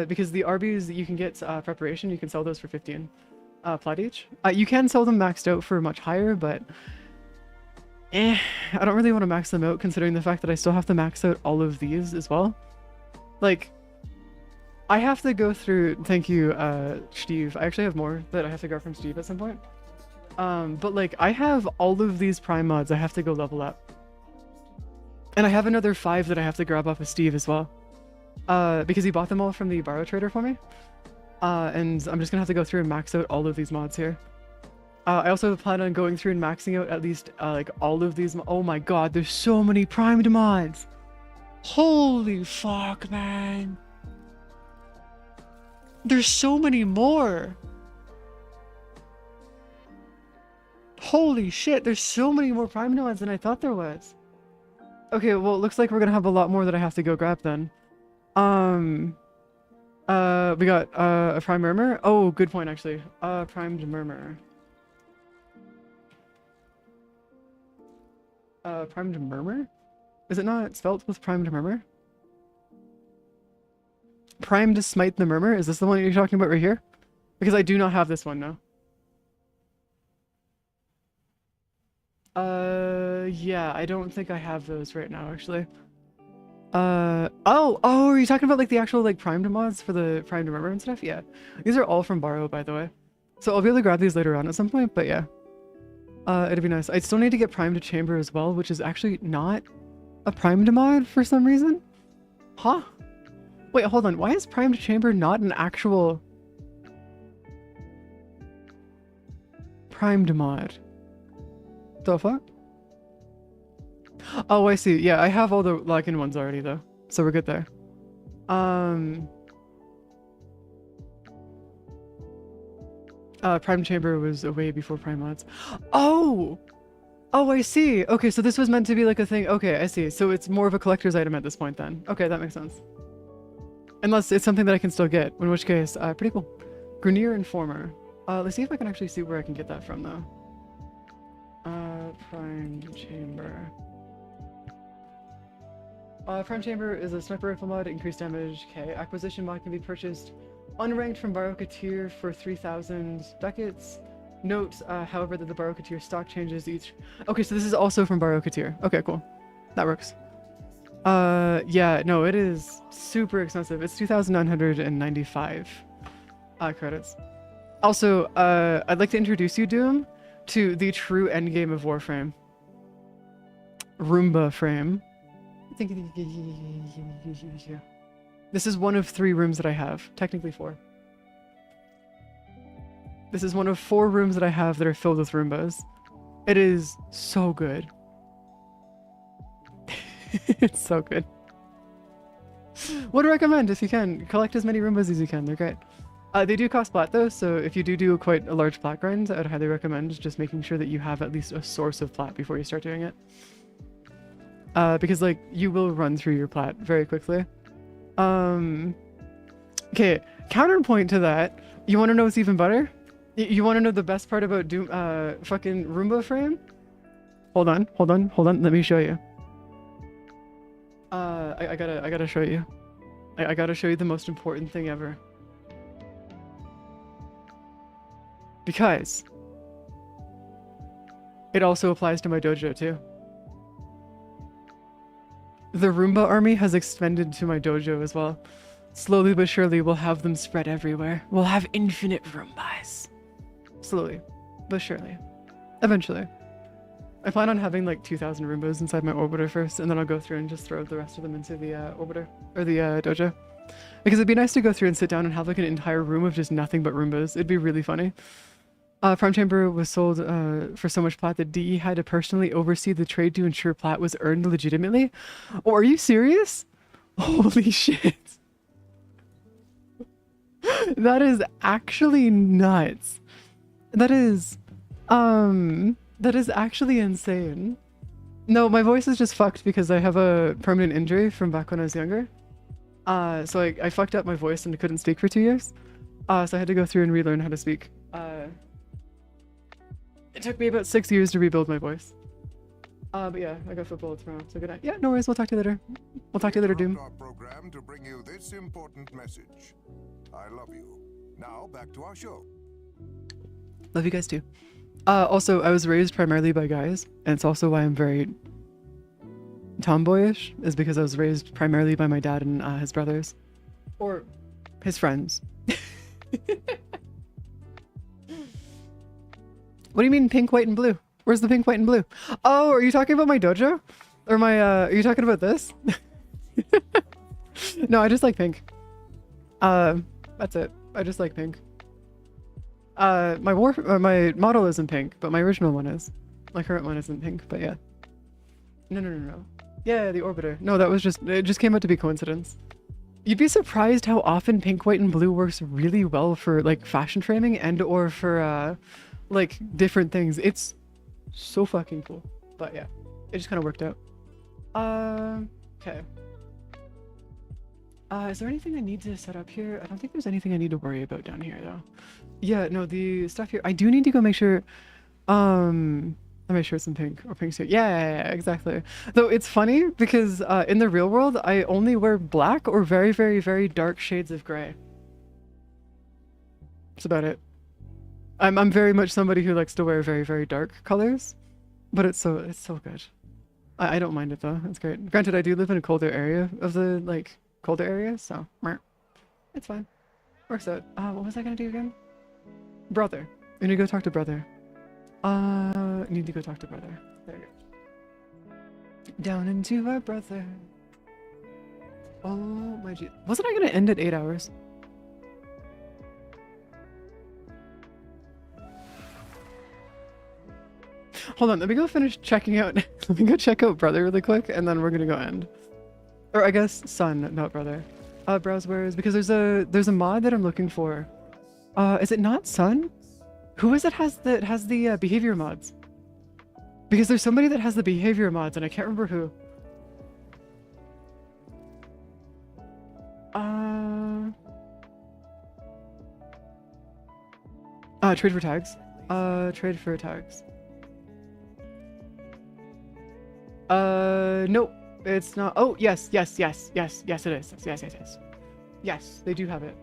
A: Because the Arbis you can get preparation, you can sell those for 15 plat each. You can sell them maxed out for much higher, but I don't really want to max them out considering the fact that I still have to max out all of these as well. Like, I have to go through, thank you, Steve. I actually have more that I have to grab from Steve at some point. But like, I have all of these prime mods I have to go level up. And I have another 5 that I have to grab off of Steve as well. Because he bought them all from the borrow trader for me. And I'm just gonna have to go through and max out all of these mods here. I also plan on going through and maxing out at least like all of these. Oh my god, there's so many primed mods. Holy fuck, man. There's so many more. Holy shit, there's so many more primed mods than I thought there was. Okay, well, it looks like we're gonna have a lot more that I have to go grab then. We got a Prime Murmur. Oh, good point actually. Primed Murmur. Primed Murmur? Is it not spelt with Primed Murmur? Primed Smite the Murmur? Is this the one you're talking about right here? Because I do not have this one now. Yeah, I don't think I have those right now actually. Oh, are you talking about like the actual like primed mods for the primed murmur and stuff? Yeah, these are all from borrow, by the way, so I'll be able to grab these later on at some point, but yeah, it'd be nice. I still need to get primed chamber as well, which is actually not a primed mod for some reason. Huh? Wait, hold on, why is primed chamber not an actual primed mod? The fuck? Oh, I see. Yeah, I have all the login ones already though, so we're good there. Prime Chamber was way before Prime Mods. Oh! Oh, I see. Okay, so this was meant to be like a thing. Okay, I see. So it's more of a collector's item at this point then. Okay, that makes sense. Unless it's something that I can still get, in which case, pretty cool. Grenier Informer. Let's see if I can actually see where I can get that from though. Prime Chamber. Prime Chamber is a sniper rifle mod, increased damage. Okay, acquisition mod can be purchased unranked from Baroka tier for 3,000 ducats. Note, however, that the Barokatir stock changes each. Okay, so this is also from Barokatir. Okay, cool. That works. Yeah, no, it is super expensive. It's 2,995 credits. Also, I'd like to introduce you, Doom, to the true endgame of Warframe. Roomba frame. This is one of 3 rooms that I have. Technically 4. This is one of 4 rooms that I have that are filled with Roombas. It is so good. It's so good. Would recommend if you can. Collect as many Roombas as you can. They're great. They do cost plat though, so if you do quite a large plat grind, I'd highly recommend just making sure that you have at least a source of plat before you start doing it. Because like you will run through your plat very quickly. Okay, counterpoint to that, you want to know what's even better? You want to know the best part about Doom, fucking Roomba frame? Hold on, let me show you. I gotta show you. I gotta show you the most important thing ever. Because it also applies to my dojo too. The Roomba army has expanded to my dojo as well. Slowly but surely we'll have them spread everywhere. We'll have infinite Roombas. Slowly but surely. Eventually. I plan on having like 2,000 Roombas inside my orbiter first, and then I'll go through and just throw the rest of them into the orbiter, or the dojo. Because it'd be nice to go through and sit down and have like an entire room of just nothing but Roombas. It'd be really funny. Prime Chamber was sold for so much plat that DE had to personally oversee the trade to ensure plat was earned legitimately. Oh, are you serious? Holy shit. That is actually nuts. That is actually insane. No, my voice is just fucked because I have a permanent injury from back when I was younger. So I fucked up my voice and couldn't speak for 2 years. So I had to go through and relearn how to speak. It took me about 6 years to rebuild my voice. But yeah, I got football tomorrow, so good night. Yeah, no worries, we'll talk to you later. We'll talk to you later, Doom.
C: Our program to bring you this important message. I love you. Now back to our show.
A: Love you guys too. Also, I was raised primarily by guys, and it's also why I'm very tomboyish, is because I was raised primarily by my dad and his brothers. Or his friends. What do you mean pink, white, and blue? Where's the pink, white, and blue? Oh, are you talking about my dojo? Or my, are you talking about this? No, I just like pink. That's it. I just like pink. My model isn't pink, but my original one is. My current one isn't pink, but yeah. No. Yeah, the orbiter. No, that was just, it just came out to be coincidence. You'd be surprised how often pink, white, and blue works really well for like fashion framing and or for like different things. It's so fucking cool. But yeah, it just kind of worked out. Okay. Is there anything I need to set up here? I don't think there's anything I need to worry about down here though. Yeah, no, the stuff here, I do need to go make sure, let me sure it's in pink or pink suit. Yeah, exactly. Though it's funny because in the real world, I only wear black or very, very, very dark shades of gray. That's about it. I'm very much somebody who likes to wear very, very dark colors, but it's so good. I don't mind it though. It's great. Granted, I do live in a colder area of the like colder area, so it's fine. Works out. What was I gonna do again? Brother. I need to go talk to brother. Need to go talk to brother. There you go. Down into our brother. Oh my G. Wasn't I gonna end at 8 hours? Hold on, let me go finish checking out. Let me go check out brother really quick, and then we're gonna go end. Or I guess son, not brother. Browse wares, because there's a mod that I'm looking for. Is it not son? Who is it has the behavior mods? Because there's somebody that has the behavior mods, and I can't remember who. Trade for tags. Trade for tags. Nope, it's not. Oh, yes, it is. Yes, they do have it.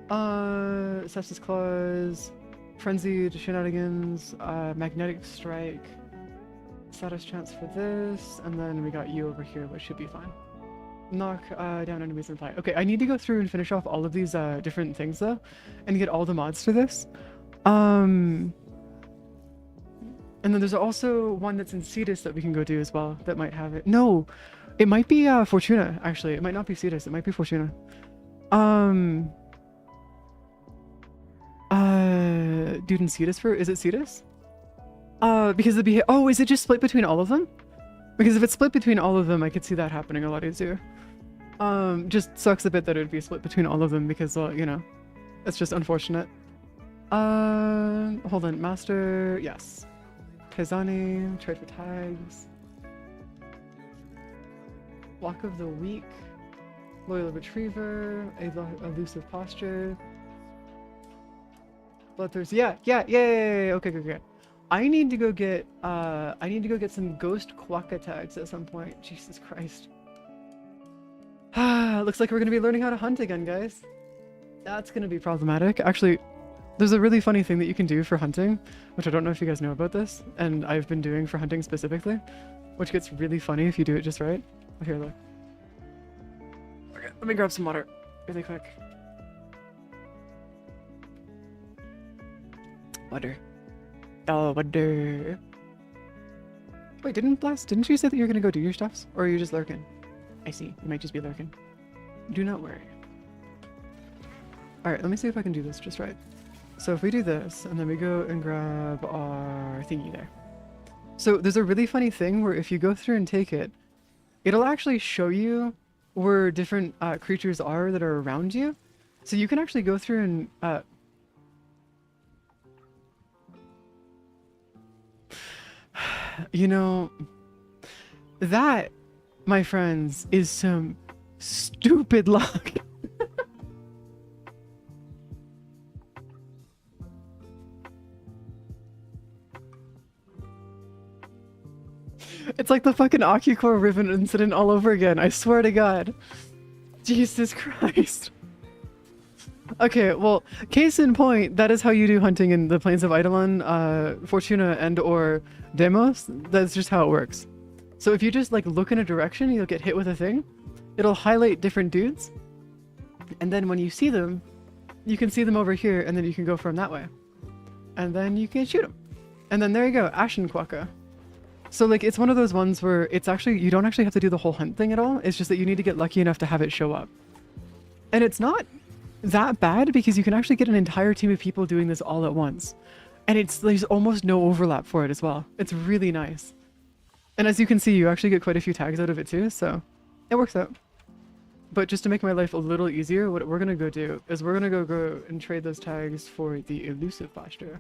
A: Sepsis clause, Frenzied Shenanigans, Magnetic Strike, Status Chance for this, and then we got you over here, which should be fine. Knock down enemies and fly. Okay, I need to go through and finish off all of these different things though, and get all the mods for this. And then there's also one that's in Cetus that we can go do as well that might have it. No, it might be Fortuna actually. It might not be Cetus. It might be Fortuna. Dude in Cetus for, is it Cetus? Because the oh, is it just split between all of them? Because if it's split between all of them, I could see that happening a lot easier. Just sucks a bit that it would be split between all of them because, well, you know, it's just unfortunate. Hold on, Master, yes. Kazani, trade for tags. Block of the Weak. Loyal Retriever, Elusive Posture. Bloodthirst, yeah, okay. I need to go get some Ghost Quokka tags at some point. Jesus Christ. Looks like we're gonna be learning how to hunt again, guys. That's gonna be problematic. Actually, there's a really funny thing that you can do for hunting, which I don't know if you guys know about this, and I've been doing for hunting specifically, which gets really funny if you do it just right. Oh, here, look. Okay, let me grab some water really quick. Water. Oh, water. Wait, didn't you say that you're gonna go do your stuffs? Or are you just lurking? I see, you might just be lurking. Do not worry. Alright, let me see if I can do this just right. So if we do this, and then we go and grab our thingy there. So there's a really funny thing where if you go through and take it, it'll actually show you where different creatures are that are around you. So you can actually go through and you know, that, my friends, is some stupid luck. It's like the fucking Ocucore Riven incident all over again, I swear to God. Jesus Christ. Okay, well, case in point, that is how you do hunting in the plains of Eidolon, Fortuna, and or Demos. That's just how it works. So if you just like look in a direction, you'll get hit with a thing. It'll highlight different dudes. And then when you see them, you can see them over here, and then you can go from that way. And then you can shoot them. And then there you go, Ashen Quokka. So like, it's one of those ones where it's actually, you don't actually have to do the whole hunt thing at all. It's just that you need to get lucky enough to have it show up. And it's not that bad because you can actually get an entire team of people doing this all at once. And there's almost no overlap for it as well. It's really nice. And as you can see, you actually get quite a few tags out of it too, so it works out. But just to make my life a little easier, what we're gonna go do is we're gonna go and trade those tags for the Elusive Posture.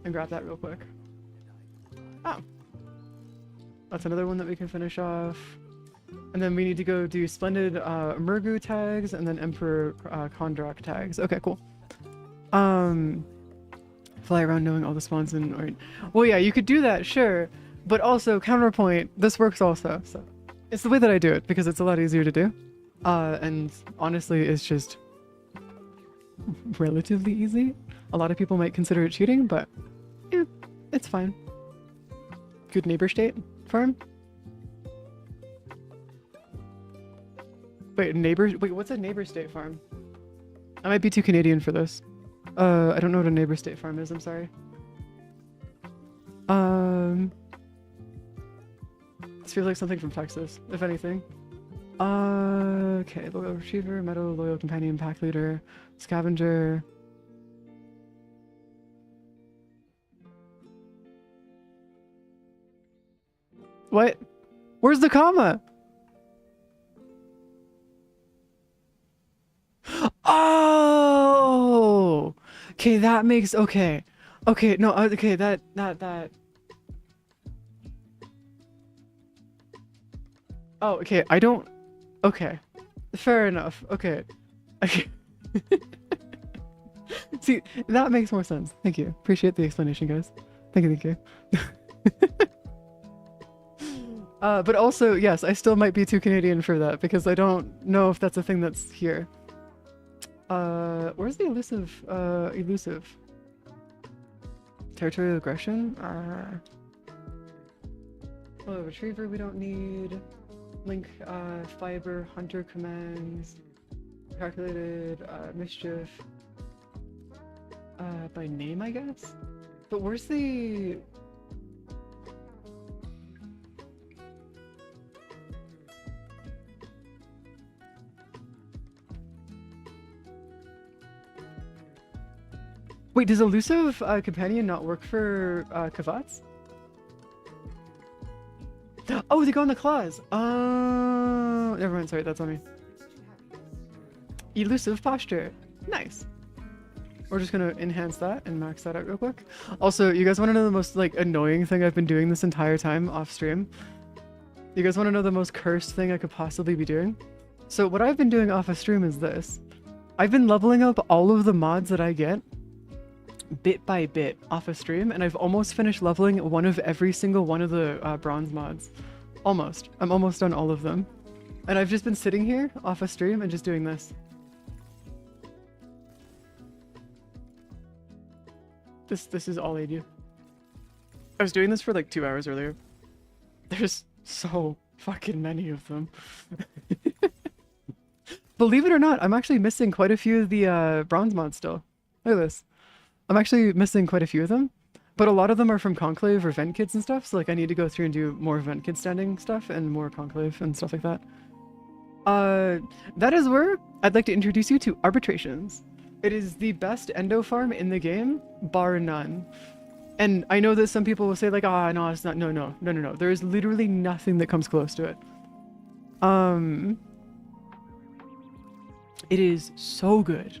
A: And grab that real quick. Oh. That's another one that we can finish off. And then we need to go do Splendid Murgu tags and then Emperor Kondrak tags. Okay, cool. Fly around knowing all the spawns in... Or, well, yeah, you could do that, sure. But also, counterpoint, this works also. So it's the way that I do it because it's a lot easier to do. And honestly, it's just relatively easy. A lot of people might consider it cheating, but yeah, it's fine. Good neighbor state farm. Wait, what's a neighbor state farm? I might be too Canadian for this. I don't know what a neighbor state farm is, I'm sorry. This feels like something from Texas, if anything. Okay, loyal retriever, meadow, loyal companion, pack leader, scavenger. What? Where's the comma? Oh! Okay, that makes... Okay. Okay, no, okay, that... Oh, okay, I don't... Okay. Fair enough. Okay. Okay. See, that makes more sense. Thank you. Appreciate the explanation, guys. Thank you, thank you. But also, yes, I still might be too Canadian for that because I don't know if that's a thing that's here. Where's the elusive? Territorial aggression. Oh, retriever we don't need. Link, fiber, hunter commands. Calculated, mischief. By name, I guess? But where's the... Wait, does elusive companion not work for Kavats? Oh, they go on the claws. Oh, never mind. Sorry, that's on me. Elusive posture. Nice. We're just gonna enhance that and max that out real quick. Also, you guys want to know the most like annoying thing I've been doing this entire time off stream? You guys want to know the most cursed thing I could possibly be doing? So what I've been doing off of stream is this. I've been leveling up all of the mods that I get bit by bit off of stream, and I've almost finished leveling one of every single one of the bronze mods. Almost. I'm almost done all of them. And I've just been sitting here off of stream and just doing this. This is all I do. I was doing this for like 2 hours earlier. There's so fucking many of them. Believe it or not, I'm actually missing quite a few of the bronze mods still. Look at this. I'm actually missing quite a few of them, but a lot of them are from Conclave or Vent Kids and stuff, so like I need to go through and do more Vent Kid standing stuff and more Conclave and stuff like that. That is where I'd like to introduce you to Arbitrations. It is the best endo farm in the game, bar none. And I know that some people will say like, ah, no, it's not, no. There is literally nothing that comes close to it. It is so good.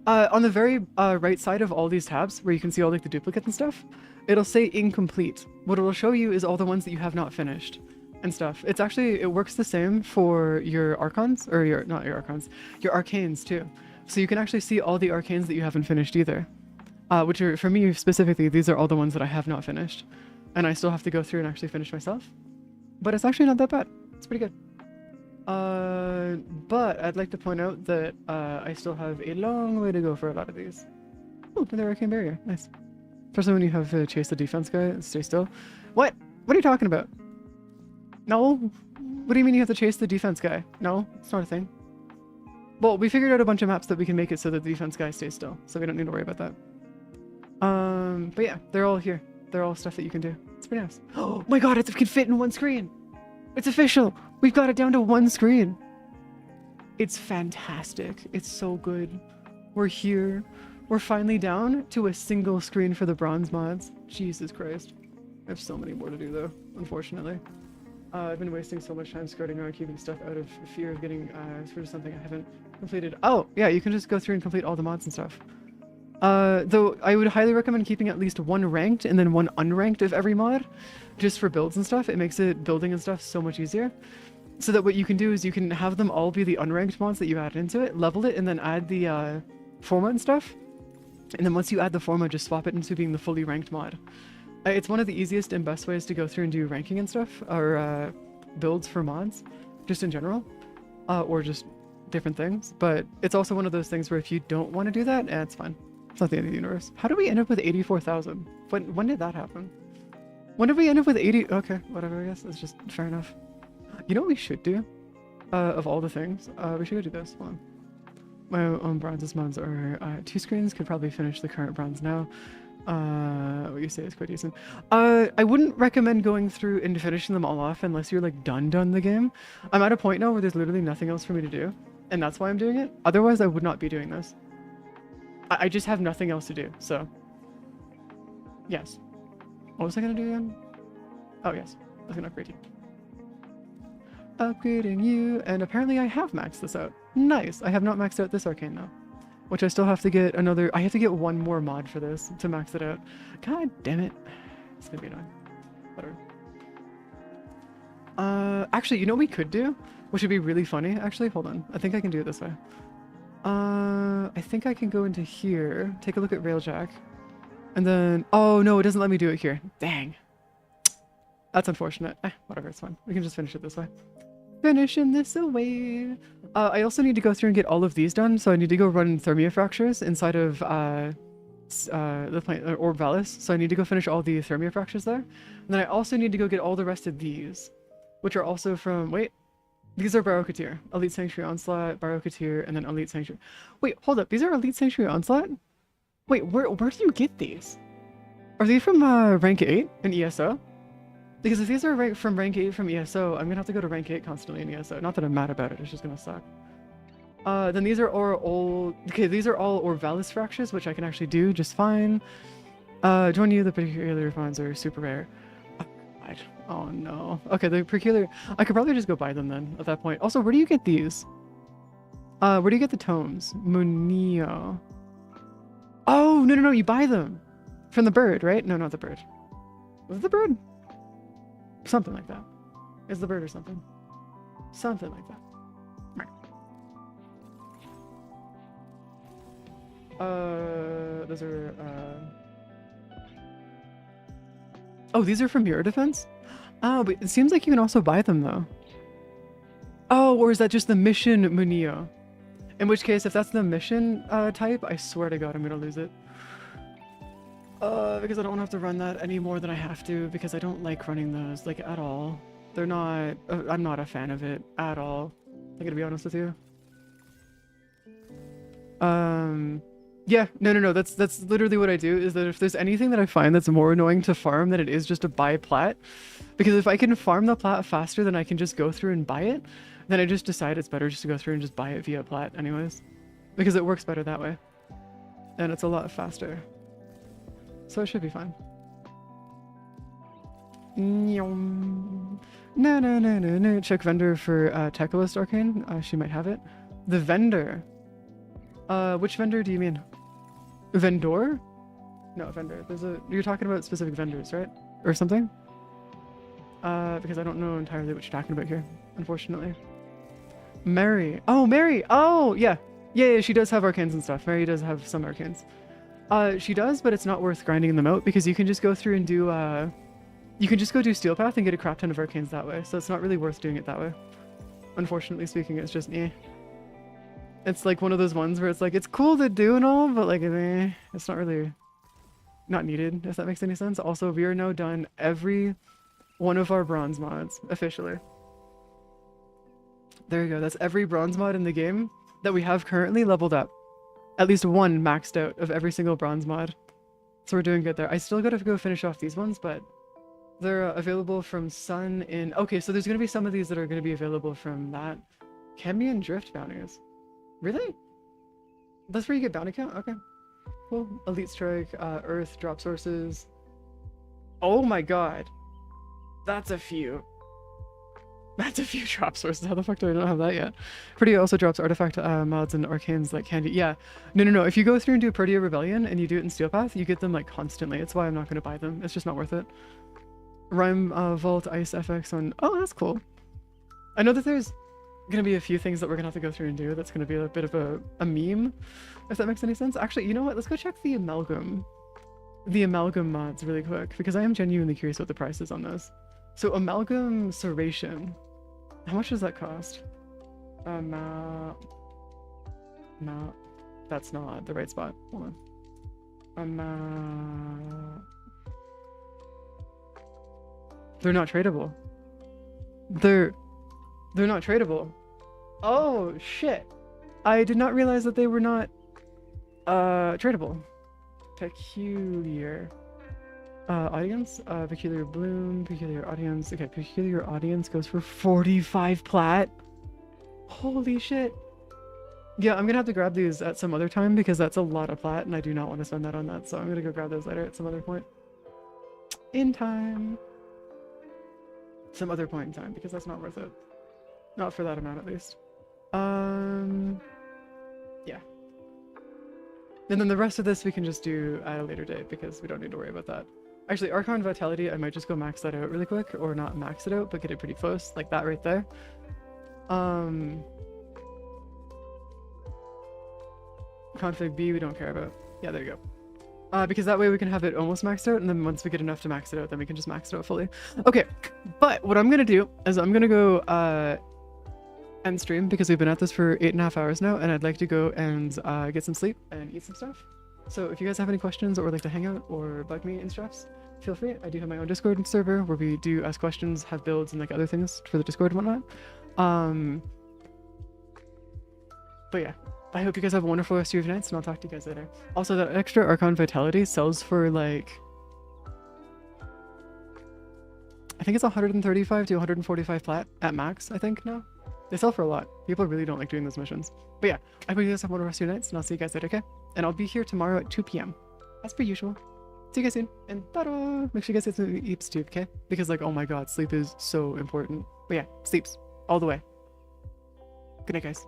A: On the very right side of all these tabs, where you can see all like the duplicates and stuff, it'll say incomplete. What it'll show you is all the ones that you have not finished and stuff. It's actually, it works the same for your archons, or your, not your archons, your arcanes too. So you can actually see all the arcanes that you haven't finished either. Which are, for me specifically, these are all the ones that I have not finished. And I still have to go through and actually finish myself. But it's actually not that bad. It's pretty good. But I'd like to point out that I still have a long way to go for a lot of these. Oh, another arcane barrier. Nice. Especially when you have to chase the defense guy and stay still. What? What are you talking about? No? What do you mean you have to chase the defense guy? No, it's not a thing. Well, we figured out a bunch of maps that we can make it so that the defense guy stays still, so we don't need to worry about that. But yeah, they're all here. They're all stuff that you can do. It's pretty nice. Oh my god, it can fit in one screen! It's official! We've got it down to one screen! It's fantastic. It's so good. We're here. We're finally down to a single screen for the bronze mods. Jesus Christ. I have so many more to do though, unfortunately. I've been wasting so much time skirting around keeping stuff out of fear of getting through to something I haven't completed. Oh, yeah, you can just go through and complete all the mods and stuff. Though I would highly recommend keeping at least one ranked and then one unranked of every mod, just for builds and stuff. It makes it building and stuff so much easier. So that what you can do is you can have them all be the unranked mods that you add into it, level it, and then add the forma and stuff. And then once you add the forma, just swap it into being the fully ranked mod. It's one of the easiest and best ways to go through and do ranking and stuff, or builds for mods, just in general, or just different things. But it's also one of those things where if you don't want to do that, it's fine. It's not the end of the universe. How did we end up with 84,000? When did that happen? When did we end up with 80? Okay, whatever, I guess. It's just fair enough. You know what we should do? Of all the things, we should go do this. Hold on. My own bronze's mods are 2 screens. Could probably finish the current bronze now. What you say is quite decent. I wouldn't recommend going through and finishing them all off unless you're like done the game. I'm at a point now where there's literally nothing else for me to do, and that's why I'm doing it. Otherwise, I would not be doing this. I just have nothing else to do, so yes. What was I gonna do again? Oh yes, I was gonna upgrade you. Upgrading you, and apparently I have maxed this out. Nice. I have not maxed out this arcane though. Which I still have to get another... I have to get one more mod for this to max it out. God damn it. It's gonna be annoying. Whatever. Actually, you know what we could do? Which would be really funny. Actually, hold on. I think I can do it this way. I think I can go into here, take a look at Railjack, and then... Oh, no, it doesn't let me do it here. Dang. That's unfortunate. Whatever, it's fine. We can just finish it this way. Finishing this away. I also need to go through and get all of these done, so I need to go run Thermia Fractures inside of the plant orbivalis. So I need to go finish all the thermia fractures there. And then I also need to go get all the rest of these, which are also from, wait, these are Barokatir, Elite Sanctuary Onslaught, Barokatir, and then Elite Sanctuary. Wait, hold up, these are Elite Sanctuary Onslaught? Wait, where do you get these? Are they from rank 8 in ESO? Because if these are from rank 8 from ESO, I'm gonna have to go to rank 8 constantly in ESO. Not that I'm mad about it, it's just gonna suck. Then these are all these are all Orvalis fractures, which I can actually do just fine. Join you, the peculiar finds are super rare. Oh, God. Oh no. Okay, the peculiar, I could probably just go buy them then at that point. Also, where do you get these? Where do you get the tomes? Munio. Oh, no, you buy them. From the bird, right? No, not the bird. Was it the bird? Something like that. Is the bird or something? Something like that. Those are, oh, these are from your defense? Oh, but it seems like you can also buy them, though. Oh, or is that just the mission Munio? In which case, if that's the mission type, I swear to God, I'm gonna lose it. Because I don't want to have to run that any more than I have to, because I don't like running those, like, at all. They're not, I'm not a fan of it, at all. I'm gonna be honest with you. Yeah, no, that's literally what I do, is that if there's anything that I find that's more annoying to farm than it is just to buy plat, because if I can farm the plat faster than I can just go through and buy it, then I just decide it's better just to go through and just buy it via plat anyways. Because it works better that way. And it's a lot faster. So it should be fine. No. Check vendor for Techolist Arcane. She might have it. The vendor. Which vendor do you mean? Vendor? No, vendor. You're talking about specific vendors, right? Or something? Because I don't know entirely what you're talking about here, unfortunately. Mary. Oh, Mary! Oh, yeah. Yeah, she does have arcanes and stuff. Mary does have some arcanes. She does, but it's not worth grinding them out, because you can just go through and do, you can just go do Steel Path and get a crap ton of arcanes that way, so it's not really worth doing it that way. Unfortunately speaking, it's just, eh. It's like one of those ones where it's like, it's cool to do and all, but like, eh, it's not really, not needed, if that makes any sense. Also, we are now done every one of our bronze mods, officially. There you go, that's every bronze mod in the game that we have currently leveled up. At least one maxed out of every single bronze mod. So we're doing good there. I still gotta go finish off these ones, but they're available from Sun in... Okay, so there's gonna be some of these that are gonna be available from that. Chemian Drift bounties. Really? That's where you get bounty count? Okay. Cool. Elite Strike, Earth, drop sources. Oh my god. That's a few. That's a few drop sources. How the fuck do I not have that yet? Perdia also drops artifact mods and arcanes like candy. Yeah. No. If you go through and do Perdia Rebellion and you do it in Steel Path, you get them like constantly. It's why I'm not going to buy them. It's just not worth it. Rhyme Vault Ice FX on... Oh, that's cool. I know that there's going to be a few things that we're going to have to go through and do. That's going to be a bit of a meme, if that makes any sense. Actually, you know what? Let's go check the Amalgam. The Amalgam mods really quick, because I am genuinely curious what the price is on those. So Amalgam Serration. How much does that cost? No. That's not the right spot. Hold on. They're not tradable. They're not tradable. Oh, shit. I did not realize that they were not tradable. Peculiar. Audience, peculiar bloom, peculiar audience. Okay, peculiar audience goes for 45 plat. Holy shit. Yeah, I'm gonna have to grab these at some other time because that's a lot of plat and I do not want to spend that on that. So I'm gonna go grab those later at some other point. In time. Some other point in time because that's not worth it. Not for that amount at least. Yeah. And then the rest of this we can just do at a later date because we don't need to worry about that. Actually, Archon Vitality, I might just go max that out really quick, or not max it out, but get it pretty close, like that right there. Config B, we don't care about. Yeah, there you go. Because that way we can have it almost maxed out, and then once we get enough to max it out, then we can just max it out fully. Okay, but what I'm gonna do is I'm gonna go end stream because we've been at this for 8.5 hours now, and I'd like to go and get some sleep and eat some stuff. So if you guys have any questions or would like to hang out or bug me in straps, feel free. I do have my own Discord server where we do ask questions, have builds, and like other things for the Discord and whatnot. But yeah, I hope you guys have a wonderful rest of your nights, and I'll talk to you guys later. Also, that extra Archon Vitality sells for like, I think it's 135 to 145 plat at max, I think now. They sell for a lot. People really don't like doing those missions. But yeah, I hope you guys have a wonderful rest of your nights, and I'll see you guys later, okay? And I'll be here tomorrow at 2 p.m. As per usual. See you guys soon, and ta-da! Make sure you guys get some eats too, okay? Because like, oh my god, sleep is so important. But yeah, sleeps all the way. Good night, guys.